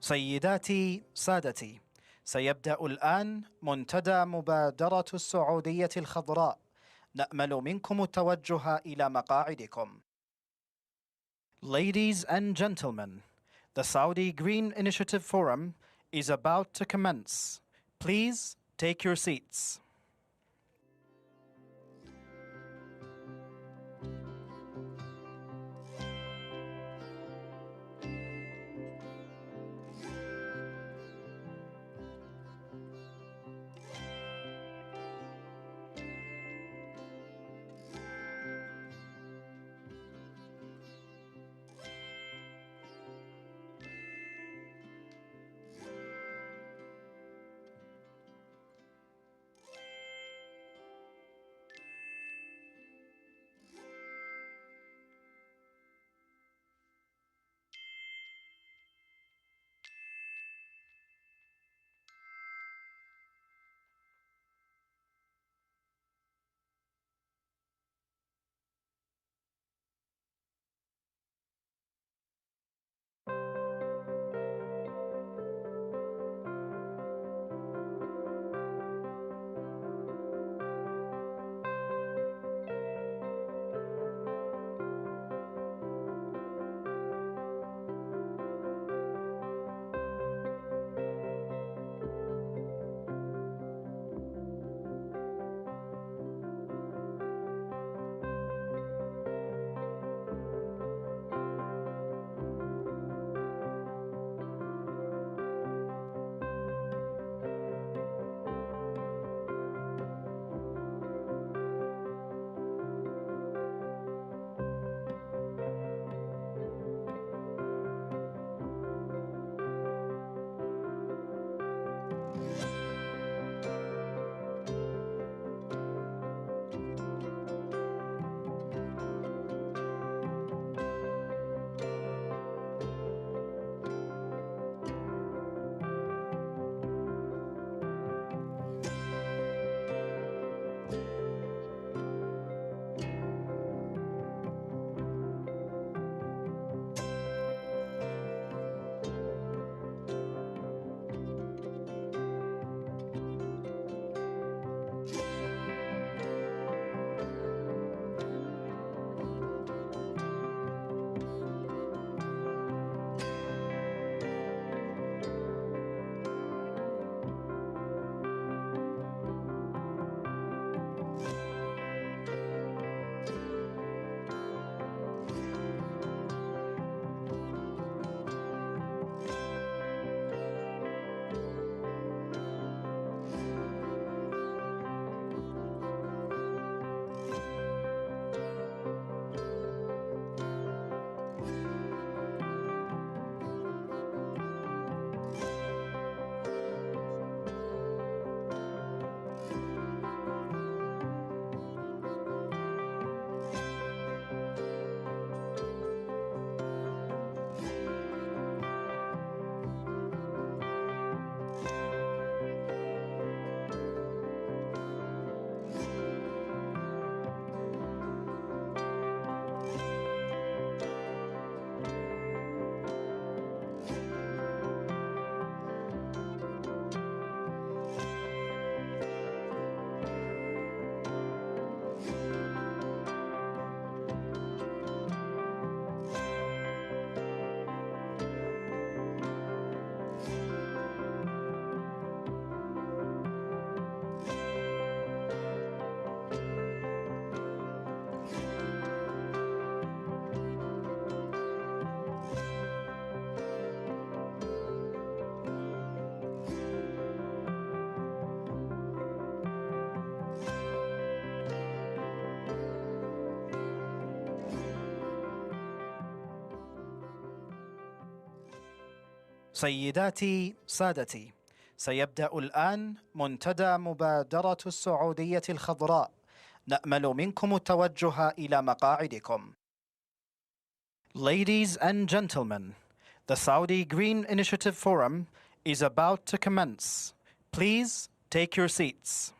سيداتي سادتي، سيبدأ الآن منتدى مبادرة السعودية الخضراء. نأمل منكم التوجه إلى مقاعدكم. Ladies and gentlemen, the Saudi Green Initiative Forum is about to commence. Please take your seats. سيداتي سادتي، سيبدأ الآن منتدى مبادرة السعودية الخضراء. نأمل منكم التوجه إلى مقاعدكم. Ladies and gentlemen, the Saudi Green Initiative Forum is about to commence. Please take your seats.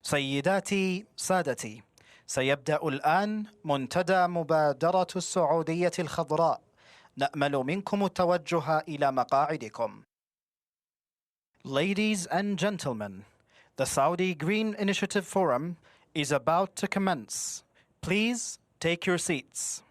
سيداتي سادتي، سيبدأ الآن منتدى مبادرة السعودية الخضراء. نأمل منكم التوجه إلى مقاعدكم. Ladies and gentlemen, the Saudi Green Initiative Forum is about to commence. Please take your seats.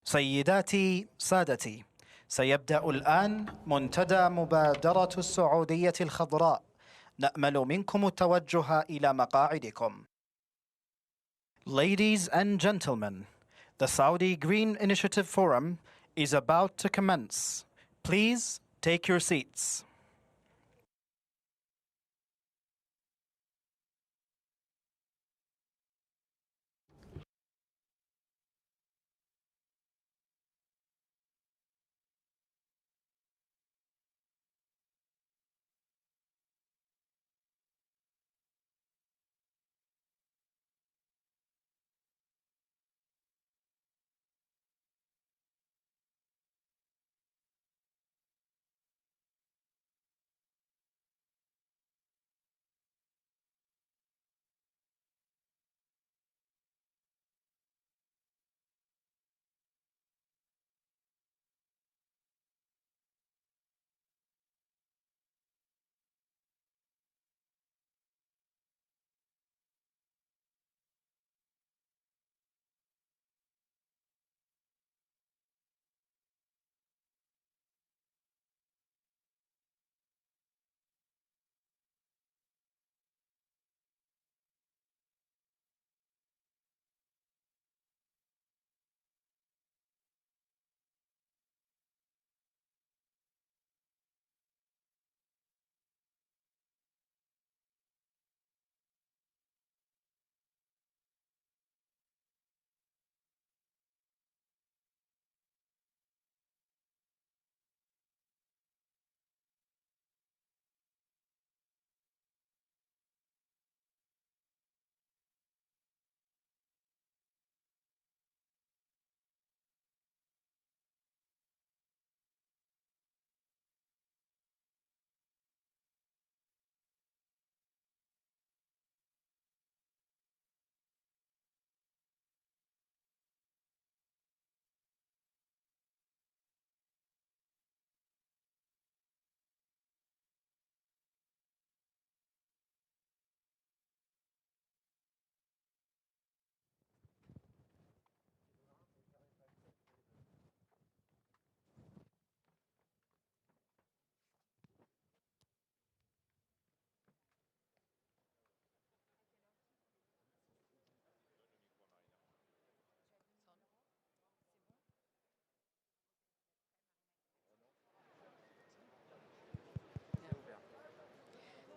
سيداتي سادتي، سيبدأ الآن منتدى مبادرة السعودية الخضراء. نأمل منكم التوجه إلى مقاعدكم. Ladies and gentlemen, the Saudi Green Initiative Forum is about to commence. Please take your seats.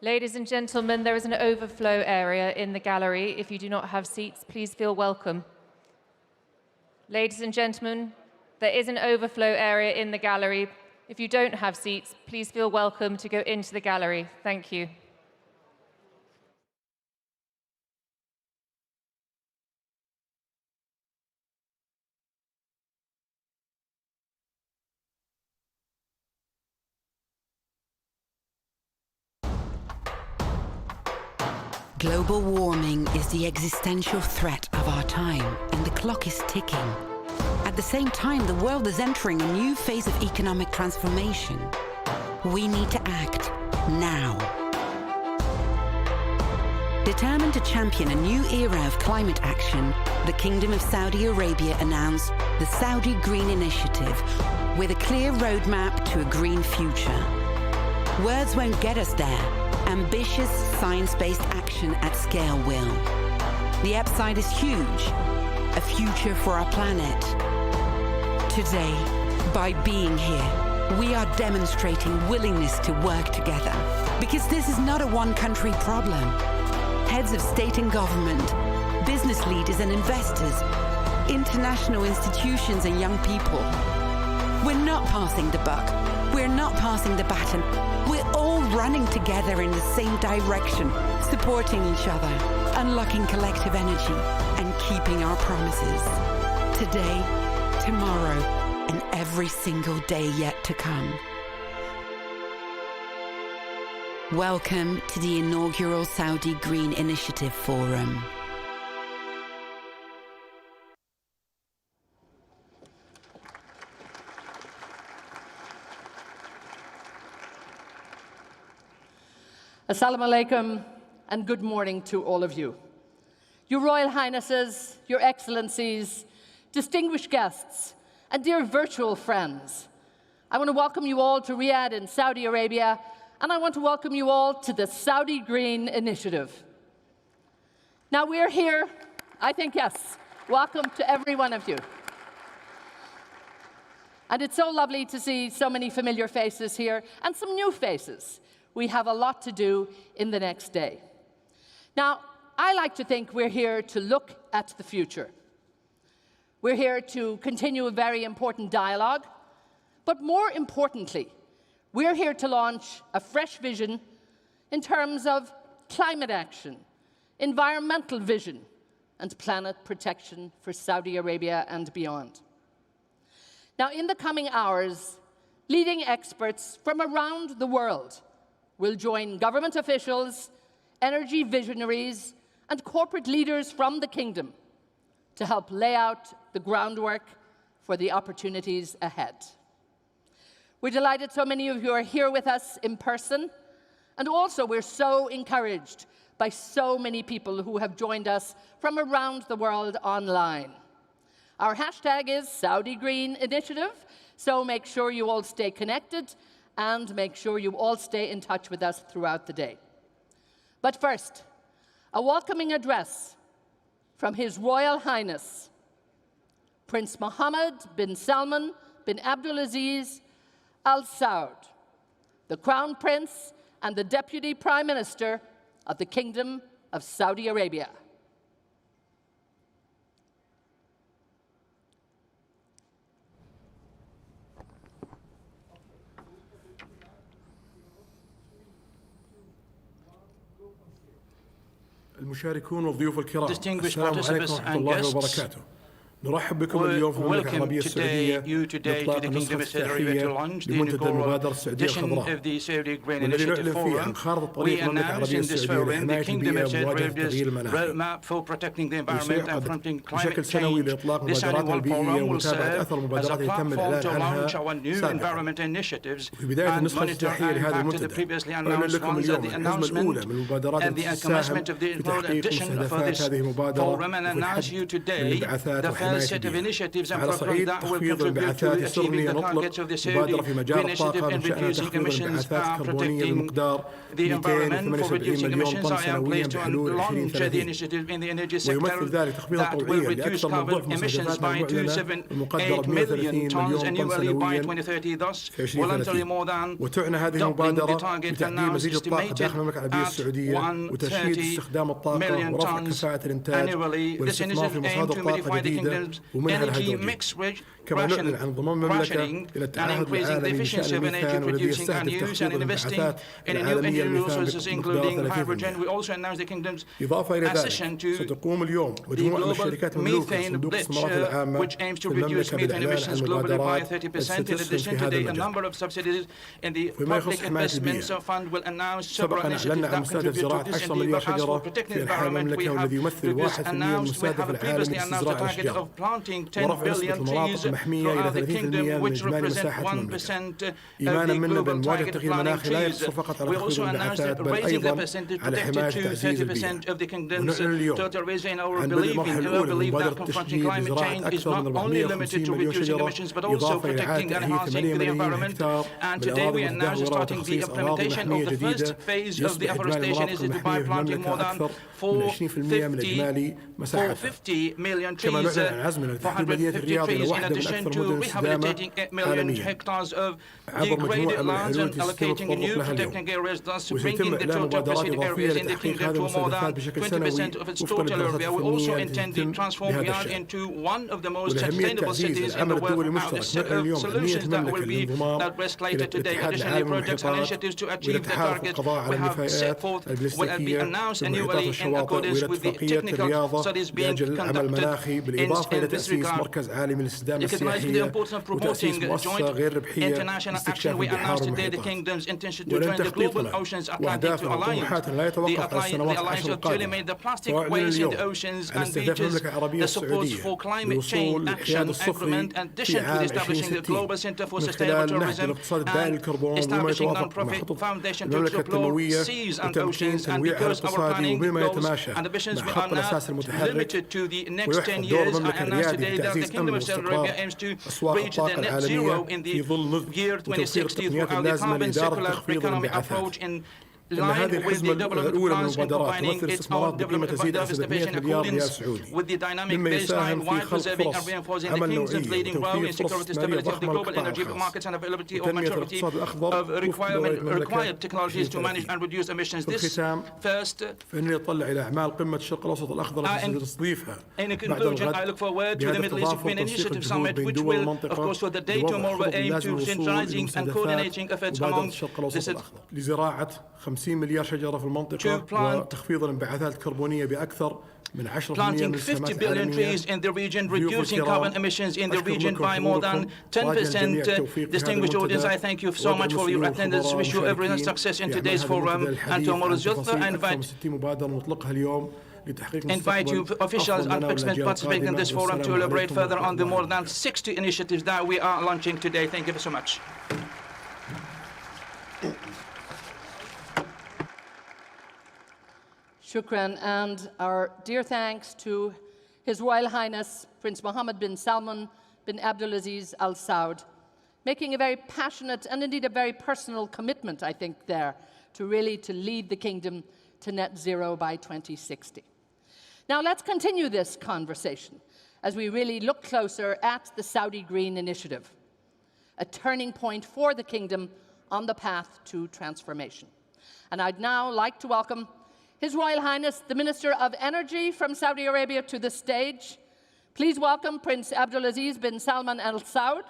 Ladies and gentlemen, there is an overflow area in the gallery. If you do not have seats, please feel welcome. Ladies and gentlemen, there is an overflow area in the gallery. If you don't have seats, please feel welcome to go into the gallery. Thank you. Global warming is the existential threat of our time, and the clock is ticking. At the same time, the world is entering a new phase of economic transformation. We need to act now. Determined to champion a new era of climate action, the Kingdom of Saudi Arabia announced the Saudi Green Initiative with a clear roadmap to a green future. Words won't get us there. Ambitious science-based action at scale will. The upside is huge. A future for our planet. Today, by being here, We are demonstrating willingness to work together, because this is not a one-country problem. Heads of state and government, business leaders and investors, international institutions and young people. We're not passing the buck. We're not passing the baton. We're all running together in the same direction, supporting each other, unlocking collective energy, and keeping our promises. Today, tomorrow, and every single day yet to come. Welcome to the inaugural Saudi Green Initiative Forum. Assalamu alaikum and good morning to all of you. Your Royal Highnesses, Your Excellencies, distinguished guests, and dear virtual friends, I want to welcome you all to Riyadh in Saudi Arabia, and I want to welcome you all to the Saudi Green Initiative. Now we're here, I think, yes, welcome to every one of you. And it's so lovely to see so many familiar faces here and some new faces. We have a lot to do in the next day. Now, I like to think we're here to look at the future. We're here to continue a very important dialogue, but more importantly, we're here to launch a fresh vision in terms of climate action, environmental vision, and planet protection for Saudi Arabia and beyond. Now, in the coming hours, leading experts from around the world will join government officials, energy visionaries, and corporate leaders from the kingdom to help lay out the groundwork for the opportunities ahead. We're delighted so many of you are here with us in person, and also we're so encouraged by so many people who have joined us from around the world online. Our hashtag is Saudi Green Initiative, so make sure you all stay connected and make sure you all stay in touch with us throughout the day. But first, a welcoming address from His Royal Highness, Prince Mohammed bin Salman bin Abdulaziz Al Saud, the Crown Prince and the Deputy Prime Minister of the Kingdom of Saudi Arabia. المشاركون والضيوف الكرام Distinguished السلام participants عليكم ورحمة and الله guests, وبركاته. نرحب بكم اليوم في المملكة العربية السعودية بإطلاق النسخة التحية لمنتدى المبادرة السعودية الخضراء والذي نعلن فيه عن خارطة الطريق المملكة العربية السعودية لحماية البيئة ومواجهة تغيير المناخ. وسيعقد بشكل سنوي لإطلاق مبادرات البيئية ومتابعة أثر المبادرات التي تم الإعلان عنها سابقا. وفي بداية النسخة التحية لهذا المنتدى أعلن لكم اليوم الحزمة الأولى من المبادرات التي تساهم في تحقيق مستهدفات هذه المبادرة وفي الحد من الانبعاثات وحماية على صعيد تخفيض الانبعاثات يسرني أن أطلق مبادرة في مجال الطاقة من شأنها تخفيض الانبعاثات الكربونية بمقدار 278 مليون طن سنويا بحلول 2030 ويمثل ذلك تخفيضا طوعيا لأكثر من ضعف مستهدفات المعلنة المقدرة ب 130 مليون طن سنويا في 2030 وتعنى هذه المبادرة بتعديل مزيج الطاقة داخل المملكة العربية السعودية وترشيد استخدام الطاقة ورفع كفاءة الإنتاج والاستثمار في مصادر طاقة جديدة ومنها الهيدروجين. كما نعلن عن ضمان المملكة إلى التعهد العالمي بشأن الميثان والذي يستهدف تخفيض الانبعاثات العالمية للميثان بمقدار 30%. إضافة إلى ذلك ستقوم اليوم مجموعة من الشركات المملوكة صندوق الاستثمارات العامة في المملكة بالإعلان عن المبادرات التي ستسهم في هذا المجال. وفيما يخص حماية البيئة سبق أن أعلنا عن مستهدف زراعة 10 مليار شجرة في أنحاء المملكة والذي يمثل 1% من المستهدف العالمي لاستزراع الأشجار ورفع نسبة المناطق المحمية إلى 30% من إجمالي مساحة المملكة. إيمانا منا بأن مواجهة التغيير المناخي لا يقتصر فقط على تخفيض الانبعاثات بل أيضا على حماية وتعزيز البيئة. ونعلن اليوم عن بدء المرحلة الأولى من مبادرة التشجيع بزراعة أكثر من 450 مليون شجرة إضافة إلى إعادة تأهيل 8 ملايين هكتار من الأراضي المتدهورة وتخصيص أراضي محمية جديدة يصبح إجمالي المناطق المحمية في المملكة أكثر من 20% من إجمالي مساحتها. كما نعلن عن عزمنا لتحويل مدينة الرياض إلى واحدة من addition to rehabilitating 8 million hectares of degraded lands and allocating new protecting areas, thus bringing the total protected areas in the kingdom to more than 20% of its total area. We also intend to transform Riyadh into one of the most sustainable cities in the world. Now, the set of solutions that will be addressed later today. Additionally, projects and initiatives to achieve the target we have set forth will be announced annually in accordance with the technical studies being conducted in this regard. Recognizing the importance of promoting joint international action, we announced today the Kingdom's intention to join the Global Oceans Atlantic Alliance. The alliance will clearly make the plastic waste in the oceans and beaches, the support for climate change action agreement, in addition to establishing the Global Center for Sustainable Tourism and establishing non-profit foundation to explore seas and oceans. And because our planning goals and ambitions are not limited to the next 10 years, I announce today that the Kingdom of Saudi Arabia aims to reach the net zero in the year 2060 throughout the carbon circular economy approach in line with the development plans in combining its own diversification in accordance with the dynamic baseline while preserving and reinforcing the Kingdom's leading role in security stability of the global energy markets and availability of majority of required technologies to manage and reduce emissions. This first, in conclusion, I look forward to the Middle East Green Initiative Summit, which will, of course, for the day tomorrow, aim to centralizing and coordinating efforts among the 50 مليار شجرة في المنطقة وتخفيض الانبعاثات الكربونية بأكثر من 10% planting 50 billion trees in the region, reducing carbon emissions in the region by more than 10%. Distinguished audience, I thank you so much for your attendance. Wish you every success in today's forum and tomorrow's youth. Invite you officials and participants participating in this forum to elaborate further on the more than 60 initiatives that we are launching today. Thank you so much. Shukran, and our dear thanks to His Royal Highness Prince Mohammed bin Salman bin Abdulaziz Al Saud, making a very passionate and indeed a very personal commitment, I think, there to really to lead the kingdom to net zero by 2060. Now let's continue this conversation as we really look closer at the Saudi Green Initiative, a turning point for the kingdom on the path to transformation. And I'd now like to welcome His Royal Highness, the Minister of Energy from Saudi Arabia, to the stage. Please welcome Prince Abdulaziz bin Salman Al Saud.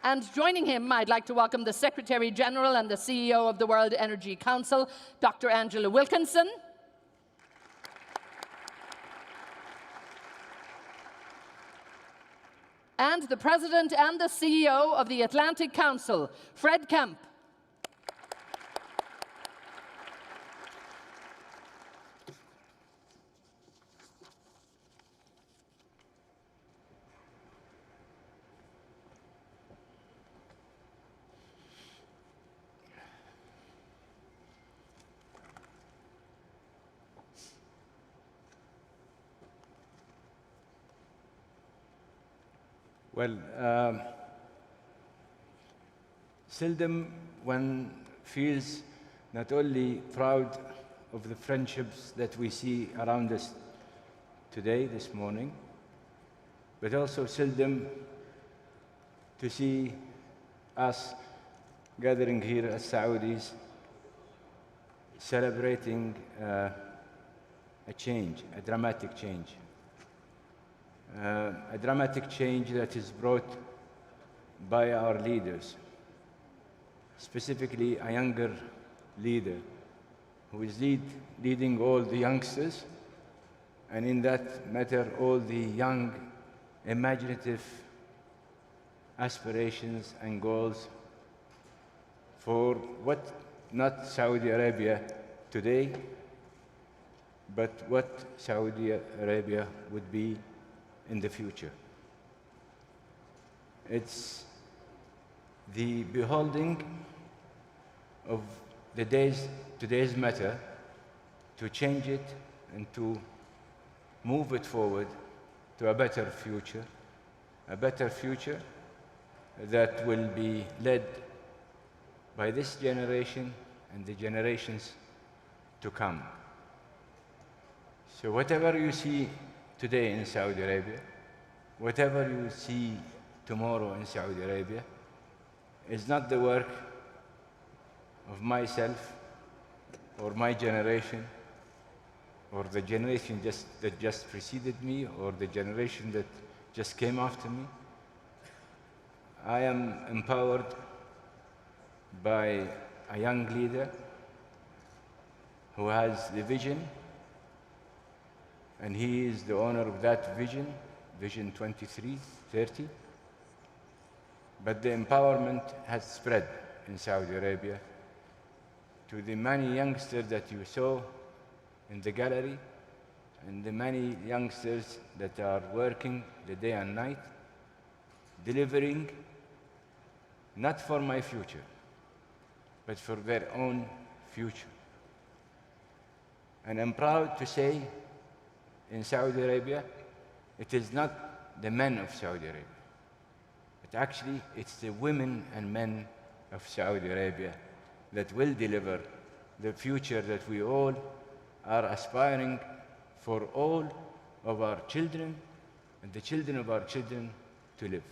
And joining him, I'd like to welcome the Secretary General and the CEO of the World Energy Council, Dr. Angela Wilkinson. And the President and the CEO of the Atlantic Council, Fred Kemp. Well, seldom one feels not only proud of the friendships that we see around us today, this morning, but also seldom to see us gathering here as Saudis, celebrating a change, a dramatic change. A dramatic change that is brought by our leaders, specifically a younger leader who is leading all the youngsters, and in that matter, all the young, imaginative aspirations and goals for what not Saudi Arabia today, but what Saudi Arabia would be in the future. It's the beholding of today's matter to change it and to move it forward to a better future that will be led by this generation and the generations to come. So whatever you see today in Saudi Arabia, whatever you see tomorrow in Saudi Arabia, is not the work of myself or my generation or the generation that just preceded me or the generation that just came after me. I am empowered by a young leader who has the vision, and he is the owner of that vision, Vision 2330. But the empowerment has spread in Saudi Arabia to the many youngsters that you saw in the gallery, and the many youngsters that are working the day and night, delivering not for my future, but for their own future. And I'm proud to say, in Saudi Arabia, it is not the men of Saudi Arabia, but actually it's the women and men of Saudi Arabia that will deliver the future that we all are aspiring for all of our children and the children of our children to live.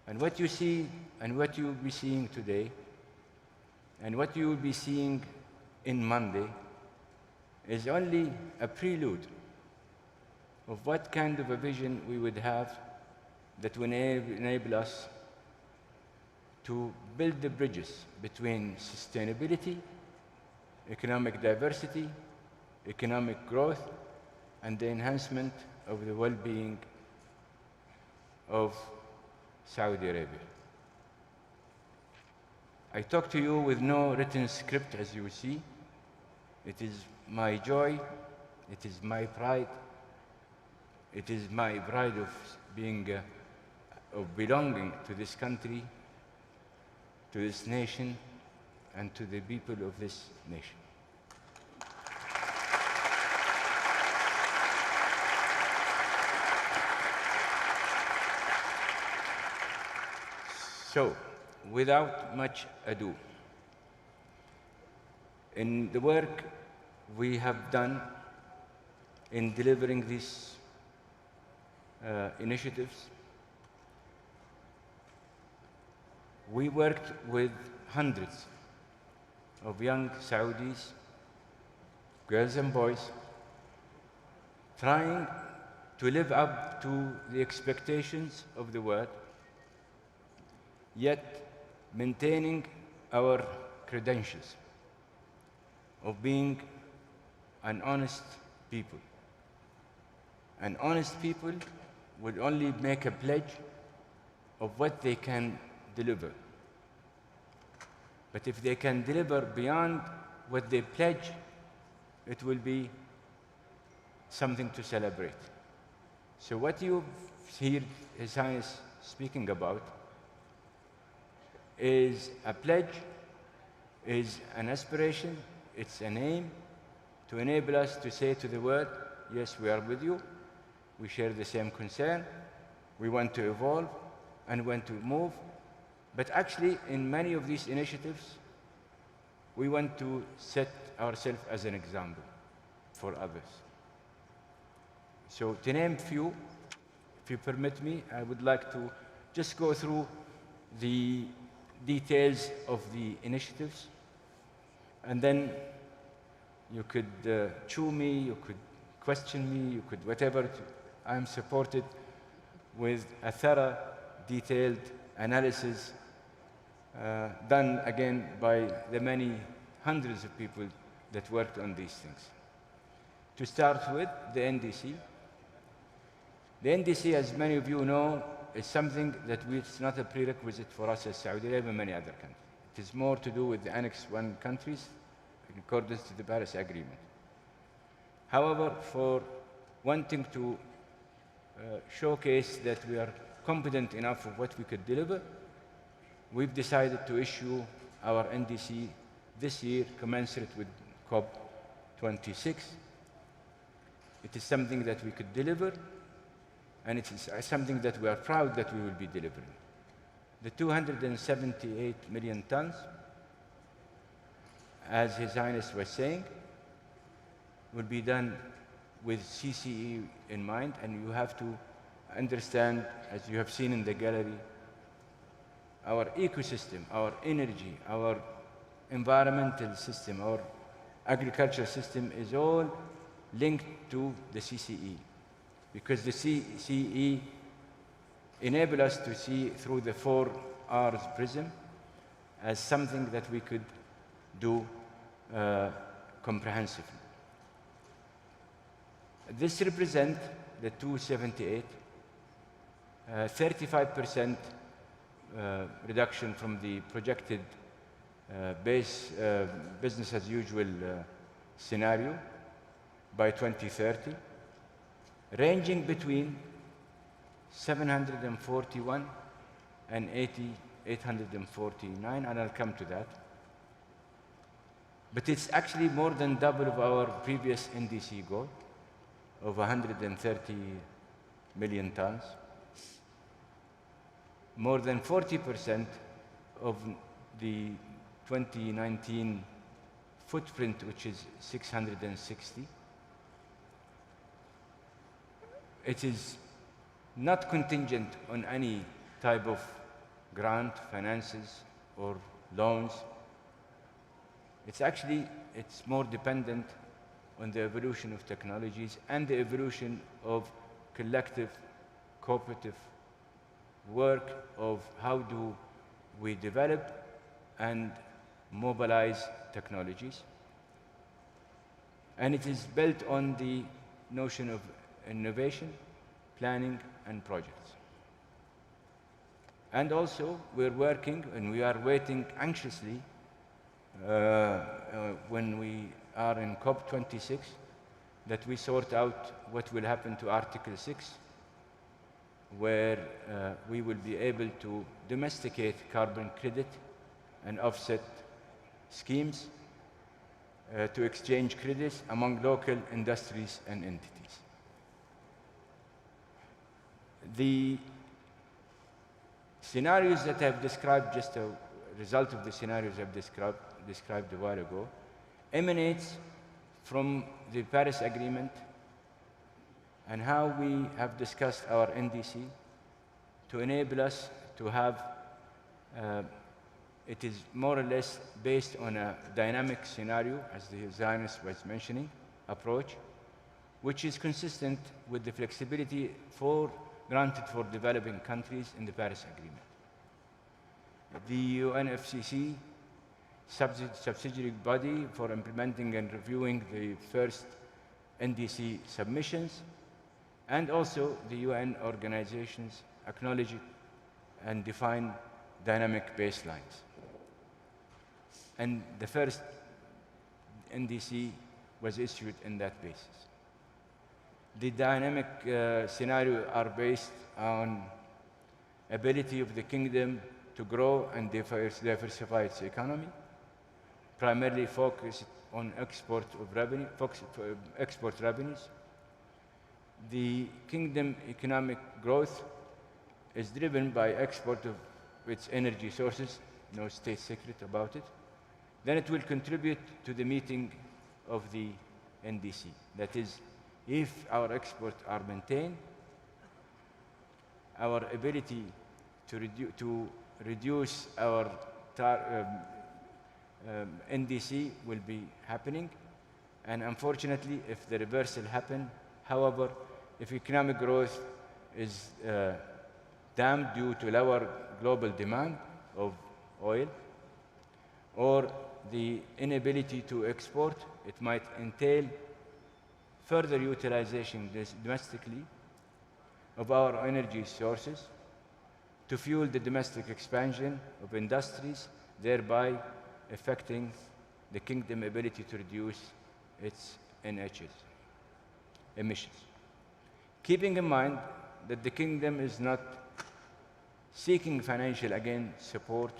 And what you see and what you will be seeing today and what you will be seeing in Monday is only a prelude of what kind of a vision we would have that will enable us to build the bridges between sustainability, economic diversity, economic growth, and the enhancement of the well-being of Saudi Arabia. I talk to you with no written script, as you see. It is my joy, it is my pride, it is my pride of being, of belonging to this country, to this nation, and to the people of this nation. So, without much ado, in the work we have done in delivering these initiatives, we worked with hundreds of young Saudis, girls and boys, trying to live up to the expectations of the world, yet maintaining our credentials of being an honest people. And honest people would only make a pledge of what they can deliver. But if they can deliver beyond what they pledge, it will be something to celebrate. So what you hear His Highness speaking about is a pledge, is an aspiration, it's an aim to enable us to say to the world, yes, we are with you, we share the same concern, we want to evolve and want to move. But actually, in many of these initiatives, we want to set ourselves as an example for others. So to name few, if you permit me, I would like to just go through the details of the initiatives, and then you could chew me, you could question me, you could whatever. I'm supported with a thorough, detailed analysis done again by the many hundreds of people that worked on these things. To start with, the NDC. The NDC, as many of you know, is something that it's not a prerequisite for us as Saudi Arabia and many other countries. It is more to do with the Annex 1 countries in accordance to the Paris Agreement. However, for wanting to showcase that we are competent enough of what we could deliver, we've decided to issue our NDC this year, commensurate with COP26. It is something that we could deliver, and it is something that we are proud that we will be delivering. The 278 million tons, as His Highness was saying, will be done with CCE in mind, and you have to understand, as you have seen in the gallery, our ecosystem, our energy, our environmental system, our agricultural system is all linked to the CCE, because the CCE enable us to see through the 4 R's prism as something that we could do comprehensively. This represents the 278, 35% reduction from the projected business as usual scenario by 2030, ranging between 741 and 849, and I'll come to that. But it's actually more than double of our previous NDC goal of 130 million tons. More than 40% of the 2019 footprint, which is 660. It is not contingent on any type of grant, finances, or loans. It's more dependent on the evolution of technologies and the evolution of collective, cooperative work of how do we develop and mobilize technologies. And it is built on the notion of innovation, planning, and projects. And also, we're working and we are waiting anxiously when we are in COP26 that we sort out what will happen to Article 6, where we will be able to domesticate carbon credit and offset schemes to exchange credits among local industries and entities. The scenarios that I've described, just a result of the scenarios I've described a while ago, emanates from the Paris Agreement and how we have discussed our NDC to enable us to have, it is more or less based on a dynamic scenario, as the Zionist was mentioning, approach, which is consistent with the flexibility granted for developing countries in the Paris Agreement. The UNFCCC, subsidiary body for implementing and reviewing the first NDC submissions, and also the UN organizations acknowledge and define dynamic baselines. And the first NDC was issued in that basis. The dynamic scenario are based on ability of the kingdom to grow and diversify its economy, primarily focused on export revenues. The kingdom economic growth is driven by export of its energy sources, no state secret about it. Then it will contribute to the meeting of the NDC. That is, if our exports are maintained, our ability to reduce our NDC will be happening. And unfortunately, if the reversal happens, however, if economic growth is damned due to lower global demand of oil, or the inability to export, it might entail further utilization domestically of our energy sources to fuel the domestic expansion of industries, thereby affecting the kingdom's ability to reduce its emissions. Keeping in mind that the kingdom is not seeking financial, again, support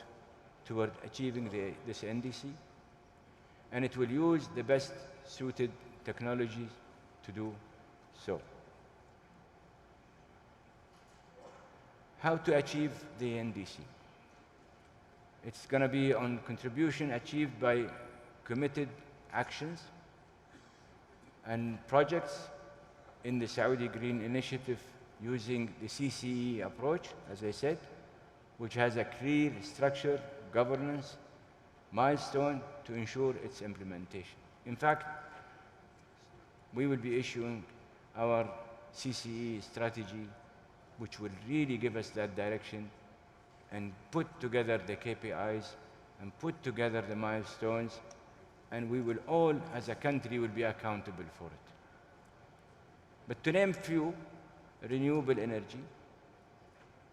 toward achieving this NDC, and it will use the best suited technologies to do so. How to achieve the NDC? It's going to be on contribution achieved by committed actions and projects in the Saudi Green Initiative using the CCE approach, as I said, which has a clear structure, governance, milestone to ensure its implementation. In fact, we will be issuing our CCE strategy, which will really give us that direction and put together the KPIs and put together the milestones, and we will all, as a country, will be accountable for it. But to name few, renewable energy,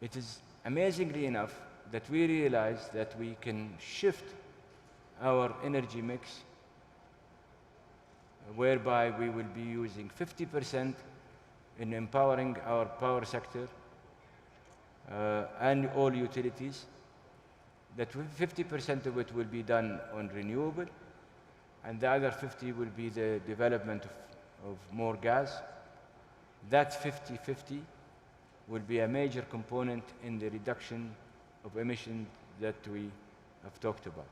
it is amazingly enough that we realize that we can shift our energy mix whereby we will be using 50% in empowering our power sector and all utilities, that 50% of it will be done on renewable, and the other 50 will be the development of more gas. That 50-50 will be a major component in the reduction of emissions that we have talked about.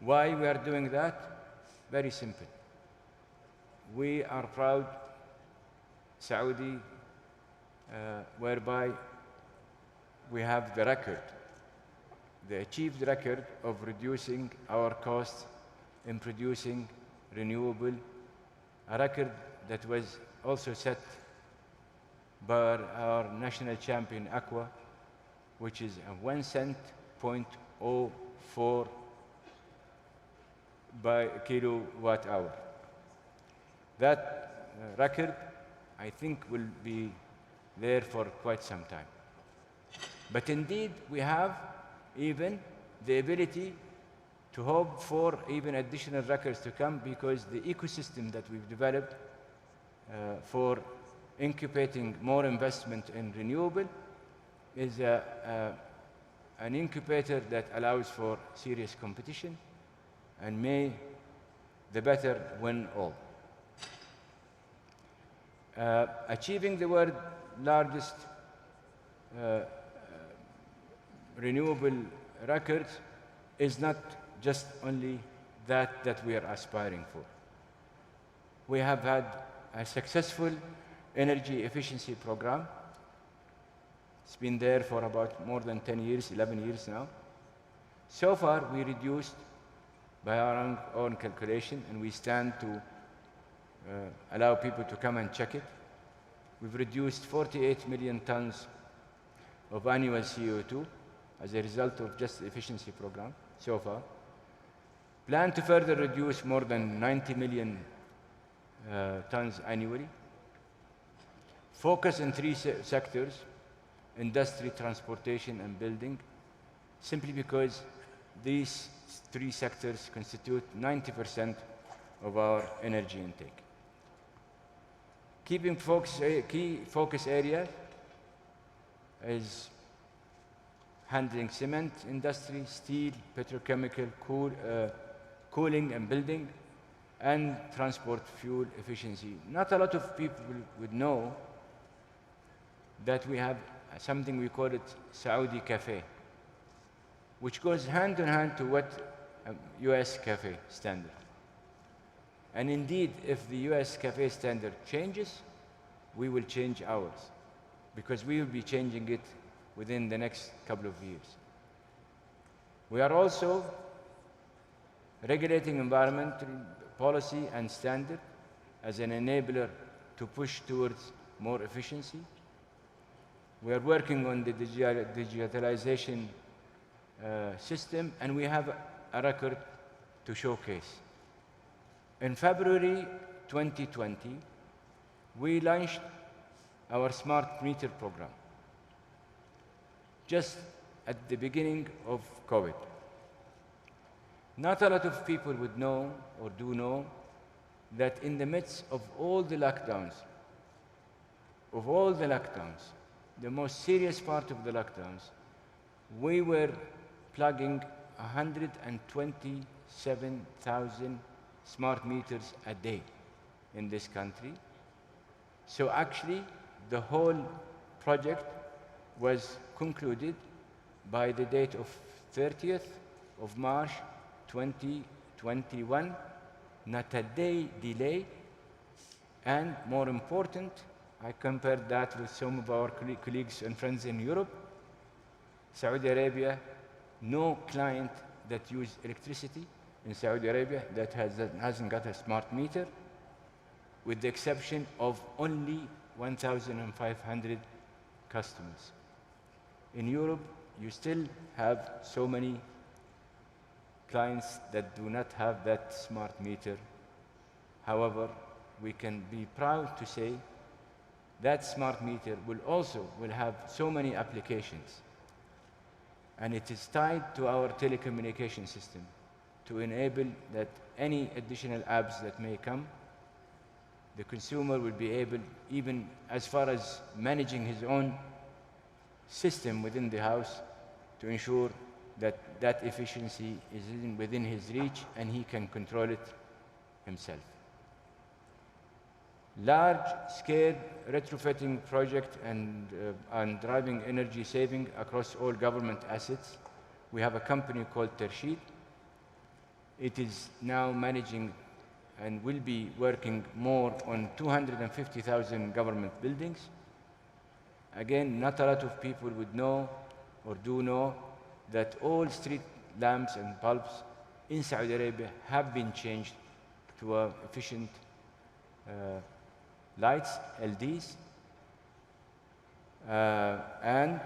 Why we are doing that? Very simple. We are proud Saudi, whereby we have the record, the achieved record of reducing our costs in producing renewable, a record that was also set by our national champion Aqua, which is a 1 cent 0.04 by kilowatt hour. That record, I think, will be there for quite some time. But indeed, we have even the ability to hope for even additional records to come, because the ecosystem that we've developed for incubating more investment in renewable is an incubator that allows for serious competition, and may the better win all. Achieving the world's largest renewable records is not just only that we are aspiring for. We have had a successful energy efficiency program. It's been there for about more than 10 years, 11 years now. So far, we reduced, by our own calculation, and we stand to allow people to come and check it, we've reduced 48 million tons of annual CO2 as a result of just the efficiency program so far. Plan to further reduce more than 90 million tons annually. Focus in 3 sectors: industry, transportation, and building, simply because these 3 sectors constitute 90% of our energy intake. Keeping key focus areas is handling cement industry, steel, petrochemical, cooling and building, and transport fuel efficiency. Not a lot of people would know that we have something we call it Saudi Cafe, which goes hand in hand to what US Cafe standard. And indeed, if the US Cafe standard changes, we will change ours, because we will be changing it within the next couple of years. We are also regulating environmental policy and standard as an enabler to push towards more efficiency. We are working on the digitalization system, and we have a record to showcase. In February 2020, we launched our smart meter program, just at the beginning of COVID. Not a lot of people would know or do know that in the midst of all the lockdowns, the most serious part of the lockdowns, we were plugging 127,000 smart meters a day in this country. So actually, the whole project was concluded by the date of 30th of March 2021, not a day delay, And more important, I compared that with some of our colleagues and friends in Europe. Saudi Arabia, no client that uses electricity in Saudi Arabia that hasn't got a smart meter, with the exception of only 1,500 customers. In Europe, you still have so many clients that do not have that smart meter. However, we can be proud to say that smart meter will have so many applications. And it is tied to our telecommunication system to enable that any additional apps that may come, the consumer will be able, even as far as managing his own system within the house, to ensure that that efficiency is within his reach and he can control it himself. Large-scale retrofitting project and driving energy saving across all government assets. We have a company called Tershid. It is now managing and will be working more on 250,000 government buildings. Again, not a lot of people would know or do know that all street lamps and bulbs in Saudi Arabia have been changed to efficient lights, LEDs, and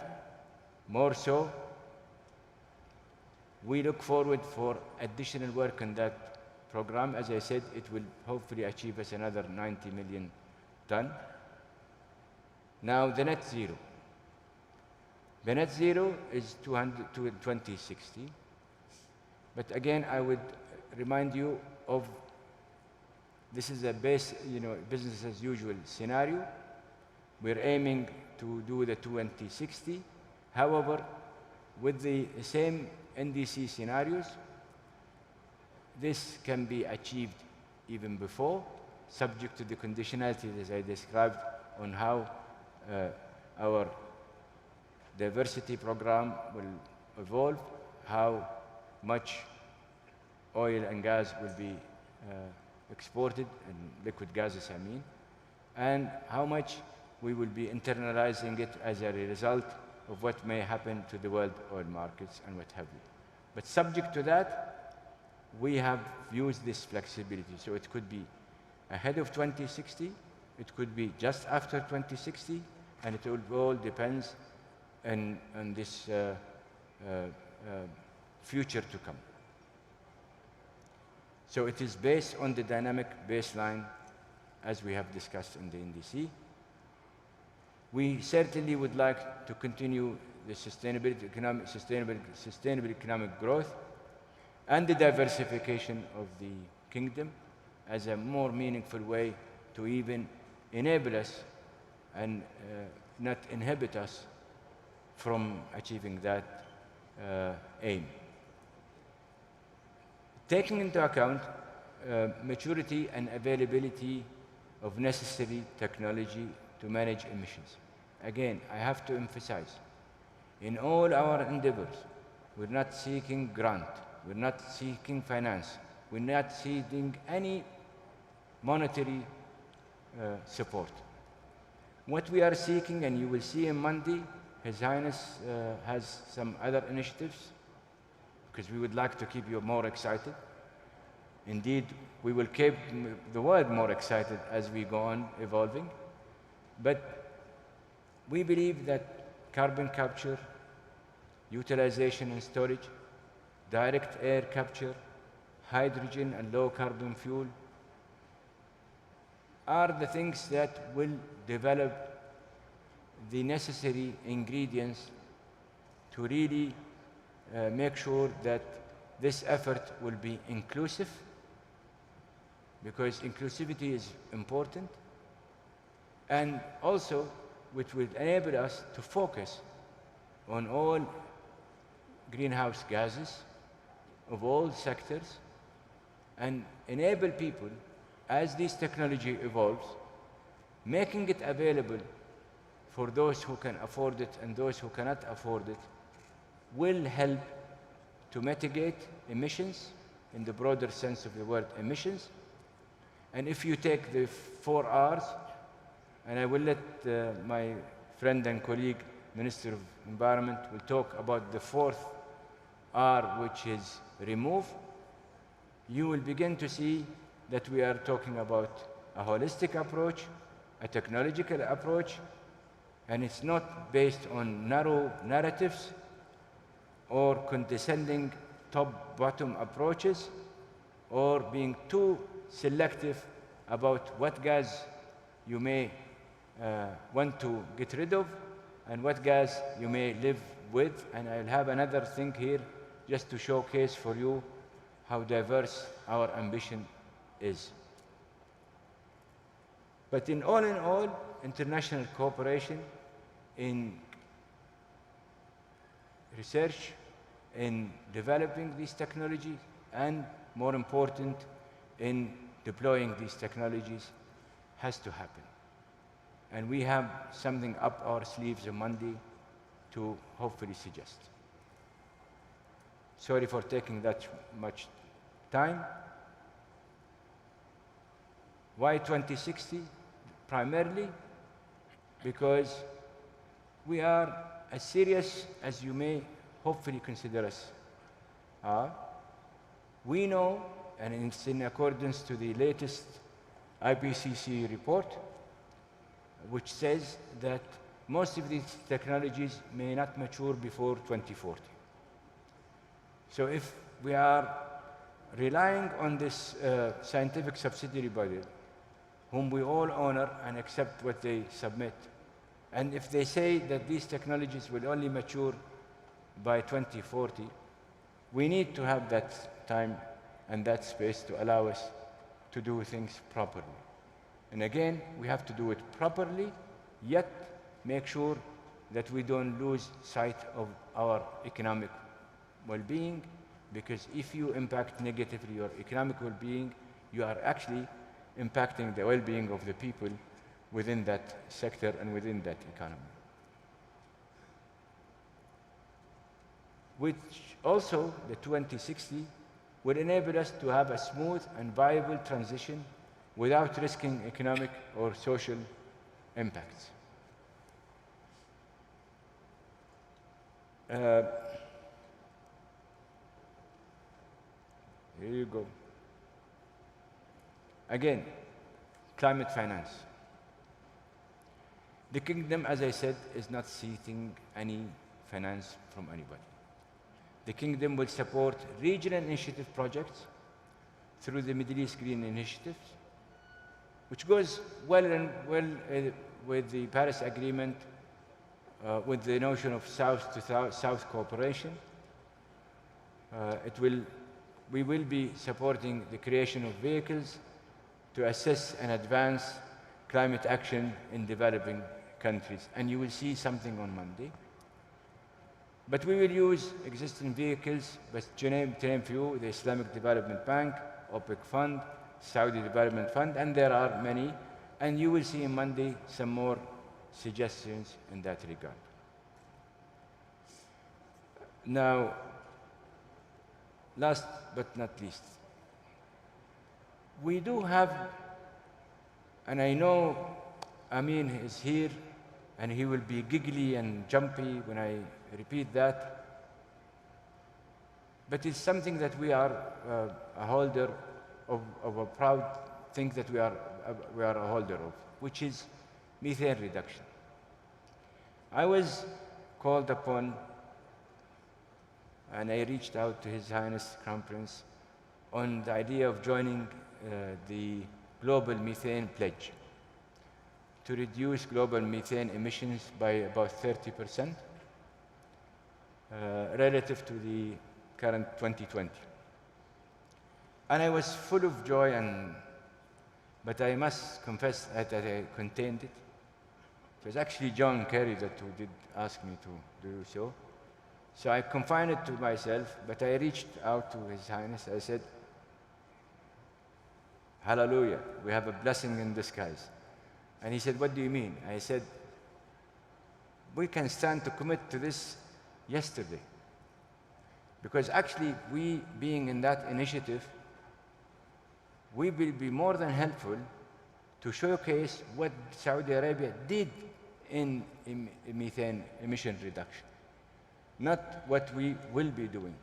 more so, we look forward for additional work on that program. As I said, it will hopefully achieve us another 90 million ton. Now, the net zero. The net zero is 2060. But again, I would remind you of this is a base, business as usual scenario. We're aiming to do the 2060. However, with the same NDC scenarios, this can be achieved even before, subject to the conditionality as I described on how our diversity program will evolve, how much oil and gas will be exported, and liquid gases, I mean, and how much we will be internalizing it as a result of what may happen to the world oil markets and what have you. But subject to that, we have used this flexibility. So it could be ahead of 2060, it could be just after 2060, and it all depends on this future to come. So it is based on the dynamic baseline as we have discussed in the NDC. We certainly would like to continue the sustainable economic growth and the diversification of the kingdom as a more meaningful way to even enable us and not inhibit us from achieving that aim. Taking into account maturity and availability of necessary technology to manage emissions. Again, I have to emphasize, in all our endeavors, we're not seeking grant, we're not seeking finance, we're not seeking any monetary support. What we are seeking, and you will see on Monday, His Highness has some other initiatives, because we would like to keep you more excited. Indeed, we will keep the world more excited as we go on evolving. But we believe that carbon capture, utilization and storage, direct air capture, hydrogen and low carbon fuel are the things that will develop the necessary ingredients to really make sure that this effort will be inclusive, because inclusivity is important, and also which will enable us to focus on all greenhouse gases of all sectors and enable people, as this technology evolves, making it available for those who can afford it and those who cannot afford it, will help to mitigate emissions in the broader sense of the word emissions, And if you take the 4 R's, and I will let my friend and colleague, Minister of Environment, will talk about the 4th R, which is remove, you will begin to see that we are talking about a holistic approach, a technological approach, and it's not based on narrow narratives or condescending top-bottom approaches, or being too selective about what gas you may want to get rid of and what gas you may live with. And I'll have another thing here just to showcase for you how diverse our ambition is. But in all, international cooperation in research, in developing these technologies, and more important, in deploying these technologies has to happen. And we have something up our sleeves on Monday to hopefully suggest. Sorry for taking that much time. Why 2060? Primarily because we are as serious as you may hopefully consider us are. We know, and it's in accordance to the latest IPCC report, which says that most of these technologies may not mature before 2040. So if we are relying on this scientific subsidiary body, whom we all honor and accept what they submit, and if they say that these technologies will only mature by 2040, we need to have that time and that space to allow us to do things properly. And again, we have to do it properly, yet make sure that we don't lose sight of our economic well-being, because if you impact negatively your economic well-being, you are actually impacting the well-being of the people within that sector and within that economy. Which also, the 2060, will enable us to have a smooth and viable transition without risking economic or social impacts. Here you go. Again, climate finance. The Kingdom, as I said, is not seeking any finance from anybody. The Kingdom will support regional initiative projects through the Middle East Green Initiative, which goes well with the Paris Agreement, with the notion of South-to-South cooperation. We will be supporting the creation of vehicles to assess and advance climate action in developing countries. And you will see something on Monday. But we will use existing vehicles, but to name few, the Islamic Development Bank, OPEC Fund, Saudi Development Fund, and there are many. And you will see on Monday some more suggestions in that regard. Now, last but not least, we do have, and I know Amin is here, and he will be giggly and jumpy when I repeat that, but it's something that we are a holder of a proud thing that we are a holder of, which is methane reduction. I was called upon, and I reached out to His Highness Crown Prince on the idea of joining the Global Methane Pledge to reduce global methane emissions by about 30% relative to the current 2020. And I was full of joy, but I must confess that I contained it. It was actually John Kerry who did ask me to do so. So I confined it to myself, but I reached out to His Highness. I said, hallelujah, we have a blessing in disguise. And he said, what do you mean? I said, we can stand to commit to this yesterday. Because actually, we being in that initiative, we will be more than helpful to showcase what Saudi Arabia did in methane emission reduction, not what we will be doing.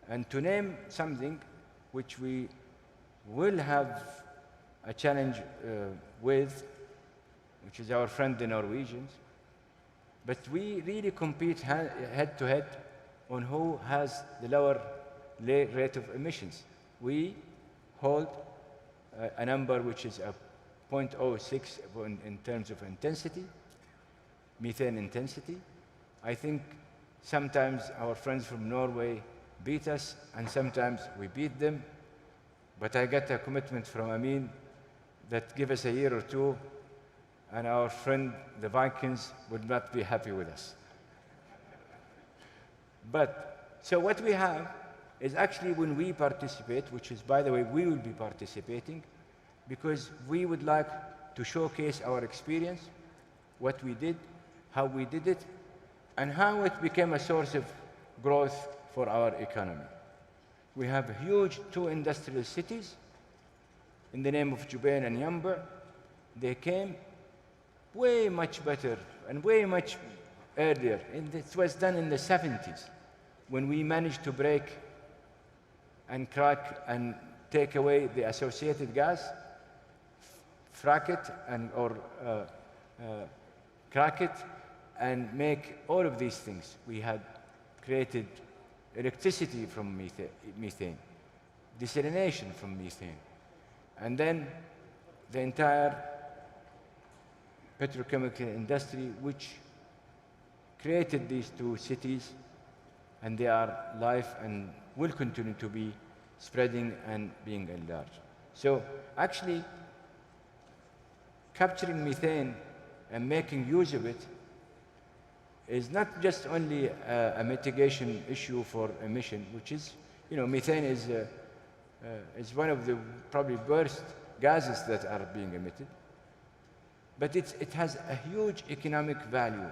And to name something which we will have a challenge with, which is our friend the Norwegians, but we really compete head to head on who has the lower rate of emissions. We hold a number which is a 0.06 in terms of intensity, methane intensity. I think sometimes our friends from Norway beat us, and sometimes we beat them. But I got a commitment from Amin that give us a year or two, and our friend, the Vikings, would not be happy with us. But, so what we have is actually when we participate, which is, by the way, we will be participating, because we would like to showcase our experience, what we did, how we did it, and how it became a source of growth for our economy. We have huge 2 industrial cities in the name of Jubail and Yamber. They came way much better and way much earlier. And it was done in the 70s when we managed to break and crack and take away the associated gas, frack it or crack it, and make all of these things. We had created electricity from methane, desalination from methane, and then the entire petrochemical industry, which created these 2 cities, and they are live and will continue to be spreading and being enlarged. So actually, capturing methane and making use of it is not just only a mitigation issue for emission, which is, methane is one of the probably worst gases that are being emitted, but it has a huge economic value,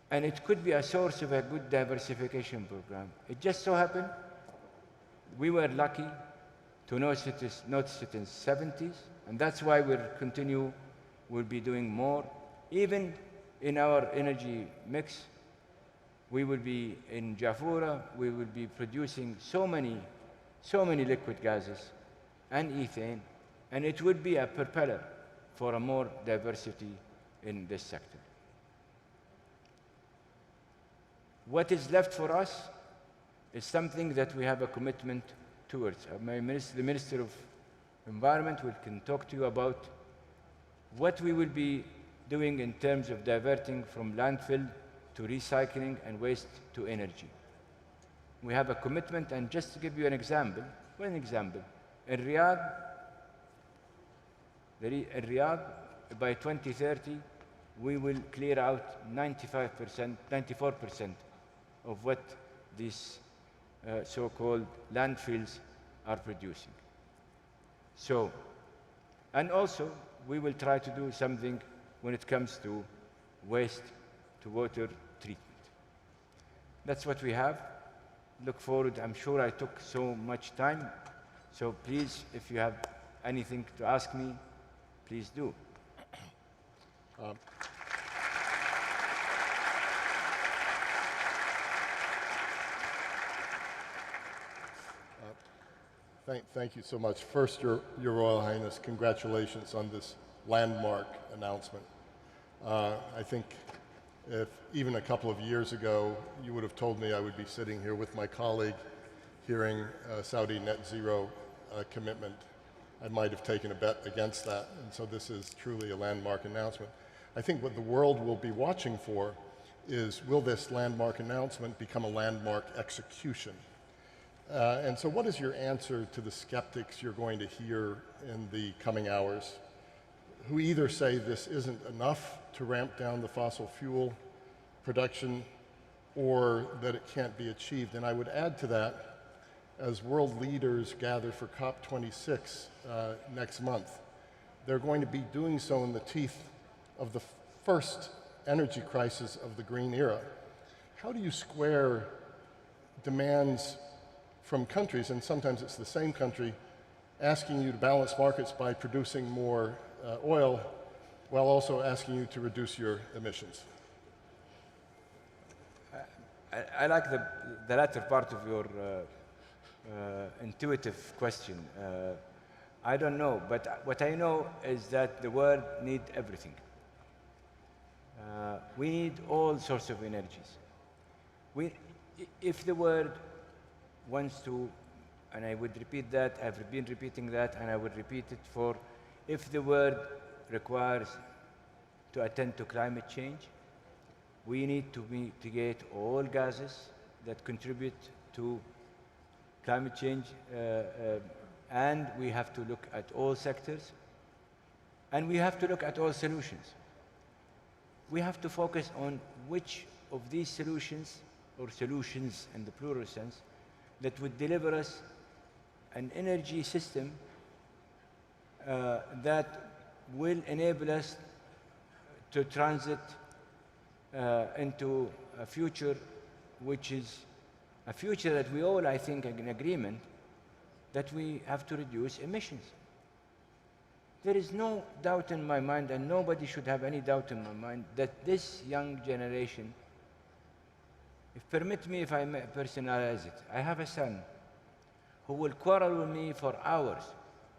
and it could be a source of a good diversification program. It just so happened we were lucky to notice it in the 70s, and that's why we'll be doing more. Even in our energy mix, we will be in Jafurah, we will be producing so many liquid gases and ethane, and it would be a propeller for a more diversity in this sector. What is left for us is something that we have a commitment towards. The Minister of Environment can talk to you about what we will be doing in terms of diverting from landfill to recycling and waste to energy. We have a commitment, and just to give you an example, in Riyadh, by 2030, we will clear out 94% of what these so-called landfills are producing. So, and also, we will try to do something when it comes to waste to water treatment. That's what we have. Look forward. I'm sure I took so much time. So please, if you have anything to ask me, please do. Thank you so much. First, Your Royal Highness, congratulations on this landmark announcement. I think if even a couple of years ago you would have told me I would be sitting here with my colleague hearing Saudi net zero commitment, I might have taken a bet against that. And so this is truly a landmark announcement. I think what the world will be watching for is, will this landmark announcement become a landmark execution? And so what is your answer to the skeptics you're going to hear in the coming hours, who either say this isn't enough to ramp down the fossil fuel production, or that it can't be achieved? And I would add to that, as world leaders gather for COP26 next month, they're going to be doing so in the teeth of the first energy crisis of the green era. How do you square demands from countries, and sometimes it's the same country, asking you to balance markets by producing more oil, while also asking you to reduce your emissions? I like the latter part of your intuitive question. I don't know, but what I know is that the world needs everything. We need all sorts of energies. If the world wants to, and I would repeat that, I've been repeating that, and I would repeat it if the world requires to attend to climate change, we need to mitigate all gases that contribute to climate change, and we have to look at all sectors, and we have to look at all solutions. We have to focus on which of these solutions, or solutions in the plural sense, that would deliver us an energy system that will enable us to transit into a future which is a future that we all, I think, are in agreement that we have to reduce emissions. There is no doubt in my mind, and nobody should have any doubt in my mind, that this young generation, permit me if I may personalize it, I have a son who will quarrel with me for hours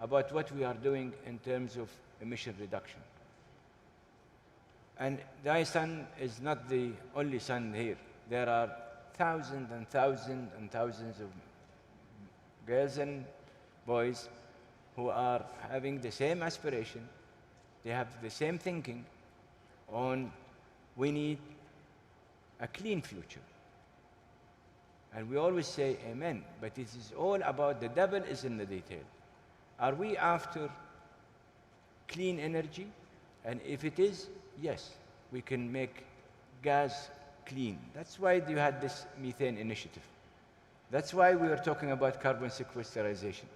about what we are doing in terms of emission reduction. And my son is not the only son here. There are thousands and thousands and thousands of girls and boys who are having the same aspiration. They have the same thinking on we need a clean future. And we always say amen, but it is all about the devil is in the detail. Are we after clean energy? And if it is, yes, we can make gas clean. That's why you had this methane initiative. That's why we are talking about carbon sequestration.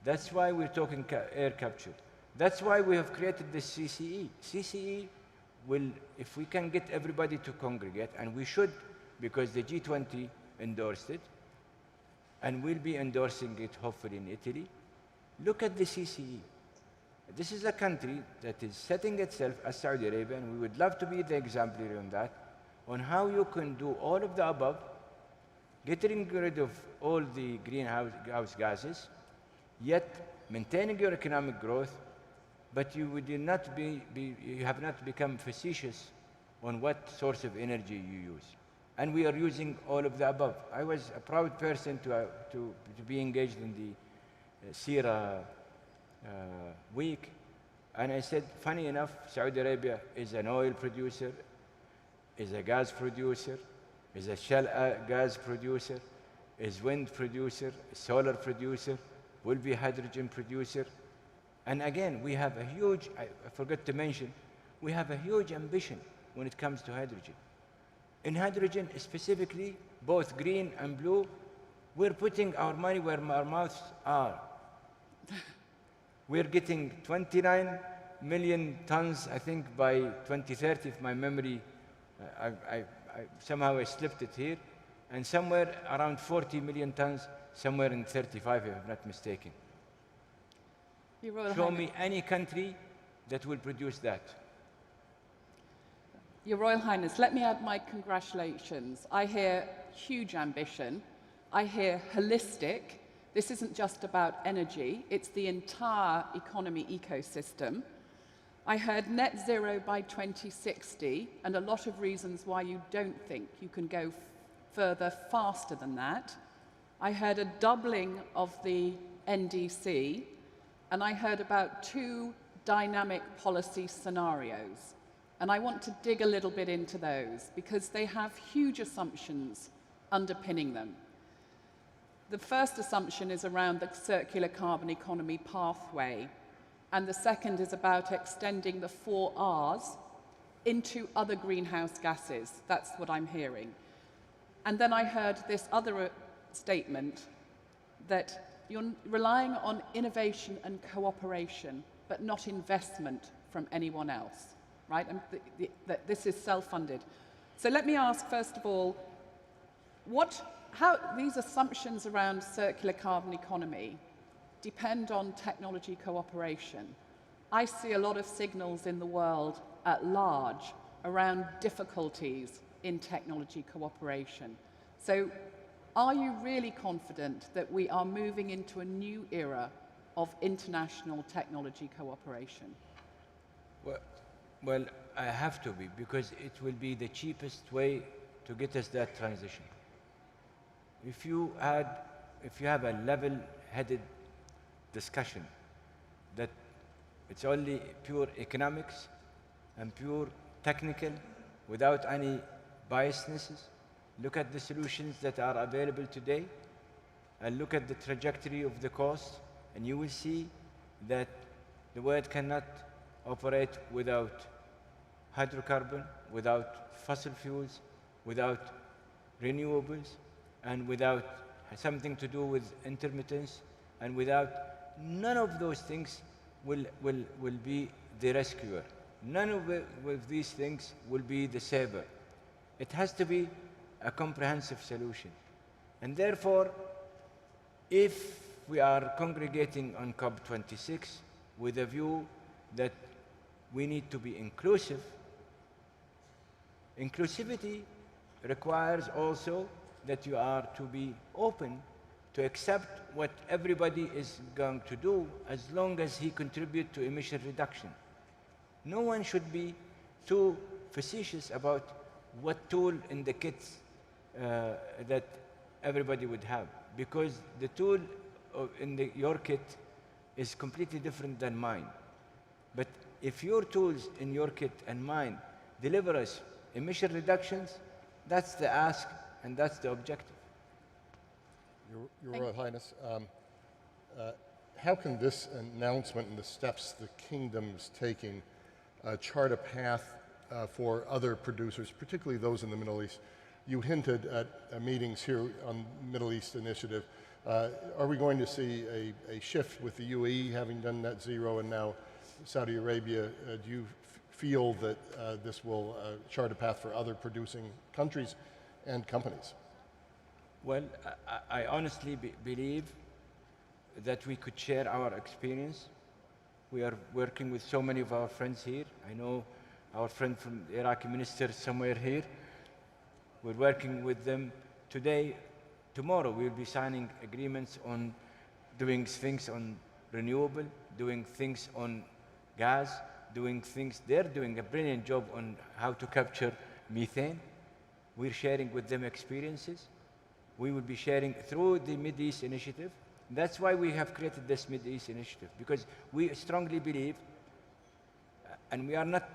That's why we're talking air capture. That's why we have created this CCE. CCE will, if we can get everybody to congregate, and we should, because the G20 endorsed it, and we'll be endorsing it hopefully in Italy. Look at the CCE. This is a country that is setting itself as Saudi Arabia, and we would love to be the exemplary on that, on how you can do all of the above, getting rid of all the greenhouse gases, yet maintaining your economic growth, but you have not become facetious on what source of energy you use. And we are using all of the above. I was a proud person to be engaged in the Sira week, and I said, funny enough, Saudi Arabia is an oil producer, is a gas producer, is a shale gas producer, is wind producer, is solar producer, will be hydrogen producer. And again, we have a huge, I forgot to mention, we have a huge ambition when it comes to hydrogen. In hydrogen, specifically, both green and blue, we're putting our money where our mouths are. We're getting 29 million tons, I think, by 2030, if my memory, somehow I slipped it here, and somewhere around 40 million tons, somewhere in 35, if I'm not mistaken. Show me any country that will produce that. Your Royal Highness, let me add my congratulations. I hear huge ambition. I hear holistic. This isn't just about energy, it's the entire economy ecosystem. I heard net zero by 2060, and a lot of reasons why you don't think you can go further faster than that. I heard a doubling of the NDC, and I heard about 2 dynamic policy scenarios. And I want to dig a little bit into those because they have huge assumptions underpinning them. The first assumption is around the circular carbon economy pathway, and the second is about extending the 4 Rs into other greenhouse gases. That's what I'm hearing. And then I heard this other statement that you're relying on innovation and cooperation, but not investment from anyone else, right? And that this is self-funded. So let me ask, first of all, how these assumptions around circular carbon economy, depend on technology cooperation. I see a lot of signals in the world at large around difficulties in technology cooperation. So are you really confident that we are moving into a new era of international technology cooperation? Well, I have to be, because it will be the cheapest way to get us that transition. If you have a level-headed discussion that it's only pure economics and pure technical without any biasnesses, look at the solutions that are available today and look at the trajectory of the cost, and you will see that the world cannot operate without hydrocarbon, without fossil fuels, without renewables, and without something to do with intermittence, and without none of those things will be the rescuer. None of these things will be the saver. It has to be a comprehensive solution. And therefore, if we are congregating on COP26 with a view that we need to be inclusive, inclusivity requires also that you are to be open to accept what everybody is going to do as long as he contributes to emission reduction. No one should be too facetious about what tool in the kits that everybody would have, because the tool in your kit is completely different than mine. But if your tools in your kit and mine deliver us emission reductions, that's the ask and that's the objective. Your Royal Highness, how can this announcement and the steps the Kingdom's taking chart a path for other producers, particularly those in the Middle East? You hinted at meetings here on Middle East Initiative. Are we going to see a shift with the UAE having done net zero and now Saudi Arabia? Do you feel that this will chart a path for other producing countries and companies? Well, I honestly believe that we could share our experience. We are working with so many of our friends here. I know our friend from the Iraqi minister somewhere here. We're working with them today. Tomorrow we'll be signing agreements on doing things on renewable, doing things on gas, doing things. They're doing a brilliant job on how to capture methane. We're sharing with them experiences. We will be sharing through the Mid East Initiative. That's why we have created this Mid East Initiative, because we strongly believe, and we are not,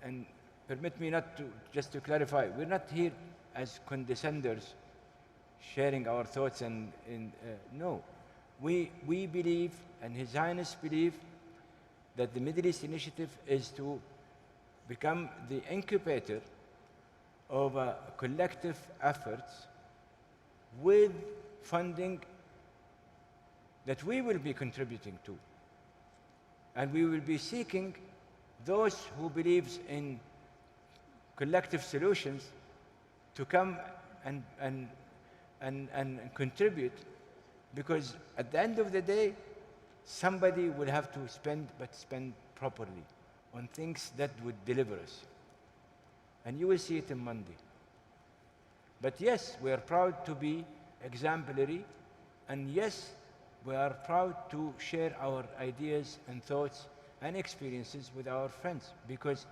and permit me not to, just to clarify, we're not here as condescenders sharing our thoughts and no. We believe, and His Highness believe, that the Middle East Initiative is to become the incubator of collective efforts with funding that we will be contributing to. And we will be seeking those who believes in collective solutions to come and contribute, because at the end of the day, somebody will have to spend, but spend properly on things that would deliver us. And you will see it on Monday. But yes, we are proud to be exemplary, and yes, we are proud to share our ideas and thoughts and experiences with our friends, because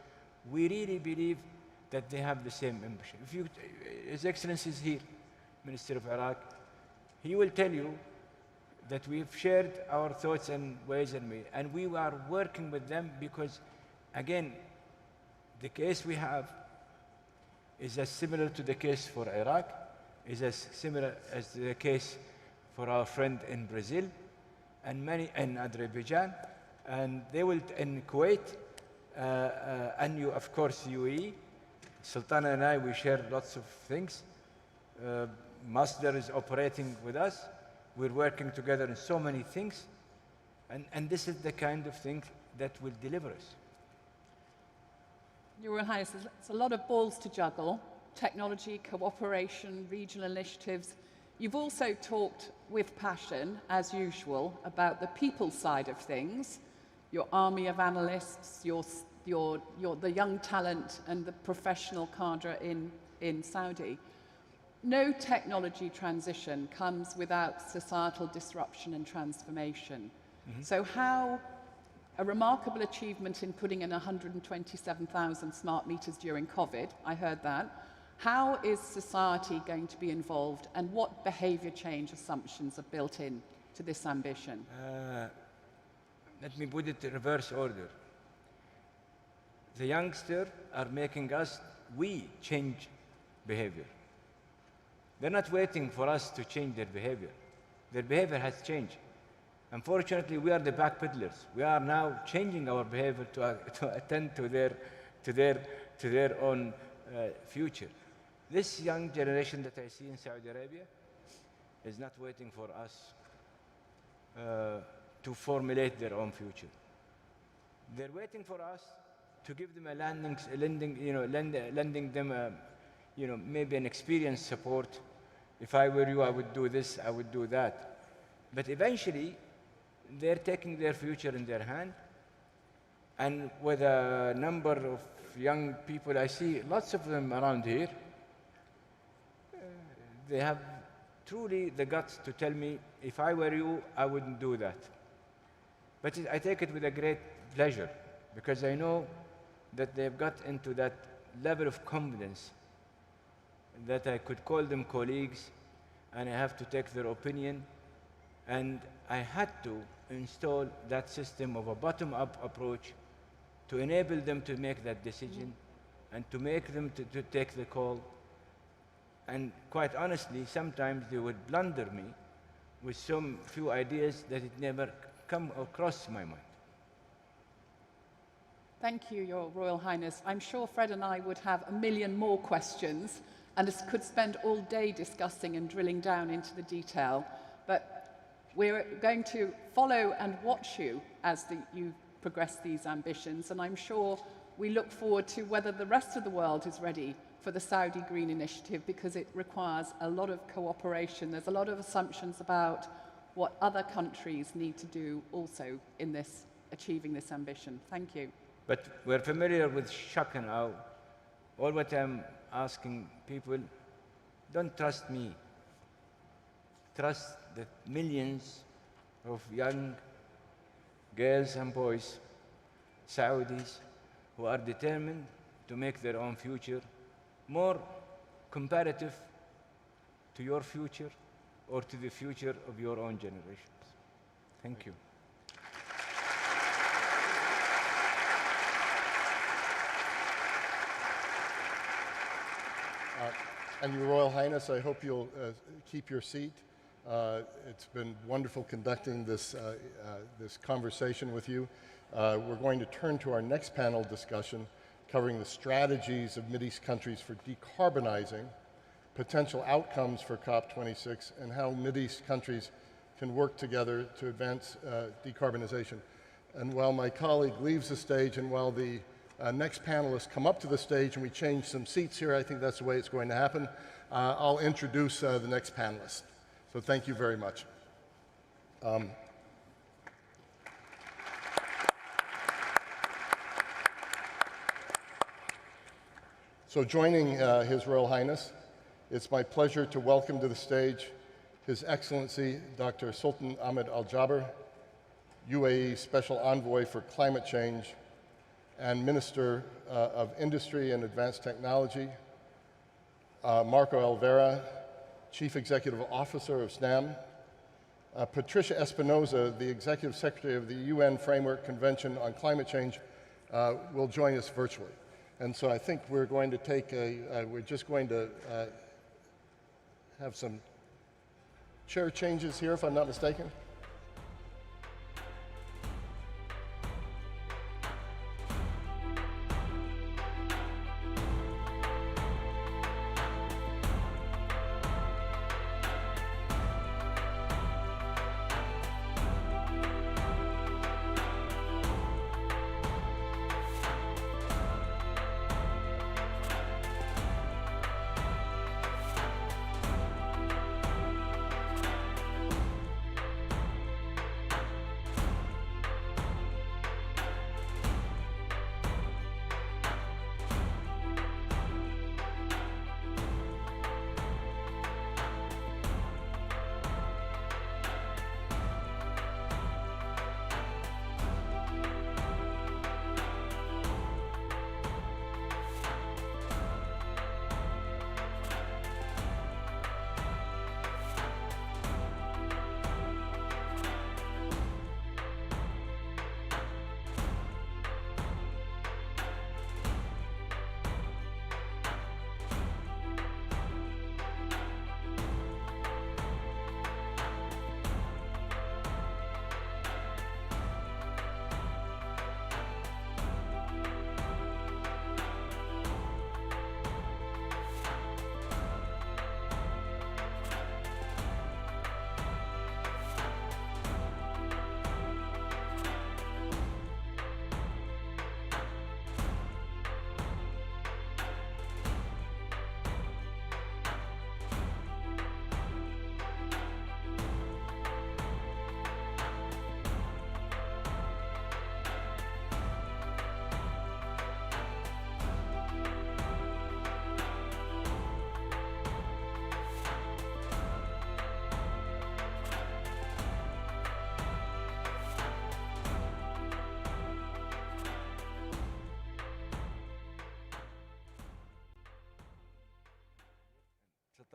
we really believe that they have the same ambition. If you, His Excellency is here, Minister of Iraq, he will tell you that we've shared our thoughts and ways and we are working with them because, again, the case we have is as similar to the case for Iraq, is as similar as the case for our friend in Brazil and many in Azerbaijan, and they will in Kuwait, and you, of course, UAE. Sultana and I, we share lots of things. Masdar is operating with us. We're working together in so many things, and this is the kind of thing that will deliver us. Your Royal Highness, it's a lot of balls to juggle: technology, cooperation, regional initiatives. You've also talked with passion, as usual, about the people side of things, your army of analysts, the young talent and the professional cadre in Saudi. No technology transition comes without societal disruption and transformation. So how a remarkable achievement in putting in 127,000 smart meters during COVID, I heard that. How is society going to be involved, and what behavior change assumptions are built in to this ambition? Let me put it in reverse order. The youngsters are making we change behavior. They're not waiting for us to change their behavior. Their behavior has changed. Unfortunately, we are the backpedalers. We are now changing our behavior to attend to their own future. This young generation that I see in Saudi Arabia is not waiting for us to formulate their own future. They're waiting for us to give them lending them maybe an experience support. If I were you, I would do this, I would do that. But eventually, they're taking their future in their hand. And with a number of young people, I see lots of them around here, they have truly the guts to tell me, if I were you, I wouldn't do that. But I take it with a great pleasure, because I know that they've got into that level of confidence that I could call them colleagues, and I have to take their opinion. And I had to install that system of a bottom-up approach to enable them to make that decision and to make them to take the call. And quite honestly, sometimes they would blunder me with some few ideas that it never come across my mind. Thank you, Your Royal Highness. I'm sure Fred and I would have a million more questions and could spend all day discussing and drilling down into the detail. But we're going to follow and watch you as you progress these ambitions, and I'm sure we look forward to whether the rest of the world is ready for the Saudi Green Initiative, because it requires a lot of cooperation. There's a lot of assumptions about what other countries need to do also in achieving this ambition. Thank you. But we're familiar with shock and awe. All what I'm asking people, don't trust me. Trust the millions of young girls and boys, Saudis, who are determined to make their own future more comparative to your future or to the future of your own generations. Thank you. And Your Royal Highness, I hope you'll keep your seat. It's been wonderful conducting this conversation with you. We're going to turn to our next panel discussion, covering the strategies of Mideast countries for decarbonizing, potential outcomes for COP26, and how Mideast countries can work together to advance decarbonization. And while my colleague leaves the stage, and while the next panelists come up to the stage and we change some seats here, I think that's the way it's going to happen, I'll introduce the next panelist. So thank you very much. So joining His Royal Highness, it's my pleasure to welcome to the stage His Excellency Dr. Sultan Ahmed Al Jaber, UAE Special Envoy for Climate Change and Minister of Industry and Advanced Technology, Marco Alvera, Chief Executive Officer of SNAM, Patricia Espinosa, the Executive Secretary of the UN Framework Convention on Climate Change, will join us virtually. And so I think we're going to take we're just going to have some chair changes here, if I'm not mistaken.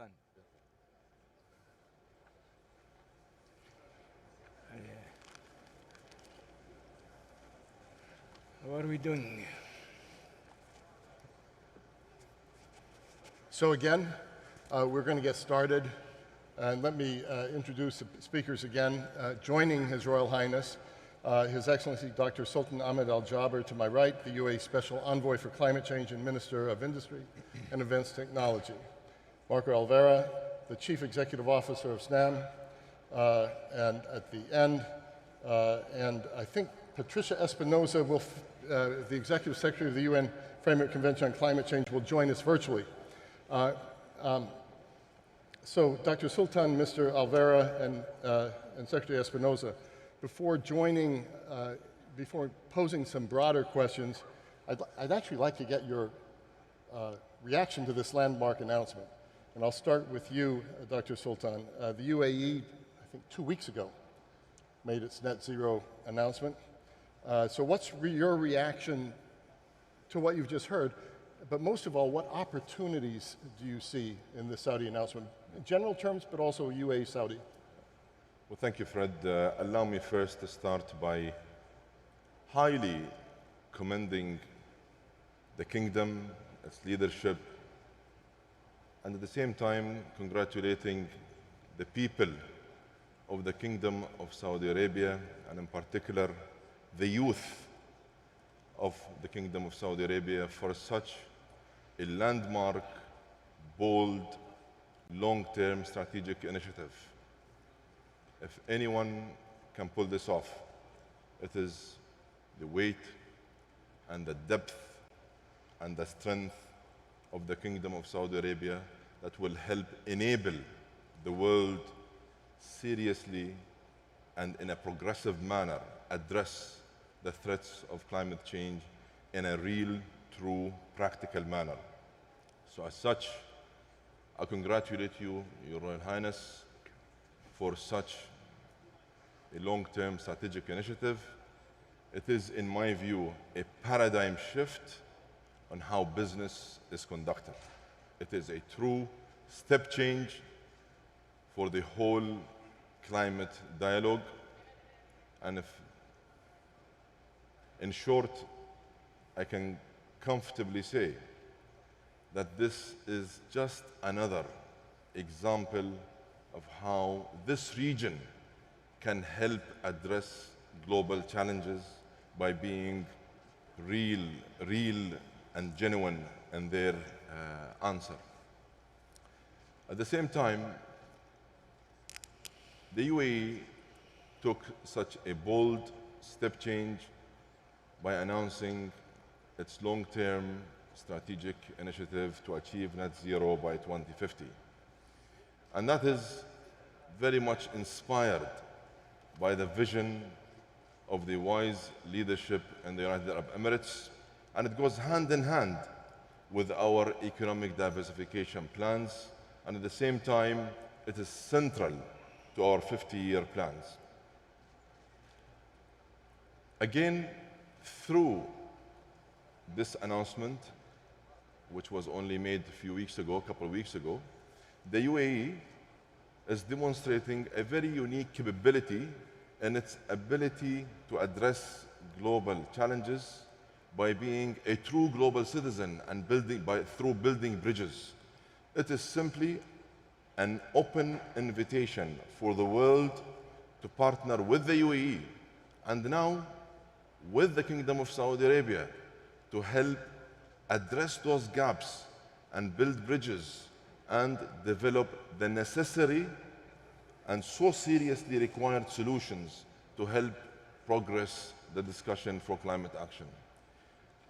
Sultan. How are we doing? So again, we're going to get started. And let me introduce the speakers again. Joining His Royal Highness, His Excellency Dr. Sultan Ahmed Al Jaber to my right, the UAE Special Envoy for Climate Change and Minister of Industry and Advanced Technology. Marco Alvera, the Chief Executive Officer of SNAM, and at the end, and I think Patricia Espinosa, will, the Executive Secretary of the UN Framework Convention on Climate Change, will join us virtually. So, Dr. Sultan, Mr. Alvera, and Secretary Espinosa, before posing some broader questions, I'd actually like to get your reaction to this landmark announcement. And I'll start with you, Dr. Sultan. The UAE, I think 2 weeks ago, made its net zero announcement. So what's your reaction to what you've just heard? But most of all, what opportunities do you see in the Saudi announcement? In general terms, but also UAE Saudi. Well, thank you, Fred. Allow me first to start by highly commending the kingdom, its leadership, and at the same time congratulating the people of the Kingdom of Saudi Arabia, and in particular the youth of the Kingdom of Saudi Arabia, for such a landmark, bold, long-term strategic initiative. If anyone can pull this off, it is the weight and the depth and the strength of the Kingdom of Saudi Arabia that will help enable the world seriously and in a progressive manner address the threats of climate change in a real, true, practical manner. So as such, I congratulate you, Your Royal Highness, for such a long-term strategic initiative. It is, in my view, a paradigm shift on how business is conducted. It is a true step change for the whole climate dialogue. And if, in short, I can comfortably say that this is just another example of how this region can help address global challenges by being real and genuine in their answer. At the same time, the UAE took such a bold step change by announcing its long-term strategic initiative to achieve net zero by 2050. And that is very much inspired by the vision of the wise leadership in the United Arab Emirates, and it goes hand in hand with our economic diversification plans, and at the same time, it is central to our 50-year plans. Again, through this announcement, which was only made a couple of weeks ago, the UAE is demonstrating a very unique capability in its ability to address global challenges by being a true global citizen and through building bridges. It is simply an open invitation for the world to partner with the UAE and now with the Kingdom of Saudi Arabia to help address those gaps and build bridges and develop the necessary and so seriously required solutions to help progress the discussion for climate action.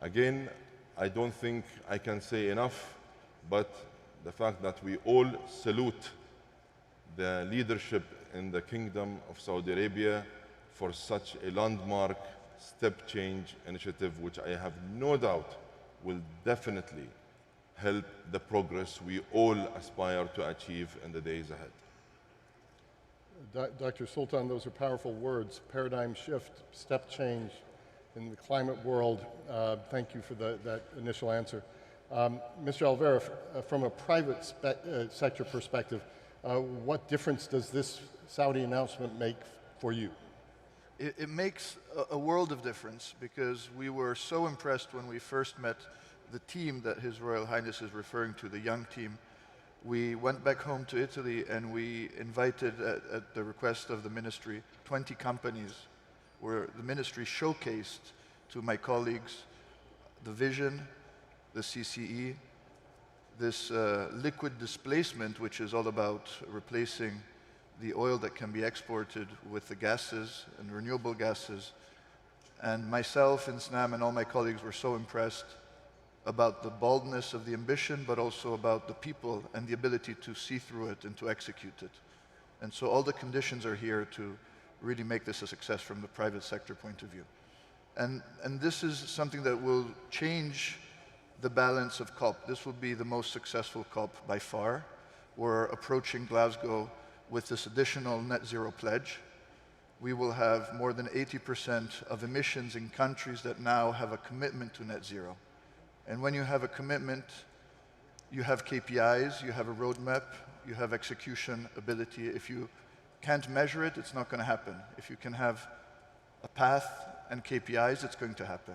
Again, I don't think I can say enough, but the fact that we all salute the leadership in the Kingdom of Saudi Arabia for such a landmark step change initiative, which I have no doubt will definitely help the progress we all aspire to achieve in the days ahead. Dr. Sultan, those are powerful words. Paradigm shift, step change in the climate world. Thank you for that initial answer. Mr. Alvera, from a private sector perspective, what difference does this Saudi announcement make for you? It makes a world of difference, because we were so impressed when we first met the team that His Royal Highness is referring to, the young team. We went back home to Italy and we invited, at the request of the ministry, 20 companies where the ministry showcased to my colleagues the vision, the CCE, this liquid displacement, which is all about replacing the oil that can be exported with the gases and renewable gases. And myself and Snam and all my colleagues were so impressed about the boldness of the ambition, but also about the people and the ability to see through it and to execute it. And so all the conditions are here to really make this a success from the private sector point of view. And this is something that will change the balance of COP. This will be the most successful COP by far. We're approaching Glasgow with this additional net zero pledge. We will have more than 80% of emissions in countries that now have a commitment to net zero. And when you have a commitment, you have KPIs, you have a roadmap, you have execution ability. If you can't measure it, it's not going to happen. If you can have a path and KPIs, it's going to happen.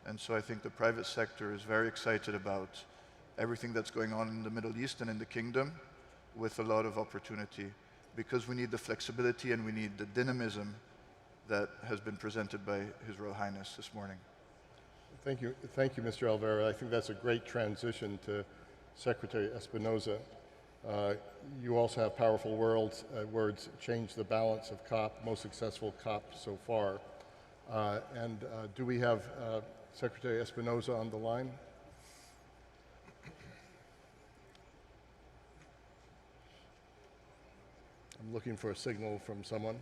And so I think the private sector is very excited about everything that's going on in the Middle East and in the Kingdom, with a lot of opportunity, because we need the flexibility and we need the dynamism that has been presented by His Royal Highness this morning. Thank you, Mr. Alvera. I think that's a great transition to Secretary Espinosa. You also have powerful words, change the balance of COP, most successful COP so far. Do we have Secretary Espinosa on the line? I'm looking for a signal from someone.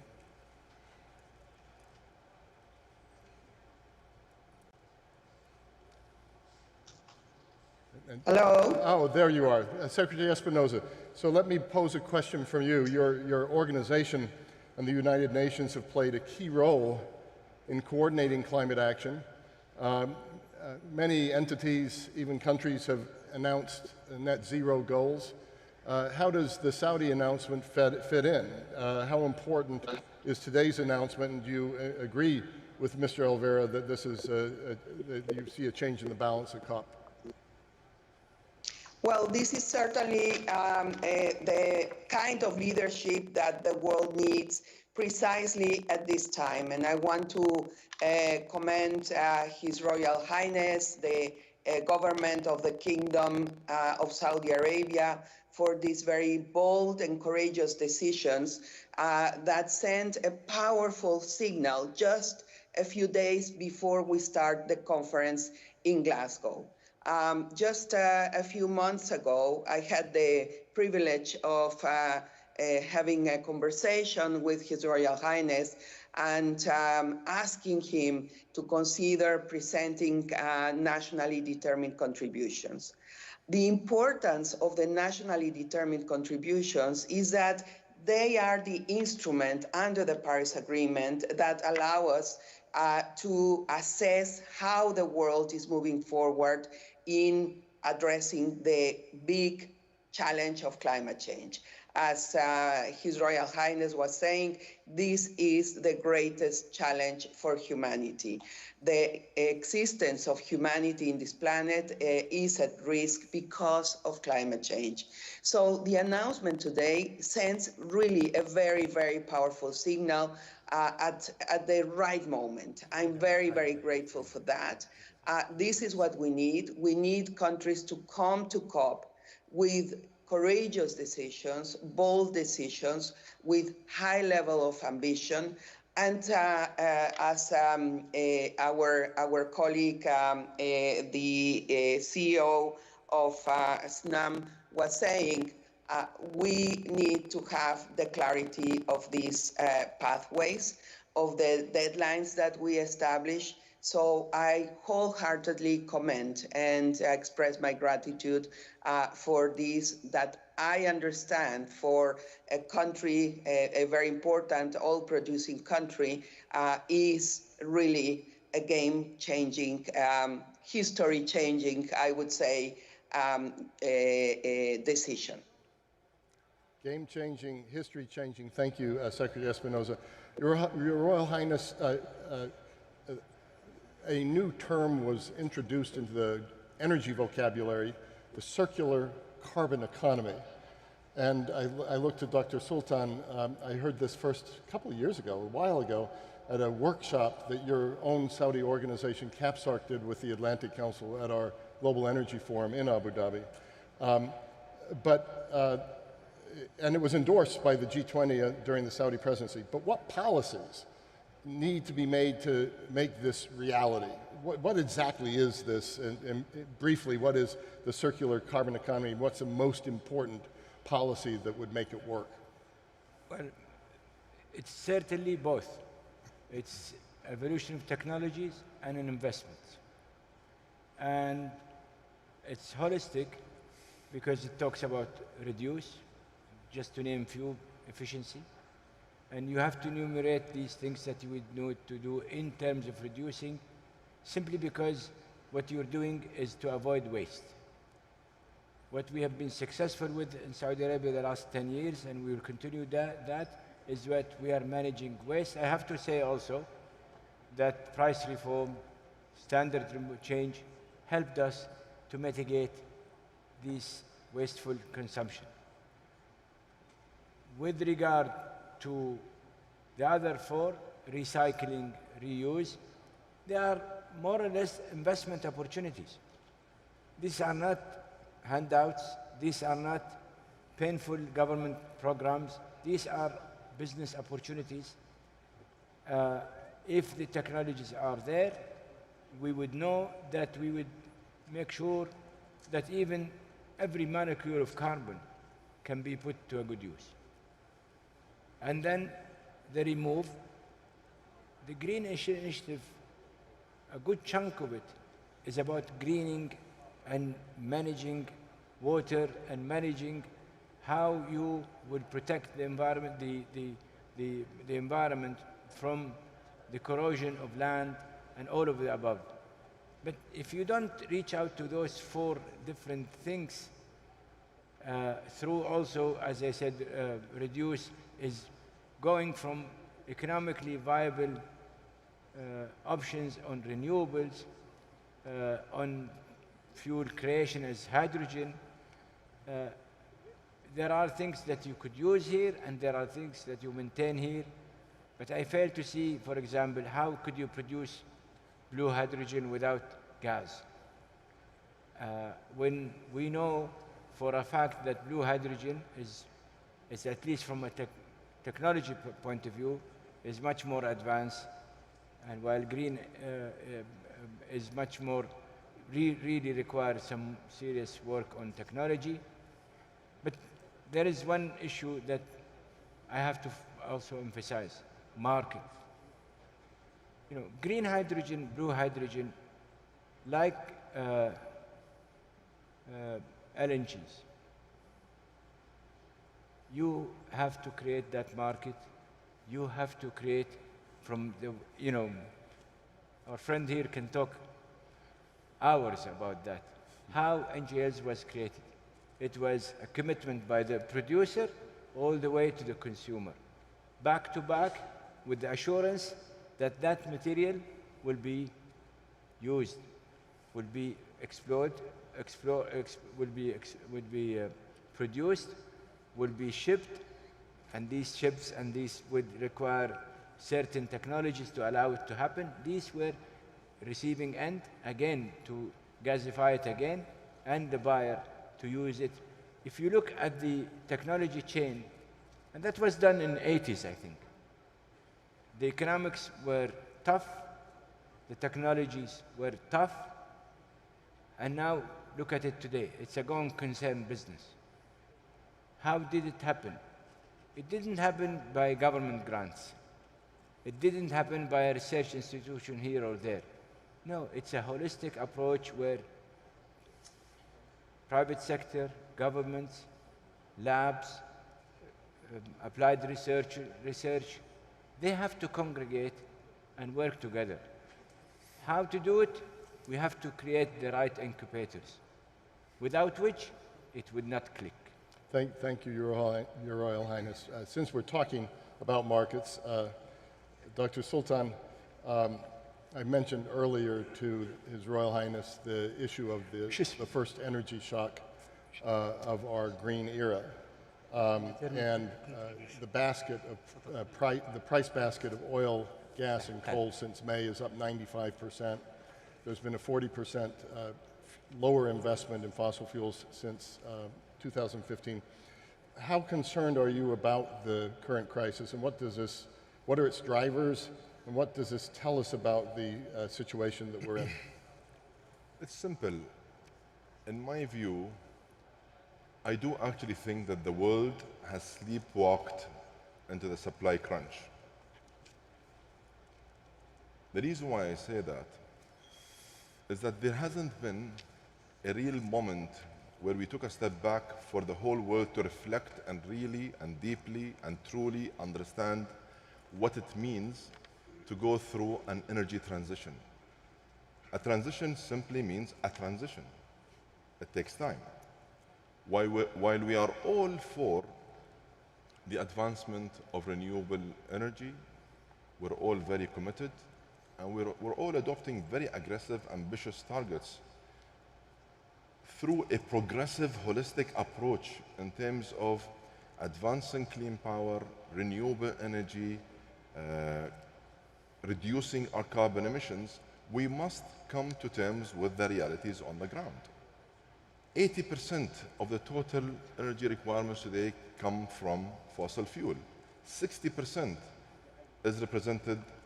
Hello? Oh, there you are, Secretary Espinosa. So let me pose a question for you. Your organization and the United Nations have played a key role in coordinating climate action. Many entities, even countries, have announced net zero goals. How does the Saudi announcement fit in? How important is today's announcement, and do you agree with Mr. Alvera that this is that you see a change in the balance of COP? Well, this is certainly the kind of leadership that the world needs precisely at this time. And I want to commend His Royal Highness, the government of the Kingdom of Saudi Arabia, for these very bold and courageous decisions that sent a powerful signal just a few days before we start the conference in Glasgow. Just a few months ago, I had the privilege of having a conversation with His Royal Highness and asking him to consider presenting nationally determined contributions. The importance of the nationally determined contributions is that they are the instrument under the Paris Agreement that allow us to assess how the world is moving forward in addressing the big challenge of climate change. As His Royal Highness was saying, this is the greatest challenge for humanity. The existence of humanity in this planet is at risk because of climate change. So the announcement today sends really a very, very powerful signal at the right moment. I'm very, very grateful for that. This is what we need. We need countries to come to COP with courageous decisions, bold decisions, with high level of ambition. And as our colleague, the CEO of SNAM was saying, we need to have the clarity of these pathways, of the deadlines that we establish. So I wholeheartedly commend and express my gratitude for this, that I understand for a country, a very important oil-producing country, is really a game-changing history-changing, I would say, decision. Game-changing, history-changing. Thank you, Secretary Espinosa. Your Royal Highness, a new term was introduced into the energy vocabulary, the circular carbon economy. And I looked at Dr. Sultan. I heard this first a couple of years ago, a while ago, at a workshop that your own Saudi organization, CAPSARC, did with the Atlantic Council at our Global Energy Forum in Abu Dhabi. And it was endorsed by the G20 during the Saudi presidency. But what policies need to be made to make this reality? What exactly is this? And briefly, what is the circular carbon economy? What's the most important policy that would make it work? Well, it's certainly both. It's evolution of technologies and an investment. And it's holistic because it talks about reduce, just to name few, efficiency. And you have to enumerate these things that you would need to do in terms of reducing, simply because what you're doing is to avoid waste. What we have been successful with in Saudi Arabia the last 10 years, and we will continue that is that we are managing waste. I have to say also that price reform, standard change, helped us to mitigate this wasteful consumption. With regard to the other four, recycling, reuse, they are more or less investment opportunities. These are not handouts, these are not painful government programs, these are business opportunities. If the technologies are there, we would know that we would make sure that even every molecule of carbon can be put to a good use. And then the remove, the green initiative, a good chunk of it is about greening and managing water and managing how you would protect the environment, the environment from the corrosion of land and all of the above. But if you don't reach out to those four different things, through also, as I said, reduce is going from economically viable options on renewables, on fuel creation as hydrogen. There are things that you could use here, and there are things that you maintain here. But I fail to see, for example, how could you produce blue hydrogen without gas? When we know for a fact that blue hydrogen is at least from a technology point of view, is much more advanced, and while green is much more, really requires some serious work on technology. But there is one issue that I have to also emphasize: market. You know, green hydrogen, blue hydrogen, like LNGs, you have to create that market. You have to create from the, you know, our friend here can talk hours about that, how NGLs was created. It was a commitment by the producer all the way to the consumer, back to back, with the assurance that that material will be used, will be explored, will be produced, will be shipped, and these ships and these would require certain technologies to allow it to happen. These were receiving end, again, to gasify it again, and the buyer to use it. If you look at the technology chain, and that was done in the 80s, I think. The economics were tough, the technologies were tough, and now look at it today. It's a going concern business. How did it happen? It didn't happen by government grants. It didn't happen by a research institution here or there. No, it's a holistic approach where private sector, governments, labs, applied research, they have to congregate and work together. How to do it? we have to create the right incubators, without which it would not click. Thank you, Your Royal Highness. Since we're talking about markets, Dr. Sultan, I mentioned earlier to His Royal Highness the issue of the first energy shock of our green era. And the basket of the price basket of oil, gas, and coal since May is up 95%. There's been a 40% lower investment in fossil fuels since 2015. How concerned are you about the current crisis, and what are its drivers, and what does this tell us about the situation that we're in? It's simple. In my view, I do actually think that the world has sleepwalked into the supply crunch. The reason why I say that is that there hasn't been a real moment where we took a step back for the whole world to reflect and really and deeply and truly understand what it means to go through an energy transition. A transition simply means a transition. It takes time. While we are all for the advancement of renewable energy, we're all very committed, and we're all adopting very aggressive, ambitious targets through a progressive, holistic approach in terms of advancing clean power, renewable energy, reducing our carbon emissions. We must come to terms with the realities on the ground. 80% of the total energy requirements today come from fossil fuel. 60% is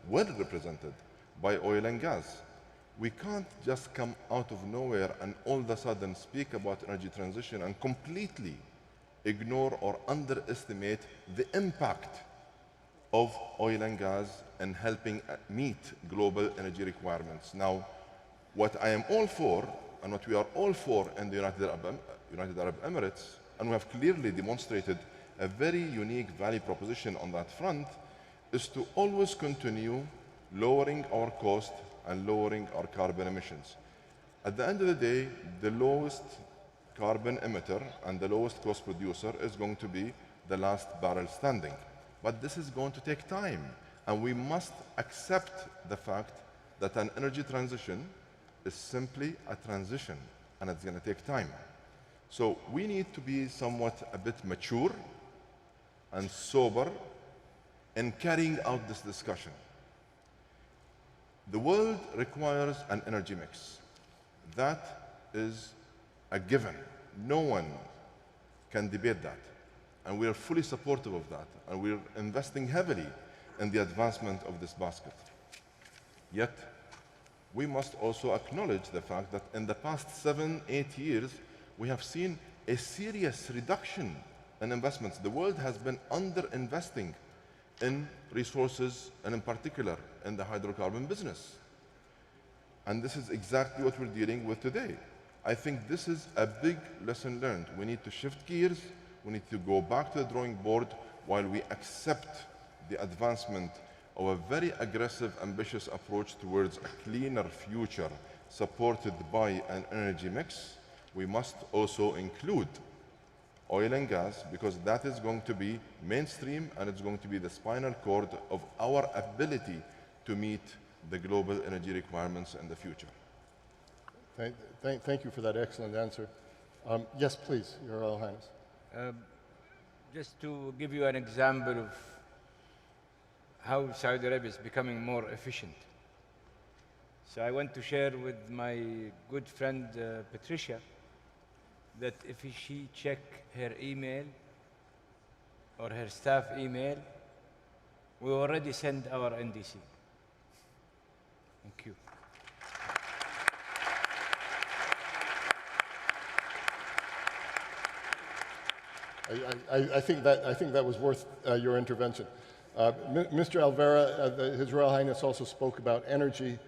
well represented by oil and gas. We can't just come out of nowhere and all of a sudden speak about energy transition and completely ignore or underestimate the impact of oil and gas in helping meet global energy requirements. Now, what I am all for, and what we are all for in the United Arab Emirates, and we have clearly demonstrated a very unique value proposition on that front, is to always continue lowering our cost and lowering our carbon emissions. At the end of the day, the lowest carbon emitter and the lowest cost producer is going to be the last barrel standing. But this is going to take time, and we must accept the fact that an energy transition is simply a transition, and it's going to take time. So we need to be somewhat a bit mature and sober in carrying out this discussion. The world requires an energy mix. That is a given. No one can debate that. And we are fully supportive of that. And we're investing heavily in the advancement of this basket. Yet, we must also acknowledge the fact that in the past 7-8 years, we have seen a serious reduction in investments. The world has been under-investing in resources, and in particular, in the hydrocarbon business. And this is exactly what we're dealing with today. I think this is a big lesson learned. We need to shift gears. We need to go back to the drawing board while we accept the advancement of a very aggressive, ambitious approach towards a cleaner future supported by an energy mix. We must also include oil and gas, because that is going to be mainstream and it's going to be the spinal cord of our ability to meet the global energy requirements in the future. Thank you for that excellent answer. Yes, please, Your Royal Highness. Just to give you an example of how Saudi Arabia is becoming more efficient. So I want to share with my good friend Patricia that if she check her email or her staff email, we already send our NDC. Thank you. I think that was worth your intervention. Mr. Alvera, His Royal Highness also spoke about energy.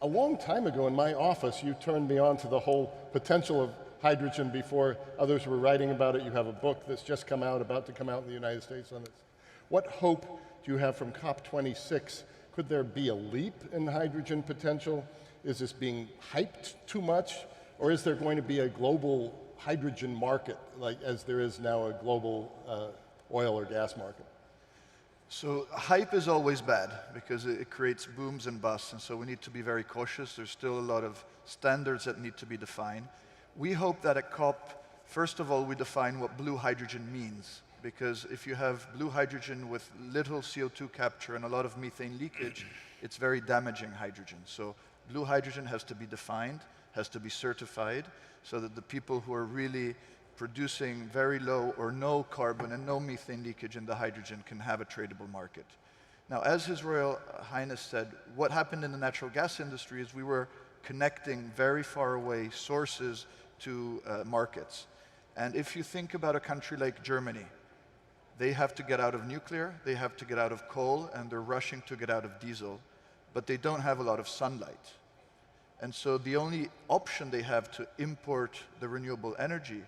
A long time ago in my office, you turned me on to the whole potential of hydrogen before others were writing about it. You have a book that's just come out, about to come out in the United States on this. What hope do you have from COP26 Could there be a leap in hydrogen potential? Is this being hyped too much? Or is there going to be a global hydrogen market, like as there is now a global oil or gas market? So hype is always bad because it creates booms and busts, and so we need to be very cautious. There's still a lot of standards that need to be defined. We hope that at COP, first of all, we define what blue hydrogen means, because if you have blue hydrogen with little CO2 capture and a lot of methane leakage, it's very damaging hydrogen. So blue hydrogen has to be defined, has to be certified, so that the people who are really producing very low or no carbon and no methane leakage in the hydrogen can have a tradable market. Now, as His Royal Highness said, what happened in the natural gas industry is we were connecting very far away sources to markets. And if you think about a country like Germany, they have to get out of nuclear, they have to get out of coal, and they're rushing to get out of diesel, but they don't have a lot of sunlight. And so the only option they have to import the renewable energy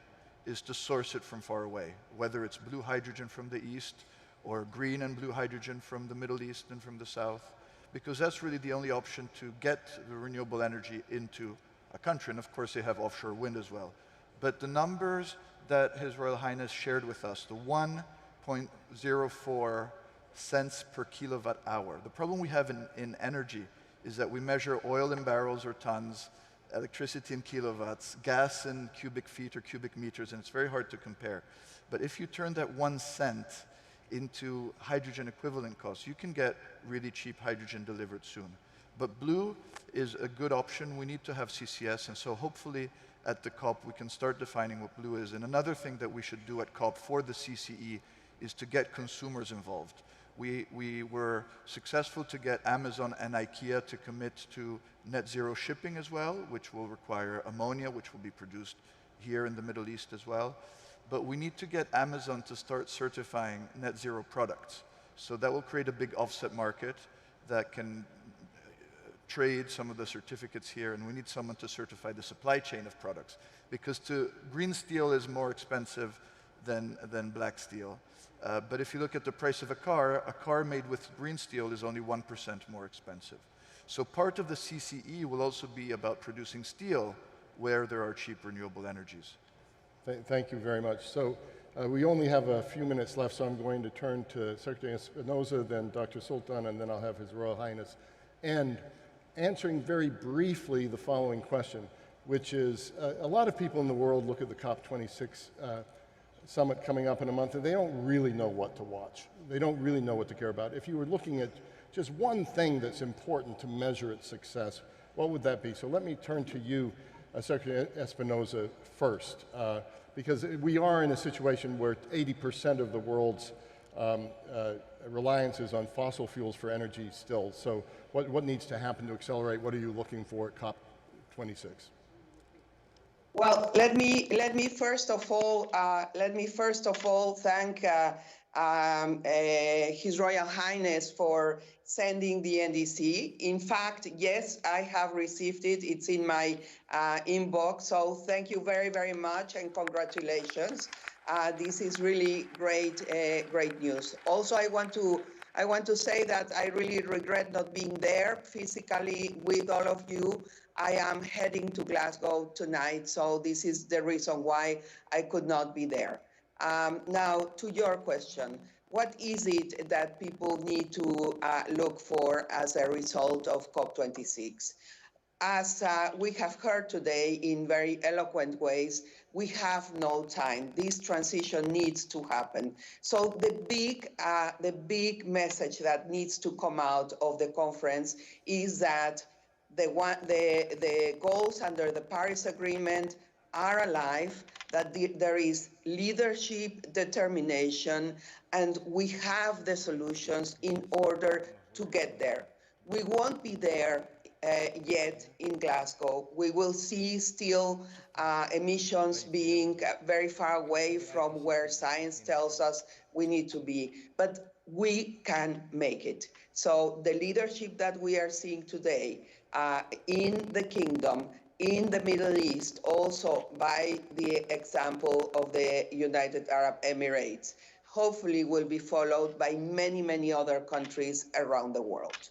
is to source it from far away, whether it's blue hydrogen from the east or green and blue hydrogen from the Middle East and from the south, because that's really the only option to get the renewable energy into a country. And of course, they have offshore wind as well. But the numbers that His Royal Highness shared with us, the 1.04 cents per kilowatt hour. The problem we have in energy is that we measure oil in barrels or tons, electricity in kilowatts, gas in cubic feet or cubic meters, and it's very hard to compare. But if you turn that 1 cent into hydrogen equivalent costs, you can get really cheap hydrogen delivered soon. But blue is a good option. We need to have CCS, and so hopefully at the COP we can start defining what blue is. And another thing that we should do at COP for the CCE is to get consumers involved. We were successful to get Amazon and IKEA to commit to net zero shipping as well, which will require ammonia, which will be produced here in the Middle East as well. But we need to get Amazon to start certifying net zero products. So that will create a big offset market that can trade some of the certificates here, and we need someone to certify the supply chain of products, because green steel is more expensive than black steel. But if you look at the price of a car made with green steel is only 1% more expensive. So part of the CCE will also be about producing steel where there are cheap renewable energies. Thank you very much. So we only have a few minutes left, so I'm going to turn to Secretary Espinosa, then Dr. Sultan, and then I'll have His Royal Highness. And answering very briefly the following question, which is a lot of people in the world look at the COP26 summit coming up in a month, and they don't really know what to watch. They don't really know what to care about. If you were looking at just one thing that's important to measure its success, what would that be? So let me turn to you, Secretary Espinosa, first, because we are in a situation where 80% of the world's reliance is on fossil fuels for energy still. So what needs to happen to accelerate? What are you looking for at COP26? Well, let me first of all thank His Royal Highness for sending the NDC. In fact, yes, I have received it. It's in my inbox. So thank you very, very much, and congratulations. This is really great news. Also, I want to say that I really regret not being there physically with all of you. I am heading to Glasgow tonight, so this is the reason why I could not be there. Now, to your question, what is it that people need to look for as a result of COP26? As we have heard today in very eloquent ways, we have no time. This transition needs to happen. So the big message that needs to come out of the conference is that the goals under the Paris Agreement are alive, that there is leadership, determination, and we have the solutions in order to get there. We won't be there yet in Glasgow. We will see still emissions being very far away from where science tells us we need to be, but we can make it. So the leadership that we are seeing today in the kingdom, in the Middle East, also by the example of the United Arab Emirates, hopefully will be followed by many, many other countries around the world.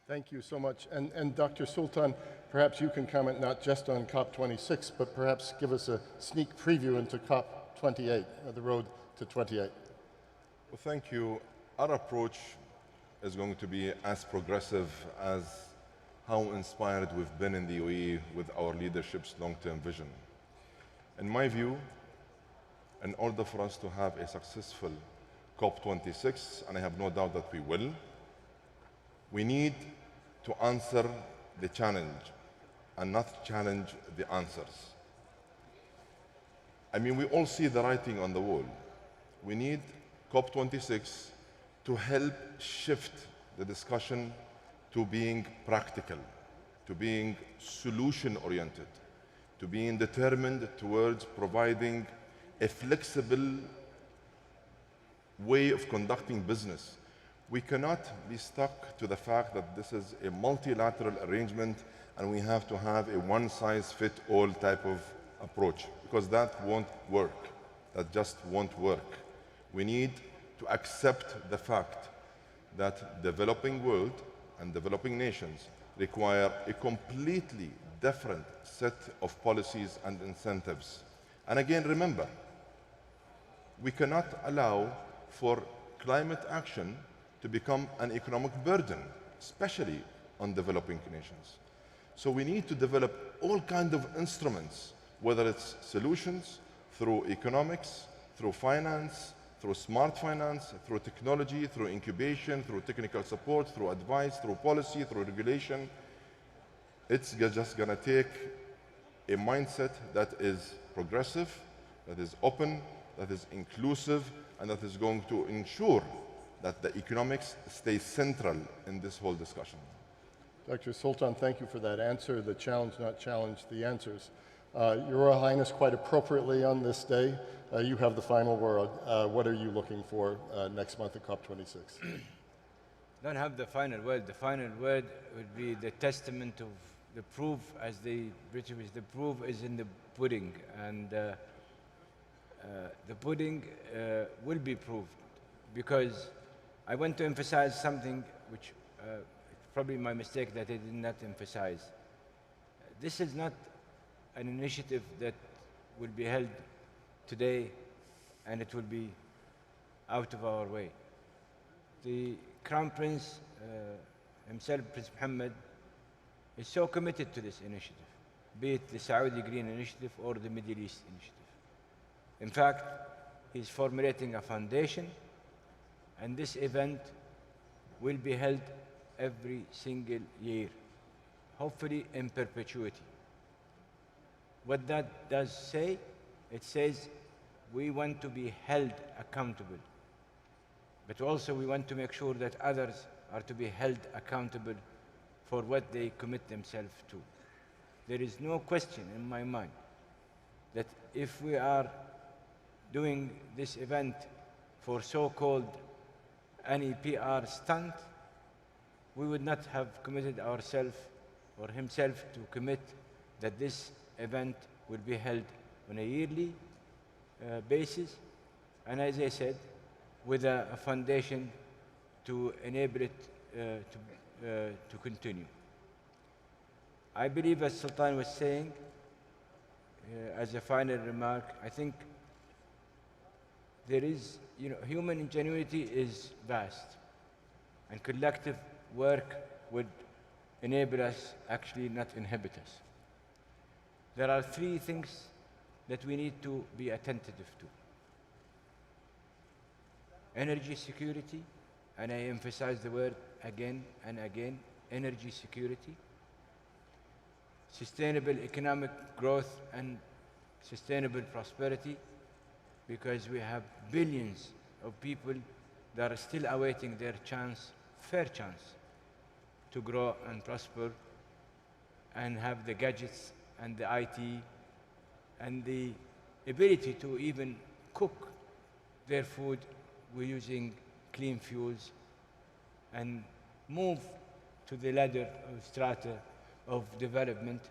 Thank you so much. And Dr. Sultan, perhaps you can comment not just on COP26, but perhaps give us a sneak preview into COP28, the road to 28. Well, thank you. Our approach is going to be as progressive as how inspired we've been in the UAE with our leadership's long-term vision. In my view, in order for us to have a successful COP26, and I have no doubt that we will, we need to answer the challenge and not challenge the answers. I mean, we all see the writing on the wall. We need COP26 to help shift the discussion to being practical, to being solution-oriented, to being determined towards providing a flexible way of conducting business. We cannot be stuck to the fact that this is a multilateral arrangement and we have to have a one-size-fits-all type of approach, because that won't work. That just won't work. We need to accept the fact that developing world and developing nations require a completely different set of policies and incentives. And again, remember, we cannot allow for climate action to become an economic burden, especially on developing nations. So we need to develop all kinds of instruments, whether it's solutions through economics, through finance, through smart finance, through technology, through incubation, through technical support, through advice, through policy, through regulation. It's just going to take a mindset that is progressive, that is open, that is inclusive, and that is going to ensure that the economics stays central in this whole discussion. Dr. Sultan, thank you for that answer. The challenge, not challenge, the answers. Your Royal Highness, quite appropriately on this day, you have the final word. What are you looking for next month at COP26? Don't have the final word. The final word would be the testament of the proof, as the British, the proof is in the pudding, and the pudding will be proved, because I want to emphasize something which probably my mistake that I did not emphasize. This is not an initiative that will be held today and it will be out of our way. The Crown Prince himself, Prince Mohammed, is so committed to this initiative, be it the Saudi Green Initiative or the Middle East Initiative. In fact, he's formulating a foundation, and this event will be held every single year, hopefully in perpetuity. What that does say, it says we want to be held accountable, but also we want to make sure that others are to be held accountable for what they commit themselves to. There is no question in my mind that if we are doing this event for so-called any PR stunt, we would not have committed ourselves or himself to commit that this event will be held on a yearly basis, and as I said, with a foundation to enable it to continue. I believe, as Sultan was saying, as a final remark, I think there is, human ingenuity is vast, and collective work would enable us, actually not inhibit us. There are three things that we need to be attentive to. Energy security, and I emphasize the word again and again, energy security. Sustainable economic growth and sustainable prosperity, because we have billions of people that are still awaiting their chance, fair chance, to grow and prosper and have the gadgets and the IT and the ability to even cook their food using clean fuels and move to the ladder of strata of development.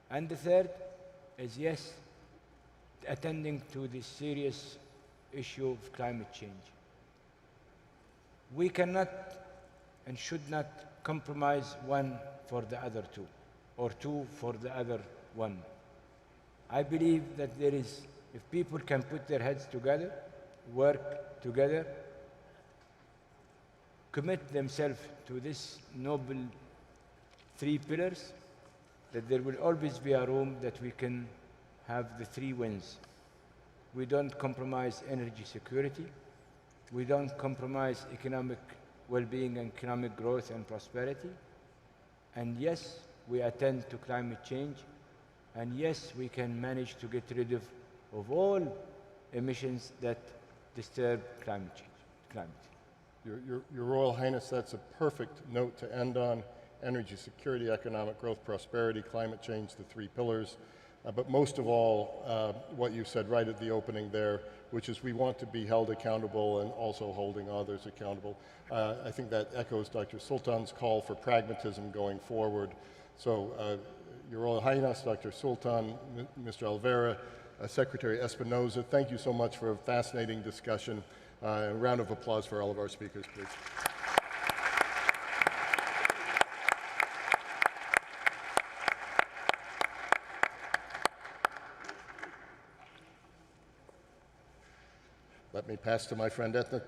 And the third is, yes, attending to the serious issue of climate change. We cannot and should not compromise one for the other two, or two for the other one. I believe that there is, if people can put their heads together, work together, commit themselves to this noble 3 pillars, that there will always be a room that we can have the 3 wins. We don't compromise energy security. We don't compromise economic well-being and economic growth and prosperity. And yes, we attend to climate change. And yes, we can manage to get rid of all emissions that disturb climate change. Your Royal Highness, that's a perfect note to end on. Energy security, economic growth, prosperity, climate change, the 3 pillars. But most of all, what you said right at the opening there, which is we want to be held accountable and also holding others accountable. I think that echoes Dr. Sultan's call for pragmatism going forward. So, Your Royal Highness, Dr. Sultan, Mr. Alvera, Secretary Espinosa, thank you so much for a fascinating discussion. A round of applause for all of our speakers, please. Let me pass to my friend Etna.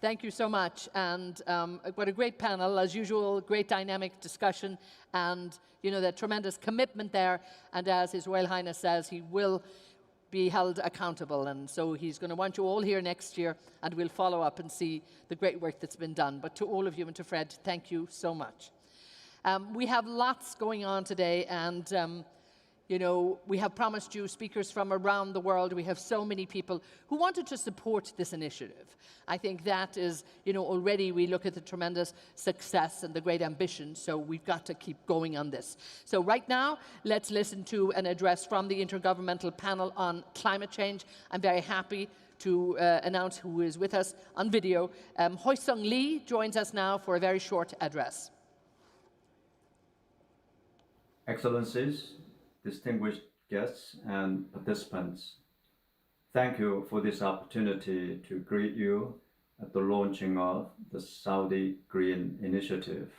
Thank you so much, and what a great panel, as usual, great dynamic discussion, and you know, the tremendous commitment there, and as His Royal Highness says, he will be held accountable, and so he's going to want you all here next year, and we'll follow up and see the great work that's been done. But to all of you and to Fred, thank you so much. We have lots going on today, and you know, we have promised you speakers from around the world. We have so many people who wanted to support this initiative. I think that is, you know, already we look at the tremendous success and the great ambition, so we've got to keep going on this. So right now, let's listen to an address from the Intergovernmental Panel on Climate Change. I'm very happy to announce who is with us on video. Hoi-Sung Lee joins us now for a very short address. Excellencies, distinguished guests and participants, thank you for this opportunity to greet you at the launching of the Saudi Green Initiative.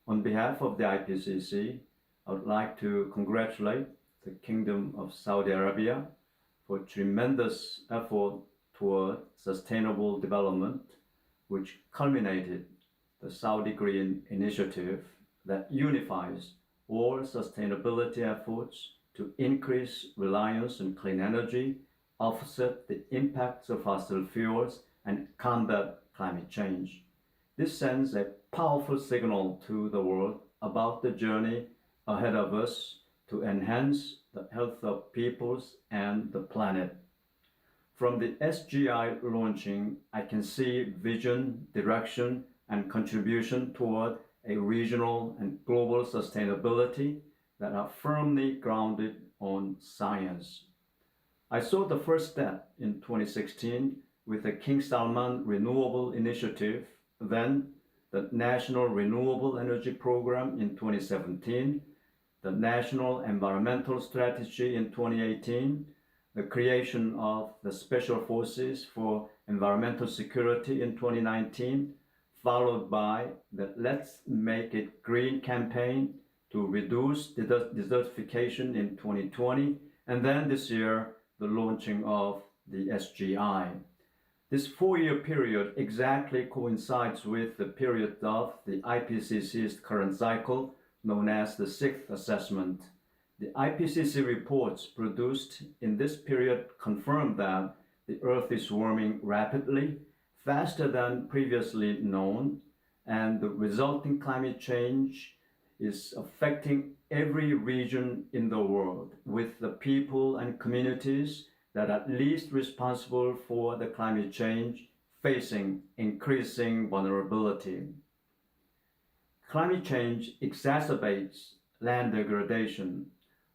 On behalf of the IPCC, I would like to congratulate the Kingdom of Saudi Arabia for tremendous effort toward sustainable development, which culminated the Saudi Green Initiative that unifies all sustainability efforts to increase reliance on clean energy, offset the impacts of fossil fuels, and combat climate change. This sends a powerful signal to the world about the journey ahead of us to enhance the health of peoples and the planet. From the SGI launching, I can see vision, direction, and contribution toward a regional and global sustainability that are firmly grounded on science. I saw the first step in 2016 with the King Salman Renewable Initiative, then the National Renewable Energy Program in 2017, the National Environmental Strategy in 2018, the creation of the Special Forces for Environmental Security in 2019, followed by the Let's Make It Green campaign to reduce desertification in 2020, and then this year, the launching of the SGI. This 4-year period exactly coincides with the period of the IPCC's current cycle, known as the 6th assessment. The IPCC reports produced in this period confirm that the Earth is warming rapidly, faster than previously known, and the resulting climate change is affecting every region in the world, with the people and communities that are least responsible for the climate change facing increasing vulnerability. Climate change exacerbates land degradation,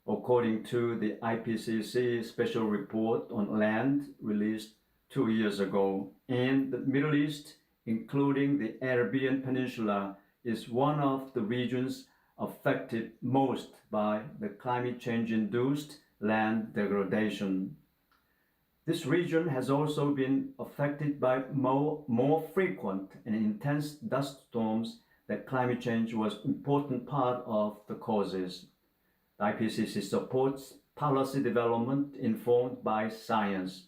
according to the IPCC special report on land released 2 years ago. In the Middle East, including the Arabian Peninsula, is one of the regions affected most by the climate change-induced land degradation. This region has also been affected by more frequent and intense dust storms that climate change was an important part of the causes. The IPCC supports policy development informed by science.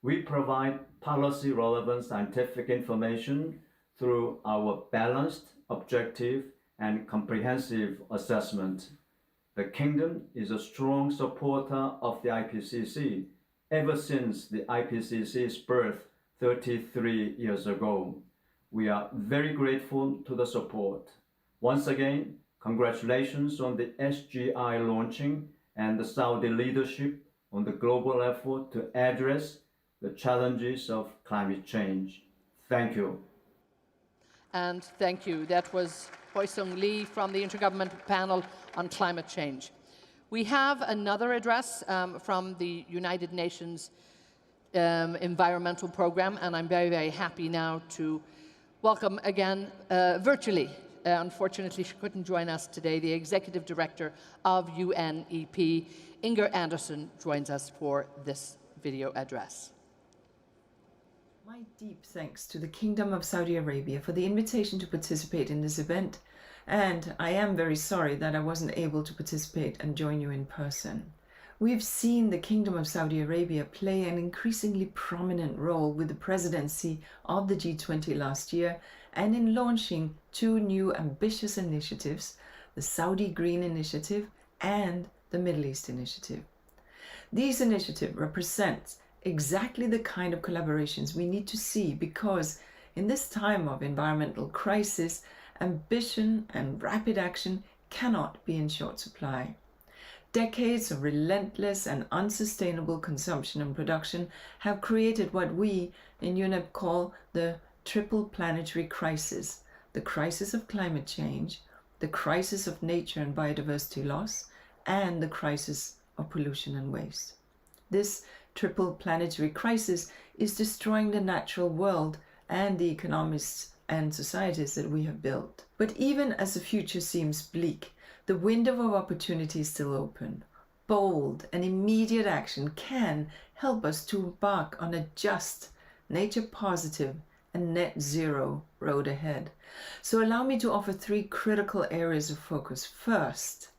We provide policy-relevant scientific information through our balanced, objective, and comprehensive assessment. The Kingdom is a strong supporter of the IPCC ever since the IPCC's birth 33 years ago. We are very grateful to the support. Once again, congratulations on the SGI launching and the Saudi leadership on the global effort to address the challenges of climate change. Thank you. And thank you. That was Hoesung Lee from the Intergovernmental Panel on Climate Change. We have another address from the United Nations Environmental Programme, and I'm very, very happy now to welcome again virtually, unfortunately she couldn't join us today, the Executive Director of UNEP, Inger Andersen, joins us for this video address. My deep thanks to the Kingdom of Saudi Arabia for the invitation to participate in this event, and I am very sorry that I wasn't able to participate and join you in person. We've seen the Kingdom of Saudi Arabia play an increasingly prominent role with the presidency of the G20 last year and in launching two new ambitious initiatives, the Saudi Green Initiative and the Middle East Initiative. These initiatives represent exactly the kind of collaborations we need to see because in this time of environmental crisis, ambition and rapid action cannot be in short supply. Decades of relentless and unsustainable consumption and production have created what we in UNEP call the triple planetary crisis: the crisis of climate change, the crisis of nature and biodiversity loss, and the crisis of pollution and waste. This triple planetary crisis is destroying the natural world and the economies and societies that we have built. But even as the future seems bleak, the window of opportunity is still open. Bold and immediate action can help us to embark on a just, nature-positive, and net zero road ahead. So allow me to offer three critical areas of focus. First,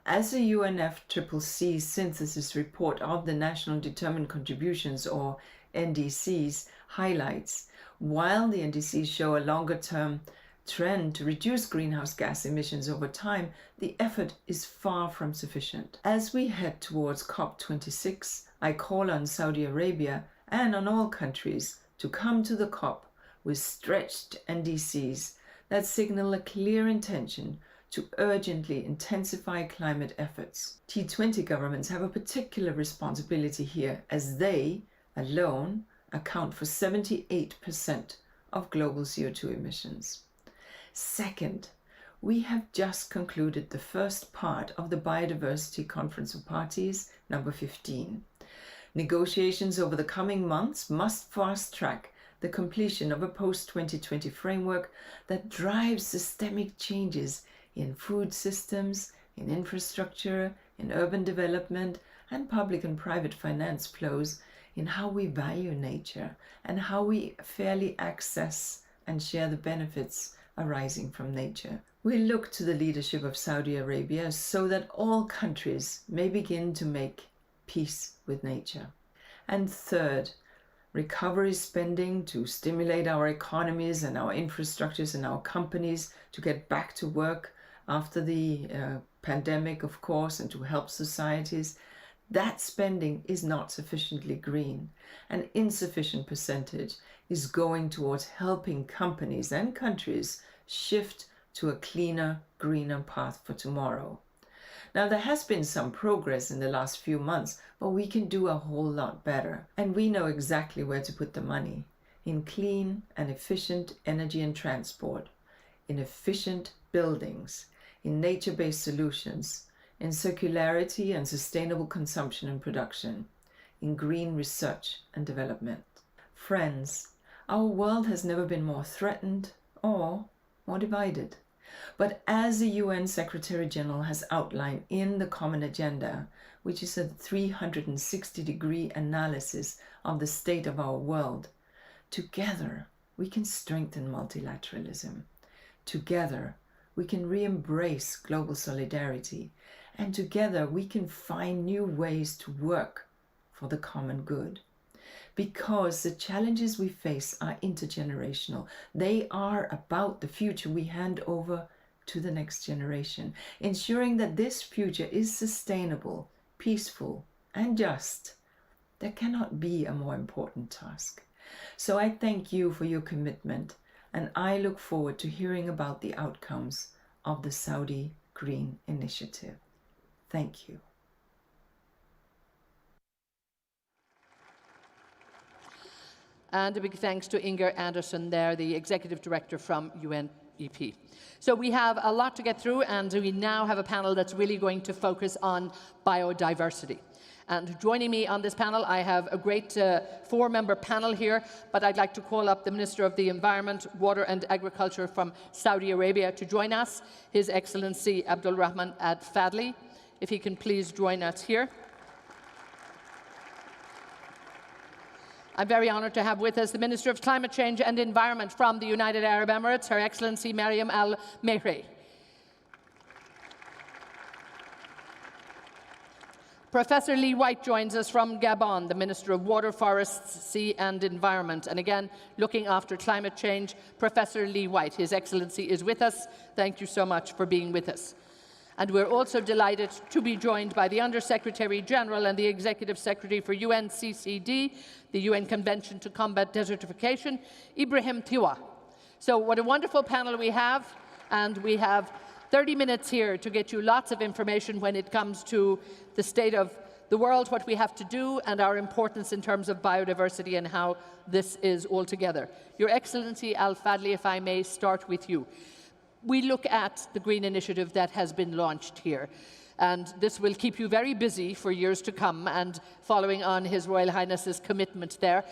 as the UNFCCC synthesis report of the National Determined Contributions, or NDCs, highlights, while the NDCs show a longer-term trend to reduce greenhouse gas emissions over time, the effort is far from sufficient. As we head towards COP26, I call on Saudi Arabia and on all countries to come to the COP with stretched NDCs that signal a clear intention to urgently intensify climate efforts. T20 governments have a particular responsibility here, as they alone account for 78% of global CO2 emissions. Second, we have just concluded the first part of the Biodiversity Conference of Parties, number 15. Negotiations over the coming months must fast-track the completion of a post-2020 framework that drives systemic changes in food systems, in infrastructure, in urban development, and public and private finance flows, in how we value nature and how we fairly access and share the benefits arising from nature. We look to the leadership of Saudi Arabia so that all countries may begin to make peace with nature. And third, recovery spending to stimulate our economies and our infrastructures and our companies to get back to work after the pandemic, of course, and to help societies. That spending is not sufficiently green. An insufficient percentage is going towards helping companies and countries shift to a cleaner, greener path for tomorrow. Now, there has been some progress in the last few months, but we can do a whole lot better. And we know exactly where to put the money: in clean and efficient energy and transport, in efficient buildings, in nature-based solutions, in circularity and sustainable consumption and production, in green research and development. Friends, our world has never been more threatened or more divided. But as the UN Secretary General has outlined in the Common Agenda, which is a 360-degree analysis of the state of our world, together we can strengthen multilateralism. Together we can re-embrace global solidarity, and together we can find new ways to work for the common good. Because the challenges we face are intergenerational. They are about the future we hand over to the next generation, ensuring that this future is sustainable, peaceful, and just. There cannot be a more important task. So I thank you for your commitment, and I look forward to hearing about the outcomes of the Saudi Green Initiative. Thank you. And a big thanks to Inger Anderson there, the Executive Director from UNEP. So we have a lot to get through, and we now have a panel that's really going to focus on biodiversity. And joining me on this panel, I have a great four-member panel here, but I'd like to call up the Minister of the Environment, Water and Agriculture from Saudi Arabia to join us, His Excellency Abdul Rahman Al Fadli. If he can please join us here. I'm very honored to have with us the Minister of Climate Change and Environment from the United Arab Emirates, Her Excellency Mariam Al Mehri. Professor Lee White joins us from Gabon, the Minister of Water, Forests, Sea and Environment. And again, looking after climate change, Professor Lee White, His Excellency, is with us. Thank you so much for being with us. And we're also delighted to be joined by the Under-Secretary General and the Executive Secretary for UNCCD, the UN Convention to Combat Desertification, Ibrahim Tiwa. So what a wonderful panel we have, and we have 30 minutes here to get you lots of information when it comes to the state of the world, what we have to do, and our importance in terms of biodiversity and how this is all together. Your Excellency Al Fadli, if I may start with you. We look at the Green Initiative that has been launched here, and this will keep you very busy for years to come, and following on His Royal Highness's commitment there,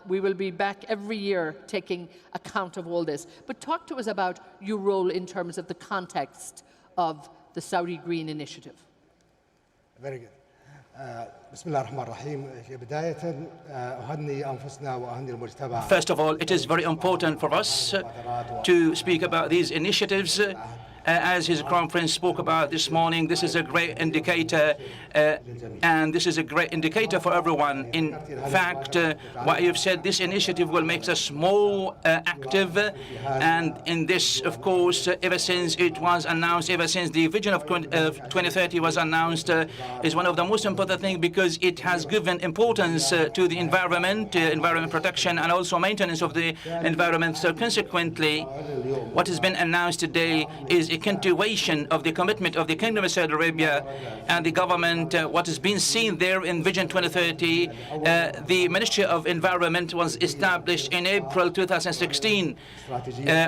we will be back every year taking account of all this. But talk to us about your role in terms of the context of the Saudi Green Initiative. Very good. بسم الله الرحمن الرحيم. بداية أهني أنفسنا وأهني المجتمع. First of all, it is very important for us to speak about these initiatives. As His Crown Prince spoke about this morning, this is a great indicator, and this is a great indicator for everyone. In fact, what you've said, this initiative will make us more active, and in this, of course, ever since it was announced, ever since the vision of 2030 was announced, is one of the most important things because it has given importance to the environment, environment protection, and also maintenance of the environment. So consequently, what has been announced today is a continuation of the commitment of the Kingdom of Saudi Arabia and the government. What has been seen there in Vision 2030, the Ministry of Environment was established in April 2016.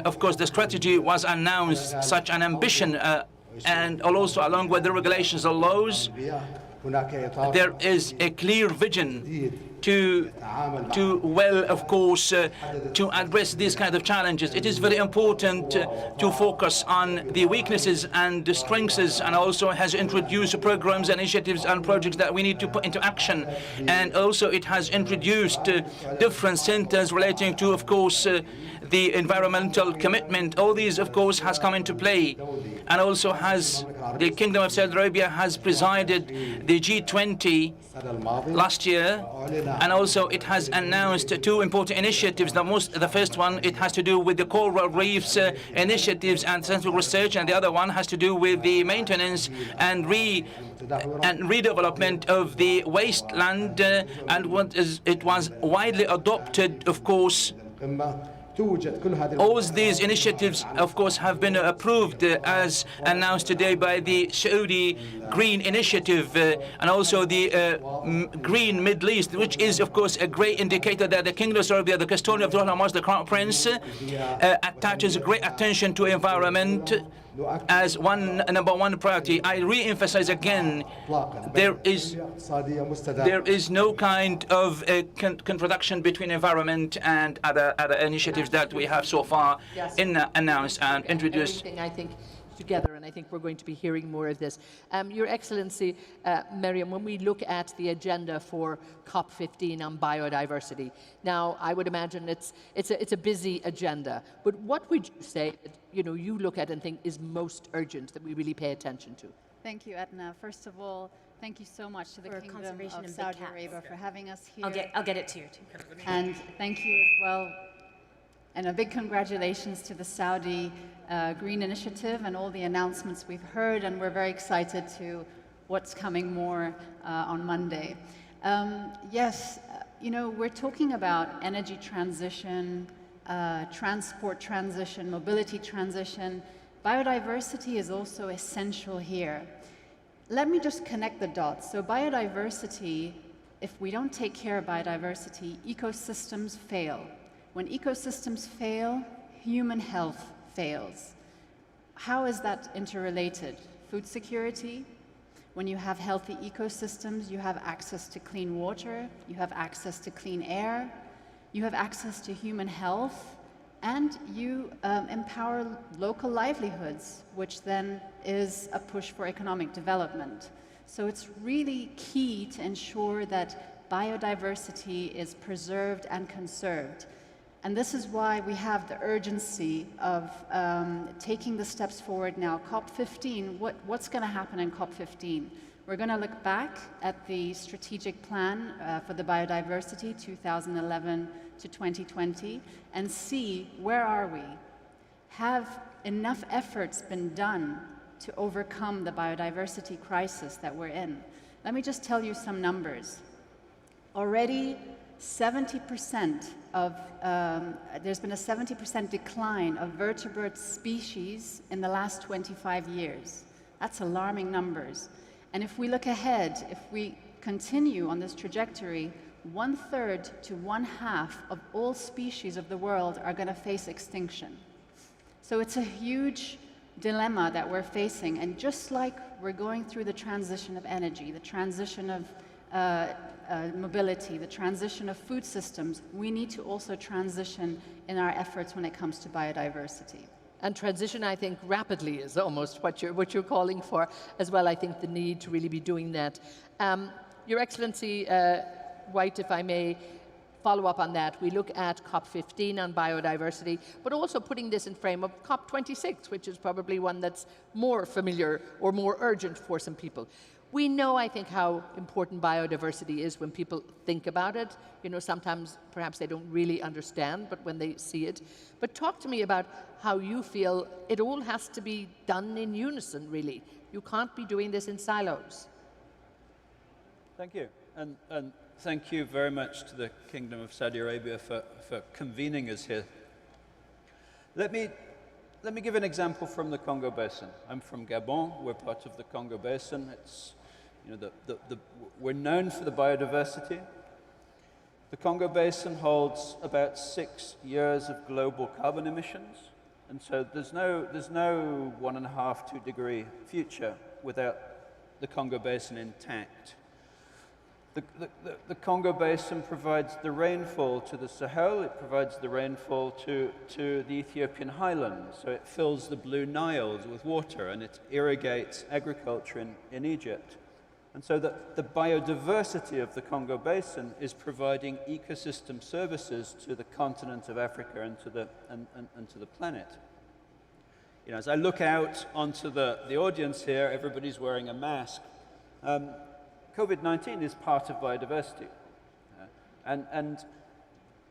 Of course, the strategy was announced, such an ambition, and also along with the regulations and laws, there is a clear vision to of course, to address these kind of challenges. It is very important to focus on the weaknesses and the strengths, and also has introduced programs, initiatives, and projects that we need to put into action. And also it has introduced different centers relating to, of course, the environmental commitment. All these, of course, has come into play. And also has the Kingdom of Saudi Arabia has presided the G20 last year, and also it has announced two important initiatives. The first one, it has to do with the coral reefs initiatives and central research, and the other one has to do with the maintenance and redevelopment of the wasteland, and it was widely adopted, of course. All these initiatives, of course, have been approved as announced today by the Saudi Green Initiative, and also the Green Middle East, which is, of course, a great indicator that the Kingdom of Saudi Arabia, the custodian of the Royal Mosque, the Crown Prince, attaches great attention to environment. as number one priority. I re-emphasize again, there is no kind of contradiction between environment and other initiatives that we have so far announced and introduced. I think together, and I think we're going to be hearing more of this. Your Excellency, Miriam, when we look at the agenda for COP15 on biodiversity, now I would imagine it's a busy agenda, but what would you say that, you look at and think is most urgent that we really pay attention to? Thank you, Edna. First of all, thank you so much to the Kingdom of Saudi Arabia for having us here. I'll get it to you too. And thank you as well, and a big congratulations to the Saudi Green Initiative and all the announcements we've heard, and we're very excited to what's coming more on Monday. Yes, we're talking about energy transition, transport transition, mobility transition. Biodiversity is also essential here. Let me just connect the dots. So biodiversity, if we don't take care of biodiversity, ecosystems fail. When ecosystems fail, human health fails. How is that interrelated? Food security. When you have healthy ecosystems, you have access to clean water, you have access to clean air, you have access to human health, and you empower local livelihoods, which then is a push for economic development. So it's really key to ensure that biodiversity is preserved and conserved. And this is why we have the urgency of taking the steps forward now. COP15, what's going to happen in COP15? We're going to look back at the strategic plan for the biodiversity 2011 to 2020 and see where are we? Have enough efforts been done to overcome the biodiversity crisis that we're in? Let me just tell you some numbers. Already 70% of, there's been a 70% decline of vertebrate species in the last 25 years. That's alarming numbers. And if we look ahead, if we continue on this trajectory, 1/3 to 1/2 of all species of the world are going to face extinction. So it's a huge dilemma that we're facing. And just like we're going through the transition of energy, the transition of mobility, the transition of food systems, we need to also transition in our efforts when it comes to biodiversity. And transition, I think, rapidly is almost what you're calling for as well. I think the need to really be doing that. Your Excellency, White, if I may follow up on that, we look at COP15 on biodiversity, but also putting this in frame of COP26, which is probably one that's more familiar or more urgent for some people. We know, I think, how important biodiversity is when people think about it. Sometimes perhaps they don't really understand, but when they see it. But talk to me about how you feel it all has to be done in unison, really. You can't be doing this in silos. Thank you. And thank you very much to the Kingdom of Saudi Arabia for convening us here. Let me give an example from the Congo Basin. I'm from Gabon. We're part of the Congo Basin. It's, we're known for the biodiversity. The Congo Basin holds about 6 years of global carbon emissions, and so there's no 1.5, 2 degree future without the Congo Basin intact. The Congo Basin provides the rainfall to the Sahel, it provides the rainfall to the Ethiopian highlands, so it fills the Blue Niles with water and it irrigates agriculture in Egypt. And so the biodiversity of the Congo Basin is providing ecosystem services to the continent of Africa and to the planet. As I look out onto the audience here, everybody's wearing a mask. COVID-19 is part of biodiversity. And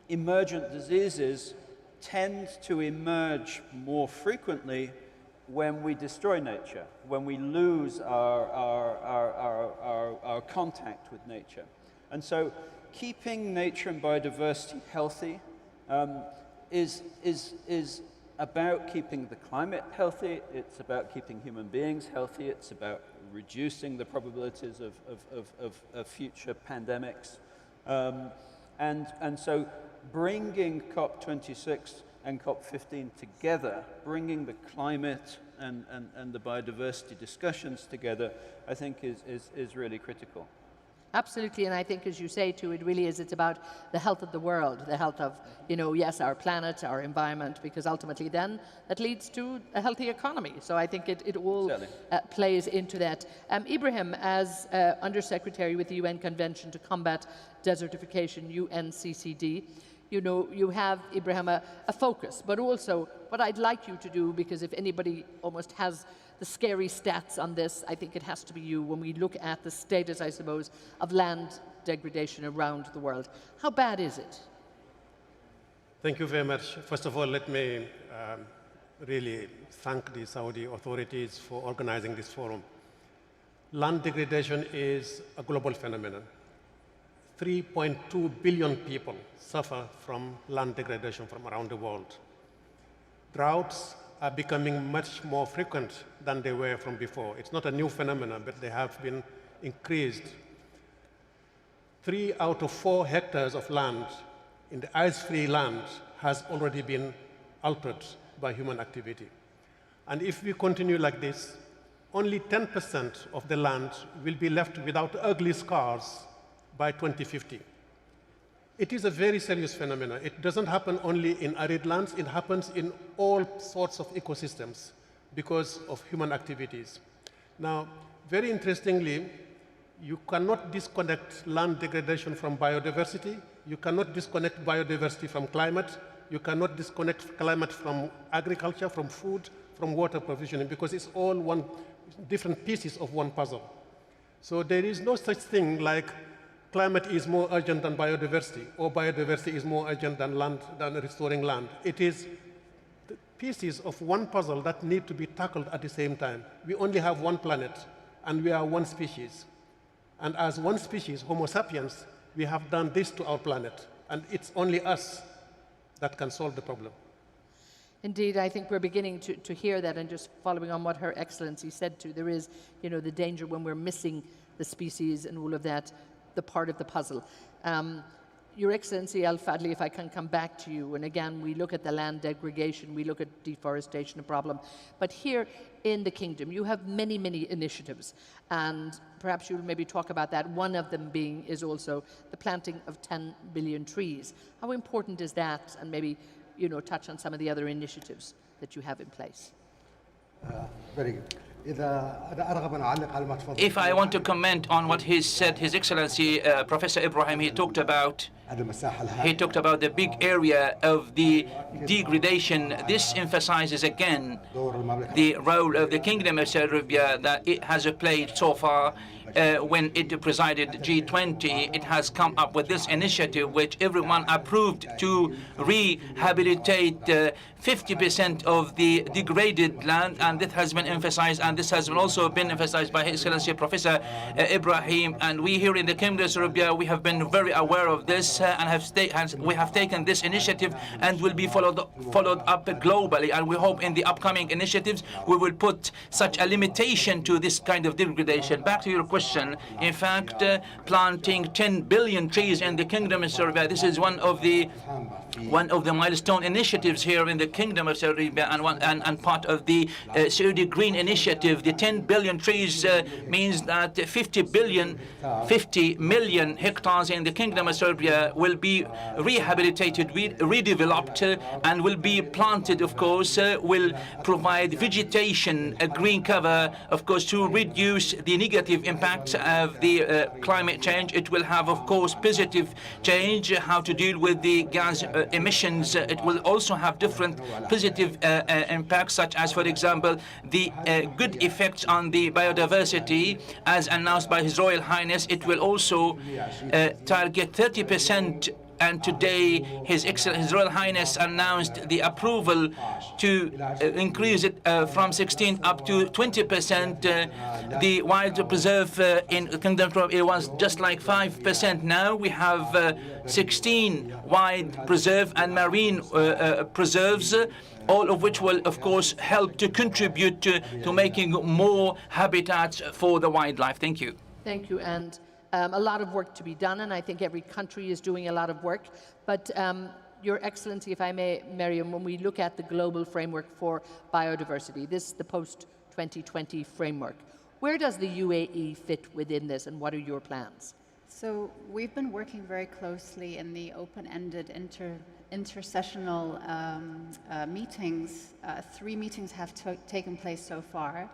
emergent diseases tend to emerge more frequently when we destroy nature, when we lose our contact with nature. And so keeping nature and biodiversity healthy is about keeping the climate healthy, it's about keeping human beings healthy, it's about reducing the probabilities of future pandemics. And so bringing COP26 and COP15 together, bringing the climate and the biodiversity discussions together, I think is really critical. Absolutely, and I think, as you say too, it really is, it's about the health of the world, the health of, yes, our planet, our environment, because ultimately then that leads to a healthy economy. So I think it all plays into that. Ibrahim, as Undersecretary with the UN Convention to Combat Desertification, UNCCD, you have, Ibrahim, a focus, but also what I'd like you to do, because if anybody almost has the scary stats on this, I think it has to be you when we look at the status, I suppose, of land degradation around the world. How bad is it? Thank you very much. First of all, let me really thank the Saudi authorities for organizing this forum. Land degradation is a global phenomenon. 3.2 billion people suffer from land degradation from around the world. Droughts are becoming much more frequent than they were from before. It's not a new phenomenon, but they have been increased. 3 out of 4 hectares of land in the ice-free land has already been altered by human activity. And if we continue like this, only 10% of the land will be left without ugly scars by 2050. It is a very serious phenomenon. It doesn't happen only in arid lands, it happens in all sorts of ecosystems because of human activities. Now, very interestingly, you cannot disconnect land degradation from biodiversity, you cannot disconnect biodiversity from climate, you cannot disconnect climate from agriculture, from food, from water provisioning, because it's all different pieces of one puzzle. So there is no such thing like climate is more urgent than biodiversity, or biodiversity is more urgent than restoring land. It is the pieces of one puzzle that need to be tackled at the same time. We only have one planet, and we are one species. And as one species, Homo sapiens, we have done this to our planet, and it's only us that can solve the problem. Indeed, I think we're beginning to hear that, and just following on what Her Excellency said too, there is, the danger when we're missing the species and all of that, the part of the puzzle. Your Excellency Al-Fadli, if I can come back to you, and again, we look at the land degradation, we look at deforestation, a problem, but here in the Kingdom, you have many, many initiatives, and perhaps you'll maybe talk about that. One of them is also the planting of 10 billion trees. How important is that? And maybe, touch on some of the other initiatives that you have in place. Very good. If I want to comment on what he said, His Excellency Professor Ibrahim, he talked about the big area of the degradation. This emphasizes again the role of the Kingdom of Saudi Arabia that it has played so far. When it presided G20, it has come up with this initiative which everyone approved to rehabilitate 50% of the degraded land, and this has been emphasized, and this has also been emphasized by His Excellency Professor Ibrahim. And we here in the Kingdom of Saudi Arabia, we have been very aware of this and we have taken this initiative and will be followed up globally. And we hope in the upcoming initiatives we will put such a limitation to this kind of degradation. Back to your question. In fact, planting 10 billion trees in the Kingdom of Saudi Arabia, this is one of the milestone initiatives here in the Kingdom of Saudi Arabia, and part of the Saudi Green Initiative. The 10 billion trees means that 50 million hectares in the Kingdom of Saudi Arabia will be rehabilitated, redeveloped, and will be planted, of course, will provide vegetation, a green cover, of course, to reduce the negative impacts of the climate change. It will have, of course, positive change, how to deal with the gas emissions. It will also have different positive impacts, such as, for example, the good effects on the biodiversity, as announced by His Royal Highness. It will also target 30%. And today, His Royal Highness announced the approval to increase it from 16 up to 20%. The wild preserve in the Kingdom of it was just like 5%. Now we have 16 wild preserve and marine preserves, all of which will, of course, help to contribute to making more habitats for the wildlife. Thank you. Thank you. And a lot of work to be done, and I think every country is doing a lot of work. But Your Excellency, if I may, Miriam, when we look at the global framework for biodiversity, the post-2020 framework, where does the UAE fit within this, and what are your plans? So we've been working very closely in the open-ended intersessional meetings. 3 meetings have taken place so far.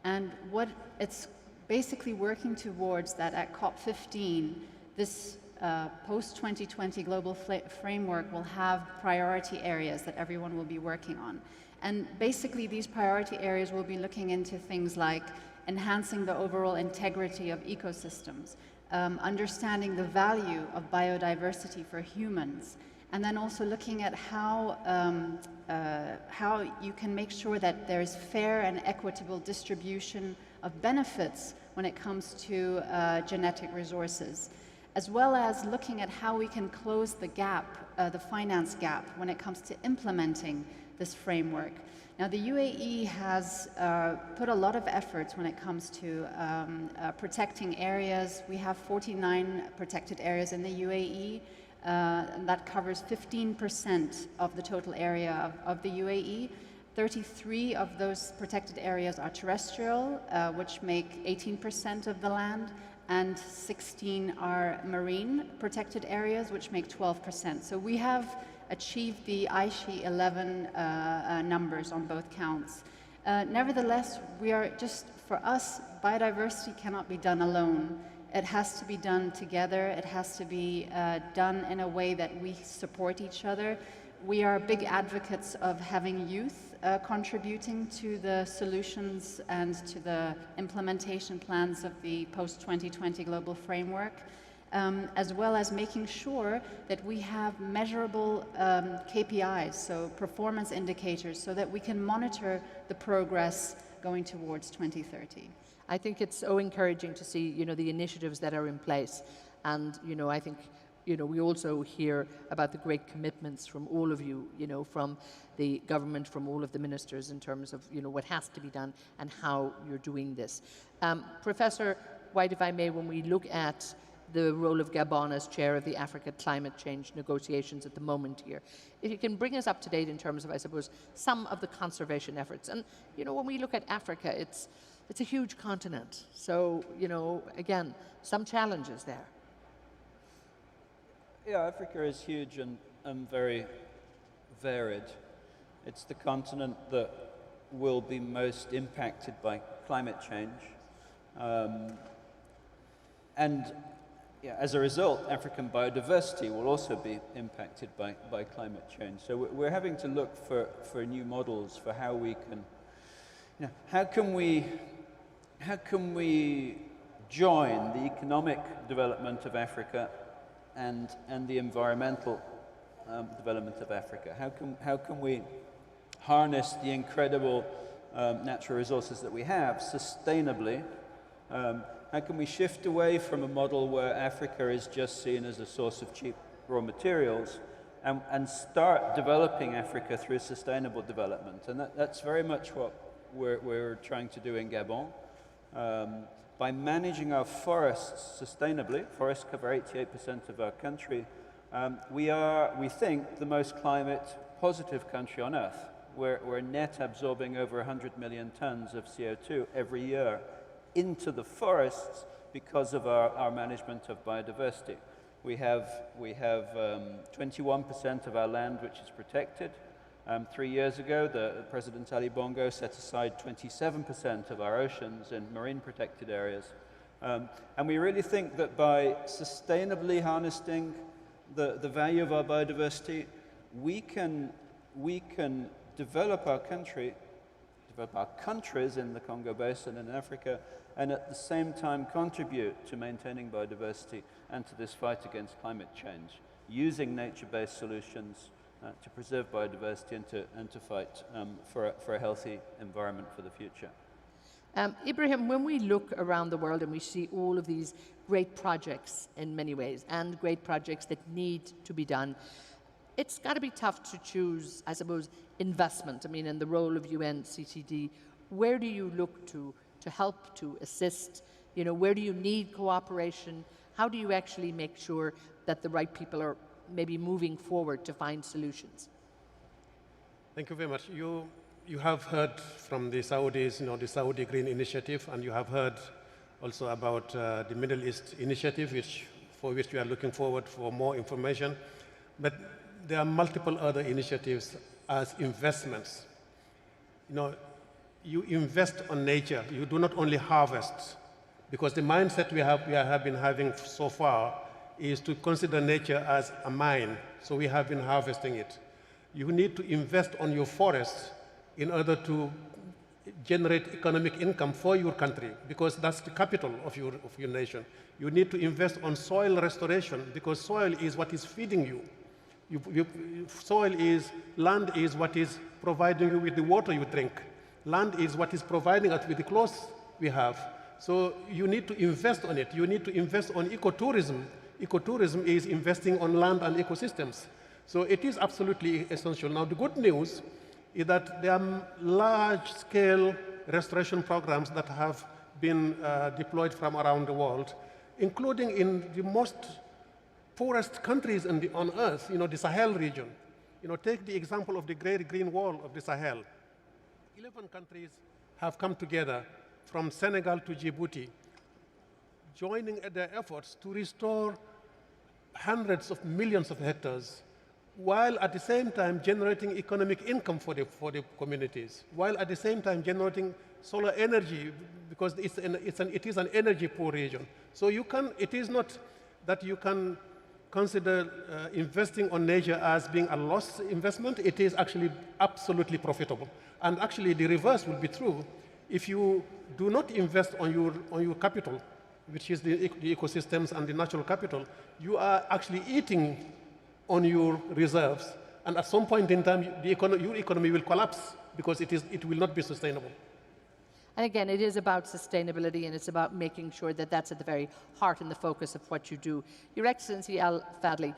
And what it's basically working towards that at COP15, this post-2020 global framework will have priority areas that everyone will be working on. And basically these priority areas will be looking into things like enhancing the overall integrity of ecosystems, understanding the value of biodiversity for humans, and then also looking at how you can make sure that there is fair and equitable distribution of benefits when it comes to genetic resources, as well as looking at how we can close the gap, the finance gap, when it comes to implementing this framework. Now, the UAE has put a lot of efforts when it comes to protecting areas. We have 49 protected areas in the UAE, and that covers 15% of the total area of the UAE. 33 of those protected areas are terrestrial, which make 18% of the land, and 16 are marine protected areas, which make 12%. So we have achieved the Aichi 11 numbers on both counts. Nevertheless, for us, biodiversity cannot be done alone. It has to be done together. It has to be done in a way that we support each other. We are big advocates of having youth contributing to the solutions and to the implementation plans of the post-2020 global framework, as well as making sure that we have measurable KPIs, so performance indicators, so that we can monitor the progress going towards 2030. I think it's so encouraging to see, the initiatives that are in place. And, I think, we also hear about the great commitments from all of you, from the government, from all of the ministers in terms of, what has to be done and how you're doing this. Professor White, if I may, when we look at the role of Gabon as chair of the Africa climate change negotiations at the moment here, if you can bring us up to date in terms of, I suppose, some of the conservation efforts. And, when we look at Africa, it's a huge continent. So, again, some challenges there. Yeah, Africa is huge and very varied. It's the continent that will be most impacted by climate change. As a result, African biodiversity will also be impacted by climate change. So we're having to look for new models for how we can, how can we join the economic development of Africa and the environmental development of Africa? How can we harness the incredible natural resources that we have sustainably? How can we shift away from a model where Africa is just seen as a source of cheap raw materials and start developing Africa through sustainable development? And that's very much what we're trying to do in Gabon. By managing our forests sustainably, forests cover 88% of our country, we think, the most climate positive country on earth. We're net absorbing over 100 million tons of CO2 every year into the forests because of our management of biodiversity. We have 21% of our land which is protected. 3 years ago, President Ali Bongo set aside 27% of our oceans in marine protected areas. And we really think that by sustainably harnessing the value of our biodiversity, we can develop our country, develop our countries in the Congo Basin and in Africa, and at the same time contribute to maintaining biodiversity and to this fight against climate change, using nature-based solutions to preserve biodiversity and to fight for a healthy environment for the future. Ibrahim, when we look around the world and we see all of these great projects in many ways, and great projects that need to be done, it's got to be tough to choose, I suppose, investment. I mean, in the role of UNCTD, where do you look to help, to assist? Where do you need cooperation? How do you actually make sure that the right people are maybe moving forward to find solutions? Thank you very much. You have heard from the Saudis, the Saudi Green Initiative, and you have heard also about the Middle East Initiative, for which we are looking forward for more information. But there are multiple other initiatives as investments. You invest on nature. You do not only harvest, because the mindset we have been having so far is to consider nature as a mine. So we have been harvesting it. You need to invest on your forests in order to generate economic income for your country, because that's the capital of your nation. You need to invest on soil restoration, because soil is what is feeding you. Land is what is providing you with the water you drink. Land is what is providing us with the clothes we have. So you need to invest on it. You need to invest on ecotourism. Ecotourism is investing on land and ecosystems. So it is absolutely essential. Now, the good news is that there are large-scale restoration programs that have been deployed from around the world, including in the most poorest countries on Earth, the Sahel region. Take the example of the Great Green Wall of the Sahel. 11 countries have come together from Senegal to Djibouti, joining their efforts to restore hundreds of millions of hectares, while at the same time generating economic income for the communities, while at the same time generating solar energy, because it is an energy poor region. So it is not that you can consider investing on nature as being a loss investment. It is actually absolutely profitable. And actually the reverse will be true. If you do not invest on your capital, which is the ecosystems and the natural capital, you are actually eating on your reserves. And at some point in time, your economy will collapse, because it will not be sustainable. And again, it is about sustainability, and it's about making sure that that's at the very heart and the focus of what you do. Your Excellency Al Fadli,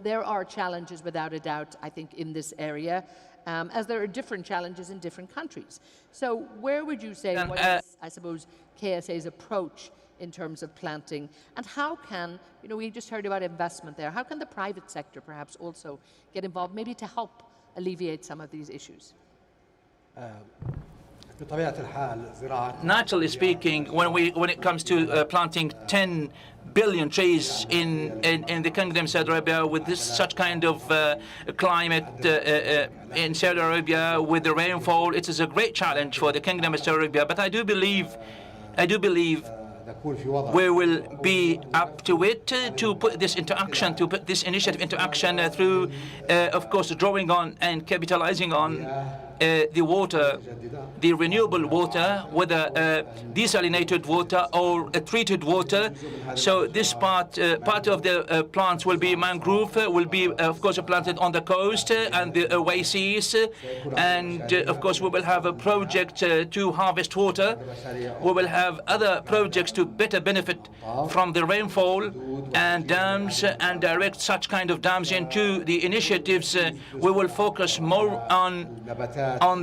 there are challenges without a doubt, I think, in this area, as there are different challenges in different countries. So where would you say, what is, I suppose, KSA's approach in terms of planting, and how can, we just heard about investment there, how can the private sector perhaps also get involved, maybe to help alleviate some of these issues? Naturally speaking, when it comes to planting 10 billion trees in the Kingdom of Saudi Arabia, with such kind of climate in Saudi Arabia, with the rainfall, it is a great challenge for the Kingdom of Saudi Arabia. But I do believe we will be up to it to put this into action, to put this initiative into action through, of course, drawing on and capitalizing on the water, the renewable water, whether desalinated water or treated water. So this part of the plants will be mangrove, will be, of course, planted on the coast and the oases. And, of course, we will have a project to harvest water. We will have other projects to better benefit from the rainfall and dams, and direct such kind of dams into the initiatives. We will focus more on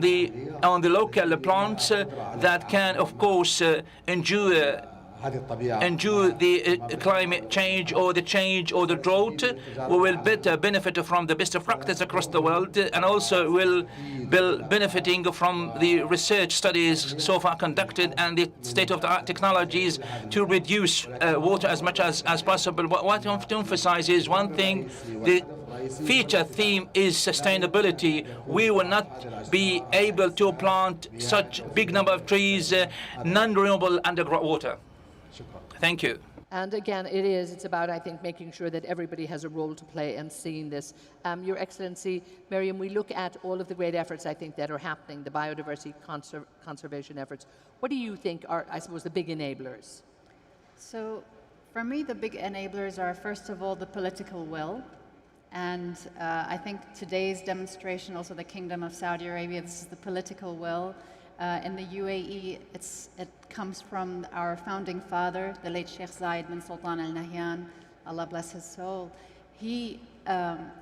the local plants that can, of course, endure the climate change or the change or the drought. We will better benefit from the best practice across the world, and also will be benefiting from the research studies so far conducted and the state-of-the-art technologies to reduce water as much as possible. What I want to emphasize is one thing: the feature theme is sustainability. We will not be able to plant such big number of trees, non-renewable underground water. Thank you. And again, it's about, I think, making sure that everybody has a role to play and seeing this. Your Excellency, Miriam, we look at all of the great efforts, I think, that are happening, the biodiversity conservation efforts. What do you think are, I suppose, the big enablers? So, for me, the big enablers are, first of all, the political will. And I think today's demonstration, also the Kingdom of Saudi Arabia, this is the political will. In the UAE, it comes from our founding father, the late Sheikh Zayed bin Sultan Al Nahyan, Allah bless his soul. He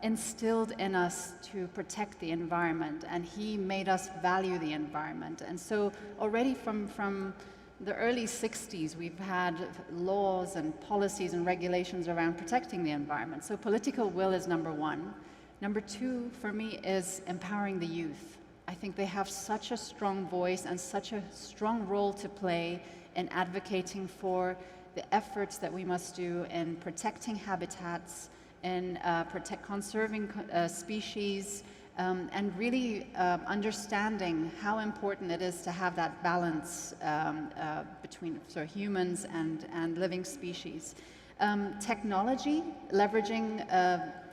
instilled in us to protect the environment, and he made us value the environment. And so already from the early 60s, we've had laws and policies and regulations around protecting the environment. So political will is number one. Number two, for me, is empowering the youth. I think they have such a strong voice and such a strong role to play in advocating for the efforts that we must do in protecting habitats, in conserving species, and really understanding how important it is to have that balance between humans and living species. Technology, leveraging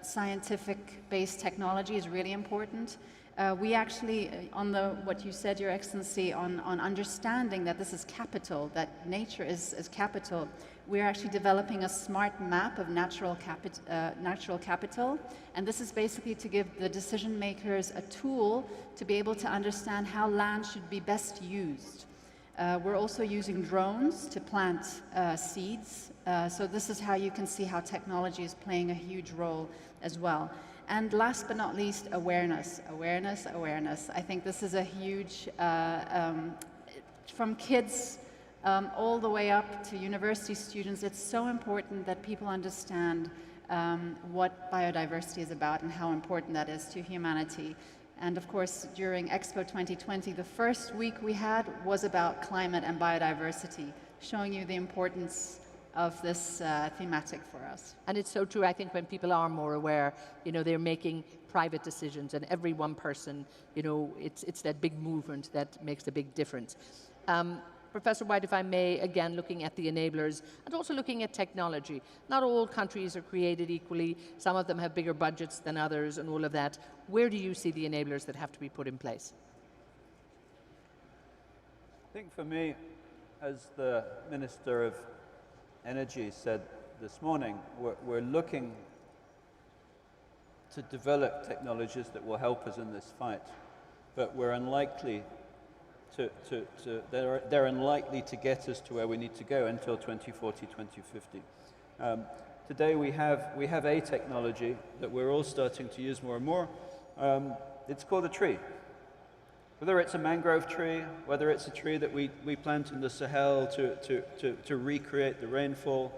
scientific-based technology is really important. We actually, on what you said, Your Excellency, on understanding that this is capital, that nature is capital, we're actually developing a smart map of natural capital, and this is basically to give the decision makers a tool to be able to understand how land should be best used. We're also using drones to plant seeds, so this is how you can see how technology is playing a huge role as well. And last but not least, awareness, awareness, awareness. I think this is a huge, from kids all the way up to university students, it's so important that people understand what biodiversity is about and how important that is to humanity. And of course, during Expo 2020, the first week we had was about climate and biodiversity, showing you the importance of this thematic for us. And it's so true. I think when people are more aware, they're making private decisions, and every one person, it's that big movement that makes a big difference. Professor White, if I may, again, looking at the enablers and also looking at technology. Not all countries are created equally. Some of them have bigger budgets than others and all of that. Where do you see the enablers that have to be put in place? I think for me, as the Minister of Energy said this morning, we're looking to develop technologies that will help us in this fight, but we're unlikely they're unlikely to get us to where we need to go until 2040, 2050. Today we have a technology that we're all starting to use more and more. It's called a tree. Whether it's a mangrove tree, whether it's a tree that we plant in the Sahel to recreate the rainfall,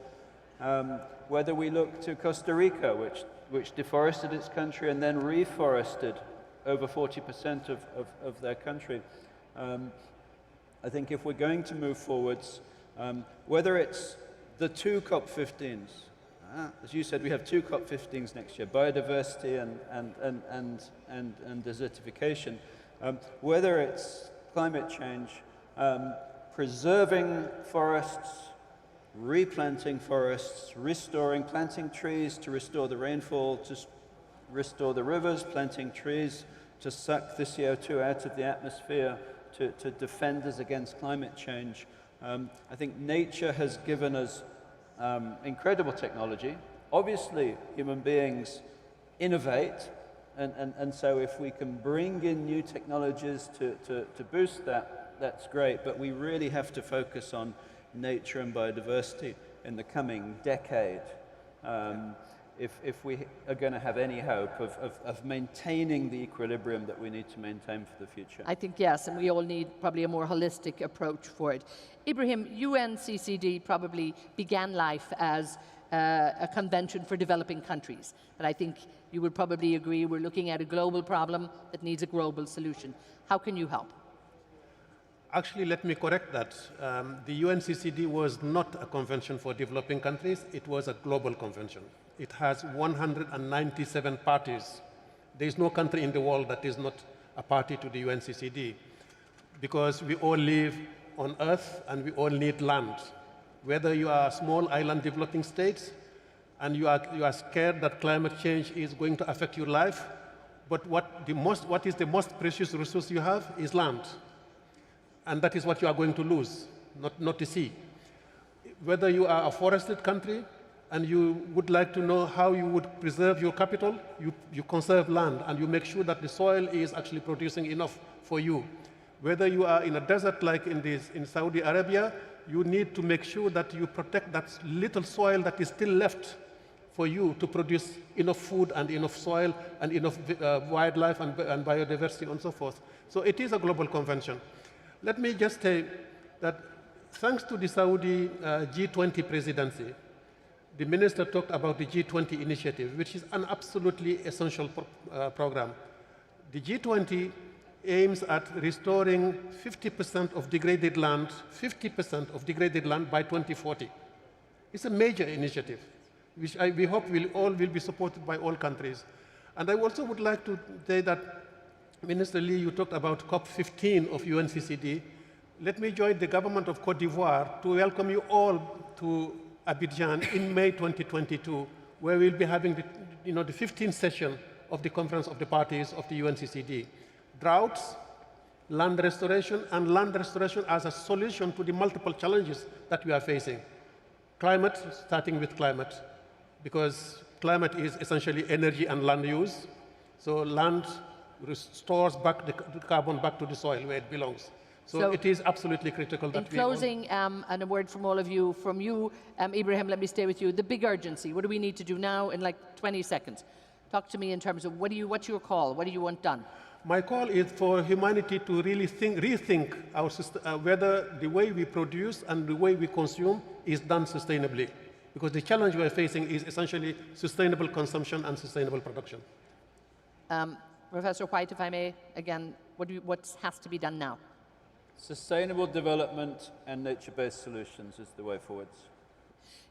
whether we look to Costa Rica, which deforested its country and then reforested over 40% of their country. I think if we're going to move forwards, whether it's the two COP15s, as you said, we have two COP15s next year, biodiversity and desertification, whether it's climate change, preserving forests, replanting forests, planting trees to restore the rainfall, to restore the rivers, planting trees to suck the CO2 out of the atmosphere, to defend us against climate change. I think nature has given us incredible technology. Obviously, human beings innovate, and so if we can bring in new technologies to boost that, that's great, but we really have to focus on nature and biodiversity in the coming decade. If we are going to have any hope of maintaining the equilibrium that we need to maintain for the future. I think yes, and we all need probably a more holistic approach for it. Ibrahim, UNCCD probably began life as a convention for developing countries, but I think you would probably agree we're looking at a global problem that needs a global solution. How can you help? Actually, let me correct that. The UNCCD was not a convention for developing countries, it was a global convention. It has 197 parties. There is no country in the world that is not a party to the UNCCD, because we all live on Earth and we all need land. Whether you are a small island developing state and you are scared that climate change is going to affect your life, but what is the most precious resource you have is land. And that is what you are going to lose, not the sea. Whether you are a forested country and you would like to know how you would preserve your capital, you conserve land and you make sure that the soil is actually producing enough for you. Whether you are in a desert like in Saudi Arabia, you need to make sure that you protect that little soil that is still left for you to produce enough food and enough soil and enough wildlife and biodiversity and so forth. So it is a global convention. Let me just say that Thanks to the Saudi G20 presidency, the minister talked about the G20 initiative, which is an absolutely essential program. The G20 aims at restoring 50% of degraded land, 50% of degraded land by 2040. It's a major initiative, which we hope will be supported by all countries. And I also would like to say that, Minister Lee, you talked about COP15 of UNCCD. Let me join the government of Cote d'Ivoire to welcome you all to Abidjan in May 2022, where we'll be having the 15th session of the Conference of the Parties of the UNCCD. Droughts, land restoration, and land restoration as a solution to the multiple challenges that we are facing. Climate, starting with climate, because climate is essentially energy and land use. So land restores back the carbon back to the soil where it belongs. So it is absolutely critical that in closing, and a word from all of you, from you, Ibrahim, let me stay with you. The big urgency, what do we need to do now in like 20 seconds? Talk to me in terms of what's your call? What do you want done? My call is for humanity to really rethink our system, whether the way we produce and the way we consume is done sustainably. Because the challenge we're facing is essentially sustainable consumption and sustainable production. Professor White, if I may, again, what has to be done now? Sustainable development and nature-based solutions is the way forwards.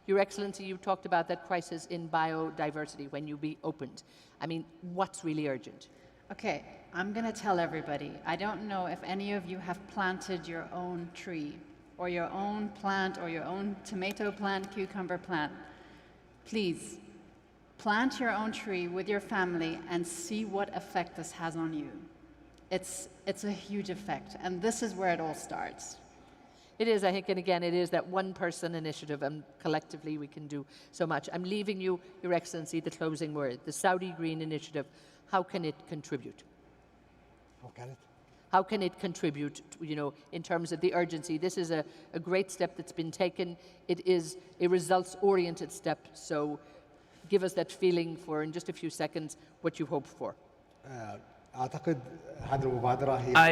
Your Excellency, you talked about that crisis in biodiversity when you be opened. I mean, what's really urgent? Okay, I'm going to tell everybody. I don't know if any of you have planted your own tree, or your own plant, or your own tomato plant, cucumber plant. Please, plant your own tree with your family and see what effect this has on you. It's a huge effect, and this is where it all starts. It is, I think, and again, it is that one-person initiative, and collectively we can do so much. I'm leaving you, Your Excellency, the closing word. The Saudi Green Initiative, how can it contribute? How can it? How can it contribute, in terms of the urgency? This is a great step that's been taken. It is a results-oriented step, so give us that feeling for, in just a few seconds, what you hope for. I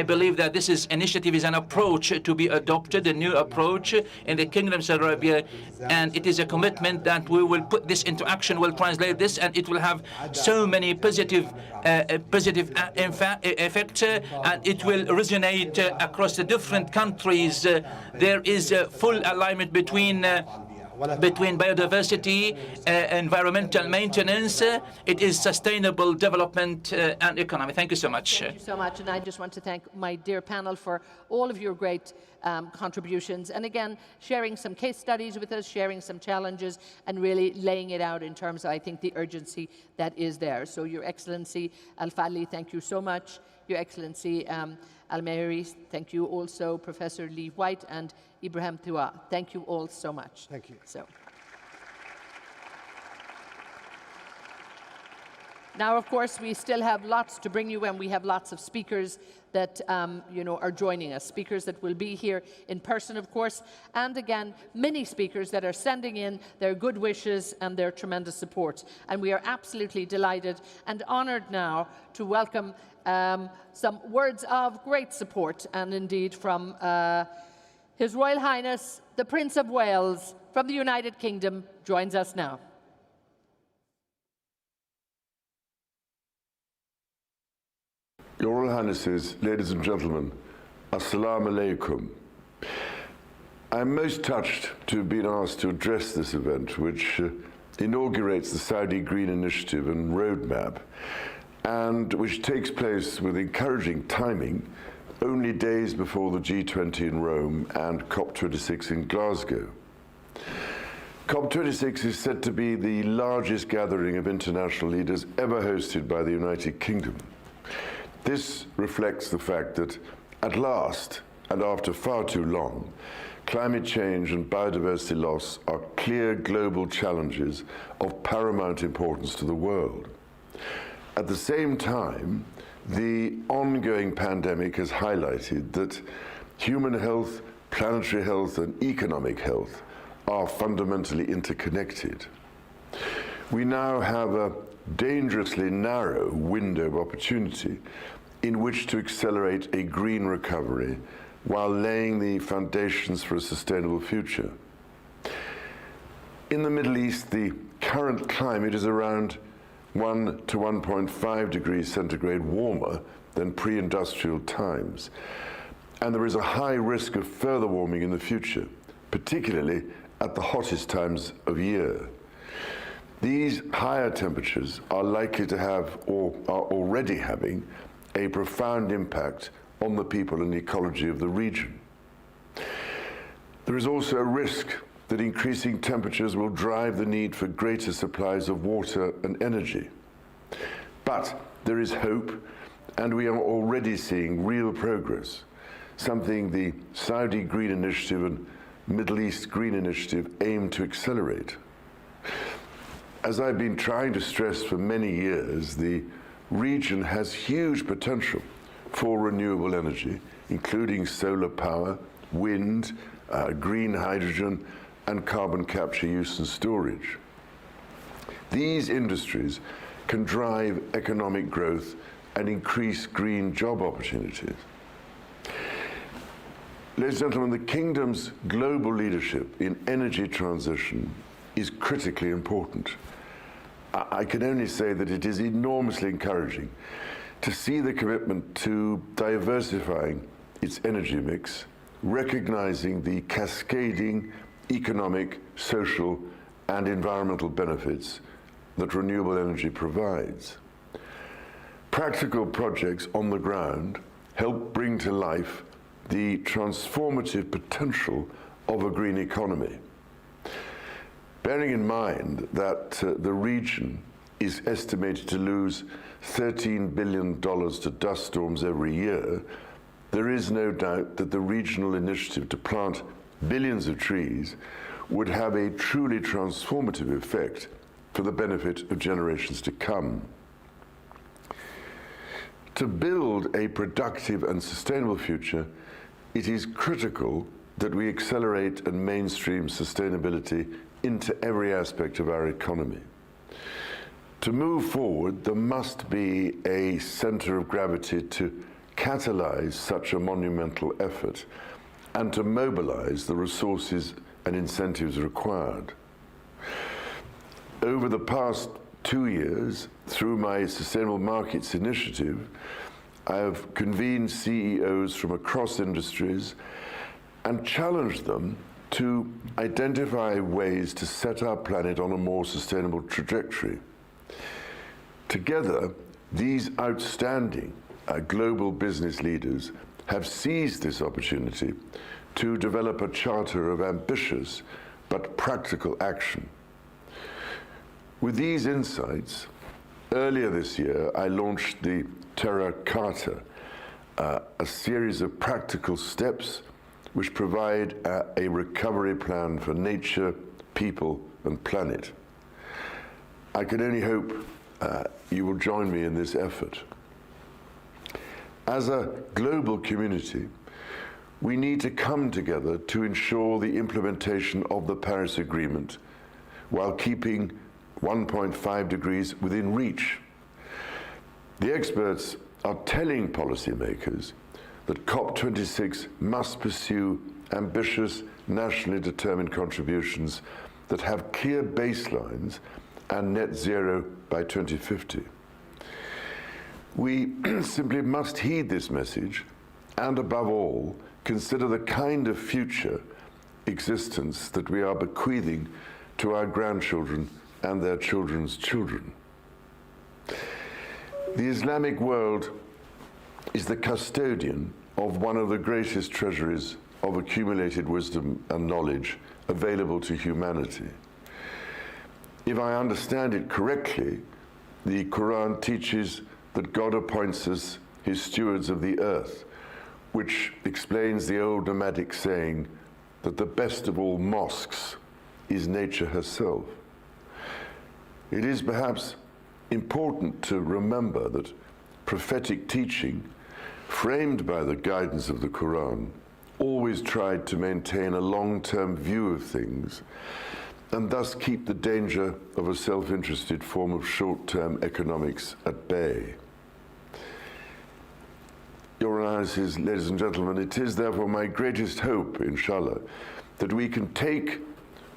believe that this initiative is an approach to be adopted, a new approach in the Kingdom of Saudi Arabia, and it is a commitment that we will put this into action, will translate this, and it will have so many positive effects, and it will resonate across the different countries. There is a full alignment between biodiversity, environmental maintenance, it is sustainable development and economy. Thank you so much. Thank you so much, and I just want to thank my dear panel for all of your great contributions, and again, sharing some case studies with us, sharing some challenges, and really laying it out in terms of, I think, the urgency that is there. So, Your Excellency Al-Fali, thank you so much. Your Excellency Al-Mahiri, thank you also. Professor Lee White and Ibrahim Thua, thank you all so much. Thank you. So, now, of course, we still have lots to bring you, and we have lots of speakers that are joining us. Speakers that will be here in person, of course, and again, many speakers that are sending in their good wishes and their tremendous support. And we are absolutely delighted and honoured now to welcome some words of great support, and indeed from His Royal Highness, the Prince of Wales from the United Kingdom, joins us now. Your Royal Highnesses, ladies and gentlemen, Assalamu alaikum. I'm most touched to have been asked to address this event, which inaugurates the Saudi Green Initiative and Roadmap, and which takes place with encouraging timing only days before the G20 in Rome and COP26 in Glasgow. COP26 is said to be the largest gathering of international leaders ever hosted by the United Kingdom. This reflects the fact that, at last, and after far too long, climate change and biodiversity loss are clear global challenges of paramount importance to the world. At the same time, the ongoing pandemic has highlighted that human health, planetary health, and economic health are fundamentally interconnected. We now have a dangerously narrow window of opportunity in which to accelerate a green recovery while laying the foundations for a sustainable future. In the Middle East, the current climate is around 1 to 1.5 degrees centigrade warmer than pre-industrial times. And there is a high risk of further warming in the future, particularly at the hottest times of year. These higher temperatures are likely to have, or are already having, a profound impact on the people and the ecology of the region. There is also a risk that increasing temperatures will drive the need for greater supplies of water and energy. But there is hope, and we are already seeing real progress, something the Saudi Green Initiative and Middle East Green Initiative aim to accelerate. As I've been trying to stress for many years, the region has huge potential for renewable energy, including solar power, wind, green hydrogen, and carbon capture use and storage. These industries can drive economic growth and increase green job opportunities. Ladies and gentlemen, the Kingdom's global leadership in energy transition is critically important. I can only say that it is enormously encouraging to see the commitment to diversifying its energy mix, recognizing the cascading economic, social, and environmental benefits that renewable energy provides. Practical projects on the ground help bring to life the transformative potential of a green economy. Bearing in mind that the region is estimated to lose $13 billion to dust storms every year, there is no doubt that the regional initiative to plant billions of trees would have a truly transformative effect for the benefit of generations to come. To build a productive and sustainable future, it is critical that we accelerate and mainstream sustainability into every aspect of our economy. To move forward, there must be a center of gravity to catalyze such a monumental effort and to mobilize the resources and incentives required. Over the past 2 years, through my Sustainable Markets Initiative, I have convened CEOs from across industries and challenged them to identify ways to set our planet on a more sustainable trajectory. Together, these outstanding global business leaders have seized this opportunity to develop a charter of ambitious but practical action. With these insights, earlier this year, I launched the Terra Carta, a series of practical steps which provide a recovery plan for nature, people, and planet. I can only hope you will join me in this effort. As a global community, we need to come together to ensure the implementation of the Paris Agreement while keeping 1.5 degrees within reach. The experts are telling policymakers that COP26 must pursue ambitious, nationally determined contributions that have clear baselines and net zero by 2050. We simply must heed this message and, above all, consider the kind of future existence that we are bequeathing to our grandchildren and their children's children. The Islamic world is the custodian of one of the greatest treasuries of accumulated wisdom and knowledge available to humanity. If I understand it correctly, the Quran teaches that God appoints us his stewards of the earth, which explains the old nomadic saying that the best of all mosques is nature herself. It is perhaps important to remember that prophetic teaching, framed by the guidance of the Quran, always tried to maintain a long-term view of things and thus keep the danger of a self-interested form of short-term economics at bay. Your Highnesses, ladies and gentlemen, it is therefore my greatest hope, inshallah, that we can take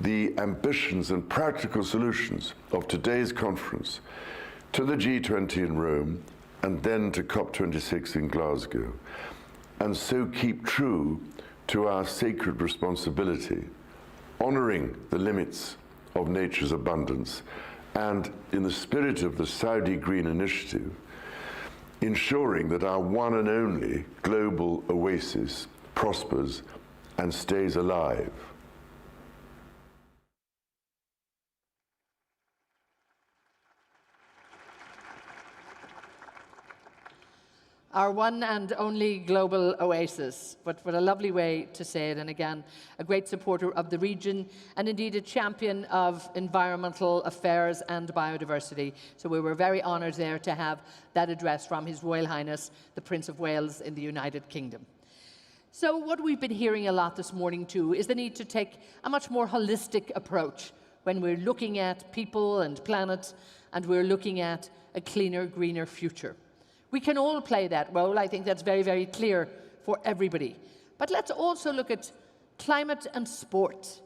the ambitions and practical solutions of today's conference to the G20 in Rome and then to COP26 in Glasgow, and so keep true to our sacred responsibility, honoring the limits of nature's abundance, and in the spirit of the Saudi Green Initiative, ensuring that our one and only global oasis prospers and stays alive. Our one and only global oasis. What a lovely way to say it. And again, a great supporter of the region and indeed a champion of environmental affairs and biodiversity. So we were very honored there to have that address from His Royal Highness, the Prince of Wales in the United Kingdom. So what we've been hearing a lot this morning too is the need to take a much more holistic approach when we're looking at people and planet, and we're looking at a cleaner, greener future. We can all play that role. I think that's very, very clear for everybody. But let's also look at climate and sport.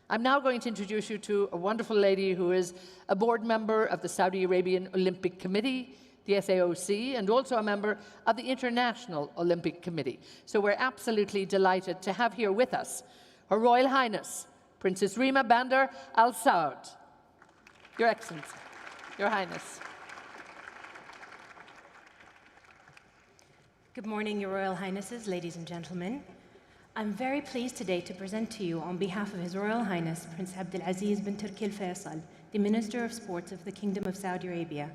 I'm now going to introduce you to a wonderful lady who is a board member of the Saudi Arabian Olympic Committee, the SAOC, and also a member of the International Olympic Committee. So we're absolutely delighted to have here with us Her Royal Highness, Princess Rima Bandar Al Saud. Your Excellency, Your Highness. Good morning, Your Royal Highnesses, ladies and gentlemen. I'm very pleased today to present to you on behalf of His Royal Highness Prince Abdulaziz bin Turki Al Faisal, the Minister of Sports of the Kingdom of Saudi Arabia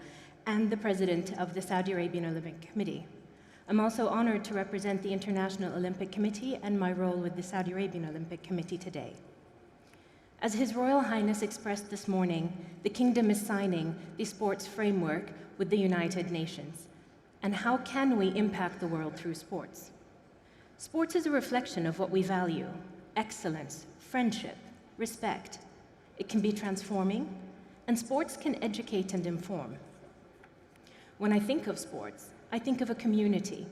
and the President of the Saudi Arabian Olympic Committee. I'm also honored to represent the International Olympic Committee and my role with the Saudi Arabian Olympic Committee today. As His Royal Highness expressed this morning, the Kingdom is signing the sports framework with the United Nations. And how can we impact the world through sports? Sports is a reflection of what we value: excellence, friendship, respect. It can be transforming, and sports can educate and inform. When I think of sports, I think of a community.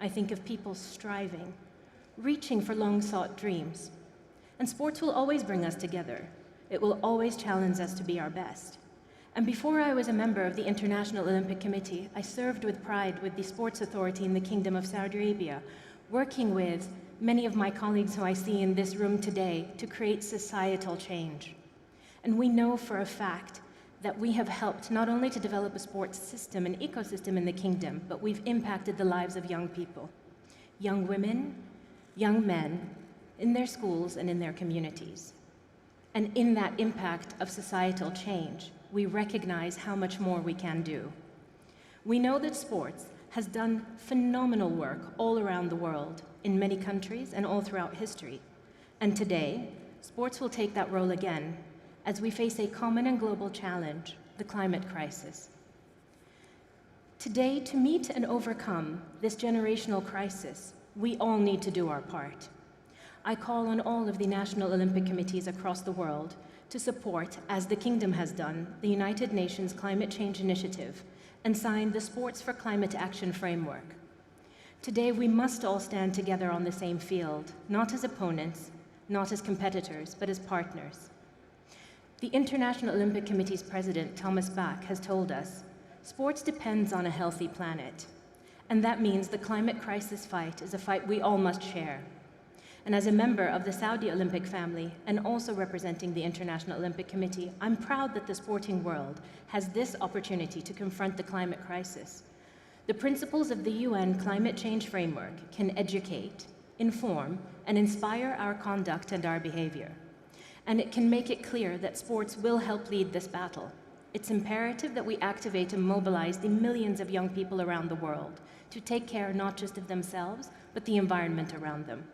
I think of people striving, reaching for long-sought dreams. And sports will always bring us together. It will always challenge us to be our best. And before I was a member of the International Olympic Committee, I served with pride with the Sports Authority in the Kingdom of Saudi Arabia, working with many of my colleagues who I see in this room today to create societal change. And we know for a fact that we have helped not only to develop a sports system and ecosystem in the Kingdom, but we've impacted the lives of young people, young women, young men, in their schools and in their communities. And in that impact of societal change, we recognize how much more we can do. We know that sports has done phenomenal work all around the world, in many countries and all throughout history. And today, sports will take that role again as we face a common and global challenge, the climate crisis. Today, to meet and overcome this generational crisis, we all need to do our part. I call on all of the national Olympic committees across the world to support, as the Kingdom has done, the United Nations Climate Change Initiative and sign the Sports for Climate Action Framework. Today, we must all stand together on the same field, not as opponents, not as competitors, but as partners. The International Olympic Committee's president, Thomas Bach, has told us, sports depends on a healthy planet, and that means the climate crisis fight is a fight we all must share. And as a member of the Saudi Olympic family and also representing the International Olympic Committee, I'm proud that the sporting world has this opportunity to confront the climate crisis. The principles of the UN Climate Change Framework can educate, inform, and inspire our conduct and our behavior. And it can make it clear that sports will help lead this battle. It's imperative that we activate and mobilize the millions of young people around the world to take care not just of themselves, but the environment around them.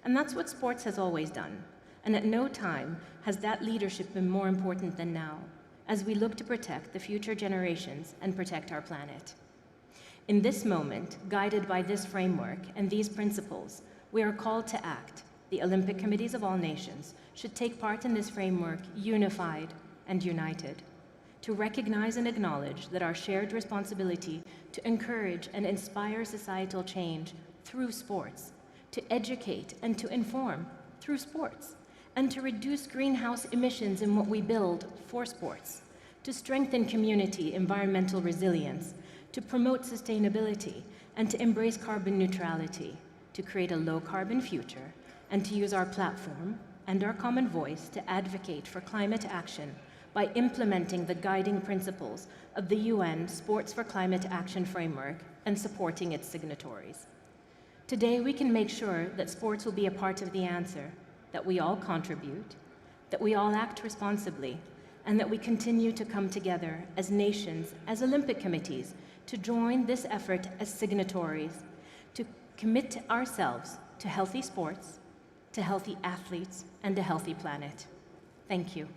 And that's what sports has always done. And at no time has that leadership been more important than now, as we look to protect the future generations and protect our planet. In this moment, guided by this framework and these principles, we are called to act. The Olympic committees of all nations should take part in this framework unified and united. to recognize and acknowledge that our shared responsibility to encourage and inspire societal change through sports, to educate and to inform through sports, and to reduce greenhouse emissions in what we build for sports, to strengthen community environmental resilience, to promote sustainability, and to embrace carbon neutrality, to create a low-carbon future, and to use our platform and our common voice to advocate for climate action by implementing the guiding principles of the UN Sports for Climate Action Framework and supporting its signatories. Today, we can make sure that sports will be a part of the answer, that we all contribute, that we all act responsibly, and that we continue to come together as nations, as Olympic committees, to join this effort as signatories, to commit ourselves to healthy sports, to healthy athletes, and a healthy planet. Thank you.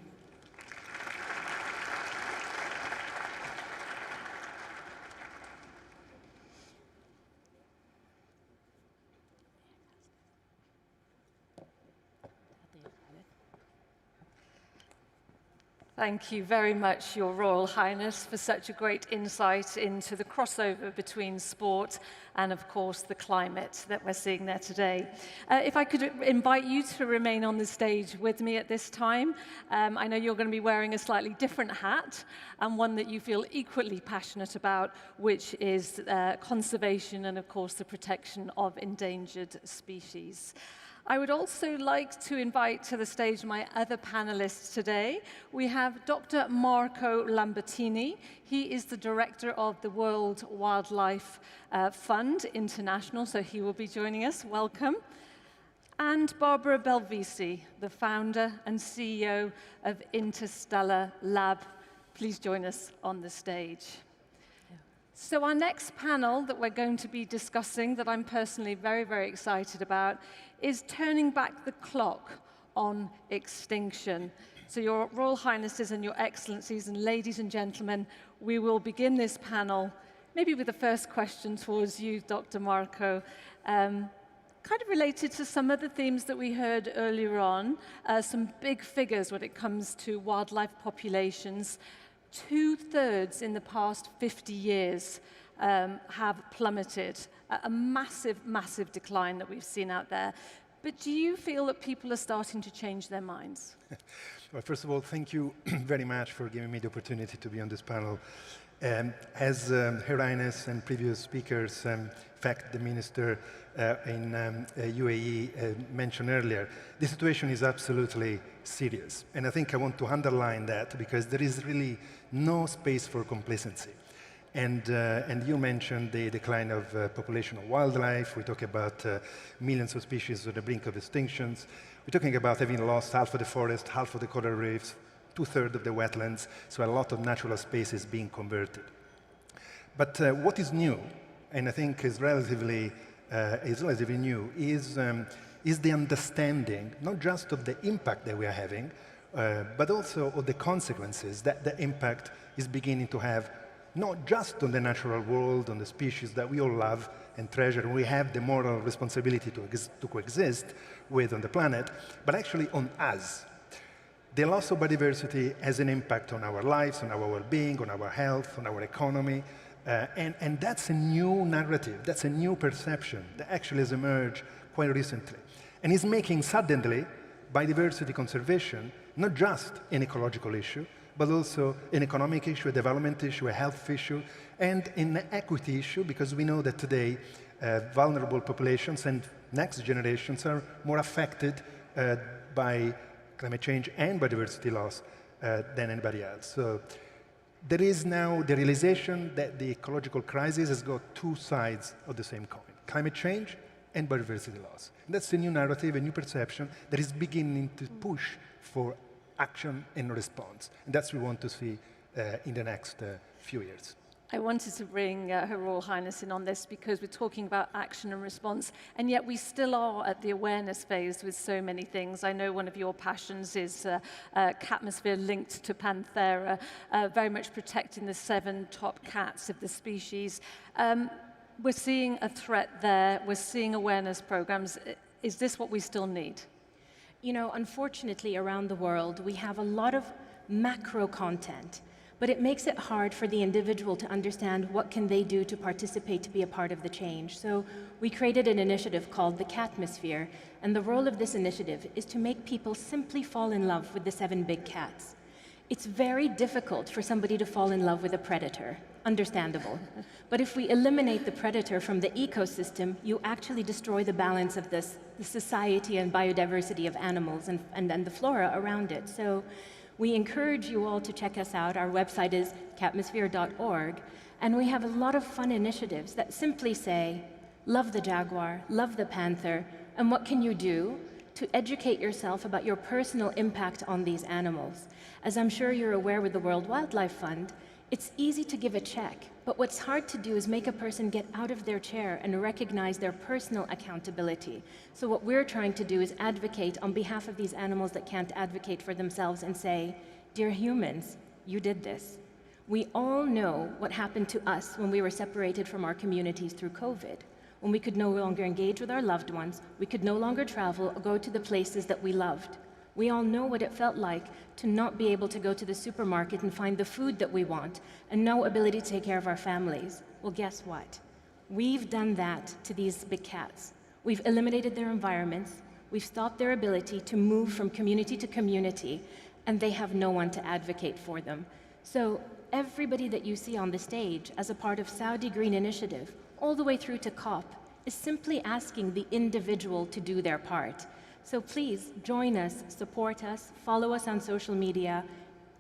Thank you very much, Your Royal Highness, for such a great insight into the crossover between sport and, of course, the climate that we're seeing there today. If I could invite you to remain on the stage with me at this time. I know you're going to be wearing a slightly different hat, and one that you feel equally passionate about, which is conservation and, of course, the protection of endangered species. I would also like to invite to the stage my other panelists today. We have Dr. Marco Lambertini. He is the director of the World Wildlife Fund International, so he will be joining us. Welcome. And Barbara Belvisi, the founder and CEO of Interstellar Lab. Please join us on the stage. So our next panel that we're going to be discussing, that I'm personally very, very excited about, is turning back the clock on extinction. So Your Royal Highnesses and Your Excellencies and ladies and gentlemen, we will begin this panel maybe with the first question towards you, Dr. Marco, kind of related to some of the themes that we heard earlier on, some big figures when it comes to wildlife populations. 2/3 in the past 50 years have plummeted, a massive, massive decline that we've seen out there. But do you feel that people are starting to change their minds? Well, first of all, thank you very much for giving me the opportunity to be on this panel. As Her Highness and previous speakers, in fact, the Minister in UAE mentioned earlier, the situation is absolutely serious. And I think I want to underline that because there is really no space for complacency. And you mentioned the decline of population of wildlife. We talk about millions of species on the brink of extinctions. We're talking about having lost half of the forest, half of the coral reefs, 2/3 of the wetlands, so a lot of natural spaces being converted. But what is new, and I think is relatively new, is the understanding not just of the impact that we are having, but also of the consequences that the impact is beginning to have, not just on the natural world, on the species that we all love and treasure, we have the moral responsibility to coexist with on the planet, but actually on us. The loss of biodiversity has an impact on our lives, on our well-being, on our health, on our economy, and that's a new narrative, that's a new perception that actually has emerged quite recently. And is making suddenly biodiversity conservation not just an ecological issue, but also an economic issue, a development issue, a health issue, and an equity issue, because we know that today vulnerable populations and next generations are more affected by climate change and biodiversity loss than anybody else. So there is now the realization that the ecological crisis has got two sides of the same coin, climate change and biodiversity loss. And that's a new narrative, a new perception that is beginning to push for action and response. And that's what we want to see in the next few years. I wanted to bring Her Royal Highness in on this because we're talking about action and response, and yet we still are at the awareness phase with so many things. I know one of your passions is catmosphere linked to Panthera, very much protecting the 7 top cats of the species. We're seeing a threat there. We're seeing awareness programs. Is this what we still need? You know, unfortunately, around the world, we have a lot of macro content, but it makes it hard for the individual to understand what can they do to participate, to be a part of the change. So we created an initiative called the Catmosphere, and the role of this initiative is to make people simply fall in love with the 7 big cats. It's very difficult for somebody to fall in love with a predator, understandable. But if we eliminate the predator from the ecosystem, you actually destroy the balance of the society and biodiversity of animals and the flora around it. So we encourage you all to check us out. Our website is catmosphere.org, and we have a lot of fun initiatives that simply say, love the jaguar, love the panther, and what can you do to educate yourself about your personal impact on these animals. As I'm sure you're aware with the World Wildlife Fund, it's easy to give a check, but what's hard to do is make a person get out of their chair and recognize their personal accountability. So what we're trying to do is advocate on behalf of these animals that can't advocate for themselves and say, dear humans, you did this. We all know what happened to us when we were separated from our communities through COVID. When we could no longer engage with our loved ones, we could no longer travel or go to the places that we loved. We all know what it felt like to not be able to go to the supermarket and find the food that we want, and no ability to take care of our families. Well, guess what? We've done that to these big cats. We've eliminated their environments, we've stopped their ability to move from community to community, and they have no one to advocate for them. So everybody that you see on the stage as a part of Saudi Green Initiative, all the way through to COP, is simply asking the individual to do their part. So please join us, support us, follow us on social media,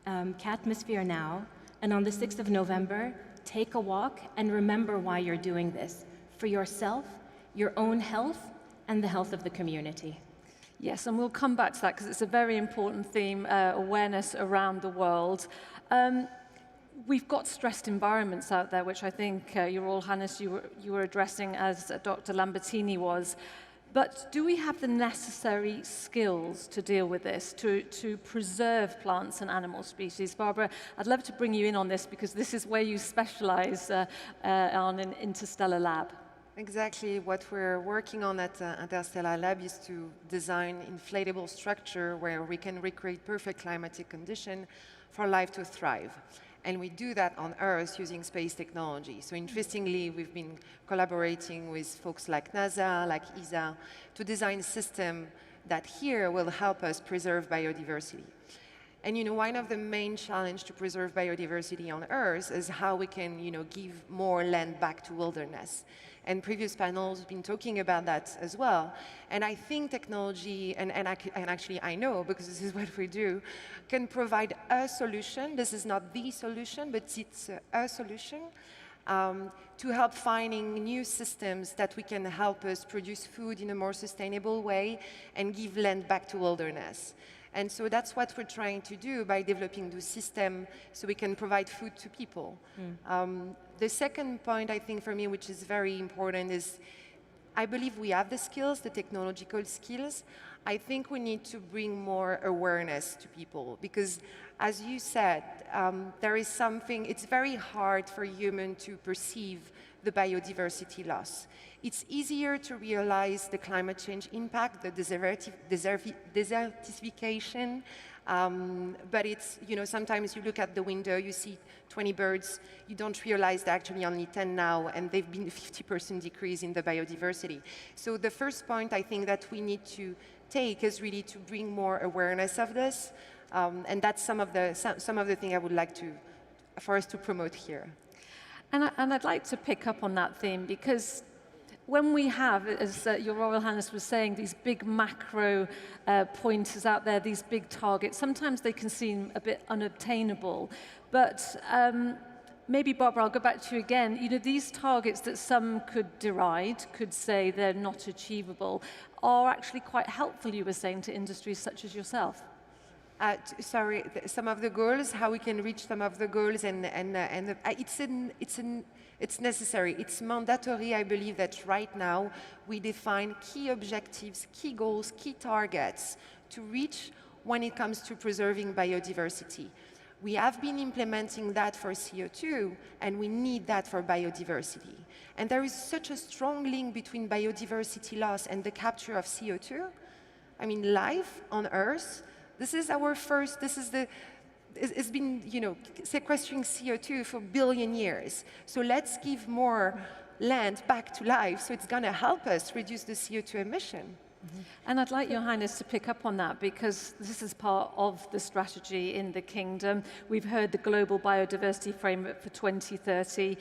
Catmosphere now, and on the 6th of November, take a walk and remember why you're doing this, for yourself, your own health, and the health of the community. Yes, and we'll come back to that because it's a very important theme, awareness around the world. We've got stressed environments out there, which I think, Your Royal Highness, you were addressing as Dr. Lambertini was. But do we have the necessary skills to deal with this, to preserve plants and animal species? Barbara, I'd love to bring you in on this because this is where you specialize on an Interstellar Lab. Exactly. What we're working on at Interstellar Lab is to design inflatable structure where we can recreate perfect climatic condition for life to thrive. And we do that on Earth using space technology. So interestingly, we've been collaborating with folks like NASA, like ESA, to design a system that here will help us preserve biodiversity. And one of the main challenges to preserve biodiversity on Earth is how we can give more land back to wilderness. And previous panels have been talking about that as well. And I think technology, and actually I know, because this is what we do, can provide a solution. This is not the solution, but it's a solution to help finding new systems that we can help us produce food in a more sustainable way and give land back to wilderness. And so that's what we're trying to do by developing the system so we can provide food to people. The second point, I think, for me, which is very important, is I believe we have the skills, the technological skills. I think we need to bring more awareness to people because, as you said, there is something, it's very hard for humans to perceive the biodiversity loss. It's easier to realize the climate change impact, the desertification, but it's, sometimes you look at the window, you see 20 birds, you don't realize there are actually only 10 now, and they've been a 50% decrease in the biodiversity. So the first point I think that we need to take is really to bring more awareness of this, and that's some of the things I would like for us to promote here. And I'd like to pick up on that theme because when we have, as Your Royal Highness was saying, these big macro pointers out there, these big targets, sometimes they can seem a bit unobtainable. But maybe, Barbara, I'll go back to you again. These targets that some could deride, could say they're not achievable, are actually quite helpful, you were saying, to industries such as yourself. Sorry, some of the goals, how we can reach some of the goals, and it's necessary. It's mandatory, I believe, that right now we define key objectives, key goals, key targets to reach when it comes to preserving biodiversity. We have been implementing that for CO2, and we need that for biodiversity. And there is such a strong link between biodiversity loss and the capture of CO2. I mean, life on Earth, this is it's been, sequestering CO2 for a billion years. So let's give more land back to life, so it's going to help us reduce the CO2 emission. And I'd like Your Highness to pick up on that, because this is part of the strategy in the Kingdom. We've heard the Global Biodiversity Framework for 2030.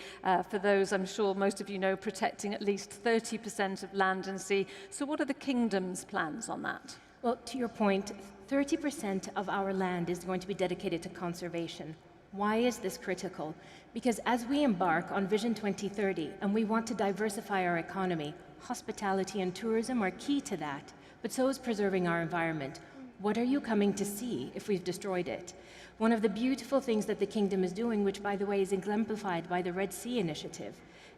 For those, I'm sure most of you know, protecting at least 30% of land and sea. So what are the Kingdom's plans on that? Well, to your point, 30% of our land is going to be dedicated to conservation. Why is this critical? Because as we embark on Vision 2030 and we want to diversify our economy, hospitality and tourism are key to that, but so is preserving our environment. What are you coming to see if we've destroyed it? One of the beautiful things that the Kingdom is doing, which by the way is exemplified by the Red Sea Initiative,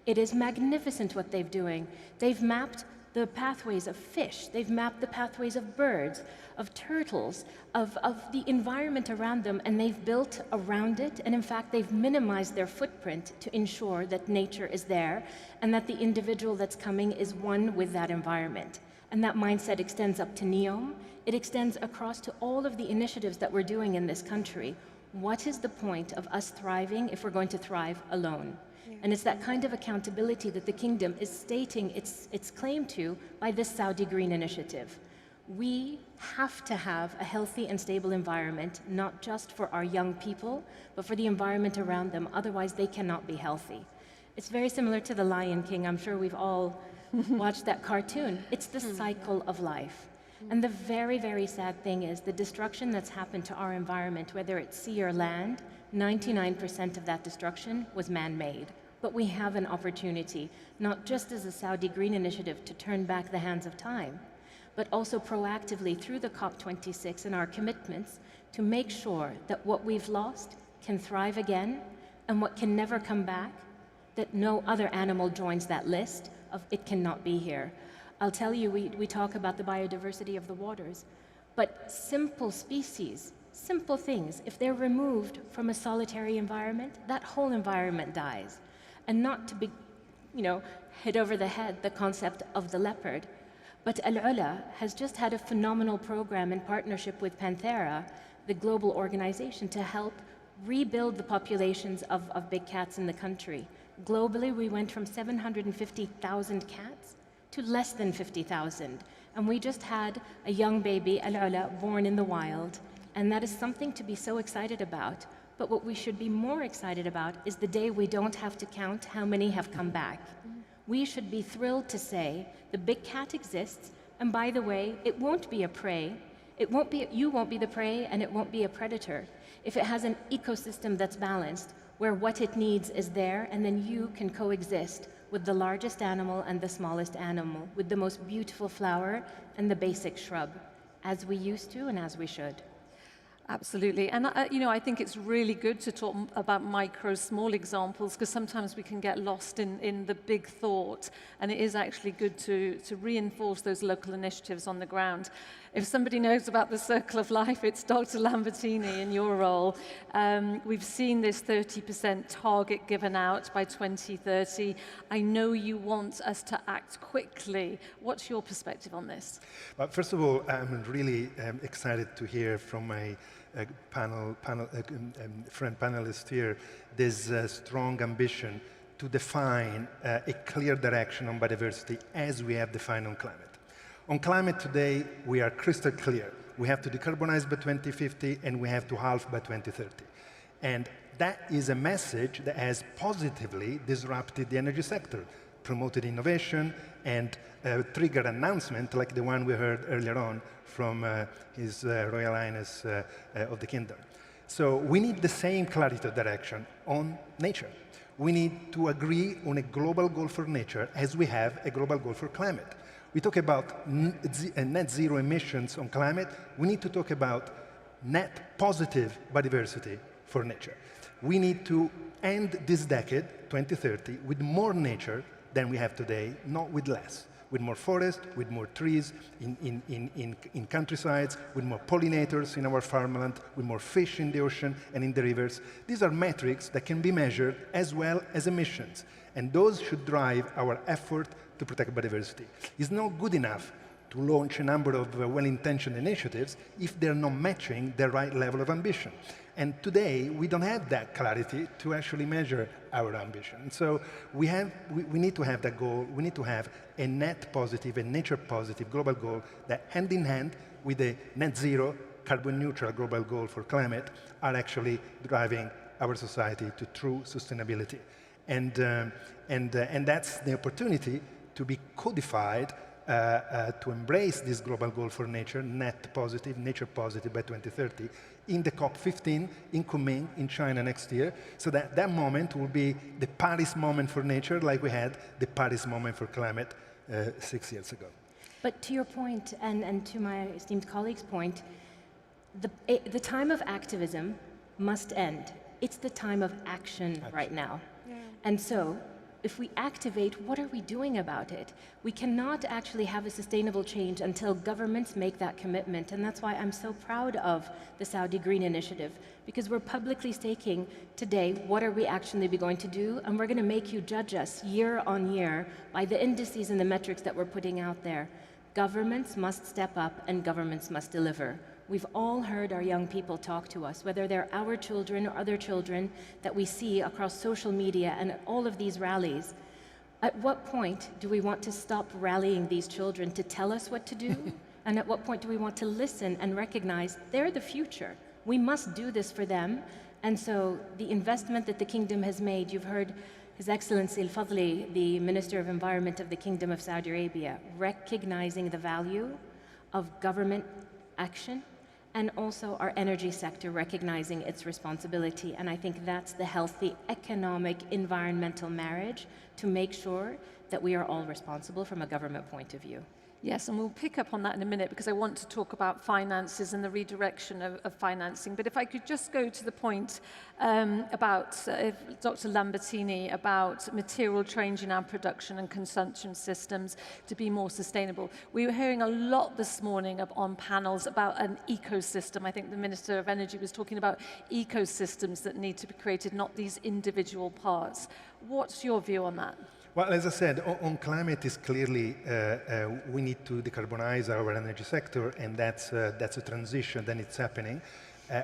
it is magnificent what they're doing. They've mapped the pathways of fish, they've mapped the pathways of birds, of turtles, of the environment around them, and they've built around it, and in fact they've minimized their footprint to ensure that nature is there and that the individual that's coming is one with that environment. And that mindset extends up to NEOM, it extends across to all of the initiatives that we're doing in this country. What is the point of us thriving if we're going to thrive alone? And it's that kind of accountability that the Kingdom is stating its claim to by this Saudi Green Initiative. We have to have a healthy and stable environment, not just for our young people, but for the environment around them. Otherwise, they cannot be healthy. It's very similar to The Lion King. I'm sure we've all watched that cartoon. It's the cycle of life. And the very, very sad thing is the destruction that's happened to our environment, whether it's sea or land, 99% of that destruction was man-made. But we have an opportunity, not just as a Saudi Green Initiative, to turn back the hands of time, but also proactively through the COP26 and our commitments to make sure that what we've lost can thrive again, and what can never come back, that no other animal joins that list of it cannot be here. I'll tell you, we talk about the biodiversity of the waters, but simple species, simple things, if they're removed from a solitary environment, that whole environment dies. And not to be, hit over the head the concept of the leopard, but Al-Ula has just had a phenomenal program in partnership with Panthera, the global organization, to help rebuild the populations of big cats in the country. Globally, we went from 750,000 cats to less than 50,000. And we just had a young baby, Al-Ula, born in the wild. And that is something to be so excited about. But what we should be more excited about is the day we don't have to count how many have come back. We should be thrilled to say the big cat exists, and by the way, it won't be a prey. You won't be the prey, and it won't be a predator. If it has an ecosystem that's balanced, where what it needs is there, and then you can coexist with the largest animal and the smallest animal, with the most beautiful flower and the basic shrub, as we used to and as we should. Absolutely. And, I think it's really good to talk about micro, small examples, because sometimes we can get lost in the big thought. And it is actually good to reinforce those local initiatives on the ground. If somebody knows about the Circle of Life, it's Dr. Lambertini in your role. We've seen this 30% target given out by 2030. I know you want us to act quickly. What's your perspective on this? Well, first of all, I'm really excited to hear from my friend panelists here, there's a strong ambition to define a clear direction on biodiversity as we have defined on climate. On climate today, we are crystal clear. We have to decarbonize by 2050 and we have to halve by 2030. And that is a message that has positively disrupted the energy sector, promoted innovation and triggered announcements like the one we heard earlier on from His Royal Highness of the Kingdom. So we need the same clarity of direction on nature. We need to agree on a global goal for nature as we have a global goal for climate. We talk about net zero emissions on climate. We need to talk about net positive biodiversity for nature. We need to end this decade, 2030, with more nature than we have today, not with less. With more forest, with more trees in countrysides, with more pollinators in our farmland, with more fish in the ocean and in the rivers. These are metrics that can be measured as well as emissions. And those should drive our effort to protect biodiversity. It's not good enough to launch a number of well-intentioned initiatives if they're not matching the right level of ambition. And today, we don't have that clarity to actually measure our ambition. So we need to have that goal. We need to have a net positive, a nature positive global goal that hand in hand with a net zero, carbon neutral global goal for climate are actually driving our society to true sustainability. And that's the opportunity to be codified to embrace this global goal for nature, net positive, nature positive by 2030, in the COP15 in Kunming in China next year, so that moment will be the Paris moment for nature, like we had the Paris moment for climate 6 years ago. But to your point, and to my esteemed colleague's point, the time of activism must end. It's the time of action right now. Yeah. And so, if we activate, what are we doing about it? We cannot actually have a sustainable change until governments make that commitment. And that's why I'm so proud of the Saudi Green Initiative, because we're publicly stating today, what are we actually going to do? And we're going to make you judge us year on year by the indices and the metrics that we're putting out there. Governments must step up and governments must deliver. We've all heard our young people talk to us, whether they're our children or other children that we see across social media and at all of these rallies. At what point do we want to stop rallying these children to tell us what to do? And at what point do we want to listen and recognize they're the future? We must do this for them. And so the investment that the Kingdom has made, you've heard His Excellency Al-Fadli, the Minister of Environment of the Kingdom of Saudi Arabia, recognizing the value of government action, and also our energy sector recognizing its responsibility. And I think that's the healthy economic environmental marriage to make sure that we are all responsible from a government point of view. Yes, and we'll pick up on that in a minute because I want to talk about finances and the redirection of financing. But if I could just go to the point about Dr. Lambertini, about material change in our production and consumption systems to be more sustainable. We were hearing a lot this morning on panels about an ecosystem. I think the Minister of Energy was talking about ecosystems that need to be created, not these individual parts. What's your view on that? Well, as I said, on climate is clearly we need to decarbonize our energy sector, and that's a transition, then it's happening.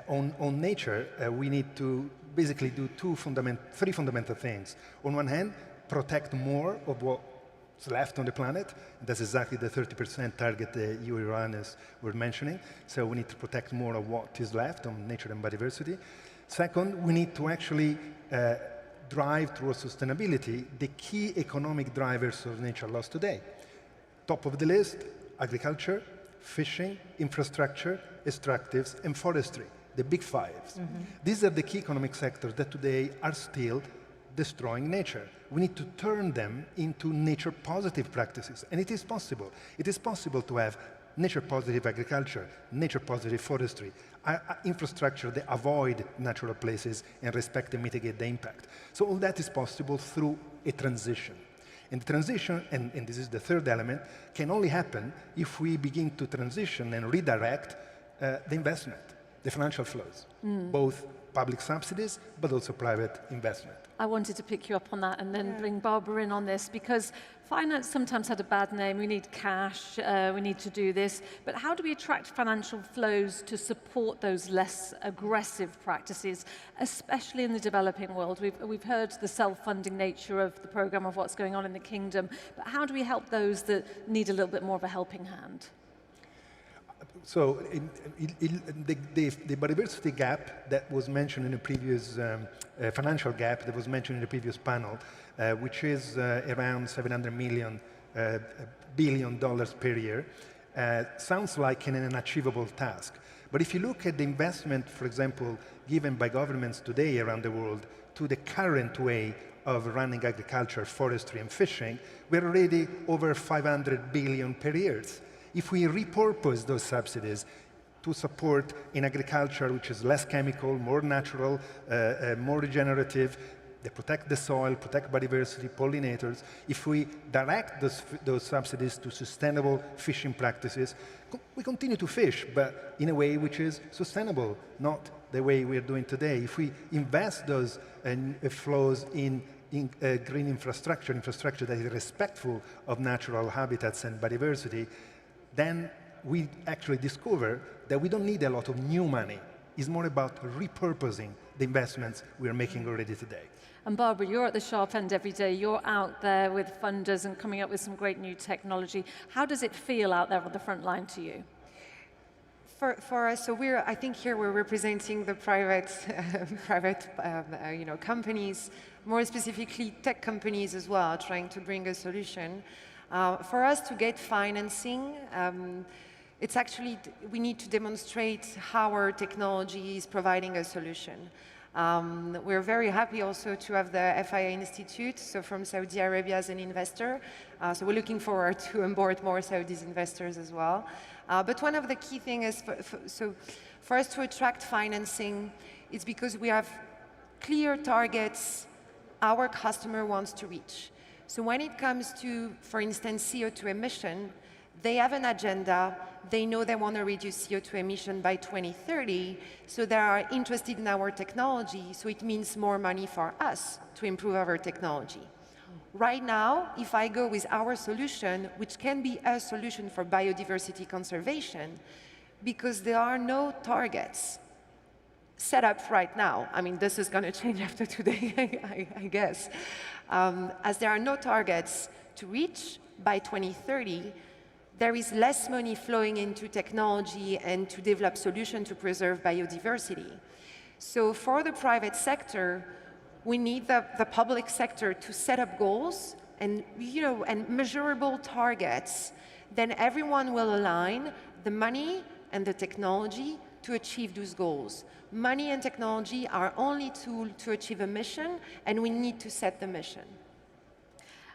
On nature, we need to basically do three fundamental things. On one hand, protect more of what's left on the planet. That's exactly the 30% target you, Your Highness, were mentioning. So we need to protect more of what is left on nature and biodiversity. Second, we need to actually drive towards sustainability the key economic drivers of nature loss today. Top of the list, agriculture, fishing, infrastructure, extractives, and forestry, the big fives. Mm-hmm. These are the key economic sectors that today are still destroying nature. We need to turn them into nature-positive practices, and it is possible. It is possible to have nature-positive agriculture, nature-positive forestry, infrastructure that avoid natural places and respect and mitigate the impact. So all that is possible through a transition. And the transition, and this is the third element, can only happen if we begin to transition and redirect the investment, the financial flows, both public subsidies, but also private investment. I wanted to pick you up on that and then bring Barbara in on this, because finance sometimes had a bad name. We need cash, we need to do this. But how do we attract financial flows to support those less aggressive practices, especially in the developing world? We've heard the self-funding nature of the program, of what's going on in the Kingdom. But how do we help those that need a little bit more of a helping hand? So the biodiversity gap that was mentioned in the previous financial gap that was mentioned in the previous panel, which is around $700 billion per year, sounds like an unachievable task. But if you look at the investment, for example, given by governments today around the world to the current way of running agriculture, forestry, and fishing, we're already over $500 billion per year. If we repurpose those subsidies to support in agriculture, which is less chemical, more natural, more regenerative, they protect the soil, protect biodiversity, pollinators. If we direct those subsidies to sustainable fishing practices, we continue to fish, but in a way which is sustainable, not the way we are doing today. If we invest those flows in green infrastructure that is respectful of natural habitats and biodiversity, then we actually discover that we don't need a lot of new money. It's more about repurposing the investments we are making already today. And Barbara, you're at the sharp end every day. You're out there with funders and coming up with some great new technology. How does it feel out there on the front line to you? For us, so I think here we're representing the private companies, more specifically tech companies as well, trying to bring a solution. For us to get financing, it's actually, we need to demonstrate how our technology is providing a solution. We're very happy also to have the FIA Institute, so from Saudi Arabia as an investor. So we're looking forward to onboard more Saudi investors as well. But one of the key things is, for us to attract financing, it's because we have clear targets our customer wants to reach. So when it comes to, for instance, CO2 emission, they have an agenda. They know they want to reduce CO2 emission by 2030, so they are interested in our technology, so it means more money for us to improve our technology. Right now, if I go with our solution, which can be a solution for biodiversity conservation, because there are no targets set up right now. I mean, this is going to change after today, I guess. As there are no targets to reach by 2030, there is less money flowing into technology and to develop solutions to preserve biodiversity. So for the private sector, we need the public sector to set up goals and, and measurable targets. Then everyone will align the money and the technology to achieve those goals. Money and technology are only tools to achieve a mission, and we need to set the mission.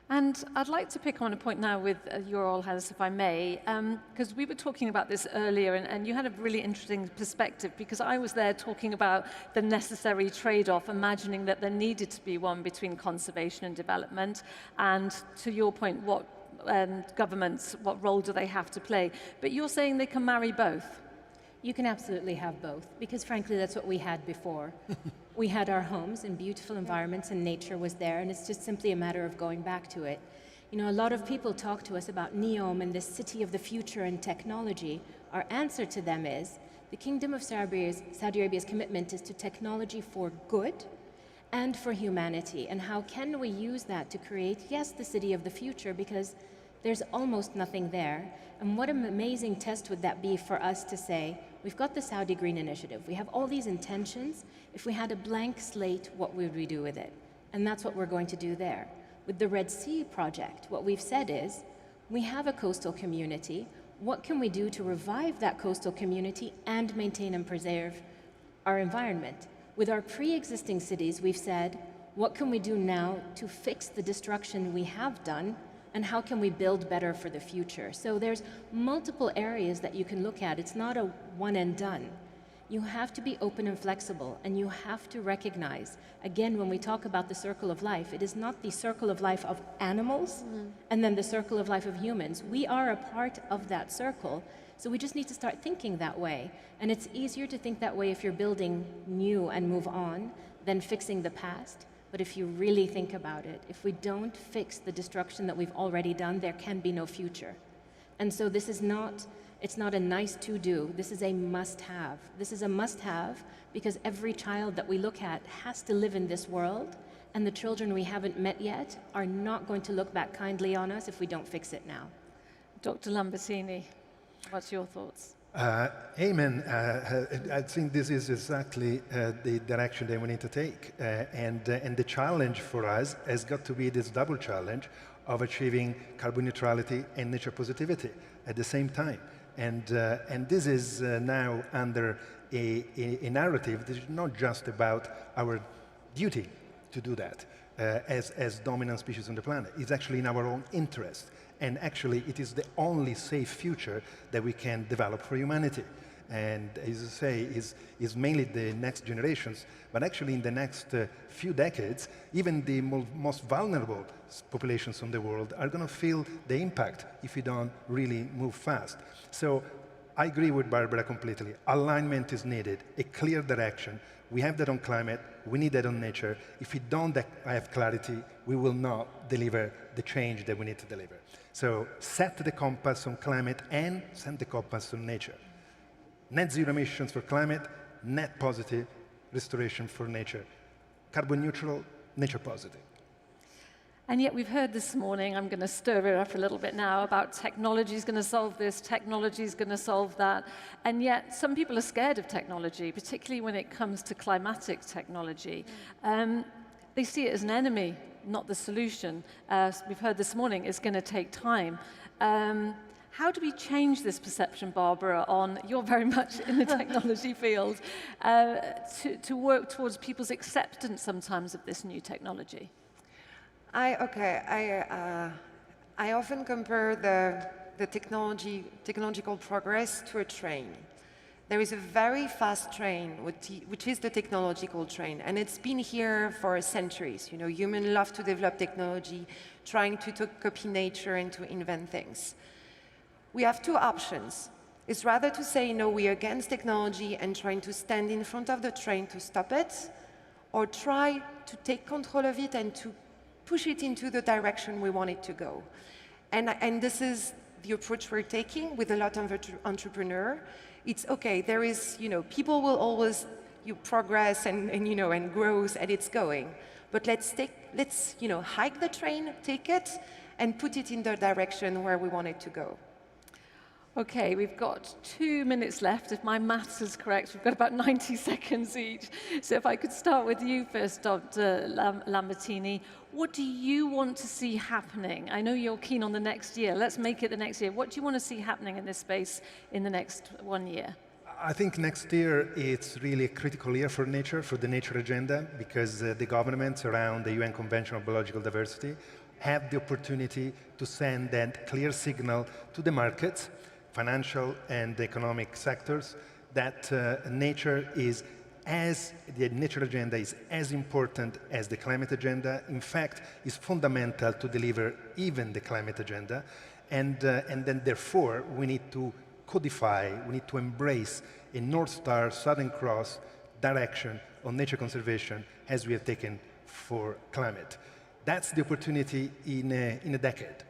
And I'd like to pick on a point now with Your Royal Highness, if I may, because we were talking about this earlier, and you had a really interesting perspective, because I was there talking about the necessary trade-off, imagining that there needed to be one between conservation and development, and to your point, what governments, what role do they have to play? But you're saying they can marry both. You can absolutely have both, because frankly, that's what we had before. We had our homes in beautiful environments and nature was there, and it's just simply a matter of going back to it. You know, a lot of people talk to us about NEOM and this city of the future and technology. Our answer to them is, the Kingdom of Saudi Arabia's commitment is to technology for good and for humanity. And how can we use that to create, yes, the city of the future, because there's almost nothing there. And what an amazing test would that be for us to say, we've got the Saudi Green Initiative, we have all these intentions. If we had a blank slate, what would we do with it? And that's what we're going to do there. With the Red Sea project, what we've said is, we have a coastal community. What can we do to revive that coastal community and maintain and preserve our environment? With our pre-existing cities, we've said, what can we do now to fix the destruction we have done, and how can we build better for the future? So there's multiple areas that you can look at. It's not a one and done. You have to be open and flexible, and you have to recognize, again, when we talk about the circle of life, it is not the circle of life of animals and then the circle of life of humans. We are a part of that circle, so we just need to start thinking that way. And it's easier to think that way if you're building new and move on than fixing the past. But if you really think about it, if we don't fix the destruction that we've already done, there can be no future. And so this is not, it's not a nice to do, this is a must-have. This is a must-have because every child that we look at has to live in this world, and the children we haven't met yet are not going to look back kindly on us if we don't fix it now. Dr. Lambertini, what's your thoughts? Amen. I think this is exactly the direction that we need to take. And the challenge for us has got to be this double challenge of achieving carbon neutrality and nature positivity at the same time. And this is now under a narrative that is not just about our duty to do that as dominant species on the planet. It's actually in our own interest. And actually, it is the only safe future that we can develop for humanity. And as I say, is mainly the next generations, but actually in the next few decades, even the most vulnerable populations in the world are going to feel the impact if we don't really move fast. So I agree with Barbara completely. Alignment is needed, a clear direction. We have that on climate, we need that on nature. If we don't have clarity, we will not deliver the change that we need to deliver. So set the compass on climate and set the compass on nature. Net zero emissions for climate, net positive restoration for nature. Carbon neutral, nature positive. And yet we've heard this morning, I'm going to stir it up a little bit now, about technology is going to solve this, technology is going to solve that. And yet some people are scared of technology, particularly when it comes to climatic technology. They see it as an enemy, not the solution. We've heard this morning, it's going to take time. How do we change this perception, Barbara, on, you're very much in the technology field, to work towards people's acceptance sometimes of this new technology? I often compare the technological progress to a train. There is a very fast train, which is the technological train, and it's been here for centuries. You know, humans love to develop technology, trying to copy nature and to invent things. We have two options. It's rather to say, no, we're against technology and trying to stand in front of the train to stop it, or try to take control of it and to push it into the direction we want it to go. And this is the approach we're taking with a lot of entrepreneurs. It's okay, there is, you know, people will always progress and grow, and it's going. But let's hike the train, take it, and put it in the direction where we want it to go. Okay, we've got 2 minutes left. If my maths is correct, we've got about 90 seconds each. So if I could start with you first, Dr. Lambertini. What do you want to see happening? I know you're keen on the next year. Let's make it the next year. What do you want to see happening in this space in the next 1 year? I think next year it's really a critical year for nature, for the nature agenda, because the governments around the UN Convention on Biological Diversity have the opportunity to send that clear signal to the markets, financial and economic sectors, that nature is the nature agenda is as important as the climate agenda. In fact, is fundamental to deliver even the climate agenda. And then therefore, we need to codify, we need to embrace a North Star, Southern Cross direction on nature conservation as we have taken for climate. That's the opportunity in a decade.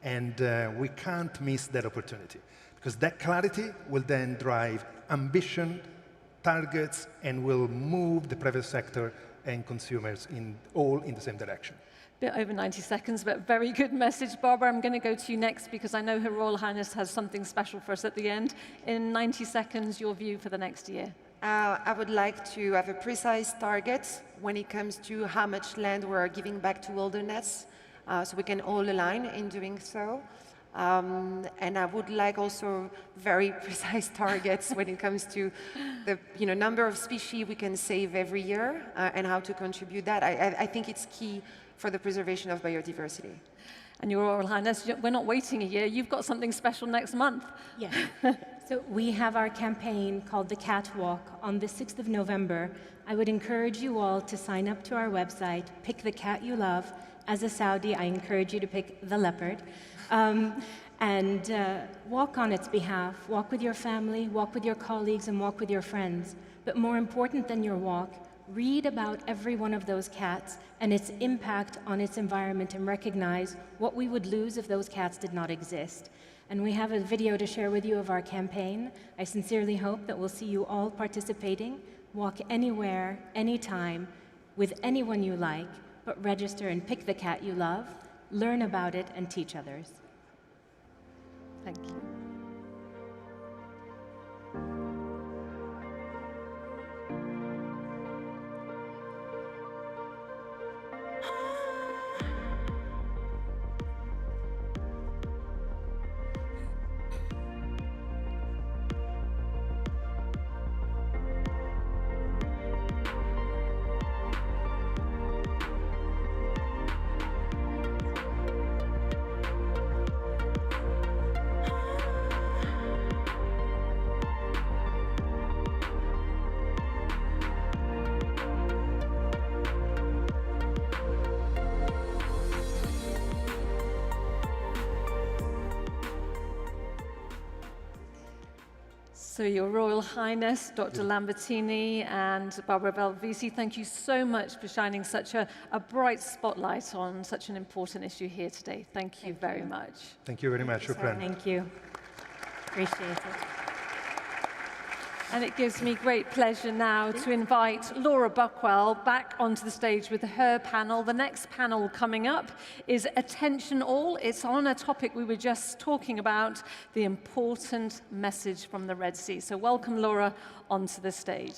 And we can't miss that opportunity, because that clarity will then drive ambition, targets, and will move the private sector and consumers all in the same direction. Bit over 90 seconds, but very good message. Barbara, I'm going to go to you next because I know Her Royal Highness has something special for us at the end. In 90 seconds, your view for the next year. I would like to have a precise target when it comes to how much land we're giving back to wilderness, so we can all align in doing so. And I would like also very precise targets when it comes to the number of species we can save every year and how to contribute that. I think it's key for the preservation of biodiversity. And Your Royal Highness, we're not waiting a year. You've got something special next month. Yeah. So we have our campaign called the Catwalk on the 6th of November. I would encourage you all to sign up to our website, pick the cat you love. As a Saudi, I encourage you to pick the leopard. And walk on its behalf. Walk with your family, walk with your colleagues, and walk with your friends. But more important than your walk, read about every one of those cats and its impact on its environment, and recognize what we would lose if those cats did not exist. And we have a video to share with you of our campaign. I sincerely hope that we'll see you all participating. Walk anywhere, anytime, with anyone you like, but register and pick the cat you love, learn about it, and teach others. Thank you. So Your Royal Highness, Dr. Lambertini and Barbara Belvisi, thank you so much for shining such a bright spotlight on such an important issue here today. Thank you very much. Thank you very much. Shukran. Thank you. Appreciate it. And it gives me great pleasure now to invite Laura Buckwell back onto the stage with her panel. The next panel coming up is Attention All. It's on a topic we were just talking about, the important message from the Red Sea. So welcome, Laura, onto the stage.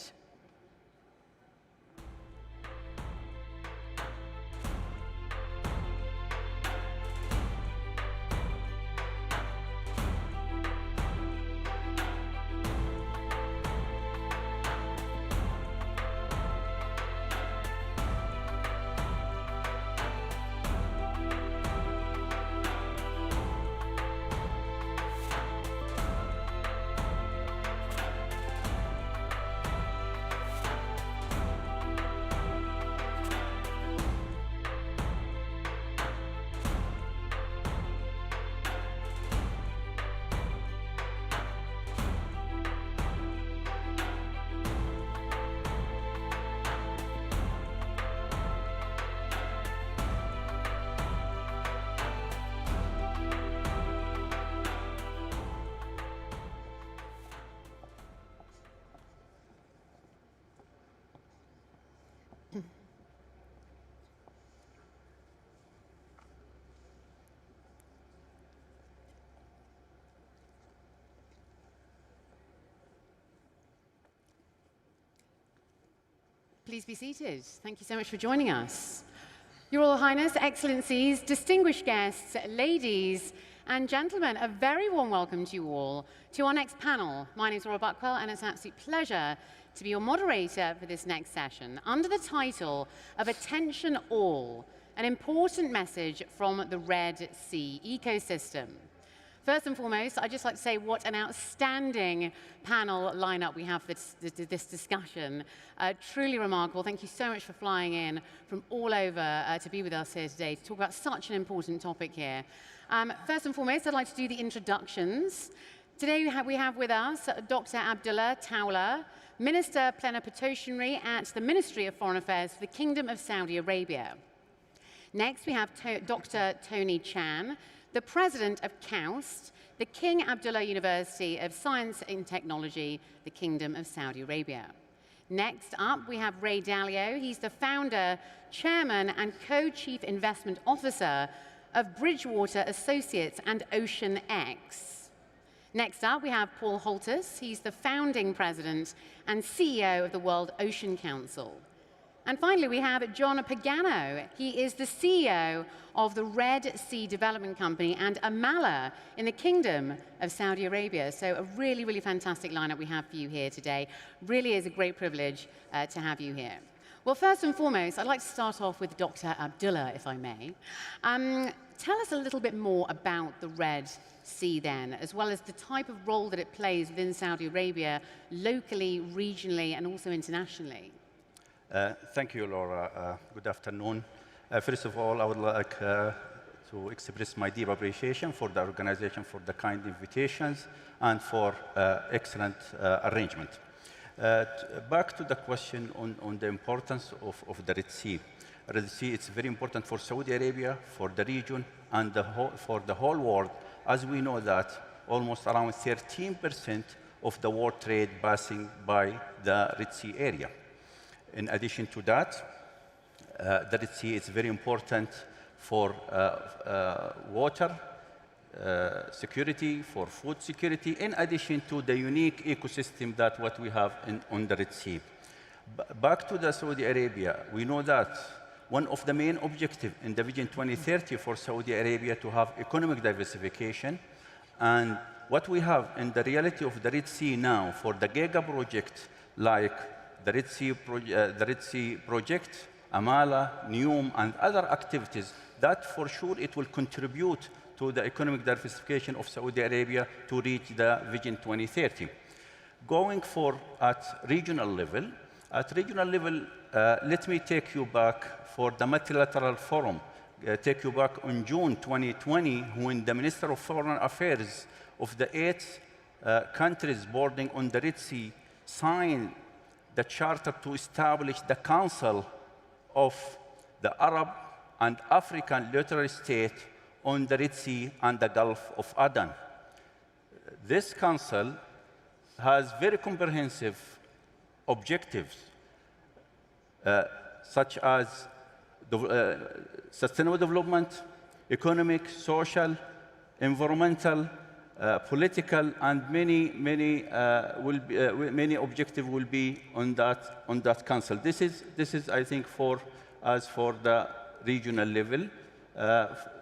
Please be seated. Thank you so much for joining us. Your Royal Highness, Excellencies, distinguished guests, ladies and gentlemen, a very warm welcome to you all to our next panel. My name is Laura Buckwell, and it's an absolute pleasure to be your moderator for this next session under the title of Attention All, an important message from the Red Sea ecosystem. First and foremost, I'd just like to say what an outstanding panel lineup we have for this discussion. Truly remarkable. Thank you so much for flying in from all over to be with us here today to talk about such an important topic here. First and foremost, I'd like to do the introductions. Today we have with us Dr. Abdullah Tawla, Minister Plenipotentiary at the Ministry of Foreign Affairs for the Kingdom of Saudi Arabia. Next, we have Dr. Tony Chan, the President of KAUST, the King Abdullah University of Science and Technology, the Kingdom of Saudi Arabia. Next up, we have Ray Dalio. He's the founder, chairman, and co-chief investment officer of Bridgewater Associates and Ocean X. Next up, we have Paul Holtus. He's the founding president and CEO of the World Ocean Council. And finally, we have John Pagano. He is the CEO of the Red Sea Development Company and Amala in the Kingdom of Saudi Arabia. So a really, really fantastic lineup we have for you here today. Really is a great privilege to have you here. Well, first and foremost, I'd like to start off with Dr. Abdullah, if I may. Tell us a little bit more about the Red Sea then, as well as the type of role that it plays within Saudi Arabia, locally, regionally, and also internationally. Thank you, Laura. Good afternoon. First of all, I would like to express my deep appreciation for the organization, for the kind invitations, and for excellent arrangement. Back to the question on the importance of the Red Sea. Red Sea is very important for Saudi Arabia, for the region, and for the whole world, as we know that almost around 13% of the world trade passing by the Red Sea area. In addition to that, the Red Sea is very important for water security, for food security, in addition to the unique ecosystem that what we have on the Red Sea. Back to the Saudi Arabia, we know that one of the main objectives in the Vision 2030 for Saudi Arabia to have economic diversification, and what we have in the reality of the Red Sea now for the Giga project like the Red Sea project, Amala, NEOM, and other activities, that for sure it will contribute to the economic diversification of Saudi Arabia to reach the Vision 2030. Going for at regional level, let me take you back for the multilateral forum, take you back on June 2020 when the Minister of Foreign Affairs of the 8th countries bordering on the Red Sea signed the charter to establish the Council of the Arab and African Littoral States on the Red Sea and the Gulf of Aden. This council has very comprehensive objectives, such as sustainable development, economic, social, environmental, political, and many objectives will be on that council. This is I think for the regional level.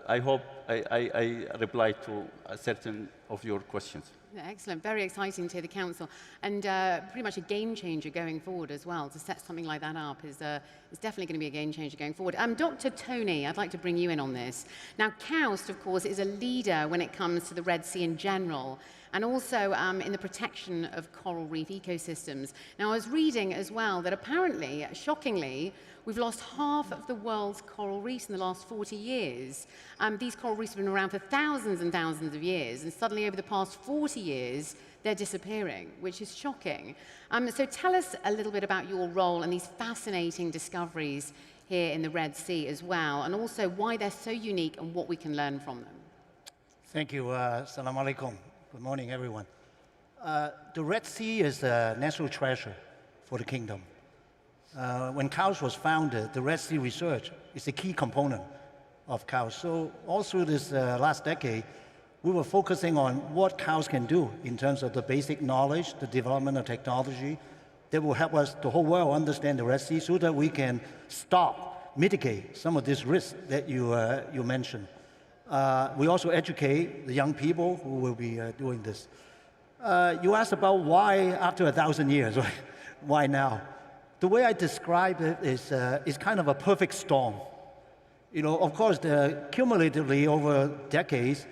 I hope I replied to a certain of your questions. Excellent, very exciting to hear the Council, and pretty much a game changer going forward as well. To set something like that up is definitely going to be a game changer going forward. Dr. Tony, I'd like to bring you in on this. Now, KAUST, of course, is a leader when it comes to the Red Sea in general, and also in the protection of coral reef ecosystems. Now, I was reading as well that apparently, shockingly, we've lost half of the world's coral reefs in the last 40 years. These coral reefs have been around for thousands and thousands of years, and suddenly over the past 40 years, they're disappearing, which is shocking. So tell us a little bit about your role and these fascinating discoveries here in the Red Sea as well, and also why they're so unique and what we can learn from them. Thank you. Assalamu alaikum. Good morning, everyone. The Red Sea is a natural treasure for the kingdom. When KAUST was founded, the Red Sea research is a key component of KAUST. So all through this last decade, we were focusing on what KAUST can do in terms of the basic knowledge, the development of technology that will help us, the whole world, understand the Red Sea so that we can mitigate some of these risks that you mentioned. We also educate the young people who will be doing this. You asked about why after 1,000 years, right? Why now? The way I describe it is kind of a perfect storm. You know, of course, cumulatively over decades,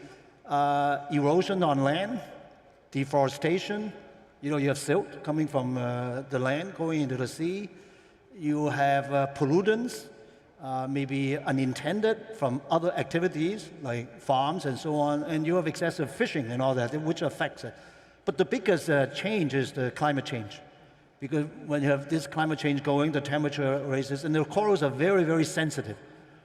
erosion on land, deforestation, you have silt coming from the land going into the sea. You have pollutants, maybe unintended from other activities like farms and so on, and you have excessive fishing and all that, which affects it. But the biggest change is the climate change. Because when you have this climate change going, the temperature raises, and the corals are very, very sensitive.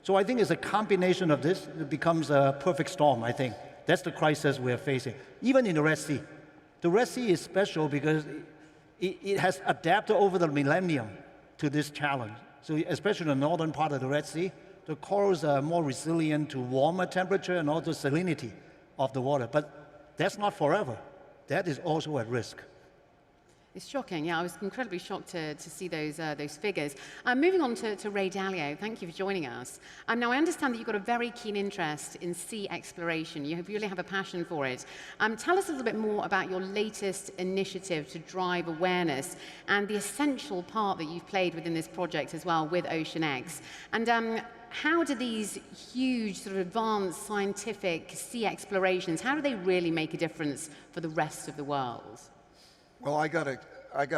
So I think it's a combination of this. It becomes a perfect storm, I think. That's the crisis we're facing, even in the Red Sea. The Red Sea is special because it has adapted over the millennium to this challenge. So especially in the northern part of the Red Sea, the corals are more resilient to warmer temperature and also salinity of the water. But that's not forever. That is also at risk. It's shocking. Yeah, I was incredibly shocked to see those figures. Moving on to Ray Dalio, thank you for joining us. Now, I understand that you've got a very keen interest in sea exploration. You really have a passion for it. Tell us a little bit more about your latest initiative to drive awareness and the essential part that you've played within this project as well with OceanX. And how do these huge sort of advanced scientific sea explorations, how do they really make a difference for the rest of the world? Well, I got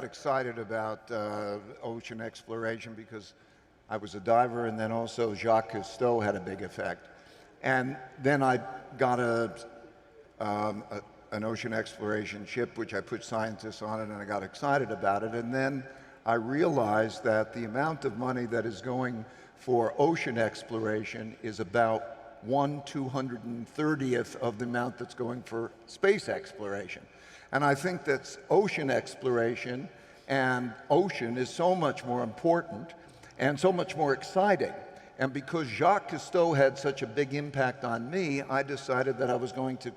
excited about ocean exploration because I was a diver, and then also Jacques Cousteau had a big effect. And then I got an ocean exploration ship, which I put scientists on it, and I got excited about it. And then I realized that the amount of money that is going for ocean exploration is about 1/230th of the amount that's going for space exploration. And I think that ocean exploration and ocean is so much more important and so much more exciting. And because Jacques Cousteau had such a big impact on me, I decided that I was going to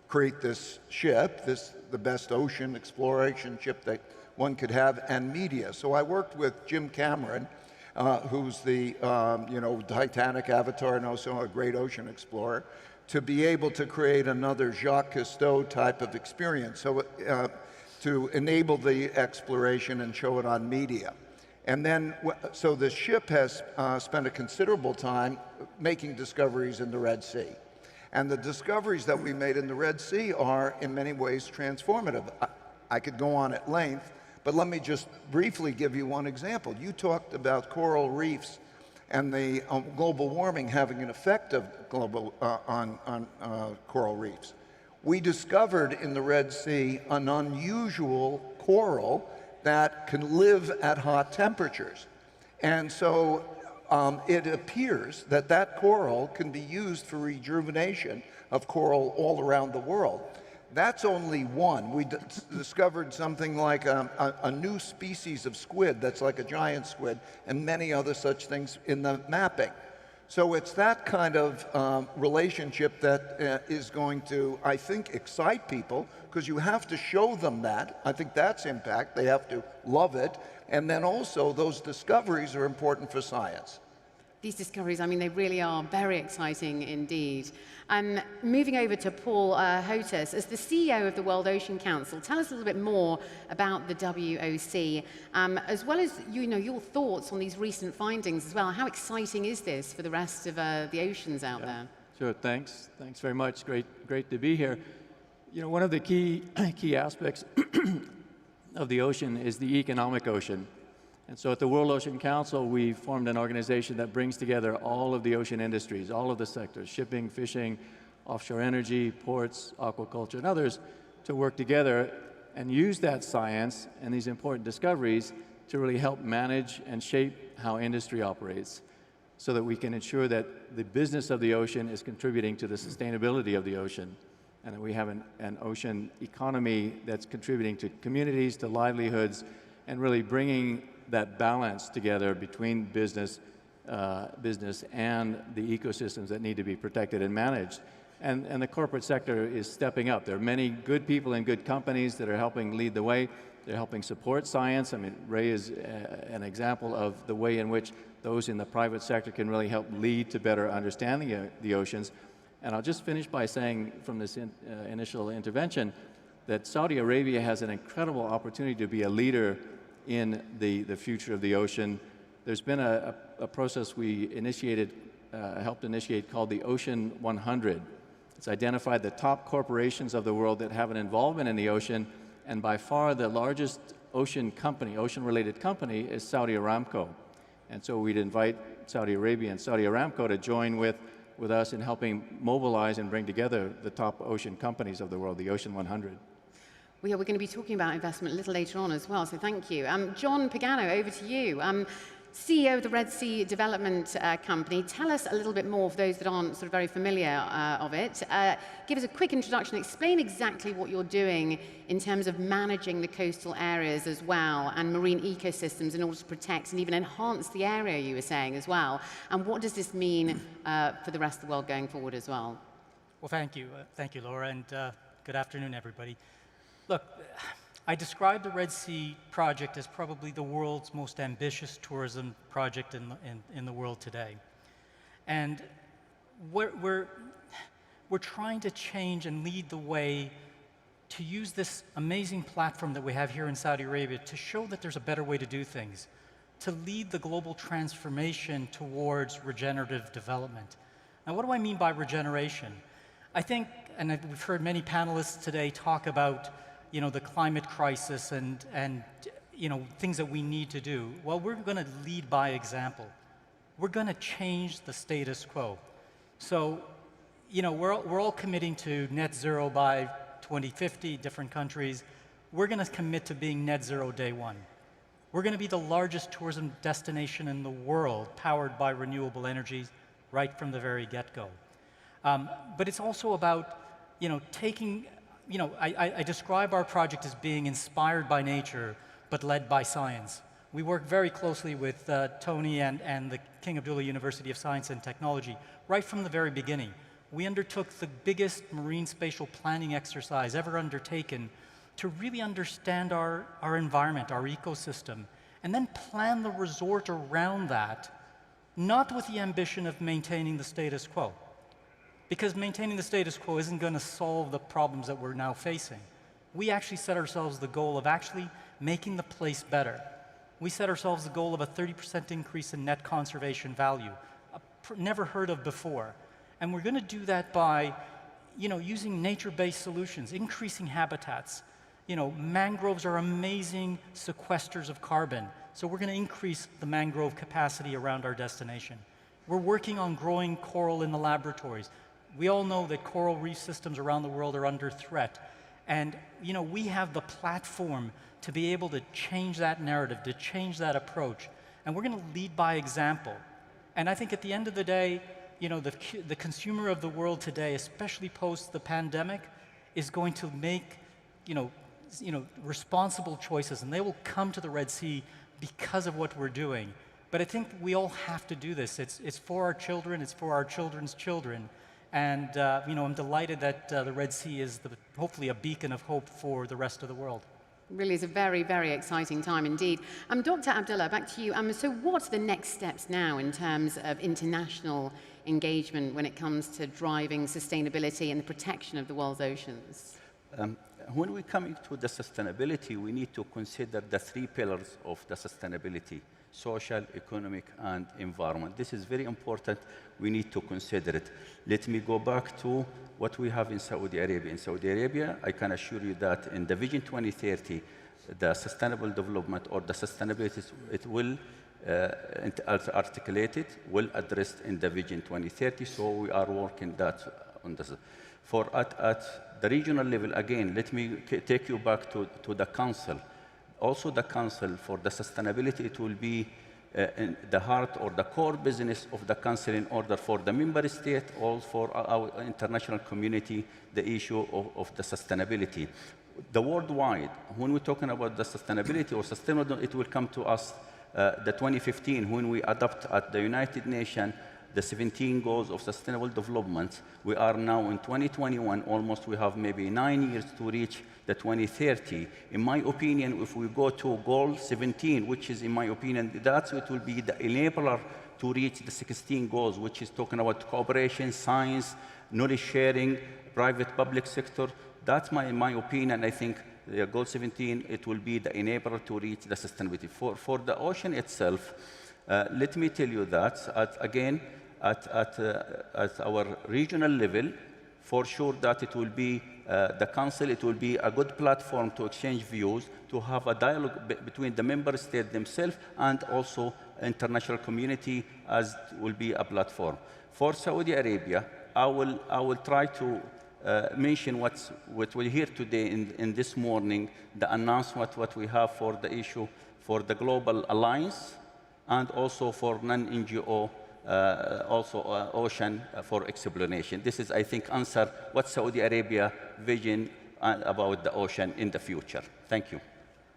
create this ship, the best ocean exploration ship that one could have, and media. So I worked with Jim Cameron, who's the Titanic Avatar and also a great ocean explorer, to be able to create another Jacques Cousteau type of experience, so to enable the exploration and show it on media. And then, so the ship has spent a considerable time making discoveries in the Red Sea. And the discoveries that we made in the Red Sea are, in many ways, transformative. I could go on at length, but let me just briefly give you one example. You talked about coral reefs and the global warming having an effect of on coral reefs. We discovered in the Red Sea an unusual coral that can live at hot temperatures. And so it appears that that coral can be used for rejuvenation of coral all around the world. That's only one. We discovered something like a new species of squid that's like a giant squid, and many other such things in the mapping. So it's that kind of relationship that is going to, I think, excite people, because you have to show them that. I think that's impact. They have to love it. And then also, those discoveries are important for science. These discoveries, I mean, they really are very exciting indeed. Moving over to Paul Hotus, as the CEO of the World Ocean Council, tell us a little bit more about the WOC, as well as your thoughts on these recent findings as well. How exciting is this for the rest of the oceans out there? Sure, thanks. Thanks very much. Great to be here. One of the key aspects of the ocean is the economic ocean. And so at the World Ocean Council, we formed an organization that brings together all of the ocean industries, all of the sectors, shipping, fishing, offshore energy, ports, aquaculture, and others, to work together and use that science and these important discoveries to really help manage and shape how industry operates, so that we can ensure that the business of the ocean is contributing to the sustainability of the ocean, and that we have an ocean economy that's contributing to communities, to livelihoods, and really bringing that balance together between business and the ecosystems that need to be protected and managed. And the corporate sector is stepping up. There are many good people and good companies that are helping lead the way. They're helping support science. I mean, Ray is an example of the way in which those in the private sector can really help lead to better understanding the oceans. And I'll just finish by saying from this initial intervention that Saudi Arabia has an incredible opportunity to be a leader in the future of the ocean. There's been a process we helped initiate called the Ocean 100. It's identified the top corporations of the world that have an involvement in the ocean, and by far the largest ocean-related company is Saudi Aramco. And so we'd invite Saudi Arabia and Saudi Aramco to join with us in helping mobilize and bring together the top ocean companies of the world, the Ocean 100. Well, yeah, we're going to be talking about investment a little later on as well, so thank you. John Pagano, over to you. CEO of the Red Sea Development Company. Tell us a little bit more, for those that aren't sort of very familiar of it. Give us a quick introduction. Explain exactly what you're doing in terms of managing the coastal areas as well, and marine ecosystems in order to protect and even enhance the area, you were saying as well. And what does this mean for the rest of the world going forward as well? Well, thank you. Thank you, Laura, and good afternoon, everybody. Look, I describe the Red Sea project as probably the world's most ambitious tourism project in the world today. And we're trying to change and lead the way to use this amazing platform that we have here in Saudi Arabia to show that there's a better way to do things, to lead the global transformation towards regenerative development. Now, what do I mean by regeneration? I think, and we've heard many panelists today talk about the climate crisis and things that we need to do. Well, we're going to lead by example. We're going to change the status quo. So, we're all committing to net zero by 2050, different countries. We're going to commit to being net zero day one. We're going to be the largest tourism destination in the world powered by renewable energies right from the very get-go. But it's also about, taking I describe our project as being inspired by nature, but led by science. We work very closely with Tony and the King Abdullah University of Science and Technology right from the very beginning. We undertook the biggest marine spatial planning exercise ever undertaken to really understand our environment, our ecosystem, and then plan the resort around that, not with the ambition of maintaining the status quo. Because maintaining the status quo isn't going to solve the problems that we're now facing. We actually set ourselves the goal of actually making the place better. We set ourselves the goal of a 30% increase in net conservation value, never heard of before. And we're going to do that by, using nature-based solutions, increasing habitats. Mangroves are amazing sequesters of carbon, so we're going to increase the mangrove capacity around our destination. We're working on growing coral in the laboratories. We all know that coral reef systems around the world are under threat. And we have the platform to be able to change that narrative, to change that approach. And we're going to lead by example. And I think at the end of the day, the consumer of the world today, especially post the pandemic, is going to make responsible choices, and they will come to the Red Sea because of what we're doing. But I think we all have to do this. It's for our children, it's for our children's children. And I'm delighted that the Red Sea is hopefully a beacon of hope for the rest of the world. Really is a very, very exciting time indeed. Dr. Abdullah, back to you. So what's the next steps now in terms of international engagement when it comes to driving sustainability and the protection of the world's oceans? When we come into the sustainability, we need to consider the three pillars of the sustainability: social, economic, and environment. This is very important. We need to consider it. Let me go back to what we have in Saudi Arabia. In Saudi Arabia, I can assure you that in the Vision 2030, the sustainable development or the sustainability, it will articulated, will addressed in the Vision 2030. So we are working on this. At the regional level, again, let me take you back to the council. Also, the Council for the Sustainability, it will be in the heart or the core business of the Council in order for the member state or for our international community, the issue of the sustainability. The worldwide, when we're talking about the sustainability or sustainable, it will come to us the 2015 when we adopt at the United Nations the 17 goals of sustainable development. We are now in 2021, almost we have maybe 9 years to reach the 2030. In my opinion, if we go to goal 17, which is in my opinion, that's it will be the enabler to reach the 16 goals, which is talking about cooperation, science, knowledge sharing, private public sector. That's my opinion. I think goal 17, it will be the enabler to reach the sustainability. For the ocean itself, let me tell you that, at our regional level, for sure that it will be the Council, it will be a good platform to exchange views, to have a dialogue between the member states themselves and also international community as will be a platform. For Saudi Arabia, I will try to mention what we hear today in this morning, the announcement what we have for the issue for the Global Alliance and also for non-NGO ocean for exploration. This is, I think, answer what Saudi Arabia vision about the ocean in the future. Thank you.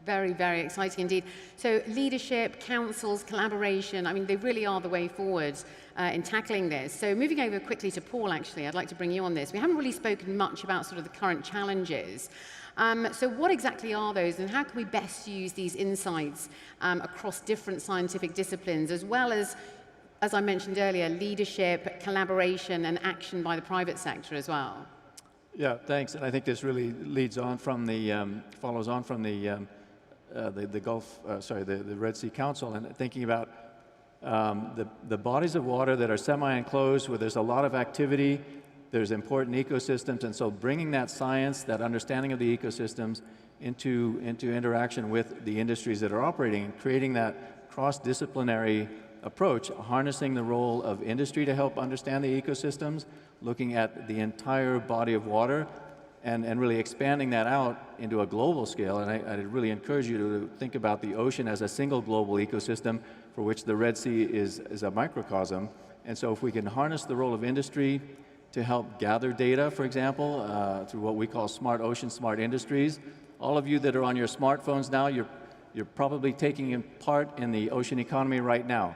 Very, very exciting indeed. So leadership, councils, collaboration, I mean, they really are the way forward in tackling this. So moving over quickly to Paul, actually, I'd like to bring you on this. We haven't really spoken much about sort of the current challenges. So what exactly are those, and how can we best use these insights across different scientific disciplines, as well as I mentioned earlier, leadership, collaboration, and action by the private sector as well? Yeah, thanks. And I think this really leads on from follows on from the Red Sea Council, and thinking about the bodies of water that are semi-enclosed, where there's a lot of activity, there's important ecosystems, and so bringing that science, that understanding of the ecosystems into interaction with the industries that are operating, and creating that cross-disciplinary approach, harnessing the role of industry to help understand the ecosystems, looking at the entire body of water, and really expanding that out into a global scale. And I really encourage you to think about the ocean as a single global ecosystem for which the Red Sea is a microcosm. And so if we can harness the role of industry to help gather data, for example, through what we call smart ocean, smart industries. All of you that are on your smartphones now, you're probably taking part in the ocean economy right now.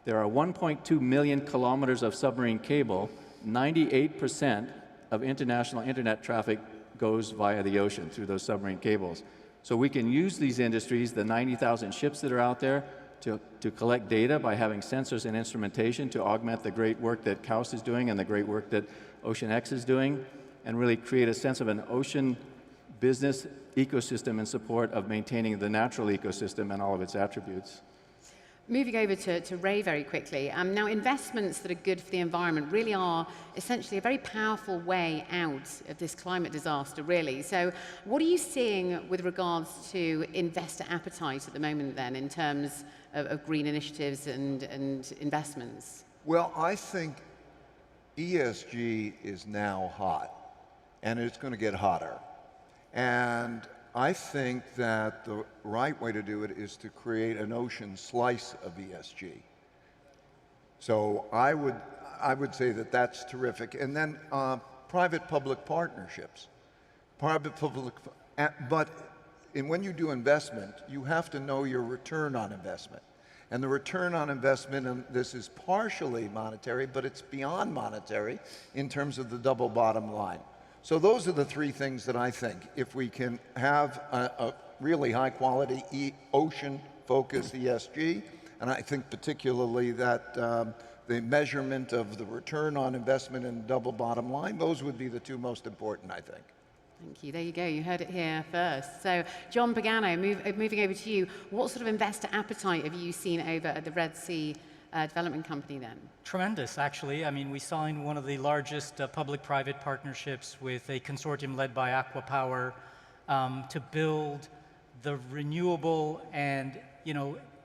There are 1.2 million kilometers of submarine cable. 98% of international internet traffic goes via the ocean through those submarine cables. So we can use these industries, the 90,000 ships that are out there, to collect data by having sensors and instrumentation to augment the great work that KAUST is doing and the great work that OceanX is doing, and really create a sense of an ocean business ecosystem in support of maintaining the natural ecosystem and all of its attributes. Moving over to Ray very quickly. Now, investments that are good for the environment really are essentially a very powerful way out of this climate disaster, really. So what are you seeing with regards to investor appetite at the moment, then, in terms of green initiatives and investments? Well, I think ESG is now hot, and it's going to get hotter. And I think that the right way to do it is to create an ocean slice of ESG. So I would say that that's terrific. And then private-public partnerships. Private-public, but when you do investment, you have to know your return on investment. And the return on investment, and this is partially monetary, but it's beyond monetary in terms of the double bottom line. So those are the three things that I think. If we can have a really high quality ocean-focused ESG, and I think particularly that the measurement of the return on investment and double bottom line, those would be the two most important, I think. Thank you. There you go. You heard it here first. So, John Pagano, moving over to you, what sort of investor appetite have you seen over at the Red Sea Development Company then? Tremendous, actually. I mean, we signed one of the largest public-private partnerships with a consortium led by Aqua Power to build the renewable and,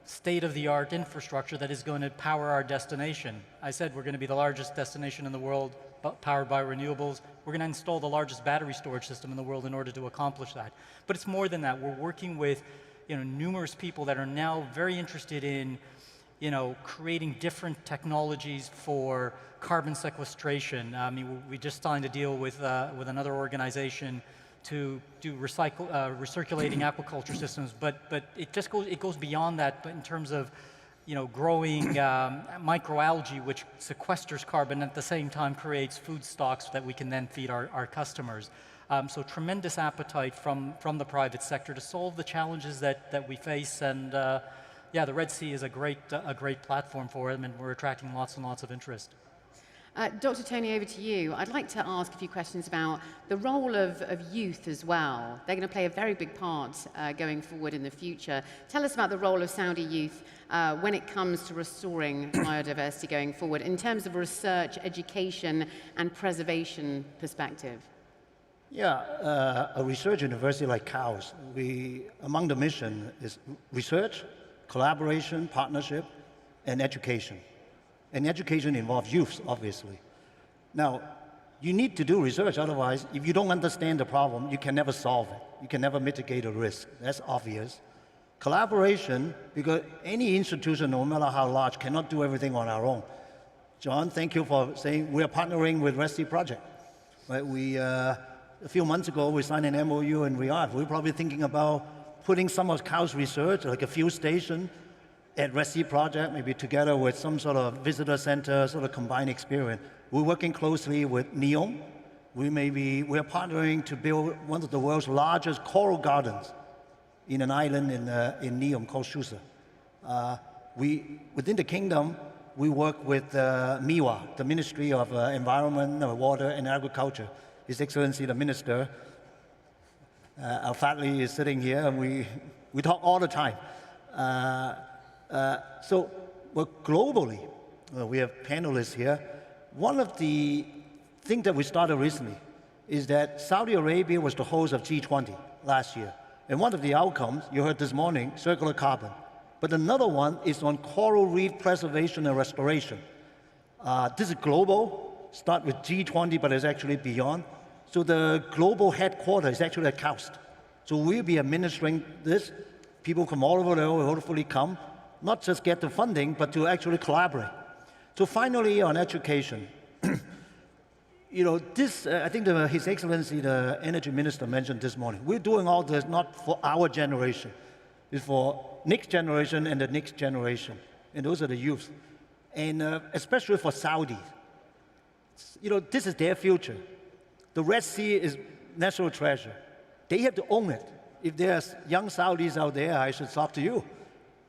state-of-the-art infrastructure that is going to power our destination. I said we're going to be the largest destination in the world powered by renewables. We're going to install the largest battery storage system in the world in order to accomplish that. But it's more than that. We're working with numerous people that are now very interested in creating different technologies for carbon sequestration. I mean, we just signed a deal with another organization to do recirculating aquaculture systems, but it goes beyond that. But in terms of growing microalgae, which sequesters carbon and at the same time creates food stocks that we can then feed our customers. So tremendous appetite from the private sector to solve the challenges that we face, and yeah, the Red Sea is a great platform for them, and we're attracting lots and lots of interest. Dr. Tony, over to you. I'd like to ask a few questions about the role of youth as well. They're going to play a very big part going forward in the future. Tell us about the role of Saudi youth when it comes to restoring biodiversity going forward in terms of research, education, and preservation perspective. Yeah, a research university like KAUS, among the mission is research, collaboration, partnership, and education. And education involves youth, obviously. Now, you need to do research, otherwise, if you don't understand the problem, you can never solve it. You can never mitigate a risk. That's obvious. Collaboration, because any institution, no matter how large, cannot do everything on our own. John, thank you for saying we're partnering with Red Sea Project. Right? A few months ago, we signed an MOU in Riyadh. We're probably thinking about putting some of KAUS research, like a field station, at Red Sea Project, maybe together with some sort of visitor center, sort of combined experience. We're working closely with NEOM. We're partnering to build one of the world's largest coral gardens in an island in NEOM called Susa. Within the kingdom, we work with MIWA, the Ministry of Environment, Water and Agriculture. His Excellency the Minister, Al-Fadli is sitting here, and we talk all the time. So globally, we have panelists here. One of the things that we started recently is that Saudi Arabia was the host of G20 last year. And one of the outcomes, you heard this morning, circular carbon. But another one is on coral reef preservation and restoration. This is global, start with G20, but it's actually beyond. So the global headquarters is actually at KAUS. So we'll be administering this. People from all over the world will hopefully come, not just get the funding, but to actually collaborate. So finally, on education, I think His Excellency, the Energy Minister mentioned this morning, we're doing all this not for our generation. It's for next generation and the next generation. And those are the youth. And especially for Saudis. This is their future. The Red Sea is national treasure. They have to own it. If there's young Saudis out there, I should talk to you.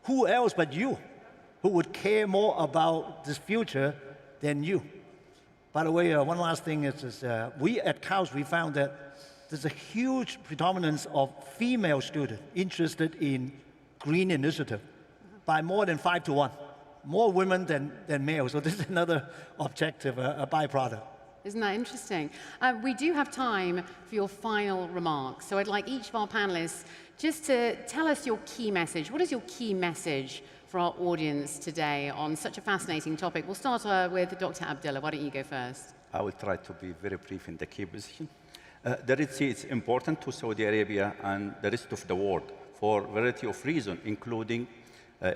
Who else but you who would care more about this future than you? By the way, one last thing is we at KAUS, we found that there's a huge predominance of female students interested in green initiative by more than 5 to 1. More women than males. So this is another objective, a byproduct. Isn't that interesting? We do have time for your final remarks. So I'd like each of our panelists just to tell us your key message. What is your key message for our audience today on such a fascinating topic? We'll start with Dr. Abdullah. Why don't you go first? I will try to be very brief in the key position. The Red Sea is important to Saudi Arabia and the rest of the world for a variety of reasons, including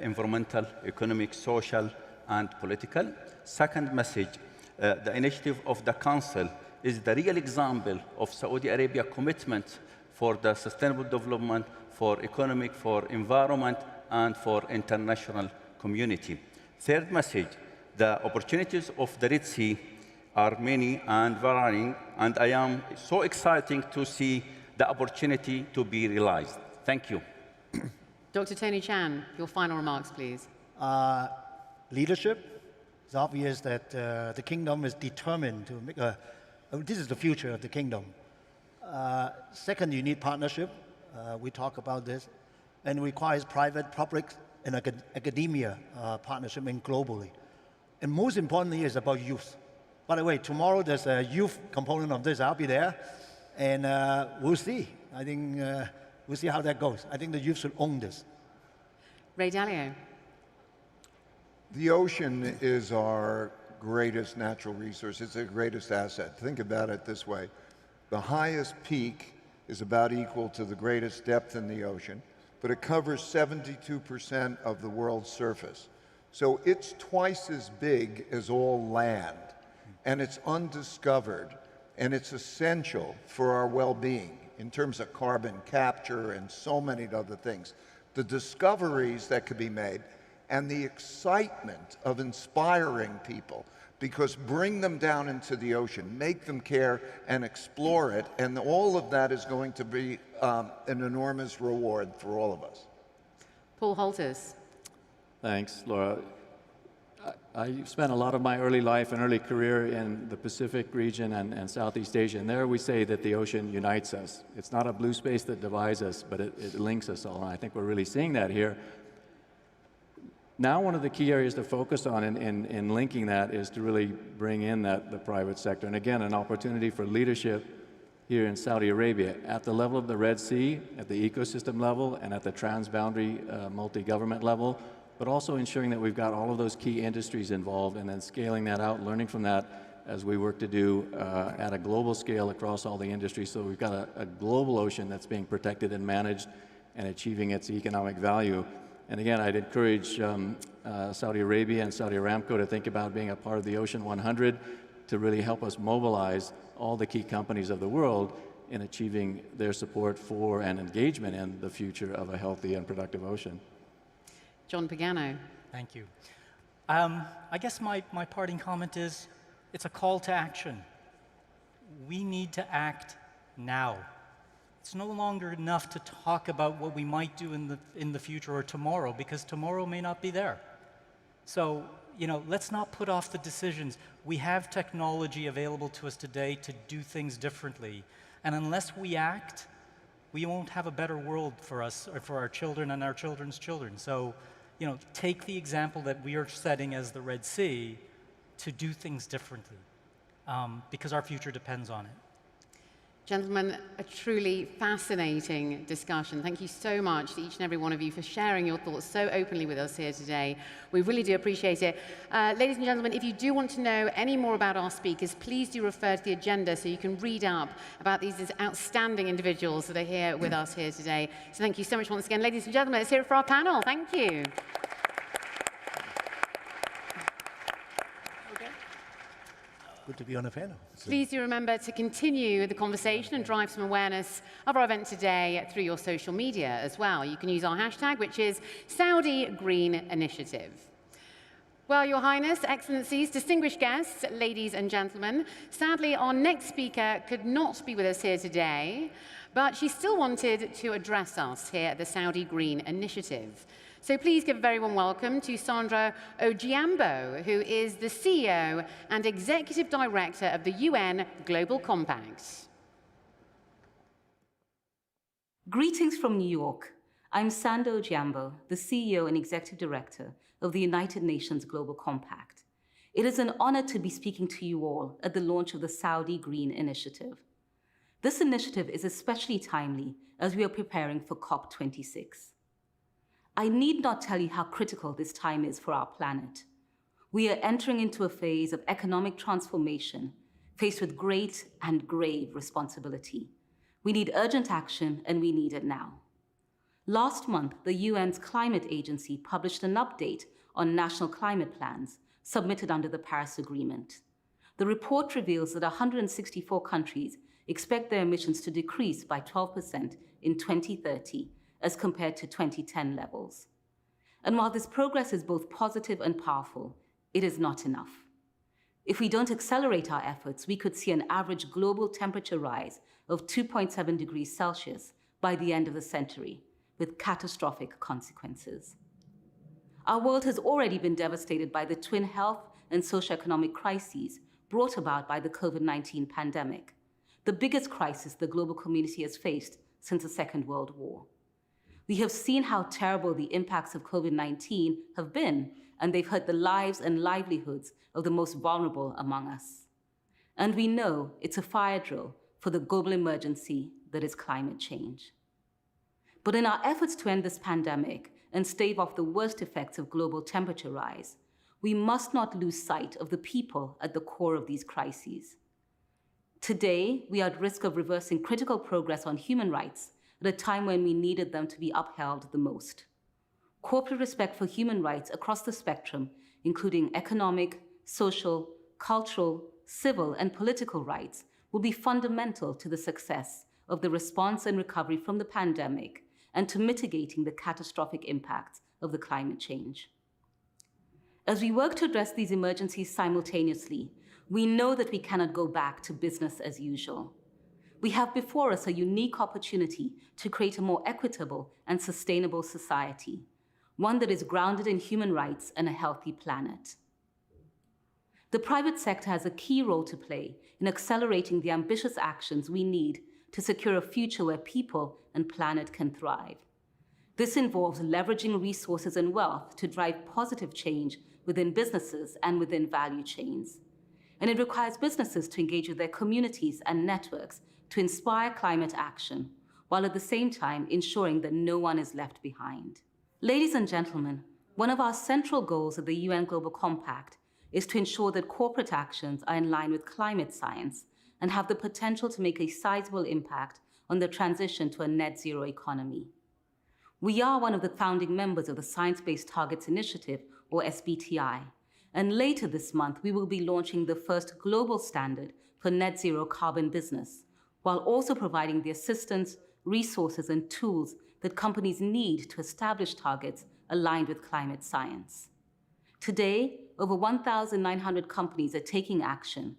environmental, economic, social, and political. Second message, the initiative of the Council is the real example of Saudi Arabia commitment for the sustainable development, for economic, for environment, and for international community. Third message, the opportunities of the Red Sea are many and varying, and I am so excited to see the opportunity to be realized. Thank you. Dr. Tony Chan, your final remarks, please. Leadership. It's obvious that the kingdom is determined to make this is the future of the kingdom. Second, you need partnership. We talk about this. And it requires private, public, and academia partnership and globally. And most importantly is about youth. By the way, tomorrow there's a youth component of this. I'll be there. And we'll see. I think we'll see how that goes. I think the youth should own this. Ray Dalio. The ocean is our greatest natural resource. It's our greatest asset. Think about it this way. The highest peak is about equal to the greatest depth in the ocean, but it covers 72% of the world's surface. So it's twice as big as all land, and it's undiscovered, and it's essential for our well-being in terms of carbon capture and so many other things. The discoveries that could be made and the excitement of inspiring people, because bring them down into the ocean, make them care and explore it, and all of that is going to be an enormous reward for all of us. Paul Holters. Thanks, Laura. I spent a lot of my early life and early career in the Pacific region and Southeast Asia, and there we say that the ocean unites us. It's not a blue space that divides us, but it links us all, and I think we're really seeing that here. Now one of the key areas to focus on in linking that is to really bring in the private sector, and again, an opportunity for leadership here in Saudi Arabia at the level of the Red Sea, at the ecosystem level, and at the transboundary multi-government level, but also ensuring that we've got all of those key industries involved and then scaling that out, learning from that as we work to do at a global scale across all the industries. So we've got a global ocean that's being protected and managed and achieving its economic value. And again, I'd encourage Saudi Arabia and Saudi Aramco to think about being a part of the Ocean 100 to really help us mobilize all the key companies of the world in achieving their support for and engagement in the future of a healthy and productive ocean. John Pagano. Thank you. I guess my parting comment is, it's a call to action. We need to act now. It's no longer enough to talk about what we might do in the future or tomorrow, because tomorrow may not be there. So, let's not put off the decisions. We have technology available to us today to do things differently. And unless we act, we won't have a better world for us or for our children and our children's children. So, take the example that we are setting as the Red Sea to do things differently, because our future depends on it. Gentlemen, a truly fascinating discussion. Thank you so much to each and every one of you for sharing your thoughts so openly with us here today. We really do appreciate it. Ladies and gentlemen, if you do want to know any more about our speakers, please do refer to the agenda so you can read up about these outstanding individuals that are here with us here today. So thank you so much once again. Ladies and gentlemen, let's hear it for our panel. Thank you. Good to be on a panel. Please do remember to continue the conversation and drive some awareness of our event today through your social media as well. You can use our hashtag, which is Saudi Green Initiative. Well, Your Highness, Excellencies, distinguished guests, ladies and gentlemen, sadly, our next speaker could not be with us here today, but she still wanted to address us here at the Saudi Green Initiative. So please give a very warm welcome to Sandra Ojiambo, who is the CEO and Executive Director of the UN Global Compact. Greetings from New York. I'm Sandra Ojiambo, the CEO and Executive Director of the United Nations Global Compact. It is an honor to be speaking to you all at the launch of the Saudi Green Initiative. This initiative is especially timely as we are preparing for COP26. I need not tell you how critical this time is for our planet. We are entering into a phase of economic transformation, faced with great and grave responsibility. We need urgent action, and we need it now. Last month, the UN's Climate Agency published an update on national climate plans submitted under the Paris Agreement. The report reveals that 164 countries expect their emissions to decrease by 12% in 2030 as compared to 2010 levels. And while this progress is both positive and powerful, it is not enough. If we don't accelerate our efforts, we could see an average global temperature rise of 2.7 degrees Celsius by the end of the century, with catastrophic consequences. Our world has already been devastated by the twin health and socioeconomic crises brought about by the COVID-19 pandemic, the biggest crisis the global community has faced since the Second World War. We have seen how terrible the impacts of COVID-19 have been, and they've hurt the lives and livelihoods of the most vulnerable among us. And we know it's a fire drill for the global emergency that is climate change. But in our efforts to end this pandemic and stave off the worst effects of global temperature rise, we must not lose sight of the people at the core of these crises. Today, we are at risk of reversing critical progress on human rights at a time when we needed them to be upheld the most. Corporate respect for human rights across the spectrum, including economic, social, cultural, civil, and political rights, will be fundamental to the success of the response and recovery from the pandemic and to mitigating the catastrophic impacts of the climate change. As we work to address these emergencies simultaneously, we know that we cannot go back to business as usual. We have before us a unique opportunity to create a more equitable and sustainable society, one that is grounded in human rights and a healthy planet. The private sector has a key role to play in accelerating the ambitious actions we need to secure a future where people and planet can thrive. This involves leveraging resources and wealth to drive positive change within businesses and within value chains. And it requires businesses to engage with their communities and networks to inspire climate action, while at the same time ensuring that no one is left behind. Ladies and gentlemen, one of our central goals of the UN Global Compact is to ensure that corporate actions are in line with climate science and have the potential to make a sizable impact on the transition to a net zero economy. We are one of the founding members of the Science Based Targets Initiative, or SBTI, and later this month we will be launching the first global standard for net zero carbon business, while also providing the assistance, resources, and tools that companies need to establish targets aligned with climate science. Today, over 1,900 companies are taking action.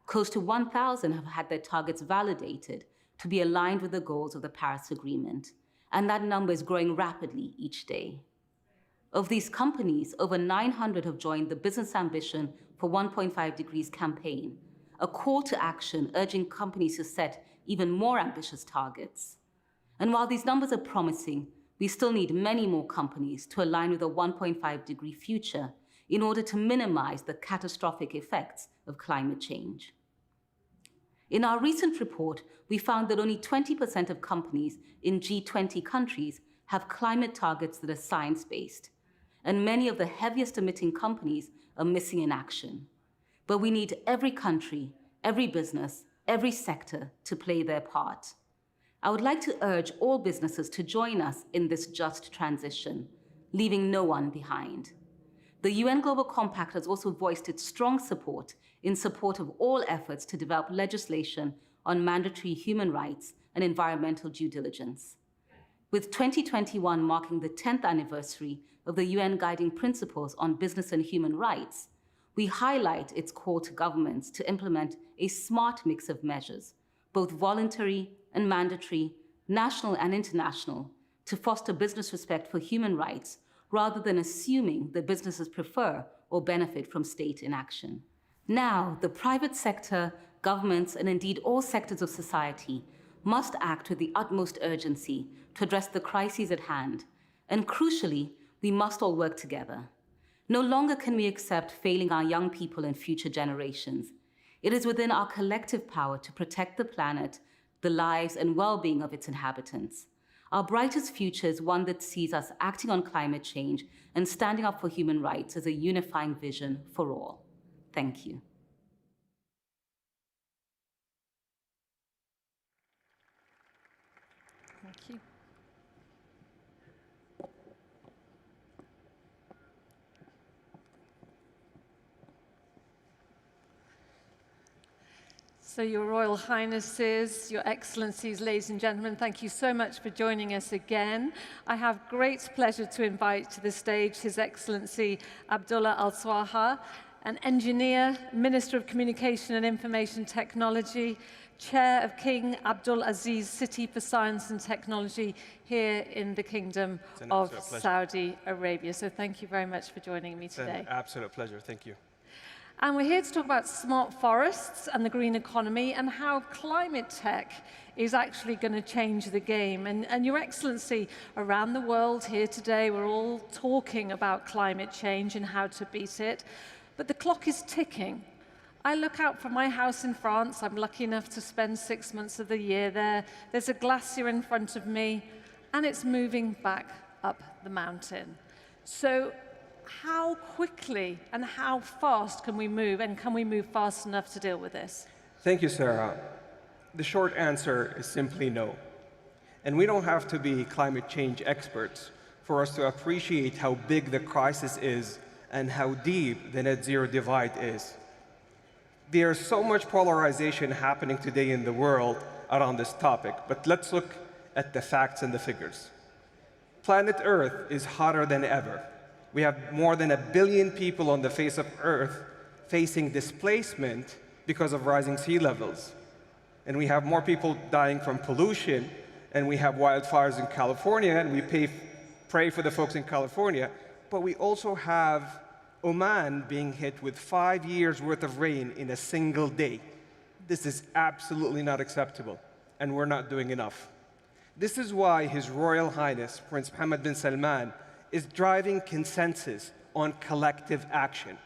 Close to 1,000 have had their targets validated to be aligned with the goals of the Paris Agreement, and that number is growing rapidly each day. Of these companies, over 900 have joined the Business Ambition for 1.5 Degrees campaign, a call to action urging companies to set even more ambitious targets. And while these numbers are promising, we still need many more companies to align with a 1.5 degree future in order to minimize the catastrophic effects of climate change. In our recent report, we found that only 20% of companies in G20 countries have climate targets that are science-based, and many of the heaviest emitting companies are missing in action. But we need every country, every business, every sector to play their part. I would like to urge all businesses to join us in this just transition, leaving no one behind. The UN Global Compact has also voiced its strong support in support of all efforts to develop legislation on mandatory human rights and environmental due diligence. With 2021 marking the 10th anniversary of the UN Guiding Principles on Business and Human Rights, we highlight its call to governments to implement a smart mix of measures, both voluntary and mandatory, national and international, to foster business respect for human rights, rather than assuming that businesses prefer or benefit from state inaction. Now, the private sector, governments, and indeed all sectors of society must act with the utmost urgency to address the crises at hand, and crucially, we must all work together. No longer can we accept failing our young people and future generations. It is within our collective power to protect the planet, the lives and well-being of its inhabitants. Our brightest future is one that sees us acting on climate change and standing up for human rights as a unifying vision for all. Thank you. Thank you. So Your Royal Highnesses, Your Excellencies, ladies and gentlemen, thank you so much for joining us again. I have great pleasure to invite to the stage His Excellency Abdullah Al-Swaha, an engineer, Minister of Communication and Information Technology, Chair of King Abdul Aziz City for Science and Technology here in the Kingdom of Saudi Arabia. So thank you very much for joining me today. It's an absolute pleasure. Thank you. And we're here to talk about smart forests and the green economy and how climate tech is actually going to change the game. And Your Excellency, around the world here today, we're all talking about climate change and how to beat it. But the clock is ticking. I look out from my house in France. I'm lucky enough to spend 6 months of the year there. There's a glacier in front of me, and it's moving back up the mountain. So how quickly and how fast can we move, and can we move fast enough to deal with this? Thank you, Sarah. The short answer is simply no. And we don't have to be climate change experts for us to appreciate how big the crisis is and how deep the net zero divide is. There's so much polarization happening today in the world around this topic, but let's look at the facts and the figures. Planet Earth is hotter than ever. We have more than 1 billion people on the face of Earth facing displacement because of rising sea levels. And we have more people dying from pollution, and we have wildfires in California, and we pray for the folks in California, but we also have Oman being hit with 5 years' worth of rain in a single day. This is absolutely not acceptable, and we're not doing enough. This is why His Royal Highness, Prince Mohammed bin Salman, is driving consensus on collective action.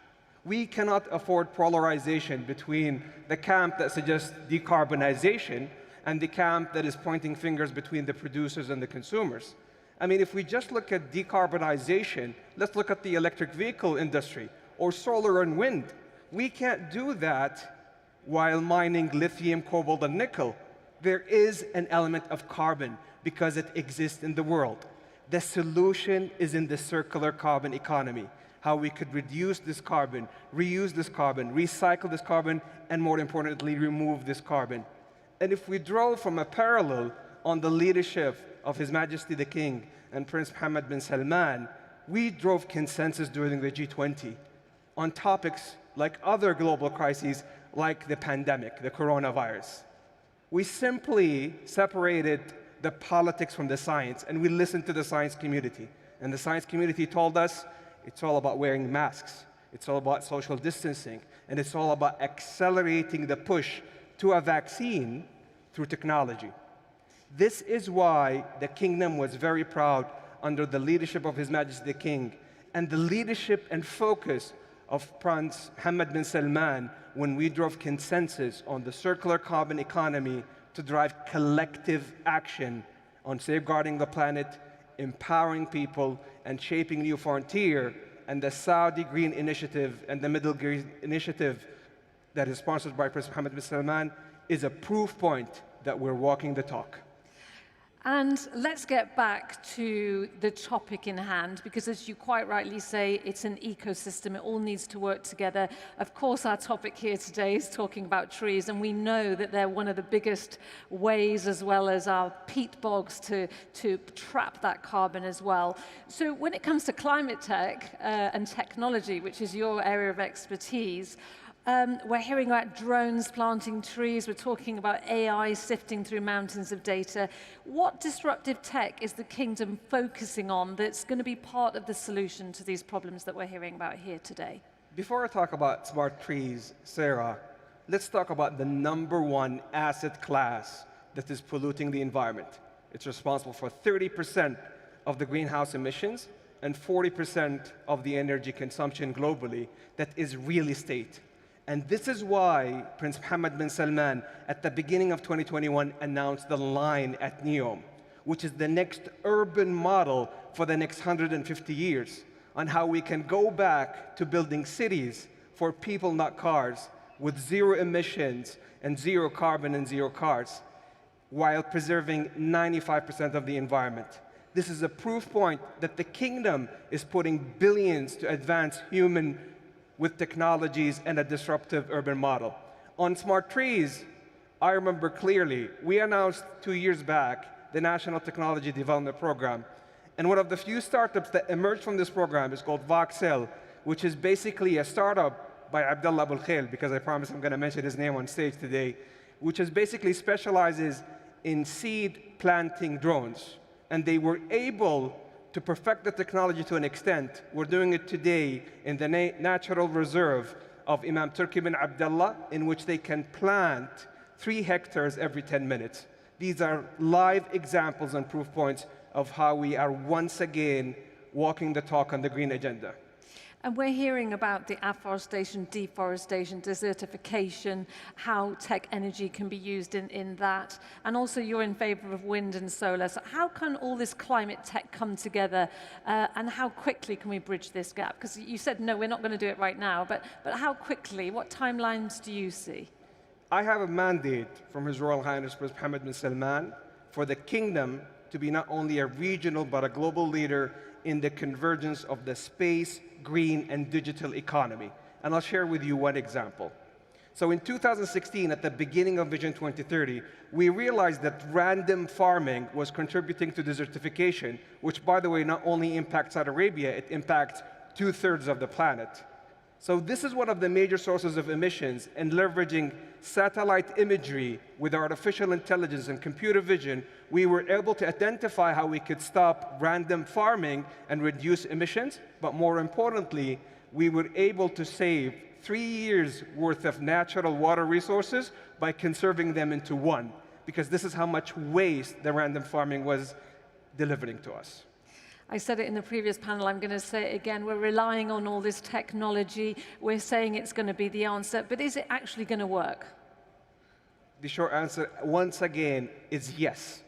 We cannot afford polarization between the camp that suggests decarbonization and the camp that is pointing fingers between the producers and the consumers. I mean, if we just look at decarbonization, let's look at the electric vehicle industry or solar and wind. We can't do that while mining lithium, cobalt, and nickel. There is an element of carbon because it exists in the world. The solution is in the circular carbon economy, how we could reduce this carbon, reuse this carbon, recycle this carbon, and more importantly, remove this carbon. And if we draw from a parallel on the leadership of His Majesty the King and Prince Mohammed bin Salman, we drove consensus during the G20 on topics like other global crises like the pandemic, the coronavirus. We simply separated the politics from the science, and we listened to the science community. And the science community told us it's all about wearing masks, it's all about social distancing, and it's all about accelerating the push to a vaccine through technology. This is why the kingdom was very proud under the leadership of His Majesty the King and the leadership and focus of Prince Mohammed bin Salman when we drove consensus on the circular carbon economy to drive collective action on safeguarding the planet, empowering people, and shaping new frontier. And the Saudi Green Initiative and the Middle Green Initiative that is sponsored by Prince Mohammed bin Salman is a proof point that we're walking the talk. And let's get back to the topic in hand, because as you quite rightly say, it's an ecosystem. It all needs to work together. Of course, our topic here today is talking about trees, and we know that they're one of the biggest ways, as well as our peat bogs, to trap that carbon as well. So when it comes to climate tech and technology, which is your area of expertise, we're hearing about drones planting trees. We're talking about AI sifting through mountains of data. What disruptive tech is the kingdom focusing on that's going to be part of the solution to these problems that we're hearing about here today? Before I talk about smart trees, Sarah, let's talk about the #1 asset class that is polluting the environment. It's responsible for 30% of the greenhouse emissions and 40% of the energy consumption globally. That is real estate. And this is why Prince Mohammed bin Salman, at the beginning of 2021, announced the line at NEOM, which is the next urban model for the next 150 years, on how we can go back to building cities for people, not cars, with zero emissions and zero carbon and zero cars, while preserving 95% of the environment. This is a proof point that the kingdom is putting billions to advance human with technologies and a disruptive urban model. On smart trees, I remember clearly, we announced 2 years back the National Technology Development Program. And one of the few startups that emerged from this program is called Voxel, which is basically a startup by Abdullah Abul Khail, because I promise I'm going to mention his name on stage today, which is basically specializes in seed planting drones. And they were able to perfect the technology to an extent. We're doing it today in the natural reserve of Imam Turki bin Abdullah, in which they can plant 3 hectares every 10 minutes. These are live examples and proof points of how we are once again walking the talk on the green agenda. And we're hearing about the afforestation, deforestation, desertification, how tech energy can be used in that. And also you're in favor of wind and solar. So how can all this climate tech come together and how quickly can we bridge this gap? Because you said, no, we're not going to do it right now, but how quickly, what timelines do you see? I have a mandate from His Royal Highness Prince Mohammed bin Salman for the kingdom to be not only a regional but a global leader in the convergence of the space, green, and digital economy. And I'll share with you one example. So in 2016, at the beginning of Vision 2030, we realized that random farming was contributing to desertification, which, by the way, not only impacts Saudi Arabia, it impacts 2/3 of the planet. So this is one of the major sources of emissions, and leveraging satellite imagery with artificial intelligence and computer vision, we were able to identify how we could stop random farming and reduce emissions, but more importantly, we were able to save 3 years worth of natural water resources by conserving them into one, because this is how much waste the random farming was delivering to us. I said it in the previous panel, I'm going to say it again, we're relying on all this technology, we're saying it's going to be the answer, but is it actually going to work? The short answer, once again, is yes.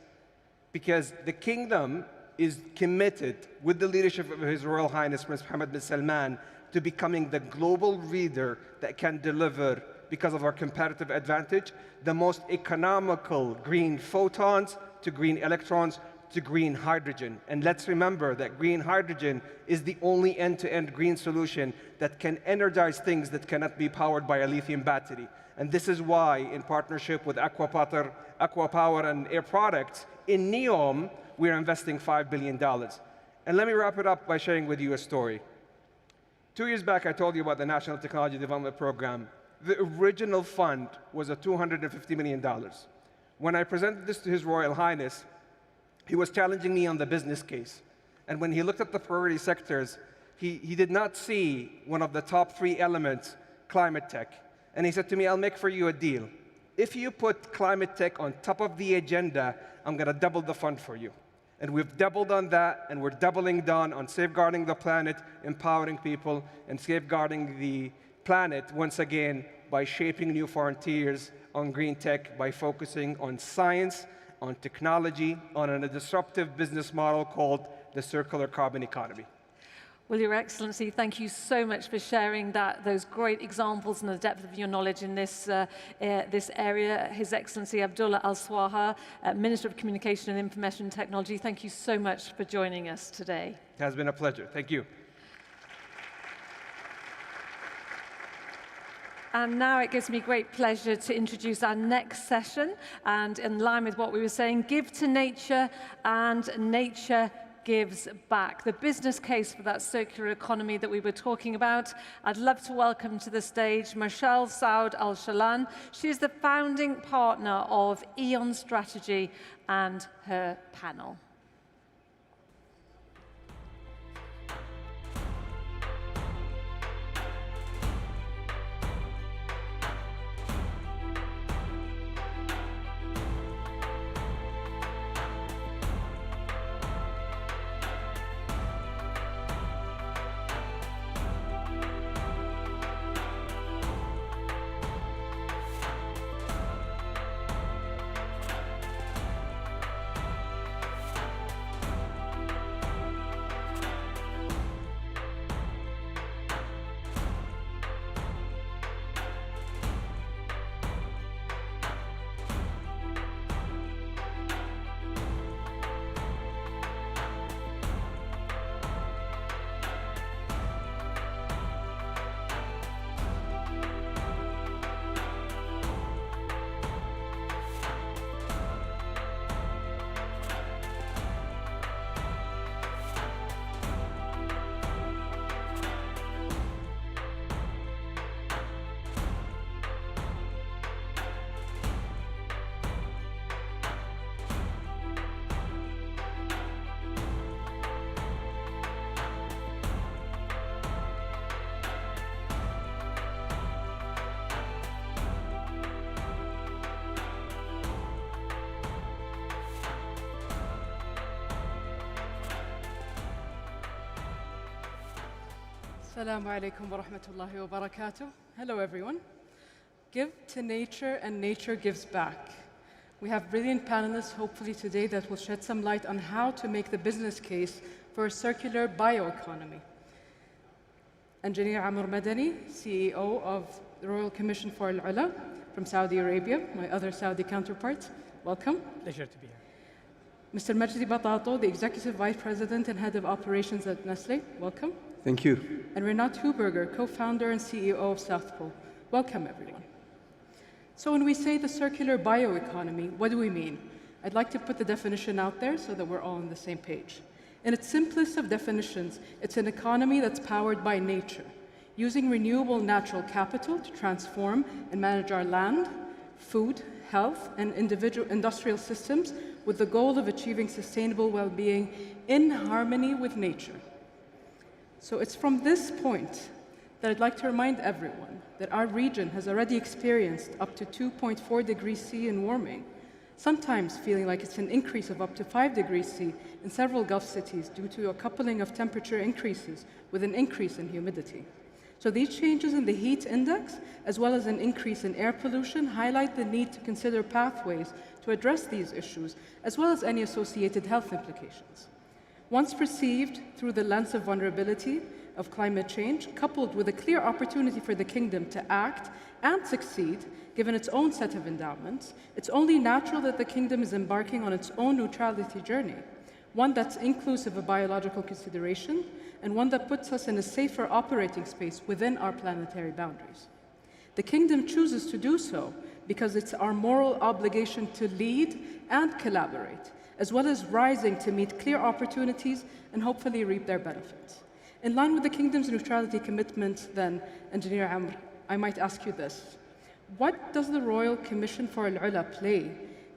Because the kingdom is committed, with the leadership of His Royal Highness Prince Mohammed bin Salman, to becoming the global leader that can deliver, because of our competitive advantage, the most economical green photons to green electrons to green hydrogen. And let's remember that green hydrogen is the only end-to-end green solution that can energize things that cannot be powered by a lithium battery. And this is why, in partnership with Aquapower and Air Products, in NEOM, we're investing $5 billion. And let me wrap it up by sharing with you a story. 2 years back, I told you about the National Technology Development Program. The original fund was $250 million. When I presented this to His Royal Highness, he was challenging me on the business case. And when he looked at the priority sectors, he did not see one of the top 3 elements, climate tech. And he said to me, I'll make for you a deal. If you put climate tech on top of the agenda, I'm going to double the fund for you. And we've doubled on that, and we're doubling down on safeguarding the planet, empowering people, and safeguarding the planet, once again, by shaping new frontiers on green tech, by focusing on science, on technology, on a disruptive business model called the circular carbon economy. Well, Your Excellency, thank you so much for sharing those great examples and the depth of your knowledge in this area. His Excellency Abdullah Al Swaha, Minister of Communication and Information Technology, thank you so much for joining us today. It has been a pleasure. Thank you. And now it gives me great pleasure to introduce our next session. And in line with what we were saying, give to nature and nature gives back. The business case for that circular economy that we were talking about. I'd love to welcome to the stage Marshall Saud Al-Shalan. She is the founding partner of Eon Strategy and her panel. Assalamu alaikum wa rahmatullahi wa barakatuh. Hello, everyone. Give to nature and nature gives back. We have brilliant panelists, hopefully today, that will shed some light on how to make the business case for a circular bioeconomy. Engineer Amr Madani, CEO of the Royal Commission for Al-Ula from Saudi Arabia, my other Saudi counterpart, welcome. Pleasure to be here. Mr. Majdi Batato, the Executive Vice President and Head of Operations at Nestle, welcome. Thank you. And Renat Huberger, Co-founder and CEO of South Pole. Welcome, everyone. So when we say the circular bioeconomy, what do we mean? I'd like to put the definition out there so that we're all on the same page. In its simplest of definitions, it's an economy that's powered by nature, using renewable natural capital to transform and manage our land, food, health, and industrial systems with the goal of achieving sustainable well-being in harmony with nature. So it's from this point that I'd like to remind everyone that our region has already experienced up to 2.4 degrees C in warming, sometimes feeling like it's an increase of up to 5 degrees C in several Gulf cities due to a coupling of temperature increases with an increase in humidity. So these changes in the heat index, as well as an increase in air pollution, highlight the need to consider pathways to address these issues, as well as any associated health implications. Once perceived through the lens of vulnerability of climate change, coupled with a clear opportunity for the kingdom to act and succeed, given its own set of endowments, it's only natural that the kingdom is embarking on its own neutrality journey, one that's inclusive of biological consideration, and one that puts us in a safer operating space within our planetary boundaries. The kingdom chooses to do so because it's our moral obligation to lead and collaborate, as well as rising to meet clear opportunities and hopefully reap their benefits. In line with the kingdom's neutrality commitment, then, Engineer Amr, I might ask you this. What does the Royal Commission for Al-Ula play,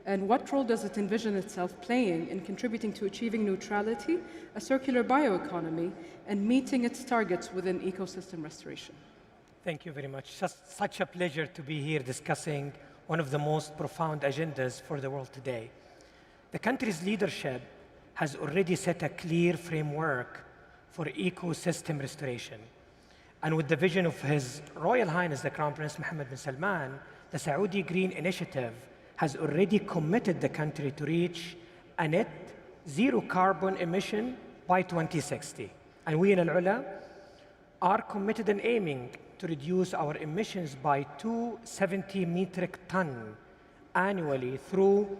and what role does it envision itself playing in contributing to achieving neutrality, a circular bioeconomy, and meeting its targets within ecosystem restoration? Thank you very much. Just such a pleasure to be here discussing one of the most profound agendas for the world today. The country's leadership has already set a clear framework for ecosystem restoration. And with the vision of His Royal Highness, the Crown Prince Mohammed bin Salman, the Saudi Green Initiative has already committed the country to reach a net zero carbon emission by 2060. And we in Al-Ula are committed and aiming to reduce our emissions by 270 metric ton annually through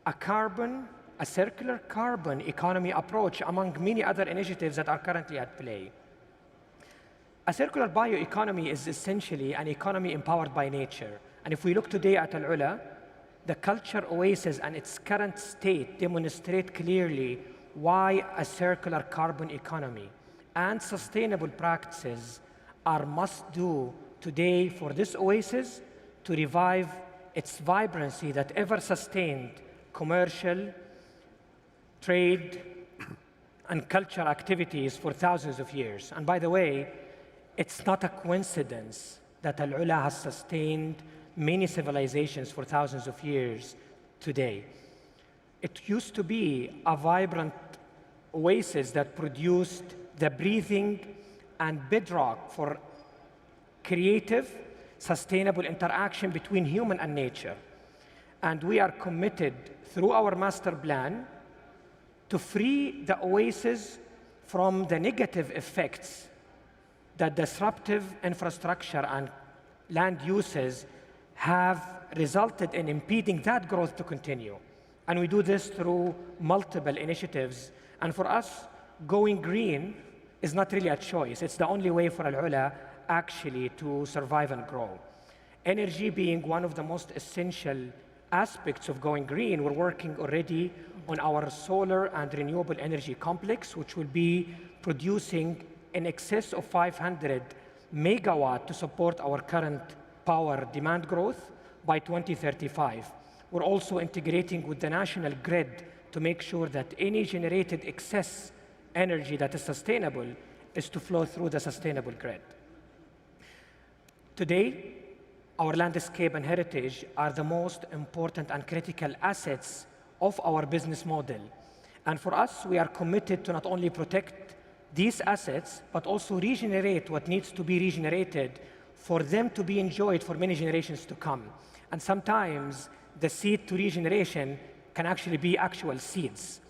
a circular carbon economy approach, among many other initiatives that are currently at play. A circular bioeconomy is essentially an economy empowered by nature. And if we look today at Al-Ula, the culture oasis and its current state demonstrate clearly why a circular carbon economy and sustainable practices are must-do today for this oasis to revive its vibrancy that ever sustained commercial, trade, and cultural activities for thousands of years. And by the way, it's not a coincidence that Al-Ula has sustained many civilizations for thousands of years today. It used to be a vibrant oasis that produced the breathing and bedrock for creative, sustainable interaction between human and nature. And we are committed through our master plan to free the oasis from the negative effects that disruptive infrastructure and land uses have resulted in impeding that growth to continue. And we do this through multiple initiatives. And for us, going green is not really a choice. It's the only way for Al-Ula actually to survive and grow. Energy being one of the most essential aspects of going green, we're working already on our solar and renewable energy complex, which will be producing in excess of 500 megawatt to support our current power demand growth by 2035. We're also integrating with the national grid to make sure that any generated excess energy that is sustainable is to flow through the sustainable grid. Today, our landscape and heritage are the most important and critical assets of our business model. And for us, we are committed to not only protect these assets, but also regenerate what needs to be regenerated for them to be enjoyed for many generations to come. And sometimes the seed to regeneration can actually be actual seeds.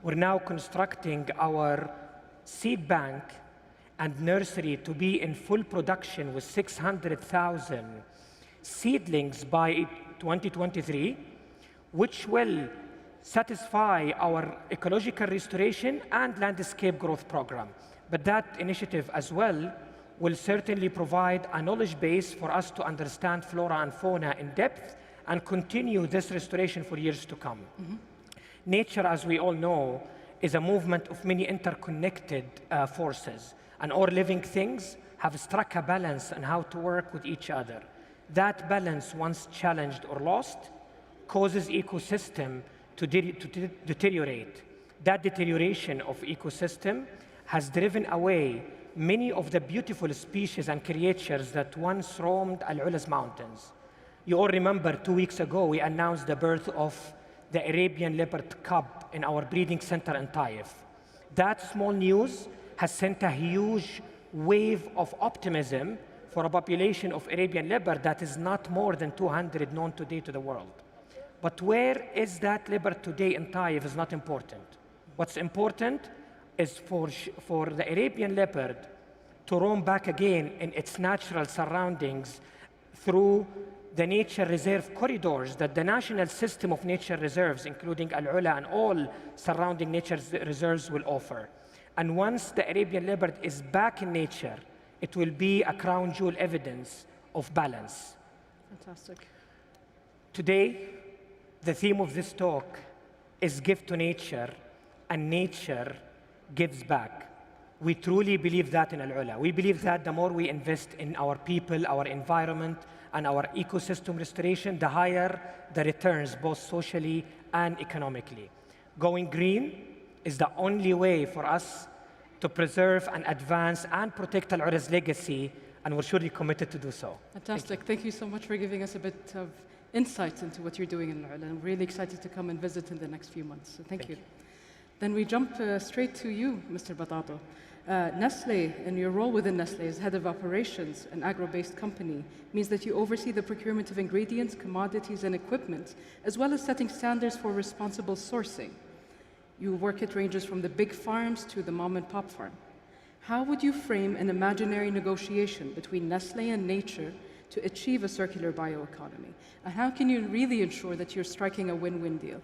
We're now constructing our seed bank and nursery to be in full production with 600,000 seedlings by 2023, which will satisfy our ecological restoration and landscape growth program. But that initiative as well will certainly provide a knowledge base for us to understand flora and fauna in depth and continue this restoration for years to come. Nature, as we all know, is a movement of many interconnected forces, and all living things have struck a balance on how to work with each other. That balance, once challenged or lost, causes ecosystem to deteriorate. That deterioration of ecosystem has driven away many of the beautiful species and creatures that once roamed Al-Ula's mountains. You all remember 2 weeks ago, we announced the birth of the Arabian leopard cub in our breeding center in Taif. That small news has sent a huge wave of optimism for a population of Arabian leopard that is not more than 200 known today to the world. But where is that leopard today in Taif is not important. What's important is for the Arabian leopard to roam back again in its natural surroundings through the nature reserve corridors that the national system of nature reserves, including Al-Ula and all surrounding nature reserves, will offer. And once the Arabian leopard is back in nature, it will be a crown jewel evidence of balance. Fantastic. Today, the theme of this talk is give to nature, and nature gives back. We truly believe that in Al-Ula. We believe that the more we invest in our people, our environment, and our ecosystem restoration, the higher the returns, both socially and economically. Going green is the only way for us to preserve and advance and protect Al-Ula's legacy, and we're surely committed to do so. Fantastic. Thank you so much for giving us a bit of insight into what you're doing in Al-Ula. I'm really excited to come and visit in the next few months. So thank you. Then we jump straight to you, Mr. Batato. Nestle, and your role within Nestle as head of operations, an agro-based company, means that you oversee the procurement of ingredients, commodities, and equipment, as well as setting standards for responsible sourcing. You work at ranges from the big farms to the mom-and-pop farm. How would you frame an imaginary negotiation between Nestle and nature to achieve a circular bioeconomy? And how can you really ensure that you're striking a win-win deal?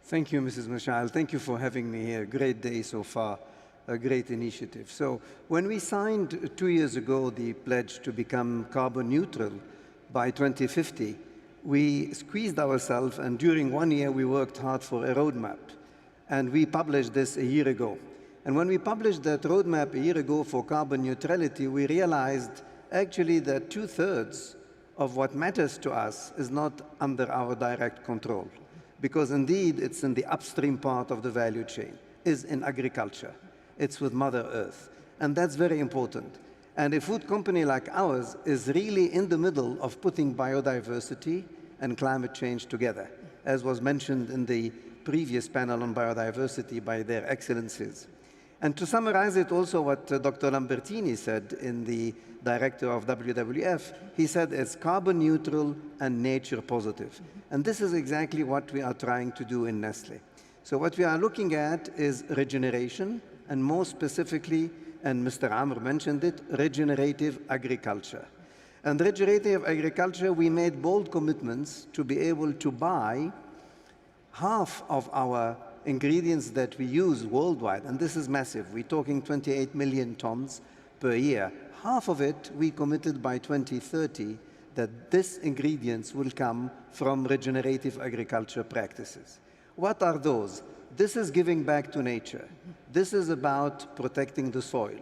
Thank you, Mrs. Mashal. Thank you for having me here. Great day so far. A great initiative. So when we signed 2 years ago the pledge to become carbon neutral by 2050, we squeezed ourselves, and during 1 year we worked hard for a roadmap. And we published this a year ago. And when we published that roadmap a year ago for carbon neutrality, we realized actually that 2/3 of what matters to us is not under our direct control. Because indeed, it's in the upstream part of the value chain, is in agriculture. It's with Mother Earth. And that's very important. And a food company like ours is really in the middle of putting biodiversity and climate change together, as was mentioned in the previous panel on biodiversity by their excellencies. And to summarize it also what Dr. Lambertini said, in the director of WWF, he said it's carbon neutral and nature positive. And this is exactly what we are trying to do in Nestle. So what we are looking at is regeneration, and more specifically, and Mr. Amr mentioned it, regenerative agriculture. And regenerative agriculture, we made bold commitments to be able to buy half of our ingredients that we use worldwide, and this is massive. We're talking 28 million tons per year. Half of it we committed by 2030 that these ingredients will come from regenerative agriculture practices. What are those? This is giving back to nature. This is about protecting the soil.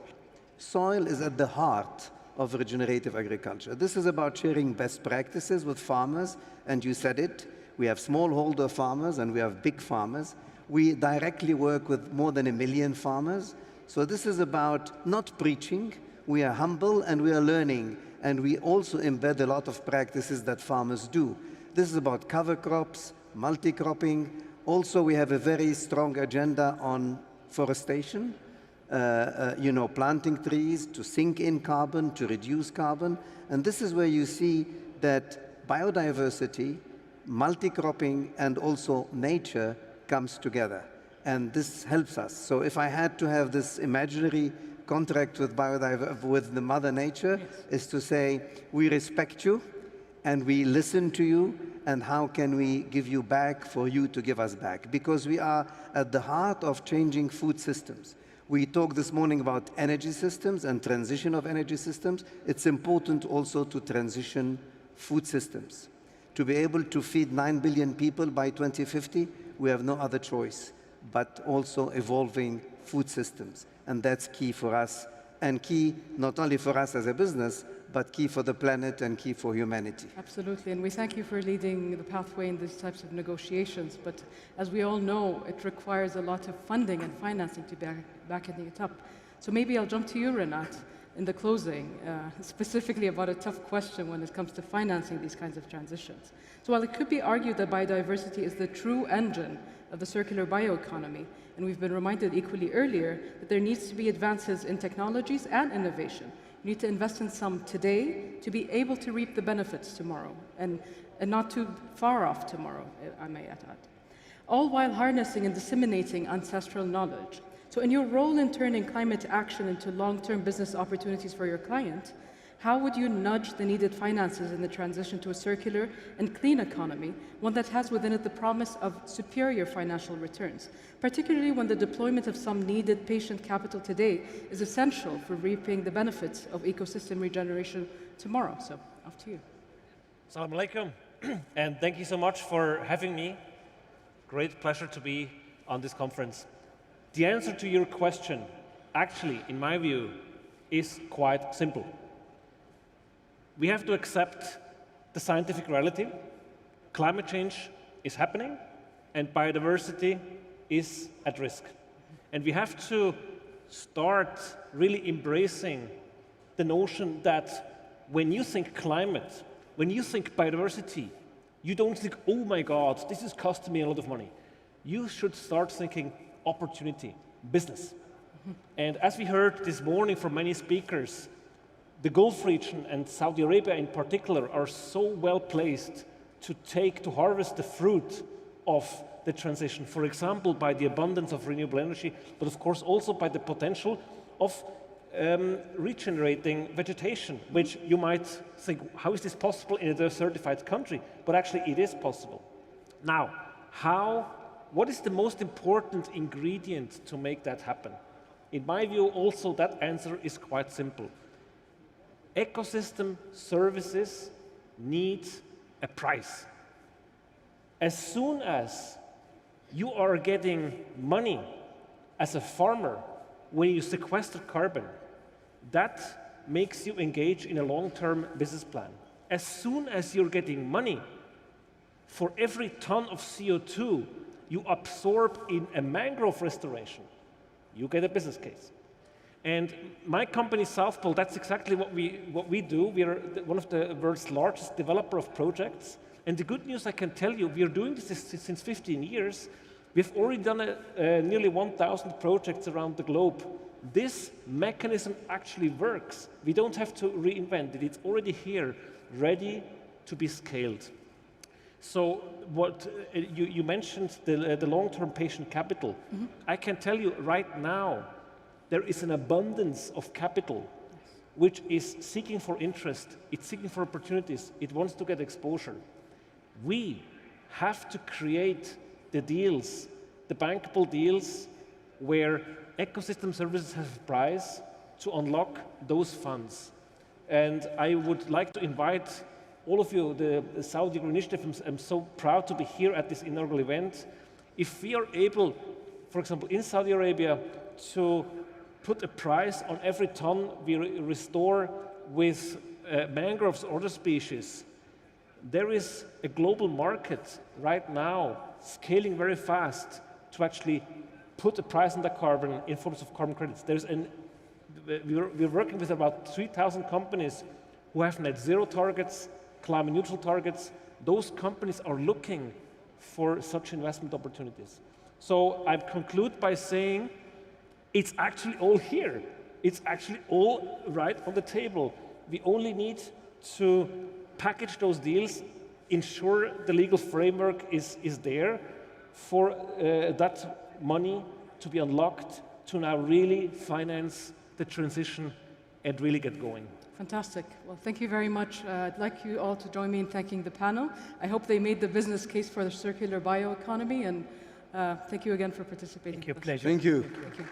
Soil is at the heart of regenerative agriculture. This is about sharing best practices with farmers, and you said it, we have smallholder farmers and we have big farmers. We directly work with more than 1 million farmers. So this is about not preaching, we are humble and we are learning, and we also embed a lot of practices that farmers do. This is about cover crops, multi-cropping. Also, we have a very strong agenda on forestation, planting trees to sink in carbon, to reduce carbon. And this is where you see that biodiversity, multi-cropping, and also nature comes together. And this helps us. So if I had to have this imaginary contract with the Mother Nature, is to say, we respect you, and we listen to you, and how can we give you back for you to give us back? Because we are at the heart of changing food systems. We talked this morning about energy systems and transition of energy systems. It's important also to transition food systems. To be able to feed 9 billion people by 2050, we have no other choice, but also evolving food systems. And that's key for us, and key not only for us as a business, but key for the planet and key for humanity. Absolutely, and we thank you for leading the pathway in these types of negotiations. But as we all know, it requires a lot of funding and financing to be backing it up. So maybe I'll jump to you, Renat, in the closing, specifically about a tough question when it comes to financing these kinds of transitions. So while it could be argued that biodiversity is the true engine of the circular bioeconomy, and we've been reminded equally earlier that there needs to be advances in technologies and innovation. You need to invest in some today to be able to reap the benefits tomorrow, and not too far off tomorrow, I may add. All while harnessing and disseminating ancestral knowledge. So in your role in turning climate action into long-term business opportunities for your client, how would you nudge the needed finances in the transition to a circular and clean economy, one that has within it the promise of superior financial returns, particularly when the deployment of some needed patient capital today is essential for reaping the benefits of ecosystem regeneration tomorrow? So, off to you. Assalamu alaikum, and thank you so much for having me. Great pleasure to be on this conference. The answer to your question, actually, in my view, is quite simple. We have to accept the scientific reality. Climate change is happening, and biodiversity is at risk. And we have to start really embracing the notion that when you think climate, when you think biodiversity, you don't think, oh my God, this is costing me a lot of money. You should start thinking opportunity, business. And as we heard this morning from many speakers, the Gulf region and Saudi Arabia in particular are so well placed to harvest the fruit of the transition. For example, by the abundance of renewable energy, but of course also by the potential of regenerating vegetation, which you might think, how is this possible in a desertified country? But actually it is possible. Now, what is the most important ingredient to make that happen? In my view, also that answer is quite simple. Ecosystem services need a price. As soon as you are getting money as a farmer when you sequester carbon, that makes you engage in a long-term business plan. As soon as you're getting money for every ton of CO2 you absorb in a mangrove restoration, you get a business case. And my company, South Pole, that's exactly what we do. We are one of the world's largest developer of projects. And the good news I can tell you, we are doing this since 15 years. We've already done nearly 1,000 projects around the globe. This mechanism actually works. We don't have to reinvent it. It's already here, ready to be scaled. So what you mentioned, the long-term patient capital. I can tell you right now, there is an abundance of capital which is seeking for interest, it's seeking for opportunities, it wants to get exposure. We have to create the deals, the bankable deals, where ecosystem services have a price to unlock those funds. And I would like to invite all of you, the Saudi Green Initiative, I'm so proud to be here at this inaugural event. If we are able, for example, in Saudi Arabia, to put a price on every ton we restore with mangroves or other species, there is a global market right now scaling very fast to actually put a price on the carbon in forms of carbon credits. We're working with about 3,000 companies who have net zero targets, climate neutral targets. Those companies are looking for such investment opportunities. So I conclude by saying It's actually all here. It's actually all right on the table. We only need to package those deals, ensure the legal framework is there for that money to be unlocked to now really finance the transition and really get going. Fantastic. Well, thank you very much. I'd like you all to join me in thanking the panel. I hope they made the business case for the circular bioeconomy, and thank you again for participating. Thank you. Pleasure. Thank you. Thank you.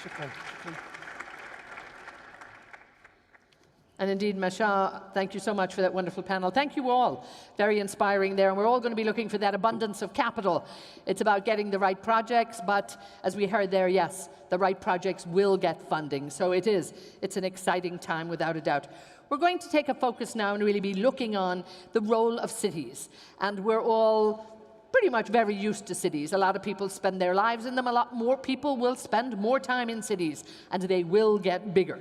Shukran. And indeed, Masha, thank you so much for that wonderful panel. Thank you all. Very inspiring there. And we're all going to be looking for that abundance of capital. It's about getting the right projects, but as we heard there, yes, the right projects will get funding. So it's an exciting time without a doubt. We're going to take a focus now and really be looking on the role of cities. And we're all pretty much very used to cities. A lot of people spend their lives in them. A lot more people will spend more time in cities, and they will get bigger.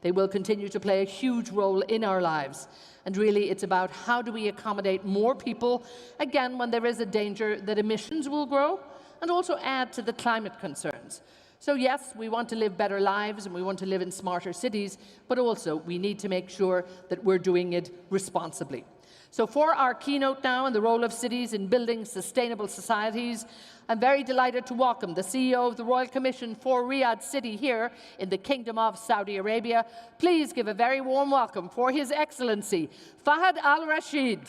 They will continue to play a huge role in our lives. And really, it's about how do we accommodate more people, again, when there is a danger that emissions will grow, and also add to the climate concerns. So yes, we want to live better lives, and we want to live in smarter cities, but also we need to make sure that we're doing it responsibly. So for our keynote now on the role of cities in building sustainable societies, I'm very delighted to welcome the CEO of the Royal Commission for Riyadh City here in the Kingdom of Saudi Arabia. Please give a very warm welcome for His Excellency, Fahad Al Rashid.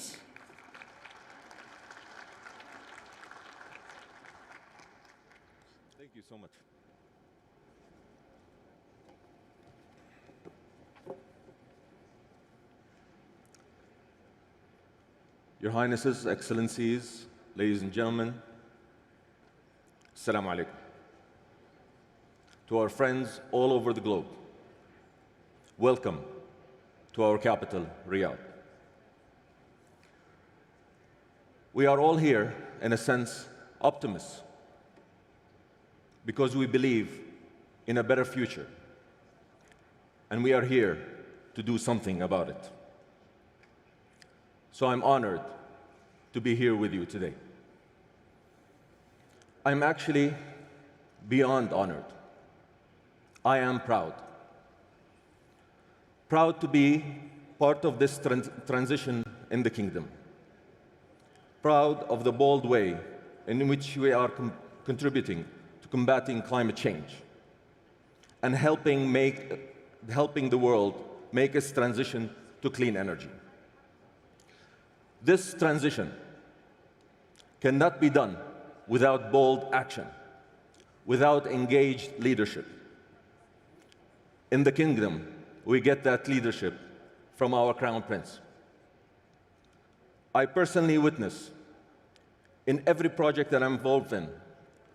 Thank you so much. Your Highnesses, Excellencies, ladies and gentlemen, Assalamu alaikum. To our friends all over the globe, welcome to our capital, Riyadh. We are all here, in a sense, optimists, because we believe in a better future, and we are here to do something about it. So I'm honored to be here with you today. I'm actually beyond honored. I am proud. Proud to be part of this transition in the kingdom. Proud of the bold way in which we are contributing to combating climate change and helping the world make its transition to clean energy. This transition cannot be done without bold action, without engaged leadership. In the kingdom, we get that leadership from our Crown Prince. I personally witness in every project that I'm involved in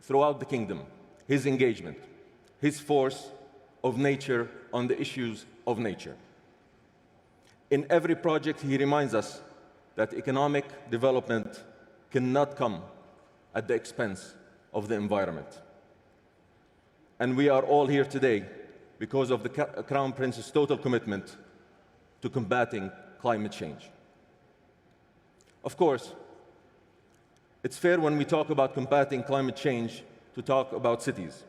throughout the kingdom, his engagement, his force of nature on the issues of nature. In every project, he reminds us that economic development cannot come at the expense of the environment. And we are all here today because of the Crown Prince's total commitment to combating climate change. Of course, it's fair when we talk about combating climate change to talk about cities,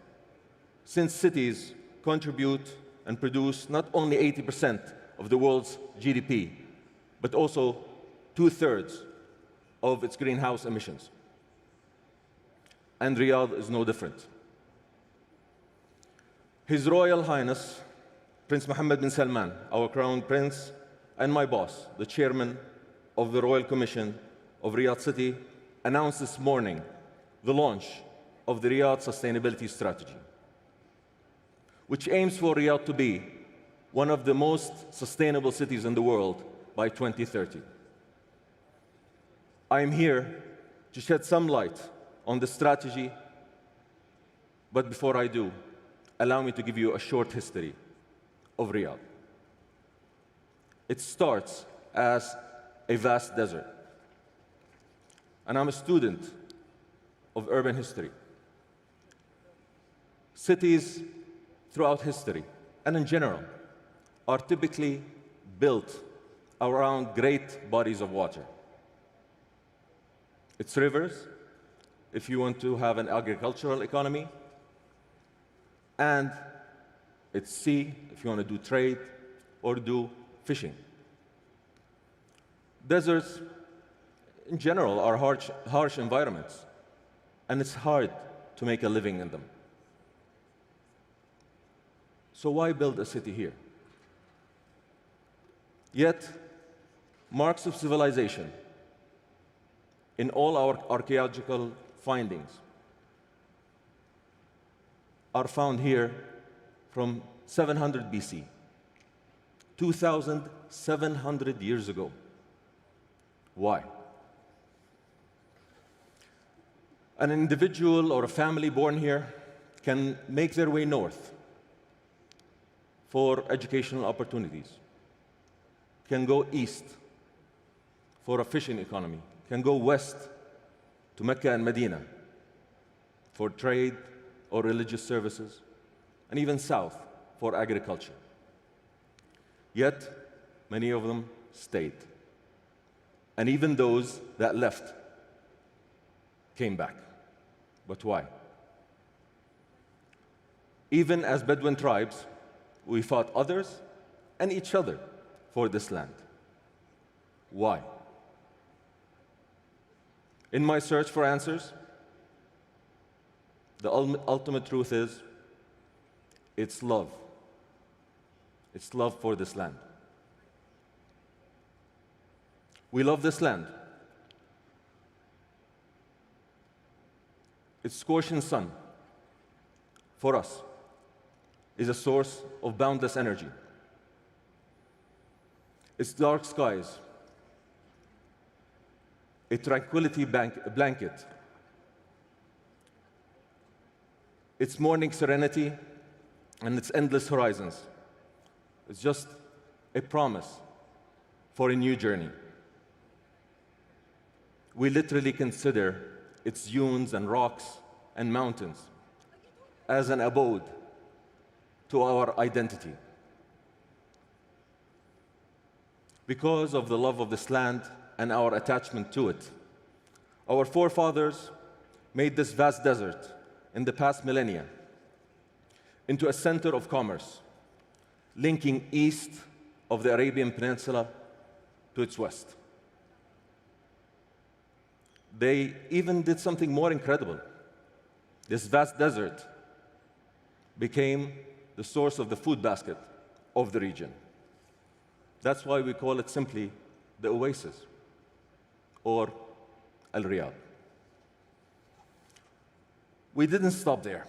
since cities contribute and produce not only 80% of the world's GDP, but also 2/3 of its greenhouse emissions. And Riyadh is no different. His Royal Highness, Prince Mohammed bin Salman, our Crown Prince, and my boss, the Chairman of the Royal Commission of Riyadh City, announced this morning the launch of the Riyadh Sustainability Strategy, which aims for Riyadh to be one of the most sustainable cities in the world by 2030. I am here to shed some light on the strategy, but before I do, allow me to give you a short history of Riyadh. It starts as a vast desert, and I'm a student of urban history. Cities throughout history, and in general, are typically built around great bodies of water. It's rivers, if you want to have an agricultural economy. And it's sea if you want to do trade or do fishing. Deserts, in general, are harsh environments, and it's hard to make a living in them. So why build a city here? Yet, marks of civilization in all our archaeological findings are found here from 700 BC, 2,700 years ago. Why? An individual or a family born here can make their way north for educational opportunities, can go east for a fishing economy, can go west to Mecca and Medina for trade or religious services, and even south for agriculture. Yet, many of them stayed. And even those that left came back. But why? Even as Bedouin tribes, we fought others and each other for this land. Why? In my search for answers, the ultimate truth is, it's love. It's love for this land. We love this land. Its scorching sun, for us, is a source of boundless energy. Its dark skies, a tranquility blanket. Its morning serenity and its endless horizons. It's just a promise for a new journey. We literally consider its dunes and rocks and mountains as an abode to our identity. Because of the love of this land and our attachment to it, our forefathers made this vast desert in the past millennia into a center of commerce, linking east of the Arabian Peninsula to its west. They even did something more incredible. This vast desert became the source of the food basket of the region. That's why we call it simply the Oasis, or Al Riyadh. We didn't stop there.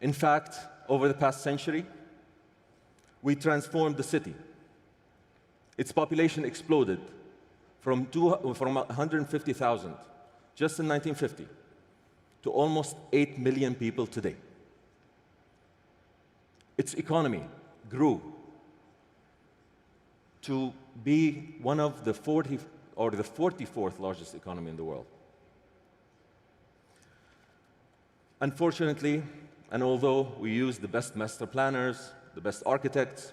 In fact, over the past century, we transformed the city. Its population exploded from 150,000 just in 1950 to almost 8 million people today. Its economy grew to be one of the 44th largest economy in the world. Unfortunately, and although we used the best master planners, the best architects,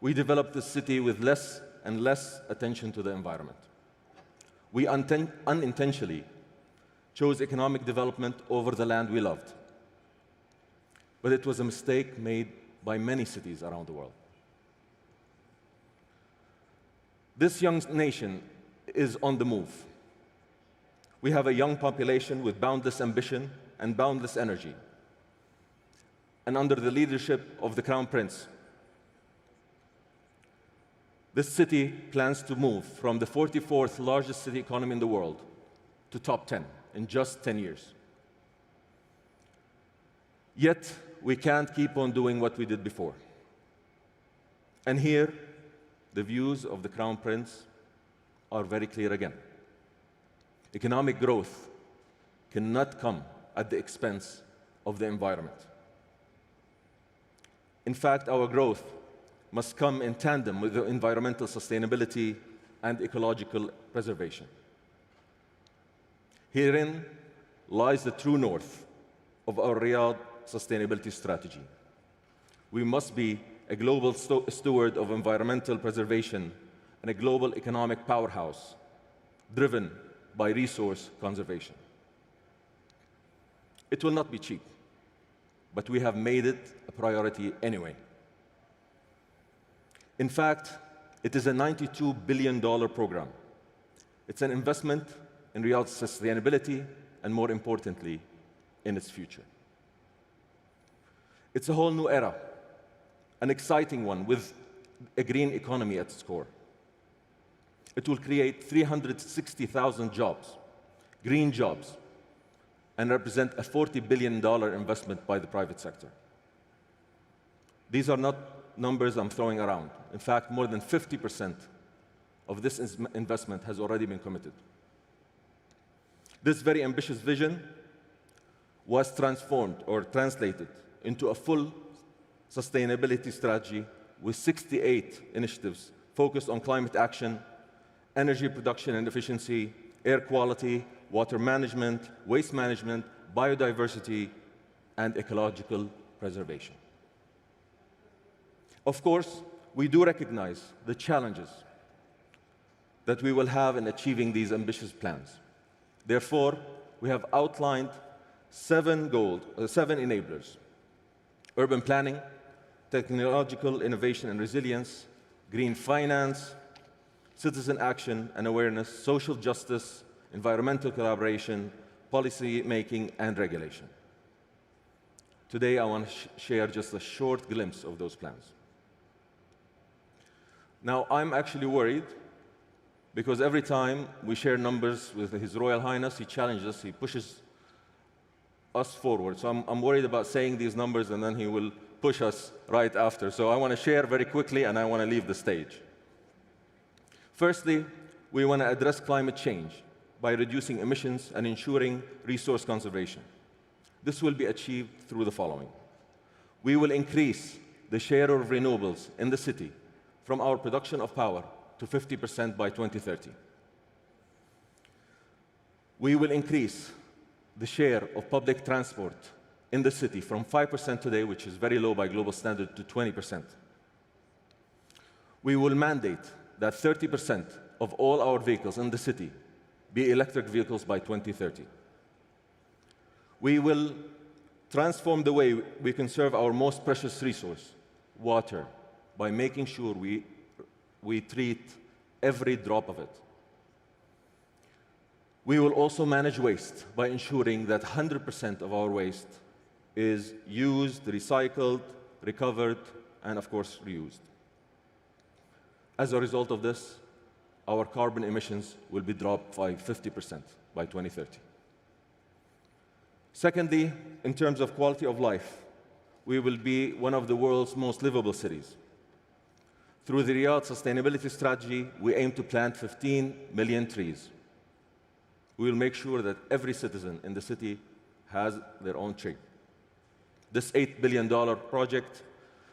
we developed the city with less and less attention to the environment. We unintentionally chose economic development over the land we loved. But it was a mistake made by many cities around the world. This young nation is on the move. We have a young population with boundless ambition and boundless energy. And under the leadership of the Crown Prince, this city plans to move from the 44th largest city economy in the world to top 10 in just 10 years. Yet, we can't keep on doing what we did before. And here, the views of the Crown Prince are very clear again. Economic growth cannot come at the expense of the environment. In fact, our growth must come in tandem with the environmental sustainability and ecological preservation. Herein lies the true north of our Riyadh Sustainability strategy. We must be a global steward of environmental preservation and a global economic powerhouse driven by resource conservation. It will not be cheap, but we have made it a priority anyway. In fact, it is a $92 billion program. It's an investment in Riyadh's sustainability and, more importantly, in its future. It's a whole new era, an exciting one with a green economy at its core. It will create 360,000 jobs, green jobs, and represent a $40 billion investment by the private sector. These are not numbers I'm throwing around. In fact, more than 50% of this investment has already been committed. This very ambitious vision was transformed or translated into a full sustainability strategy with 68 initiatives focused on climate action, energy production and efficiency, air quality, water management, waste management, biodiversity, and ecological preservation. Of course, we do recognize the challenges that we will have in achieving these ambitious plans. Therefore, we have outlined seven enablers: urban planning, technological innovation and resilience, green finance, citizen action and awareness, social justice, environmental collaboration, policy making, and regulation. Today, I want to share just a short glimpse of those plans. Now, I'm actually worried because every time we share numbers with His Royal Highness, he challenges us, he pushes us forward. So I'm worried about saying these numbers and then he will push us right after. So I want to share very quickly and I want to leave the stage. Firstly, we want to address climate change by reducing emissions and ensuring resource conservation. This will be achieved through the following. We will increase the share of renewables in the city from our production of power to 50% by 2030. We will increase the share of public transport in the city from 5% today, which is very low by global standard, to 20%. We will mandate that 30% of all our vehicles in the city be electric vehicles by 2030. We will transform the way we conserve our most precious resource, water, by making sure we treat every drop of it. We will also manage waste by ensuring that 100% of our waste is used, recycled, recovered, and of course, reused. As a result of this, our carbon emissions will be dropped by 50% by 2030. Secondly, in terms of quality of life, we will be one of the world's most livable cities. Through the Riyadh Sustainability Strategy, we aim to plant 15 million trees. We will make sure that every citizen in the city has their own tree. This $8 billion project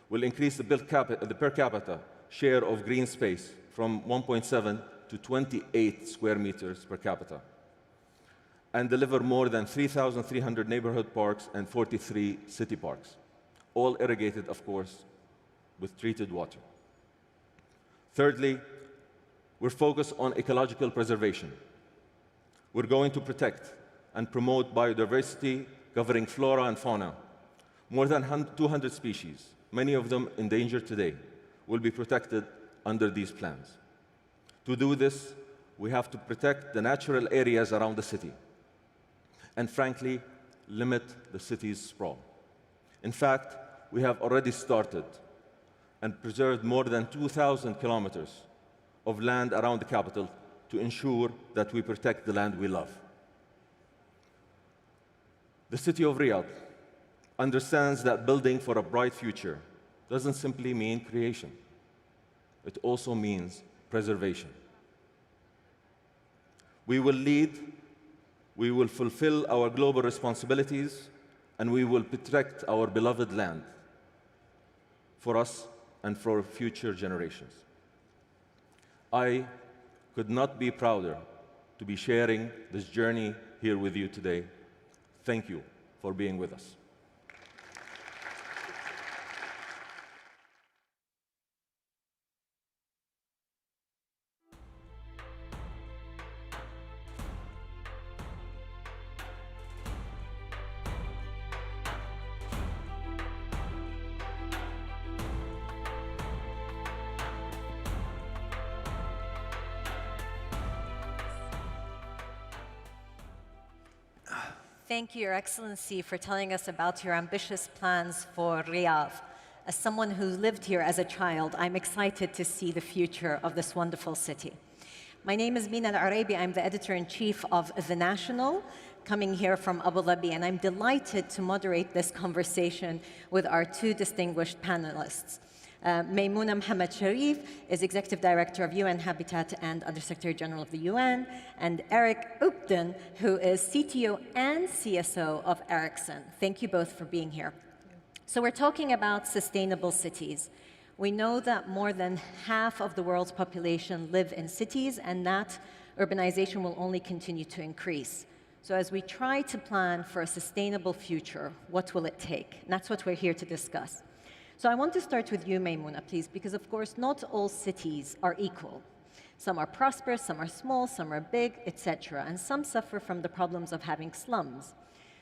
will increase the per capita share of green space from 1.7 to 28 square meters per capita, and deliver more than 3,300 neighborhood parks and 43 city parks, all irrigated, of course, with treated water. Thirdly, we're focused on ecological preservation. We're going to protect and promote biodiversity covering flora and fauna. More than 200 species, many of them endangered today, will be protected under these plans. To do this, we have to protect the natural areas around the city and, frankly, limit the city's sprawl. In fact, we have already started and preserved more than 2,000 kilometers of land around the capital to ensure that we protect the land we love. The city of Riyadh understands that building for a bright future doesn't simply mean creation. It also means preservation. We will lead, we will fulfill our global responsibilities, and we will protect our beloved land for us and for future generations. I could not be prouder to be sharing this journey here with you today. Thank you for being with us. Thank you, Your Excellency, for telling us about your ambitious plans for Riyadh. As someone who lived here as a child, I'm excited to see the future of this wonderful city. My name is Mina Al-Arabi. I'm the editor-in-chief of The National, coming here from Abu Dhabi, and I'm delighted to moderate this conversation with our two distinguished panelists. Maimouna Mohammed Sharif is Executive Director of UN Habitat and Undersecretary General of the UN, and Eric Upton, who is CTO and CSO of Ericsson. Thank you both for being here. So we're talking about sustainable cities. We know that more than half of the world's population live in cities, and that urbanization will only continue to increase. So as we try to plan for a sustainable future, what will it take? And that's what we're here to discuss. So I want to start with you, Maimouna, please, because of course, not all cities are equal. Some are prosperous, some are small, some are big, etc. And some suffer from the problems of having slums.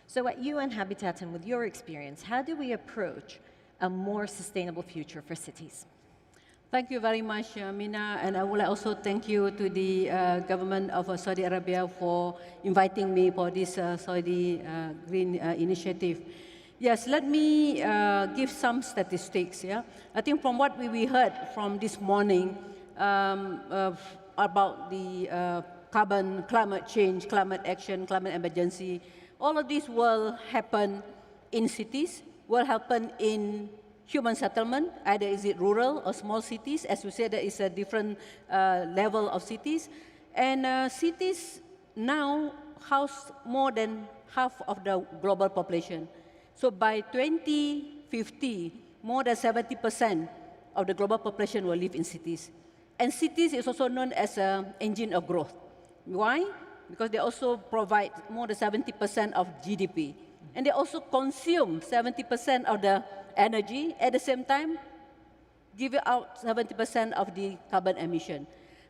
So at UN Habitat and with your experience, how do we approach a more sustainable future for cities? Thank you very much, Mina, and I would also thank you to the government of Saudi Arabia for inviting me for this Saudi Green Initiative. Yes, let me give some statistics. Yeah, I think from what we heard from this morning about the climate change, climate action, climate emergency, all of this will happen in cities, will happen in human settlement, either is it rural or small cities. As we said, there is a different level of cities. And cities now house more than half of the global population. So by 2050, more than 70% of the global population will live in cities. And cities is also known as an engine of growth. Why? Because they also provide more than 70% of GDP. And they also consume 70% of the energy, at the same time, give out 70% of the carbon emission.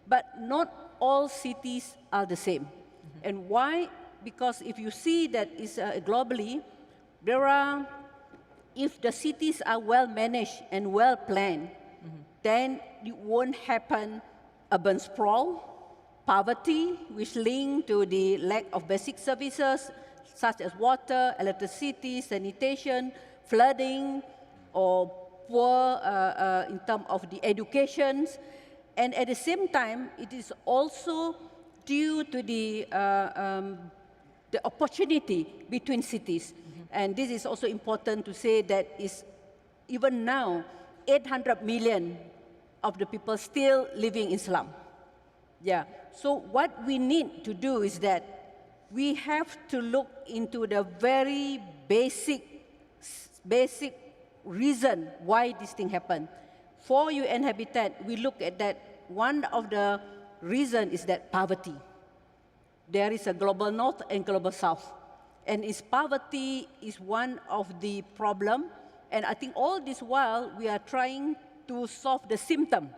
But not all cities are the same. And why? Because if you see that it's globally, there are, if the cities are well managed and well planned, then it won't happen urban sprawl, poverty, which link to the lack of basic services, such as water, electricity, sanitation, flooding, or poor in terms of the education. And at the same time, it is also due to the opportunity between cities. And this is also important to say that is even now, 800 million of the people still living in slum. Yeah. So what we need to do is that we have to look into the very basic reason why this thing happened. For UN Habitat, we look at that one of the reasons is that poverty. There is a global north and global south. And poverty is one of the problems. And I think all this while, we are trying to solve the symptom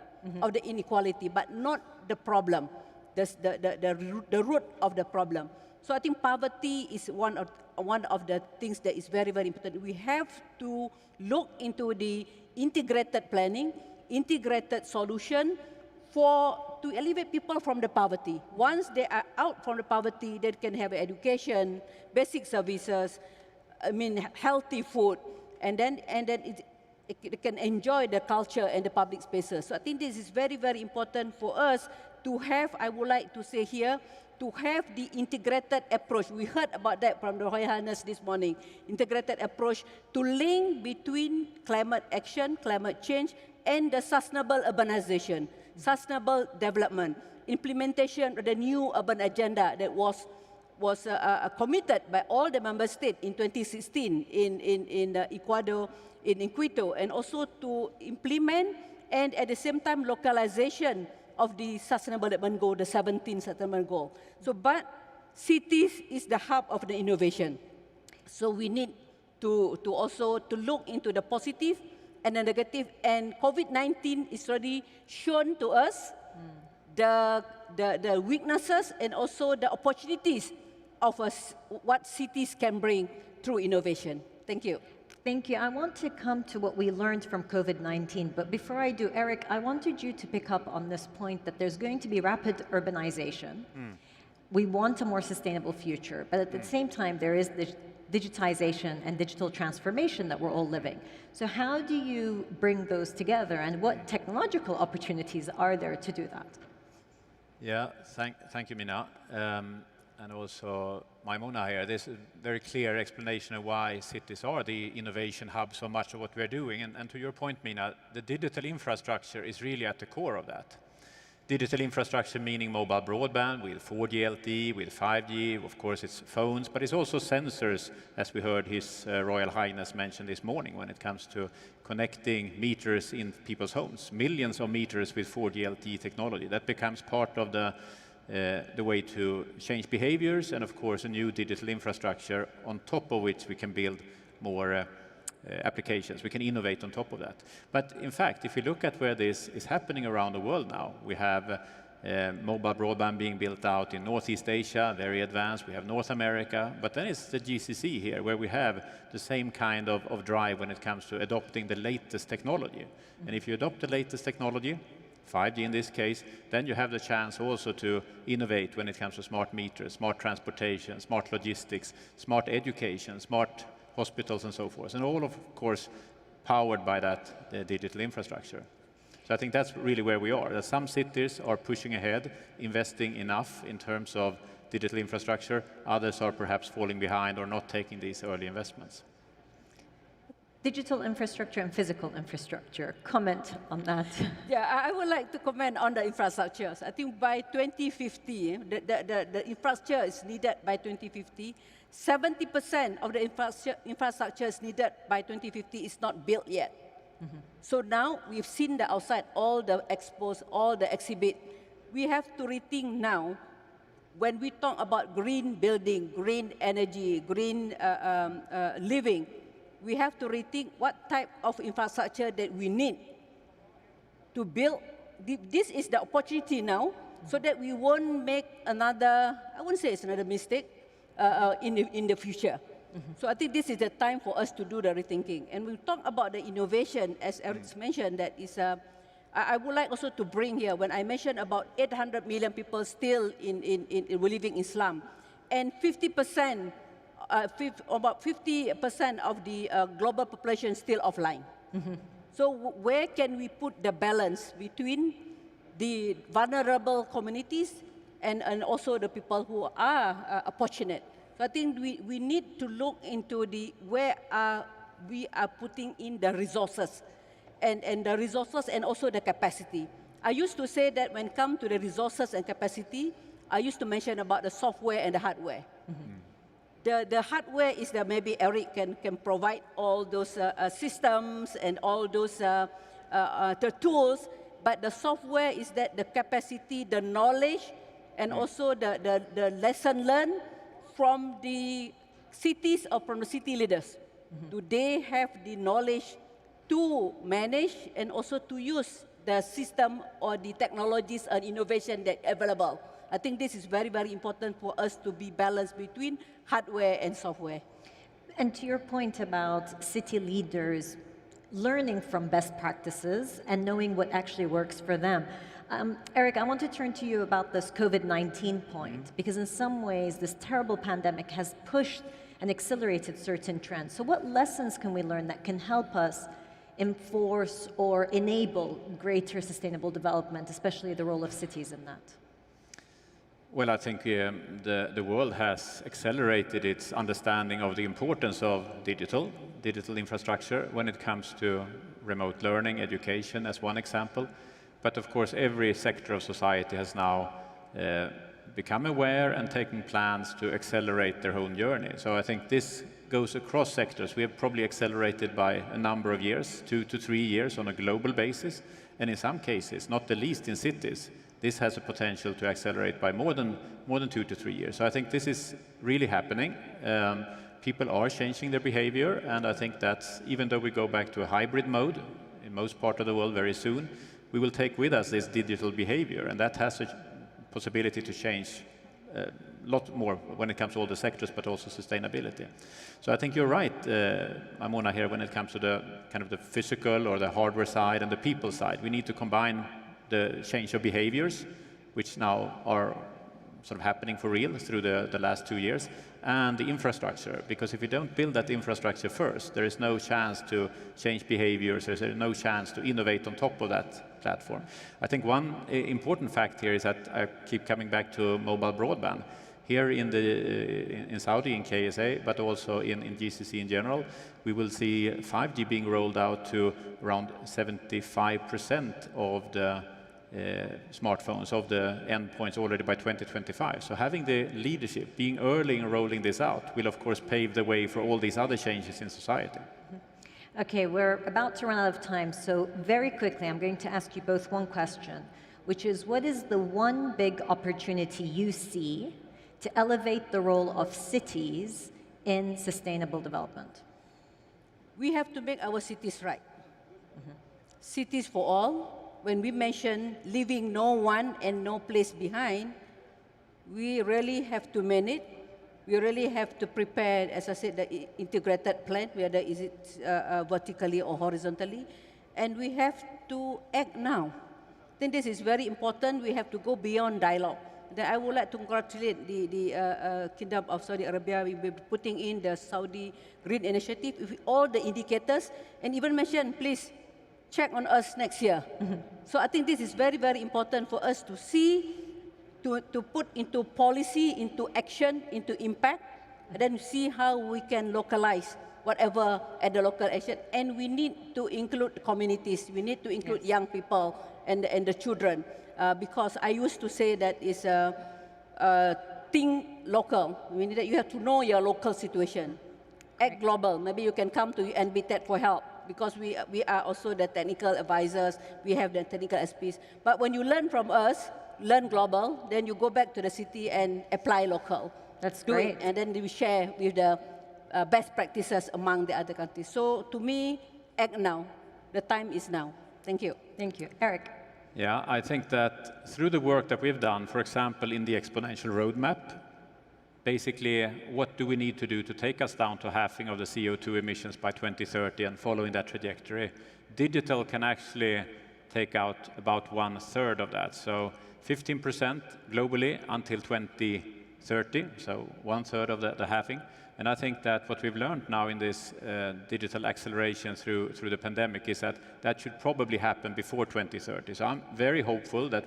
of the inequality, but not the problem, the root of the problem. So I think poverty is one of the things that is very, very important. We have to look into the integrated planning, integrated solution to elevate people from the poverty. Once they are out from the poverty, they can have education, basic services, healthy food, and then it can enjoy the culture and the public spaces. So I think this is very, very important for us to have, I would like to say here, to have the integrated approach. We heard about that from the Royal Highness this morning. Integrated approach to link between climate action, climate change, and the sustainable urbanization, sustainable development, implementation of the new urban agenda that was committed by all the member states in 2016 in Ecuador, in Quito, and also to implement and at the same time localization of the Sustainable Development Goal, the 17th Sustainable Goal. So, but cities is the hub of the innovation. So we need to also to look into the positive and the negative. And COVID-19 is already shown to us the weaknesses and also the opportunities of what cities can bring through innovation. Thank you. Thank you. I want to come to what we learned from COVID-19, but before I do, Eric, I wanted you to pick up on this point that there's going to be rapid urbanization. We want a more sustainable future, but at the same time, there is the digitization and digital transformation that we're all living. So how do you bring those together, and what technological opportunities are there to do that? Yeah, thank you, Mina. And also Maimuna here. There's a very clear explanation of why cities are the innovation hub so much of what we're doing. And to your point, Mina, the digital infrastructure is really at the core of that. Digital infrastructure meaning mobile broadband with 4G LTE, with 5G, of course it's phones, but it's also sensors, as we heard His Royal Highness mention this morning when it comes to connecting meters in people's homes. Millions of meters with 4G LTE technology. That becomes part of the way to change behaviors, and of course a new digital infrastructure on top of which we can build more applications. We can innovate on top of that. But in fact, if you look at where this is happening around the world now, we have mobile broadband being built out in Northeast Asia, very advanced. We have North America, but then it's the GCC here, where we have the same kind of drive when it comes to adopting the latest technology. And if you adopt the latest technology, 5G in this case, then you have the chance also to innovate when it comes to smart meters, smart transportation, smart logistics, smart education, smart hospitals and so forth, and all of course powered by that digital infrastructure. So I think that's really where we are, that some cities are pushing ahead, investing enough in terms of digital infrastructure, others are perhaps falling behind or not taking these early investments. Digital infrastructure and physical infrastructure, comment on that. Yeah, I would like to comment on the infrastructures. I think by 2050, the infrastructure is needed by 2050. 70% of the infrastructure is needed by 2050 is not built yet. So now we've seen the outside, all the expos, all the exhibit. We have to rethink now when we talk about green building, green energy, green living. We have to rethink what type of infrastructure that we need to build. This is the opportunity now, so that we won't make another, I wouldn't say it's another mistake, in the future. So I think this is the time for us to do the rethinking. And we talk about the innovation, as Eric's mentioned, that is, I would like also to bring here, when I mentioned about 800 million people still living in Islam, and 50%, about 50% of the global population still offline. So where can we put the balance between the vulnerable communities and also the people who are fortunate? So I think we need to look into where we are putting in the resources, and the resources and also the capacity. I used to say that when it comes to the resources and capacity, I used to mention about the software and the hardware. The hardware is that maybe Eric can provide all those systems and all those the tools, but the software is that the capacity, the knowledge, and also the lesson learned from the cities or from the city leaders. Do they have the knowledge to manage and also to use the system or the technologies and innovation that are available? I think this is very, very important for us to be balanced between hardware and software. And to your point about city leaders learning from best practices and knowing what actually works for them. Eric, I want to turn to you about this COVID-19 point, because in some ways this terrible pandemic has pushed and accelerated certain trends. So what lessons can we learn that can help us enforce or enable greater sustainable development, especially the role of cities in that? Well, I think the world has accelerated its understanding of the importance of digital infrastructure when it comes to remote learning, education as one example. But of course, every sector of society has now become aware and taken plans to accelerate their own journey. So I think this goes across sectors. We have probably accelerated by a number of years, 2 to 3 years on a global basis. And in some cases, not the least in cities, this has a potential to accelerate by more than 2 to 3 years. So I think this is really happening. People are changing their behavior, and I think that even though we go back to a hybrid mode in most part of the world very soon, we will take with us this digital behavior, and that has a possibility to change a lot more when it comes to all the sectors, but also sustainability. So I think you're right, Amona, here when it comes to the kind of the physical or the hardware side and the people side. We need to combine the change of behaviors, which now are sort of happening for real through the last 2 years, and the infrastructure. Because if you don't build that infrastructure first, there is no chance to change behaviors, there's no chance to innovate on top of that platform. I think one important fact here is that I keep coming back to mobile broadband. Here in Saudi, in KSA, but also in GCC in general, we will see 5G being rolled out to around 75% of the smartphones, of the endpoints already by 2025. So having the leadership, being early in rolling this out, will of course pave the way for all these other changes in society. Okay, we're about to run out of time, so very quickly I'm going to ask you both one question, which is, what is the one big opportunity you see to elevate the role of cities in sustainable development? We have to make our cities right. Cities for all. When we mention leaving no one and no place behind, we really have to manage. We really have to prepare, as I said, the integrated plan, whether is it vertically or horizontally, and we have to act now. I think this is very important. We have to go beyond dialogue. Then I would like to congratulate the Kingdom of Saudi Arabia. We will be putting in the Saudi Green Initiative with all the indicators, and even mention, please check on us next year. So I think this is very, very important for us to see, to put into policy, into action, into impact, and then see how we can localize whatever at the local action. And we need to include communities. We need to include young people and the children. Because I used to say that it's think local. Meaning that you have to know your local situation. Act global. Maybe you can come to UNBTED for help, because we are also the technical advisors. We have the technical SPs. But when you learn from us, learn global, then you go back to the city and apply local. That's great. And then we share with the best practices among the other countries. So to me, act now. The time is now. Thank you. Thank you. Eric. Yeah, I think that through the work that we've done, for example, in the exponential roadmap, basically, what do we need to do to take us down to halving of the CO2 emissions by 2030 and following that trajectory? Digital can actually take out about 1/3 of that. So 15% globally until 2030, so 1/3 of the halving. And I think that what we've learned now in this digital acceleration through the pandemic is that should probably happen before 2030. So I'm very hopeful that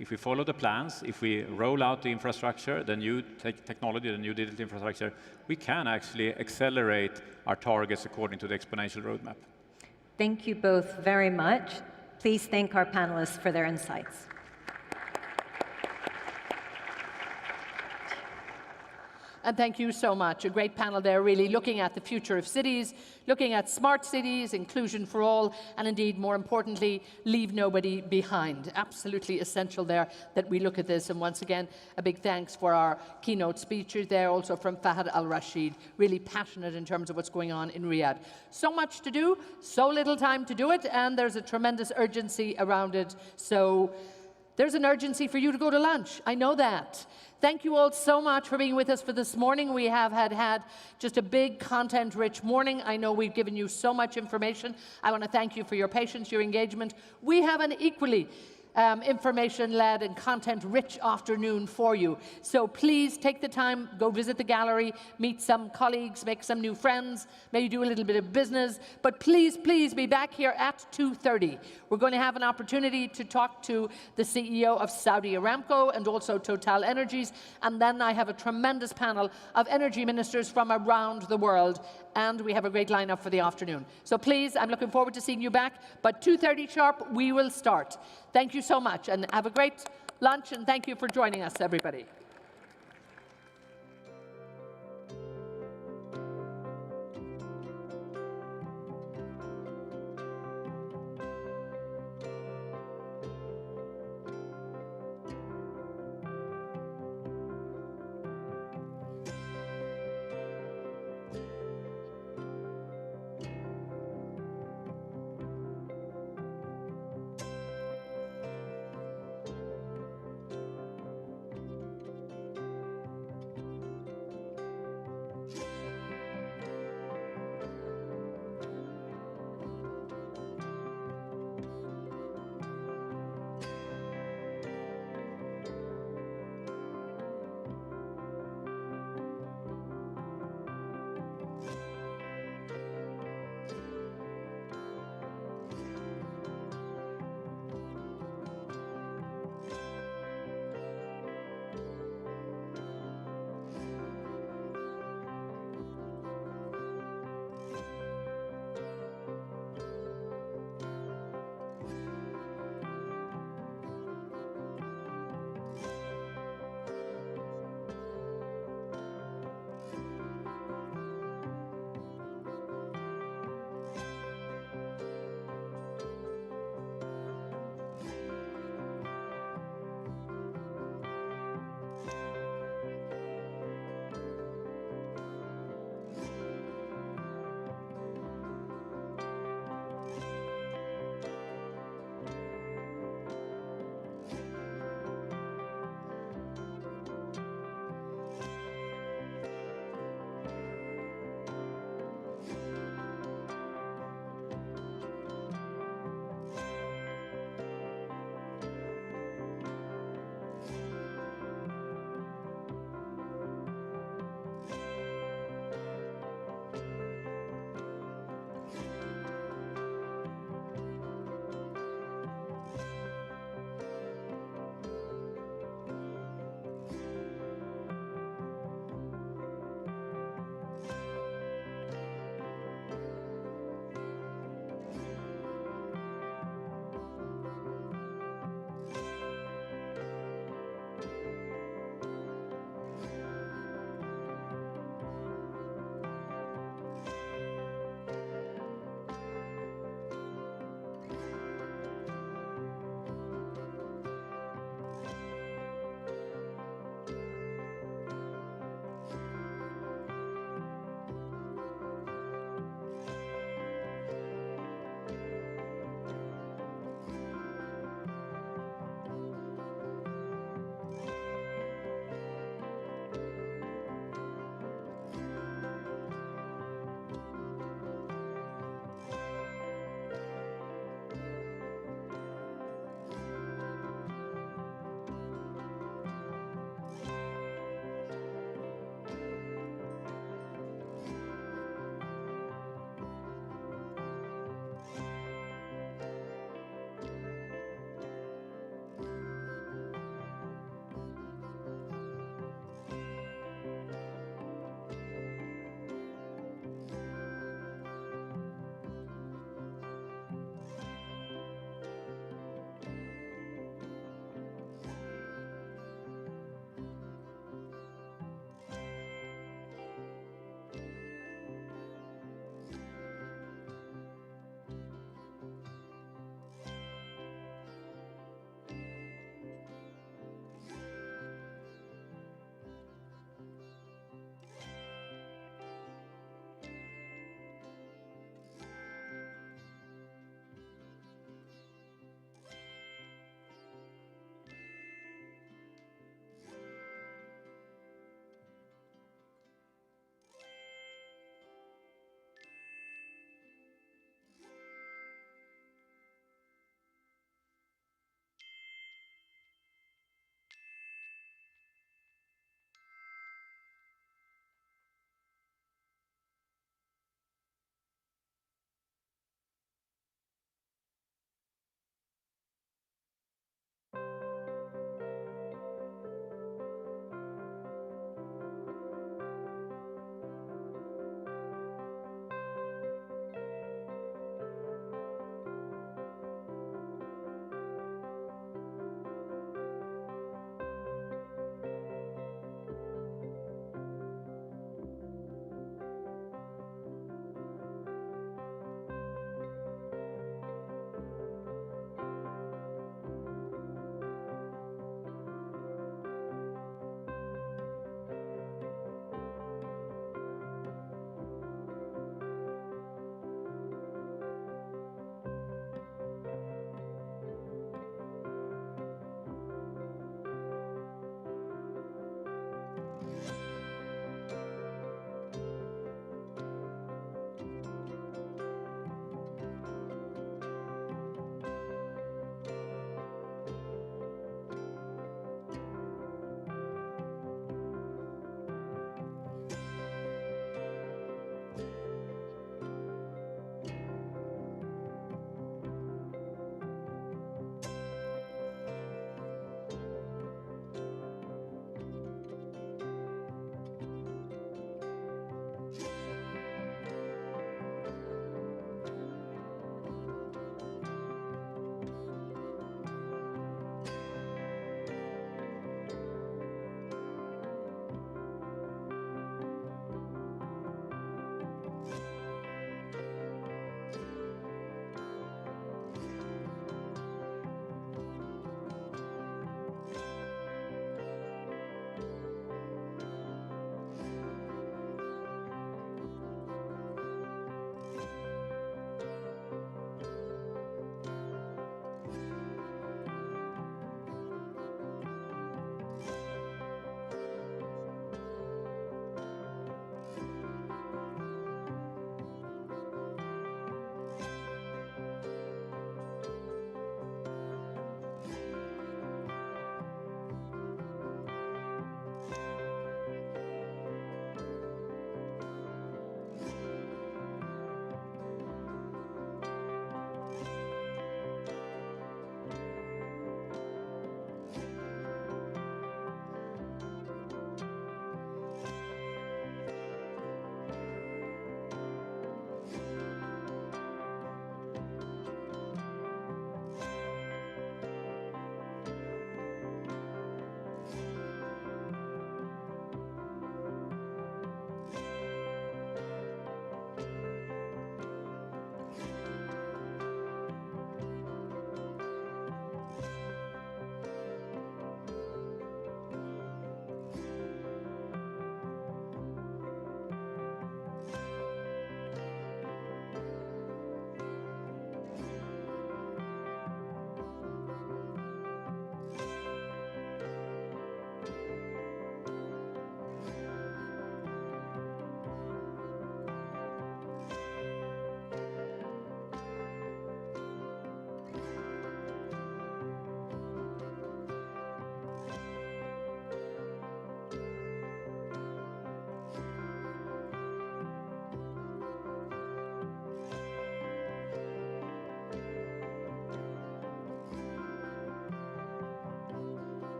if we follow the plans, if we roll out the infrastructure, the new technology, the new digital infrastructure, we can actually accelerate our targets according to the exponential roadmap. Thank you both very much. Please thank our panelists for their insights. And thank you so much. A great panel there, really looking at the future of cities, looking at smart cities, inclusion for all, and indeed, more importantly, leave nobody behind. Absolutely essential there that we look at this. And once again, a big thanks for our keynote speakers there, also from Fahad Al-Rashid, really passionate in terms of what's going on in Riyadh. So much to do, so little time to do it, and there's a tremendous urgency around it. So there's an urgency for you to go to lunch. I know that. Thank you all so much for being with us for this morning. We have had just a big content-rich morning. I know we've given you so much information. I want to thank you for your patience, your engagement. We have an equally information-led and content-rich afternoon for you. So please take the time, go visit the gallery, meet some colleagues, make some new friends, maybe do a little bit of business. But please, please be back here at 2:30. We're going to have an opportunity to talk to the CEO of Saudi Aramco and also Total Energies. And then I have a tremendous panel of energy ministers from around the world. And we have a great lineup for the afternoon. So please, I'm looking forward to seeing you back. But 2:30 sharp, we will start. Thank you so much, and have a great lunch, and thank you for joining us, everybody.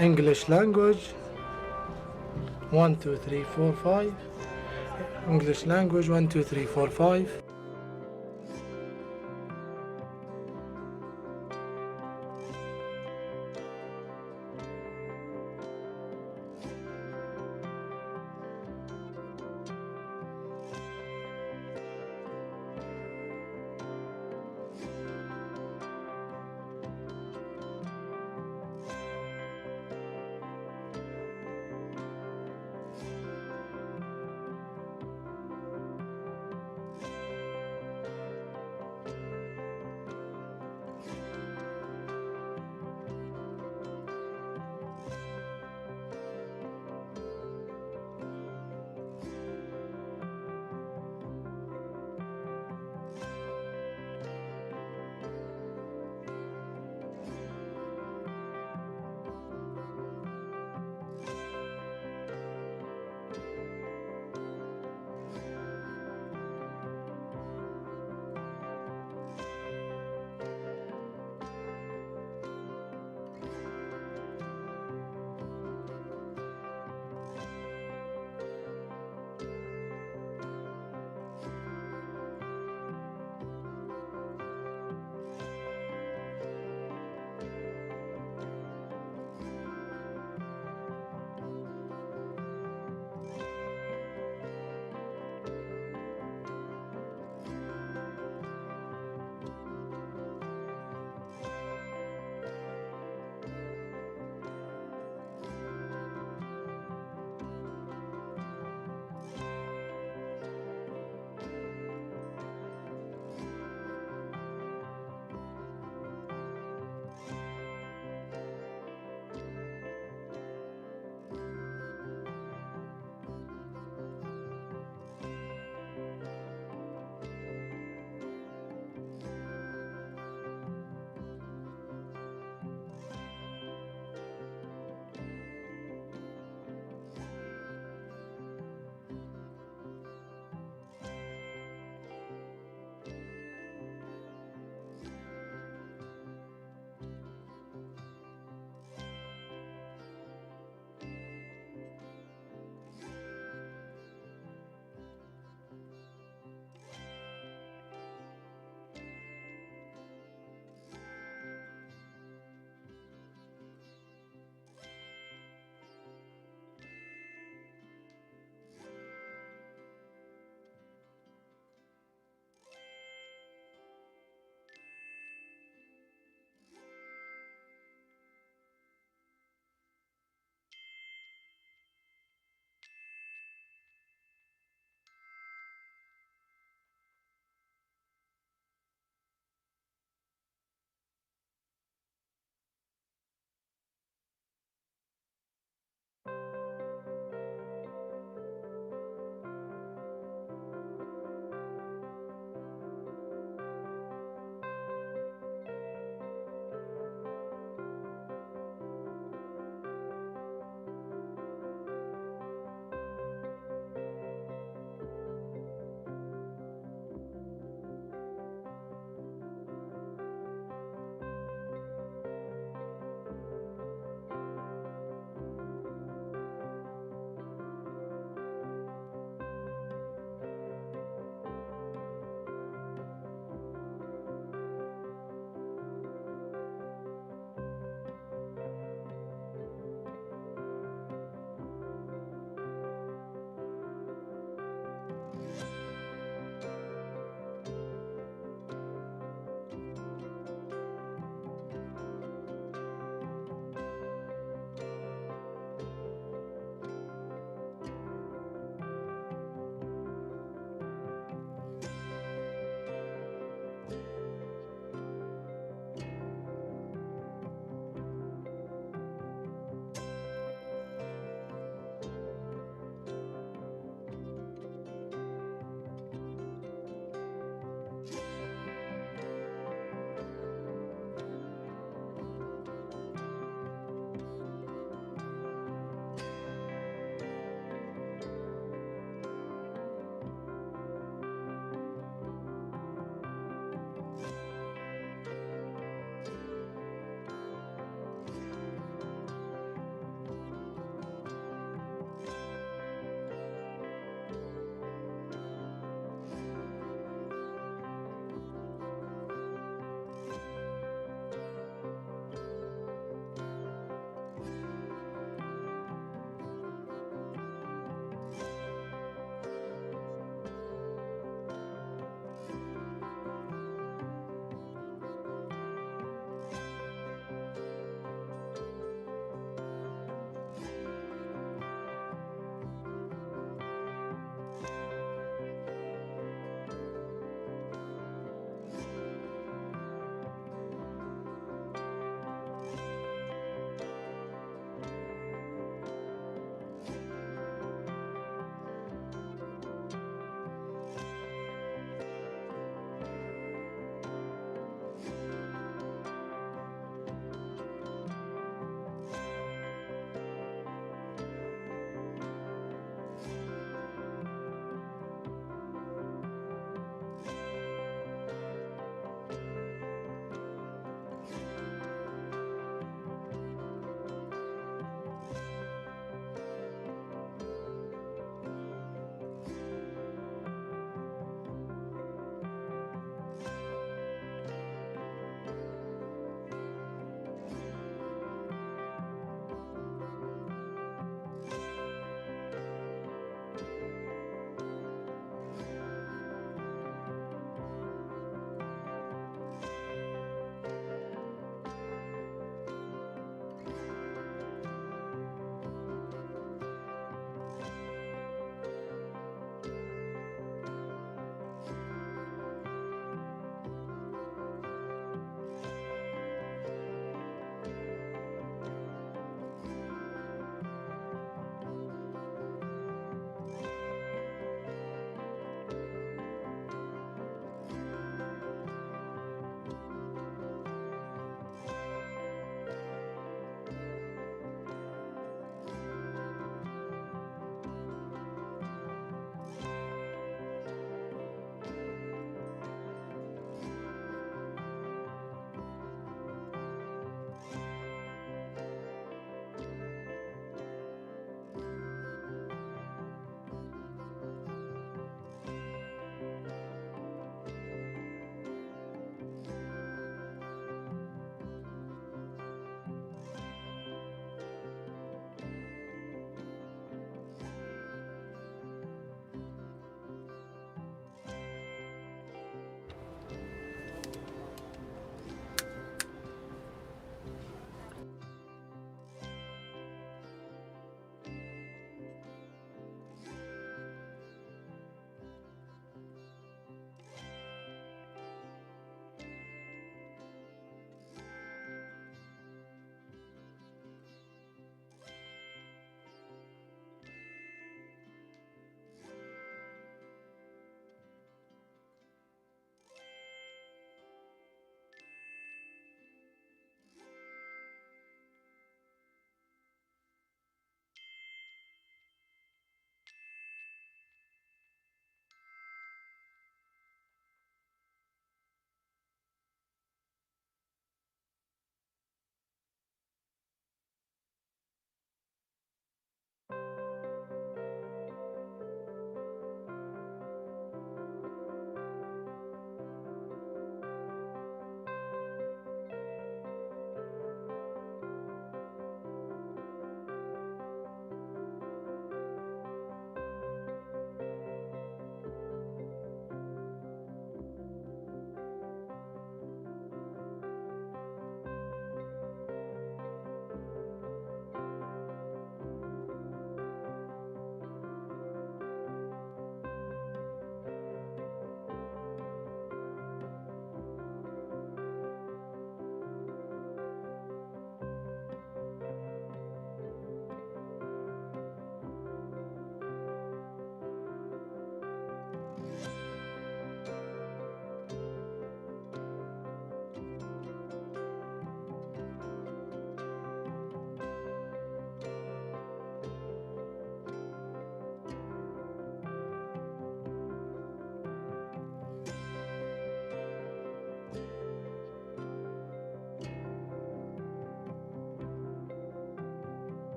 English language, 1, 2, 3, 4, 5. English language, 1, 2, 3, 4, 5.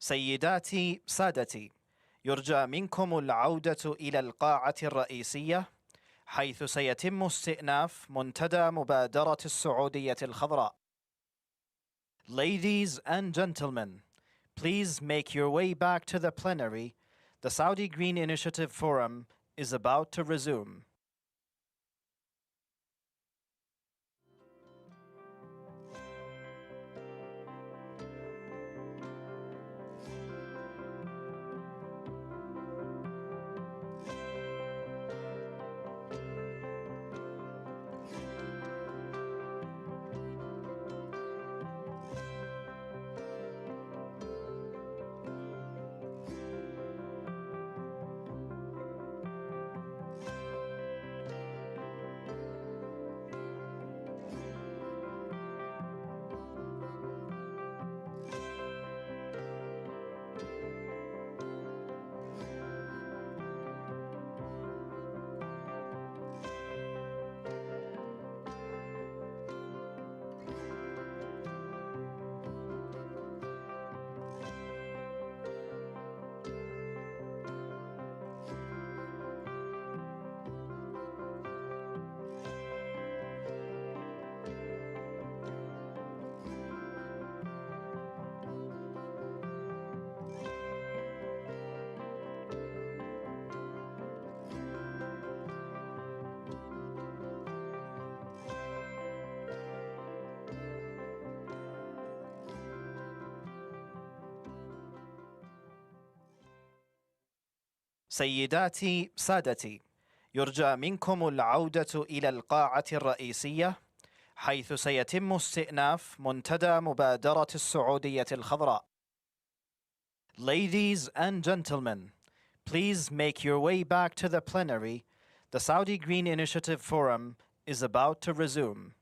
سيداتي سادتي، يرجى منكم العودة إلى القاعة الرئيسية حيث سيتم استئناف منتدى مبادرة السعودية الخضراء. Ladies and gentlemen, please make your way back to the plenary. The Saudi Green Initiative Forum is about to resume. سيداتي سادتي، يرجى منكم العودة إلى القاعة الرئيسية حيث سيتم استئناف منتدى مبادرة السعودية الخضراء. Ladies and gentlemen, please make your way back to the plenary. The Saudi Green Initiative Forum is about to resume.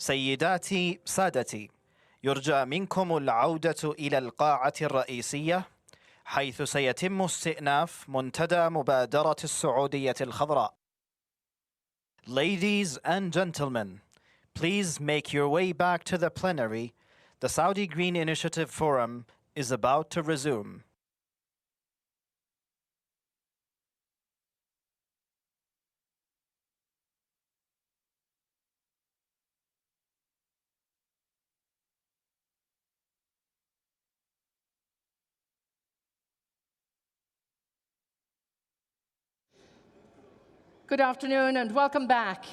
سيداتي سادتي، يرجى منكم العودة إلى القاعة الرئيسية حيث سيتم استئناف منتدى مبادرة السعودية الخضراء. Ladies and gentlemen, please make your way back to the plenary. The Saudi Green Initiative Forum is about to resume. Good afternoon and welcome back.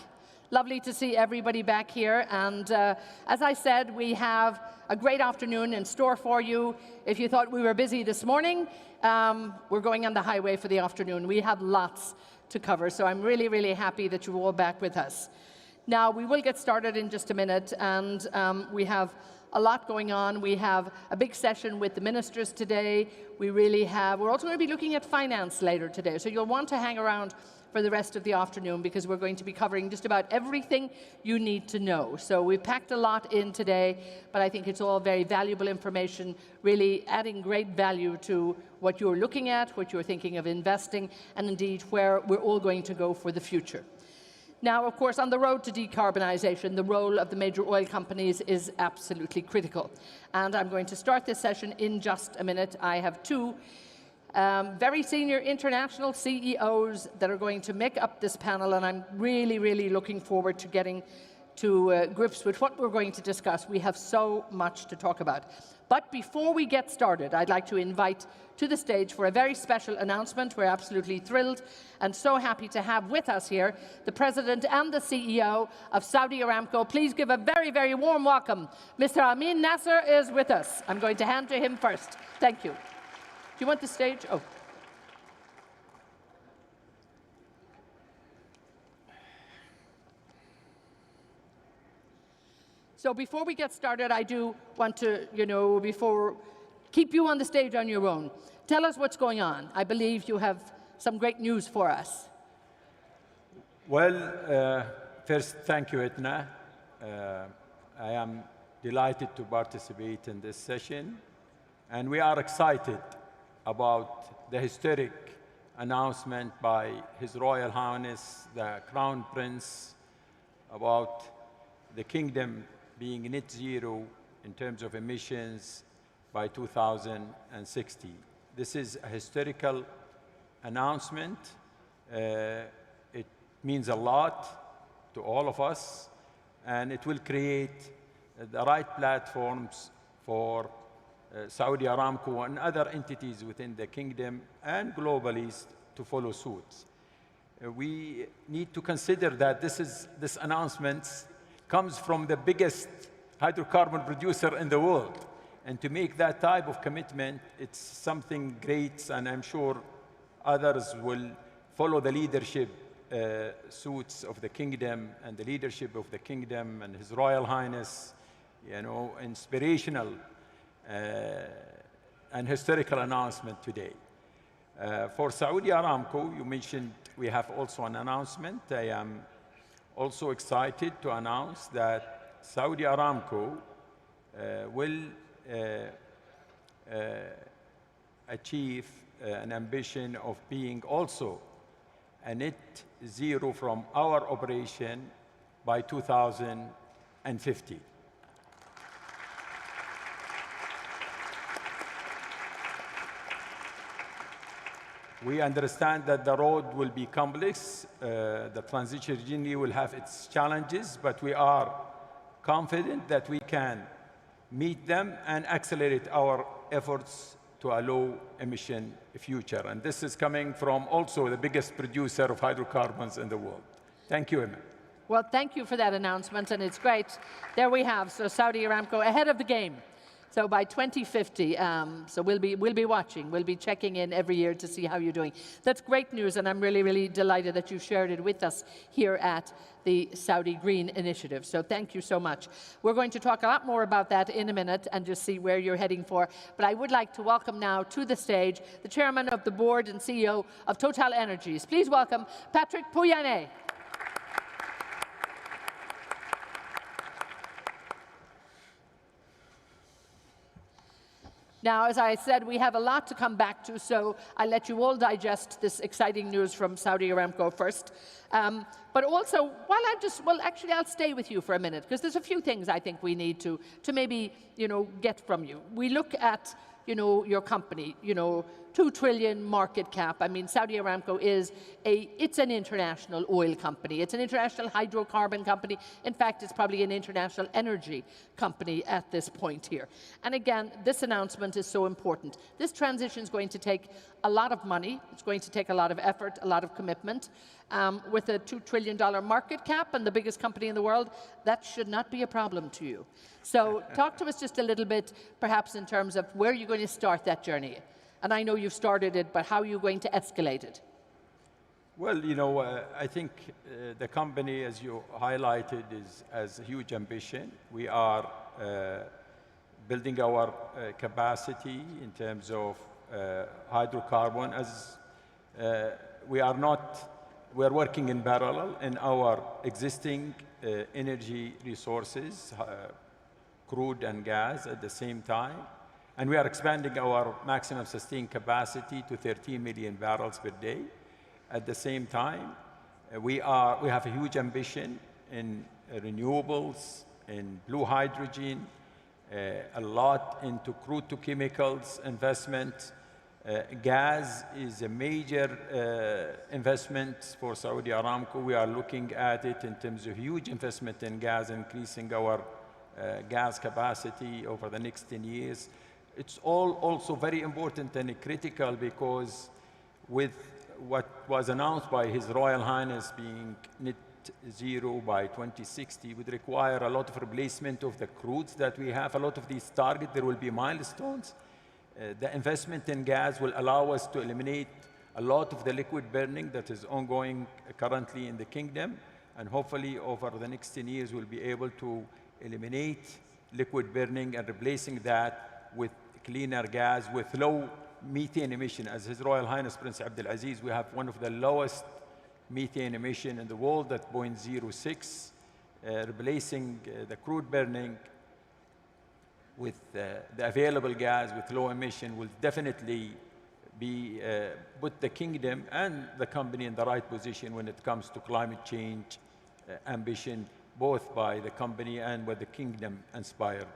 Lovely to see everybody back here. And as I said, we have a great afternoon in store for you. If you thought we were busy this morning, we're going on the highway for the afternoon. We have lots to cover, so I'm really, really happy that you're all back with us. Now, we will get started in just a minute, and we have a lot going on. We have a big session with the ministers today. We're also going to be looking at finance later today, so you'll want to hang around for the rest of the afternoon because we're going to be covering just about everything you need to know. So we've packed a lot in today, but I think it's all very valuable information, really adding great value to what you're looking at, what you're thinking of investing, and indeed where we're all going to go for the future. Now, of course, on the road to decarbonisation, the role of the major oil companies is absolutely critical. And I'm going to start this session in just a minute. I have two very senior international CEOs that are going to make up this panel, and I'm really, really looking forward to getting to grips with what we're going to discuss. We have so much to talk about. But before we get started, I'd like to invite to the stage for a very special announcement. We're absolutely thrilled and so happy to have with us here the President and the CEO of Saudi Aramco. Please give a very, very warm welcome. Mr. Amin Nasser is with us. I'm going to hand to him first. Thank you. Do you want the stage? Oh. So before we get started, I do want to, keep you on the stage on your own. Tell us what's going on. I believe you have some great news for us. Well, first, thank you, Etna. I am delighted to participate in this session, and we are excited about the historic announcement by His Royal Highness, the Crown Prince, about the kingdom being net zero in terms of emissions by 2060. This is a historical announcement. It means a lot to all of us, and it will create the right platforms for Saudi Aramco and other entities within the kingdom and globally to follow suit. We need to consider that this announcement comes from the biggest hydrocarbon producer in the world. And to make that type of commitment, it's something great, and I'm sure others will follow the leadership suits of the kingdom and the leadership of the kingdom and His Royal Highness, inspirational and historical announcement today. For Saudi Aramco, you mentioned we have also an announcement. I am also excited to announce that Saudi Aramco will achieve an ambition of being also a net zero from our operation by 2050. We understand that the road will be complex. The transition journey will have its challenges, but we are confident that we can meet them and accelerate our efforts to a low-emission future. And this is coming from also the biggest producer of hydrocarbons in the world. Thank you, Emma. Well, thank you for that announcement, and it's great. There we have, so Saudi Aramco ahead of the game. So by 2050, so we'll be watching. We'll be checking in every year to see how you're doing. That's great news, and I'm really, really delighted that you shared it with us here at the Saudi Green Initiative. So thank you so much. We're going to talk a lot more about that in a minute and just see where you're heading for. But I would like to welcome now to the stage the Chairman of the Board and CEO of Total Energies. Please welcome Patrick Pouyanné. Now, as I said, we have a lot to come back to, so I'll let you all digest this exciting news from Saudi Aramco first. But also, actually, I'll stay with you for a minute, because there's a few things I think we need to maybe, get from you. We look at, your company, 2 trillion market cap. I mean, Saudi Aramco it's an international oil company. It's an international hydrocarbon company. In fact, it's probably an international energy company at this point here. And again, this announcement is so important. This transition is going to take a lot of money. It's going to take a lot of effort, a lot of commitment. With a $2 trillion market cap and the biggest company in the world, that should not be a problem to you. So talk to us just a little bit, perhaps in terms of where you're going to start that journey. And I know you've started it, but how are you going to escalate it? Well, I think the company, as you highlighted, has a huge ambition. We are building our capacity in terms of hydrocarbon. We are working in parallel in our existing energy resources, crude and gas at the same time. And we are expanding our maximum sustained capacity to 13 million barrels per day. At the same time, we have a huge ambition in renewables, in blue hydrogen, a lot into crude to chemicals investment. Gas is a major investment for Saudi Aramco. We are looking at it in terms of huge investment in gas, increasing our gas capacity over the next 10 years. It's all also very important and critical because with what was announced by His Royal Highness being net zero by 2060 would require a lot of replacement of the crudes that we have. A lot of these targets, there will be milestones. The investment in gas will allow us to eliminate a lot of the liquid burning that is ongoing currently in the kingdom. And hopefully over the next 10 years, we'll be able to eliminate liquid burning and replacing that with cleaner gas with low methane emission. As His Royal Highness Prince Abdulaziz, we have one of the lowest methane emission in the world at 0.06, replacing the crude burning with the available gas with low emission will definitely be put the kingdom and the company in the right position when it comes to climate change ambition, both by the company and what the kingdom inspired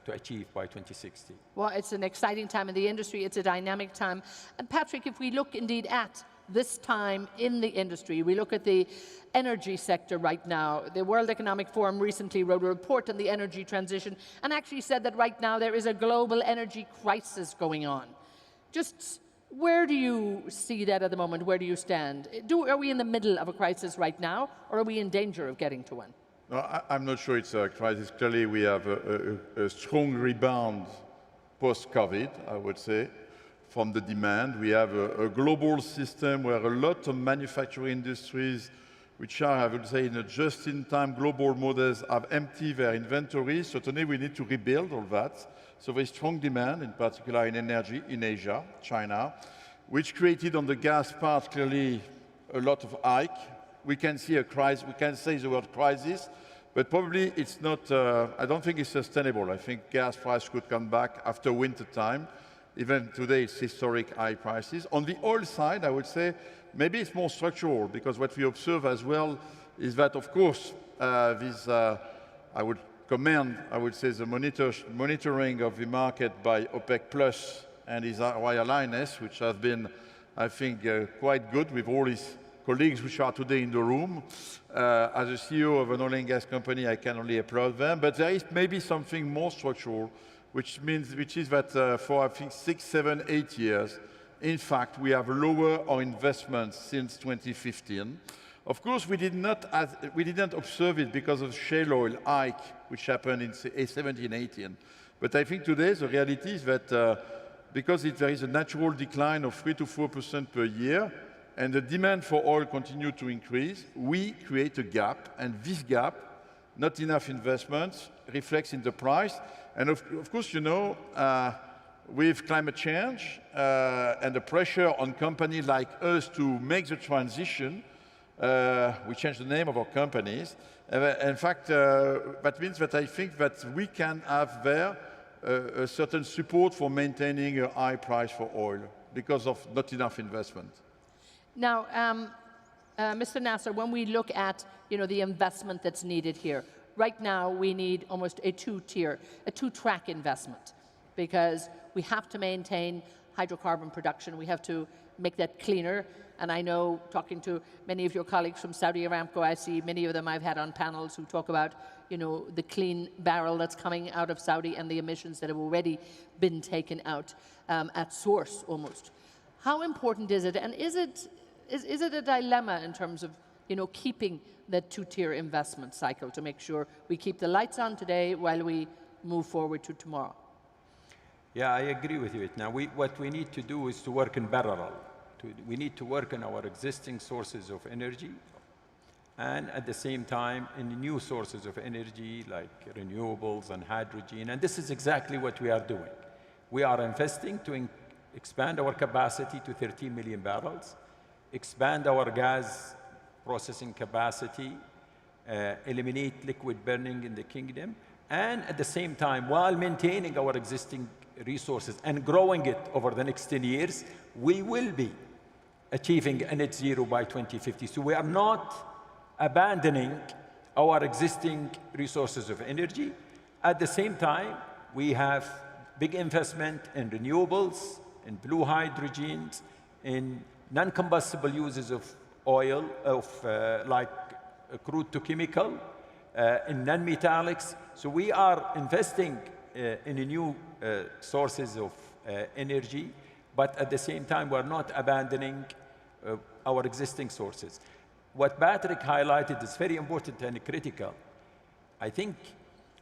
to achieve by 2060. Well, it's an exciting time in the industry. It's a dynamic time. And Patrick, if we look indeed at this time in the industry, we look at the energy sector right now. The World Economic Forum recently wrote a report on the energy transition and actually said that right now there is a global energy crisis going on. Just where do you see that at the moment? Where do you stand? Are we in the middle of a crisis right now, or are we in danger of getting to one? No, I'm not sure it's a crisis. Clearly, we have a strong rebound post-COVID, I would say, from the demand. We have a global system where a lot of manufacturing industries, which are, I would say, in a just-in-time global models, have emptied their inventories. Certainly, we need to rebuild all that. So there's strong demand, in particular in energy, in Asia, China, which created on the gas part, clearly, a lot of hike. We can see a crisis, we can say the word crisis, but probably it's not, I don't think it's sustainable. I think gas price could come back after winter time. Even today, it's historic high prices. On the oil side, I would say, maybe it's more structural, because what we observe as well is that, of course, I would commend, I would say, the monitoring of the market by OPEC Plus and His Royal Highness, which has been, I think, quite good with all his colleagues which are today in the room. As a CEO of an oil and gas company, I can only applaud them. But there is maybe something more structural, which is that for, I think, 6, 7, 8 years, in fact, we have lower our investments since 2015. Of course, we did not observe it because of shale oil hike, which happened in 17, 18. But I think today the reality is that because there is a natural decline of 3 to 4% per year, and the demand for oil continues to increase, we create a gap, and this gap, not enough investments, reflects in the price. And of course, you know, with climate change and the pressure on companies like us to make the transition, we changed the name of our companies. In fact, that means that I think that we can have there a certain support for maintaining a high price for oil because of not enough investment. Now, Mr. Nasser, when we look at the investment that's needed here, right now we need almost a two-track investment because we have to maintain hydrocarbon production. We have to make that cleaner. And I know, talking to many of your colleagues from Saudi Aramco, I see many of them I've had on panels who talk about, you know, the clean barrel that's coming out of Saudi and the emissions that have already been taken out at source almost. How important is it? And is it a dilemma in terms of, you know, keeping that two-tier investment cycle to make sure we keep the lights on today while we move forward to tomorrow? Yeah, I agree with you. Now, what we need to do is to work in parallel. We need to work on our existing sources of energy, and at the same time in new sources of energy like renewables and hydrogen. And this is exactly what we are doing. We are investing to expand our capacity to 13 million barrels, expand our gas processing capacity, eliminate liquid burning in the kingdom, and at the same time, while maintaining our existing resources and growing it over the next 10 years, we will be achieving a net zero by 2050. So we are not abandoning our existing resources of energy. At the same time, we have big investment in renewables, in blue hydrogens, in non-combustible uses of oil, like crude to chemical, in non-metallics. So we are investing in new sources of energy, but at the same time, we're not abandoning our existing sources. What Patrick highlighted is very important and critical. I think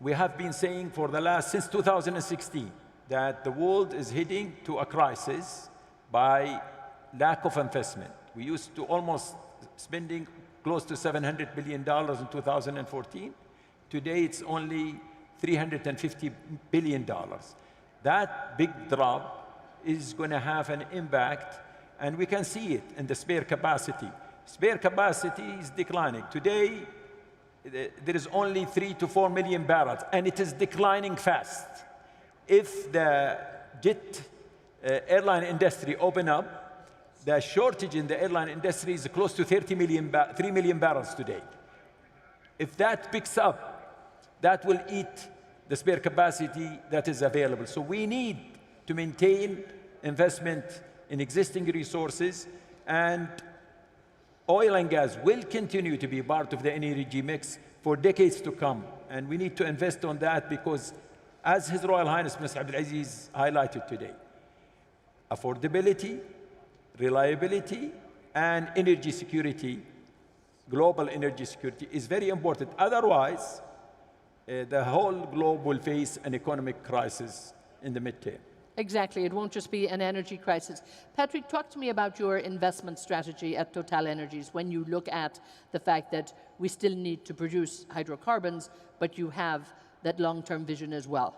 we have been saying for since 2016, that the world is heading to a crisis by lack of investment. We used to almost spending close to $700 billion in 2014. Today, it's only $350 billion. That big drop is going to have an impact, and we can see it in the spare capacity. Spare capacity is declining. Today, there is only 3 to 4 million barrels, and it is declining fast. If the jet airline industry open up, the shortage in the airline industry is close to 3 million barrels today. If that picks up, that will eat the spare capacity that is available. So we need to maintain investment in existing resources, and oil and gas will continue to be part of the energy mix for decades to come. And we need to invest on that because, as His Royal Highness Mr. Abdul Aziz highlighted today, affordability, reliability, and energy security, global energy security, is very important. Otherwise, the whole globe will face an economic crisis in the midterm. Exactly. It won't just be an energy crisis. Patrick, talk to me about your investment strategy at TotalEnergies when you look at the fact that we still need to produce hydrocarbons, but you have that long-term vision as well.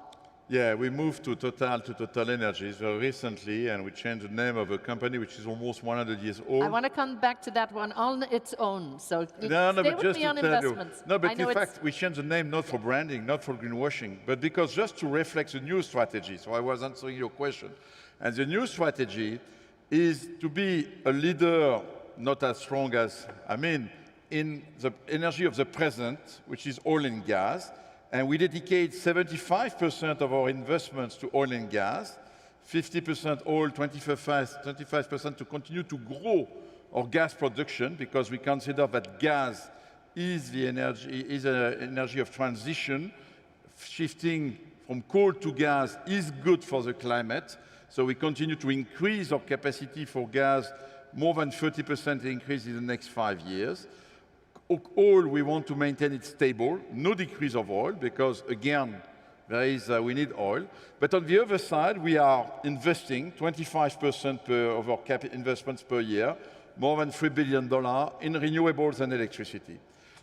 Yeah, we moved to TotalEnergies very recently, and we changed the name of a company which is almost 100 years old. I want to come back to that one on its own. So no, stay but with just me to on tell investments. you. No, but in fact, we changed the name not for branding, not for greenwashing, but because just to reflect the new strategy. So I was answering your question. And the new strategy is to be a leader, not as strong as, in the energy of the present, which is oil and gas. And we dedicate 75% of our investments to oil and gas, 50% oil, 25% to continue to grow our gas production, because we consider that gas is the energy of transition. Shifting from coal to gas is good for the climate. So we continue to increase our capacity for gas, more than 30% increase in the next 5 years. Oil, we want to maintain it stable, no decrease of oil, because again, we need oil. But on the other side, we are investing 25% of our investments per year, more than $3 billion in renewables and electricity.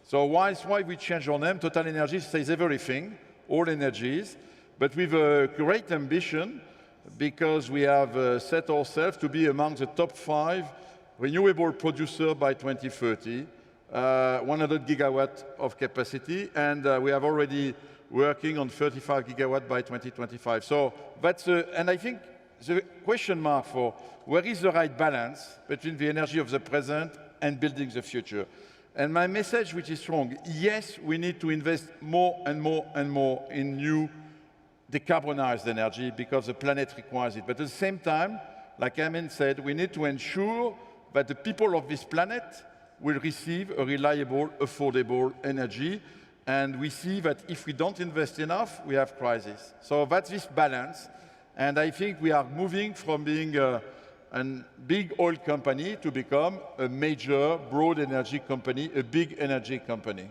So why we change our name? TotalEnergies says everything, all energies, but with a great ambition, because we have set ourselves to be among the top 5 renewable producers by 2030. 100 gigawatt of capacity, and we are already working on 35 gigawatt by 2025. So that's, and I think the question mark for where is the right balance between the energy of the present and building the future. And my message, which is strong, yes, we need to invest more and more and more in new decarbonized energy because the planet requires it. But at the same time, like Amin said, we need to ensure that the people of this planet will receive a reliable, affordable energy. And we see that if we don't invest enough, we have crisis. So that's this balance. And I think we are moving from being a big oil company to become a major broad energy company, a big energy company.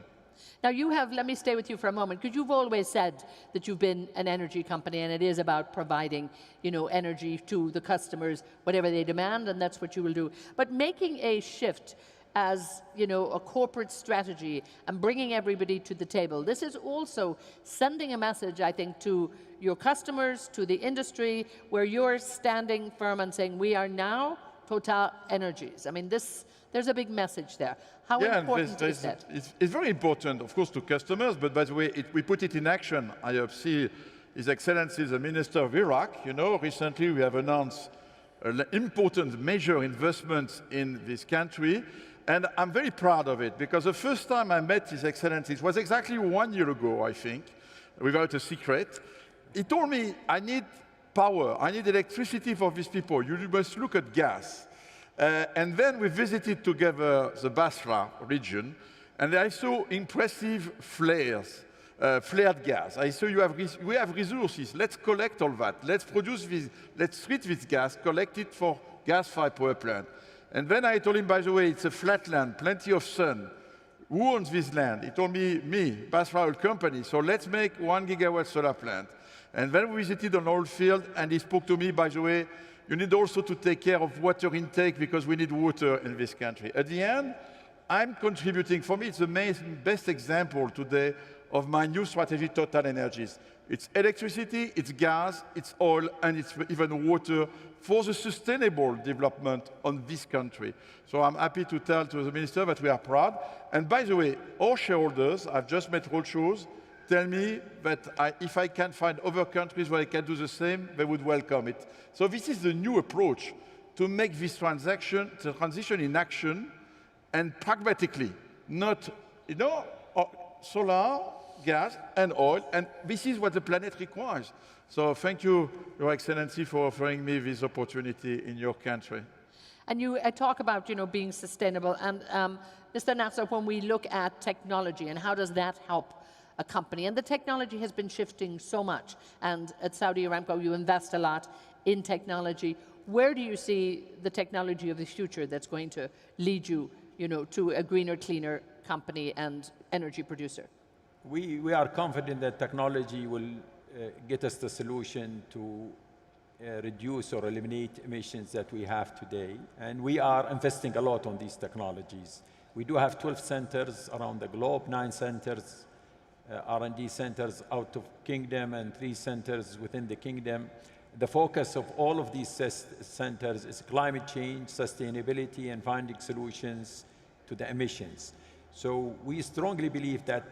Now you have, let me stay with you for a moment, because you've always said that you've been an energy company and it is about providing, energy to the customers, whatever they demand, and that's what you will do. But making a shift as, a corporate strategy and bringing everybody to the table, this is also sending a message, I think, to your customers, to the industry, where you're standing firm and saying, we are now Total Energies. I mean, there's a big message there. How important is that? It's very important, of course, to customers, but by the way, we put it in action. I have seen His Excellency, the Minister of Iraq. Recently we have announced important major investments in this country, and I'm very proud of it, because the first time I met His Excellency, it was exactly 1 year ago, I think, without a secret. He told me, I need power, I need electricity for these people. You must look at gas. And then we visited together the Basra region, and I saw impressive flared gas. I saw we have resources. Let's collect all that. Let's produce this, let's treat this gas, collect it for gas-fired power plant. And then I told him, by the way, it's a flat land, plenty of sun. Who owns this land? He told me, Basra Oil Company. So let's make 1 gigawatt solar plant. And then we visited an oil field, and he spoke to me, by the way, you need also to take care of water intake because we need water in this country. At the end, I'm contributing. For me, it's the best example today of my new strategy, Total Energies. It's electricity, it's gas, it's oil, and it's even water for the sustainable development of this country. So I'm happy to tell to the Minister that we are proud. And by the way, our shareholders, I've just met roadshows, tell me that if I can find other countries where I can do the same, they would welcome it. So this is the new approach to make this transition in action and pragmatically, not, solar, gas, and oil, and this is what the planet requires. So thank you, Your Excellency, for offering me this opportunity in your country. And you talk about, being sustainable, and Mr. Nasser, when we look at technology and how does that help a company, and the technology has been shifting so much, and at Saudi Aramco you invest a lot in technology. Where do you see the technology of the future that's going to lead you, to a greener, cleaner company and energy producer? We are confident that technology will get us the solution to reduce or eliminate emissions that we have today. And we are investing a lot on these technologies. We do have 12 centers around the globe, 9 centers, R&D centers out of Kingdom, and 3 centers within the Kingdom. The focus of all of these centers is climate change, sustainability, and finding solutions to the emissions. So we strongly believe that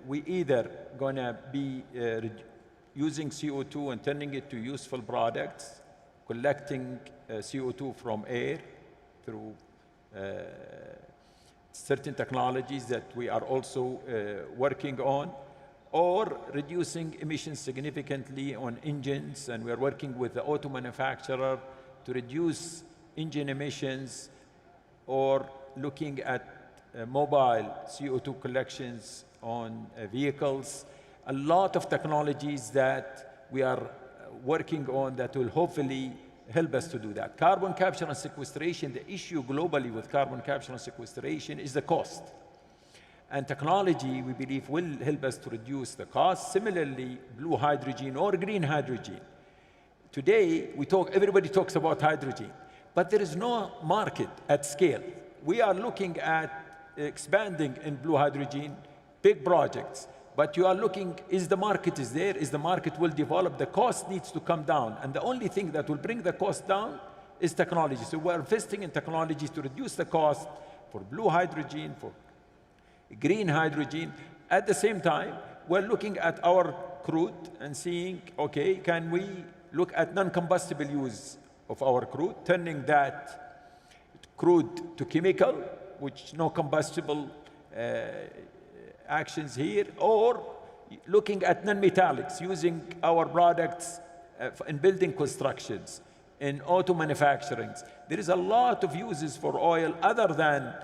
we either going to be using CO2 and turning it to useful products, collecting CO2 from air through certain technologies that we are also working on, or reducing emissions significantly on engines, and we're working with the auto manufacturer to reduce engine emissions, or looking at mobile CO2 collections on vehicles. A lot of technologies that we are working on that will hopefully help us to do that. Carbon capture and sequestration, the issue globally with carbon capture and sequestration is the cost. And technology, we believe, will help us to reduce the cost. Similarly, blue hydrogen or green hydrogen. Today, everybody talks about hydrogen, but there is no market at scale. We are looking at expanding in blue hydrogen, big projects, but you are looking, is the market there? Is the market will develop? The cost needs to come down, and the only thing that will bring the cost down is technology. So we're investing in technologies to reduce the cost for blue hydrogen, for green hydrogen. At the same time, we're looking at our crude and seeing, okay, can we look at non-combustible use of our crude, turning that crude to chemical, which no combustible actions here, or looking at non-metallics, using our products in building constructions, in auto manufacturing. There is a lot of uses for oil other than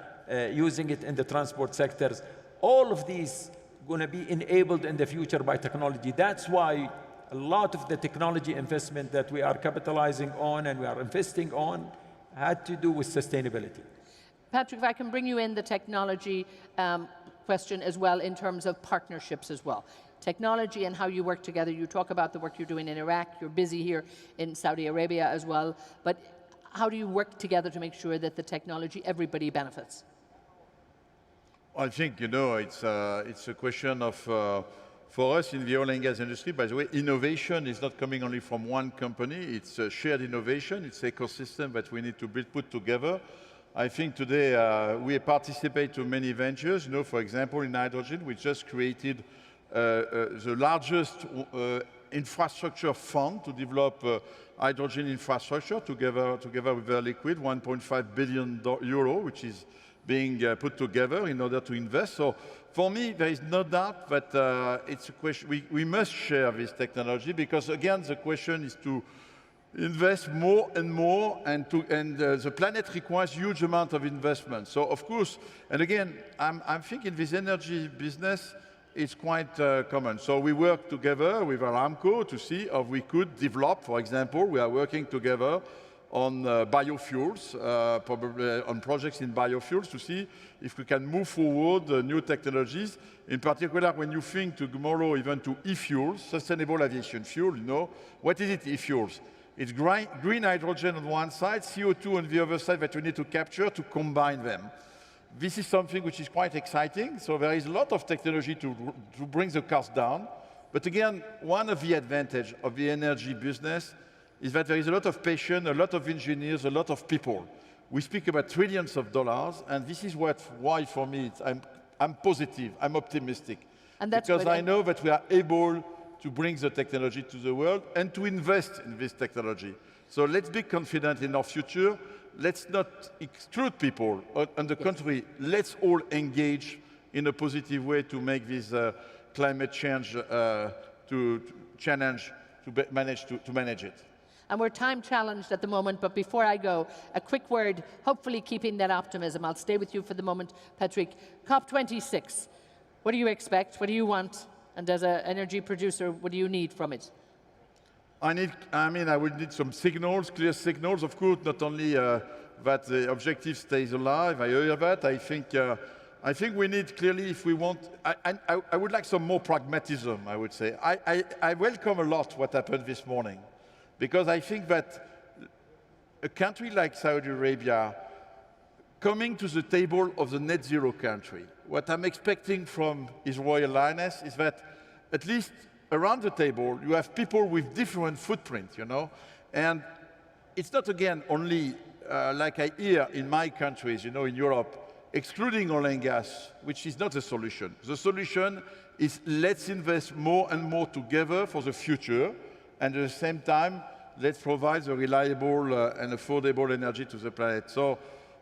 using it in the transport sectors. All of these going to be enabled in the future by technology. That's why a lot of the technology investment that we are capitalizing on and we are investing on had to do with sustainability. Patrick, if I can bring you in the technology question as well in terms of partnerships as well. Technology and how you work together. You talk about the work you're doing in Iraq. You're busy here in Saudi Arabia as well. But how do you work together to make sure that the technology, everybody benefits? I think, you know, it's a question of, for us in the oil and gas industry, by the way, innovation is not coming only from one company. It's a shared innovation. It's an ecosystem that we need to put together. I think today we participate to many ventures. You know, for example, in hydrogen, we just created the largest infrastructure fund to develop hydrogen infrastructure together with Air Liquide, 1.5 billion euro, which is being put together in order to invest. So for me, there is no doubt that it's a question, we must share this technology because, again, the question is to invest more and more, and the planet requires huge amount of investment. So, of course, and again, I'm thinking this energy business is quite common. So we work together with Aramco to see how we could develop, for example, we are working together on biofuels, probably on projects in biofuels to see if we can move forward new technologies. In particular, when you think tomorrow even to e-fuels, sustainable aviation fuel, you know, what is it, e-fuels? It's green hydrogen on one side, CO2 on the other side that we need to capture to combine them. This is something which is quite exciting. So there is a lot of technology to bring the cost down. But again, one of the advantages of the energy business is that there is a lot of passion, a lot of engineers, a lot of people. We speak about trillions of dollars, and this is why for me I'm positive, I'm optimistic. And that's because I know that we are able to bring the technology to the world and to invest in this technology. So let's be confident in our future. Let's not exclude people. On the contrary, let's all engage in a positive way to make this climate change manage it. And we're time challenged at the moment, but before I go, a quick word, hopefully keeping that optimism. I'll stay with you for the moment, Patrick. COP26, what do you expect? What do you want? And as an energy producer, what do you need from it? I would need some signals, clear signals, of course, not only that the objective stays alive, I hear that. I think we need clearly, if we want, I would like some more pragmatism, I would say. I welcome a lot what happened this morning, because I think that a country like Saudi Arabia coming to the table of the net zero country, what I'm expecting from His Royal Highness is that at least around the table, you have people with different footprints, you know? And it's not, again, only like I hear in my countries, you know, in Europe, excluding oil and gas, which is not a solution. The solution is let's invest more and more together for the future, and at the same time, let's provide the reliable and affordable energy to the planet. So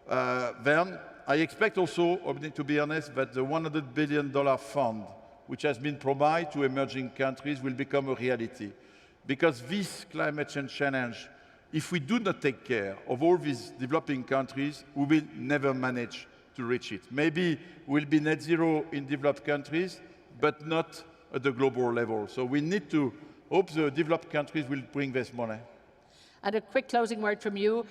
then, I expect also, to be honest, that the $100 billion fund which has been provided to emerging countries will become a reality. Because this climate change challenge, if we do not take care of all these developing countries, we will never manage to reach it. Maybe we'll be net zero in developed countries, but not at the global level. So we need to hope the developed countries will bring this money. And a quick closing word from you.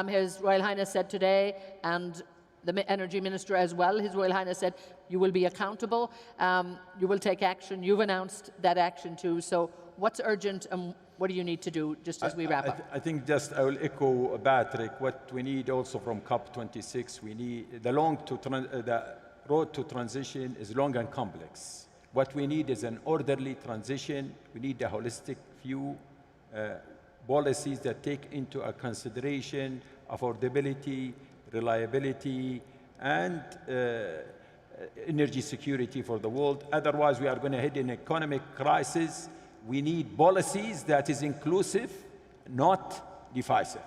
His Royal Highness said today, and the Energy Minister as well, His Royal Highness said, you will be accountable, you will take action. You've announced that action too. So what's urgent and what do you need to do just as we wrap up? I think just I will echo Patrick. What we need also from COP26, we need the road to transition is long and complex. What we need is an orderly transition. We need a holistic view, policies that take into consideration affordability, reliability, and energy security for the world. Otherwise, we are going to hit an economic crisis. We need policies that is inclusive, not divisive.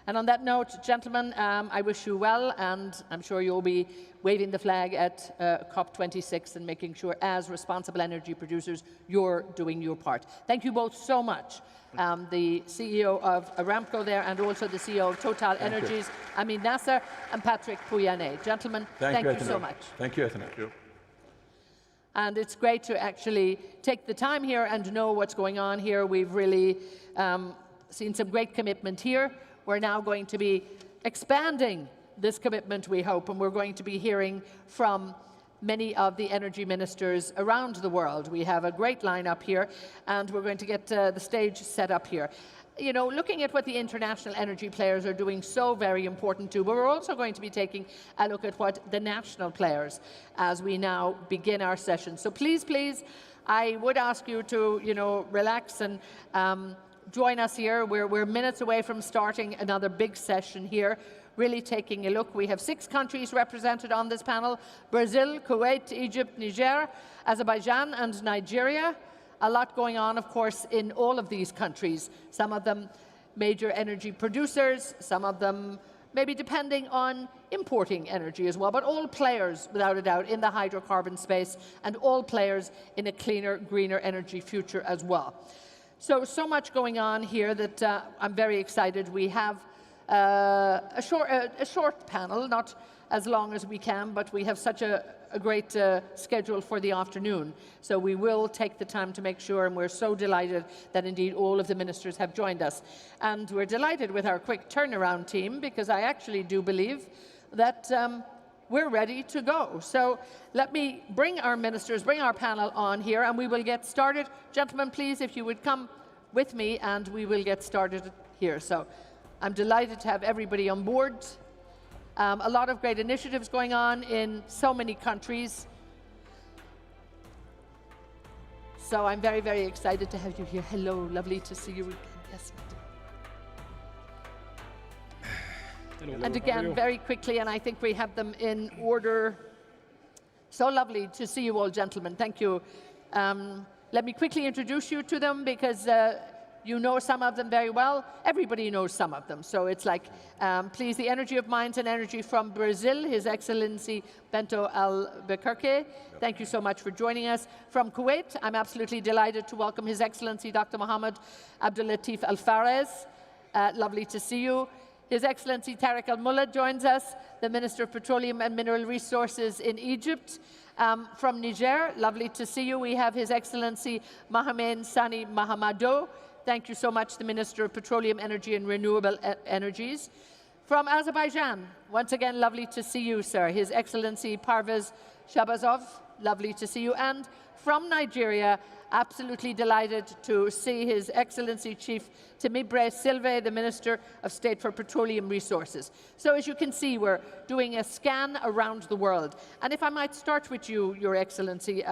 And on that note, gentlemen, I wish you well, and I'm sure you'll be waving the flag at COP26 and making sure, as responsible energy producers, you're doing your part. Thank you both so much. The CEO of Aramco there, and also the CEO of Total Energies, Amin Nasser, and Patrick Pouyanné. Gentlemen, thank you so much. Thank you, Ethna. Thank you. And it's great to actually take the time here and know what's going on here. We've really seen some great commitment here. We're now going to be expanding this commitment, we hope, and we're going to be hearing from many of the energy ministers around the world. We have a great lineup here, and we're going to get the stage set up here. You know, looking at what the international energy players are doing, so very important too, but we're also going to be taking a look at what the national players as we now begin our session. So please, please, I would ask you to, you know, relax and join us here. We're minutes away from starting another big session here, really taking a look. We have 6 countries represented on this panel: Brazil, Kuwait, Egypt, Niger, Azerbaijan, and Nigeria. A lot going on, of course, in all of these countries. Some of them major energy producers, some of them maybe depending on importing energy as well, but all players, without a doubt, in the hydrocarbon space, and all players in a cleaner, greener energy future as well. So much going on here that I'm very excited. We have a short panel, not as long as we can, but we have such a great schedule for the afternoon. So we will take the time to make sure, and we're so delighted that indeed all of the ministers have joined us. And we're delighted with our quick turnaround team, because I actually do believe that we're ready to go. So let me bring our ministers, bring our panel on here, and we will get started. Gentlemen, please, if you would come with me, and we will get started here. So I'm delighted to have everybody on board. A lot of great initiatives going on in so many countries. So I'm very, very excited to have you here. Hello, lovely to see you again. Yes, Hello. and again, very quickly, and I think we have them in order. So lovely to see you all, gentlemen. Thank you. Let me quickly introduce you to them, because you know some of them very well. Everybody knows some of them. So it's like, please, the Energy of Minds and Energy from Brazil, His Excellency Bento Albuquerque. Thank you so much for joining us. From Kuwait, I'm absolutely delighted to welcome His Excellency Dr. Mohammed Abdul Latif Al Fares. Lovely to see you. His Excellency Tariq Al Mullah joins us, the Minister of Petroleum and Mineral Resources in Egypt. From Niger, lovely to see you. We have His Excellency Mohamed Sani Mahamadou. Thank you so much, the Minister of Petroleum, Energy and Renewable Energies. From Azerbaijan, once again, lovely to see you, sir. His Excellency Parvez Shabazov, lovely to see you. And from Nigeria, absolutely delighted to see His Excellency Chief Timibre Silve, the Minister of State for Petroleum Resources. So as you can see, we're doing a scan around the world. And if I might start with you, Your Excellency,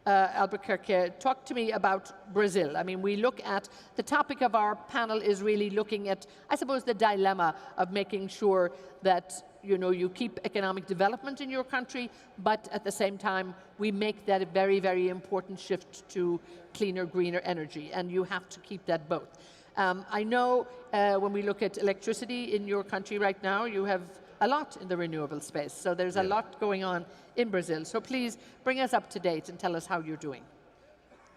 Albuquerque, talk to me about Brazil. I mean, we look at, the topic of our panel is really looking at, I suppose, the dilemma of making sure that, you know, you keep economic development in your country, but at the same time, we make that a very, very important shift to cleaner, greener energy, and you have to keep that both. I know when we look at electricity in your country right now, you have a lot in the renewable space, so there's a lot going on in Brazil. So please bring us up to date and tell us how you're doing.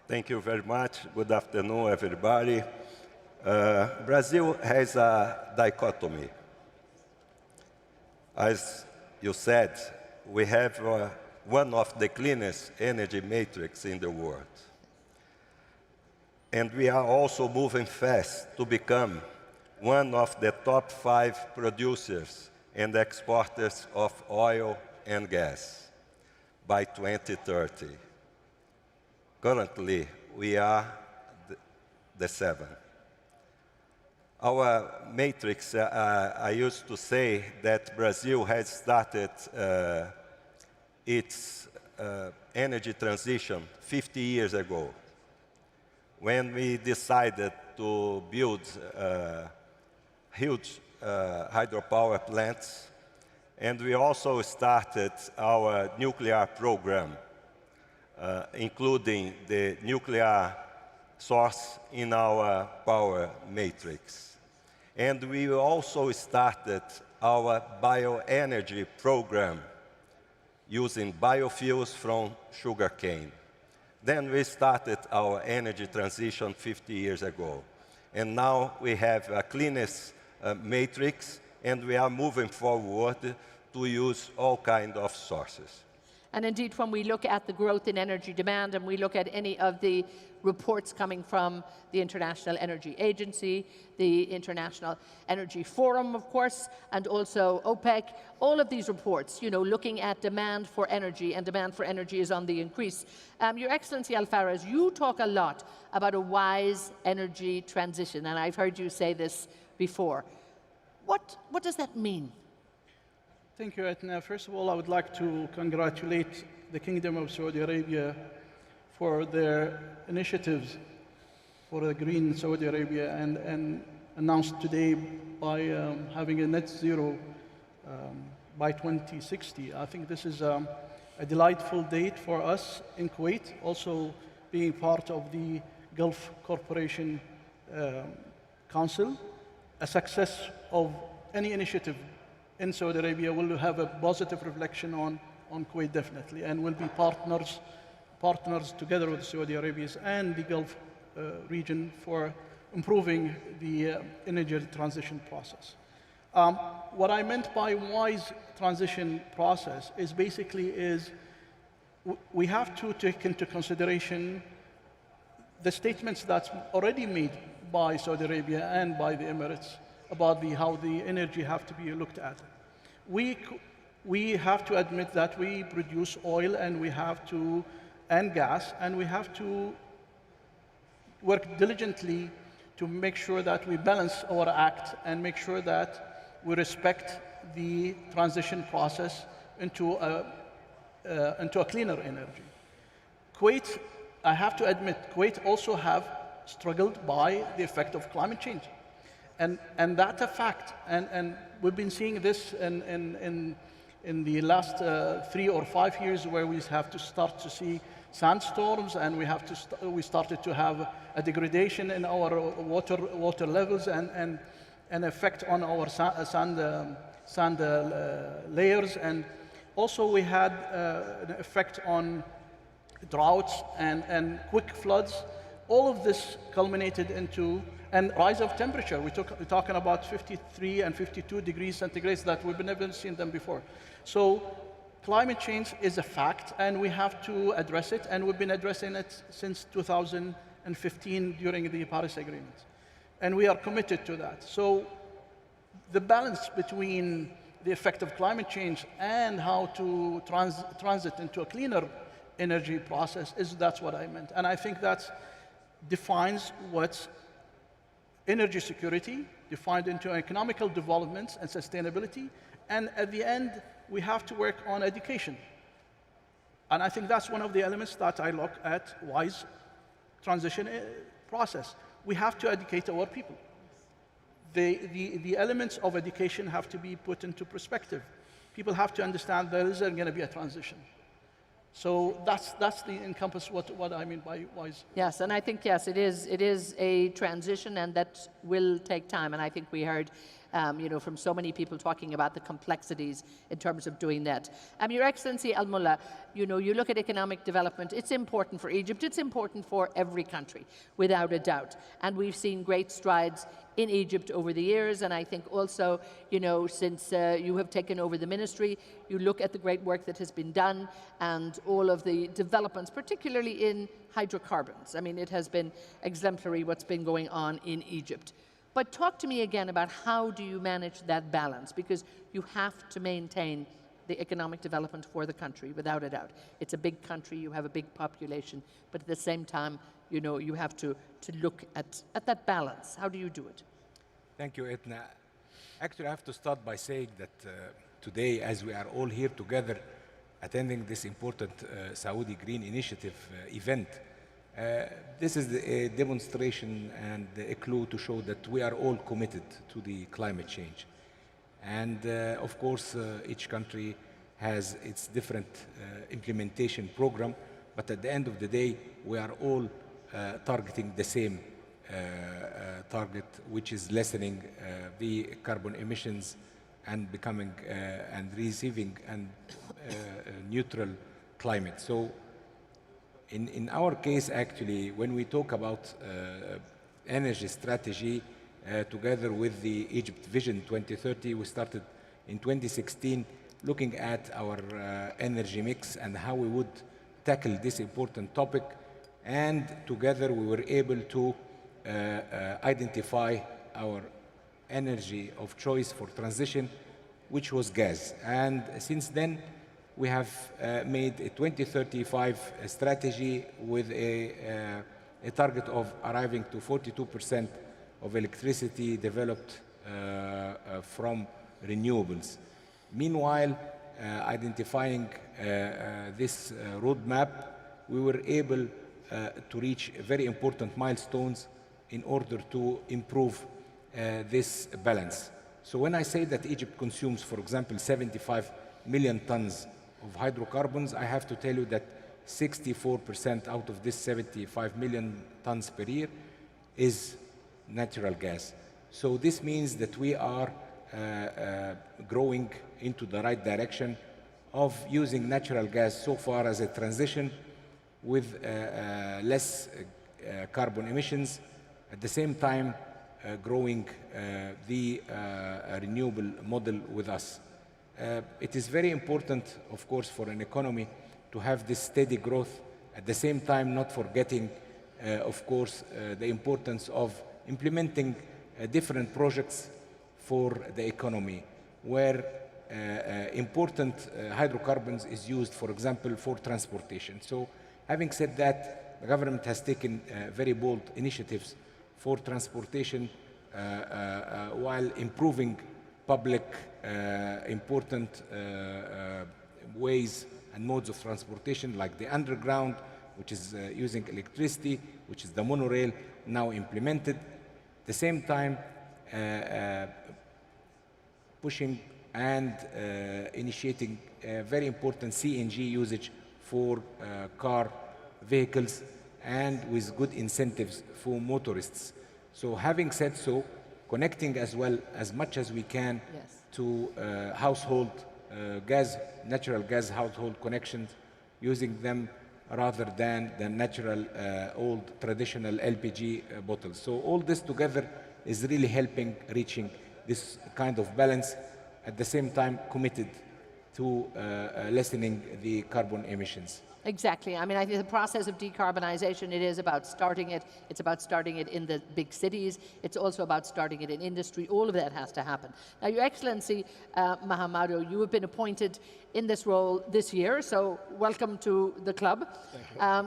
Thank you very much. Good afternoon, everybody. Brazil has a dichotomy. As you said, we have one of the cleanest energy matrix in the world. And we are also moving fast to become one of the top 5 producers and exporters of oil and gas by 2030. Currently, we are the 7th. Our matrix, I used to say that Brazil has started its energy transition 50 years ago, when we decided to build huge hydropower plants, and we also started our nuclear program, including the nuclear source in our power matrix. And we also started our bioenergy program using biofuels from sugarcane. Then we started our energy transition 50 years ago. And now we have a cleanest matrix, and we are moving forward to use all kinds of sources. And indeed, when we look at the growth in energy demand and we look at any of the reports coming from the International Energy Agency, the International Energy Forum, of course, and also OPEC, all of these reports, looking at demand for energy, and demand for energy is on the increase. Your Excellency Al-Faraz, you talk a lot about a wise energy transition, and I've heard you say this before. What does that mean? Thank you, Etna. First of all, I would like to congratulate the Kingdom of Saudi Arabia for their initiatives for a green Saudi Arabia, and announced today by having a net zero by 2060. I think this is a delightful date for us in Kuwait, also being part of the Gulf Corporation Council. A success of any initiative in Saudi Arabia will have a positive reflection on Kuwait, definitely, and will be partners together with Saudi Arabia and the Gulf region for improving the energy transition process. What I meant by wise transition process is basically we have to take into consideration the statements that's already made by Saudi Arabia and by the Emirates about how the energy have to be looked at. We have to admit that we produce oil and gas, and we have to work diligently to make sure that we balance our act and make sure that we respect the transition process into a cleaner energy. Kuwait, I have to admit, Kuwait also have struggled by the effect of climate change. And that's a fact. And we've been seeing this in the last 3 or 5 years, where we have to start to see sandstorms, and we started to have a degradation in our water levels and an effect on our sand layers. And also we had an effect on droughts and quick floods. All of this culminated into and rise of temperature. We're talking about 53 and 52 degrees centigrade that we've never seen them before. So climate change is a fact, and we have to address it, and we've been addressing it since 2015 during the Paris Agreement. And we are committed to that. So the balance between the effect of climate change and how to transit into a cleaner energy process that's what I meant. And I think that defines what's energy security, defined into economical development and sustainability, and at the end, we have to work on education. And I think that's one of the elements that I look at wise transition process. We have to educate our people. The elements of education have to be put into perspective. People have to understand there is going to be a transition. So that's the encompass what I mean by wise. Yes, and I think, yes, it is a transition, and that will take time. And I think we heard from so many people talking about the complexities in terms of doing that. Your Excellency Al-Mullah, you look at economic development, it's important for Egypt, it's important for every country, without a doubt. And we've seen great strides in Egypt over the years, and I think also, since you have taken over the ministry, you look at the great work that has been done and all of the developments, particularly in hydrocarbons. I mean, it has been exemplary what's been going on in Egypt. But talk to me again about how do you manage that balance, because you have to maintain the economic development for the country, without a doubt. It's a big country, you have a big population, but at the same time, you have to look at that balance. How do you do it? Thank you, Etna. Actually, I have to start by saying that today, as we are all here together attending this important Saudi Green Initiative event, this is a demonstration and a clue to show that we are all committed to the climate change. And of course, each country has its different implementation program, but at the end of the day, we are all targeting the same target, which is lessening the carbon emissions and becoming and receiving and neutral climate. So in our case, actually, when we talk about energy strategy, together with the Egypt Vision 2030, we started in 2016 looking at our energy mix and how we would tackle this important topic. And together we were able to identify our energy of choice for transition, which was gas. And since then, we have made a 2035 strategy with a target of arriving to 42% of electricity developed from renewables. Meanwhile, identifying this roadmap, we were able to reach very important milestones in order to improve this balance. So when I say that Egypt consumes, for example, 75 million tons of hydrocarbons, I have to tell you that 64% out of this 75 million tons per year is natural gas. So this means that we are growing into the right direction of using natural gas so far as a transition with less carbon emissions, at the same time growing the renewable model with us. It is very important, of course, for an economy to have this steady growth, at the same time not forgetting, of course, the importance of implementing different projects for the economy, where important hydrocarbons is used, for example, for transportation. So having said that, the government has taken very bold initiatives for transportation while improving public important ways and modes of transportation, like the underground, which is using electricity, which is the monorail now implemented. At the same time, pushing and initiating very important CNG usage for car vehicles, and with good incentives for motorists. So having said so, connecting as well as much as we can to household gas, natural gas household connections, using them rather than the natural old traditional LPG bottles. So all this together is really helping reaching this kind of balance, at the same time committed to lessening the carbon emissions. Exactly. I mean, I think the process of decarbonisation, it is about starting it. It's about starting it in the big cities. It's also about starting it in industry. All of that has to happen. Now, Your Excellency, Mahamadou, you have been appointed in this role this year, so welcome to the club,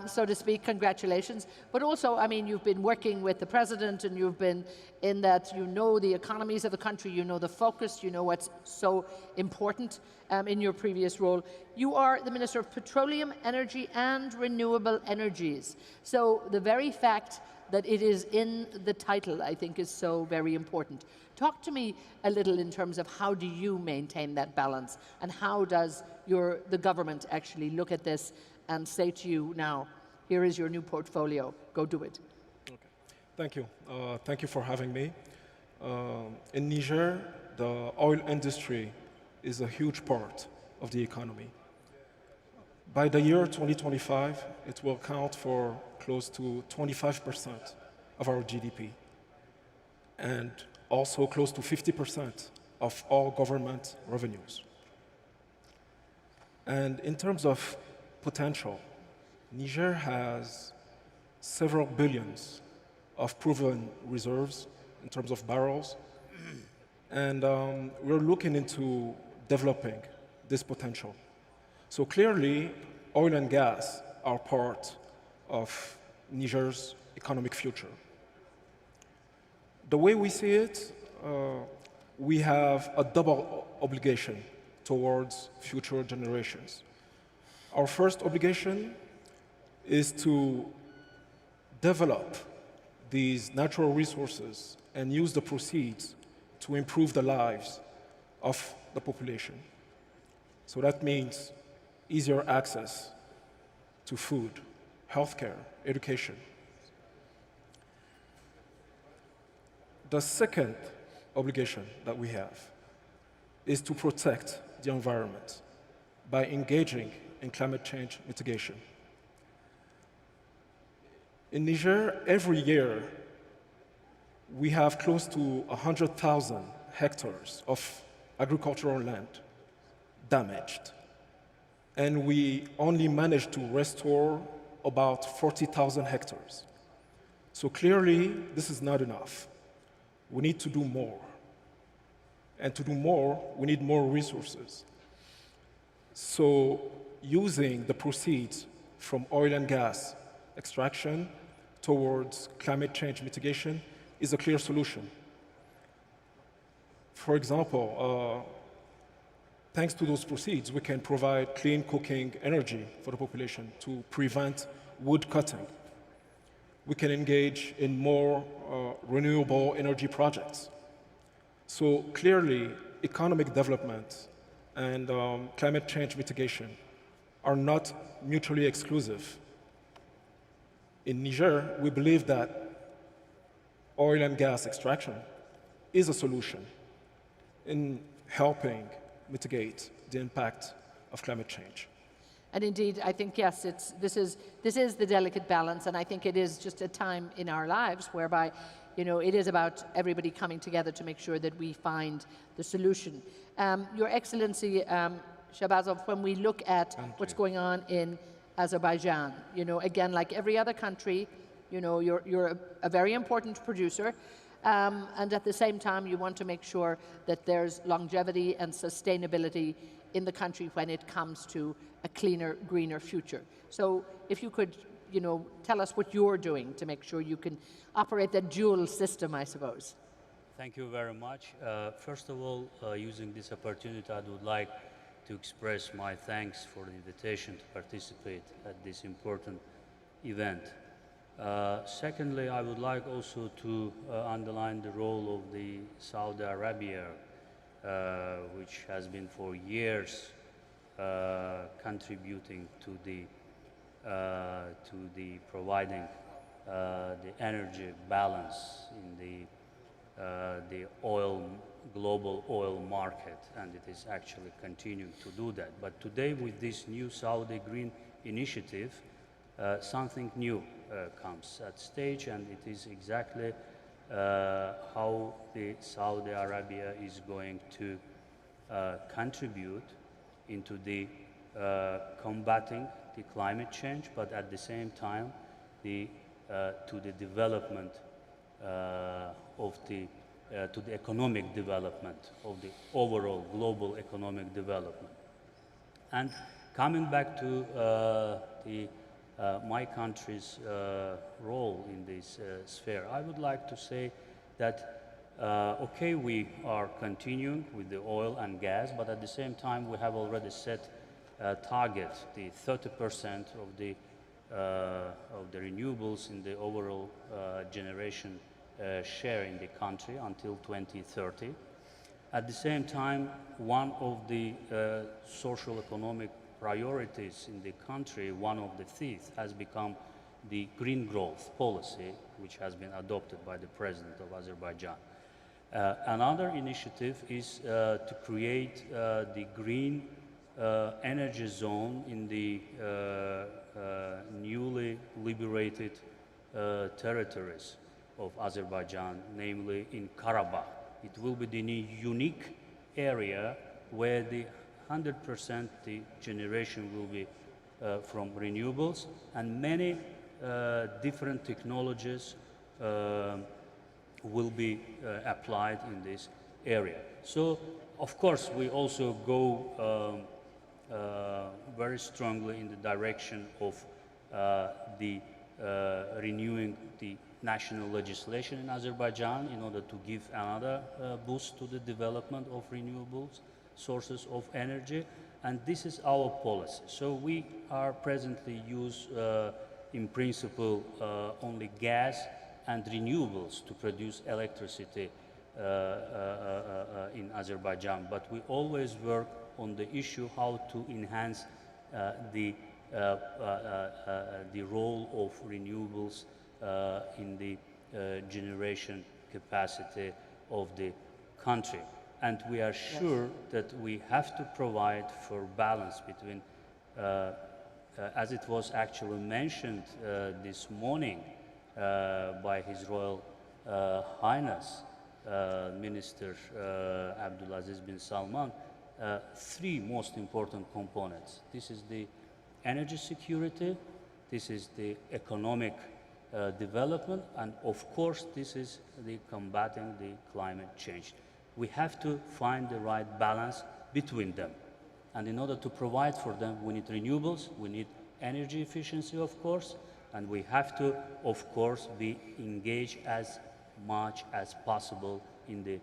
so to speak. Congratulations. But also, I mean, you've been working with the President, and you've been in that you know the economies of the country, you know the focus, you know what's so important in your previous role. You are the Minister of Petroleum, Energy and Renewable Energies. So the very fact that it is in the title, I think, is so very important. Talk to me a little in terms of how do you maintain that balance, and how does the government actually look at this and say to you, now, here is your new portfolio, go do it. Okay. Thank you. Thank you for having me. In Niger, the oil industry is a huge part of the economy. By the year 2025, it will account for close to 25% of our GDP, and also close to 50% of all government revenues. And in terms of potential, Niger has several billions of proven reserves in terms of barrels, and we're looking into developing this potential. So clearly, oil and gas are part of Niger's economic future. The way we see it, we have a double obligation towards future generations. Our first obligation is to develop these natural resources and use the proceeds to improve the lives of the population. So that means easier access to food, healthcare, education. The second obligation that we have is to protect the environment by engaging in climate change mitigation. In Niger, every year, we have close to 100,000 hectares of agricultural land damaged. And we only managed to restore about 40,000 hectares. So clearly, this is not enough. We need to do more. And to do more, we need more resources. So using the proceeds from oil and gas extraction towards climate change mitigation is a clear solution. For example, thanks to those proceeds, we can provide clean cooking energy for the population to prevent wood cutting. We can engage in more renewable energy projects. So clearly, economic development and climate change mitigation are not mutually exclusive. In Niger, we believe that oil and gas extraction is a solution in helping mitigate the impact of climate change. And indeed, I think, yes, this is the delicate balance, and I think it is just a time in our lives whereby, you know, it is about everybody coming together to make sure that we find the solution. Your Excellency, Shabazov, when we look at what's going on in Azerbaijan, you know, again, like every other country, you know, you're a very important producer, and at the same time, you want to make sure that there's longevity and sustainability in the country when it comes to a cleaner, greener future. So if you could, you know, tell us what you're doing to make sure you can operate that dual system, I suppose. Thank you very much. First of all, using this opportunity, I would like to express my thanks for the invitation to participate at this important event. Secondly, I would like also to underline the role of the Saudi Arabia, which has been for years contributing to the providing the energy balance in the global oil market, and it is actually continuing to do that. But today, with this new Saudi Green Initiative, something new comes at stage, and it is exactly how the Saudi Arabia is going to contribute into the combating the climate change, but at the same time to the development to the economic development of the overall global economic development. And coming back to my country's role in this sphere, I would like to say that, okay, we are continuing with the oil and gas, but at the same time, we have already set a target, the 30% of the renewables in the overall generation share in the country until 2030. At the same time, one of the social economic priorities in the country, one of the fifth, has become the green growth policy, which has been adopted by the president of Azerbaijan. Another initiative is to create the green energy zone in the newly liberated territories of Azerbaijan, namely in Karabakh. It will be the unique area where the 100% the generation will be from renewables, and many different technologies will be applied in this area. So, of course, we also go very strongly in the direction of renewing the national legislation in Azerbaijan in order to give another boost to the development of renewables sources of energy, and this is our policy. So we are presently use in principle only gas and renewables to produce electricity in Azerbaijan, but we always work on the issue how to enhance the role of renewables in the generation capacity of the country. And we are sure that we have to provide for balance between, as it was actually mentioned this morning by His Royal Highness, Minister Abdulaziz bin Salman, three most important components. This is the energy security, this is the economic development, and of course this is the combating the climate change. We have to find the right balance between them. And in order to provide for them, we need renewables, we need energy efficiency, of course, and we have to, of course, be engaged as much as possible in the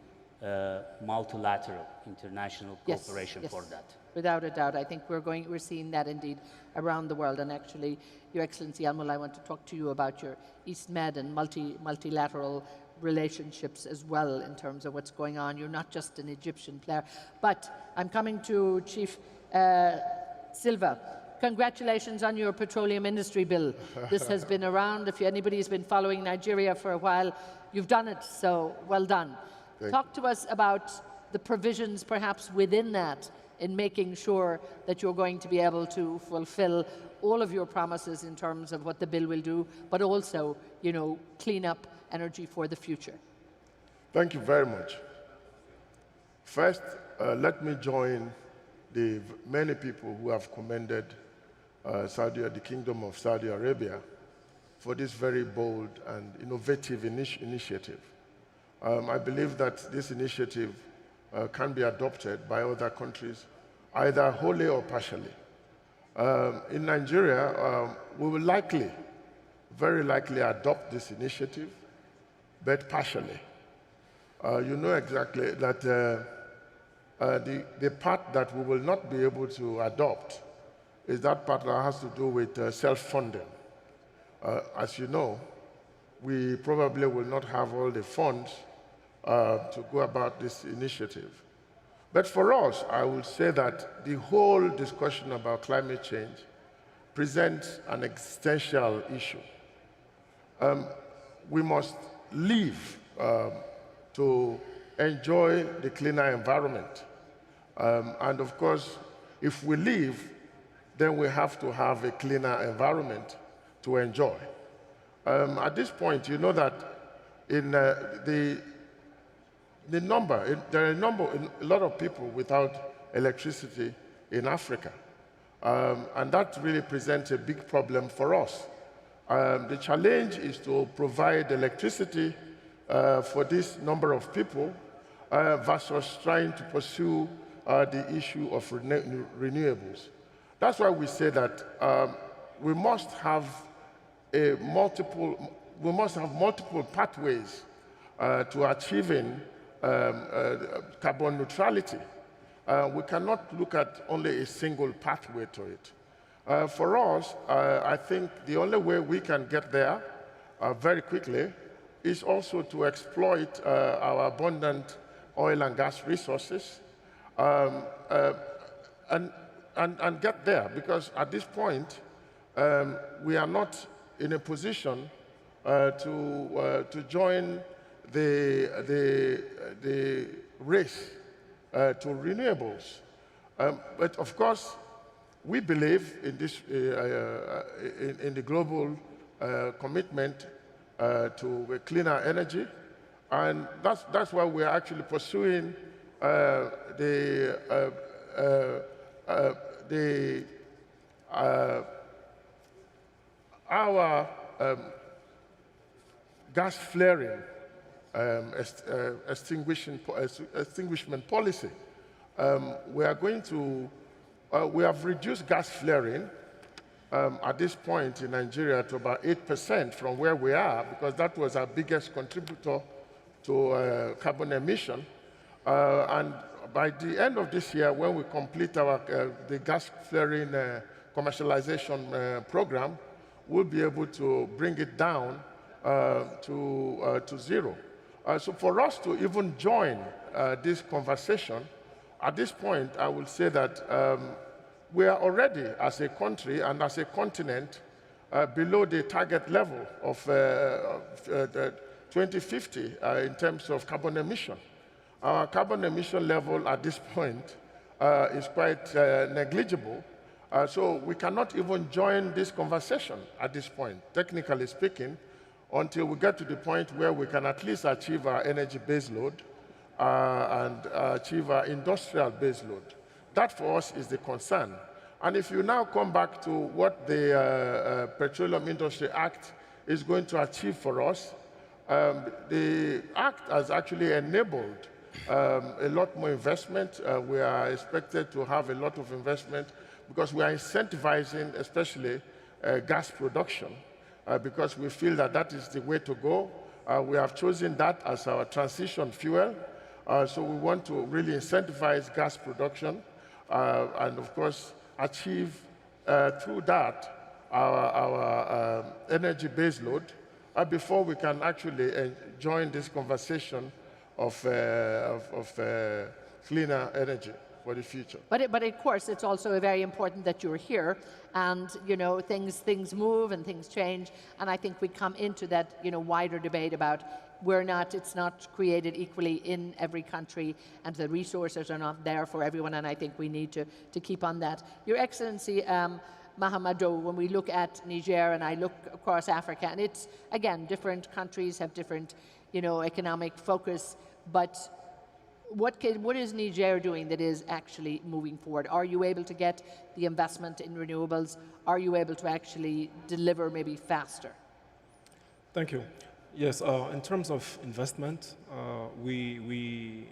multilateral international cooperation for that. Without a doubt, I think we're seeing that indeed around the world. And actually, Your Excellency Almul, I want to talk to you about your East Med and multilateral relationships as well in terms of what's going on. You're not just an Egyptian player. But I'm coming to Chief Silva. Congratulations on your petroleum industry bill. This has been around. If anybody's been following Nigeria for a while, you've done it, so well done. Talk to us about the provisions perhaps within that in making sure that you're going to be able to fulfill all of your promises in terms of what the bill will do, but also, you know, clean up energy for the future. Thank you very much. First, let me join the many people who have commended the Kingdom of Saudi Arabia for this very bold and innovative initiative. I believe that this initiative can be adopted by other countries, either wholly or partially. In Nigeria, we will very likely adopt this initiative, but partially. You know exactly that the part that we will not be able to adopt is that part that has to do with self-funding. As you know, we probably will not have all the funds to go about this initiative. But for us, I will say that the whole discussion about climate change presents an existential issue. We must live to enjoy the cleaner environment. And of course, if we live, then we have to have a cleaner environment to enjoy. At this point, you know that in there are a lot of people without electricity in Africa. And that really presents a big problem for us. The challenge is to provide electricity for this number of people versus trying to pursue the issue of renewables. That's why we say that we must have multiple pathways to achieving carbon neutrality. We cannot look at only a single pathway to it. For us, I think the only way we can get there very quickly is also to exploit our abundant oil and gas resources and get there, because at this point, we are not in a position to join the race to renewables. But of course, we believe in this in the global commitment to cleaner energy, and that's why we're actually pursuing our gas flaring extinguishment policy. We are going to, we have reduced gas flaring at this point in Nigeria to about 8% from where we are, because that was our biggest contributor to carbon emission. And by the end of this year, when we complete our the gas flaring commercialization program, we'll be able to bring it down to zero. So for us to even join this conversation, at this point, I will say that we are already, as a country and as a continent, below the target level of 2050 in terms of carbon emission. Our carbon emission level at this point is quite negligible. So we cannot even join this conversation at this point, technically speaking, until we get to the point where we can at least achieve our energy baseload and achieve our industrial baseload. That for us is the concern. And if you now come back to what the Petroleum Industry Act is going to achieve for us, the Act has actually enabled a lot more investment. We are expected to have a lot of investment because we are incentivizing especially gas production because we feel that that is the way to go. We have chosen that as our transition fuel. So we want to really incentivize gas production and, of course, achieve through that our energy baseload before we can actually join this conversation of cleaner energy for the future. But of course, it's also very important that you're here, and things move and things change, and I think we come into that wider debate about it's not created equally in every country, and the resources are not there for everyone, and I think we need to keep on that. Your Excellency, Mahamadou, when we look at Niger and I look across Africa, and it's, again, different countries have different, economic focus, but what is Niger doing that is actually moving forward? Are you able to get the investment in renewables? Are you able to actually deliver maybe faster? Thank you. Yes, in terms of investment, we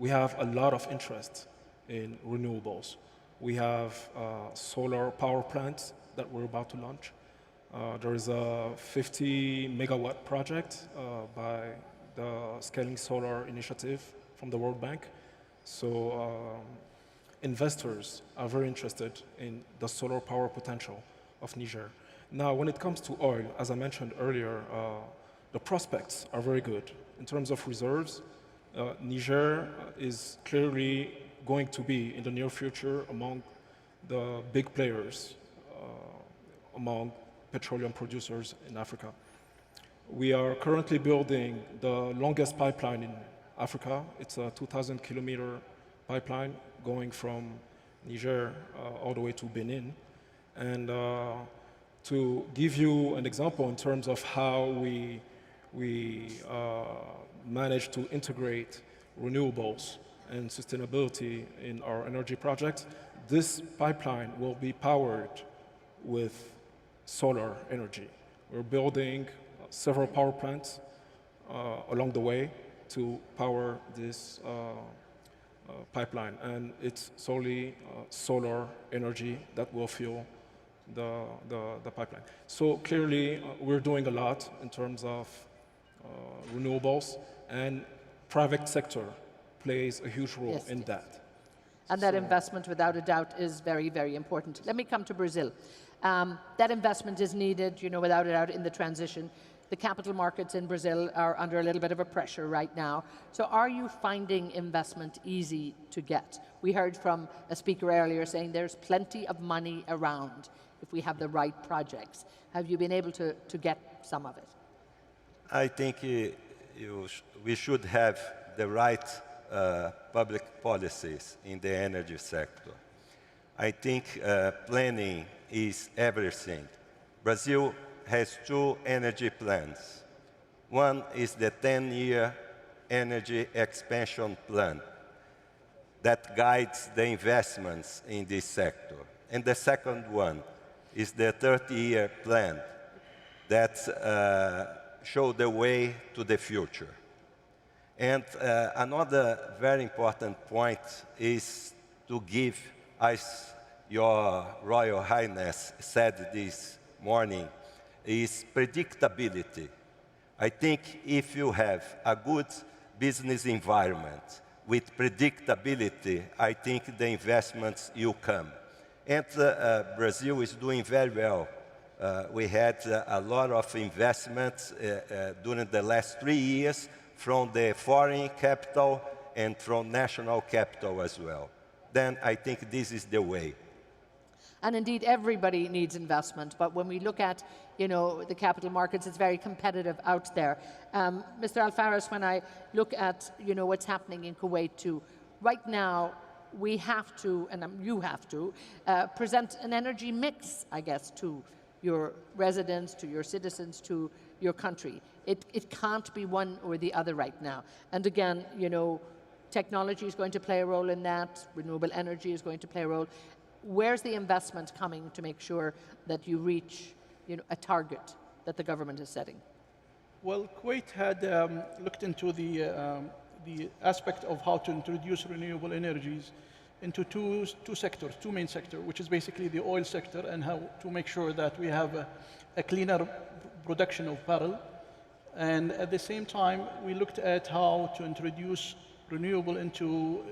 have a lot of interest in renewables. We have solar power plants that we're about to launch. There is a 50 megawatt project by the Scaling Solar Initiative from the World Bank. So investors are very interested in the solar power potential of Niger. Now, when it comes to oil, as I mentioned earlier, the prospects are very good. In terms of reserves, Niger is clearly going to be, in the near future, among the big players, among petroleum producers in Africa. We are currently building the longest pipeline in Africa. It's a 2,000-kilometer pipeline going from Niger all the way to Benin. And to give you an example in terms of how we manage to integrate renewables and sustainability in our energy projects, this pipeline will be powered with solar energy. We're building several power plants along the way to power this pipeline, and it's solely solar energy that will fuel the pipeline. So clearly, we're doing a lot in terms of renewables, and private sector plays a huge role in that. And that investment, without a doubt, is very, very important. Let me come to Brazil. That investment is needed, without a doubt, in the transition. The capital markets in Brazil are under a little bit of a pressure right now. So are you finding investment easy to get? We heard from a speaker earlier saying there's plenty of money around if we have the right projects. Have you been able to get some of it? I think we should have the right public policies in the energy sector. I think planning is everything. Brazil has two energy plans. One is the 10-year energy expansion plan that guides the investments in this sector. And the second one is the 30-year plan that shows the way to the future. And another very important point is to give, as Your Royal Highness said this morning, is predictability. I think if you have a good business environment with predictability, I think the investments will come. And Brazil is doing very well. We had a lot of investments during the last 3 years from the foreign capital and from national capital as well. Then I think this is the way. And indeed, everybody needs investment. But when we look at, the capital markets, it's very competitive out there. Mr. Al-Faris, when I look at, what's happening in Kuwait too, right now, we have to, and you have to, present an energy mix, I guess, to your residents, to your citizens, to your country. It can't be one or the other right now. And again, technology is going to play a role in that, renewable energy is going to play a role. Where's the investment coming to make sure that you reach a target that the government is setting? Well, Kuwait had looked into the aspect of how to introduce renewable energies into two main sectors, which is basically the oil sector and how to make sure that we have a cleaner production of barrel. And at the same time, we looked at how to introduce renewable into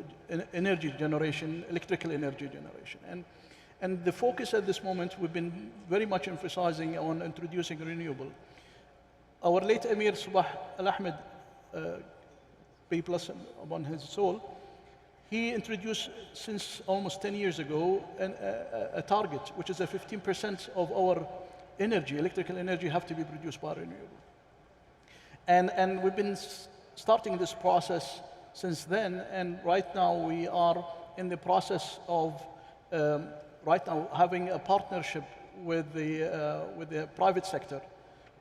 energy generation, electrical energy generation. And the focus at this moment, we've been very much emphasizing on introducing renewable. Our late Emir Sabah Al-Ahmed, May plus upon his soul, he introduced since almost 10 years ago a target, which is 15% of our energy, electrical energy, have to be produced by renewable. And we've been starting this process since then, and right now we are in the process of having a partnership with the private sector,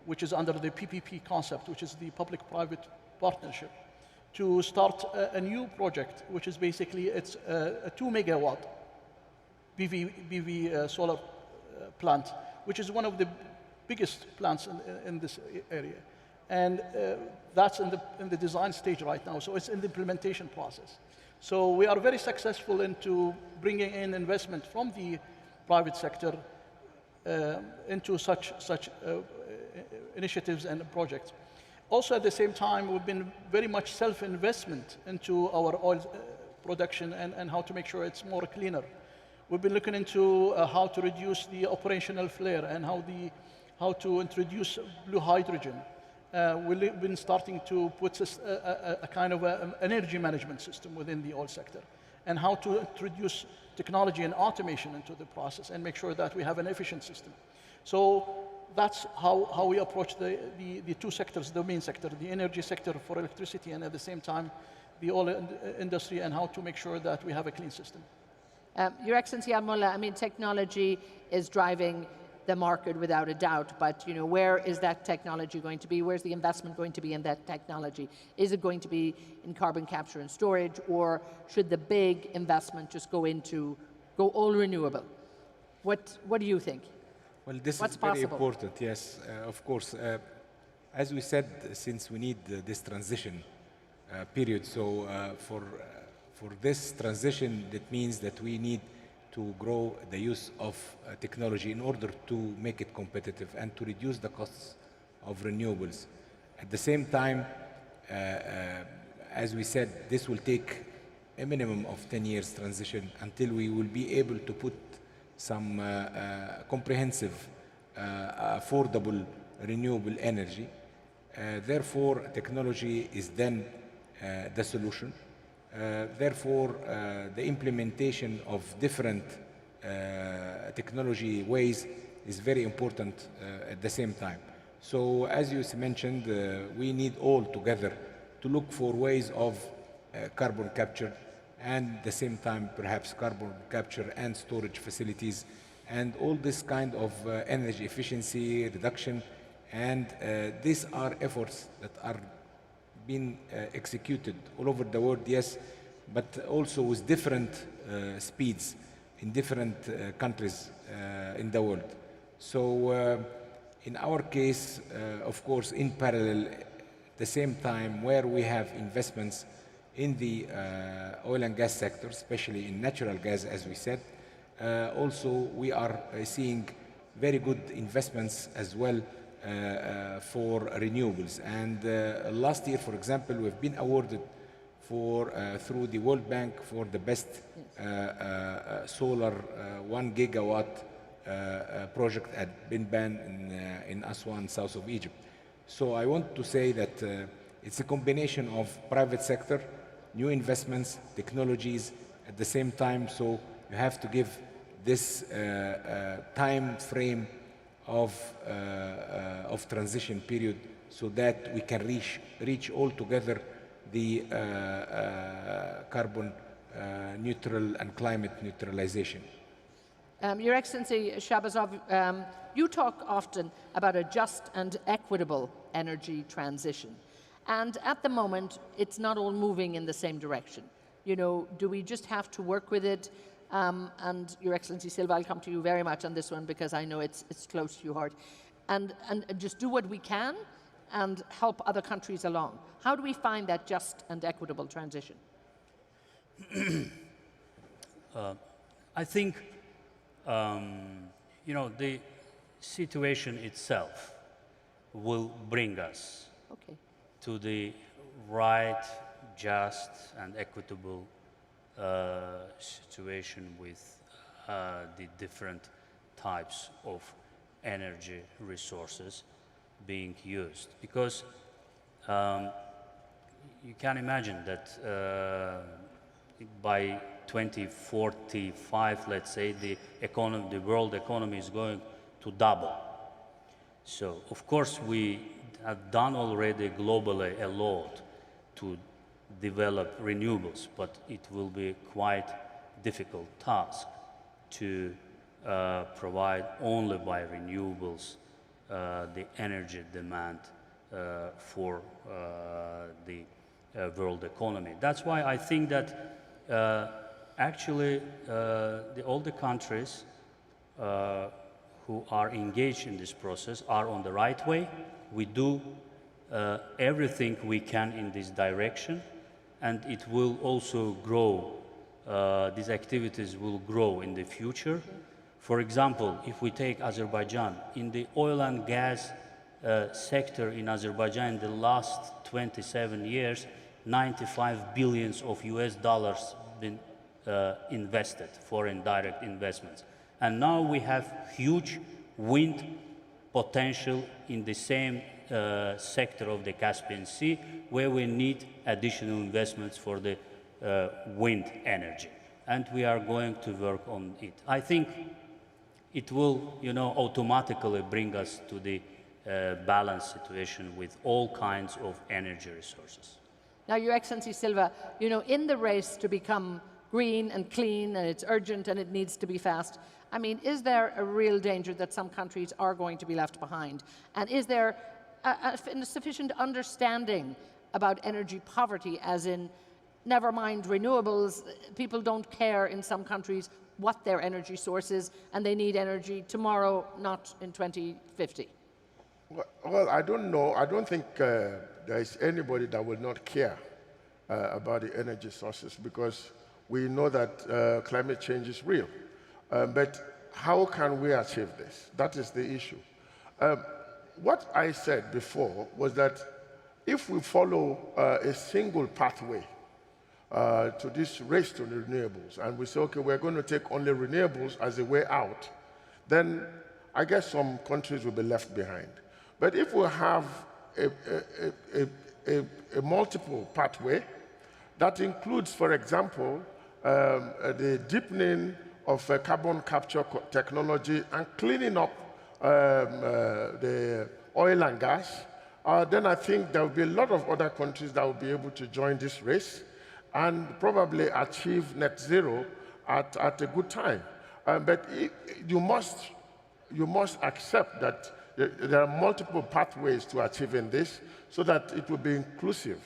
which is under the PPP concept, which is the public-private partnership, to start a new project, which is basically it's a 2 megawatt PV solar plant, which is one of the biggest plants in this area. And that's in the design stage right now, so it's in the implementation process. So we are very successful into bringing in investment from the private sector into such initiatives and projects. Also, at the same time, we've been very much self-investment into our oil production and how to make sure it's more cleaner. We've been looking into how to reduce the operational flare and how to introduce blue hydrogen. We've been starting to put a kind of an energy management system within the oil sector, and how to introduce technology and automation into the process and make sure that we have an efficient system. So that's how we approach the two sectors, the main sector, the energy sector for electricity, and at the same time, the oil industry, and how to make sure that we have a clean system. Your Excellency Al-Mullah, I mean, technology is driving the market without a doubt, but where is that technology going to be? Where's the investment going to be in that technology? Is it going to be in carbon capture and storage, or should the big investment just go all renewable? What do you think? Well, this What's is very possible? important, yes, of course. As we said, since we need this transition period, so for this transition, that means that we need to grow the use of technology in order to make it competitive and to reduce the costs of renewables. At the same time, as we said, this will take a minimum of 10 years transition until we will be able to put some comprehensive, affordable, renewable energy. Therefore, technology is then the solution. Therefore, the implementation of different technology ways is very important at the same time. So, as you mentioned, we need all together to look for ways of carbon capture, and at the same time, perhaps carbon capture and storage facilities, and all this kind of energy efficiency, reduction, and these are efforts that are being executed all over the world, yes, but also with different speeds in different countries in the world. So in our case, of course, in parallel, at the same time, where we have investments in the oil and gas sector, especially in natural gas, as we said, also we are seeing very good investments as well for renewables. And last year, for example, we've been awarded through the World Bank for the best solar 1 gigawatt project at Binban in Aswan, south of Egypt. So I want to say that it's a combination of private sector, new investments, technologies at the same time. So you have to give this time frame of transition period so that we can reach all together the carbon neutral and climate neutralization. Your Excellency Shabazov, you talk often about a just and equitable energy transition. And at the moment, it's not all moving in the same direction. You know, do we just have to work with it? And Your Excellency Silva, I'll come to you very much on this one because I know it's close to your heart. And just do what we can and help other countries along. How do we find that just and equitable transition? I think, you know, the situation itself will bring us to the right, just, and equitable situation with the different types of energy resources being used. Because you can imagine that by 2045, let's say, the world economy is going to double. So, of course, we have done already globally a lot to develop renewables, but it will be quite difficult task to provide only by renewables the energy demand for the world economy. That's why I think that actually all the countries who are engaged in this process are on the right way. We do everything we can in this direction, and it will also grow. These activities will grow in the future. For example, if we take Azerbaijan, in the oil and gas sector in Azerbaijan, in the last 27 years, 95 billions of US dollars been invested, foreign direct investments. And now we have huge wind potential in the same sector of the Caspian Sea, where we need additional investments for the wind energy. And we are going to work on it. I think it will, you know, automatically bring us to the balanced situation with all kinds of energy resources. Now, Your Excellency Silva, you know, in the race to become green and clean, and it's urgent and it needs to be fast, I mean, is there a real danger that some countries are going to be left behind? And is there a sufficient understanding about energy poverty, as in, never mind renewables, people don't care in some countries what their energy source is, and they need energy tomorrow, not in 2050? Well, I don't know. I don't think there is anybody that will not care about the energy sources, because we know that climate change is real. But how can we achieve this? That is the issue. What I said before was that if we follow a single pathway to this race to renewables, and we say, okay, we're going to take only renewables as a way out, then I guess some countries will be left behind. But if we have a multiple pathway that includes, for example, the deepening of carbon capture technology and cleaning up the oil and gas, then I think there will be a lot of other countries that will be able to join this race and probably achieve net zero at a good time. But you must accept that there are multiple pathways to achieving this so that it will be inclusive.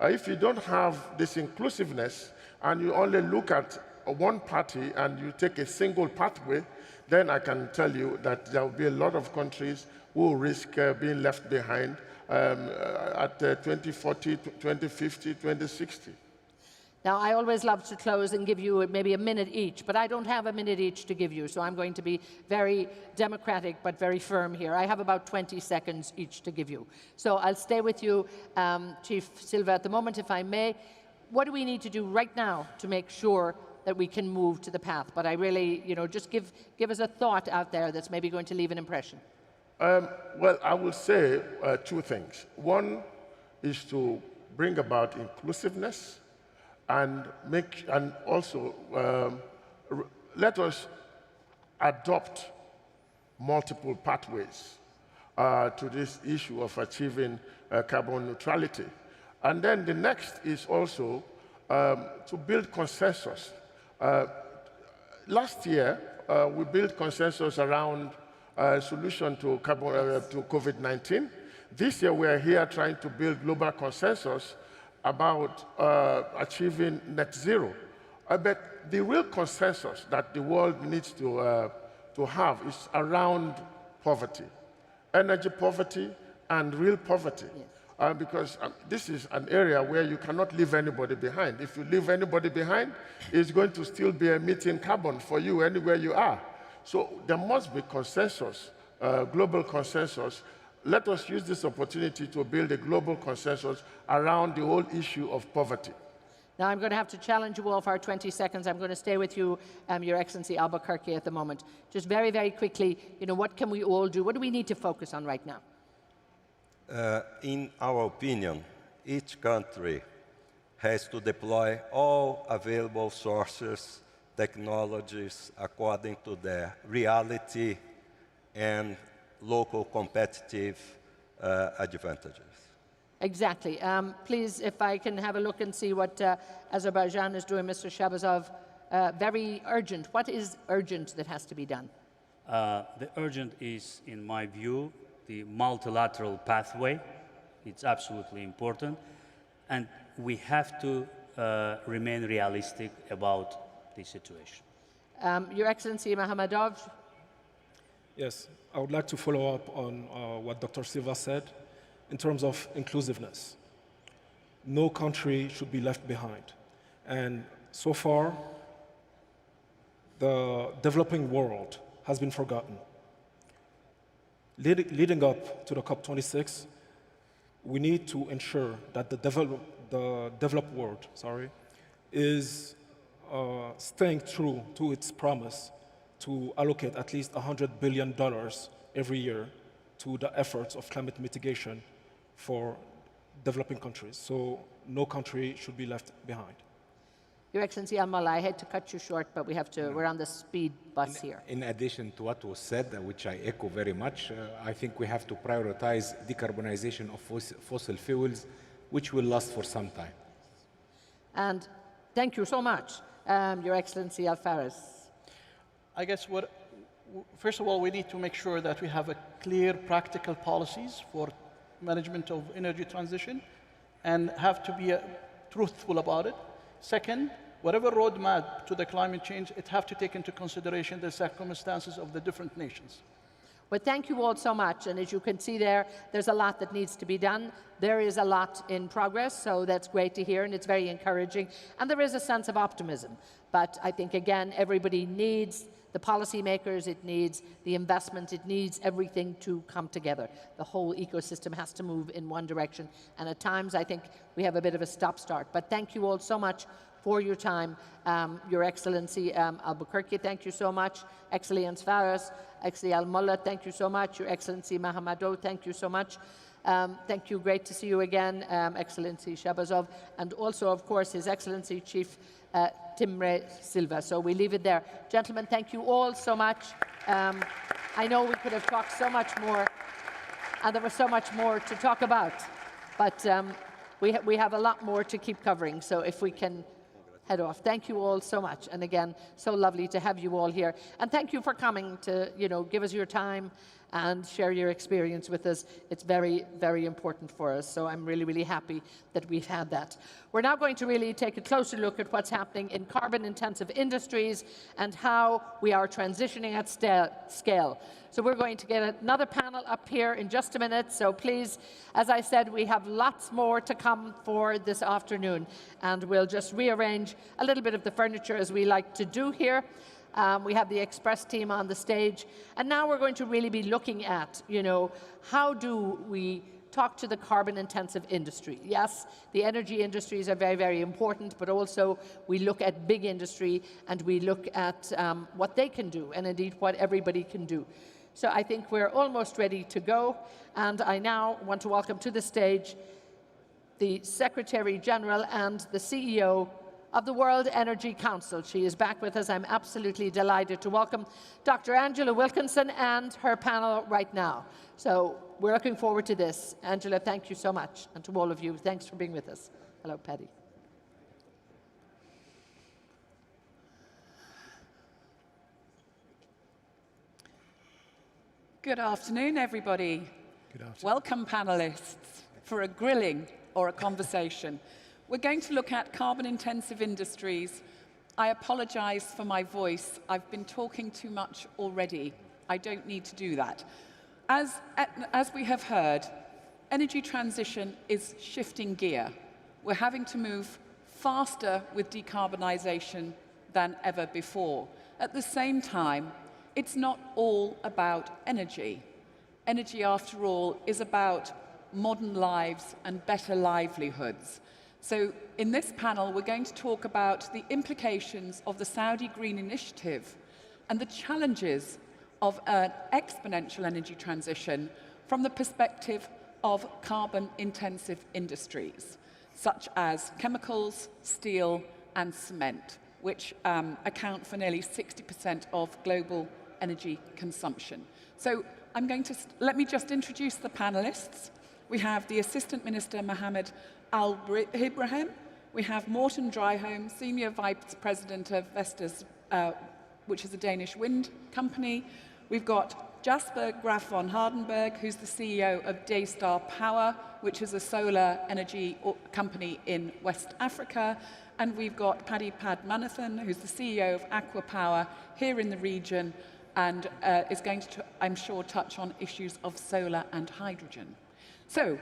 If you don't have this inclusiveness and you only look at one party and you take a single pathway, then I can tell you that there will be a lot of countries who will risk being left behind at 2040, 2050, 2060. Now, I always love to close and give you maybe a minute each, but I don't have a minute each to give you, so I'm going to be very democratic but very firm here. I have about 20 seconds each to give you. So I'll stay with you, Chief Silva, at the moment, if I may. What do we need to do right now to make sure that we can move to the path? But I really, you know, just give us a thought out there that's maybe going to leave an impression. Well, I will say two things. One is to bring about inclusiveness, and also let us adopt multiple pathways to this issue of achieving carbon neutrality. And then the next is also to build consensus. Last year, we built consensus around a solution to COVID-19. This year, we are here trying to build global consensus about achieving net zero. But the real consensus that the world needs to have is around poverty, energy poverty, and real poverty. Yes. Because this is an area where you cannot leave anybody behind. If you leave anybody behind, it's going to still be emitting carbon for you anywhere you are. So there must be consensus, global consensus. Let us use this opportunity to build a global consensus around the whole issue of poverty. Now I'm going to have to challenge you all for 20 seconds. I'm going to stay with you, Your Excellency Albuquerque, at the moment. Just very, very quickly, what can we all do? What do we need to focus on right now? In our opinion, each country has to deploy all available sources, technologies according to their reality and local competitive advantages. Exactly. Please, if I can have a look and see what Azerbaijan is doing, Mr. Shabazov. Very urgent. What is urgent that has to be done? The urgent is, in my view, the multilateral pathway. It's absolutely important. And we have to remain realistic about the situation. Your Excellency Mahamadov. Yes, I would like to follow up on what Dr. Silva said in terms of inclusiveness. No country should be left behind. And so far, the developing world has been forgotten. Leading up to the COP26, we need to ensure that the developed world, is staying true to its promise to allocate at least $100 billion every year to the efforts of climate mitigation for developing countries. So no country should be left behind. Your Excellency Al-Mallah, I hate to cut you short, but we're on the speed bus here. In addition to what was said, which I echo very much, I think we have to prioritize decarbonization of fossil fuels, which will last for some time. And thank you so much, Your Excellency Al-Faris. I guess first of all, we need to make sure that we have a clear, practical policies for management of energy transition and have to be truthful about it. Second, whatever roadmap to the climate change, it have to take into consideration the circumstances of the different nations. Well, thank you all so much. And as you can see there's a lot that needs to be done. There is a lot in progress, so that's great to hear, and it's very encouraging. And there is a sense of optimism. But I think, again, everybody needs the policymakers, it needs the investment, it needs everything to come together. The whole ecosystem has to move in one direction. And at times, I think we have a bit of a stop-start. But thank you all so much for your time. Your Excellency Albuquerque, thank you so much. Excellency Faris, Excellency Al-Mullah, thank you so much. Your Excellency Mahamadou, thank you so much. Thank you, great to see you again, Excellency Shabazov, and also, of course, His Excellency Chief Timre Silva. So we leave it there. Gentlemen, thank you all so much. I know we could have talked so much more, and there was so much more to talk about, but we have a lot more to keep covering, so if we can head off. Thank you all so much, and again, so lovely to have you all here. And thank you for coming to, give us your time and share your experience with us. It's very, very important for us. So I'm really, really happy that we've had that. We're now going to really take a closer look at what's happening in carbon-intensive industries and how we are transitioning at scale. So we're going to get another panel up here in just a minute. So please, as I said, we have lots more to come for this afternoon. And we'll just rearrange a little bit of the furniture as we like to do here. We have the Express team on the stage. And now we're going to really be looking at, how do we talk to the carbon-intensive industry? Yes, the energy industries are very, very important, but also we look at big industry and we look at what they can do and indeed what everybody can do. So I think we're almost ready to go. And I now want to welcome to the stage the Secretary General and the CEO of the World Energy Council. She is back with us. I'm absolutely delighted to welcome Dr. Angela Wilkinson and her panel right now. So we're looking forward to this. Angela, thank you so much. And to all of you, thanks for being with us. Hello, Paddy. Good afternoon, everybody. Good afternoon. Welcome, panelists, for a grilling or a conversation. We're going to look at carbon-intensive industries. I apologize for my voice. I've been talking too much already. I don't need to do that. As we have heard, energy transition is shifting gear. We're having to move faster with decarbonization than ever before. At the same time, it's not all about energy. Energy, after all, is about modern lives and better livelihoods. So in this panel, we're going to talk about the implications of the Saudi Green Initiative and the challenges of an exponential energy transition from the perspective of carbon-intensive industries, such as chemicals, steel, and cement, which account for nearly 60% of global energy consumption. So let me just introduce the panelists. We have the Assistant Minister, Mohammed Al-Ibrahim. We have Morten Dryholm, Senior Vice President of Vestas, which is a Danish wind company. We've got Jasper Graf von Hardenberg, who's the CEO of Daystar Power, which is a solar energy company in West Africa. And we've got Paddy Padmanathan, who's the CEO of Aqua Power here in the region, and is going to, I'm sure, touch on issues of solar and hydrogen. So,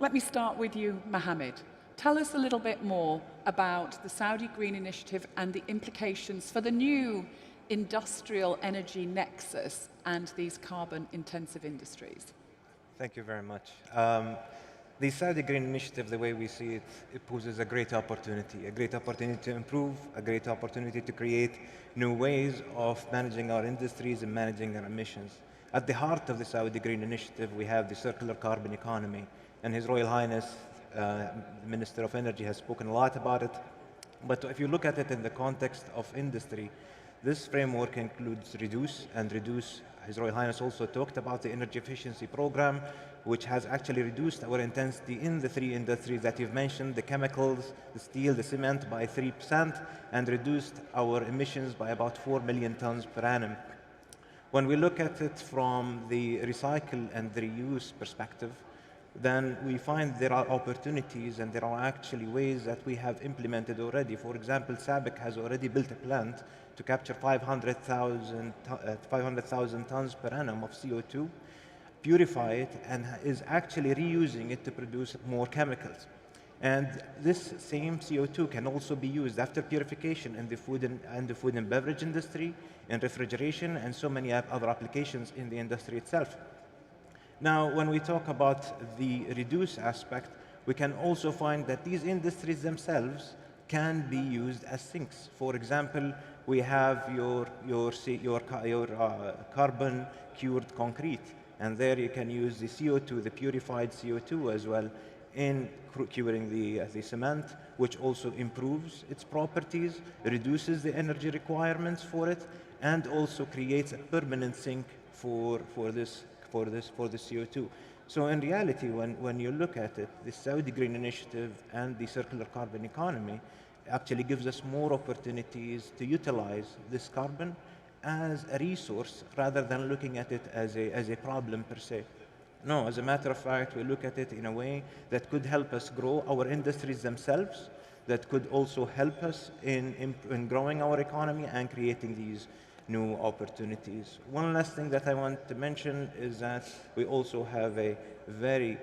let me start with you, Mohammed. Tell us a little bit more about the Saudi Green Initiative and the implications for the new industrial energy nexus and these carbon-intensive industries. Thank you very much. The Saudi Green Initiative, the way we see it, it poses a great opportunity to improve, a great opportunity to create new ways of managing our industries and managing our emissions. At the heart of the Saudi Green Initiative, we have the circular carbon economy, and His Royal Highness, the Minister of Energy, has spoken a lot about it. But if you look at it in the context of industry, this framework includes reduce, and reduce, His Royal Highness also talked about the energy efficiency program, which has actually reduced our intensity in the three industries that you've mentioned, the chemicals, the steel, the cement, by 3%, and reduced our emissions by about 4 million tons per annum. When we look at it from the recycle and the reuse perspective, then we find there are opportunities and there are actually ways that we have implemented already. For example, SABIC has already built a plant to capture 500,000 tons per annum of CO2, purify it, and is actually reusing it to produce more chemicals. And this same CO2 can also be used after purification in the food and beverage industry, in refrigeration, and so many other applications in the industry itself. Now, when we talk about the reduce aspect, we can also find that these industries themselves can be used as sinks. For example, we have your carbon cured concrete, and there you can use the CO2, the purified CO2 as well, in curing the cement, which also improves its properties, reduces the energy requirements for it, and also creates a permanent sink for the CO2. So in reality, when you look at it, the Saudi Green Initiative and the circular carbon economy actually gives us more opportunities to utilize this carbon as a resource rather than looking at it as a problem per se. No, as a matter of fact, we look at it in a way that could help us grow our industries themselves, that could also help us in growing our economy and creating these new opportunities. One last thing that I want to mention is that we also have a very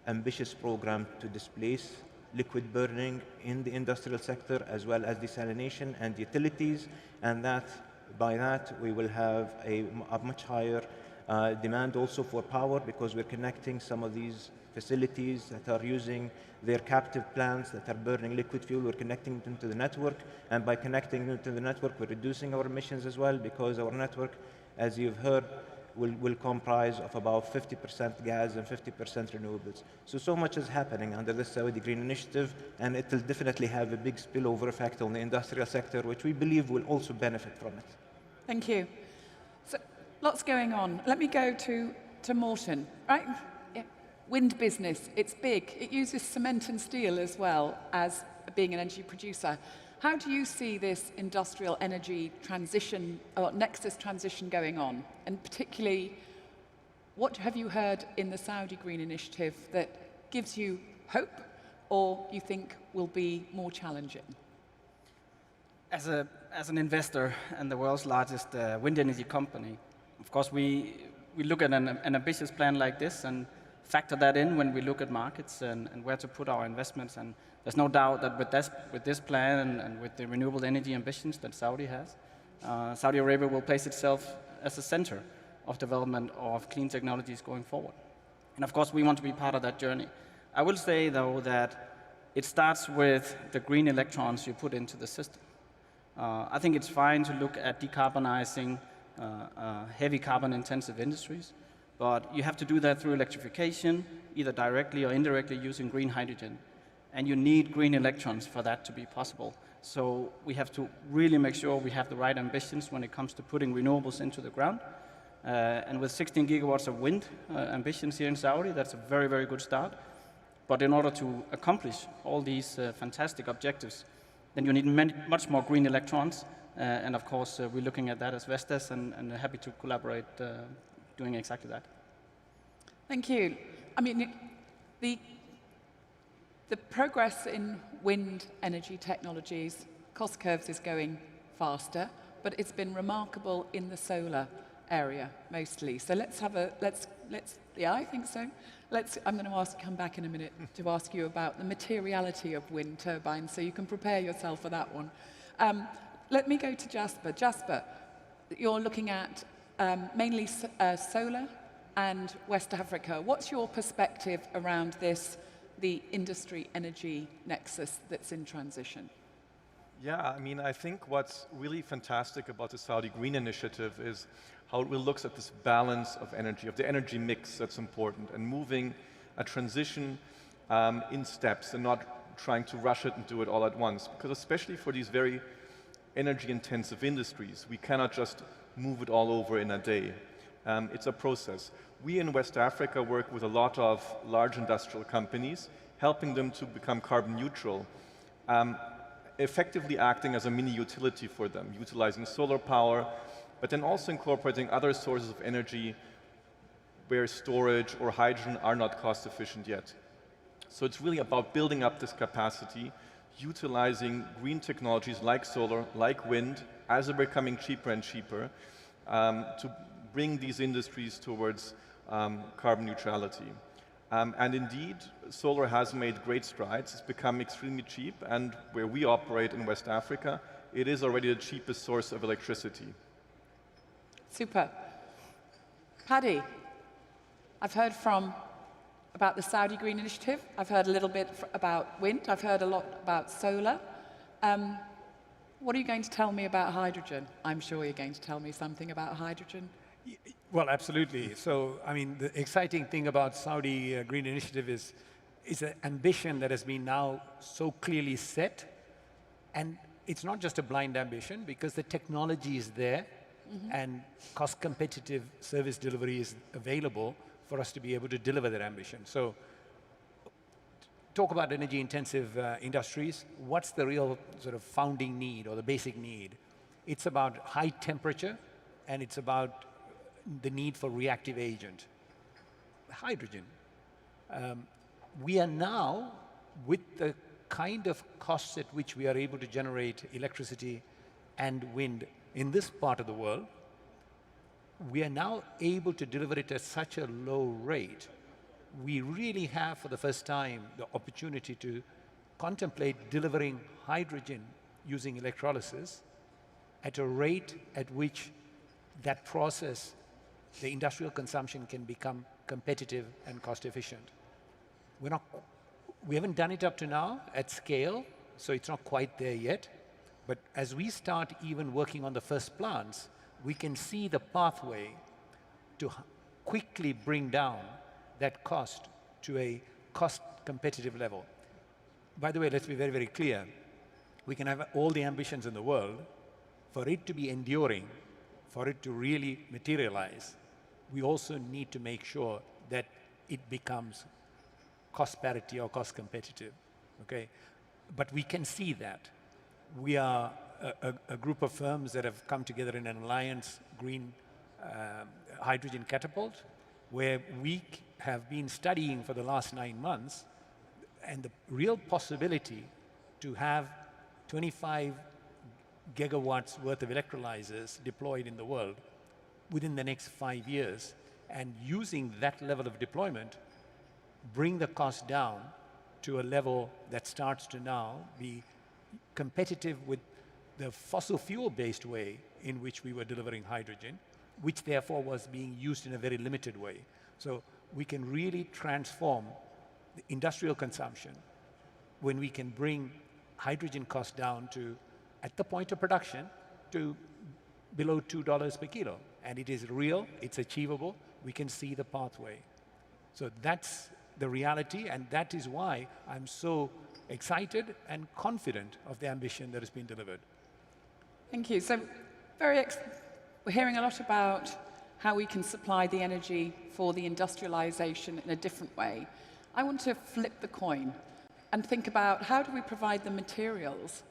ambitious program to displace liquid burning in the industrial sector, as well as desalination and utilities, and by that we will have a much higher demand also for power, because we're connecting some of these facilities that are using their captive plants that are burning liquid fuel. We're connecting them to the network, and by connecting them to the network, we're reducing our emissions as well, because our network, as you've heard, will comprise of about 50% gas and 50% renewables. So much is happening under the Saudi Green Initiative, and it will definitely have a big spillover effect on the industrial sector, which we believe will also benefit from it. Thank you. So, lots going on. Let me go to Morten, right? Yeah. Wind business, it's big. It uses cement and steel as well as being an energy producer. How do you see this industrial energy transition, or Nexus transition going on? And particularly, what have you heard in the Saudi Green Initiative that gives you hope or you think will be more challenging? As an investor and the world's largest wind energy company, of course, we look at an ambitious plan like this and factor that in when we look at markets and where to put our investments. And there's no doubt that with this plan and with the renewable energy ambitions that Saudi has, Saudi Arabia will place itself as a center of development of clean technologies going forward. And of course, we want to be part of that journey. I will say, though, that it starts with the green electrons you put into the system. I think it's fine to look at decarbonizing heavy carbon-intensive industries, but you have to do that through electrification, either directly or indirectly using green hydrogen. And you need green electrons for that to be possible. So we have to really make sure we have the right ambitions when it comes to putting renewables into the ground. And with 16 gigawatts of wind ambitions here in Saudi, that's a very, very good start. But in order to accomplish all these fantastic objectives, then you need much more green electrons. And of course, we're looking at that as Vestas and happy to collaborate doing exactly that. Thank you. I mean, the progress in wind energy technologies, cost curves is going faster, but it's been remarkable in the solar area mostly. So let's have a, yeah, I think so. I'm going to come back in a minute to ask you about the materiality of wind turbines, so you can prepare yourself for that one. Let me go to Jasper. Jasper, you're looking at mainly solar and West Africa. What's your perspective around this, the industry energy nexus that's in transition? Yeah, I mean, I think what's really fantastic about the Saudi Green Initiative is how it looks at this balance of energy, of the energy mix that's important, and moving a transition in steps and not trying to rush it and do it all at once. Because especially for these very energy-intensive industries, we cannot just move it all over in a day. It's a process. We in West Africa work with a lot of large industrial companies, helping them to become carbon neutral, effectively acting as a mini utility for them, utilizing solar power, but then also incorporating other sources of energy where storage or hydrogen are not cost efficient yet. So it's really about building up this capacity, utilizing green technologies like solar, like wind, as they're becoming cheaper and cheaper, to bring these industries towards carbon neutrality. And indeed, solar has made great strides. It's become extremely cheap, and where we operate in West Africa, it is already the cheapest source of electricity. Super. Paddy, I've heard about the Saudi Green Initiative. I've heard a little bit about wind. I've heard a lot about solar. What are you going to tell me about hydrogen? I'm sure you're going to tell me something about hydrogen. Well, absolutely. So, I mean, the exciting thing about Saudi Green Initiative is an ambition that has been now so clearly set. And it's not just a blind ambition, because the technology is there, and cost-competitive service delivery is available for us to be able to deliver that ambition. So, talk about energy-intensive industries. What's the real sort of founding need or the basic need? It's about high temperature, and it's about the need for reactive agent. Hydrogen. We are now, with the kind of costs at which we are able to generate electricity and wind in this part of the world, we are now able to deliver it at such a low rate. We really have, for the first time, the opportunity to contemplate delivering hydrogen using electrolysis at a rate at which that process, the industrial consumption, can become competitive and cost efficient. We haven't done it up to now at scale, so it's not quite there yet. But as we start even working on the first plants, we can see the pathway to quickly bring down that cost to a cost competitive level. By the way, let's be very, very clear. We can have all the ambitions in the world. For it to be enduring, for it to really materialize, we also need to make sure that it becomes cost parity or cost competitive, okay? But we can see that. We are a group of firms that have come together in an alliance, Green Hydrogen Catapult, where we have been studying for the last 9 months, and the real possibility to have 25 gigawatts worth of electrolyzers deployed in the world within the next 5 years, and using that level of deployment, bring the cost down to a level that starts to now be competitive with the fossil fuel-based way in which we were delivering hydrogen, which therefore was being used in a very limited way. So we can really transform the industrial consumption when we can bring hydrogen costs down to, at the point of production, to below $2 per kilo. And it is real, it's achievable, we can see the pathway. So that's the reality, and that is why I'm so excited and confident of the ambition that has been delivered. Thank you. So we're hearing a lot about how we can supply the energy for the industrialization in a different way. I want to flip the coin and think about how do we provide the materials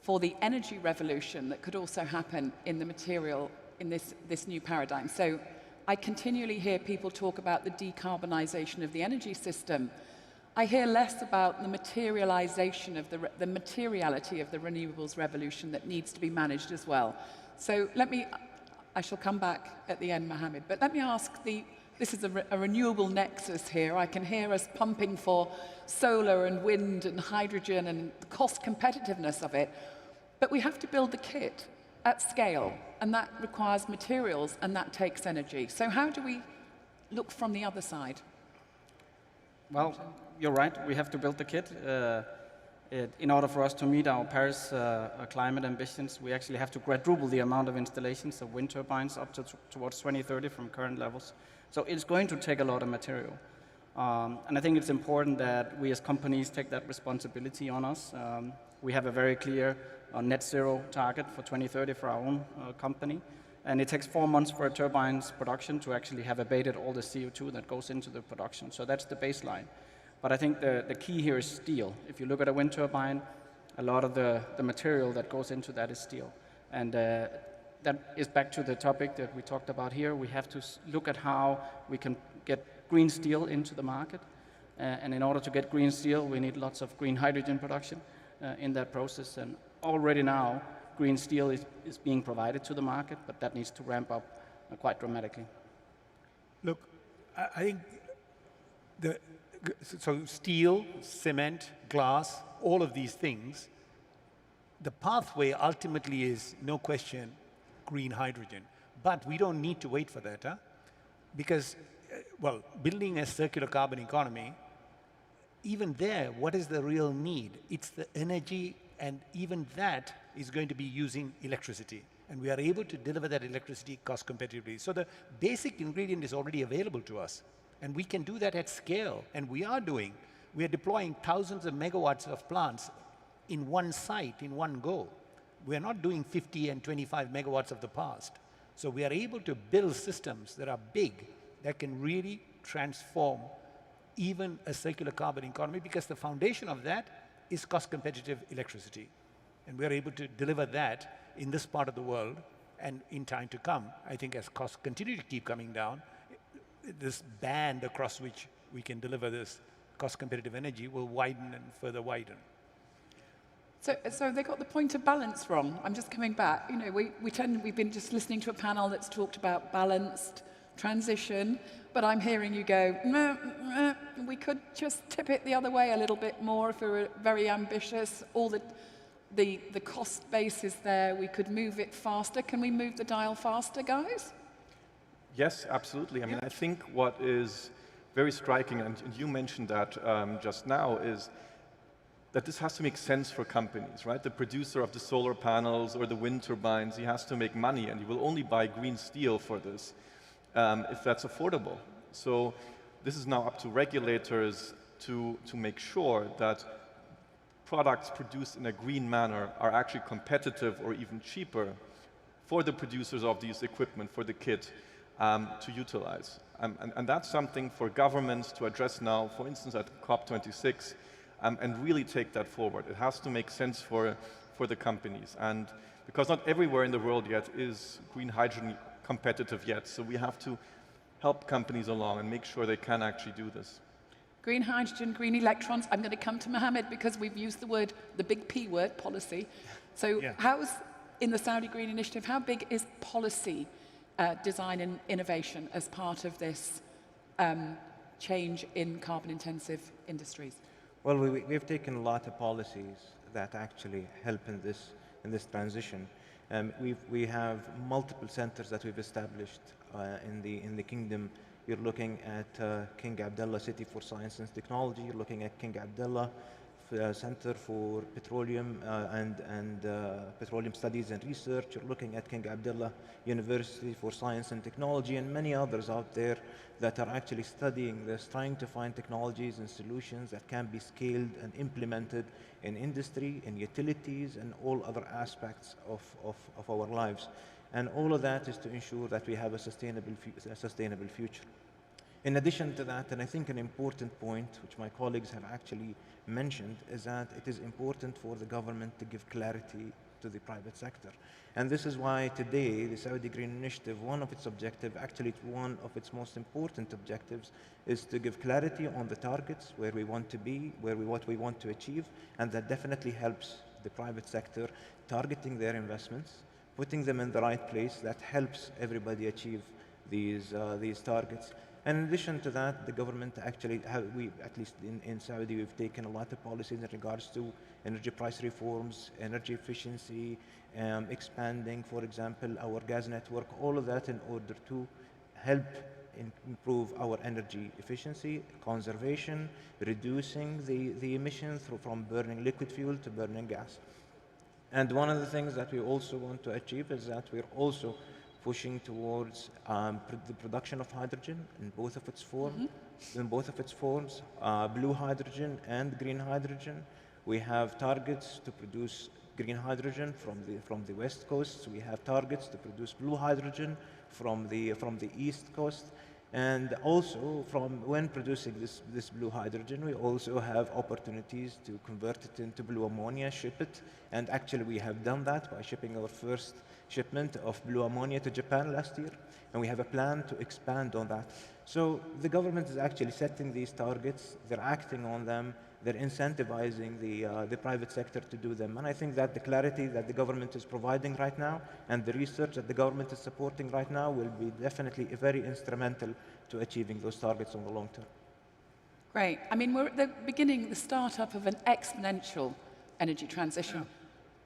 for the energy revolution that could also happen in the material in this new paradigm. So I continually hear people talk about the decarbonization of the energy system. I hear less about the materialization of the materiality of the renewables revolution that needs to be managed as well. So I shall come back at the end, Mohammed, but let me ask this is a renewable nexus here. I can hear us pumping for solar and wind and hydrogen and the cost competitiveness of it, but we have to build the kit at scale, and that requires materials, and that takes energy. So how do we look from the other side? Well, you're right, we have to build the kit. In order for us to meet our Paris climate ambitions, we actually have to quadruple the amount of installations of wind turbines up to towards 2030 from current levels. So it's going to take a lot of material. And I think it's important that we as companies take that responsibility on us. We have a very clear net zero target for 2030 for our own company. And it takes 4 months for a turbine's production to actually have abated all the CO2 that goes into the production. So that's the baseline. But I think the key here is steel. If you look at a wind turbine, a lot of the material that goes into that is steel. And that is back to the topic that we talked about here. We have to look at how we can get green steel into the market. And in order to get green steel, we need lots of green hydrogen production in that process. And already now, green steel is being provided to the market, but that needs to ramp up quite dramatically. Look, I think so steel, cement, glass, all of these things, the pathway ultimately is, no question, green hydrogen. But we don't need to wait for that, because, well, building a circular carbon economy, even there, what is the real need? It's the energy, and even that is going to be using electricity. And we are able to deliver that electricity cost competitively. So the basic ingredient is already available to us. And we can do that at scale, and we are doing. We are deploying thousands of megawatts of plants in one site, in one go. We are not doing 50 and 25 megawatts of the past. So we are able to build systems that are big, that can really transform even a circular carbon economy, because the foundation of that is cost competitive electricity. And we are able to deliver that in this part of the world, and in time to come, I think as costs continue to keep coming down, this band across which we can deliver this cost competitive energy will widen and further widen. So they got the point of balance wrong. I'm just coming back. You know, we've been just listening to a panel that's talked about balanced transition, but I'm hearing you go, we could just tip it the other way a little bit more if we were very ambitious. All the cost base is there. We could move it faster. Can we move the dial faster, guys? Yes, absolutely. I mean, I think what is very striking, and you mentioned that just now, is that this has to make sense for companies, right? The producer of the solar panels or the wind turbines, he has to make money, and he will only buy green steel for this. if that's affordable. So this is now up to regulators to make sure that products produced in a green manner are actually competitive or even cheaper for the producers of these equipment, for the kit, to utilize. And that's something for governments to address now, for instance, at COP26, and really take that forward. It has to make sense for the companies. And because not everywhere in the world yet is green hydrogen competitive yet, so we have to help companies along and make sure they can actually do this. Green hydrogen, green electrons. I'm going to come to Mohammed because we've used the word, the big P word, policy. So how's, in the Saudi Green Initiative, how big is policy design and innovation as part of this change in carbon-intensive industries? Well, we've taken a lot of policies that actually help in this transition. We have multiple centers that we've established in the kingdom. You're looking at King Abdullah City for Science and Technology. You're looking at King Abdullah Center for Petroleum and Petroleum Studies and Research. You're looking at King Abdullah University for Science and Technology, and many others out there that are actually studying this, trying to find technologies and solutions that can be scaled and implemented in industry, in utilities, and all other aspects of our lives. And all of that is to ensure that we have a sustainable future. In addition to that, and I think an important point, which my colleagues have actually mentioned, is that it is important for the government to give clarity to the private sector. And this is why today, the Saudi Green Initiative, one of its objectives, actually one of its most important objectives, is to give clarity on the targets, where we want to be, what we want to achieve, and that definitely helps the private sector targeting their investments, putting them in the right place. That helps everybody achieve these targets. And in addition to that, the government actually, at least in Saudi, we've taken a lot of policies in regards to energy price reforms, energy efficiency, expanding, for example, our gas network, all of that in order to help improve our energy efficiency, conservation, reducing the emissions from burning liquid fuel to burning gas. And one of the things that we also want to achieve is that we're also pushing towards the production of hydrogen in both of its forms, blue hydrogen and green hydrogen. We have targets to produce green hydrogen from the west coast. We have targets to produce blue hydrogen from the east coast. And also, when producing this blue hydrogen, we also have opportunities to convert it into blue ammonia, ship it, and actually we have done that by shipping our first shipment of blue ammonia to Japan last year, and we have a plan to expand on that. So the government is actually setting these targets, they're acting on them, they're incentivizing the private sector to do them. And I think that the clarity that the government is providing right now and the research that the government is supporting right now will be definitely very instrumental to achieving those targets on the long term. Great. I mean, we're at the beginning, the startup of an exponential energy transition. Yeah.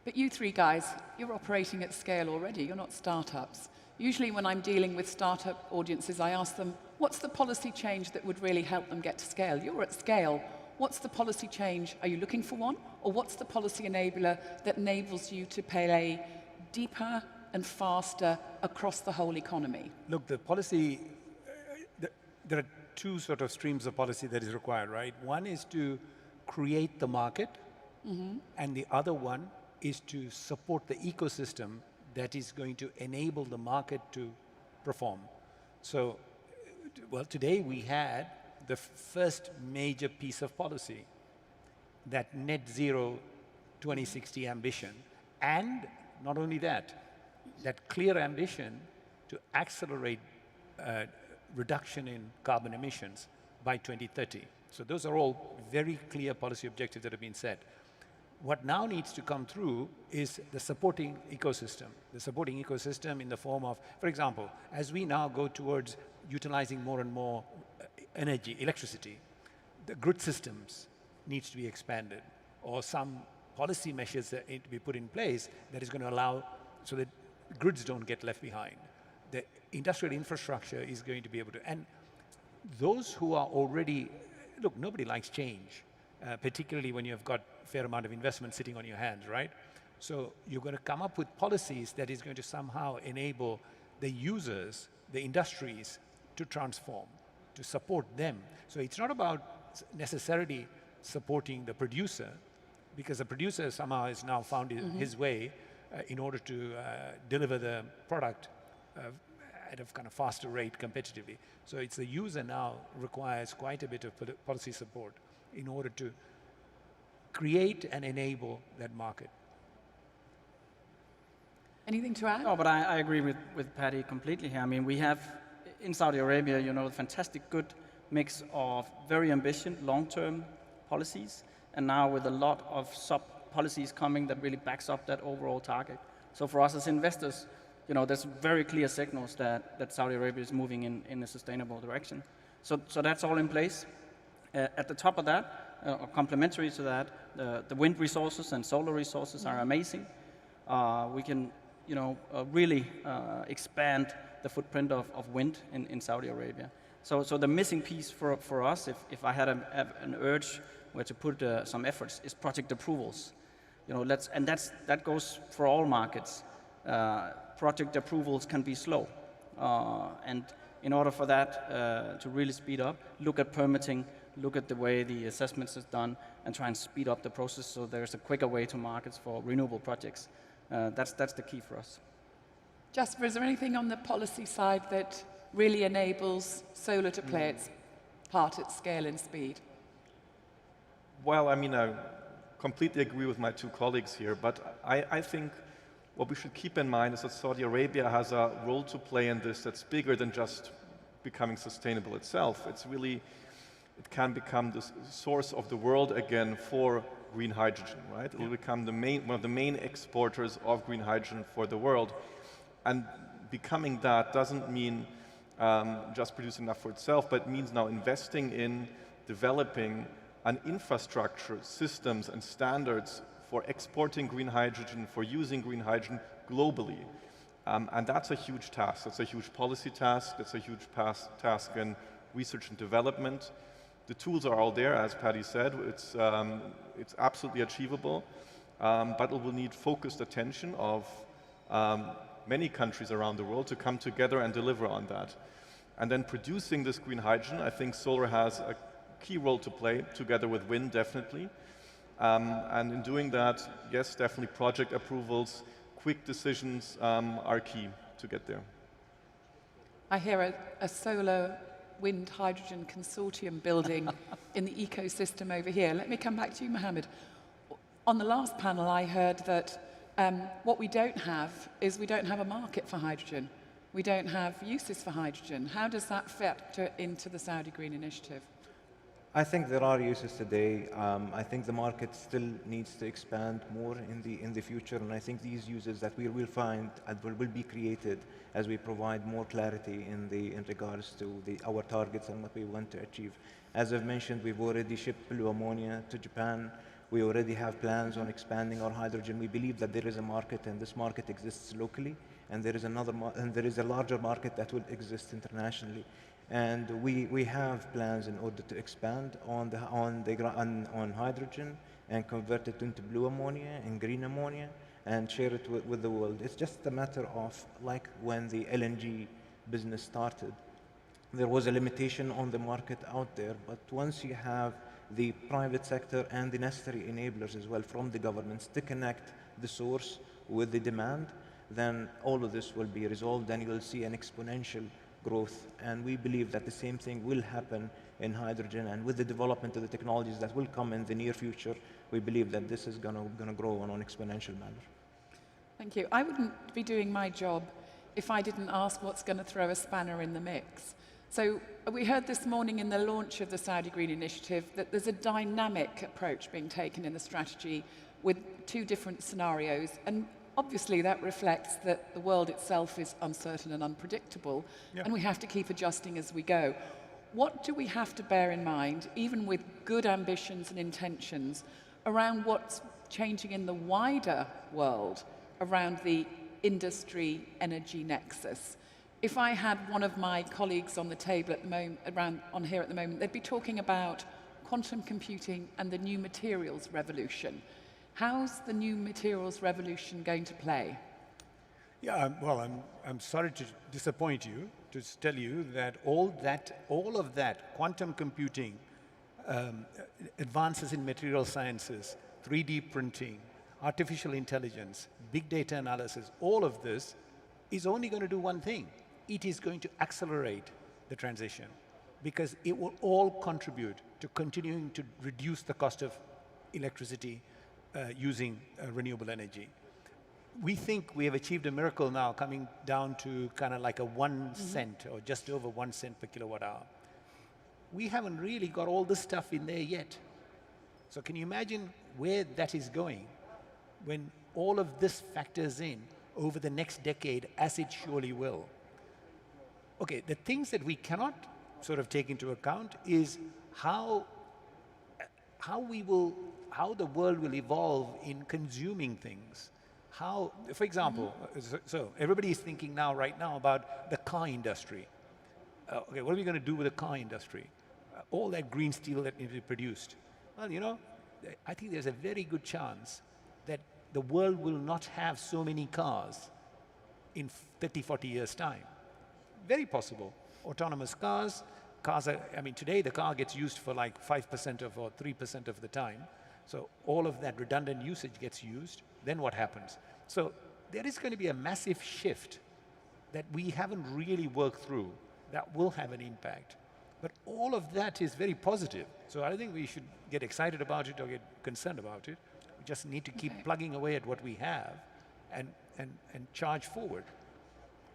But you three guys, you're operating at scale already. You're not startups. Usually when I'm dealing with startup audiences, I ask them, what's the policy change that would really help them get to scale? You're at scale. What's the policy change? Are you looking for one? Or what's the policy enabler that enables you to play deeper and faster across the whole economy? Look, the policy, there are two sort of streams of policy that is required, right? One is to create the market, and the other one is to support the ecosystem that is going to enable the market to perform. So, well, today we had the first major piece of policy, that net zero 2060 ambition. And not only that, that clear ambition to accelerate reduction in carbon emissions by 2030. So those are all very clear policy objectives that have been set. What now needs to come through is the supporting ecosystem. The supporting ecosystem in the form of, for example, as we now go towards utilizing more and more energy, electricity, the grid systems needs to be expanded, or some policy measures that need to be put in place that is going to allow so that grids don't get left behind. The industrial infrastructure is going to be able to, and those who are already, look, nobody likes change, particularly when you've got a fair amount of investment sitting on your hands, right? So you're going to come up with policies that is going to somehow enable the users, the industries to transform, to support them. So it's not about necessarily supporting the producer, because the producer somehow has now found his way in order to deliver the product at a kind of faster rate competitively. So it's the user now requires quite a bit of policy support in order to create and enable that market. Anything to add? No, but I agree with Paddy completely here. I mean, we have in Saudi Arabia, you know, a fantastic good mix of very ambitious long-term policies, and now with a lot of sub-policies coming that really backs up that overall target. So for us as investors, you know, there's very clear signals that Saudi Arabia is moving in a sustainable direction. So that's all in place. At the top of that, or complementary to that, the wind resources and solar resources are amazing. We can, you know, really expand the footprint of wind in Saudi Arabia. So the missing piece for us, if I had an urge where to put some efforts, is project approvals. You know, that goes for all markets. Project approvals can be slow, and in order for that to really speed up, look at permitting, look at the way the assessments is done, and try and speed up the process so there's a quicker way to markets for renewable projects. That's the key for us. Jasper, is there anything on the policy side that really enables solar to play its part at scale and speed? Well, I mean, I completely agree with my two colleagues here, but I think what we should keep in mind is that Saudi Arabia has a role to play in this that's bigger than just becoming sustainable itself. It's really, it can become the source of the world again for green hydrogen, right? It will become one of the main exporters of green hydrogen for the world. And becoming that doesn't mean just producing enough for itself, but means now investing in developing an infrastructure, systems and standards for exporting green hydrogen, for using green hydrogen globally. And that's a huge task. That's a huge policy task. That's a huge task in research and development. The tools are all there, as Paddy said. It's absolutely achievable, but it will need focused attention of many countries around the world to come together and deliver on that. And then producing this green hydrogen, I think solar has a key role to play, together with wind, definitely. And in doing that, yes, definitely project approvals, quick decisions are key to get there. I hear a solar wind hydrogen consortium building in the ecosystem over here. Let me come back to you, Mohammed. On the last panel, I heard that what we don't have is we don't have a market for hydrogen. We don't have uses for hydrogen. How does that factor into the Saudi Green Initiative? I think there are uses today. I think the market still needs to expand more in the future, and I think these uses that we will find and will be created as we provide more clarity in regards to our targets and what we want to achieve. As I've mentioned, we've already shipped blue ammonia to Japan. We already have plans on expanding our hydrogen. We believe that there is a market, and this market exists locally, and there is a larger market that will exist internationally. And we have plans in order to expand on hydrogen and convert it into blue ammonia and green ammonia and share it with the world. It's just a matter of, like when the LNG business started, there was a limitation on the market out there, but once you have the private sector and the necessary enablers as well from the governments to connect the source with the demand, then all of this will be resolved and you'll see an exponential growth. And we believe that the same thing will happen in hydrogen, and with the development of the technologies that will come in the near future, we believe that this is going to grow on an exponential manner. Thank you. I wouldn't be doing my job if I didn't ask what's going to throw a spanner in the mix. So we heard this morning in the launch of the Saudi Green Initiative that there's a dynamic approach being taken in the strategy with two different scenarios. And obviously, that reflects that the world itself is uncertain and unpredictable, and we have to keep adjusting as we go. What do we have to bear in mind, even with good ambitions and intentions, around what's changing in the wider world around the industry energy nexus? If I had one of my colleagues on the table at the moment, on here at the moment, they'd be talking about quantum computing and the new materials revolution. How's the new materials revolution going to play? Yeah, well, I'm sorry to disappoint you, to tell you that all of that quantum computing, advances in material sciences, 3D printing, artificial intelligence, big data analysis, all of this is only going to do one thing. It is going to accelerate the transition because it will all contribute to continuing to reduce the cost of electricity using renewable energy. We think we have achieved a miracle now, coming down to kind of like a 1 cent or just over 1 cent per kilowatt hour. We haven't really got all this stuff in there yet. So can you imagine where that is going when all of this factors in over the next decade, as it surely will? Okay, the things that we cannot sort of take into account is how the world will evolve in consuming things. How, for example, so everybody is thinking now, right now, about the car industry. Okay, what are we going to do with the car industry? All that green steel that needs to be produced. Well, you know, I think there's a very good chance that the world will not have so many cars in 30, 40 years' time. Very possible. Autonomous cars are, I mean, today the car gets used for like 5% or 3% of the time. So all of that redundant usage gets used. Then what happens? So there is going to be a massive shift that we haven't really worked through that will have an impact. But all of that is very positive. So I don't think we should get excited about it or get concerned about it. We just need to keep plugging away at what we have and charge forward.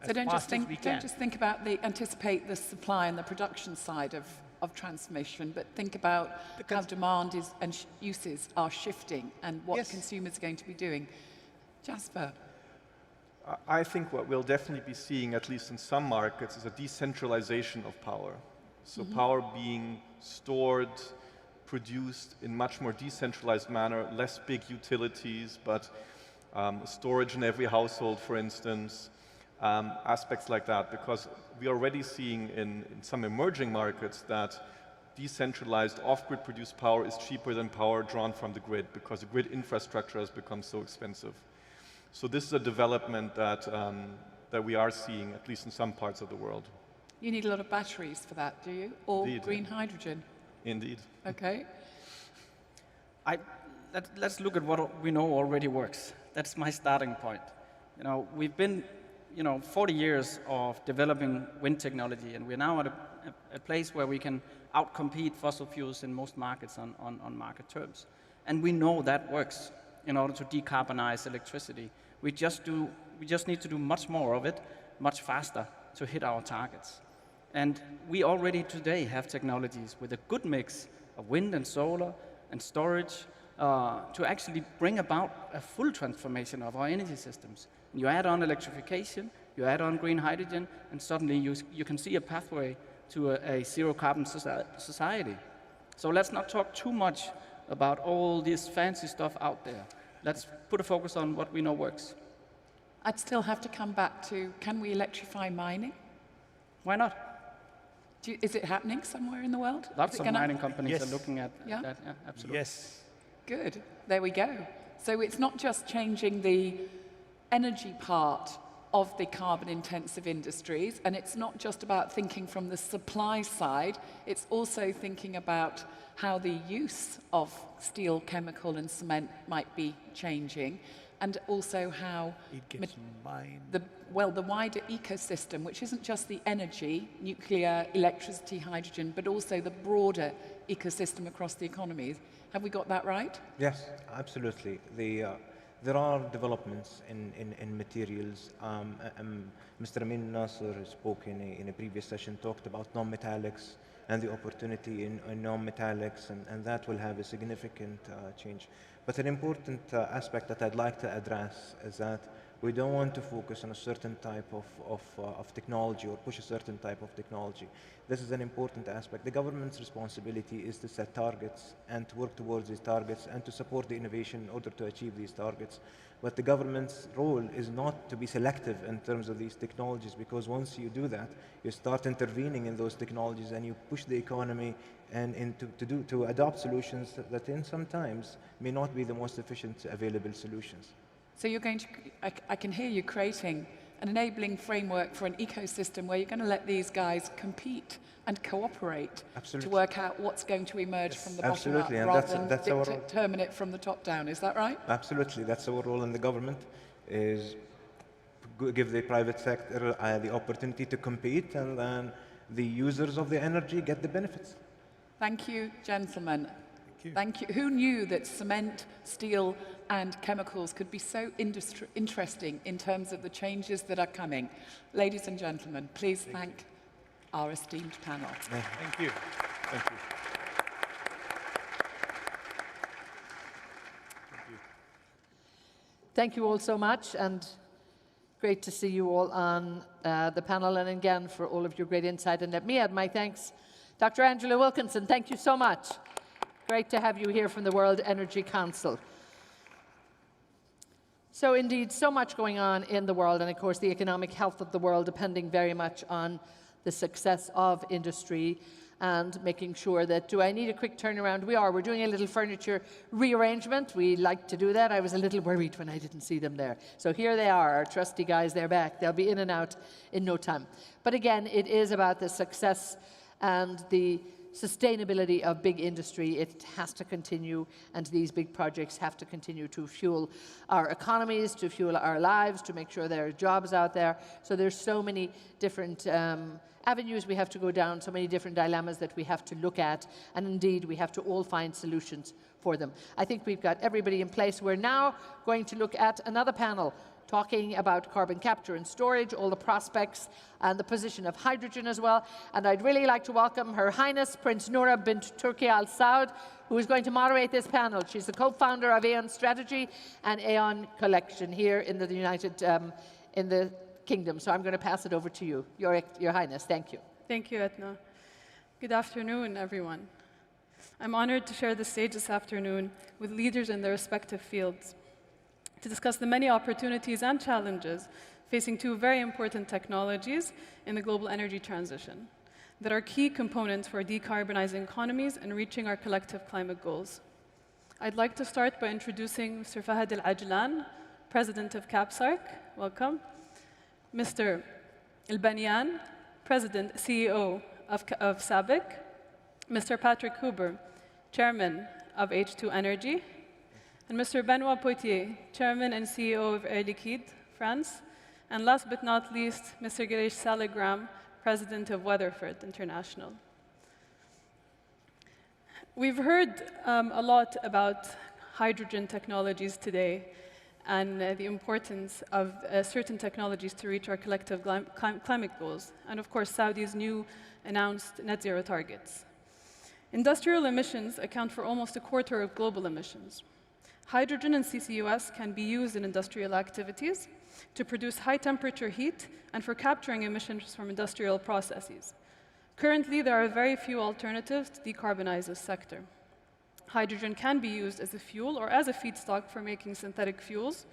So don't just think about anticipate the supply and the production side of transformation, but think about how demand is and uses are shifting and what consumers are going to be doing. Jasper. I think what we'll definitely be seeing, at least in some markets, is a decentralization of power. So power being stored, produced in much more decentralized manner, less big utilities, but storage in every household, for instance, aspects like that, because we're already seeing in some emerging markets that decentralized off-grid produced power is cheaper than power drawn from the grid because the grid infrastructure has become so expensive. So this is a development that we are seeing, at least in some parts of the world. You need a lot of batteries for that, do you? Or Indeed. Green hydrogen? Indeed. Okay. Let's look at what we know already works. That's my starting point. You know, we've been 40 years of developing wind technology, and we're now at a place where we can outcompete fossil fuels in most markets on market terms. And we know that works in order to decarbonize electricity. We just need to do much more of it, much faster, to hit our targets. And we already today have technologies with a good mix of wind and solar and storage to actually bring about a full transformation of our energy systems. And you add on electrification, you add on green hydrogen, and suddenly you can see a pathway to a zero-carbon society. So let's not talk too much about all this fancy stuff out there. Let's put a focus on what we know works. I'd still have to come back to, can we electrify mining? Why not? Is it happening somewhere in the world? Lots of mining companies are looking at that. Yeah, absolutely. Yes. Good. There we go. So it's not just changing the energy part of the carbon-intensive industries, and it's not just about thinking from the supply side, it's also thinking about how the use of steel, chemical, and cement might be changing, and also how it gets mined. the wider ecosystem, which isn't just the energy, nuclear, electricity, hydrogen, but also the broader ecosystem across the economies. Have we got that right? Yes, absolutely. There are developments in materials. Mr. Amin Nasser spoke in a previous session, talked about non-metallics and the opportunity in non-metallics, and that will have a significant change. But an important aspect that I'd like to address is that we don't want to focus on a certain type of technology or push a certain type of technology. This is an important aspect. The government's responsibility is to set targets and to work towards these targets and to support the innovation in order to achieve these targets. But the government's role is not to be selective in terms of these technologies, because once you do that, you start intervening in those technologies and you push the economy and to adopt solutions that in sometimes may not be the most efficient available solutions. So you're going to, I can hear you creating an enabling framework for an ecosystem where you're going to let these guys compete and cooperate to work out what's going to emerge from the bottom up, rather than determine it from the top down. Is that right? Absolutely. That's our role in the government, is give the private sector the opportunity to compete, and then the users of the energy get the benefits. Thank you, gentlemen. Thank you. Who knew that cement, steel, and chemicals could be so interesting in terms of the changes that are coming? Ladies and gentlemen, please thank our esteemed panel. Thank you. Thank you. Thank you all so much, and great to see you all on the panel, and again for all of your great insight. And let me add my thanks. Dr. Angela Wilkinson, thank you so much. Great to have you here from the World Energy Council. So indeed, so much going on in the world, and of course the economic health of the world depending very much on the success of industry and making sure that, do I need a quick turnaround? We're doing a little furniture rearrangement. We like to do that. I was a little worried when I didn't see them there. So here they are, our trusty guys, they're back. They'll be in and out in no time. But again, it is about the success and the sustainability of big industry. It has to continue, and these big projects have to continue to fuel our economies, to fuel our lives, to make sure there are jobs out there. So there's so many different avenues we have to go down, so many different dilemmas that we have to look at, and indeed we have to all find solutions for them. I think we've got everybody in place. We're now going to look at another panel talking about carbon capture and storage, all the prospects and the position of hydrogen as well. And I'd really like to welcome Her Highness Prince Noura bint Turki Al Saud, who is going to moderate this panel. She's the co-founder of Aeon Strategy and Aeon Collection here in the in the Kingdom. So I'm going to pass it over to you, Your Highness. Thank you. Thank you, Etna. Good afternoon, everyone. I'm honored to share the stage this afternoon with leaders in their respective fields to discuss the many opportunities and challenges facing two very important technologies in the global energy transition that are key components for decarbonizing economies and reaching our collective climate goals. I'd like to start by introducing Mr. Fahad Al-Ajlan, President of CAPSARC. Welcome. Mr. Al-Banyan, President, CEO of SABIC. Mr. Patrick Huber, Chairman of H2 Energy. And Mr. Benoit Poitier, Chairman and CEO of Air Liquide, France. And last but not least, Mr. Girish Saligram, President of Weatherford International. We've heard a lot about hydrogen technologies today and the importance of certain technologies to reach our collective climate goals, and of course, Saudi's new announced net zero targets. Industrial emissions account for almost a quarter of global emissions. Hydrogen and CCUS can be used in industrial activities to produce high-temperature heat and for capturing emissions from industrial processes. Currently, there are very few alternatives to decarbonize this sector. Hydrogen can be used as a fuel or as a feedstock for making synthetic fuels,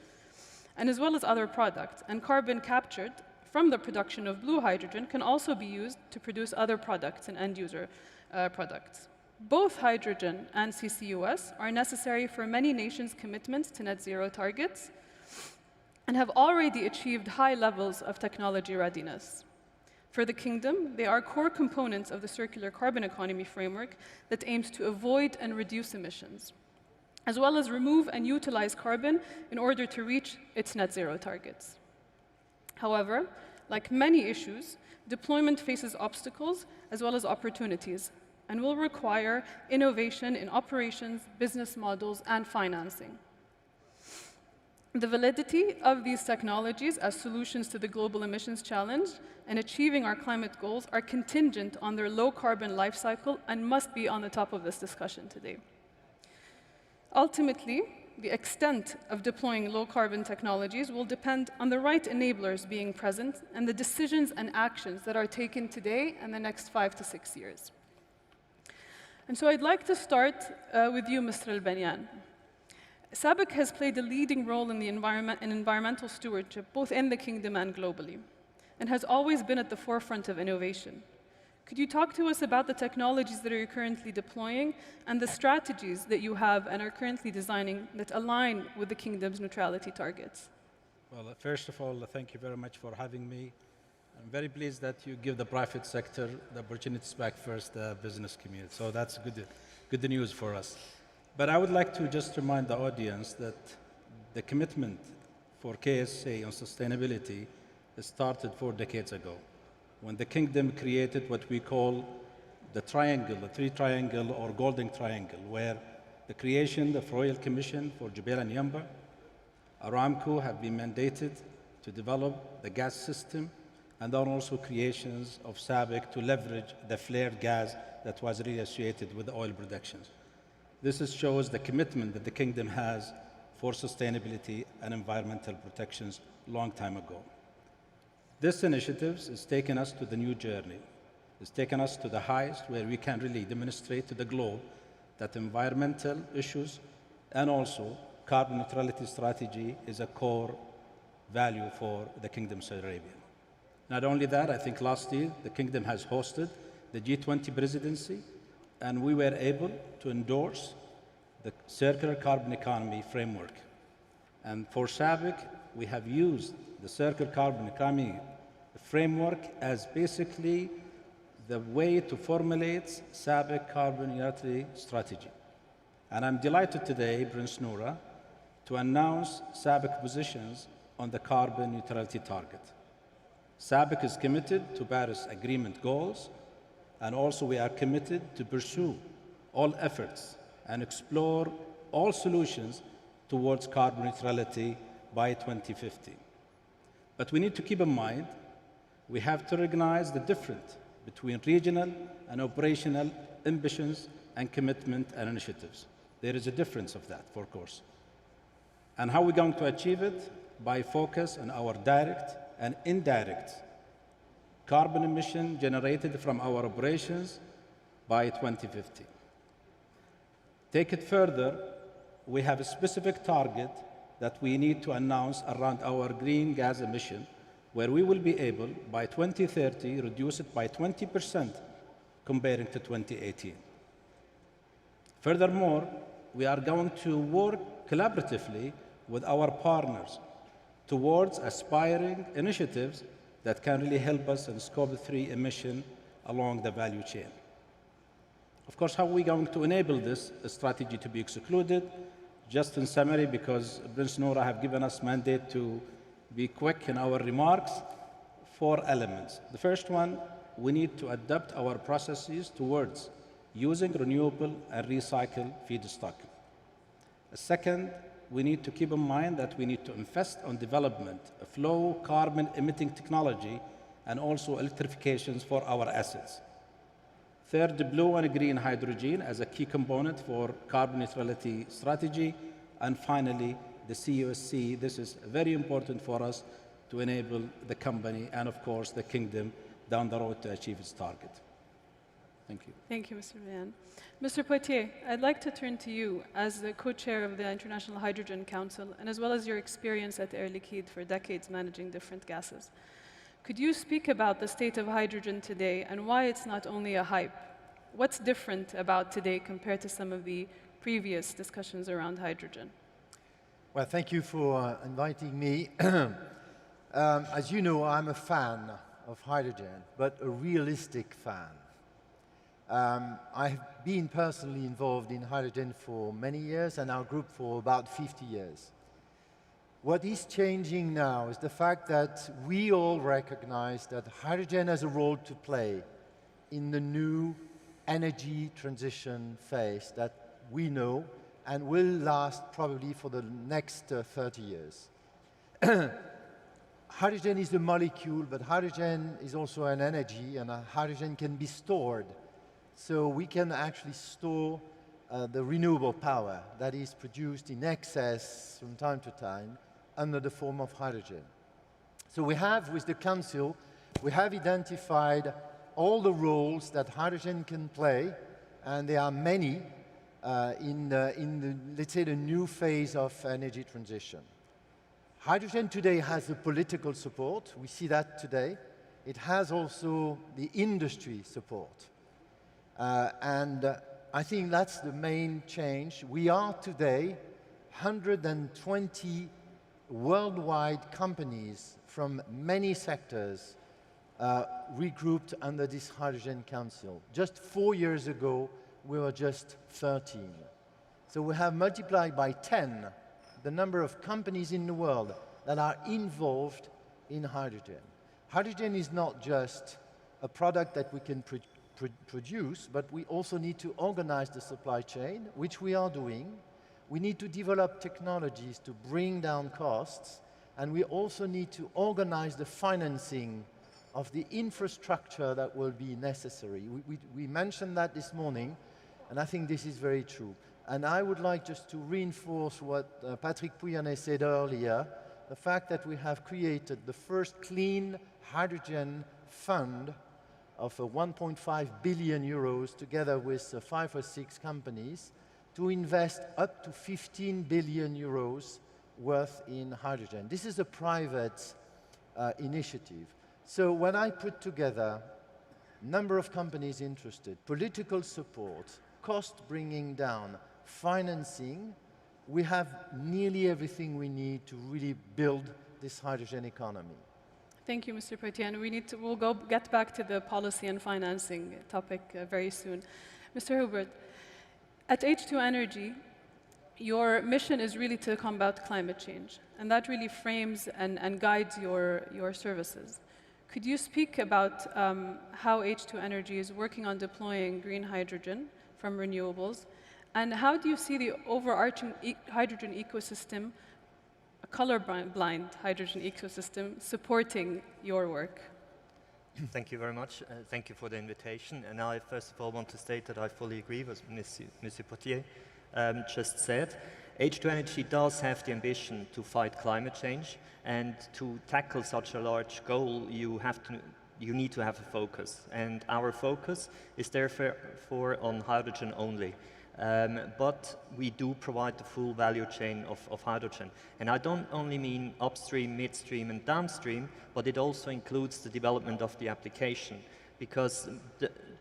and as well as other products. And carbon captured from the production of blue hydrogen can also be used to produce other products and end-user products. Both hydrogen and CCUS are necessary for many nations' commitments to net zero targets and have already achieved high levels of technology readiness. For the Kingdom, they are core components of the circular carbon economy framework that aims to avoid and reduce emissions, as well as remove and utilize carbon in order to reach its net zero targets. However, like many issues, deployment faces obstacles as well as opportunities, and will require innovation in operations, business models, and financing. The validity of these technologies as solutions to the global emissions challenge and achieving our climate goals are contingent on their low-carbon life cycle and must be on the top of this discussion today. Ultimately, the extent of deploying low-carbon technologies will depend on the right enablers being present and the decisions and actions that are taken today and the next 5 to 6 years. And so I'd like to start with you, Mr. Al-Banyan. SABIC has played a leading role in the environmental stewardship, both in the Kingdom and globally, and has always been at the forefront of innovation. Could you talk to us about the technologies that you're currently deploying and the strategies that you have and are currently designing that align with the Kingdom's neutrality targets? Well, first of all, thank you very much for having me. I'm very pleased that you give the private sector the opportunity to back first the business community. So that's good news for us. But I would like to just remind the audience that the commitment for KSA on sustainability started 4 decades ago, when the Kingdom created what we call the triangle, the three triangle or golden triangle, where the creation of Royal Commission for Jubail and Yamba, Aramco have been mandated to develop the gas system, and then also creations of SABIC to leverage the flared gas that was really associated with oil productions. This shows the commitment that the Kingdom has for sustainability and environmental protections long time ago. This initiative has taken us to the new journey. It's taken us to the highest where we can really demonstrate to the globe that environmental issues and also carbon neutrality strategy is a core value for the Kingdom of Saudi Arabia. Not only that, I think last year the Kingdom has hosted the G20 presidency, and we were able to endorse the circular carbon economy framework. And for SABIC, we have used the circular carbon economy framework as basically the way to formulate SABIC carbon neutrality strategy. And I'm delighted today, Prince Noura, to announce SABIC positions on the carbon neutrality target. SABIC is committed to Paris Agreement goals, and also we are committed to pursue all efforts and explore all solutions towards carbon neutrality by 2050. But we need to keep in mind, we have to recognize the difference between regional and operational ambitions and commitment and initiatives. There is a difference of that, of course. And how are we going to achieve it? By focus on our direct and indirect carbon emission generated from our operations by 2050. Take it further, we have a specific target that we need to announce around our green gas emission, where we will be able, by 2030, reduce it by 20% comparing to 2018. Furthermore, we are going to work collaboratively with our partners towards aspiring initiatives that can really help us in Scope 3 emission along the value chain. Of course, how are we going to enable this strategy to be executed? Just in summary, because Prince Noura have given us mandate to be quick in our remarks, 4 elements. The first one, we need to adapt our processes towards using renewable and recycled feedstock. The second, we need to keep in mind that we need to invest on development of low carbon emitting technology and also electrifications for our assets. Third, blue and green hydrogen as a key component for carbon neutrality strategy. And finally, the CUSC. This is very important for us to enable the company and, of course, the Kingdom down the road to achieve its target. Thank you. Thank you, Mr. Riyadh. Mr. Poitier, I'd like to turn to you as the co-chair of the International Hydrogen Council, and as well as your experience at Air Liquide for decades managing different gases. Could you speak about the state of hydrogen today and why it's not only a hype? What's different about today compared to some of the previous discussions around hydrogen? Well, thank you for inviting me. As you know, I'm a fan of hydrogen, but a realistic fan. I've been personally involved in hydrogen for many years, and our group for about 50 years. What is changing now is the fact that we all recognize that hydrogen has a role to play in the new energy transition phase that we know and will last probably for the next 30 years. Hydrogen is a molecule, but hydrogen is also an energy, and hydrogen can be stored. So we can actually store the renewable power that is produced in excess from time to time under the form of hydrogen. So we have, with the Council, we have identified all the roles that hydrogen can play, and there are many in the, let's say, the new phase of energy transition. Hydrogen today has a political support. We see that today. it has also the industry support. I think that's the main change. We are today 120 worldwide companies from many sectors regrouped under this Hydrogen Council. Just 4 years ago, we were just 13. So we have multiplied by 10 the number of companies in the world that are involved in hydrogen. Hydrogen is not just a product that we can produce, but we also need to organize the supply chain, which we are doing. We need to develop technologies to bring down costs, and we also need to organize the financing of the infrastructure that will be necessary. We mentioned that this morning, and I think this is very true. And I would like just to reinforce what Patrick Pouyanné said earlier, the fact that we have created the first clean hydrogen fund of 1.5 billion euros together with 5 or 6 companies to invest up to 15 billion euros worth in hydrogen. This is a private initiative. So when I put together number of companies interested, political support, cost bringing down, financing, we have nearly everything we need to really build this hydrogen economy. Thank you, Mr. Poitier. We'll get back to the policy and financing topic very soon. Mr. Hubert, at H2 Energy, your mission is really to combat climate change, and that really frames and guides your services. Could you speak about how H2 Energy is working on deploying green hydrogen from renewables, and how do you see the overarching hydrogen ecosystem, a colorblind hydrogen ecosystem, supporting your work? Thank you very much. Thank you for the invitation. And I first of all want to state that I fully agree with Mr. Poitier just said. H2 Energy does have the ambition to fight climate change, and to tackle such a large goal, you need to have a focus. And our focus is therefore on hydrogen only. But we do provide the full value chain of hydrogen. And I don't only mean upstream, midstream, and downstream, but it also includes the development of the application. Because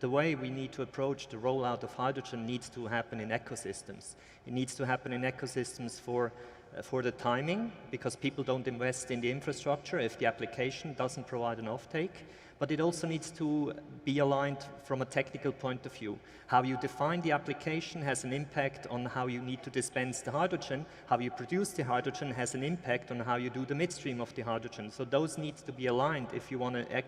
the way we need to approach the rollout of hydrogen needs to happen in ecosystems. It needs to happen in ecosystems for the timing, because people don't invest in the infrastructure if the application doesn't provide an offtake. But it also needs to be aligned from a technical point of view. How you define the application has an impact on how you need to dispense the hydrogen. How you produce the hydrogen has an impact on how you do the midstream of the hydrogen. So those need to be aligned if you want to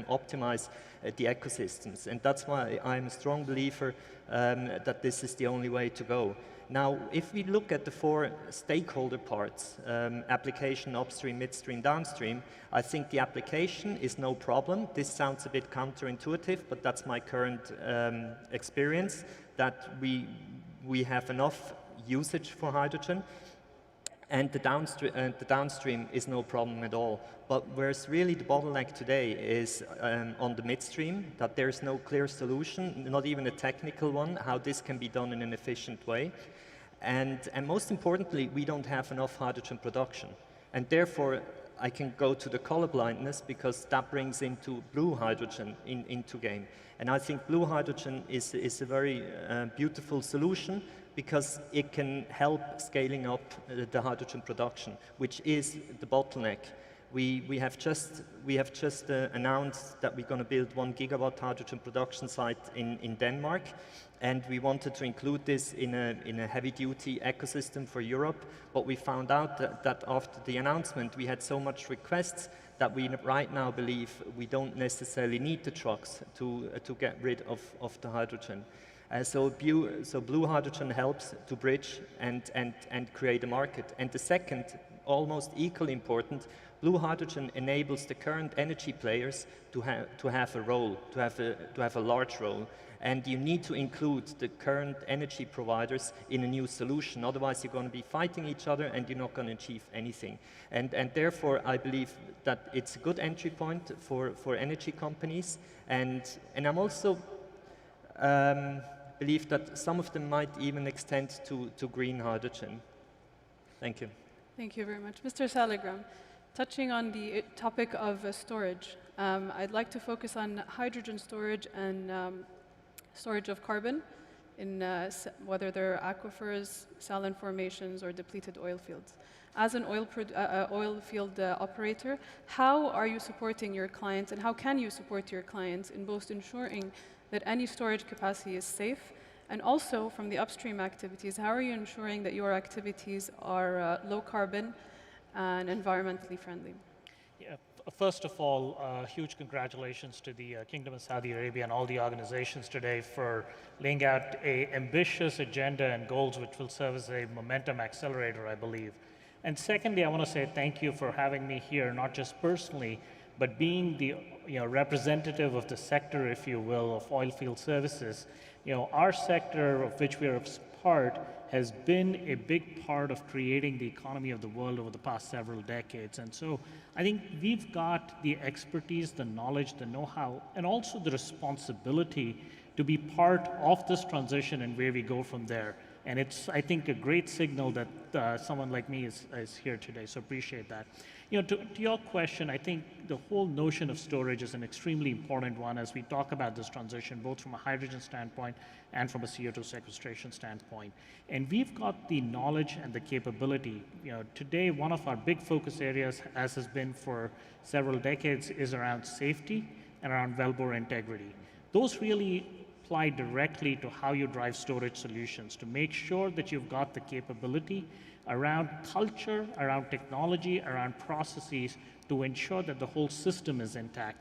optimize the ecosystems. And that's why I'm a strong believer that this is the only way to go. Now, if we look at the 4 stakeholder parts, application, upstream, midstream, downstream, I think the application is no problem. This sounds a bit counterintuitive, but that's my current experience, that we have enough usage for hydrogen, and the downstream is no problem at all. But where's really the bottleneck today is on the midstream, that there's no clear solution, not even a technical one, how this can be done in an efficient way. And most importantly, we don't have enough hydrogen production. And therefore, I can go to the color blindness, because that brings into blue hydrogen into game. And I think blue hydrogen is a very beautiful solution, because it can help scaling up the hydrogen production, which is the bottleneck. We have just announced that we're going to build 1 gigawatt hydrogen production site in Denmark, and we wanted to include this in a heavy-duty ecosystem for Europe. But we found out that after the announcement, we had so much requests that we right now believe we don't necessarily need the trucks to get rid of the hydrogen. So blue hydrogen helps to bridge and create a market. And the second, almost equally important, blue hydrogen enables the current energy players to have a role, to have a large role. And you need to include the current energy providers in a new solution. Otherwise, you're going to be fighting each other, and you're not going to achieve anything. And therefore, I believe that it's a good entry point for energy companies. And I'm also believe that some of them might even extend to green hydrogen. Thank you. Thank you very much. Mr. Saligram, Touching on the topic of storage, I'd like to focus on hydrogen storage and storage of carbon in whether they're aquifers, saline formations, or depleted oil fields. As an oil field operator, how are you supporting your clients, and how can you support your clients in both ensuring that any storage capacity is safe, and also from the upstream activities, how are you ensuring that your activities are low carbon and environmentally friendly? Yeah, first of all, huge congratulations to the Kingdom of Saudi Arabia and all the organizations today for laying out an ambitious agenda and goals which will serve as a momentum accelerator, I believe. And secondly, I want to say thank you for having me here, not just personally, but being the representative of the sector, if you will, of oil field services. Our sector, of which we are part, has been a big part of creating the economy of the world over the past several decades. And so I think we've got the expertise, the knowledge, the know-how, and also the responsibility to be part of this transition and where we go from there. And it's, I think, a great signal that someone like me is here today, so appreciate that. To your question, I think the whole notion of storage is an extremely important one as we talk about this transition, both from a hydrogen standpoint and from a CO2 sequestration standpoint. And we've got the knowledge and the capability. Today, one of our big focus areas, as has been for several decades, is around safety and around wellbore integrity. Those really apply directly to how you drive storage solutions to make sure that you've got the capability around culture, around technology, around processes to ensure that the whole system is intact.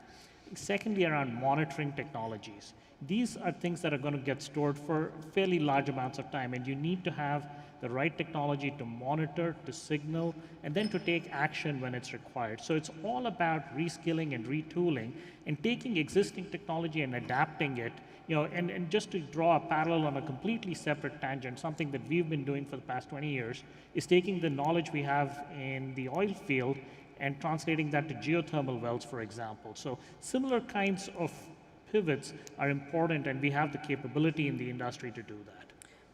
Secondly, around monitoring technologies. These are things that are going to get stored for fairly large amounts of time, and you need to have the right technology to monitor, to signal, and then to take action when it's required. So it's all about reskilling and retooling and taking existing technology and adapting it. And just to draw a parallel on a completely separate tangent, something that we've been doing for the past 20 years is taking the knowledge we have in the oil field and translating that to geothermal wells, for example. So similar kinds of pivots are important, and we have the capability in the industry to do that.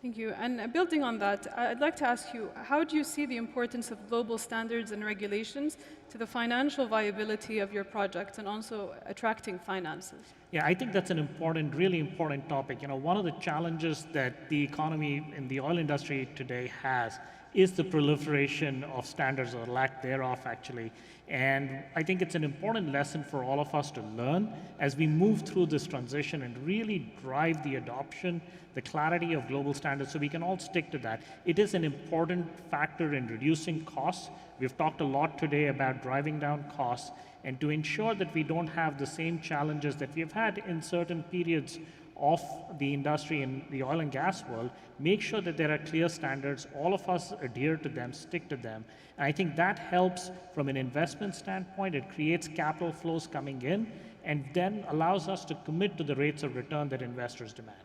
Thank you. And building on that, I'd like to ask you, how do you see the importance of global standards and regulations to the financial viability of your project and also attracting finances? Yeah, I think that's an important, really important topic. One of the challenges that the economy in the oil industry today has is the proliferation of standards, or lack thereof, actually. And I think it's an important lesson for all of us to learn as we move through this transition and really drive the adoption, the clarity of global standards, so we can all stick to that. It is an important factor in reducing costs. We've talked a lot today about driving down costs, and to ensure that we don't have the same challenges that we've had in certain periods of the industry in the oil and gas world, make sure that there are clear standards, all of us adhere to them, stick to them. And I think that helps from an investment standpoint. It creates capital flows coming in and then allows us to commit to the rates of return that investors demand.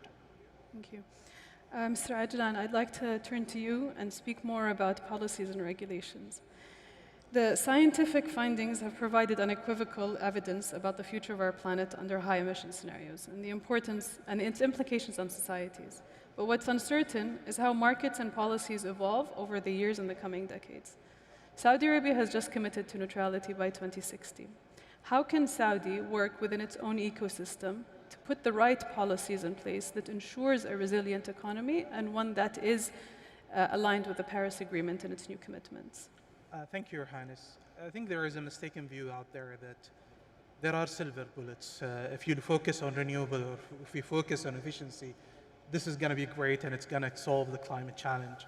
Thank you. Mr. Ajlan, I'd like to turn to you and speak more about policies and regulations. The scientific findings have provided unequivocal evidence about the future of our planet under high emission scenarios and the importance and its implications on societies. But what's uncertain is how markets and policies evolve over the years and the coming decades. Saudi Arabia has just committed to neutrality by 2060. How can Saudi work within its own ecosystem to put the right policies in place that ensures a resilient economy and one that is aligned with the Paris Agreement and its new commitments? Thank you, Your Highness. I think there is a mistaken view out there that there are silver bullets. If you focus on renewable, or if we focus on efficiency, this is going to be great and it's going to solve the climate challenge.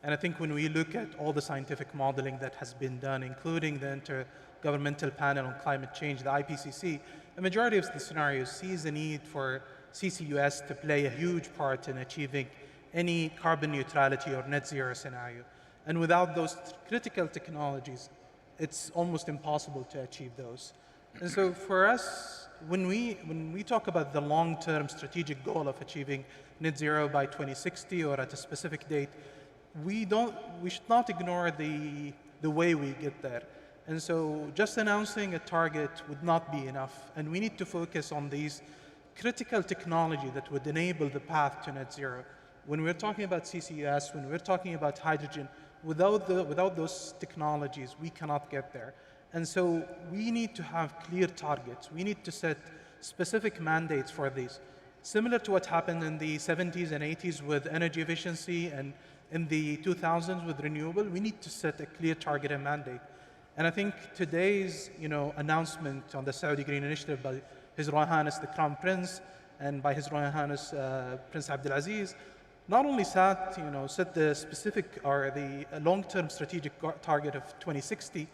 And I think when we look at all the scientific modeling that has been done, including the Intergovernmental Panel on Climate Change, the IPCC, the majority of the scenarios sees the need for CCUS to play a huge part in achieving any carbon neutrality or net zero scenario. And without those critical technologies, it's almost impossible to achieve those. And so for us, when we talk about the long-term strategic goal of achieving net zero by 2060 or at a specific date, we should not ignore the way we get there. And so just announcing a target would not be enough. And we need to focus on these critical technology that would enable the path to net zero. When we're talking about CCUS, when we're talking about hydrogen, without those technologies, we cannot get there. And so we need to have clear targets. We need to set specific mandates for these. Similar to what happened in the 70s and 80s with energy efficiency and in the 2000s with renewable, we need to set a clear target and mandate. And I think today's announcement on the Saudi Green Initiative by His Royal Highness the Crown Prince and by His Royal Highness Prince Abdulaziz not only set the specific or the long-term strategic target of 2060,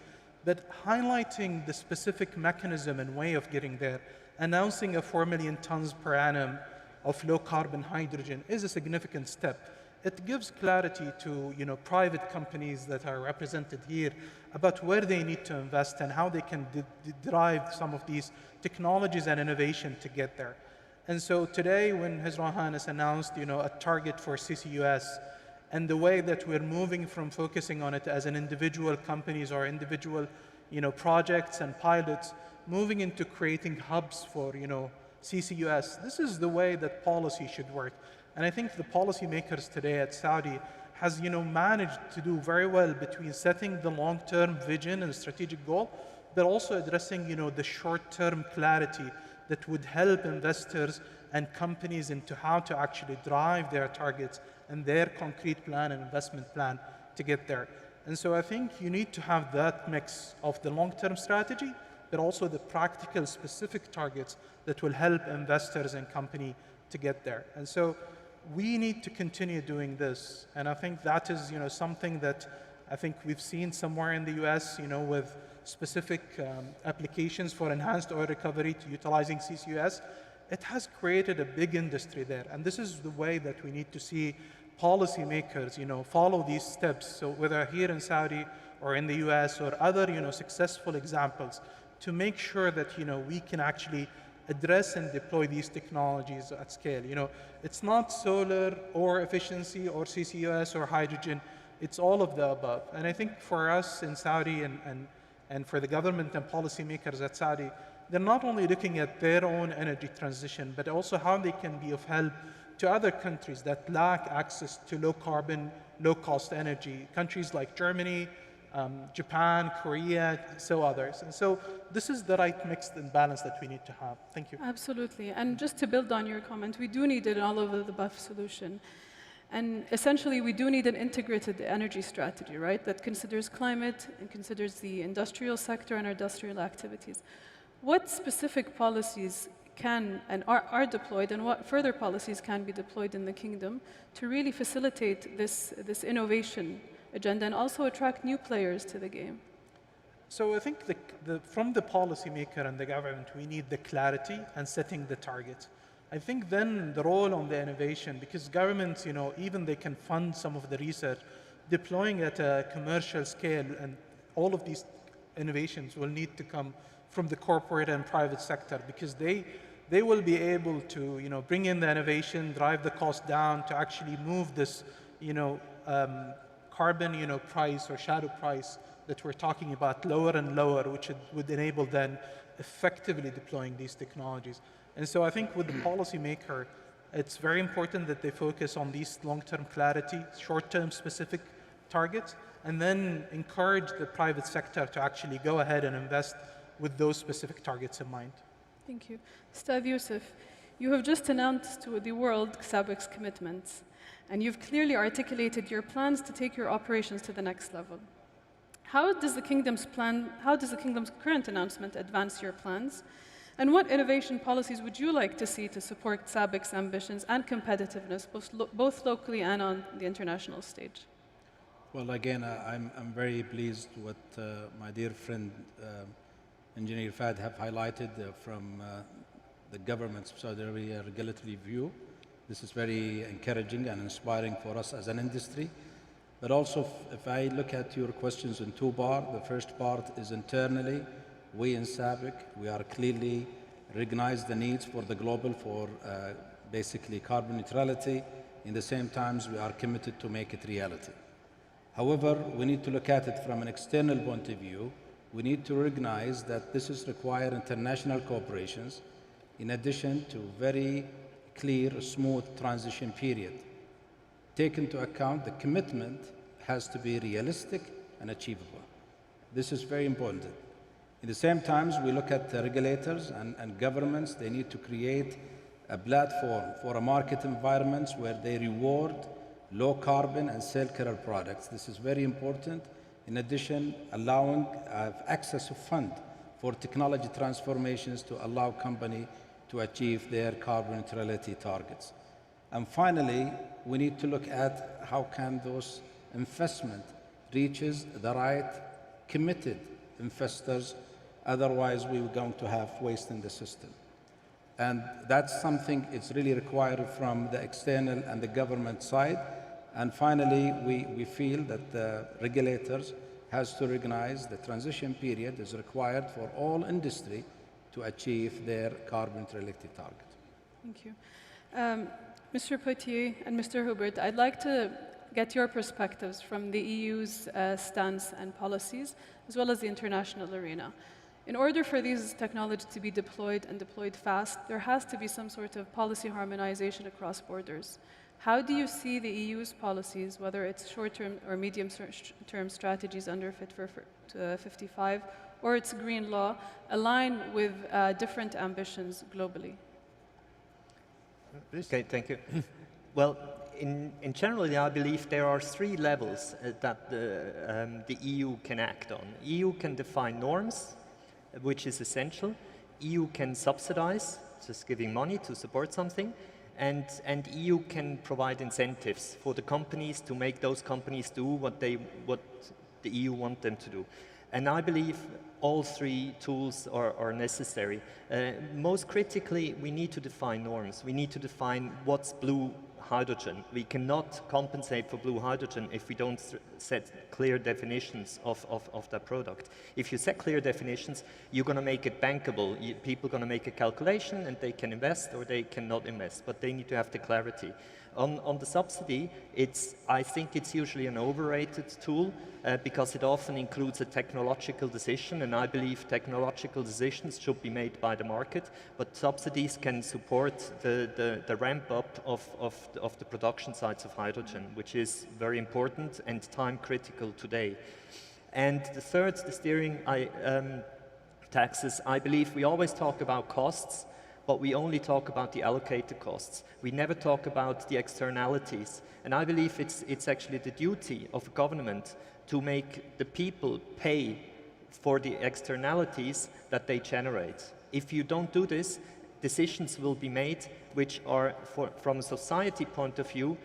but highlighting the specific mechanism and way of getting there. Announcing a 4 million tons per annum of low-carbon hydrogen is a significant step. It gives clarity to private companies that are represented here about where they need to invest and how they can derive some of these technologies and innovation to get there. And so today, when His Royal Highness announced a target for CCUS, and the way that we're moving from focusing on it as an individual companies or individual projects and pilots, moving into creating hubs for CCUS, this is the way that policy should work. And I think the policymakers today at Saudi has managed to do very well between setting the long-term vision and strategic goal, but also addressing the short-term clarity that would help investors and companies into how to actually drive their targets and their concrete plan and investment plan to get there. And so I think you need to have that mix of the long-term strategy, but also the practical specific targets that will help investors and company to get there. And so we need to continue doing this. And I think that is something that I think we've seen somewhere in the US with specific applications for enhanced oil recovery to utilizing CCUS. It has created a big industry there. And this is the way that we need to see policymakers follow these steps. So whether here in Saudi or in the US or other successful examples, to make sure that we can actually address and deploy these technologies at scale. It's not solar or efficiency or CCUS or hydrogen, it's all of the above. And I think for us in Saudi and for the government and policymakers at Saudi, they're not only looking at their own energy transition, but also how they can be of help to other countries that lack access to low carbon, low cost energy, countries like Germany, Japan, Korea, so others. And so this is the right mix and balance that we need to have. Thank you. Absolutely. And just to build on your comment, we do need an all-of-the-above solution. And essentially, we do need an integrated energy strategy, right, that considers climate and considers the industrial sector and industrial activities. What specific policies can and are deployed, and what further policies can be deployed in the kingdom to really facilitate this innovation agenda and also attract new players to the game? So I think from the policymaker and the government, we need the clarity and setting the targets. I think then the role on the innovation, because governments, even they can fund some of the research, deploying at a commercial scale, and all of these innovations will need to come from the corporate and private sector, because they will be able to bring in the innovation, drive the cost down to actually move this carbon price or shadow price that we're talking about lower and lower, which would enable then effectively deploying these technologies. And so I think with the policymaker, it's very important that they focus on these long-term clarity, short-term specific targets, and then encourage the private sector to actually go ahead and invest with those specific targets in mind. Thank you. Ustad Youssef, you have just announced to the world SABIC's commitments, and you've clearly articulated your plans to take your operations to the next level. How does the kingdom's current announcement advance your plans? And what innovation policies would you like to see to support SABIC's ambitions and competitiveness, both locally and on the international stage? Well, again, I'm very pleased what my dear friend, Engineer Fad, have highlighted from the government's Saudi Arabia regulatory view. This is very encouraging and inspiring for us as an industry. But also, if I look at your questions in two parts, the first part is internally. We in SABIC, we are clearly recognize the needs for the global for basically carbon neutrality. In the same time, we are committed to make it reality. However, we need to look at it from an external point of view. We need to recognize that this is require international cooperations in addition to very clear, smooth transition period. Take into account the commitment has to be realistic and achievable. This is very important. In the same times, we look at the regulators and governments. They need to create a platform for a market environments where they reward low carbon and circular products. This is very important. In addition, allowing access to fund for technology transformations to allow company to achieve their carbon neutrality targets. And finally, we need to look at how can those investment reaches the right committed investors. Otherwise, we're going to have waste in the system. And that's something it's really required from the external and the government side. And finally, we feel that the regulators has to recognize the transition period is required for all industry to achieve their carbon neutrality target. Thank you. Mr. Potier and Mr. Hubert, I'd like to get your perspectives from the EU's stance and policies, as well as the international arena. In order for these technologies to be deployed and deployed fast, there has to be some sort of policy harmonization across borders. How do you see the EU's policies, whether it's short-term or medium-term strategies under Fit for 55 or its green law, align with different ambitions globally? Okay, thank you. Well, in general, I believe there are three levels that the EU can act on. EU can define norms, which is essential. EU can subsidize, just giving money to support something. And EU can provide incentives for the companies to make those companies do what the EU want them to do. And I believe all three tools are necessary. Most critically, we need to define norms. We need to define what's blue hydrogen. We cannot compensate for blue hydrogen if we don't set clear definitions of that product. If you set clear definitions, you're going to make it bankable. People are going to make a calculation and they can invest or they cannot invest, but they need to have the clarity. On the subsidy, I think it's usually an overrated tool because it often includes a technological decision, and I believe technological decisions should be made by the market, but subsidies can support the ramp up of the production sites of hydrogen, which is very important and time critical today. And the third, the steering taxes, I believe we always talk about costs, but we only talk about the allocated costs. We never talk about the externalities. And I believe it's actually the duty of a government to make the people pay for the externalities that they generate. If you don't do this, decisions will be made which are, from a society point of view,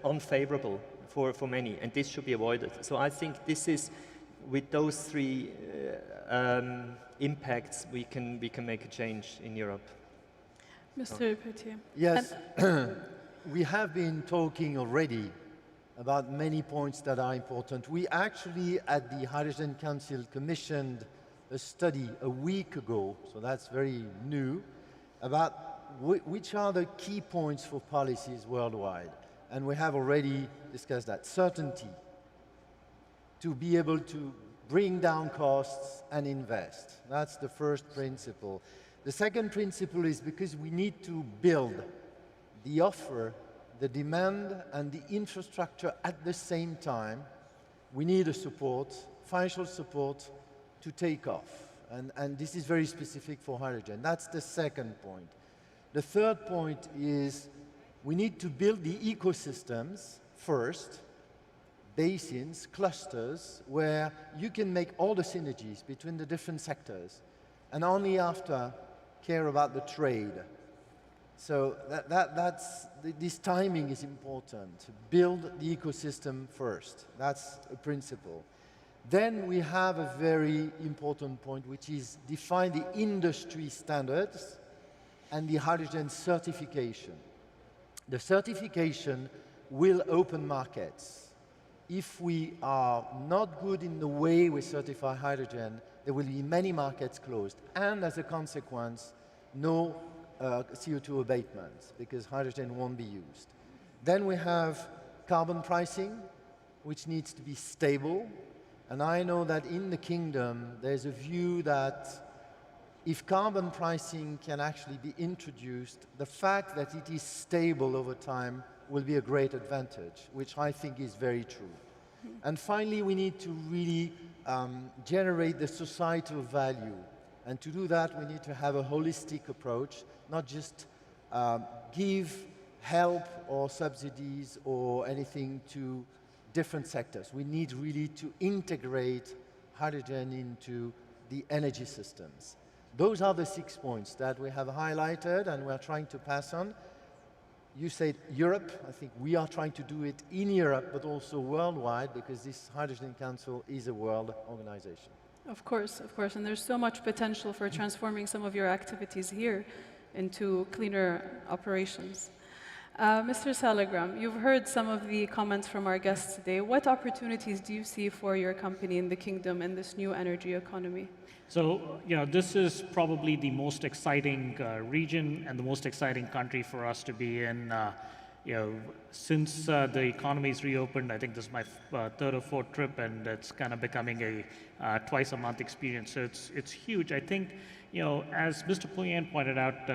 unfavorable for many, and this should be avoided. So I think this is, with those three impacts, we can make a change in Europe. Mr. Potier. Yes, we have been talking already about many points that are important. We actually, at the Hydrogen Council, commissioned a study a week ago, so that's very new, about which are the key points for policies worldwide. And we have already discussed that. Certainty, to be able to bring down costs and invest. That's the first principle. The second principle is because we need to build the offer, the demand, and the infrastructure at the same time. We need a support, financial support, to take off. And this is very specific for hydrogen. That's the second point. The third point is we need to build the ecosystems first, basins, clusters, where you can make all the synergies between the different sectors, and only after care about the trade. So this timing is important. Build the ecosystem first. That's a principle. Then we have a very important point, which is define the industry standards and the hydrogen certification. The certification will open markets. If we are not good in the way we certify hydrogen, there will be many markets closed, and as a consequence, no CO2 abatements, because hydrogen won't be used. Then we have carbon pricing, which needs to be stable. And I know that in the kingdom, there's a view that if carbon pricing can actually be introduced, the fact that it is stable over time will be a great advantage, which I think is very true. And finally, we need to really generate the societal value. And to do that, we need to have a holistic approach, not just give help or subsidies or anything to different sectors. We need really to integrate hydrogen into the energy systems. Those are the 6 points that we have highlighted and we are trying to pass on. You said Europe. I think we are trying to do it in Europe, but also worldwide, because this Hydrogen Council is a world organization. Of course, and there's so much potential for transforming some of your activities here into cleaner operations. Mr. Salagram, you've heard some of the comments from our guests today. What opportunities do you see for your company in the kingdom in this new energy economy? So, this is probably the most exciting region and the most exciting country for us to be in. Since the economy's reopened, I think this is my third or fourth trip, and it's kind of becoming a twice-a-month experience. So it's huge. I think, as Mr. Pouyen pointed out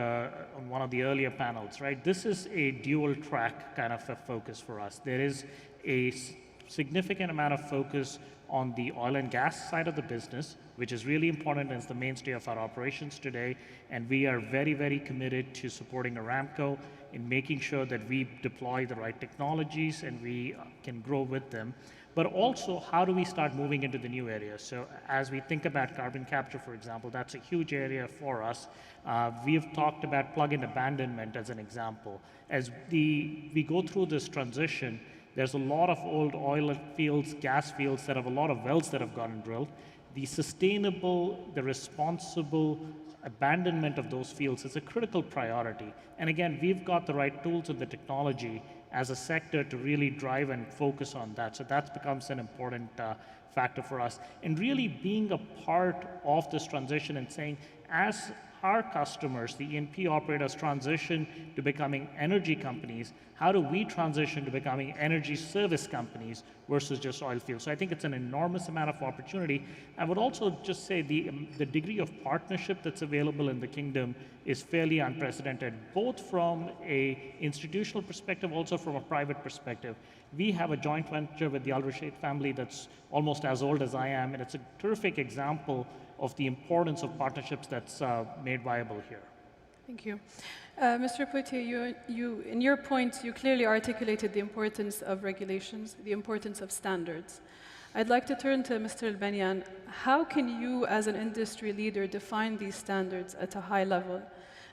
on one of the earlier panels, right? This is a dual-track kind of a focus for us. There is a significant amount of focus on the oil and gas side of the business, which is really important and is the mainstay of our operations today. And we are very, very committed to supporting Aramco in making sure that we deploy the right technologies and we can grow with them. But also, how do we start moving into the new areas? So as we think about carbon capture, for example, that's a huge area for us. We've talked about plug-in abandonment as an example. As we go through this transition, there's a lot of old oil fields, gas fields that have a lot of wells that have gotten drilled. The sustainable, the responsible abandonment of those fields is a critical priority. And again, we've got the right tools and the technology as a sector to really drive and focus on that. So that becomes an important factor for us. And really being a part of this transition and saying, as our customers, the E&P operators, transition to becoming energy companies, how do we transition to becoming energy service companies versus just oil fields? So I think it's an enormous amount of opportunity. I would also just say the degree of partnership that's available in the kingdom is fairly unprecedented, both from an institutional perspective, also from a private perspective. We have a joint venture with the Al Rashid family that's almost as old as I am, and it's a terrific example of the importance of partnerships that's made viable here. Thank you. Mr. Poitier, in your point, you clearly articulated the importance of regulations, the importance of standards. I'd like to turn to Mr. Al-Banyan. How can you, as an industry leader, define these standards at a high level?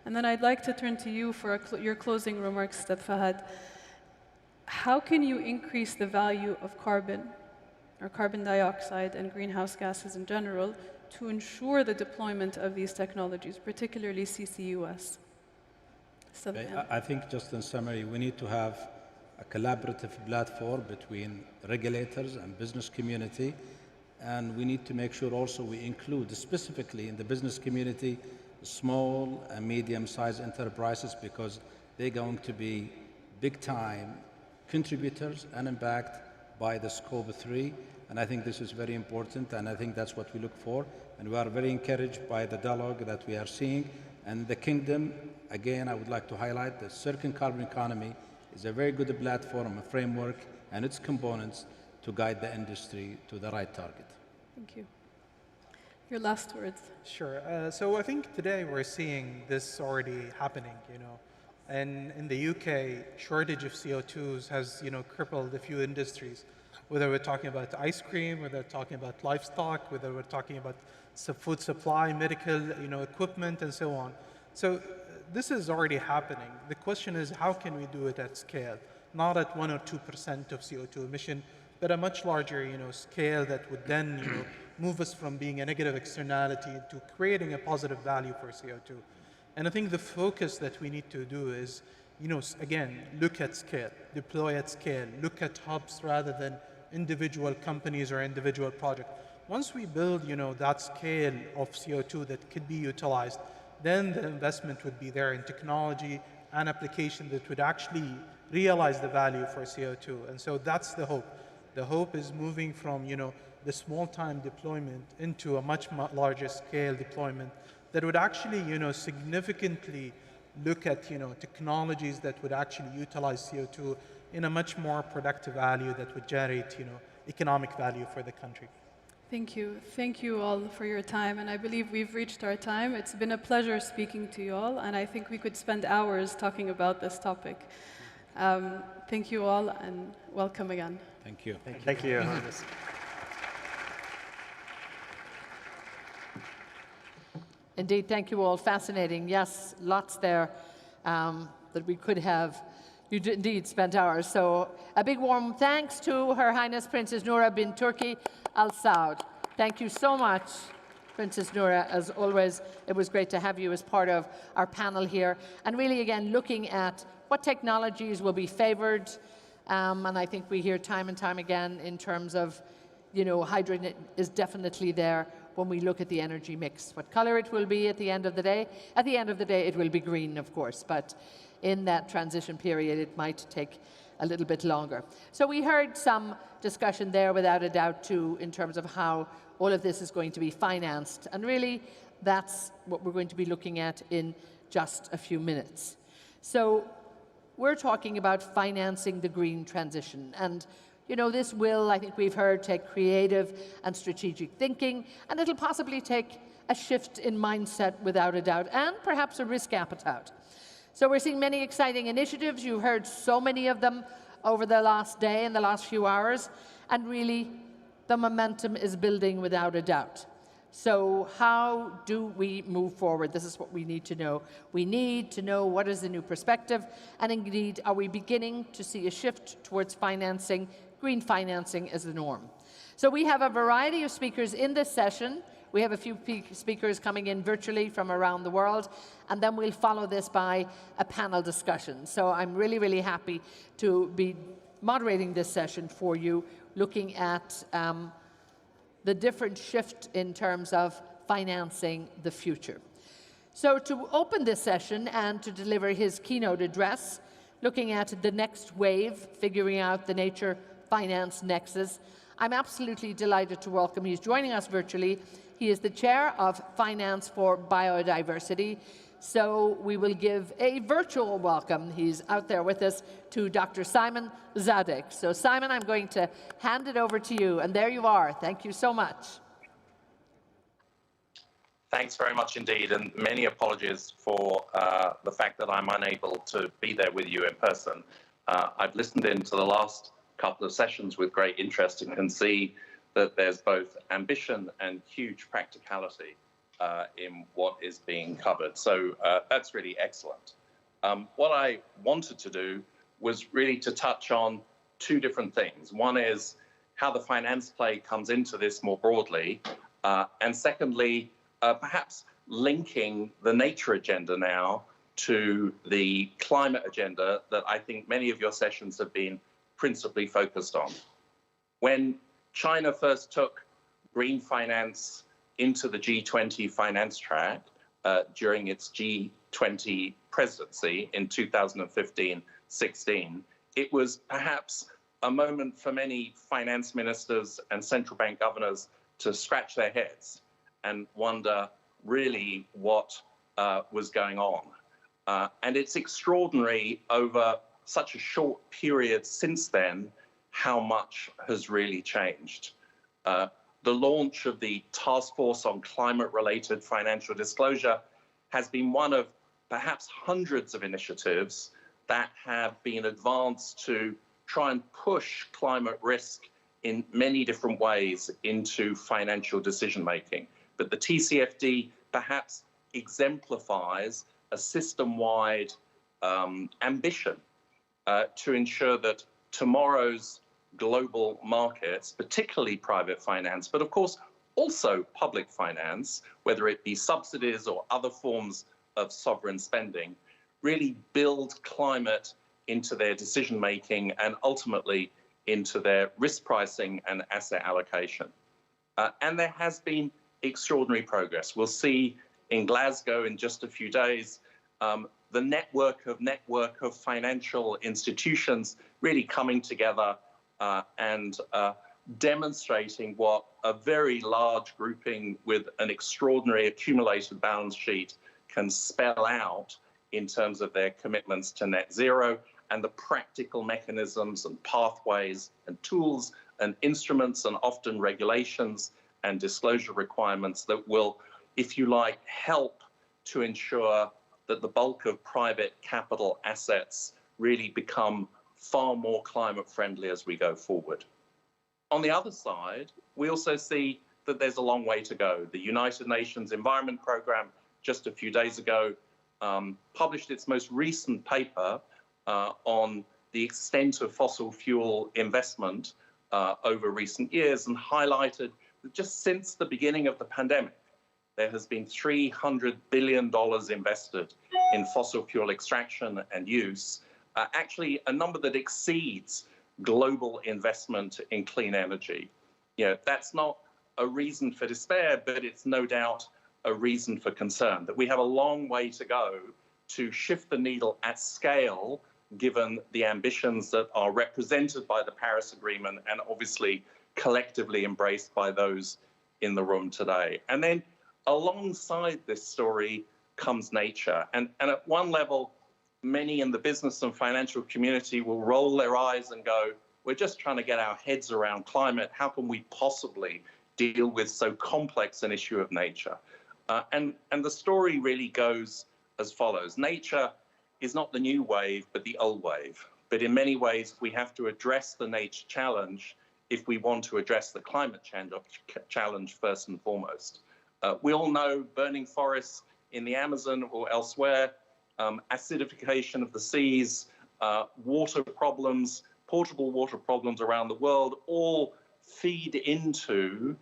And then I'd like to turn to you for your closing remarks, Ustad Fahad. How can you increase the value of carbon, or carbon dioxide and greenhouse gases in general, to ensure the deployment of these technologies, particularly CCUS? I think, just in summary, we need to have a collaborative platform between regulators and business community, and we need to make sure also we include, specifically in the business community, small and medium-sized enterprises, because they're going to be big-time contributors and impact by the scope 3. And I think this is very important, and I think that's what we look for. And we are very encouraged by the dialogue that we are seeing. And the kingdom, again, I would like to highlight the circular carbon economy is a very good platform, a framework, and its components to guide the industry to the right target. Thank you. Your last words. Sure. So I think today we're seeing this already happening, And in the UK, shortage of CO2s has, crippled a few industries. Whether we're talking about ice cream, whether we're talking about livestock, whether we're talking about food supply, medical, equipment, and so on. So this is already happening. The question is, how can we do it at scale? Not at 1 or 2% of CO2 emission, but a much larger, scale that would then, move us from being a negative externality to creating a positive value for CO2. And I think the focus that we need to do is, again, look at scale, deploy at scale, look at hubs rather than individual companies or individual projects. Once we build, that scale of CO2 that could be utilized, then the investment would be there in technology and application that would actually realize the value for CO2. And so that's the hope. The hope is moving from, the small-time deployment into a much larger scale deployment that would actually, significantly look at, technologies that would actually utilize CO2 in a much more productive value that would generate, economic value for the country. Thank you. Thank you all for your time, and I believe we've reached our time. It's been a pleasure speaking to you all, and I think we could spend hours talking about this topic. Thank you all, and welcome again. Thank you. Thank you. Indeed, thank you all. Fascinating. Yes, lots there that we could have. You did indeed spent hours. So a big warm thanks to Her Highness Princess Noura bin Turki Al Saud. Thank you so much, Princess Noura. As always, it was great to have you as part of our panel here. And really, again, looking at what technologies will be favored. And I think we hear time and time again in terms of, hydrogen is definitely there when we look at the energy mix. What color it will be at the end of the day? At the end of the day, it will be green, of course, but in that transition period, it might take a little bit longer. So we heard some discussion there, without a doubt, too, in terms of how all of this is going to be financed. And really, that's what we're going to be looking at in just a few minutes. So we're talking about financing the green transition. And this will, I think we've heard, take creative and strategic thinking, and it'll possibly take a shift in mindset, without a doubt, and perhaps a risk appetite. So we're seeing many exciting initiatives. You've heard so many of them over the last day and the last few hours, and really the momentum is building, without a doubt. So how do we move forward? This is what we need to know. We need to know what is the new perspective, and indeed, are we beginning to see a shift towards financing, green financing as the norm? So we have a variety of speakers in this session. We have a few speakers coming in virtually from around the world, and then we'll follow this by a panel discussion. So I'm really, really happy to be moderating this session for you, looking at the different shift in terms of financing the future. So to open this session and to deliver his keynote address, looking at the next wave, figuring out the nature finance nexus, I'm absolutely delighted to welcome, he's joining us virtually. He is the chair of Finance for Biodiversity. So we will give a virtual welcome, he's out there with us, to Dr. Simon Zadek. So Simon, I'm going to hand it over to you, and there you are. Thank you so much. Thanks very much indeed, and many apologies for the fact that I'm unable to be there with you in person. I've listened in to the last couple of sessions with great interest and can see that there's both ambition and huge practicality in what is being covered. So that's really excellent. What I wanted to do was really to touch on two different things. One is how the finance play comes into this more broadly, and secondly, perhaps linking the nature agenda now to the climate agenda that I think many of your sessions have been principally focused on. When China first took green finance into the G20 finance track during its G20 presidency in 2015-16, it was perhaps a moment for many finance ministers and central bank governors to scratch their heads and wonder really what was going on. And it's extraordinary over such a short period since then how much has really changed. The launch of the Task Force on Climate-Related Financial Disclosure has been one of perhaps hundreds of initiatives that have been advanced to try and push climate risk in many different ways into financial decision-making. But the TCFD perhaps exemplifies a system-wide ambition to ensure that tomorrow's global markets, particularly private finance, but of course also public finance, whether it be subsidies or other forms of sovereign spending, really build climate into their decision-making and ultimately into their risk pricing and asset allocation. And there has been extraordinary progress. We'll see in Glasgow in just a few days the network of financial institutions really coming together and demonstrating what a very large grouping with an extraordinary accumulated balance sheet can spell out in terms of their commitments to net zero and the practical mechanisms and pathways and tools and instruments and often regulations and disclosure requirements that will, if you like, help to ensure that the bulk of private capital assets really become far more climate friendly as we go forward. On the other side, we also see that there's a long way to go. The United Nations Environment Programme just a few days ago published its most recent paper on the extent of fossil fuel investment over recent years and highlighted that just since the beginning of the pandemic, there has been $300 billion invested in fossil fuel extraction and use, actually a number that exceeds global investment in clean energy. You know, that's not a reason for despair, but it's no doubt a reason for concern, that we have a long way to go to shift the needle at scale, given the ambitions that are represented by the Paris Agreement and obviously collectively embraced by those in the room today. And then alongside this story comes nature. And at one level, many in the business and financial community will roll their eyes and go, we're just trying to get our heads around climate. How can we possibly deal with so complex an issue of nature? And the story really goes as follows. Nature is not the new wave, but the old wave. But in many ways, we have to address the nature challenge if we want to address the climate challenge first and foremost. We all know burning forests in the Amazon or elsewhere, acidification of the seas, water problems, potable water problems around the world, all feed into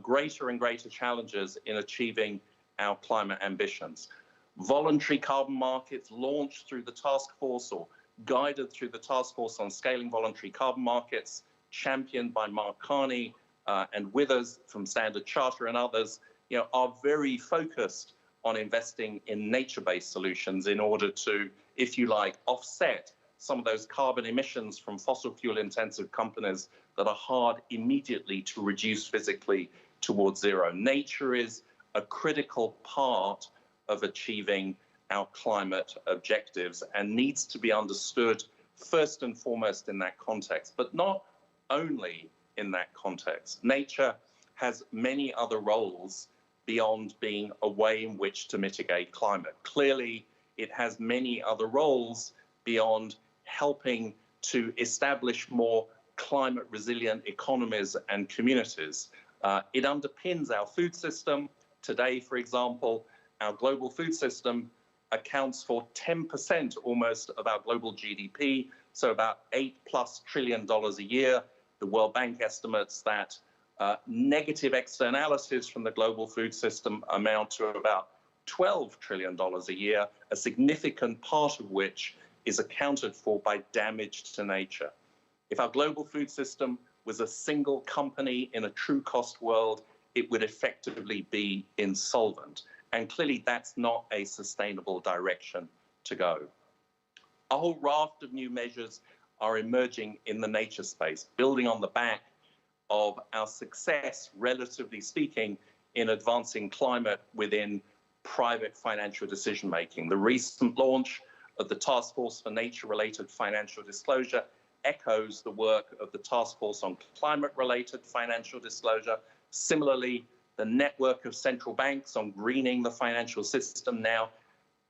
greater and greater challenges in achieving our climate ambitions. Voluntary carbon markets launched through the task force or guided through the task force on scaling voluntary carbon markets, championed by Mark Carney and Withers from Standard Charter and others, you know, are very focused on investing in nature-based solutions in order to, if you like, offset some of those carbon emissions from fossil fuel-intensive companies that are hard immediately to reduce physically towards zero. Nature is a critical part of achieving our climate objectives and needs to be understood first and foremost in that context, but not only in that context. Nature has many other roles beyond being a way in which to mitigate climate. Clearly, it has many other roles beyond helping to establish more climate resilient economies and communities. It underpins our food system. Today, for example, our global food system accounts for 10% almost of our global GDP, so about $8+ trillion a year. The World Bank estimates that negative externalities from the global food system amount to about $12 trillion a year, a significant part of which is accounted for by damage to nature. If our global food system was a single company in a true cost world, it would effectively be insolvent. And clearly that's not a sustainable direction to go. A whole raft of new measures are emerging in the nature space, building on the back of our success, relatively speaking, in advancing climate within private financial decision-making. The recent launch of the Task Force for Nature-Related Financial Disclosure echoes the work of the Task Force on Climate-Related Financial Disclosure. Similarly, the network of central banks on greening the financial system, now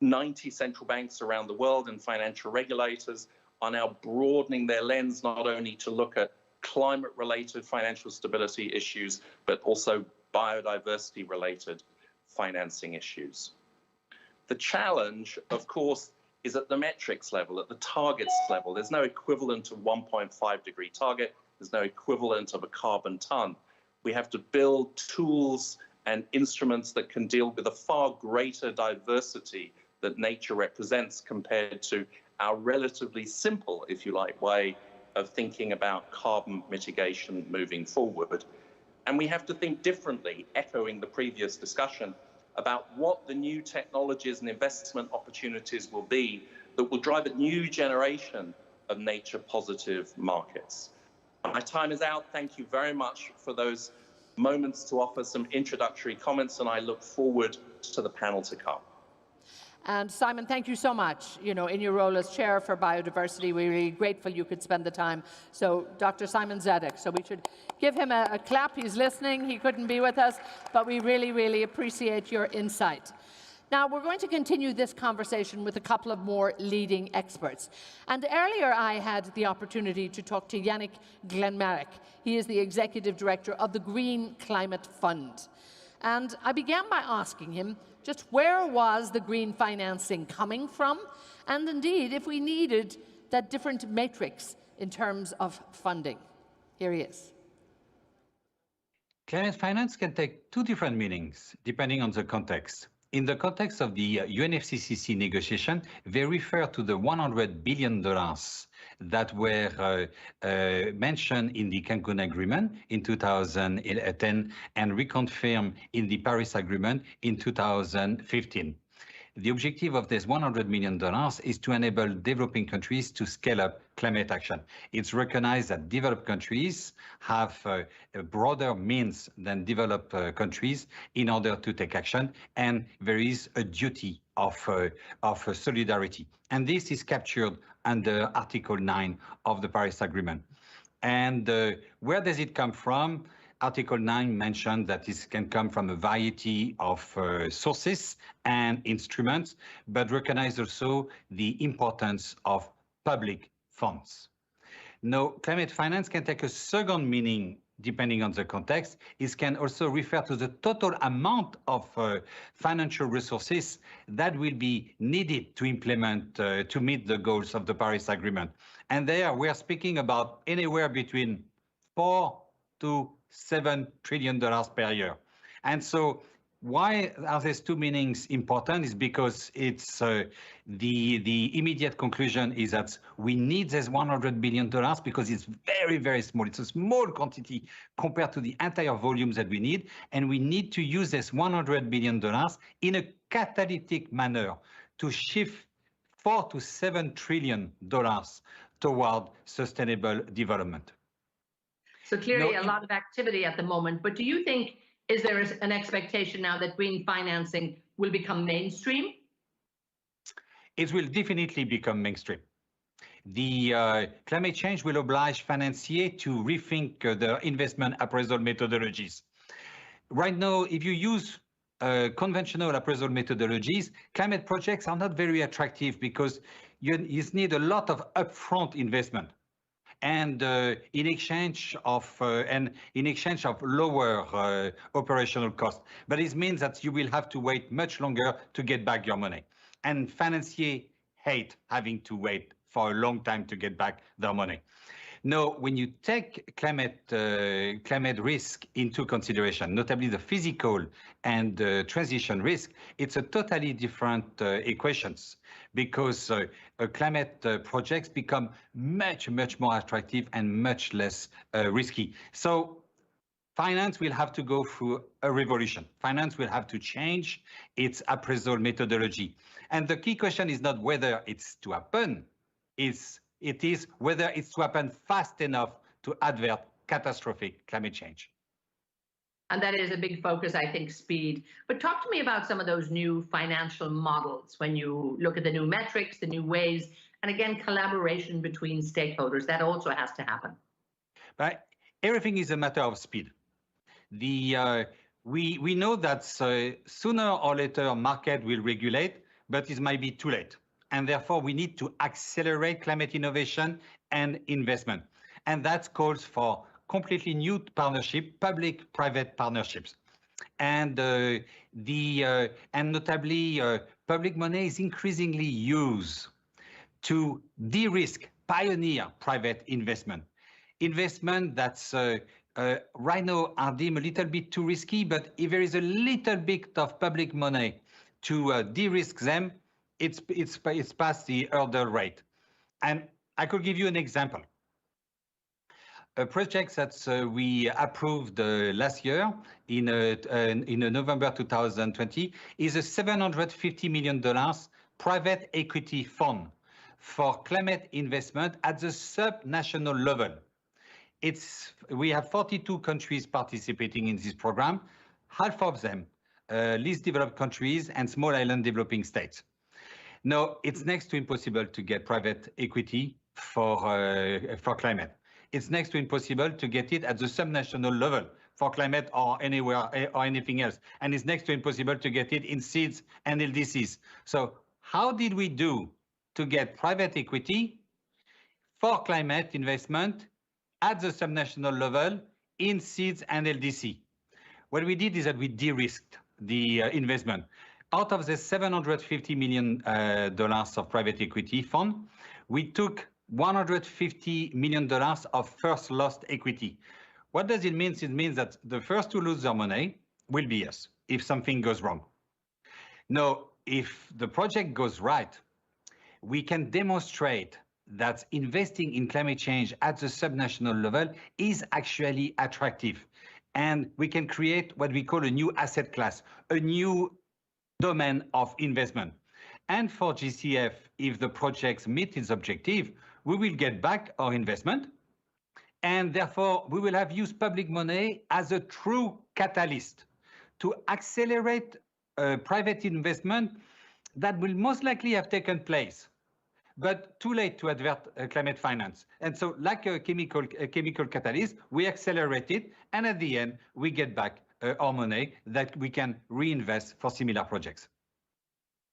90 central banks around the world and financial regulators are now broadening their lens not only to look at climate-related financial stability issues, but also biodiversity-related financing issues. The challenge, of course, is at the metrics level, at the targets level. There's no equivalent of 1.5 degree target. There's no equivalent of a carbon ton. We have to build tools and instruments that can deal with a far greater diversity that nature represents compared to our relatively simple, if you like, way of thinking about carbon mitigation moving forward. And we have to think differently, echoing the previous discussion, about what the new technologies and investment opportunities will be that will drive a new generation of nature-positive markets. My time is out. Thank you very much for those moments to offer some introductory comments, and I look forward to the panel to come. And Simon, thank you so much. You know, in your role as chair for biodiversity, we're really grateful you could spend the time. So Dr. Simon Zedek, so we should give him a clap. He's listening. He couldn't be with us, but we really, really appreciate your insight. Now, we're going to continue this conversation with a couple of more leading experts. And earlier, I had the opportunity to talk to Yannick Glenmarek. He is the Executive Director of the Green Climate Fund. And I began by asking him just where was the green financing coming from, and indeed, if we needed that different matrix in terms of funding. Here he is. Climate finance can take two different meanings, depending on the context. In the context of the UNFCCC negotiation, they refer to the $100 billion that were mentioned in the Cancun Agreement in 2010 and reconfirmed in the Paris Agreement in 2015. The objective of this $100 million is to enable developing countries to scale up climate action. It's recognized that developed countries have a broader means than developed countries in order to take action, and there is a duty of solidarity. And this is captured under Article 9 of the Paris Agreement. And where does it come from? Article 9 mentioned that this can come from a variety of sources and instruments, but recognize also the importance of public funds. Now, climate finance can take a second meaning depending on the context. It can also refer to the total amount of financial resources that will be needed to implement, to meet the goals of the Paris Agreement. And there we are speaking about anywhere between $4 to $7 trillion per year. And so why are these two meanings important is because it's the immediate conclusion is that we need this $100 billion because it's very, very small. It's a small quantity compared to the entire volumes that we need. And we need to use this $100 billion in a catalytic manner to shift $4 to $7 trillion toward sustainable development. So clearly a lot of activity at the moment, but do you think, is there an expectation now that green financing will become mainstream? It will definitely become mainstream. The climate change will oblige financiers to rethink their investment appraisal methodologies. Right now, if you use conventional appraisal methodologies, climate projects are not very attractive because you need a lot of upfront investment. And in exchange of lower operational costs. But it means that you will have to wait much longer to get back your money. And financiers hate having to wait for a long time to get back their money. Now, when you take climate risk into consideration, notably the physical and transition risk, it's a totally different equations because climate projects become much, much more attractive and much less risky. So finance will have to go through a revolution. Finance will have to change its appraisal methodology. And the key question is not whether it's to happen, it is whether it's to happen fast enough to avert catastrophic climate change. And that is a big focus, I think, speed. But talk to me about some of those new financial models when you look at the new metrics, the new ways, and again, collaboration between stakeholders. That also has to happen. But everything is a matter of speed. We know that sooner or later market will regulate, but it might be too late. And therefore, we need to accelerate climate innovation and investment. And that calls for completely new partnership, public-private partnerships. And notably, public money is increasingly used to de-risk, pioneer private investment. Investment that's right now are deemed a little bit too risky, but if there is a little bit of public money to de-risk them, it's past the hurdle rate. And I could give you an example. A project that we approved last year in November 2020 is a $750 million private equity fund for climate investment at the sub-national level. We have 42 countries participating in this program, half of them least developed countries and small island developing states. No, it's next to impossible to get private equity for climate. It's next to impossible to get it at the subnational level for climate or anywhere or anything else. And it's next to impossible to get it in seeds and LDCs. So how did we do to get private equity for climate investment at the subnational level in seeds and LDC? What we did is that we de-risked the investment. Out of the $750 million of private equity fund, we took $150 million of first lost equity. What does it mean? It means that the first to lose their money will be us if something goes wrong. Now, if the project goes right, we can demonstrate that investing in climate change at the subnational level is actually attractive. And we can create what we call a new asset class, a new domain of investment. And for GCF, if the projects meet its objective, we will get back our investment. And therefore, we will have used public money as a true catalyst to accelerate private investment that will most likely have taken place, but too late to advert climate finance. And so like a chemical catalyst, we accelerate it, and at the end, we get back our money that we can reinvest for similar projects.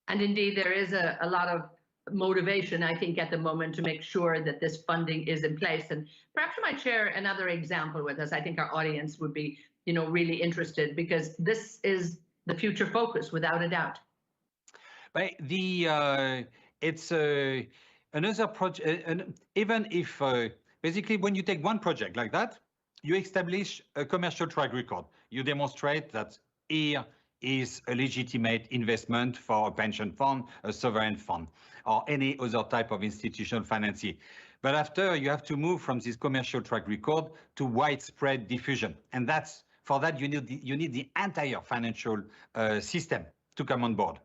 And indeed, there is a lot of motivation, I think, at the moment to make sure that this funding is in place. And perhaps you might share another example with us. I think our audience would be, really interested, because this is the future focus, without a doubt. But it's another project, even if basically when you take one project like that, you establish a commercial track record. You demonstrate that here is a legitimate investment for a pension fund, a sovereign fund, or any other type of institutional financier. But after, you have to move from this commercial track record to widespread diffusion. And for that, you need the entire financial system to come on board.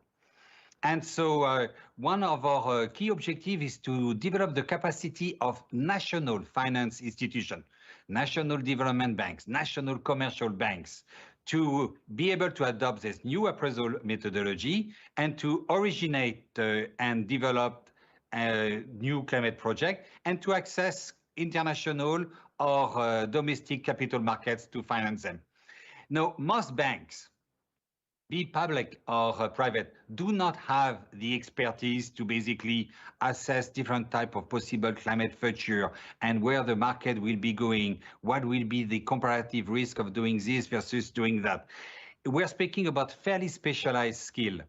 And so one of our key objectives is to develop the capacity of national finance institutions, national development banks, national commercial banks, to be able to adopt this new appraisal methodology and to originate and develop a new climate project, and to access international or domestic capital markets to finance them. Now, most banks, be public or private, do not have the expertise to basically assess different type of possible climate future and where the market will be going, what will be the comparative risk of doing this versus doing that. We're speaking about fairly specialized skill.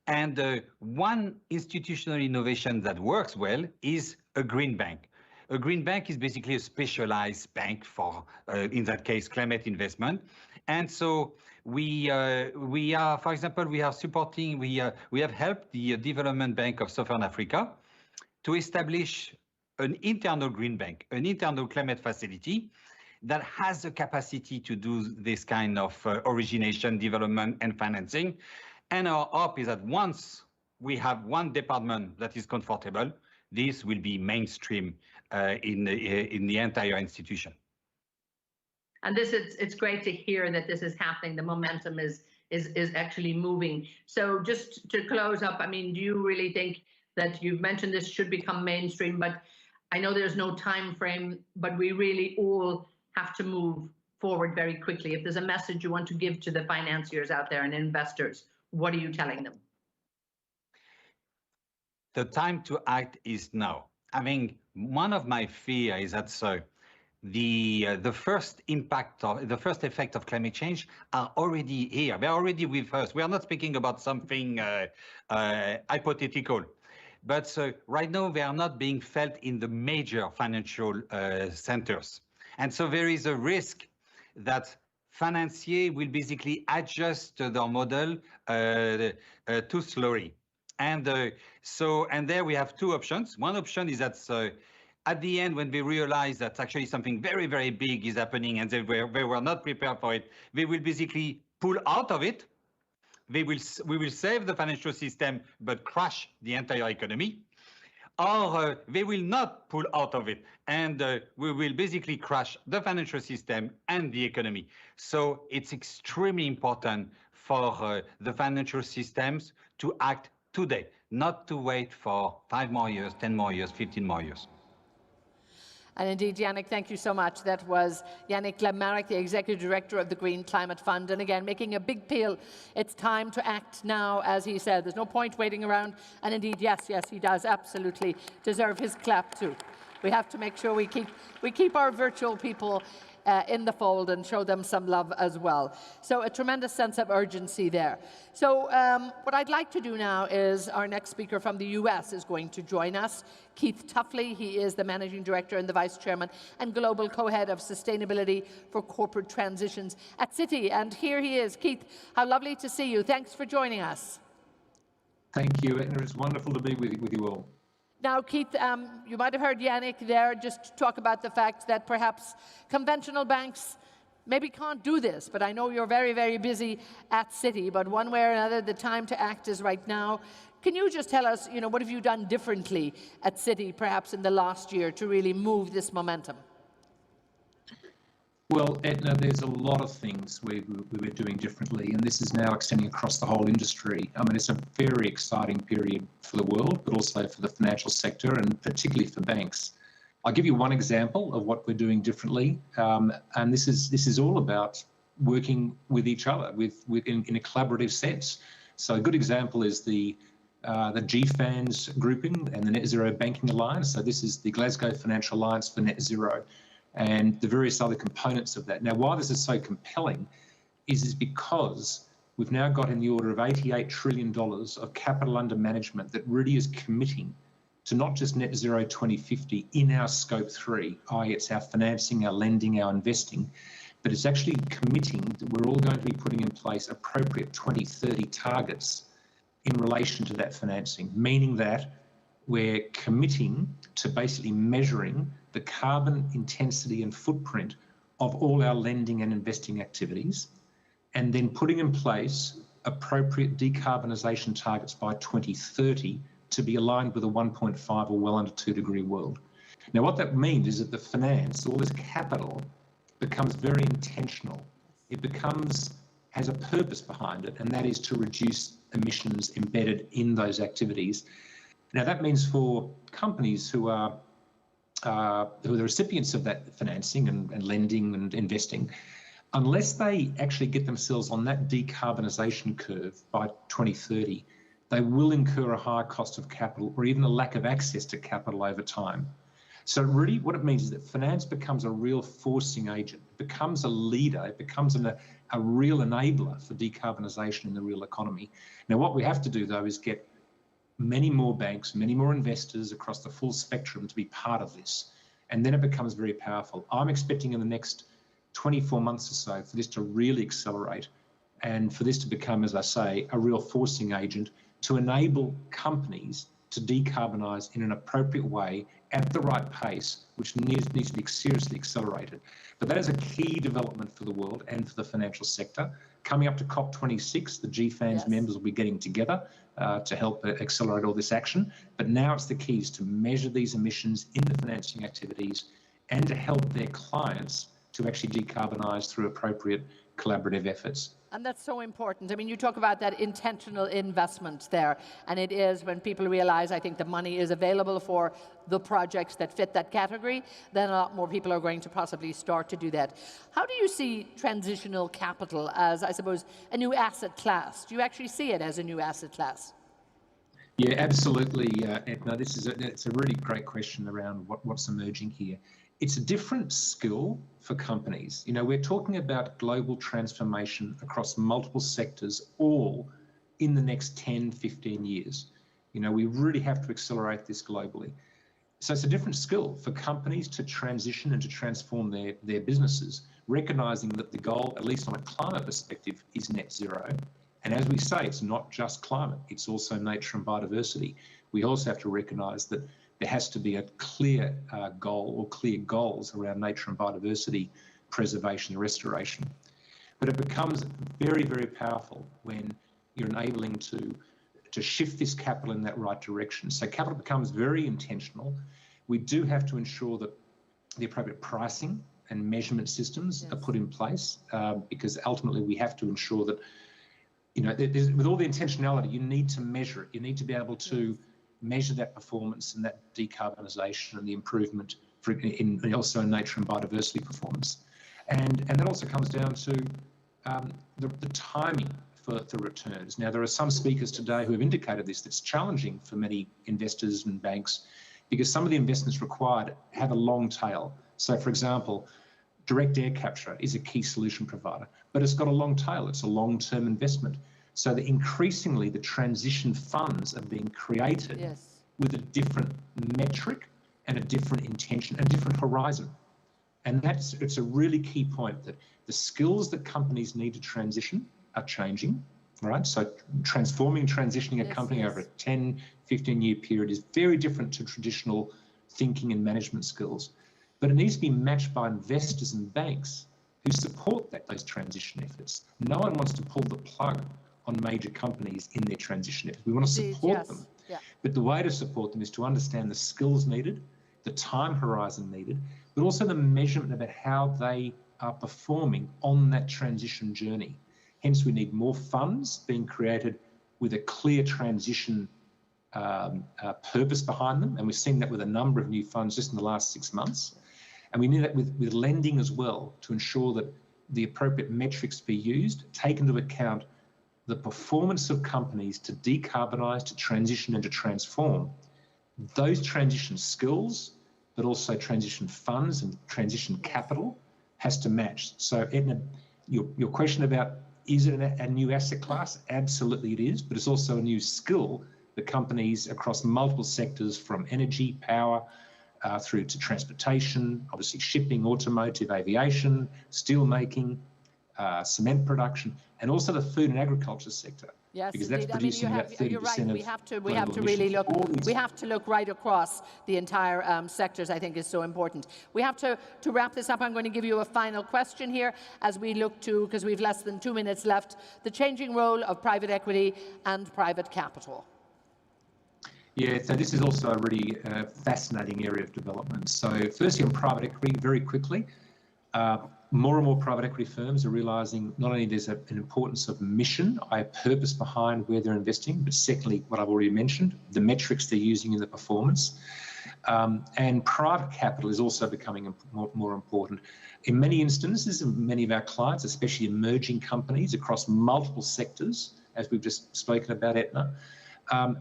And one institutional innovation that works well is a green bank. A green bank is basically a specialized bank for, in that case, climate investment. And so we are, for example, we are supporting, we have helped the Development Bank of Southern Africa to establish an internal green bank, an internal climate facility that has the capacity to do this kind of origination, development, and financing. And our hope is that once we have one department that is comfortable, this will be mainstream in the entire institution. And it's great to hear that this is happening. The momentum is actually moving. So just to close up, I mean, do you really think that you've mentioned this should become mainstream, but I know there's no time frame, but we really all have to move forward very quickly. If there's a message you want to give to the financiers out there and investors, what are you telling them? The time to act is now. I mean, one of my fears is that the first impact or the first effect of climate change are already here. They're already with us. We are not speaking about something hypothetical. But right now, they are not being felt in the major financial centers. And so there is a risk that financiers will basically adjust their model too slowly. And there we have two options. One option is that at the end, when they realize that actually something very, very big is happening and they were not prepared for it, they will basically pull out of it. We will save the financial system, but crash the entire economy. Or they will not pull out of it, and we will basically crash the financial system and the economy. So it's extremely important for the financial systems to act today, not to wait for 5 more years, 10 more years, 15 more years. And indeed, Yannick, thank you so much. That was Yannick Lemarek, the Executive Director of the Green Climate Fund. And again, making a big appeal. It's time to act now, as he said. There's no point waiting around. And indeed, yes, he does absolutely deserve his clap too. We have to make sure we keep our virtual people in the fold and show them some love as well. So a tremendous sense of urgency there. So what I'd like to do now is our next speaker from the US is going to join us. Keith Tuffley, he is the Managing Director and the Vice Chairman and Global Co-Head of Sustainability for Corporate Transitions at Citi. And here he is. Keith, how lovely to see you. Thanks for joining us. Thank you, Edna. It's wonderful to be with you all. Now, Keith, you might have heard Yannick there just talk about the fact that perhaps conventional banks maybe can't do this, but I know you're very, very busy at Citi, but one way or another, the time to act is right now. Can you just tell us, what have you done differently at Citi, perhaps in the last year, to really move this momentum? Well, Edna, there's a lot of things we were doing differently, and this is now extending across the whole industry. I mean, it's a very exciting period for the world, but also for the financial sector, and particularly for banks. I'll give you one example of what we're doing differently, and this is all about working with each other, in a collaborative sense. So a good example is the GFANZ grouping and the Net Zero Banking Alliance. So this is the Glasgow Financial Alliance for Net Zero, and the various other components of that. Now, why this is so compelling is because we've now got in the order of $88 trillion of capital under management that really is committing to not just net zero 2050 in our scope 3, i.e. it's our financing, our lending, our investing, but it's actually committing that we're all going to be putting in place appropriate 2030 targets in relation to that financing, meaning that we're committing to basically measuring the carbon intensity and footprint of all our lending and investing activities, and then putting in place appropriate decarbonisation targets by 2030 to be aligned with a 1.5 or well under 2 degree world. Now, what that means is that the finance, all this capital, becomes very intentional. It has a purpose behind it, and that is to reduce emissions embedded in those activities. Now, that means for companies who are the recipients of that financing and lending and investing, unless they actually get themselves on that decarbonisation curve by 2030, they will incur a higher cost of capital or even a lack of access to capital over time. So really what it means is that finance becomes a real forcing agent, it becomes a leader, it becomes a real enabler for decarbonisation in the real economy. Now, what we have to do, though, is get many more banks, many more investors across the full spectrum to be part of this. And then it becomes very powerful. I'm expecting in the next 24 months or so for this to really accelerate and for this to become, as I say, a real forcing agent to enable companies to decarbonise in an appropriate way at the right pace, which needs to be seriously accelerated. But that is a key development for the world and for the financial sector. Coming up to COP26, the GFANZ members will be getting together to help accelerate all this action. But now it's the keys to measure these emissions in the financing activities and to help their clients to actually decarbonise through appropriate collaborative efforts. And that's so important. I mean, you talk about that intentional investment there, and it is when people realize, I think, the money is available for the projects that fit that category, then a lot more people are going to possibly start to do that. How do you see transitional capital as, I suppose, a new asset class? Do you actually see it as a new asset class? Yeah, absolutely, Edna. It's a really great question around what's emerging here. It's a different skill for companies. You know, we're talking about global transformation across multiple sectors, all in the next 10, 15 years. You know, we really have to accelerate this globally. So it's a different skill for companies to transition and to transform their businesses, recognizing that the goal, at least on a climate perspective, is net zero. And as we say, it's not just climate, it's also nature and biodiversity. We also have to recognize that there has to be a clear goal or clear goals around nature and biodiversity preservation and restoration. But it becomes very, very powerful when you're enabling to shift this capital in that right direction. So capital becomes very intentional. We do have to ensure that the appropriate pricing and measurement systems are put in place because ultimately we have to ensure that you know, with all the intentionality, you need to measure it. You need to be able to measure that performance and that decarbonisation and the improvement in also in nature and biodiversity performance. And that also comes down to the timing for returns. Now, there are some speakers today who have indicated this, that's challenging for many investors and banks because some of the investments required have a long tail. So, for example, direct air capture is a key solution provider, but it's got a long tail. It's a long-term investment. So that increasingly the transition funds are being created with a different metric and a different intention, a different horizon. And it's a really key point that the skills that companies need to transition are changing, right? So transforming, transitioning a company over a 10, 15-year period is very different to traditional thinking and management skills. But it needs to be matched by investors and banks who support those transition efforts. No one wants to pull the plug on major companies in their transition efforts. We want to support them. But the way to support them is to understand the skills needed, the time horizon needed, but also the measurement about how they are performing on that transition journey. Hence, we need more funds being created with a clear transition purpose behind them. And we've seen that with a number of new funds just in the last 6 months. And we need that with lending as well to ensure that the appropriate metrics be used, take into account the performance of companies to decarbonise, to transition and to transform. Those transition skills, but also transition funds and transition capital has to match. So Edna, your question about is it a new asset class? Absolutely it is, but it's also a new skill that companies across multiple sectors from energy, power, through to transportation, obviously shipping, automotive, aviation, steel making, cement production, and also the food and agriculture sector. Yes, because indeed. that's producing about 30% you're right. of We have to really look. We have to look right across the entire sectors. I think is so important. We have to wrap this up. I'm going to give you a final question here as we look to, because we've less than 2 minutes left, the changing role of private equity and private capital. Yeah, so this is also a really fascinating area of development. So firstly on private equity, very quickly, more and more private equity firms are realising not only there's an importance of mission, a purpose behind where they're investing, but secondly, what I've already mentioned, the metrics they're using in the performance. And private capital is also becoming more important. In many instances, many of our clients, especially emerging companies across multiple sectors, as we've just spoken about, Etna,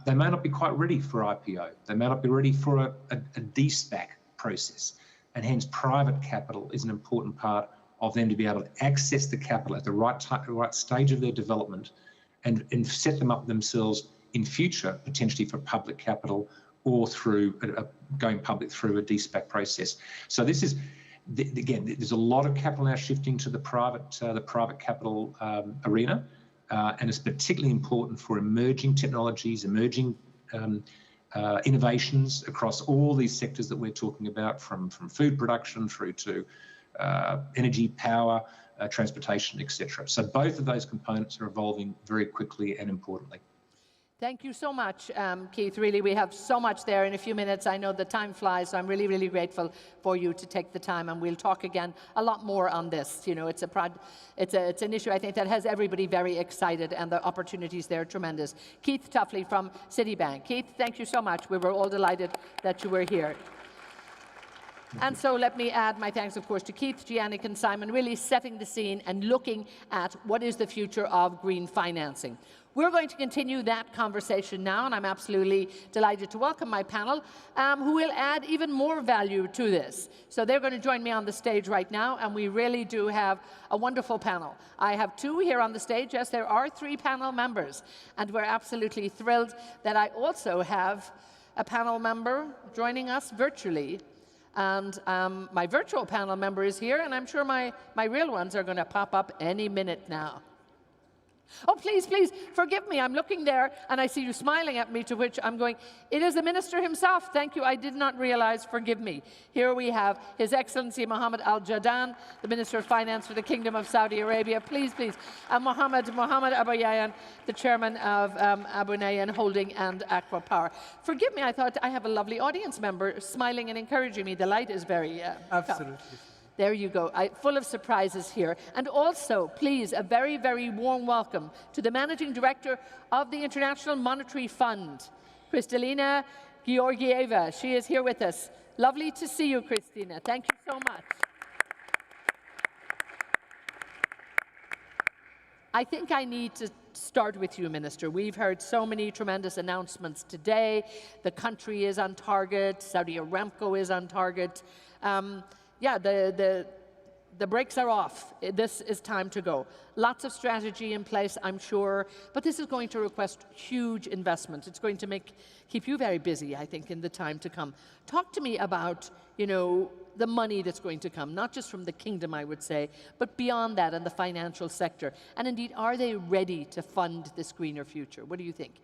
they may not be quite ready for IPO. They may not be ready for a de-SPAC process. And hence private capital is an important part of them to be able to access the capital at the right stage of their development and set them up themselves in future, potentially for public capital or through going public through a de-SPAC process. So this is, again, there's a lot of capital now shifting to the private capital arena. And it's particularly important for emerging technologies, emerging innovations across all these sectors that we're talking about, from food production through to energy, power, transportation, etc. So both of those components are evolving very quickly and importantly. Thank you so much, Keith. Really, we have so much there in a few minutes. I know the time flies, so I'm really, really grateful for you to take the time, and we'll talk again a lot more on this. You know, it's an issue, I think, that has everybody very excited, and the opportunities there are tremendous. Keith Tuffley from Citibank. Keith, thank you so much. We were all delighted that you were here. And so let me add my thanks, of course, to Keith, Giannick, and Simon, really setting the scene and looking at what is the future of green financing. We're going to continue that conversation now, and I'm absolutely delighted to welcome my panel, who will add even more value to this. So they're going to join me on the stage right now, and we really do have a wonderful panel. I have two here on the stage. Yes, there are 3 panel members, and we're absolutely thrilled that I also have a panel member joining us virtually. And my virtual panel member is here, and I'm sure my real ones are going to pop up any minute now. Oh, please, please, forgive me. I'm looking there, and I see you smiling at me, to which I'm going, it is the minister himself. Thank you. I did not realize. Forgive me. Here we have His Excellency Mohammed Al Jadaan, the Minister of Finance for the Kingdom of Saudi Arabia. Please, please. Mohammed Abayayan, the Chairman of Abu Nayan Holding and Aqua Power. Forgive me. I thought I have a lovely audience member smiling and encouraging me. The light is very... Absolutely. There you go, full of surprises here. And also, please, a very, very warm welcome to the Managing Director of the International Monetary Fund, Kristalina Georgieva. She is here with us. Lovely to see you, Kristina. Thank you so much. I think I need to start with you, Minister. We've heard so many tremendous announcements today. The country is on target. Saudi Aramco is on target. Yeah, the brakes are off. This is time to go. Lots of strategy in place, I'm sure, but this is going to request huge investment. It's going to keep you very busy, I think, in the time to come. Talk to me about, the money that's going to come, not just from the kingdom, I would say, but beyond that in the financial sector. And indeed, are they ready to fund this greener future? What do you think?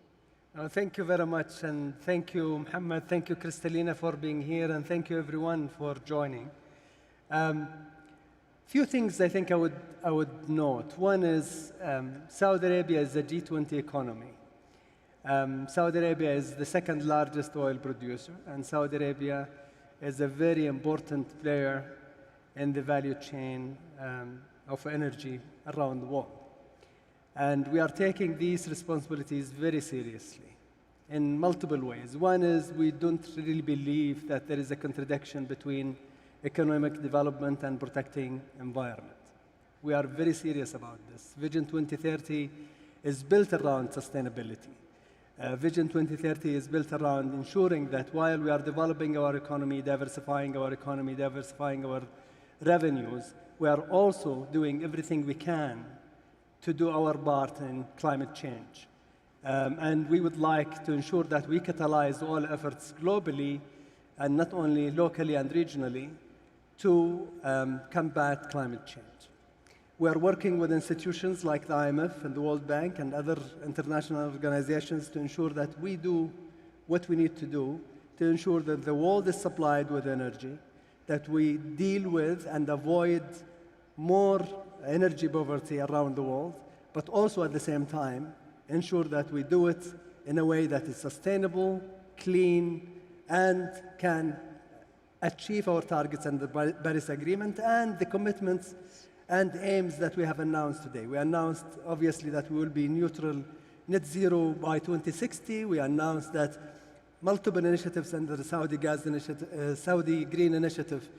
Thank you very much, and thank you, Mohammed, thank you, Kristalina, for being here, and thank you, everyone, for joining. Few things I think I would note. One is Saudi Arabia is a G20 economy. Saudi Arabia is the second largest oil producer, and Saudi Arabia is a very important player in the value chain of energy around the world. And we are taking these responsibilities very seriously in multiple ways. One is we don't really believe that there is a contradiction between economic development and protecting environment. We are very serious about this. Vision 2030 is built around sustainability. Vision 2030 is built around ensuring that while we are developing our economy, diversifying our revenues, we are also doing everything we can to do our part in climate change. And we would like to ensure that we catalyze all efforts globally and not only locally and regionally to combat climate change. We are working with institutions like the IMF and the World Bank and other international organizations to ensure that we do what we need to do to ensure that the world is supplied with energy, that we deal with and avoid more energy poverty around the world, but also at the same time ensure that we do it in a way that is sustainable, clean, and can achieve our targets under the Paris Agreement and the commitments and aims that we have announced today. We announced, obviously, that we will be neutral net zero by 2060. We announced that multiple initiatives under the Saudi Green Initiative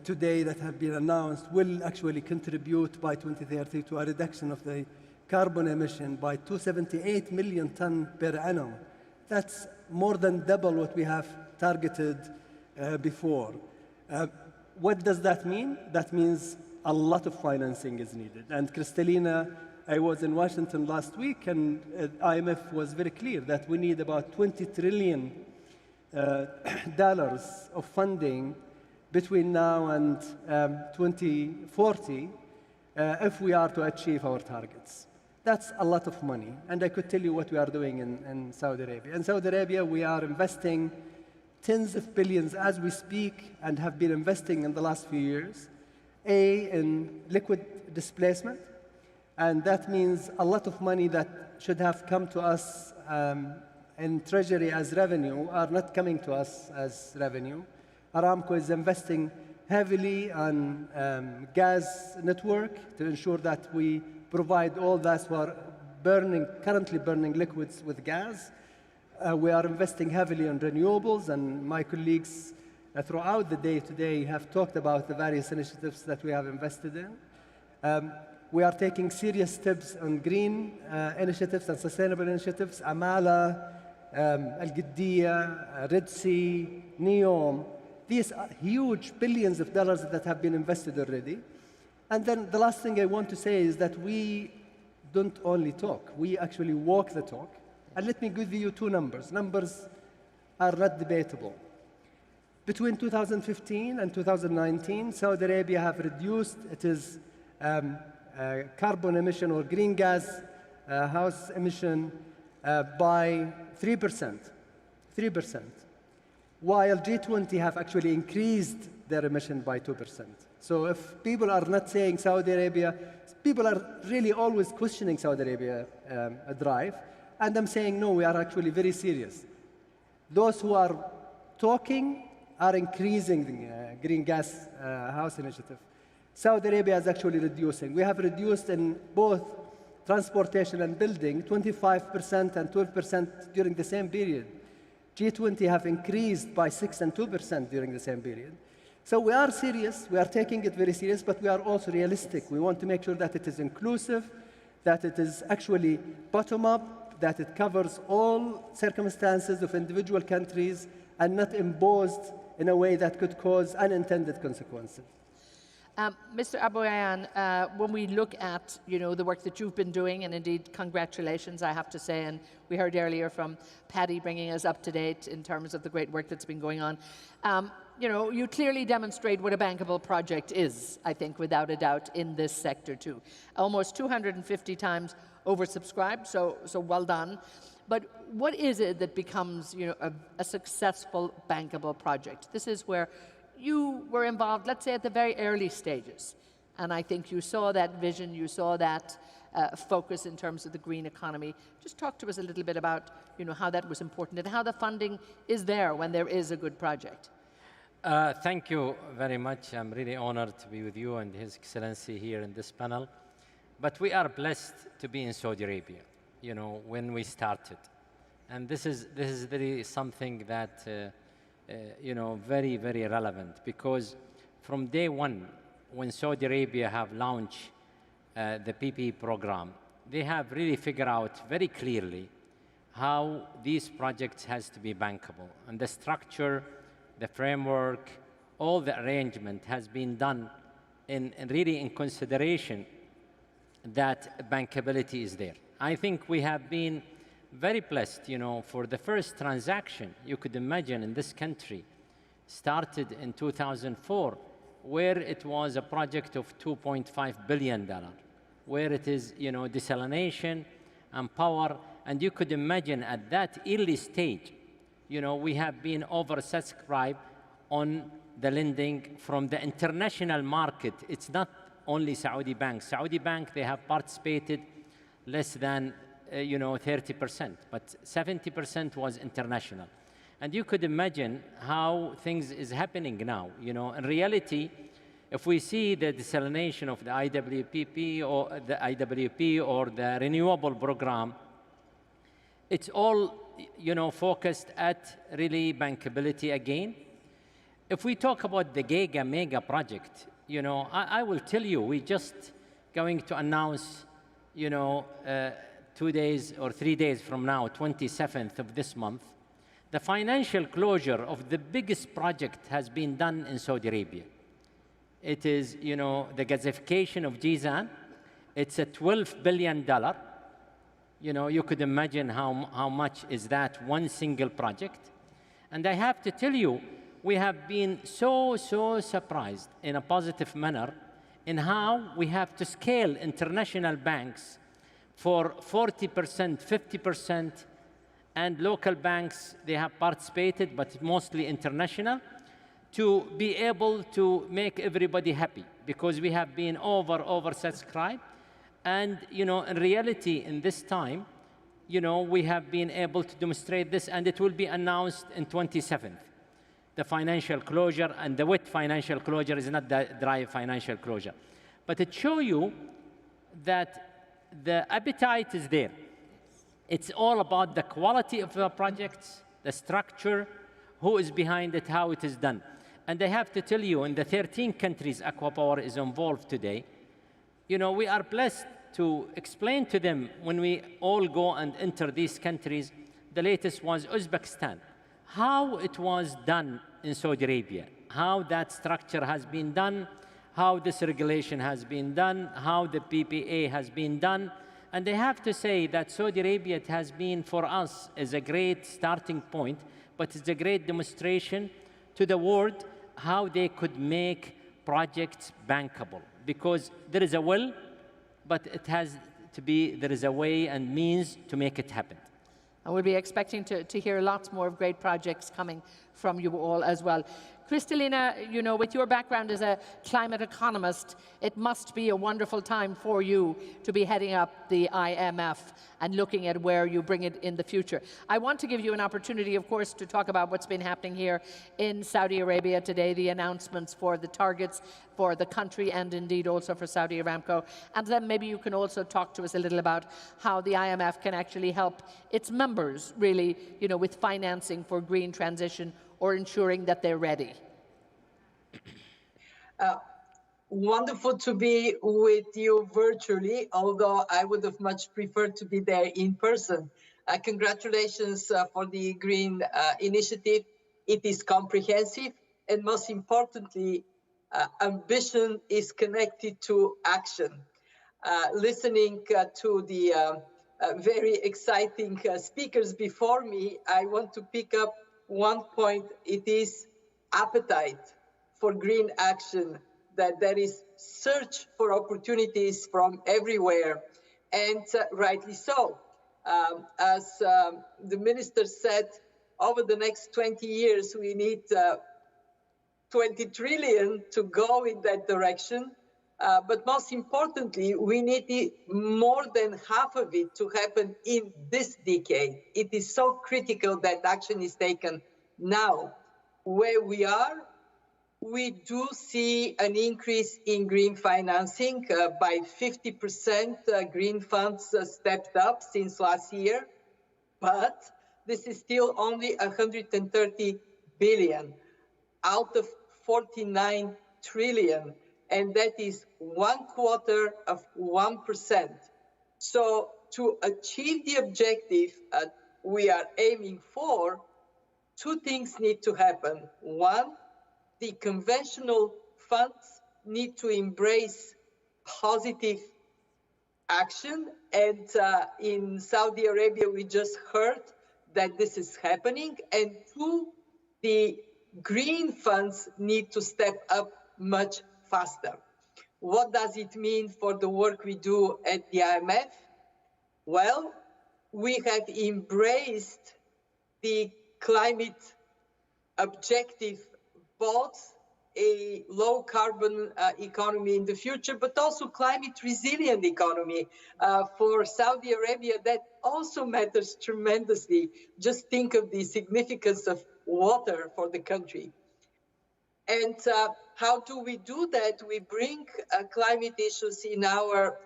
today that have been announced will actually contribute by 2030 to a reduction of the carbon emission by 278 million tons per annum. That's more than double what we have targeted before. What does that mean? That means a lot of financing is needed. And Kristalina, I was in Washington last week, and IMF was very clear that we need about $20 trillion of funding between now and 2040 if we are to achieve our targets. That's a lot of money, and I could tell you what we are doing in Saudi Arabia. In Saudi Arabia, we are investing tens of billions as we speak and have been investing in the last few years, in liquid displacement, and that means a lot of money that should have come to us in treasury as revenue are not coming to us as revenue. Aramco is investing heavily on gas network to ensure that we provide all that for currently burning liquids with gas. We are investing heavily in renewables, and my colleagues throughout the day today have talked about the various initiatives that we have invested in. We are taking serious steps on green initiatives and sustainable initiatives, Amala, Al-Qiddiya, Red Sea, NEOM. These are huge billions of dollars that have been invested already. And then the last thing I want to say is that we don't only talk, we actually walk the talk. And let me give you two numbers. Numbers are not debatable. Between 2015 and 2019, Saudi Arabia have reduced its carbon emission or green gas house emission by 3%, while G20 have actually increased their emission by 2%. So if people are not saying Saudi Arabia, people are really always questioning Saudi Arabia drive, and I'm saying, no, we are actually very serious. Those who are talking are increasing green gas house initiative. Saudi Arabia is actually reducing. We have reduced in both transportation and building 25% and 12% during the same period. G20 have increased by 6 and 2% during the same period. So we are serious, we are taking it very serious, but we are also realistic. We want to make sure that it is inclusive, that it is actually bottom-up, that it covers all circumstances of individual countries and not imposed in a way that could cause unintended consequences. Mr. Aboyan, when we look at the work that you've been doing, and indeed congratulations, I have to say, and we heard earlier from Paddy bringing us up to date in terms of the great work that's been going on. You clearly demonstrate what a bankable project is, I think, without a doubt, in this sector too. Almost 250 times oversubscribed, so well done. But what is it that becomes a successful bankable project? This is where you were involved, let's say, at the very early stages. And I think you saw that vision, you saw that focus in terms of the green economy. Just talk to us a little bit about how that was important and how the funding is there when there is a good project. Thank you very much. I'm really honored to be with you and His Excellency here in this panel. But we are blessed to be in Saudi Arabia, when we started. And this is really something that very, very relevant, because from day one, when Saudi Arabia have launched the PP program, they have really figured out very clearly how these projects has to be bankable. And the structure, the framework, all the arrangement has been done really in consideration that bankability is there. I think we have been very blessed, for the first transaction you could imagine in this country started in 2004, where it was a project of $2.5 billion, where it is, desalination and power. And you could imagine at that early stage, we have been oversubscribed on the lending from the international market. It's not only Saudi banks. Saudi bank, they have participated less than 30%, but 70% was international. And you could imagine how things is happening now. In reality, if we see the desalination of the IWP or the renewable program, it's all focused at really bankability again. If we talk about the Giga mega project, I will tell you, we just going to announce, 2 days or 3 days from now, 27th of this month, the financial closure of the biggest project has been done in Saudi Arabia. It is, the gasification of Giza. It's a $12 billion. You could imagine how much is that one single project. And I have to tell you, we have been so surprised in a positive manner in how we have to scale international banks for 40%, 50%, and local banks, they have participated, but mostly international, to be able to make everybody happy, because we have been oversubscribed. And, in reality, in this time, we have been able to demonstrate this, and it will be announced in 27th. The financial closure, and the wet financial closure is not the dry financial closure. But it shows you that the appetite is there. It's all about the quality of the projects, the structure, who is behind it, how it is done. And I have to tell you, in the 13 countries Aquapower is involved today, we are blessed to explain to them when we all go and enter these countries. The latest was Uzbekistan, how it was done in Saudi Arabia, how that structure has been done, how this regulation has been done, how the PPA has been done. And I have to say that Saudi Arabia, it has been for us as a great starting point, but it's a great demonstration to the world how they could make projects bankable. Because there is a will, but it has to be, there is a way and means to make it happen. And we'll be expecting to hear lots more of great projects coming from you all as well. Kristalina, you know, with your background as a climate economist, it must be a wonderful time for you to be heading up the IMF and looking at where you bring it in the future. I want to give you an opportunity, of course, to talk about what's been happening here in Saudi Arabia today, the announcements for the targets for the country and indeed also for Saudi Aramco. And then maybe you can also talk to us a little about how the IMF can actually help its members really, you know, with financing for green transition or ensuring that they're ready. Wonderful to be with you virtually, although I would have much preferred to be there in person. Congratulations for the Green Initiative. It is comprehensive, and most importantly, ambition is connected to action. Listening to the very exciting speakers before me, I want to pick up one point. It is appetite for green action, that there is search for opportunities from everywhere, and rightly so. As the minister said, over the next 20 years, we need 20 trillion to go in that direction. But most importantly, we need more than half of it to happen in this decade. It is so critical that action is taken now. Where we are, we do see an increase in green financing by 50%. Green funds stepped up since last year, but this is still only 130 billion out of 49 trillion. And that is 1/4%. So to achieve the objective we are aiming for, two things need to happen. One, the conventional funds need to embrace positive action. And in Saudi Arabia, we just heard that this is happening. And two, the green funds need to step up much faster. What does it mean for the work we do at the IMF? Well, we have embraced the climate objective, both a low carbon economy in the future, but also climate resilient economy. For Saudi Arabia, that also matters tremendously. Just think of the significance of water for the country. And how do we do that? We bring climate issues in our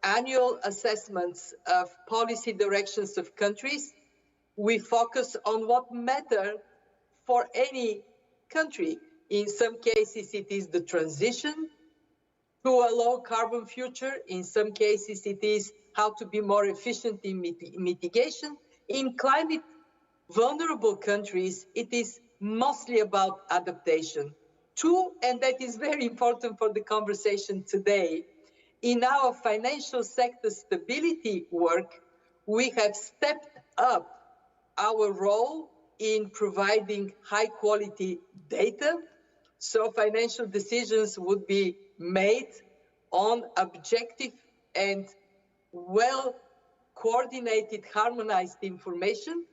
annual assessments of policy directions of countries. We focus on what matters for any country. In some cases, it is the transition to a low carbon future. In some cases, it is how to be more efficient in mitigation. In climate vulnerable countries, it is mostly about adaptation. Two, and that is very important for the conversation today, in our financial sector stability work, we have stepped up our role in providing high quality data. So financial decisions would be made on objective and well coordinated, harmonized information.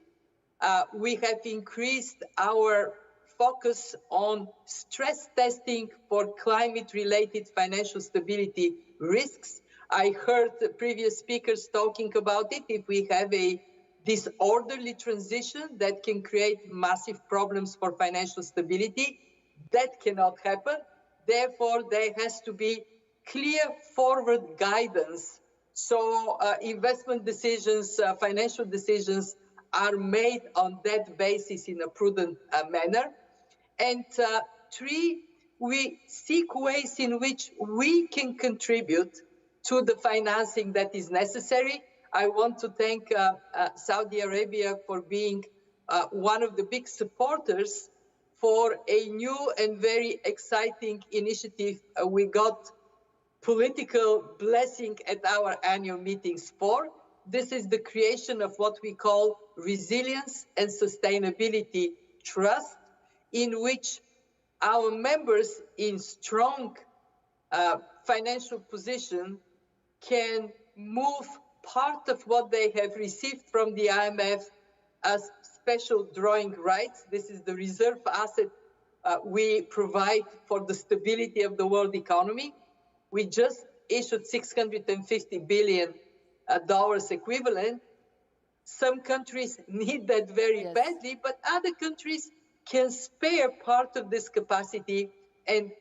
We have increased our focus on stress testing for climate-related financial stability risks. I heard the previous speakers talking about it. If we have a disorderly transition that can create massive problems for financial stability, that cannot happen. Therefore, there has to be clear forward guidance. So investment decisions, financial decisions are made on that basis in a prudent manner. And three, we seek ways in which we can contribute to the financing that is necessary. I want to thank Saudi Arabia for being one of the big supporters for a new and very exciting initiative we got political blessing at our annual meetings for. This is the creation of what we call Resilience and Sustainability Trust, in which our members in strong financial position can move part of what they have received from the IMF as special drawing rights. This is the reserve asset we provide for the stability of the world economy. We just issued $650 billion equivalent. Some countries need that very badly, but other countries can spare part of this capacity and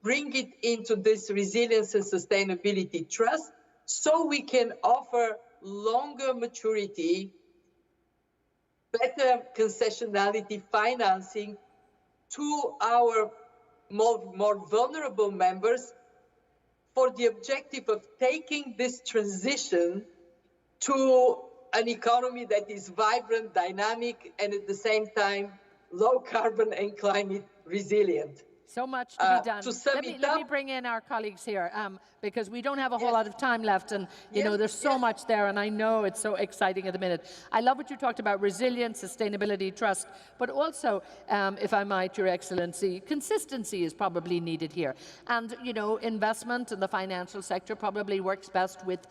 bring it into this resilience and sustainability trust, so we can offer longer maturity, better concessionality financing to our more vulnerable members, for the objective of taking this transition to an economy that is vibrant, dynamic, and at the same time, low carbon and climate resilient. So much to be done. Let me bring in our colleagues here, because we don't have a whole lot of time left, and you know there's so much there, and I know it's so exciting at the minute. I love what you talked about: resilience, sustainability, trust, but also, if I might, Your Excellency, consistency is probably needed here. And you know, investment in the financial sector probably works best with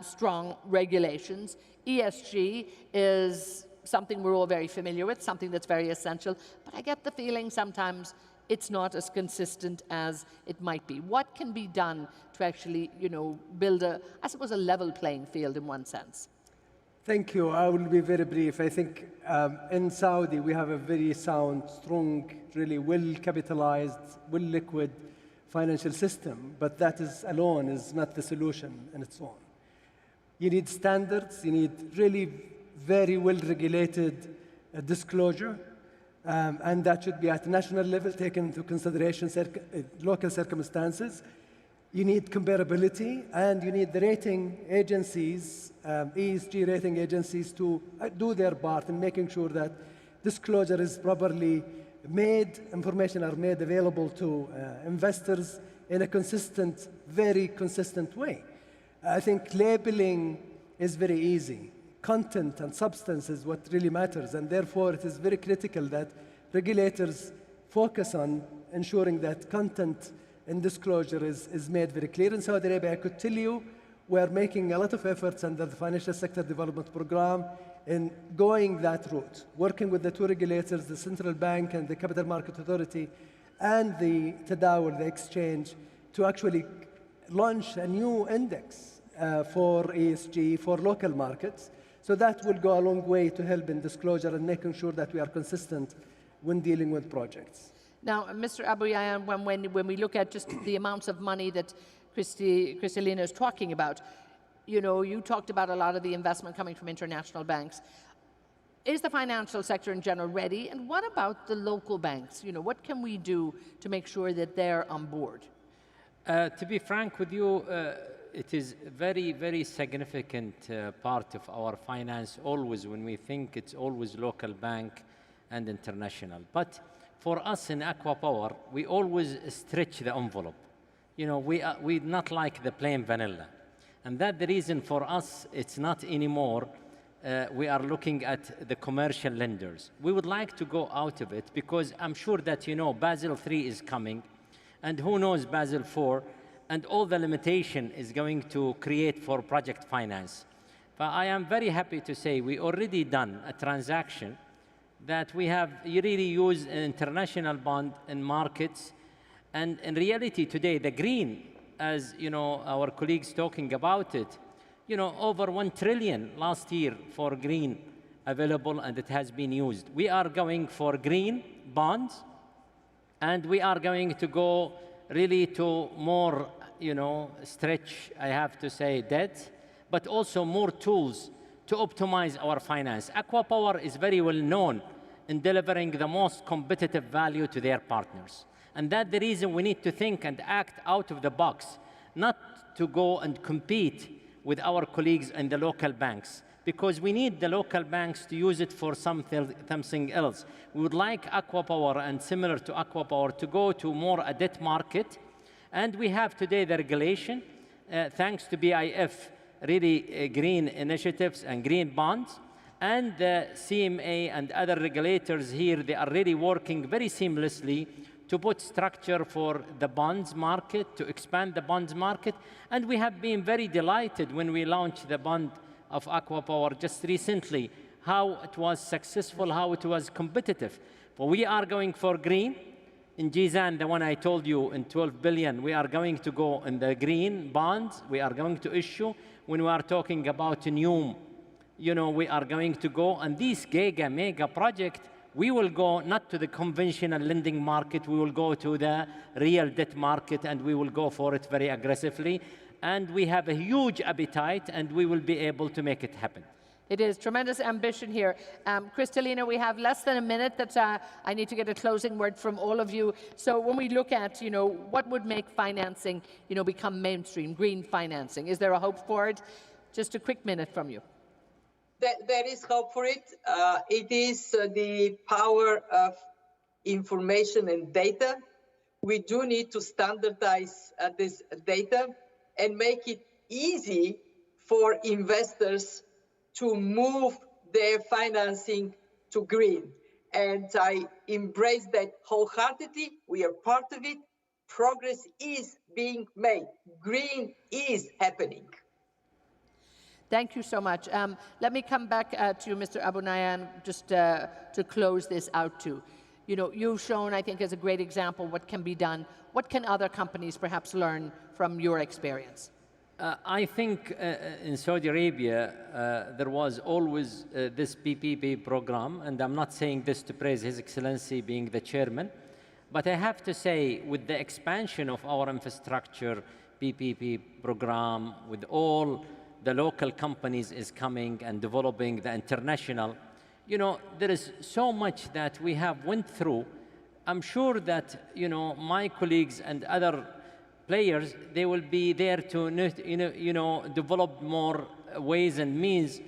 strong regulations. ESG is something we're all very familiar with, something that's very essential, but I get the feeling sometimes it's not as consistent as it might be. What can be done to actually, you know, build a, I suppose, a level playing field in one sense? Thank you. I will be very brief. I think in Saudi, we have a very sound, strong, really well-capitalized, well-liquid financial system, but that is alone is not the solution in its own. You need standards, you need really very well-regulated disclosure, and that should be at national level, taken into consideration local circumstances. You need comparability, and you need the rating agencies, ESG rating agencies, to do their part in making sure that disclosure is properly made, information are made available to investors in a consistent, very consistent way. I think labeling is very easy. Content and substance is what really matters, and therefore it is very critical that regulators focus on ensuring that content and disclosure is made very clear. In Saudi Arabia, I could tell you we're making a lot of efforts under the Financial Sector Development Program in going that route, working with the two regulators, the Central Bank and the Capital Market Authority, and the Tadawul, the exchange, to actually launch a new index for ESG for local markets. So that will go a long way to help in disclosure and making sure that we are consistent when dealing with projects. Now, Mr. Abu Yahya, when we look at just the amounts of money that Kristalina is talking about, you know, you talked about a lot of the investment coming from international banks. Is the financial sector in general ready? And what about the local banks? You know, what can we do to make sure that they're on board? To be frank with you, it is a very, very significant part of our finance always. When we think, it's always local bank and international. But for us in Aqua Power, we always stretch the envelope. You know, we not like the plain vanilla. And that's the reason for us, it's not anymore, we are looking at the commercial lenders. We would like to go out of it because I'm sure that, you know, Basel III is coming, and who knows Basel IV, and all the limitation is going to create for project finance. But I am very happy to say we already done a transaction that we have really used an international bond in markets. And in reality today, the green, as you know, our colleagues talking about it, you know, over 1 trillion last year for green available, and it has been used. We are going for green bonds, and we are going to go really to more, you know, stretch, I have to say, debt, but also more tools to optimize our finance. Aqua Power is very well known in delivering the most competitive value to their partners. And that's the reason we need to think and act out of the box, not to go and compete with our colleagues in the local banks, because we need the local banks to use it for something else. We would like Aqua Power and similar to Aqua Power to go to more a debt market. And we have today the regulation, thanks to BIF, really green initiatives and green bonds. And the CMA and other regulators here, they are really working very seamlessly to put structure for the bonds market, to expand the bonds market. And we have been very delighted when we launched the bond of Aqua Power just recently, how it was successful, how it was competitive. But we are going for green. In Jizan, the one I told you, in 12 billion, we are going to go in the green bonds. We are going to issue. When we are talking about new, we are going to go. And this Giga mega project, we will go not to the conventional lending market. We will go to the real debt market, and we will go for it very aggressively. And we have a huge appetite, and we will be able to make it happen. It is tremendous ambition here. Kristalina, we have less than a minute that I need to get a closing word from all of you. So when we look at, what would make financing, become mainstream, green financing, is there a hope for it? Just a quick minute from you. There is hope for it. It is the power of information and data. We do need to standardize this data and make it easy for investors to move their financing to green. And I embrace that wholeheartedly. We are part of it. Progress is being made. Green is happening. Thank you so much. Let me come back to Mr. Abou-Nahyan just to close this out too. You've shown, I think, as a great example what can be done. What can other companies perhaps learn from your experience? I think in Saudi Arabia, there was always this PPP program, and I'm not saying this to praise His Excellency being the chairman, but I have to say, with the expansion of our infrastructure PPP program, with all the local companies is coming and developing the international, there is so much that we have went through. I'm sure that, my colleagues and other players, they will be there to develop more ways and means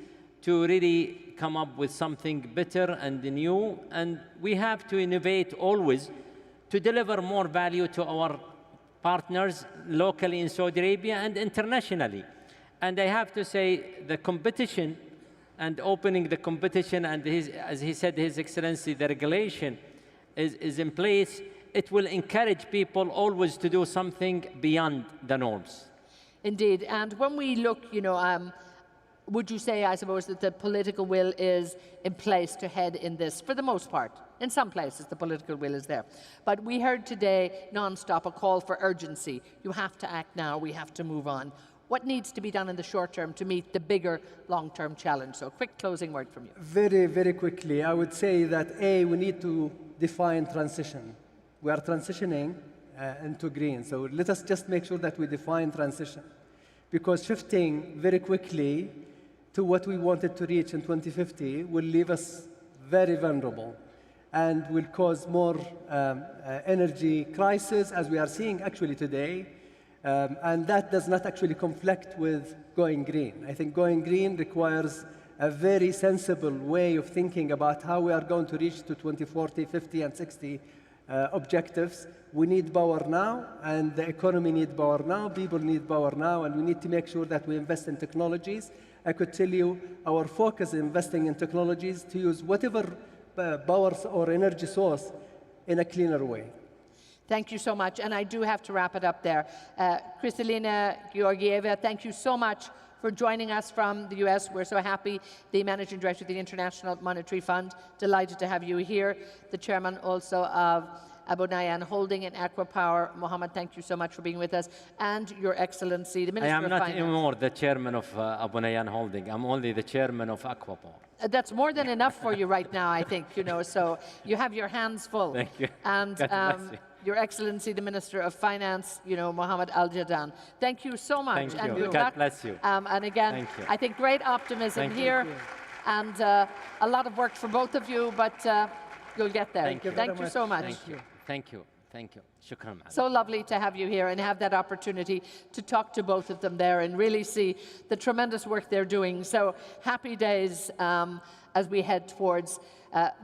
to really come up with something better and new. And we have to innovate always to deliver more value to our partners locally in Saudi Arabia and internationally. And I have to say, the competition and opening the competition, and as he said, His Excellency, the regulation is in place. It will encourage people always to do something beyond the norms. Indeed. And when we look, would you say, I suppose, that the political will is in place to head in this, for the most part? In some places, the political will is there. But we heard today, non-stop, a call for urgency. You have to act now. We have to move on. What needs to be done in the short term to meet the bigger long-term challenge? So a quick closing word from you. Very, very quickly, I would say that, A, we need to define transition. We are transitioning into green. So let us just make sure that we define transition. Because shifting very quickly to what we wanted to reach in 2050 will leave us very vulnerable and will cause more energy crisis, as we are seeing actually today. And that does not actually conflict with going green. I think going green requires a very sensible way of thinking about how we are going to reach to 2040, 50, and 60 objectives. We need power now, and the economy needs power now, people need power now, and we need to make sure that we invest in technologies. I could tell you our focus is investing in technologies to use whatever power or energy source in a cleaner way. Thank you so much, and I do have to wrap it up there. Kristalina Georgieva, thank you so much for joining us from the US. We're so happy. The Managing Director of the International Monetary Fund, delighted to have you here. The Chairman also of Abou-Nahyan Holding and Aqua Power. Mohammed, thank you so much for being with us. And Your Excellency, the Minister of Finance. I am not anymore the Chairman of Abou-Nahyan Holding. I'm only the Chairman of Aqua Power. That's more than enough for you right now, I think, so you have your hands full. Thank you. And God bless you. Your Excellency, the Minister of Finance, Mohammed Al-Jadaan. Thank you so much. Thank you. And God bless you. And again, I think great optimism here and a lot of work for both of you, but you'll get there. Thank you. Thank you so much. Thank you. Thank you. Thank you. Shukran. So lovely to have you here and have that opportunity to talk to both of them there and really see the tremendous work they're doing. So happy days as we head towards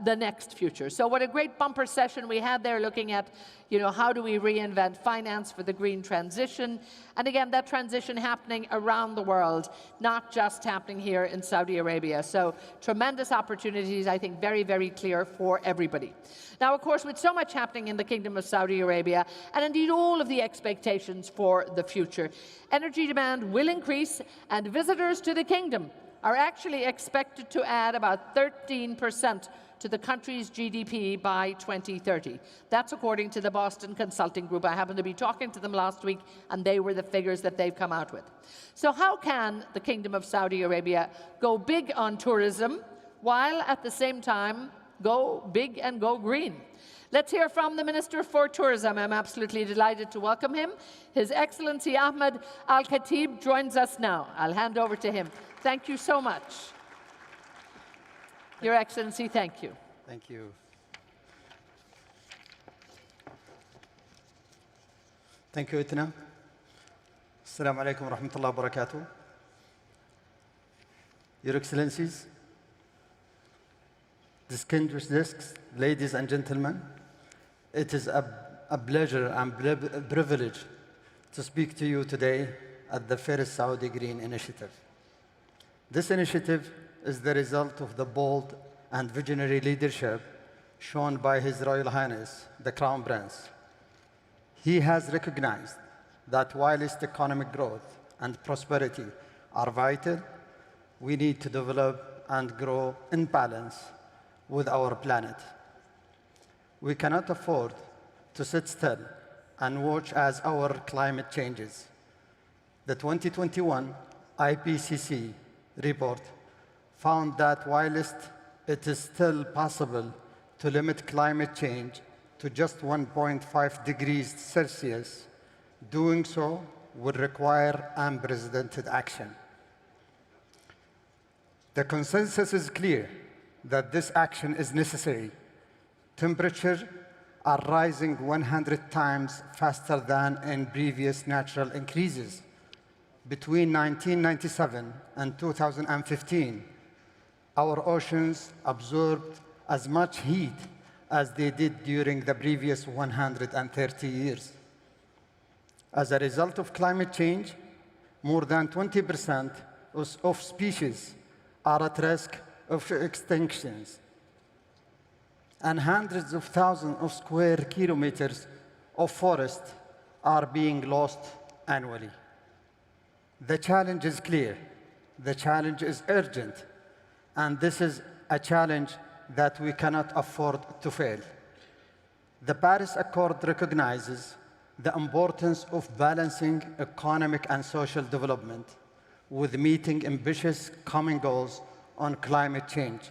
the next future. So what a great bumper session we had there, looking at, how do we reinvent finance for the green transition? And again, that transition happening around the world, not just happening here in Saudi Arabia. So tremendous opportunities, I think, very, very clear for everybody. Now, of course, with so much happening in the Kingdom of Saudi Arabia, and indeed all of the expectations for the future, energy demand will increase, and visitors to the Kingdom are actually expected to add about 13% to the country's GDP by 2030. That's according to the Boston Consulting Group. I happened to be talking to them last week, and they were the figures that they've come out with. So how can the Kingdom of Saudi Arabia go big on tourism while at the same time go big and go green? Let's hear from the Minister for Tourism. I'm absolutely delighted to welcome him. His Excellency Ahmed Al-Khatib joins us now. I'll hand over to him. Thank you so much. Your Excellency, thank you. Thank you. Thank you, Itna. Assalamu alaikum wa rahmatullahi wa barakatuh. Your Excellencies, distinguished guests, ladies and gentlemen, it is a pleasure and privilege to speak to you today at the first Saudi Green Initiative. This initiative is the result of the bold and visionary leadership shown by His Royal Highness, the Crown Prince. He has recognized that whilst economic growth and prosperity are vital, we need to develop and grow in balance with our planet. We cannot afford to sit still and watch as our climate changes. The 2021 IPCC report found that whilst it is still possible to limit climate change to just 1.5 degrees Celsius, doing so would require unprecedented action. The consensus is clear that this action is necessary. Temperatures are rising 100 times faster than in previous natural increases. Between 1997 and 2015, our oceans absorbed as much heat as they did during the previous 130 years. As a result of climate change, more than 20% of species are at risk of extinctions, and hundreds of thousands of square kilometers of forest are being lost annually. The challenge is clear. The challenge is urgent. And this is a challenge that we cannot afford to fail. The Paris Accord recognizes the importance of balancing economic and social development with meeting ambitious common goals on climate change.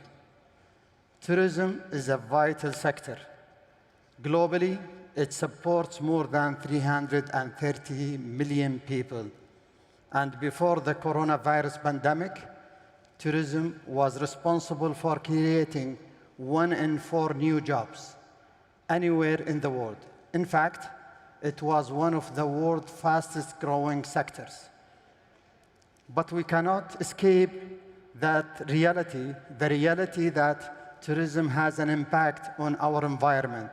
Tourism is a vital sector. Globally, it supports more than 330 million people. And before the coronavirus pandemic, tourism was responsible for creating 1 in 4 new jobs anywhere in the world. In fact, it was one of the world's fastest growing sectors. But we cannot escape that reality, the reality that tourism has an impact on our environment.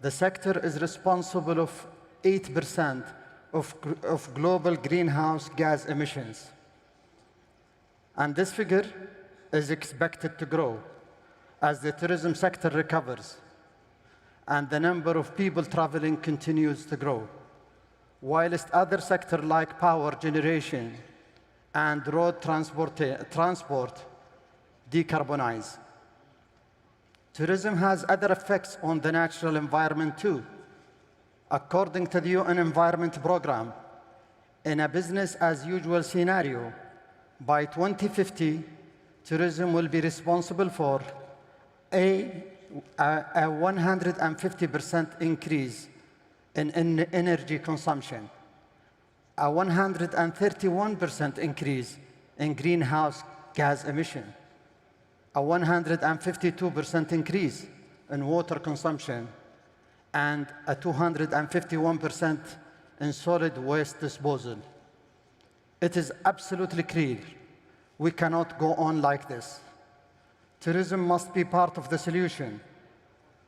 The sector is responsible for 8% of global greenhouse gas emissions. And this figure is expected to grow as the tourism sector recovers and the number of people traveling continues to grow, whilst other sectors like power generation and road transport decarbonize. Tourism has other effects on the natural environment too. According to the UN Environment Programme, in a business-as-usual scenario, by 2050, tourism will be responsible for a 150% increase in energy consumption, a 131% increase in greenhouse gas emission, a 152% increase in water consumption, and a 251% in solid waste disposal. It is absolutely clear we cannot go on like this. Tourism must be part of the solution.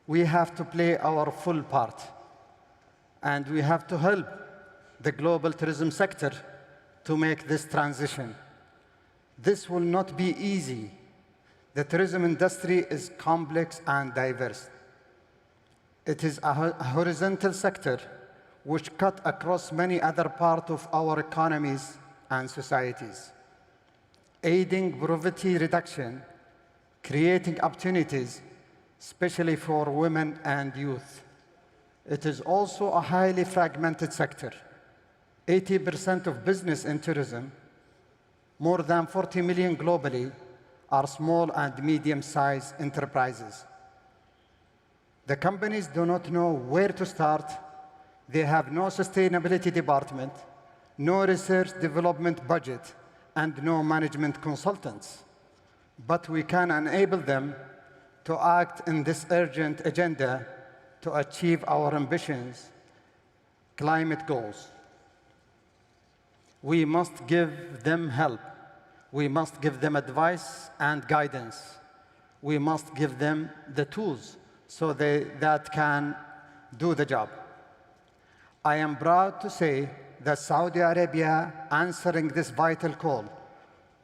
We have to play our full part, and we have to help the global tourism sector to make this transition. This will not be easy. The tourism industry is complex and diverse. It is a horizontal sector which cuts across many other parts of our economies and societies. aiding poverty reduction, creating opportunities, especially for women and youth. It is also a highly fragmented sector. 80% of business in tourism, more than 40 million globally, are small and medium-sized enterprises. The companies do not know where to start. They have no sustainability department, no research development budget, and no management consultants. But we can enable them to act in this urgent agenda to achieve our ambitions, climate goals. We must give them help. We must give them advice and guidance. We must give them the tools so that can do the job. I am proud to say that Saudi Arabia answering this vital call,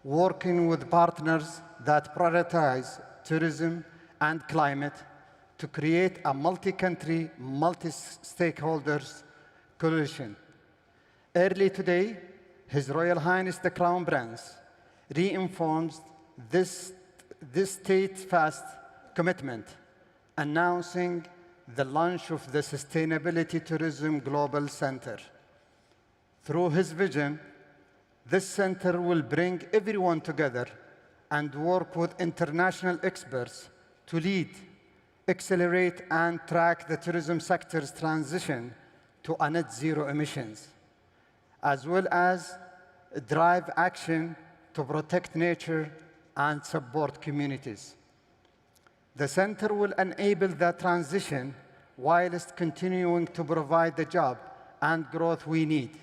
working with partners that prioritize tourism and climate to create a multi-country, multi-stakeholders coalition. Early today, His Royal Highness the Crown Prince reinforced this steadfast commitment, announcing the launch of the Sustainability Tourism Global Center. Through his vision, this center will bring everyone together and work with international experts to lead, accelerate, and track the tourism sector's transition to a net zero emissions, as well as drive action to protect nature and support communities. The center will enable the transition whilst continuing to provide the job and growth we need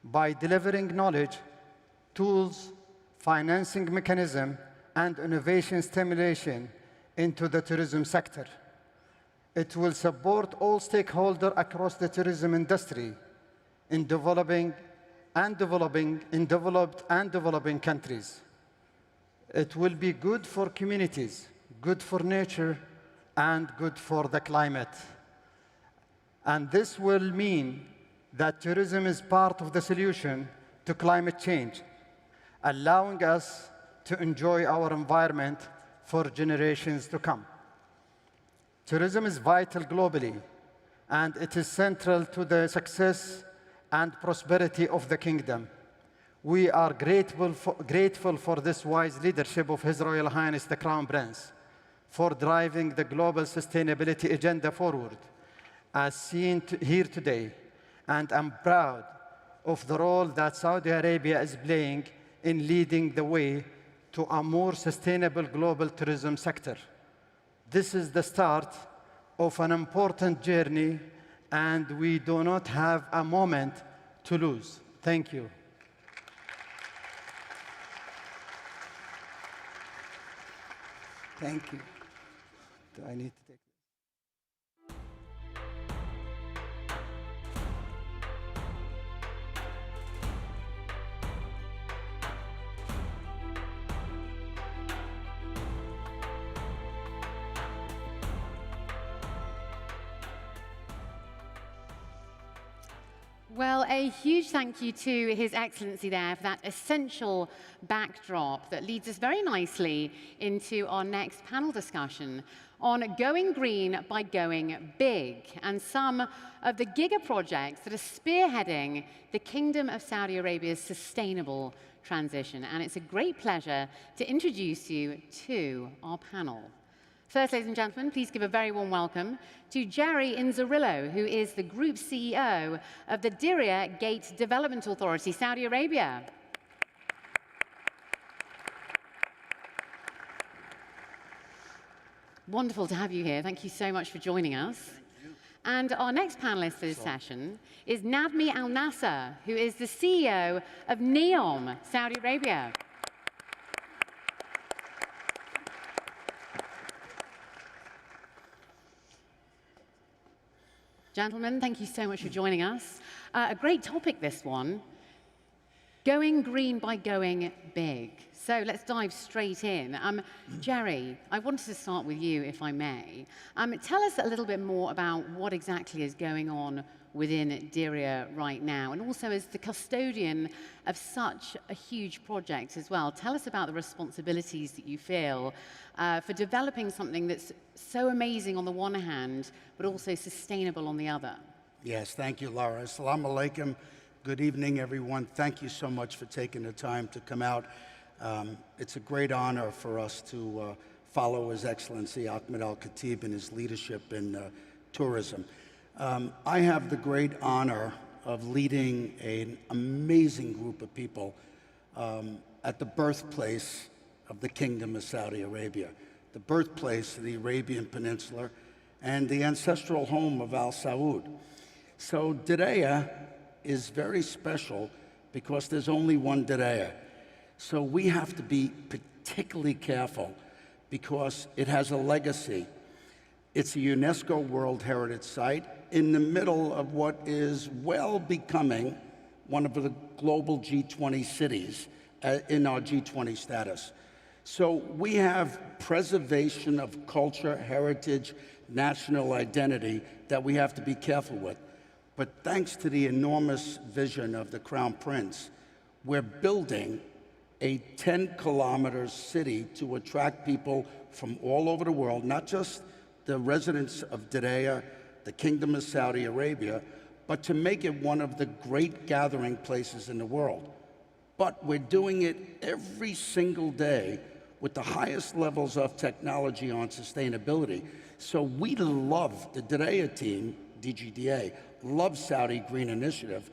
by delivering knowledge, tools, financing mechanism, and innovation stimulation into the tourism sector. It will support all stakeholders across the tourism industry in developed and developing countries. It will be good for communities, good for nature, and good for the climate. And this will mean that tourism is part of the solution to climate change, allowing us to enjoy our environment for generations to come. Tourism is vital globally, and it is central to the success and prosperity of the kingdom. We are grateful for this wise leadership of His Royal Highness the Crown Prince, for driving the global sustainability agenda forward, as seen here today. And I'm proud of the role that Saudi Arabia is playing in leading the way to a more sustainable global tourism sector. This is the start of an important journey, and we do not have a moment to lose. Thank you. Thank you. Do I need to take Well, a huge thank you to His Excellency there for that essential backdrop that leads us very nicely into our next panel discussion on going green by going big, and some of the Giga projects that are spearheading the Kingdom of Saudi Arabia's sustainable transition. And it's a great pleasure to introduce you to our panel. First, ladies and gentlemen, please give a very warm welcome to Jerry Inzerillo, who is the Group CEO of the Diriyah Gate Development Authority, Saudi Arabia. Wonderful to have you here. Thank you so much for joining us. And our next panelist for this session is Nadmi Al Nasser, who is the CEO of NEOM, Saudi Arabia. Gentlemen, thank you so much for joining us. A great topic, this one. Going green by going big. So let's dive straight in. Jerry, I wanted to start with you, if I may. Tell us a little bit more about what exactly is going on within Diriyah right now, and also as the custodian of such a huge project as well. Tell us about the responsibilities that you feel for developing something that's so amazing on the one hand, but also sustainable on the other. Yes, thank you, Laura. Assalamu alaikum. Good evening, everyone. Thank you so much for taking the time to come out. It's a great honor for us to follow His Excellency Ahmed Al-Khatib and his leadership in tourism. I have the great honor of leading an amazing group of people at the birthplace of the Kingdom of Saudi Arabia, the birthplace of the Arabian Peninsula, and the ancestral home of Al Saud. So Diriyah is very special because there's only one Diriyah. So we have to be particularly careful because it has a legacy. It's a UNESCO World Heritage Site in the middle of what is well becoming one of the global G20 cities in our G20 status. So we have preservation of culture, heritage, national identity that we have to be careful with. But thanks to the enormous vision of the Crown Prince, we're building a 10-kilometer city to attract people from all over the world, not just the residents of Diriyah, the Kingdom of Saudi Arabia, but to make it one of the great gathering places in the world. But we're doing it every single day with the highest levels of technology on sustainability. So we love the Diriyah team, DGDA, love Saudi Green Initiative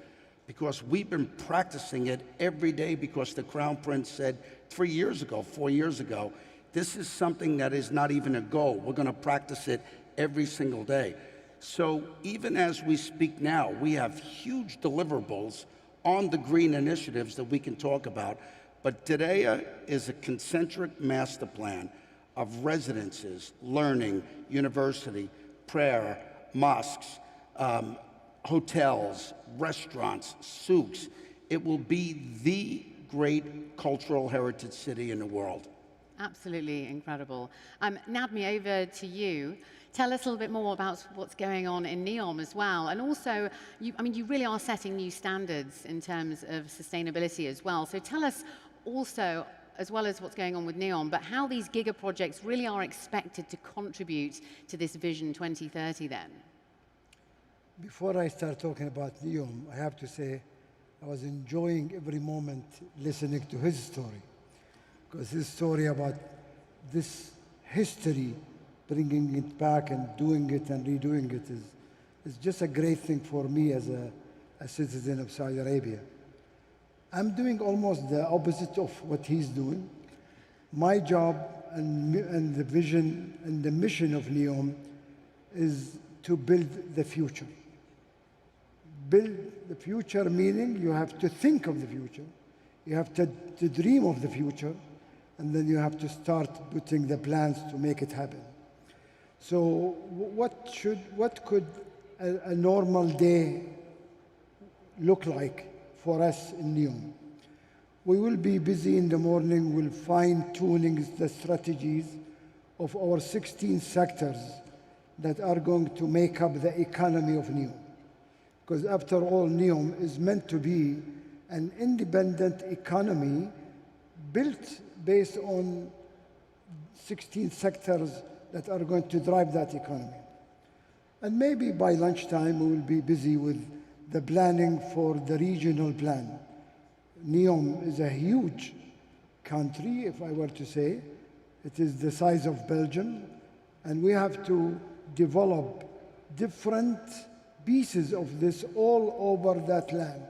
because we've been practicing it every day because the Crown Prince said 3 years ago, 4 years ago, this is something that is not even a goal. We're going to practice it every single day. So even as we speak now, we have huge deliverables on the green initiatives that we can talk about. But Diriyah is a concentric master plan of residences, learning, university, prayer, mosques, hotels, restaurants, souks. It will be the great cultural heritage city in the world. Absolutely incredible. Nadmi, over to you. Tell us a little bit more about what's going on in NEOM as well. And also, you really are setting new standards in terms of sustainability as well. So tell us also, as well as what's going on with NEOM, but how these Giga projects really are expected to contribute to this Vision 2030 then. Before I start talking about NEOM, I have to say I was enjoying every moment listening to his story. Because his story about this history, bringing it back and doing it and redoing it is just a great thing for me as a citizen of Saudi Arabia. I'm doing almost the opposite of what he's doing. My job and the vision and the mission of NEOM is to build the future. Build the future meaning you have to think of the future, you have to dream of the future, and then you have to start putting the plans to make it happen. So what could a normal day look like for us in NEOM? We will be busy in the morning, we'll fine-tuning the strategies of our 16 sectors that are going to make up the economy of NEOM. Because after all, NEOM is meant to be an independent economy built based on 16 sectors that are going to drive that economy. And maybe by lunchtime, we will be busy with the planning for the regional plan. NEOM is a huge country, if I were to say. It is the size of Belgium, and we have to develop different pieces of this all over that land.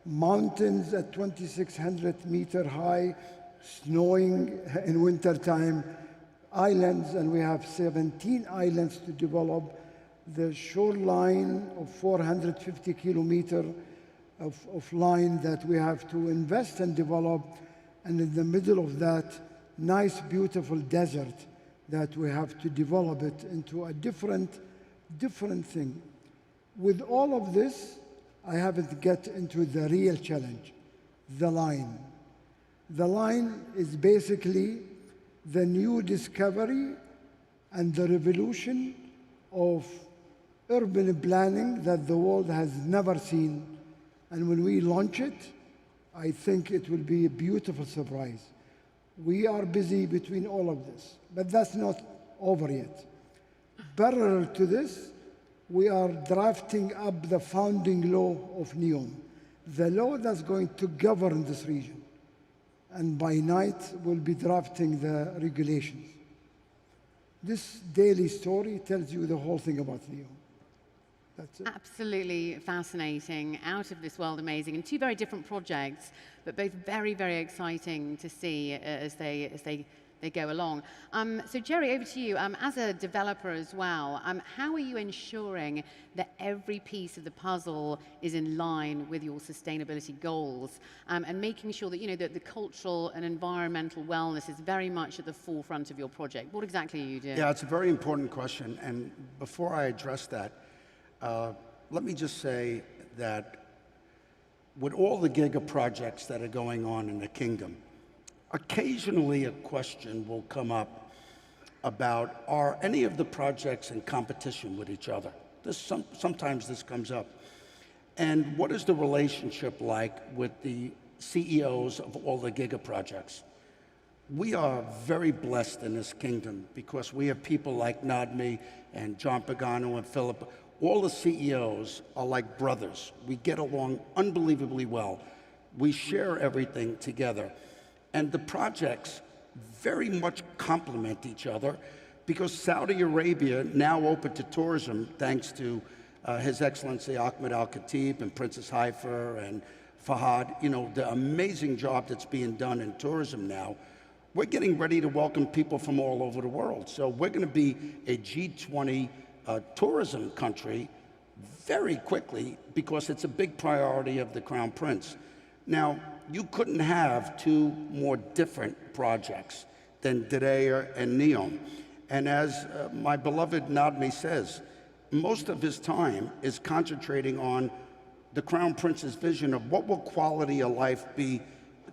Mountains at 2,600 meter high, snowing in wintertime, islands, and we have 17 islands to develop, the shoreline of 450 kilometers of line that we have to invest and develop, and in the middle of that, nice, beautiful desert that we have to develop it into a different thing. With all of this, I haven't get into the real challenge. the line. The line is basically the new discovery and the revolution of urban planning that the world has never seen. And when we launch it, I think it will be a beautiful surprise. We are busy between all of this, but that's not over yet. Parallel to this, we are drafting up the founding law of NEOM, the law that's going to govern this region. And by night, we'll be drafting the regulations. This daily story tells you the whole thing about NEOM. That's it. Absolutely fascinating, out of this world amazing, and two very different projects, but both very, very exciting to see as they go along. So Jerry, over to you. As a developer as well, how are you ensuring that every piece of the puzzle is in line with your sustainability goals, and making sure that, that the cultural and environmental wellness is very much at the forefront of your project? What exactly are you doing? Yeah, it's a very important question. And before I address that, let me just say that with all the Giga projects that are going on in the kingdom, occasionally a question will come up about, are any of the projects in competition with each other? Sometimes this comes up. And what is the relationship like with the CEOs of all the Giga projects? We are very blessed in this kingdom because we have people like Nadmi and John Pagano and Philip. All the CEOs are like brothers. We get along unbelievably well. We share everything together. And the projects very much complement each other because Saudi Arabia, now open to tourism, thanks to His Excellency Ahmed Al-Khatib and Princess Haifa and Fahad, the amazing job that's being done in tourism now. We're getting ready to welcome people from all over the world. So we're going to be a G20 tourism country very quickly because it's a big priority of the Crown Prince. Now, you couldn't have two more different projects than Diriyah and NEOM. And as my beloved Nadmi says, most of his time is concentrating on the Crown Prince's vision of what will quality of life be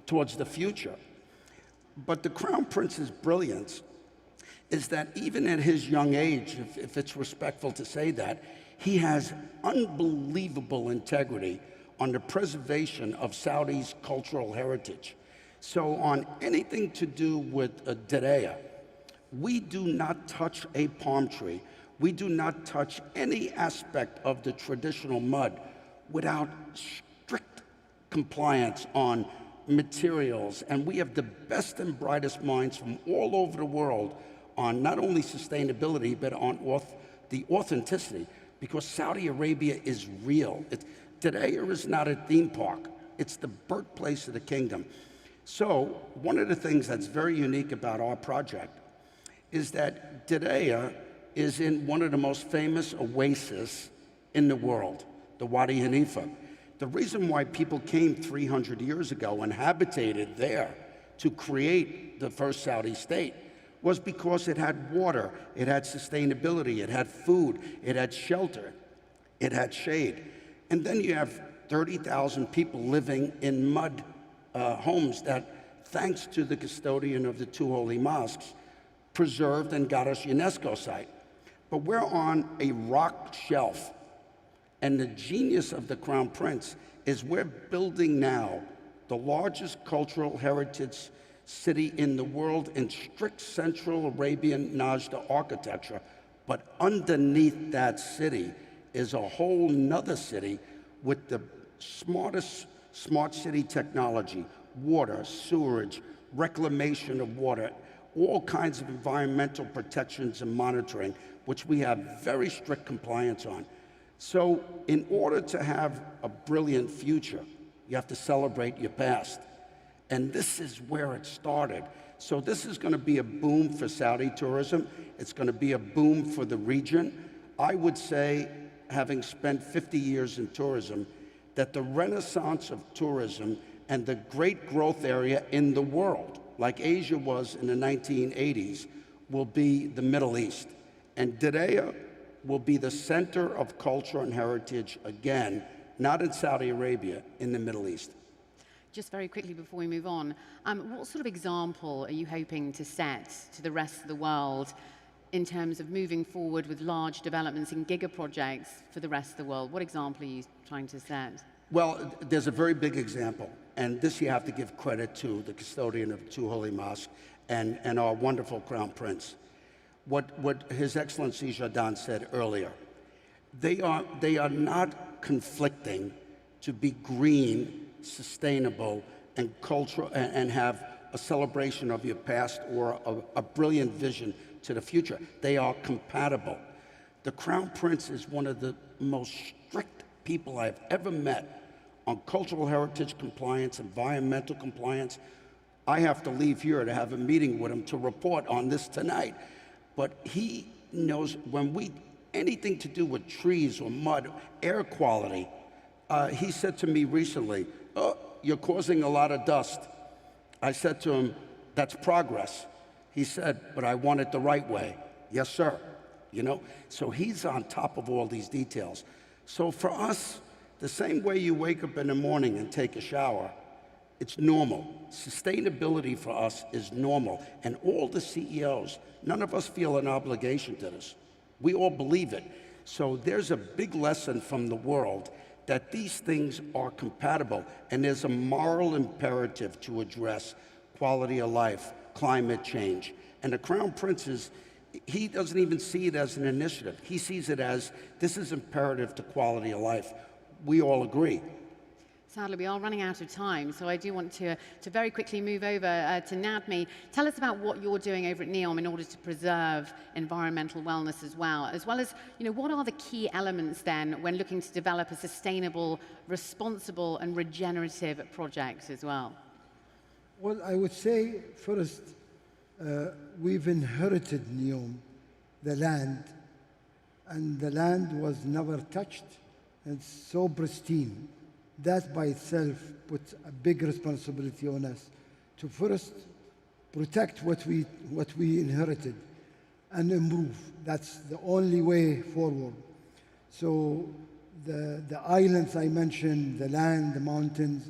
towards the future. But the Crown Prince's brilliance is that even at his young age, if it's respectful to say that, he has unbelievable integrity on the preservation of Saudi's cultural heritage. So on anything to do with Diriyah, we do not touch a palm tree. We do not touch any aspect of the traditional mud without strict compliance on materials. And we have the best and brightest minds from all over the world on not only sustainability, but on the authenticity, because Saudi Arabia is real. Diriyah is not a theme park. It's the birthplace of the kingdom. So one of the things that's very unique about our project is that Diriyah is in one of the most famous oases in the world, the Wadi Hanifa. The reason why people came 300 years ago and habitated there to create the first Saudi state was because it had water, it had sustainability, it had food, it had shelter, it had shade. And then you have 30,000 people living in mud homes that, thanks to the custodian of the two holy mosques, preserved and got us UNESCO site. But we're on a rock shelf. And the genius of the Crown Prince is we're building now the largest cultural heritage city in the world in strict Central Arabian Najda architecture. But underneath that city is a whole nother city with the smartest smart city technology, water, sewerage, reclamation of water, all kinds of environmental protections and monitoring, which we have very strict compliance on. So in order to have a brilliant future, you have to celebrate your past. And this is where it started. So this is going to be a boom for Saudi tourism. It's going to be a boom for the region. I would say, having spent 50 years in tourism, that the renaissance of tourism and the great growth area in the world, like Asia was in the 1980s, will be the Middle East. And Diriyah will be the center of culture and heritage again, not in Saudi Arabia, in the Middle East. just very quickly before we move on, what sort of example are you hoping to set to the rest of the world in terms of moving forward with large developments in giga projects for the rest of the world? What example are you trying to set? Well, there's a very big example, and this you have to give credit to the custodian of two holy mosques and our wonderful Crown Prince. What His Excellency Jardin said earlier, they are not conflicting to be green, sustainable, and cultural, and have a celebration of your past or a brilliant vision to the future. They are compatible. The Crown Prince is one of the most strict people I've ever met on cultural heritage compliance, environmental compliance. I have to leave here to have a meeting with him to report on this tonight. But he knows anything to do with trees or mud, air quality. He said to me recently, "Oh, you're causing a lot of dust." I said to him, "That's progress." He said, "But I want it the right way." "Yes, sir." You know, so he's on top of all these details. So for us, the same way you wake up in the morning and take a shower, it's normal. Sustainability for us is normal. And all the CEOs, none of us feel an obligation to this. We all believe it. So there's a big lesson from the world that these things are compatible. And there's a moral imperative to address quality of life, climate change. And the Crown Prince he doesn't even see it as an initiative. He sees it as, this is imperative to quality of life. We all agree. Sadly, we are running out of time, so I do want to very quickly move over to Nadmi. Tell us about what you're doing over at NEOM in order to preserve environmental wellness as well as, what are the key elements then when looking to develop a sustainable, responsible, and regenerative project as well? Well, I would say first, we've inherited NEOM, the land, and the land was never touched. It's so pristine. That by itself puts a big responsibility on us to first protect what we inherited and improve. That's the only way forward. So the islands I mentioned, the land, the mountains,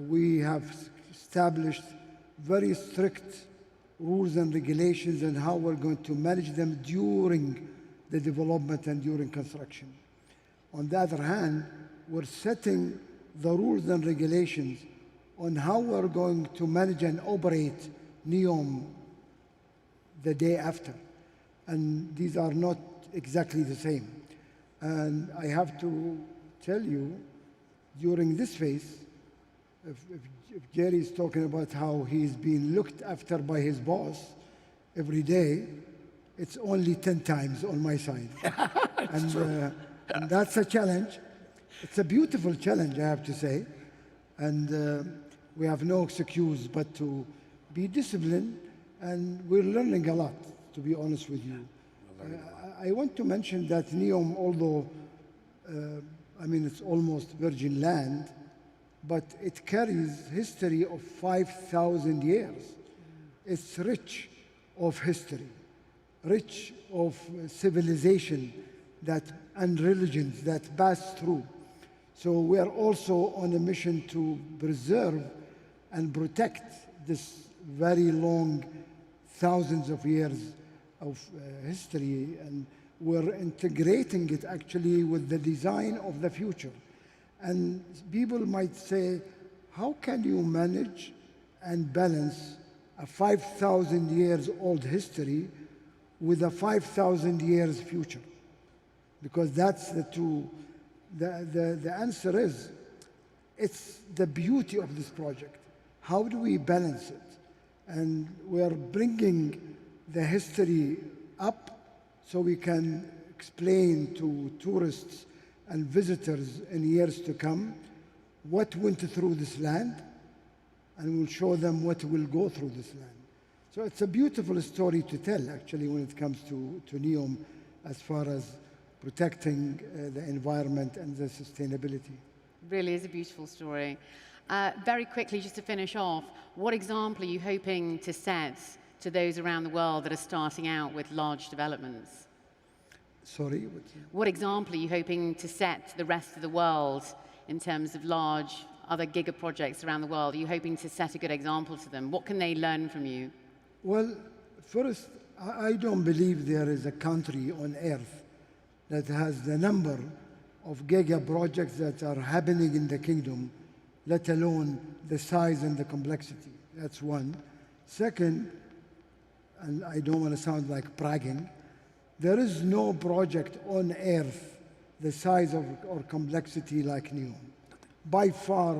we have established very strict rules and regulations on how we're going to manage them during the development and during construction. On the other hand, we're setting the rules and regulations on how we're going to manage and operate NEOM the day after. And these are not exactly the same. And I have to tell you, during this phase, if Jerry is talking about how he's being looked after by his boss every day, it's only 10 times on my side. And that's a challenge. It's a beautiful challenge, I have to say. And we have no excuse but to be disciplined, and we're learning a lot, to be honest with you. I want to mention that NEOM, although, it's almost virgin land, but it carries history of 5,000 years. It's rich of history, rich of civilization and religions that pass through. So we are also on a mission to preserve and protect this very long, thousands of years of history, and we're integrating it actually with the design of the future. And people might say, how can you manage and balance a 5,000 years old history with a 5,000 years future? Because that's the answer is, it's the beauty of this project. How do we balance it? And we are bringing the history up so we can explain to tourists and visitors in years to come what went through this land, and we'll show them what will go through this land. So it's a beautiful story to tell, actually, when it comes to NEOM as far as protecting the environment and the sustainability. Really is a beautiful story. Very quickly, just to finish off, what example are you hoping to set to those around the world that are starting out with large developments? Sorry? What example are you hoping to set to the rest of the world in terms of large other Giga projects around the world? Are you hoping to set a good example to them? What can they learn from you? Well, first, I don't believe there is a country on earth that has the number of Giga projects that are happening in the kingdom, let alone the size and the complexity. That's one. Second, and I don't want to sound like bragging, there is no project on earth the size of or complexity like NEOM. By far,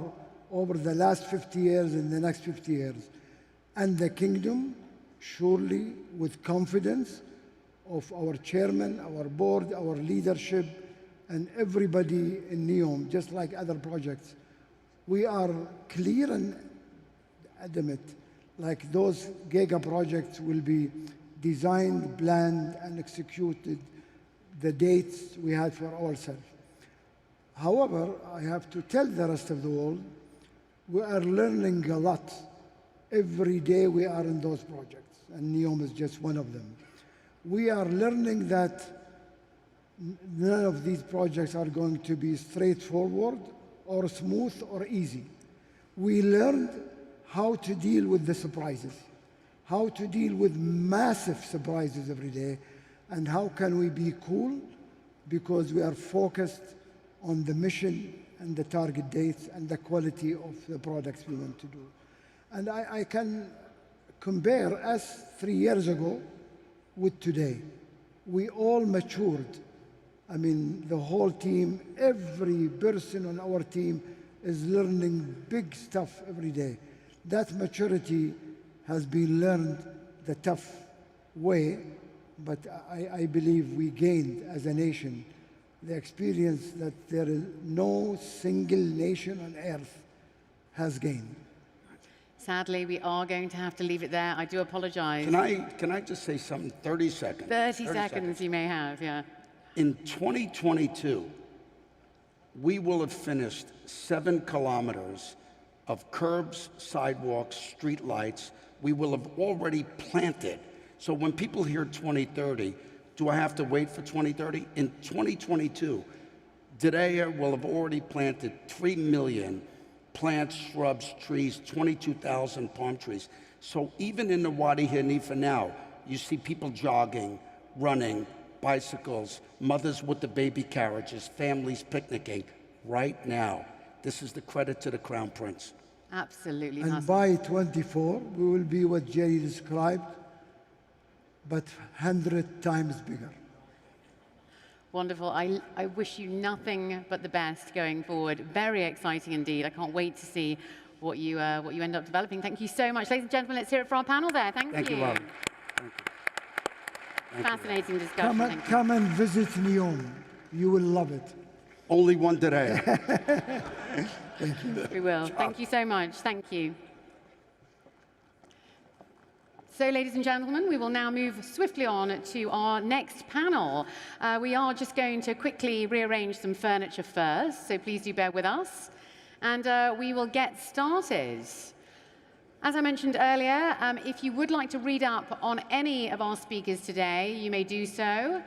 over the last 50 years and the next 50 years. And the kingdom, surely with confidence of our chairman, our board, our leadership, and everybody in NEOM, just like other projects, we are clear and adamant, like those Giga projects will be designed, planned, and executed the dates we had for ourselves. However, I have to tell the rest of the world, we are learning a lot. Every day we are in those projects, and NEOM is just one of them. We are learning that none of these projects are going to be straightforward or smooth or easy. We learned how to deal with the surprises, how to deal with massive surprises every day, and how can we be cool because we are focused on the mission and the target dates and the quality of the products we want to do. And I can compare us 3 years ago with today. We all matured. I mean, the whole team, every person on our team is learning big stuff every day. That maturity has been learned the tough way, but I believe we gained as a nation the experience that there is no single nation on earth has gained. Sadly, we are going to have to leave it there. I do apologize. Can I just say something? 30 seconds. 30 seconds you may have, yeah. In 2022, we will have finished 7 kilometers of curbs, sidewalks, street lights. We will have already planted. So when people hear 2030, do I have to wait for 2030? In 2022, Diriyah will have already planted 3 million plants, shrubs, trees, 22,000 palm trees. So even in the Wadi Hanifa now, you see people jogging, running, bicycles, mothers with the baby carriages, families picnicking right now. This is the credit to the Crown Prince. Absolutely. And by 24, we will be what Jerry described, but 100 times bigger. Wonderful. I wish you nothing but the best going forward. Very exciting indeed. I can't wait to see what you end up developing. Thank you so much. Ladies and gentlemen, let's hear it for our panel there. Thank you. Thank you, Robin. Fascinating discussion. Come and visit NEOM. You will love it. Only one today. Thank you. We will. Thank you so much. Thank you. So, ladies and gentlemen, we will now move swiftly on to our next panel. We are just going to quickly rearrange some furniture first, so please do bear with us. And we will get started. As I mentioned earlier, if you would like to read up on any of our speakers today, you may do so,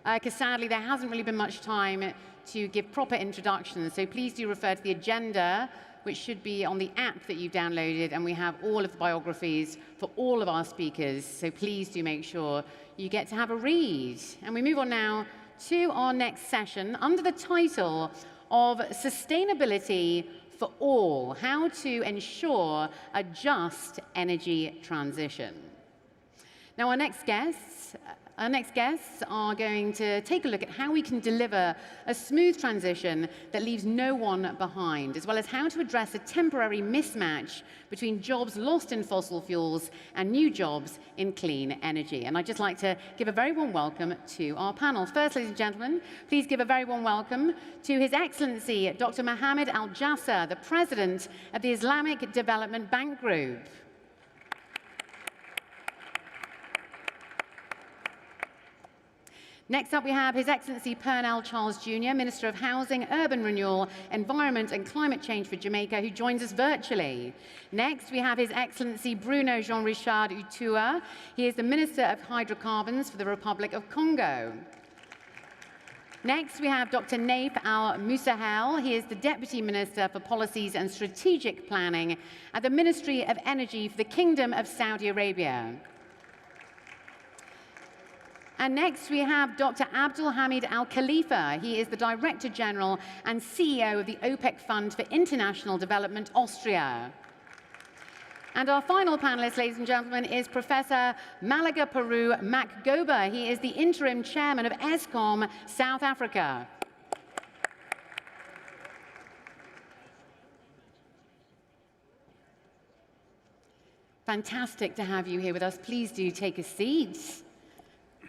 because sadly there hasn't really been much time to give proper introductions. So please do refer to the agenda, which should be on the app that you've downloaded, and we have all of the biographies for all of our speakers, so please do make sure you get to have a read. And we move on now to our next session under the title of Sustainability for All, How to Ensure a Just Energy Transition. Now, our next guests are going to take a look at how we can deliver a smooth transition that leaves no one behind, as well as how to address a temporary mismatch between jobs lost in fossil fuels and new jobs in clean energy. And I'd just like to give a very warm welcome to our panel. First, ladies and gentlemen, please give a very warm welcome to His Excellency Dr. Mohammed Al-Jasser, the President of the Islamic Development Bank Group. Next up, we have His Excellency Pernell Charles Jr., Minister of Housing, Urban Renewal, Environment and Climate Change for Jamaica, who joins us virtually. Next, we have His Excellency Bruno Jean-Richard Utua. He is the Minister of Hydrocarbons for the Republic of Congo. Next, we have Dr. Naif Al-Musahel. He is the Deputy Minister for Policies and Strategic Planning at the Ministry of Energy for the Kingdom of Saudi Arabia. And next, we have Dr. Abdul Hamid Al Khalifa. He is the Director General and CEO of the OPEC Fund for International Development, Austria. And our final panelist, ladies and gentlemen, is Professor Malaga Peru Macgoba. He is the Interim Chairman of ESCOM, South Africa. Fantastic to have you here with us. Please do take a seat.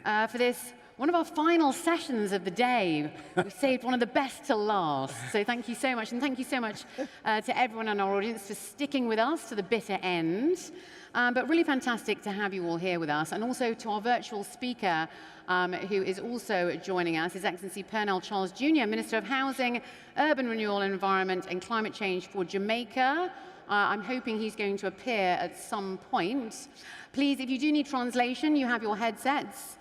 For this, one of our final sessions of the day. We've saved one of the best to last. So thank you so much. And thank you so much to everyone in our audience for sticking with us to the bitter end. But really fantastic to have you all here with us. And also to our virtual speaker, who is also joining us, His Excellency Pernell Charles Jr., Minister of Housing, Urban Renewal, Environment and Climate Change for Jamaica. I'm hoping he's going to appear at some point. Please, if you do need translation, you have your headsets.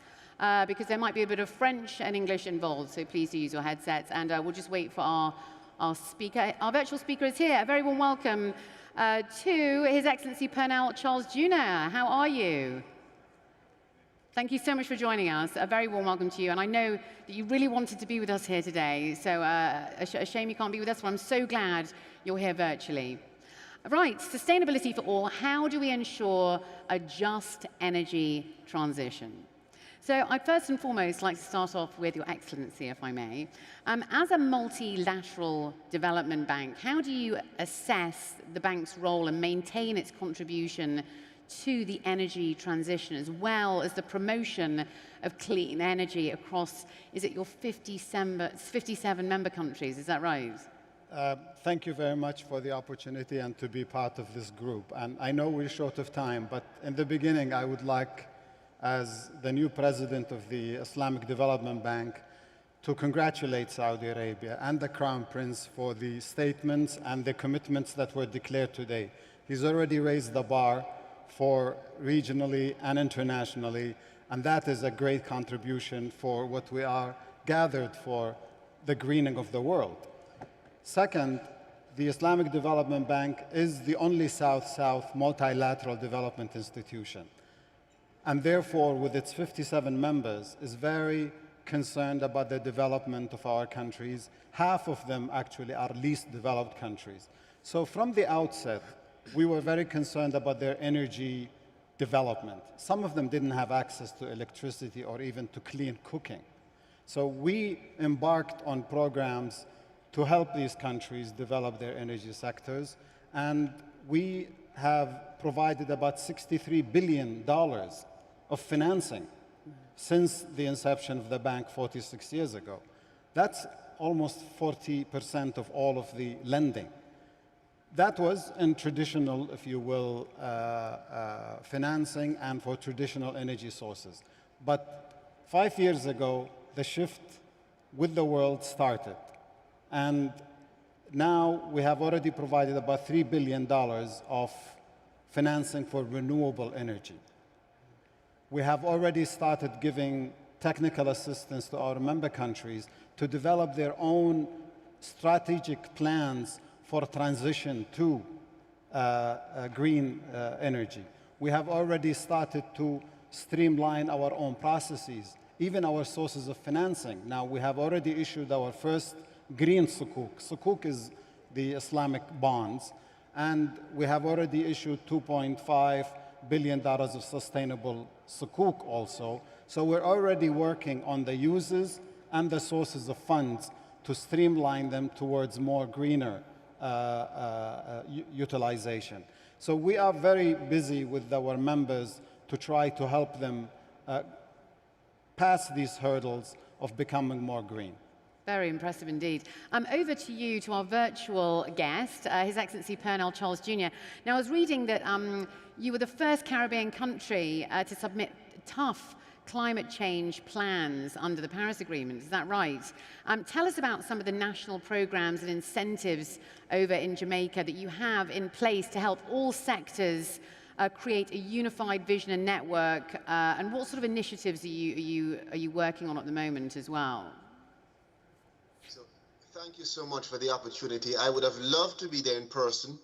Because there might be a bit of French and English involved, so please do use your headsets. And we'll just wait for our speaker. Our virtual speaker is here. A very warm welcome to His Excellency Pernell Charles Jr. How are you? Thank you so much for joining us. A very warm welcome to you. And I know that you really wanted to be with us here today, so a shame you can't be with us, but I'm so glad you're here virtually. Right, sustainability for all. How do we ensure a just energy transition? So I'd first and foremost like to start off with Your Excellency, if I may. As a multilateral development bank, how do you assess the bank's role and maintain its contribution to the energy transition, as well as the promotion of clean energy across, is it your 57 member countries, is that right? Thank you very much for the opportunity and to be part of this group. And I know we're short of time, but in the beginning, I would like, as the new president of the Islamic Development Bank, to congratulate Saudi Arabia and the Crown Prince for the statements and the commitments that were declared today. He's already raised the bar for regionally and internationally, and that is a great contribution for what we are gathered for, the greening of the world. Second, the Islamic Development Bank is the only South-South multilateral development institution, and therefore, with its 57 members, is very concerned about the development of our countries. Half of them actually are least developed countries. So from the outset, we were very concerned about their energy development. Some of them didn't have access to electricity or even to clean cooking. So we embarked on programs to help these countries develop their energy sectors, and we have provided about $63 billion of financing since the inception of the bank 46 years ago. That's almost 40% of all of the lending. That was in traditional, if you will, financing and for traditional energy sources. But 5 years ago, the shift with the world started. And now we have already provided about $3 billion of financing for renewable energy. We have already started giving technical assistance to our member countries to develop their own strategic plans for transition to green energy. We have already started to streamline our own processes, even our sources of financing. Now, we have already issued our first green sukuk. Sukuk is the Islamic bonds, and we have already issued $2.5 billion of sustainable sukuk also. So we're already working on the uses and the sources of funds to streamline them towards more greener utilization. So we are very busy with our members to try to help them pass these hurdles of becoming more green. Very impressive indeed. Over to you, to our virtual guest, His Excellency Pernell Charles Jr. Now, I was reading that you were the first Caribbean country to submit tough climate change plans under the Paris Agreement. Is that right? Tell us about some of the national programs and incentives over in Jamaica that you have in place to help all sectors create a unified vision and network, and what sort of initiatives are you working on at the moment as well? Thank you so much for the opportunity. I would have loved to be there in person,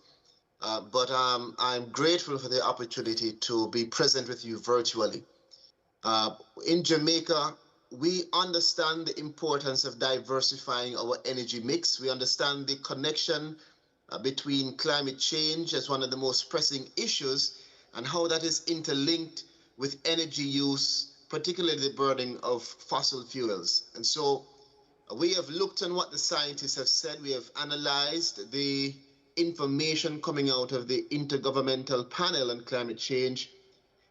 but I'm grateful for the opportunity to be present with you virtually. In Jamaica, we understand the importance of diversifying our energy mix. We understand the connection between climate change as one of the most pressing issues and how that is interlinked with energy use, particularly the burning of fossil fuels. And so we have looked on what the scientists have said. We have analyzed the information coming out of the Intergovernmental Panel on Climate Change,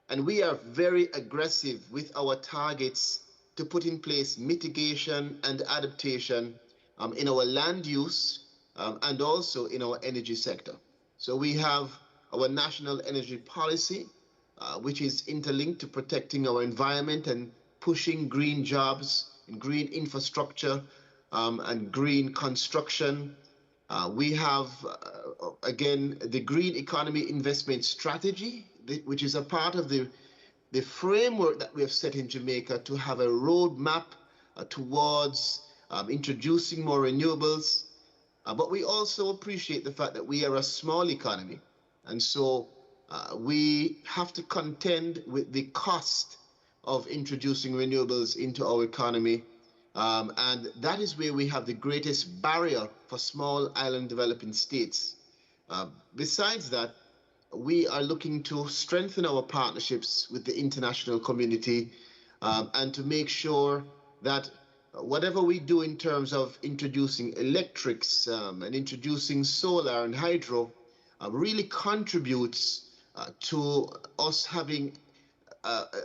and we are very aggressive with our targets to put in place mitigation and adaptation in our land use and also in our energy sector. So we have our national energy policy, which is interlinked to protecting our environment and pushing green jobs and green infrastructure and green construction. We have, again, the Green Economy Investment Strategy, which is a part of the framework that we have set in Jamaica to have a roadmap towards introducing more renewables. But we also appreciate the fact that we are a small economy. And so we have to contend with the cost of introducing renewables into our economy. And that is where we have the greatest barrier for small island developing states. Besides that, we are looking to strengthen our partnerships with the international community and to make sure that whatever we do in terms of introducing electrics and introducing solar and hydro really contributes to us having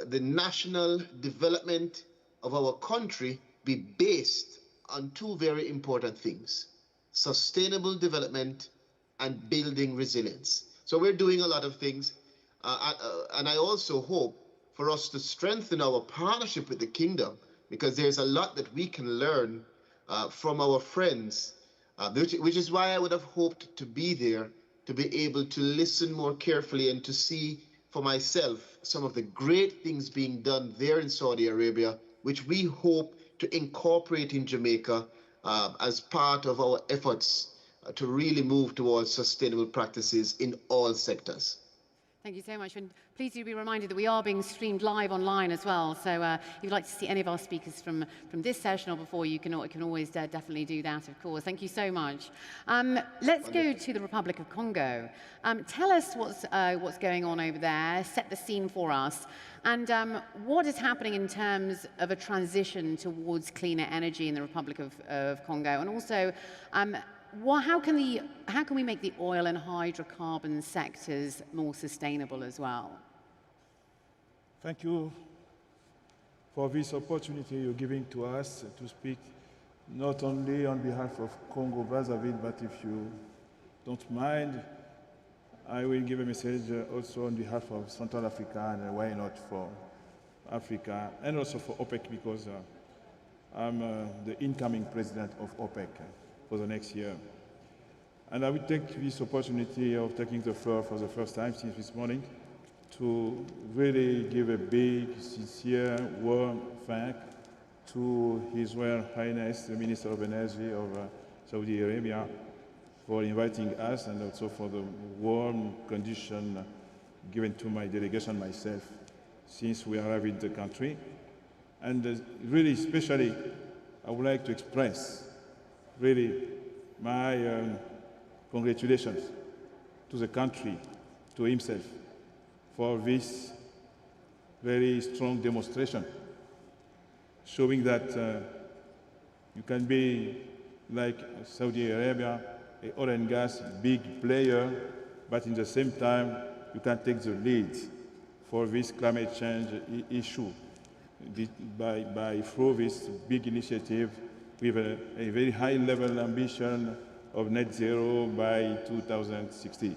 the national development of our country be based on two very important things: sustainable development and building resilience. So we're doing a lot of things, and I also hope for us to strengthen our partnership with the kingdom, because there's a lot that we can learn from our friends, which is why I would have hoped to be there, to be able to listen more carefully and to see for myself some of the great things being done there in Saudi Arabia, which we hope to incorporate in Jamaica as part of our efforts to really move towards sustainable practices in all sectors. Thank you so much. And please do be reminded that we are being streamed live online as well. So if you'd like to see any of our speakers from this session or before, you can always definitely do that, of course. Thank you so much. Let's go to the Republic of Congo. Tell us what's going on over there. Set the scene for us. And what is happening in terms of a transition towards cleaner energy in the Republic of Congo? And also, how can we make the oil and hydrocarbon sectors more sustainable as well? Thank you for this opportunity you're giving to us to speak not only on behalf of Congo Brazzaville, but if you don't mind, I will give a message also on behalf of Central Africa, and why not for Africa, and also for OPEC, because I'm the incoming president of OPEC for the next year. And I will take this opportunity of taking the floor for the first time since this morning to really give a big, sincere, warm thank to His Royal Highness, the Minister of Energy of Saudi Arabia, for inviting us, and also for the warm condition given to my delegation myself since we arrived in the country. And really, especially, I would like to express really my congratulations to the country, to himself, for this very strong demonstration, showing that you can be like Saudi Arabia, an oil and gas big player, but in the same time, you can take the lead for this climate change issue through this big initiative with a very high level ambition of net zero by 2060.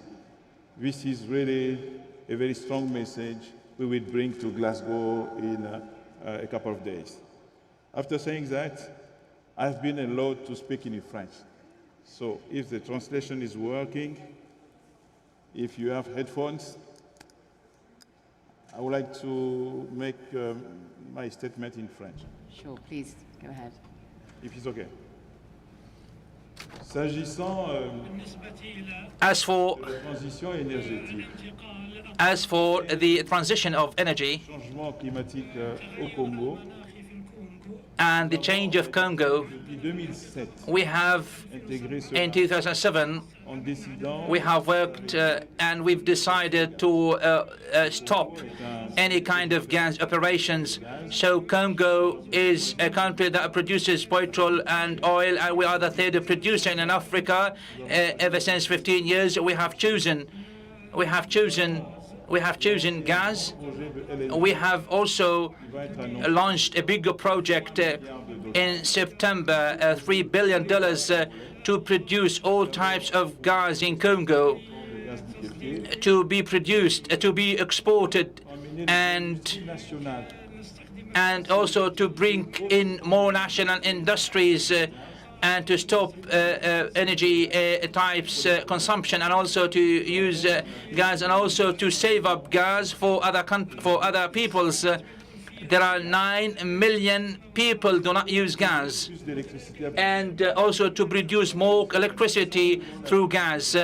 This is really a very strong message we will bring to Glasgow in a couple of days. After saying that, I've been allowed to speak in French. So if the translation is working, if you have headphones, I would like to make my statement in French. Sure, please, go ahead. If it's okay. S'agissant As de la transition énergétique, the transition of energy changement climatique au Congo, and the change of Congo, depuis 2007, we have, in 2007, we have worked and we've decided to stop any kind of gas operations. So Congo is a country that produces petrol and oil, and we are the third producer in Africa. Ever since 15 years, we have chosen gas. We have also launched a bigger project in September, $3 billion to produce all types of gas in Congo, to be produced, to be exported, and also to bring in more national industries and to stop energy types consumption, and also to use gas, and also to save up gas for other peoples. There are 9 million people do not use gas, and also to produce more electricity through gas.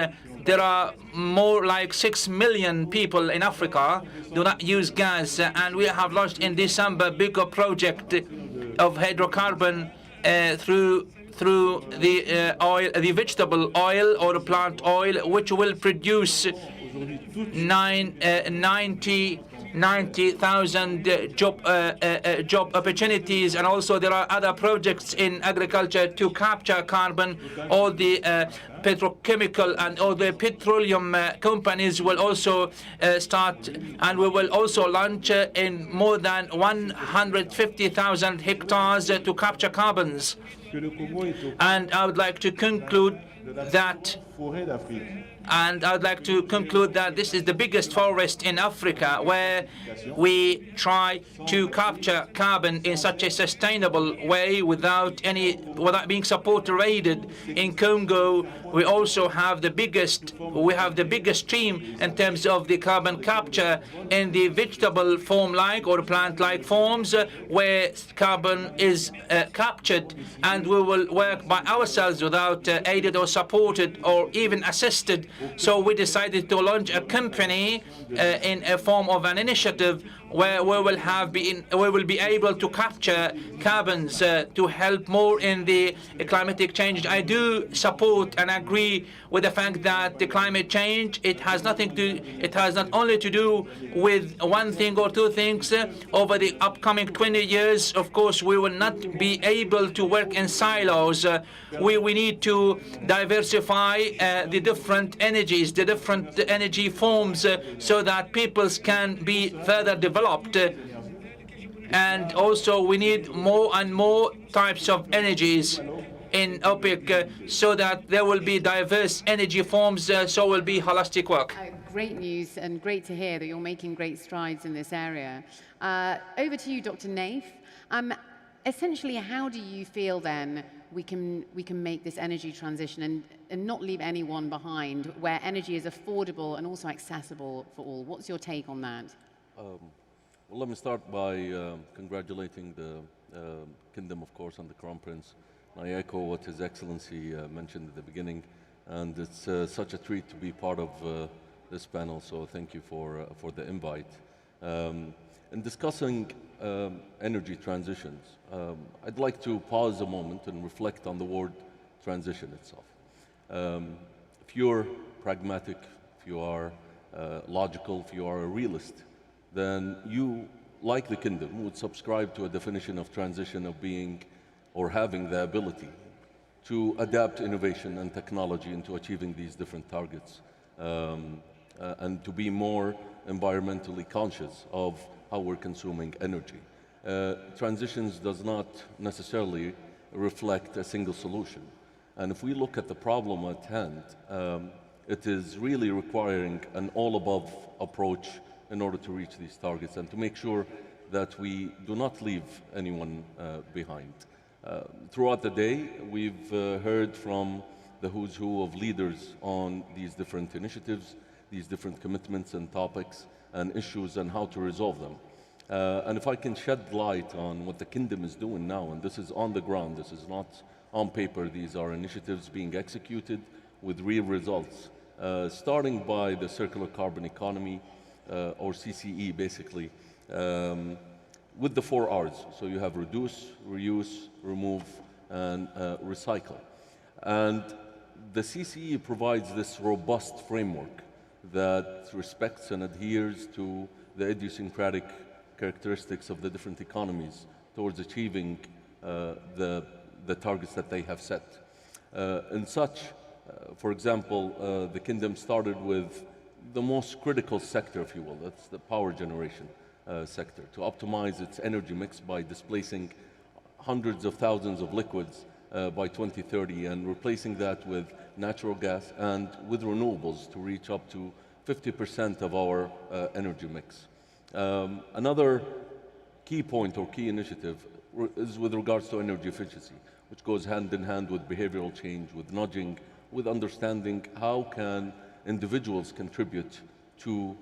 There are more like 6 million people in Africa do not use gas, and we have launched in December a bigger project of hydrocarbon through the oil, the vegetable oil or the plant oil, which will produce 90,000 job opportunities. And also there are other projects in agriculture to capture carbon. All the petrochemical and all the petroleum companies will also start, and we will also launch in more than 150,000 hectares to capture carbons. And I would like to conclude that this is the biggest forest in Africa, where we try to capture carbon in such a sustainable way without being saturated. In Congo, we also have the biggest stream in terms of the carbon capture in the vegetable form-like or plant-like forms, where carbon is captured, and we will work by ourselves without aided or supported or even assisted. So we decided to launch a company in a form of an initiative where we will be able to capture carbons to help more in the climatic change. I do support and agree with the fact that the climate change, it has not only to do with one thing or two things. Over the upcoming 20 years, of course, we will not be able to work in silos. We need to diversify the different energies, the different energy forms, so that peoples can be further developed. And also we need more and more types of energies in OPEC, so that there will be diverse energy forms, so will be holistic work. Great news, and great to hear that you're making great strides in this area. Over to you, Dr. Naif. Essentially, how do you feel then we can make this energy transition and not leave anyone behind, where energy is affordable and also accessible for all? What's your take on that? Well, let me start by congratulating the Kingdom, of course, and the Crown Prince. I echo what His Excellency mentioned at the beginning, and it's such a treat to be part of this panel, so thank you for the invite. In discussing energy transitions, I'd like to pause a moment and reflect on the word transition itself. If you're pragmatic, if you are logical, if you are a realist, then you, like the Kingdom, would subscribe to a definition of transition of being or having the ability to adapt innovation and technology into achieving these different targets, and to be more environmentally conscious of how we're consuming energy. Transitions does not necessarily reflect a single solution. And if we look at the problem at hand, it is really requiring an all-above approach in order to reach these targets and to make sure that we do not leave anyone behind. Throughout the day, we've heard from the who's who of leaders on these different initiatives, these different commitments and topics and issues and how to resolve them. And if I can shed light on what the Kingdom is doing now, and this is on the ground, this is not on paper, these are initiatives being executed with real results, starting by the circular carbon economy, or CCE basically, with the 4 R's. So you have reduce, reuse, remove, and recycle. And the CCE provides this robust framework that respects and adheres to the idiosyncratic characteristics of the different economies towards achieving the targets that they have set. In such, for example, the Kingdom started with the most critical sector, if you will, that's the power generation sector, to optimize its energy mix by displacing hundreds of thousands of liquids by 2030 and replacing that with natural gas and with renewables to reach up to 50% of our energy mix. Another key point or key initiative is with regards to energy efficiency, which goes hand in hand with behavioral change, with nudging, with understanding how can individuals contribute to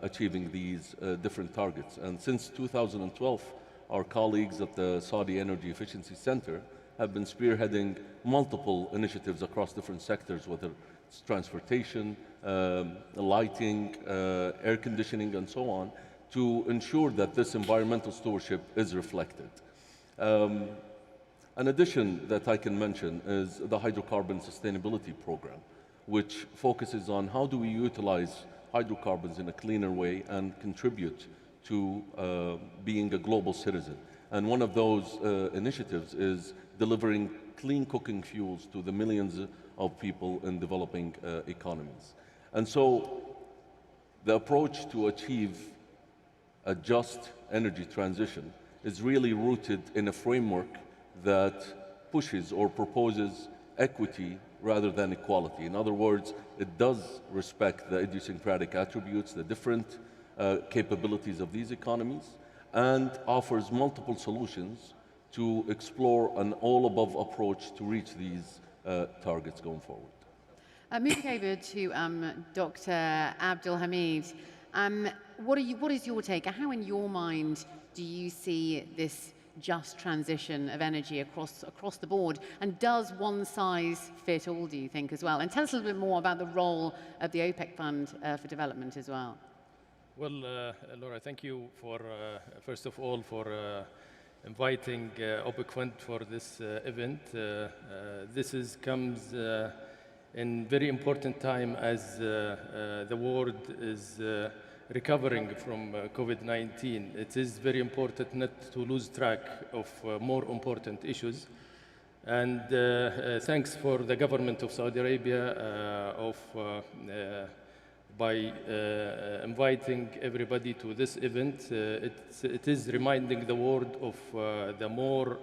achieving these different targets. And since 2012, our colleagues at the Saudi Energy Efficiency Center have been spearheading multiple initiatives across different sectors, whether it's transportation, lighting, air conditioning, and so on, to ensure that this environmental stewardship is reflected. An addition that I can mention is the Hydrocarbon Sustainability Program, which focuses on how do we utilize hydrocarbons in a cleaner way and contribute to being a global citizen. And one of those initiatives is delivering clean cooking fuels to the millions of people in developing economies. And so the approach to achieve a just energy transition is really rooted in a framework that pushes or proposes equity rather than equality. In other words, it does respect the idiosyncratic attributes, the different capabilities of these economies, and offers multiple solutions to explore an all-above approach to reach these targets going forward. Moving over to Dr. Abdul Hamid, what is your take? How, in your mind, do you see this just transition of energy across the board? And does one size fit all, do you think, as well? And tell us a little bit more about the role of the OPEC Fund for Development as well. Well, Laura, thank you for, first of all, for inviting OPEC Fund for this event. This comes in very important time as the world is recovering from COVID-19. It is very important not to lose track of more important issues. And thanks for the government of Saudi Arabia by inviting everybody to this event. It is reminding the world of the more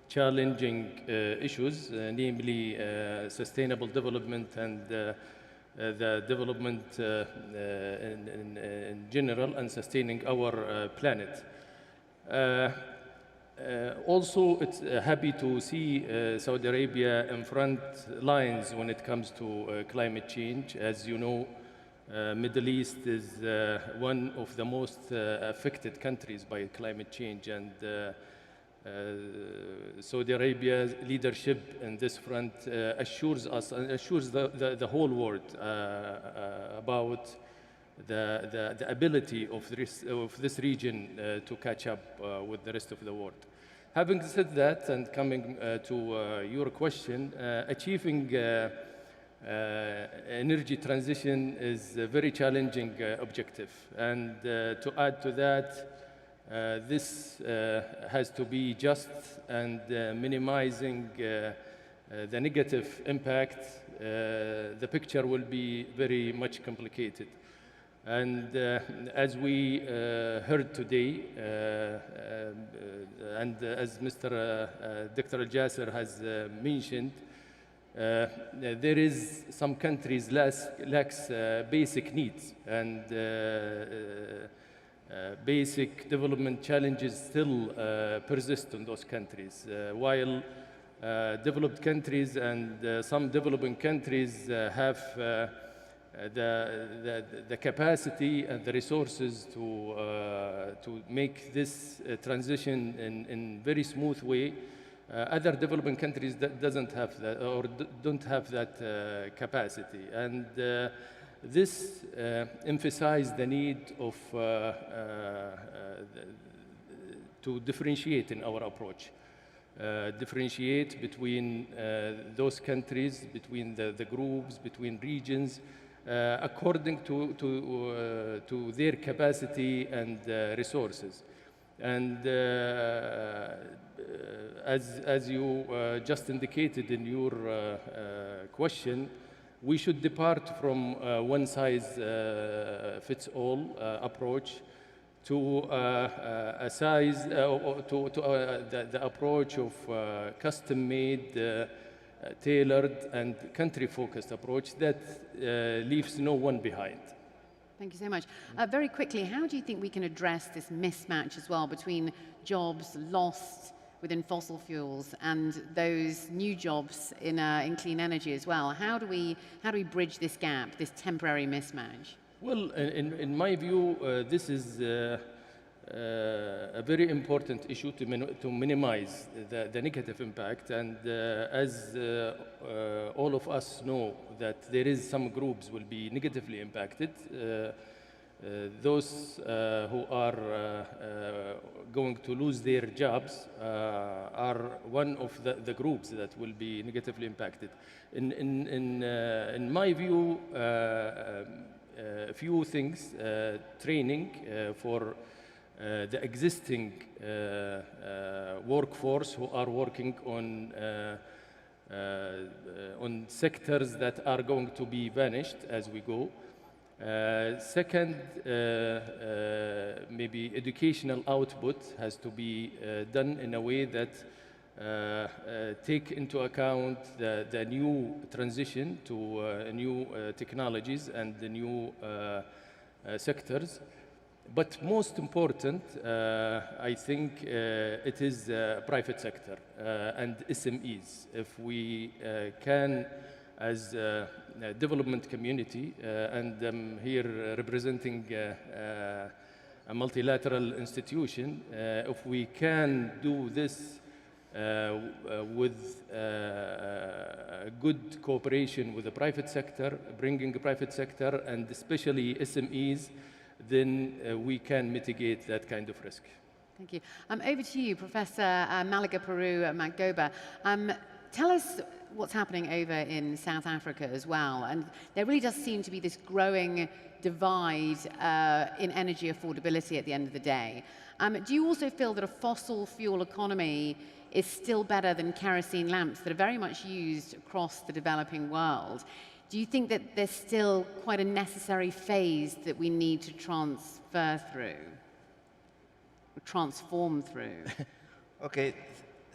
challenging issues, namely sustainable development and the development in general and sustaining our planet. Also, it's happy to see Saudi Arabia in front lines when it comes to climate change. As you know, Middle East is one of the most affected countries by climate change, and Saudi Arabia's leadership in this front assures us and assures the whole world about the ability of this region to catch up with the rest of the world. Having said that, and coming to your question, achieving energy transition is a very challenging objective. And to add to that, this has to be just, and minimizing the negative impact, the picture will be very much complicated. And as we heard today, and as Dr. Al-Jasser has mentioned, there is some countries lacks basic needs, and basic development challenges still persist in those countries, while developed countries and some developing countries have the capacity and the resources to make this transition in very smooth way, other developing countries that doesn't have that or don't have that capacity. And this emphasized the need of to differentiate in our approach. Differentiate between those countries, between the groups, between regions, according to their capacity and resources. And as you just indicated in your question, we should depart from one-size-fits-all approach to a size, the approach of custom-made, tailored, and country-focused approach that leaves no one behind. Thank you so much. Very quickly, how do you think we can address this mismatch as well between jobs lost within fossil fuels and those new jobs in clean energy as well? How do we bridge this gap, this temporary mismatch? Well, in my view, this is a very important issue to minimize the negative impact. And as all of us know, that there is some groups will be negatively impacted. Those who are going to lose their jobs are one of the groups that will be negatively impacted. In my view, a few things, training for the existing workforce who are working on sectors that are going to be vanished as we go. Second, maybe educational output has to be done in a way that take into account the new transition to new technologies and the new sectors. But most important, I think it is private sector and SMEs. If we can, as a development community, and I'm here representing a multilateral institution, if we can do this with good cooperation with the private sector, bringing the private sector and especially SMEs, then we can mitigate that kind of risk. Thank you. Over to you, Professor Malaga Peru Magdoba. Tell us what's happening over in South Africa as well. And there really does seem to be this growing divide in energy affordability at the end of the day. Do you also feel that a fossil fuel economy is still better than kerosene lamps that are very much used across the developing world? Do you think that there's still quite a necessary phase that we need to transfer through, or transform through? Okay,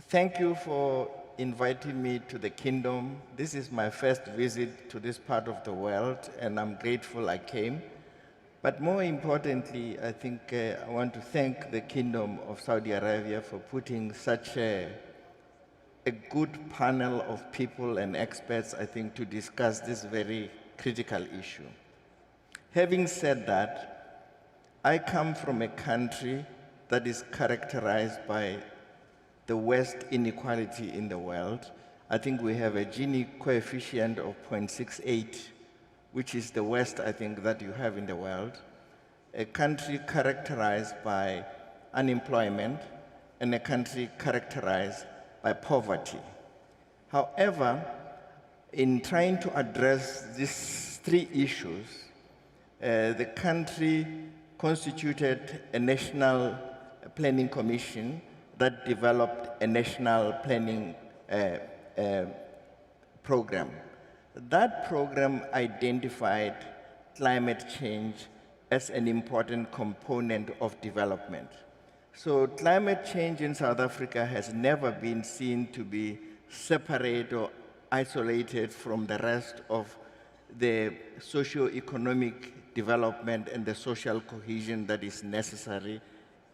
thank you for inviting me to the Kingdom. This is my first visit to this part of the world, and I'm grateful I came. But more importantly, I think I want to thank the Kingdom of Saudi Arabia for putting such a good panel of people and experts, I think, to discuss this very critical issue. Having said that, I come from a country that is characterized by the worst inequality in the world. I think we have a Gini coefficient of 0.68, which is the worst, I think, that you have in the world. A country characterized by unemployment and a country characterized by poverty. However, in trying to address these three issues, the country constituted a national planning commission that developed a national planning program. That program identified climate change as an important component of development. So climate change in South Africa has never been seen to be separate or isolated from the rest of the socio-economic development and the social cohesion that is necessary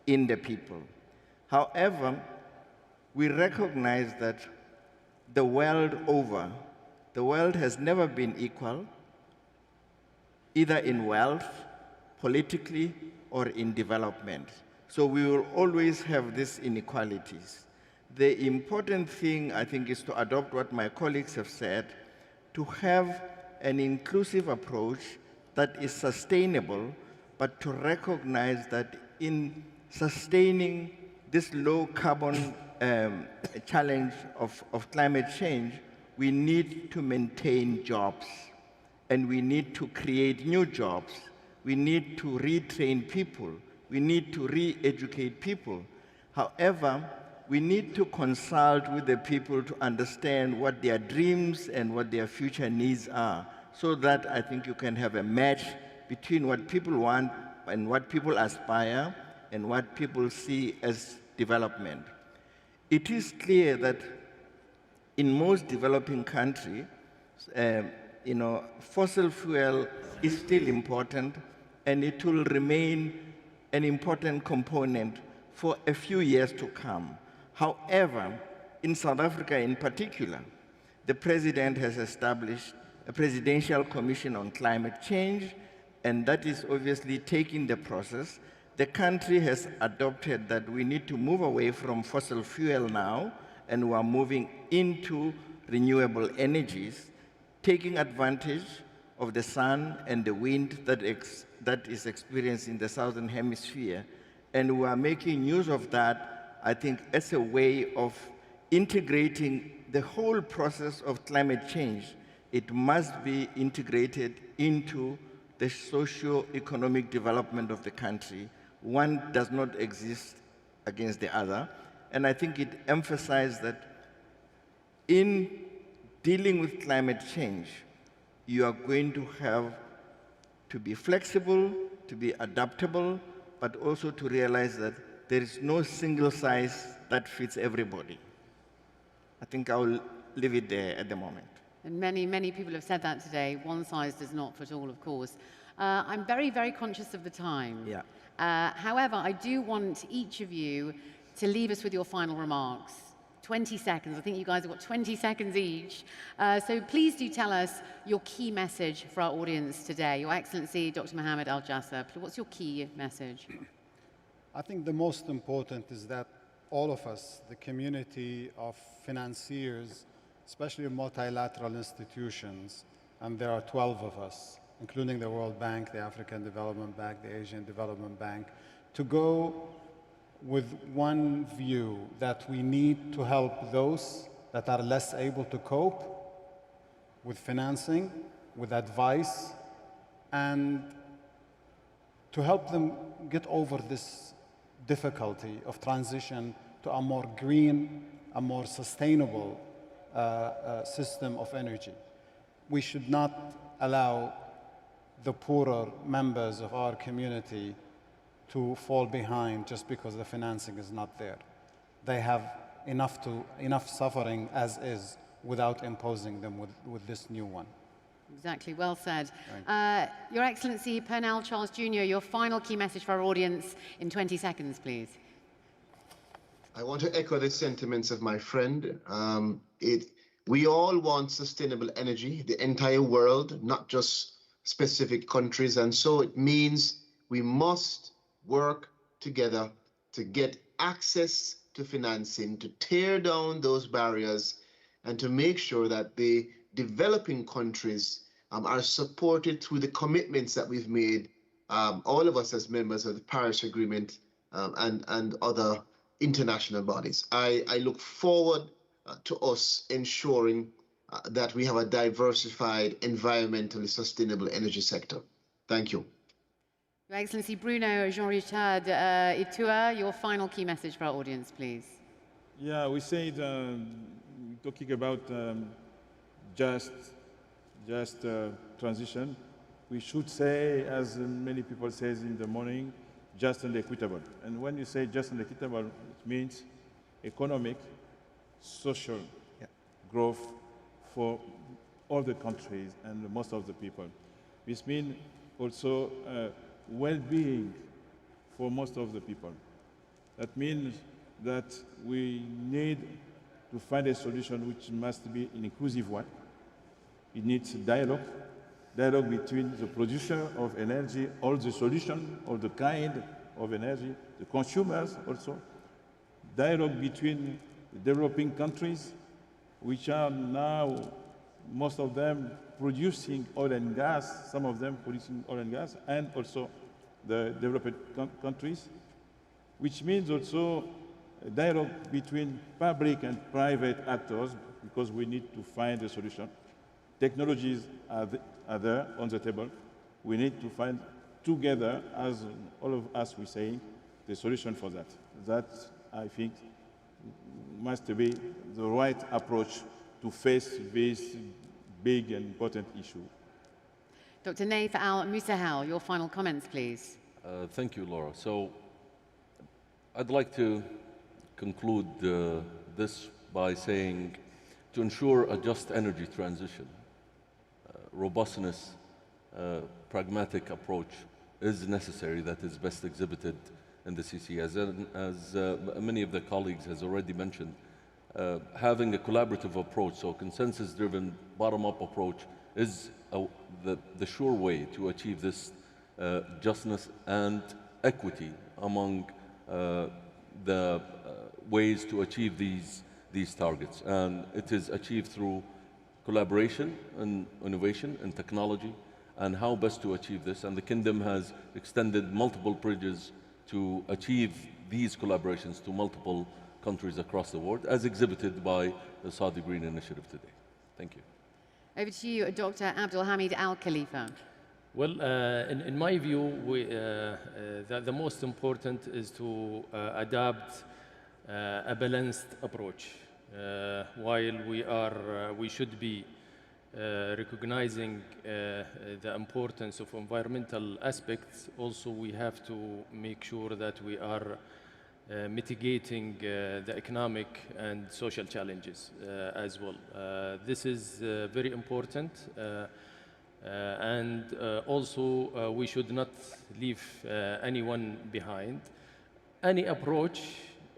in the people. However, we recognize that the world over, the world has never been equal, either in wealth, politically, or in development. So we will always have these inequalities. The important thing, I think, is to adopt what my colleagues have said, to have an inclusive approach that is sustainable, but to recognize that in sustaining this low carbon challenge of climate change, we need to maintain jobs, and we need to create new jobs. We need to retrain people. We need to re-educate people. However, we need to consult with the people to understand what their dreams and what their future needs are, so that I think you can have a match between what people want and what people aspire and what people see as development. It is clear that in most developing countries, fossil fuel is still important, and it will remain an important component for a few years to come. However, in South Africa in particular, the President has established a Presidential Commission on Climate Change, and that is obviously taking the process. The country has adopted that we need to move away from fossil fuel now, and we are moving into renewable energies, taking advantage of the sun and the wind that is experienced in the Southern Hemisphere. And we are making use of that, I think, as a way of integrating the whole process of climate change. It must be integrated into the socio-economic development of the country. One does not exist against the other. And I think it emphasized that in dealing with climate change, you are going to have to be flexible, to be adaptable, but also to realize that there is no single size that fits everybody. I think I'll leave it there at the moment. And many, many people have said that today. One size does not fit all, of course. I'm very, very conscious of the time. Yeah. However, I do want each of you to leave us with your final remarks. 20 seconds. I think you guys have got 20 seconds each. So please do tell us your key message for our audience today. Your Excellency, Dr. Mohammed Al-Jasser, what's your key message? I think the most important is that all of us, the community of financiers, especially multilateral institutions, and there are 12 of us, including the World Bank, the African Development Bank, the Asian Development Bank, to go with one view that we need to help those that are less able to cope with financing, with advice, and to help them get over this difficulty of transition to a more green, a more sustainable system of energy. We should not allow the poorer members of our community to fall behind just because the financing is not there. They have enough suffering as is without imposing them with this new one. Exactly, well said. Your Excellency, Pernell Charles Jr., your final key message for our audience in 20 seconds, please. I want to echo the sentiments of my friend. We all want sustainable energy, the entire world, not just specific countries. And so it means we must work together to get access to financing, to tear down those barriers, and to make sure that the developing countries are supported through the commitments that we've made, all of us as members of the Paris Agreement and other international bodies. I look forward to us ensuring that we have a diversified, environmentally sustainable energy sector. Thank you. Your Excellency Bruno Jean-Richard Itua, your final key message for our audience, please. Yeah, we said, talking about just transition, we should say, as many people say in the morning, just and equitable. And when you say just and equitable, it means economic, social growth for all the countries and most of the people. This means also well-being for most of the people. That means that we need to find a solution which must be an inclusive one. It needs dialogue between the producer of energy, all the solution, all the kind of energy, the consumers also. Dialogue between developing countries, which are now, most of them, producing oil and gas, some of them producing oil and gas, and also the developed countries, which means also a dialogue between public and private actors, because we need to find a solution. Technologies are there on the table. We need to find together, as all of us were saying, the solution for that. That, I think, must be the right approach to face this big and important issue. Dr. Naif Al-Musahel, your final comments, please. Thank you, Laura. So I'd like to conclude this by saying, to ensure a just energy transition, robustness, pragmatic approach is necessary, that is best exhibited in the CC. As many of the colleagues has already mentioned, having a collaborative approach, so consensus-driven, bottom-up approach is the sure way to achieve this justness and equity among the ways to achieve these targets. And it is achieved through collaboration and innovation and technology, and how best to achieve this. And the Kingdom has extended multiple bridges to achieve these collaborations to multiple countries across the world, as exhibited by the Saudi Green Initiative today. Thank you. Over to you, Dr. Abdulhamid Al-Khalifa. Well, in my view, the most important is to adapt a balanced approach. While we should be recognizing the importance of environmental aspects, also we have to make sure that we are mitigating the economic and social challenges as well. This is very important, and also we should not leave anyone behind. Any approach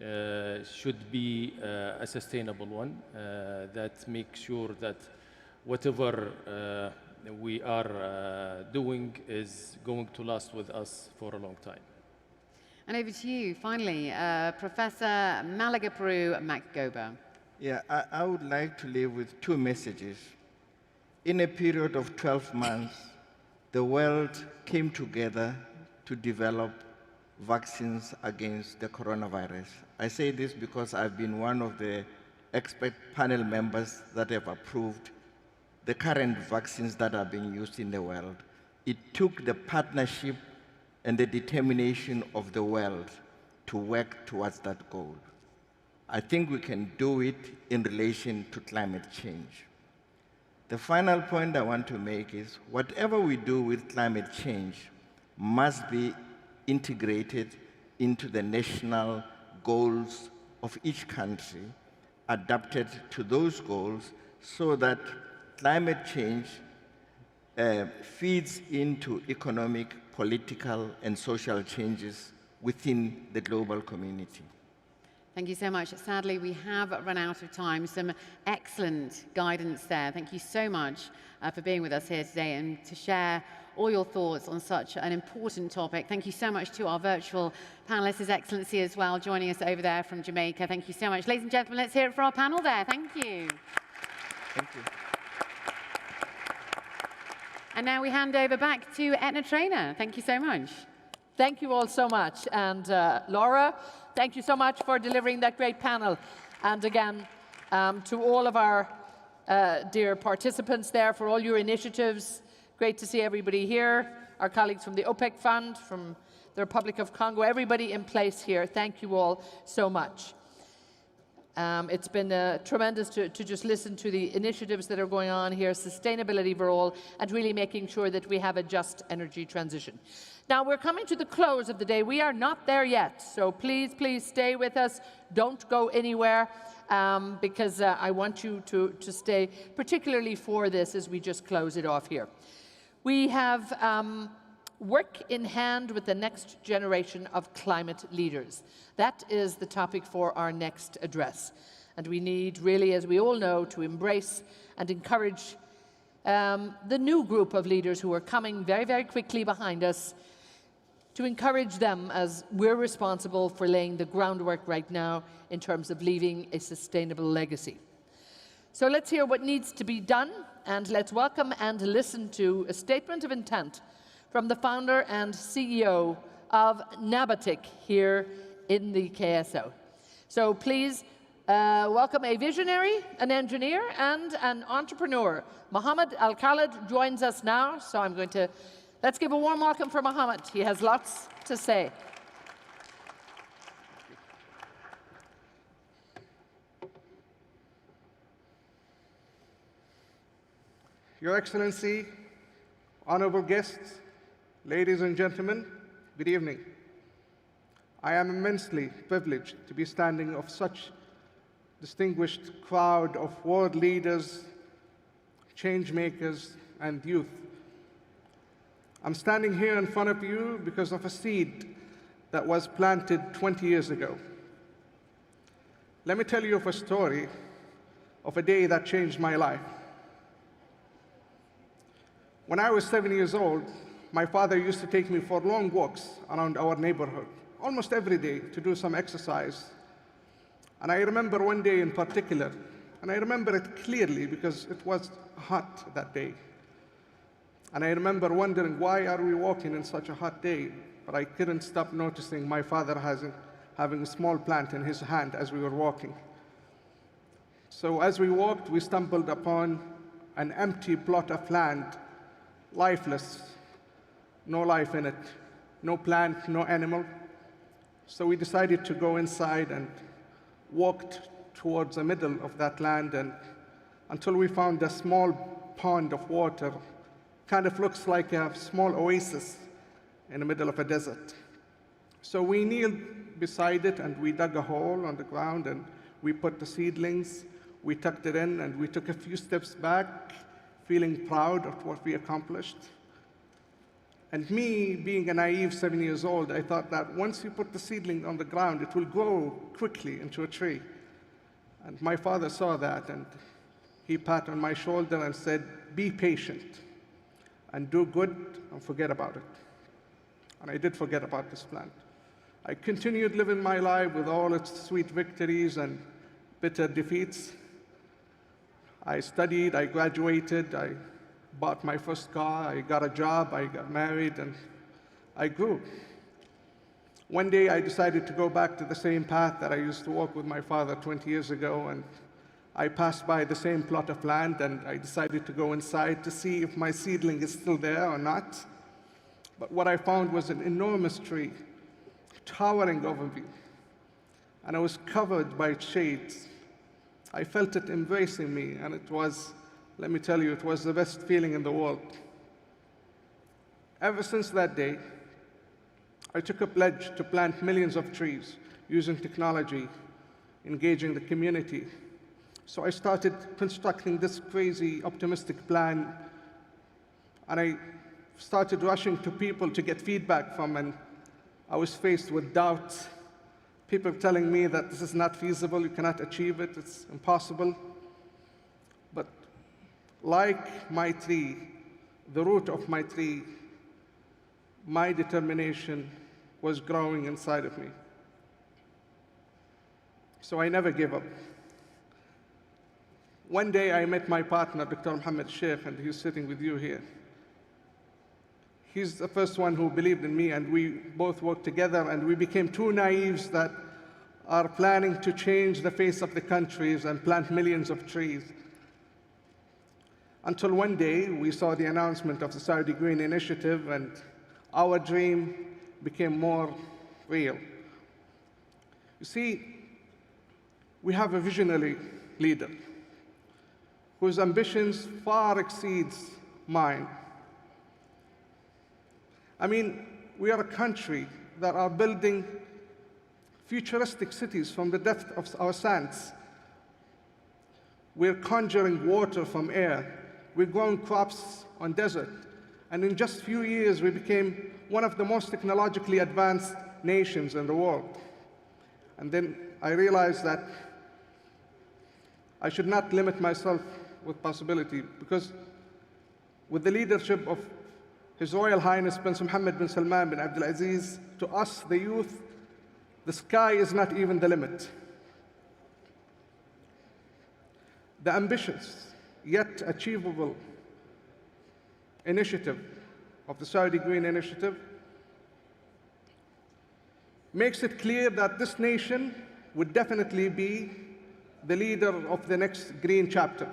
should be a sustainable one that makes sure that whatever we are doing is going to last with us for a long time. And over to you, finally, Professor Malagapuru Makgoba. Yeah, I would like to leave with two messages. In a period of 12 months, the world came together to develop vaccines against the coronavirus. I say this because I've been one of the expert panel members that have approved the current vaccines that are being used in the world. It took the partnership and the determination of the world to work towards that goal. I think we can do it in relation to climate change. The final point I want to make is whatever we do with climate change must be integrated into the national goals of each country, adapted to those goals so that climate change feeds into economic, political, and social changes within the global community. Thank you so much. Sadly, we have run out of time. Some excellent guidance there. Thank you so much for being with us here today and to share all your thoughts on such an important topic. Thank you so much to our virtual panelists, His Excellency as well, joining us over there from Jamaica. Thank you so much. Ladies and gentlemen, let's hear it for our panel there. Thank you. Thank you. And now we hand over back to Etna Trainer. Thank you so much. Thank you all so much. And Laura, thank you so much for delivering that great panel. And again, to all of our dear participants there for all your initiatives. Great to see everybody here. Our colleagues from the OPEC Fund, from the Republic of Congo, everybody in place here. Thank you all so much. It's been tremendous to just listen to the initiatives that are going on here, sustainability for all, and really making sure that we have a just energy transition. Now, we're coming to the close of the day. We are not there yet, so please, please stay with us. Don't go anywhere, because I want you to stay, particularly for this as we just close it off here. We have work in hand with the next generation of climate leaders. That is the topic for our next address. And we need really, as we all know, to embrace and encourage the new group of leaders who are coming very, very quickly behind us, to encourage them, as we're responsible for laying the groundwork right now in terms of leaving a sustainable legacy. So let's hear what needs to be done, and let's welcome and listen to a statement of intent from the founder and CEO of Nabatic here in the KSO. So please welcome a visionary, an engineer, and an entrepreneur. Mohammed Al-Khalid joins us now, so let's give a warm welcome for Mohammed. He has lots to say. Your Excellency, honorable guests, ladies and gentlemen, good evening. I am immensely privileged to be standing of such distinguished crowd of world leaders, change makers, and youth. I'm standing here in front of you because of a seed that was planted 20 years ago. Let me tell you of a story of a day that changed my life. When I was 7 years old, my father used to take me for long walks around our neighborhood, almost every day, to do some exercise. And I remember one day in particular, and I remember it clearly because it was hot that day. And I remember wondering, why are we walking in such a hot day? But I couldn't stop noticing my father having a small plant in his hand as we were walking. So as we walked, we stumbled upon an empty plot of land, lifeless, no life in it, no plant, no animal. So we decided to go inside and walked towards the middle of that land until we found a small pond of water. Kind of looks like a small oasis in the middle of a desert. So we kneeled beside it and we dug a hole on the ground and we put the seedlings, we tucked it in, and we took a few steps back, feeling proud of what we accomplished. And me, being a naive 7 years old, I thought that once you put the seedling on the ground, it will grow quickly into a tree. And my father saw that, and he patted on my shoulder and said, "Be patient and do good and forget about it." And I did forget about this plant. I continued living my life with all its sweet victories and bitter defeats. I studied, I graduated, I bought my first car, I got a job, I got married, and I grew. One day I decided to go back to the same path that I used to walk with my father 20 years ago, and I passed by the same plot of land, and I decided to go inside to see if my seedling is still there or not. But what I found was an enormous tree, towering over me, and I was covered by shades. I felt it embracing me, and it was, let me tell you, it was the best feeling in the world. Ever since that day, I took a pledge to plant millions of trees using technology, engaging the community. So I started constructing this crazy, optimistic plan, and I started rushing to people to get feedback from, and I was faced with doubts. People telling me that this is not feasible, you cannot achieve it, it's impossible. But like my tree, the root of my tree, my determination was growing inside of me. So I never gave up. One day I met my partner, Dr. Mohammed Sheikh, and he's sitting with you here. He's the first one who believed in me, and we both worked together, and we became two naives that are planning to change the face of the countries and plant millions of trees. Until one day, we saw the announcement of the Saudi Green Initiative, and our dream became more real. You see, we have a visionary leader whose ambitions far exceeds mine. I mean, we are a country that are building futuristic cities from the depth of our sands. We're conjuring water from air. We're growing crops on desert. And in just a few years, we became one of the most technologically advanced nations in the world. And then I realized that I should not limit myself with possibility, because with the leadership of His Royal Highness Prince Mohammed bin Salman bin Abdulaziz, to us, the youth, the sky is not even the limit. The ambitious, yet achievable initiative of the Saudi Green Initiative makes it clear that this nation would definitely be the leader of the next green chapter.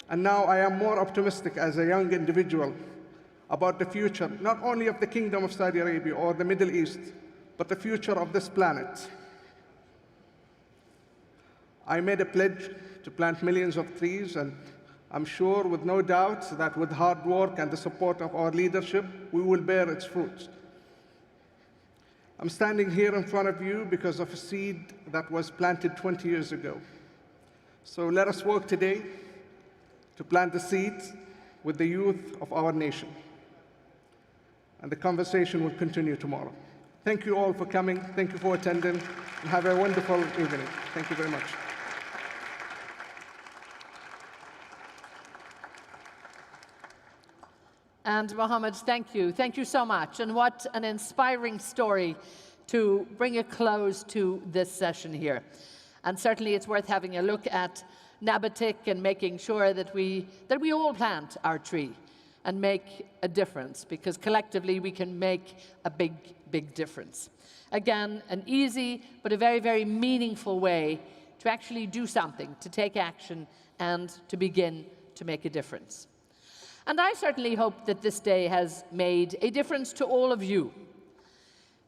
And now I am more optimistic as a young individual about the future, not only of the Kingdom of Saudi Arabia or the Middle East, but the future of this planet. I made a pledge to plant millions of trees, and I'm sure with no doubt that with hard work and the support of our leadership, we will bear its fruits. I'm standing here in front of you because of a seed that was planted 20 years ago. So let us work today to plant the seeds with the youth of our nation. And the conversation will continue tomorrow. Thank you all for coming. Thank you for attending, and have a wonderful evening. Thank you very much. And Mohammed, thank you. Thank you so much. And what an inspiring story to bring a close to this session here. And certainly it's worth having a look at Nabatic and making sure that we all plant our tree and make a difference, because collectively we can make a big, big difference. Again, an easy but a very, very meaningful way to actually do something, to take action and to begin to make a difference. And I certainly hope that this day has made a difference to all of you.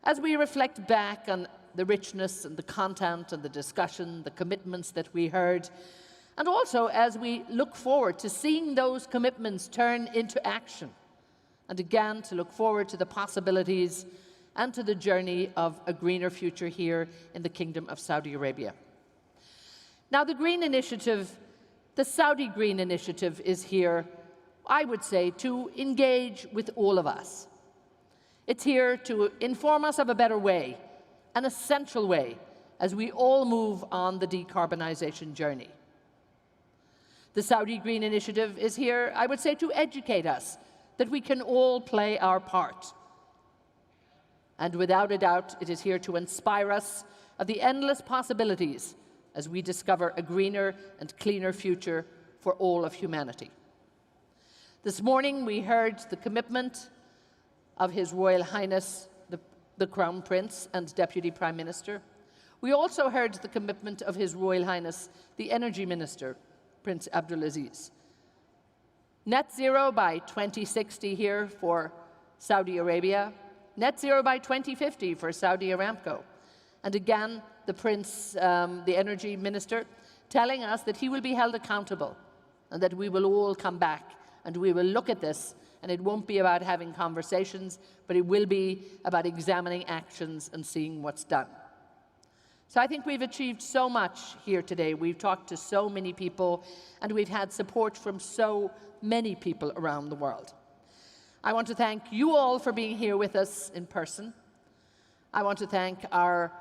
As we reflect back on the richness and the content and the discussion, the commitments that we heard, and also as we look forward to seeing those commitments turn into action, and again to look forward to the possibilities and to the journey of a greener future here in the Kingdom of Saudi Arabia. Now, the Green Initiative, the Saudi Green Initiative, is here, I would say, to engage with all of us. It's here to inform us of a better way, an essential way, as we all move on the decarbonization journey. The Saudi Green Initiative is here, I would say, to educate us that we can all play our part. And without a doubt, it is here to inspire us of the endless possibilities as we discover a greener and cleaner future for all of humanity. This morning, we heard the commitment of His Royal Highness, the Crown Prince and Deputy Prime Minister. We also heard the commitment of His Royal Highness, the Energy Minister, Prince Abdulaziz. Net zero by 2060 here for Saudi Arabia, net zero by 2050 for Saudi Aramco. And again, the Prince, the Energy Minister, telling us that he will be held accountable and that we will all come back and we will look at this, and it won't be about having conversations, but it will be about examining actions and seeing what's done. So I think we've achieved so much here today. We've talked to so many people, and we've had support from so many people around the world. I want to thank you all for being here with us in person. I want to thank our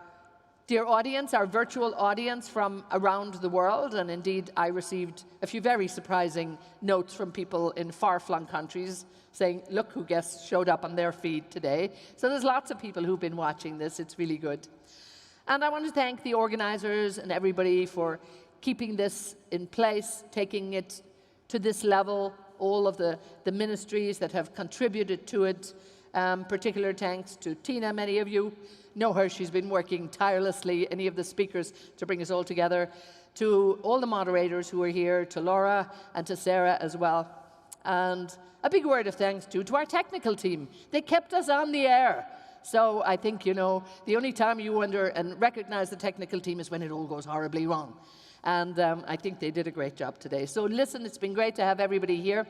dear audience, our virtual audience from around the world, and indeed I received a few very surprising notes from people in far-flung countries saying, look who guests showed up on their feed today. So there's lots of people who've been watching this. It's really good. And I want to thank the organizers and everybody for keeping this in place, taking it to this level, all of the ministries that have contributed to it. Particular thanks to Tina. Many of you know her. She's been working tirelessly, any of the speakers, to bring us all together. To all the moderators who are here, to Laura and to Sarah as well. And a big word of thanks to our technical team. They kept us on the air. So I think, you know, the only time you wonder and recognize the technical team is when it all goes horribly wrong. And I think they did a great job today. So listen, it's been great to have everybody here.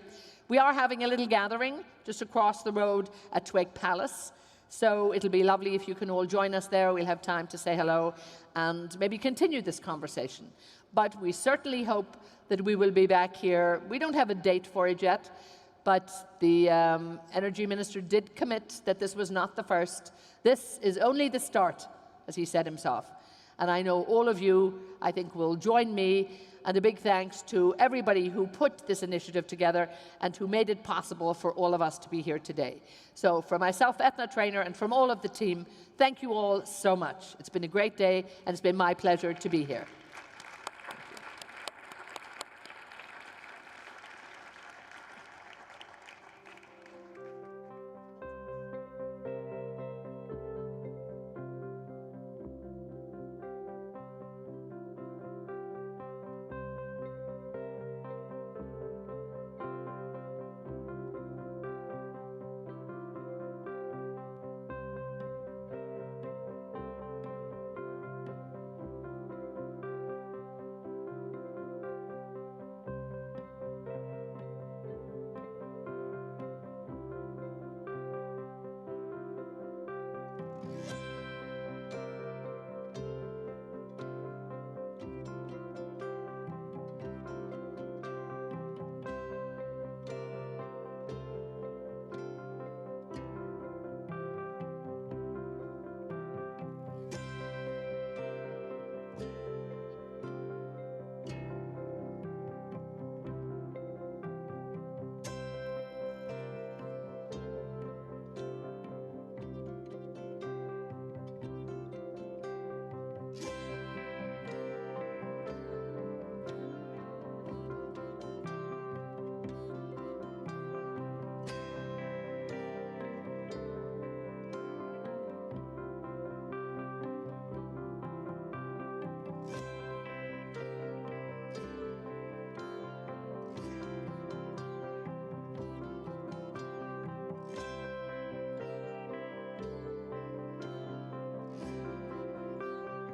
We are having a little gathering just across the road at Twig Palace. So it'll be lovely if you can all join us there. We'll have time to say hello and maybe continue this conversation. But we certainly hope that we will be back here. We don't have a date for it yet, but the Energy Minister did commit that this was not the first. This is only the start, as he said himself. And I know all of you, I think, will join me and a big thanks to everybody who put this initiative together and who made it possible for all of us to be here today. So from myself, Ethna Trainer, and from all of the team, thank you all so much. It's been a great day, and it's been my pleasure to be here.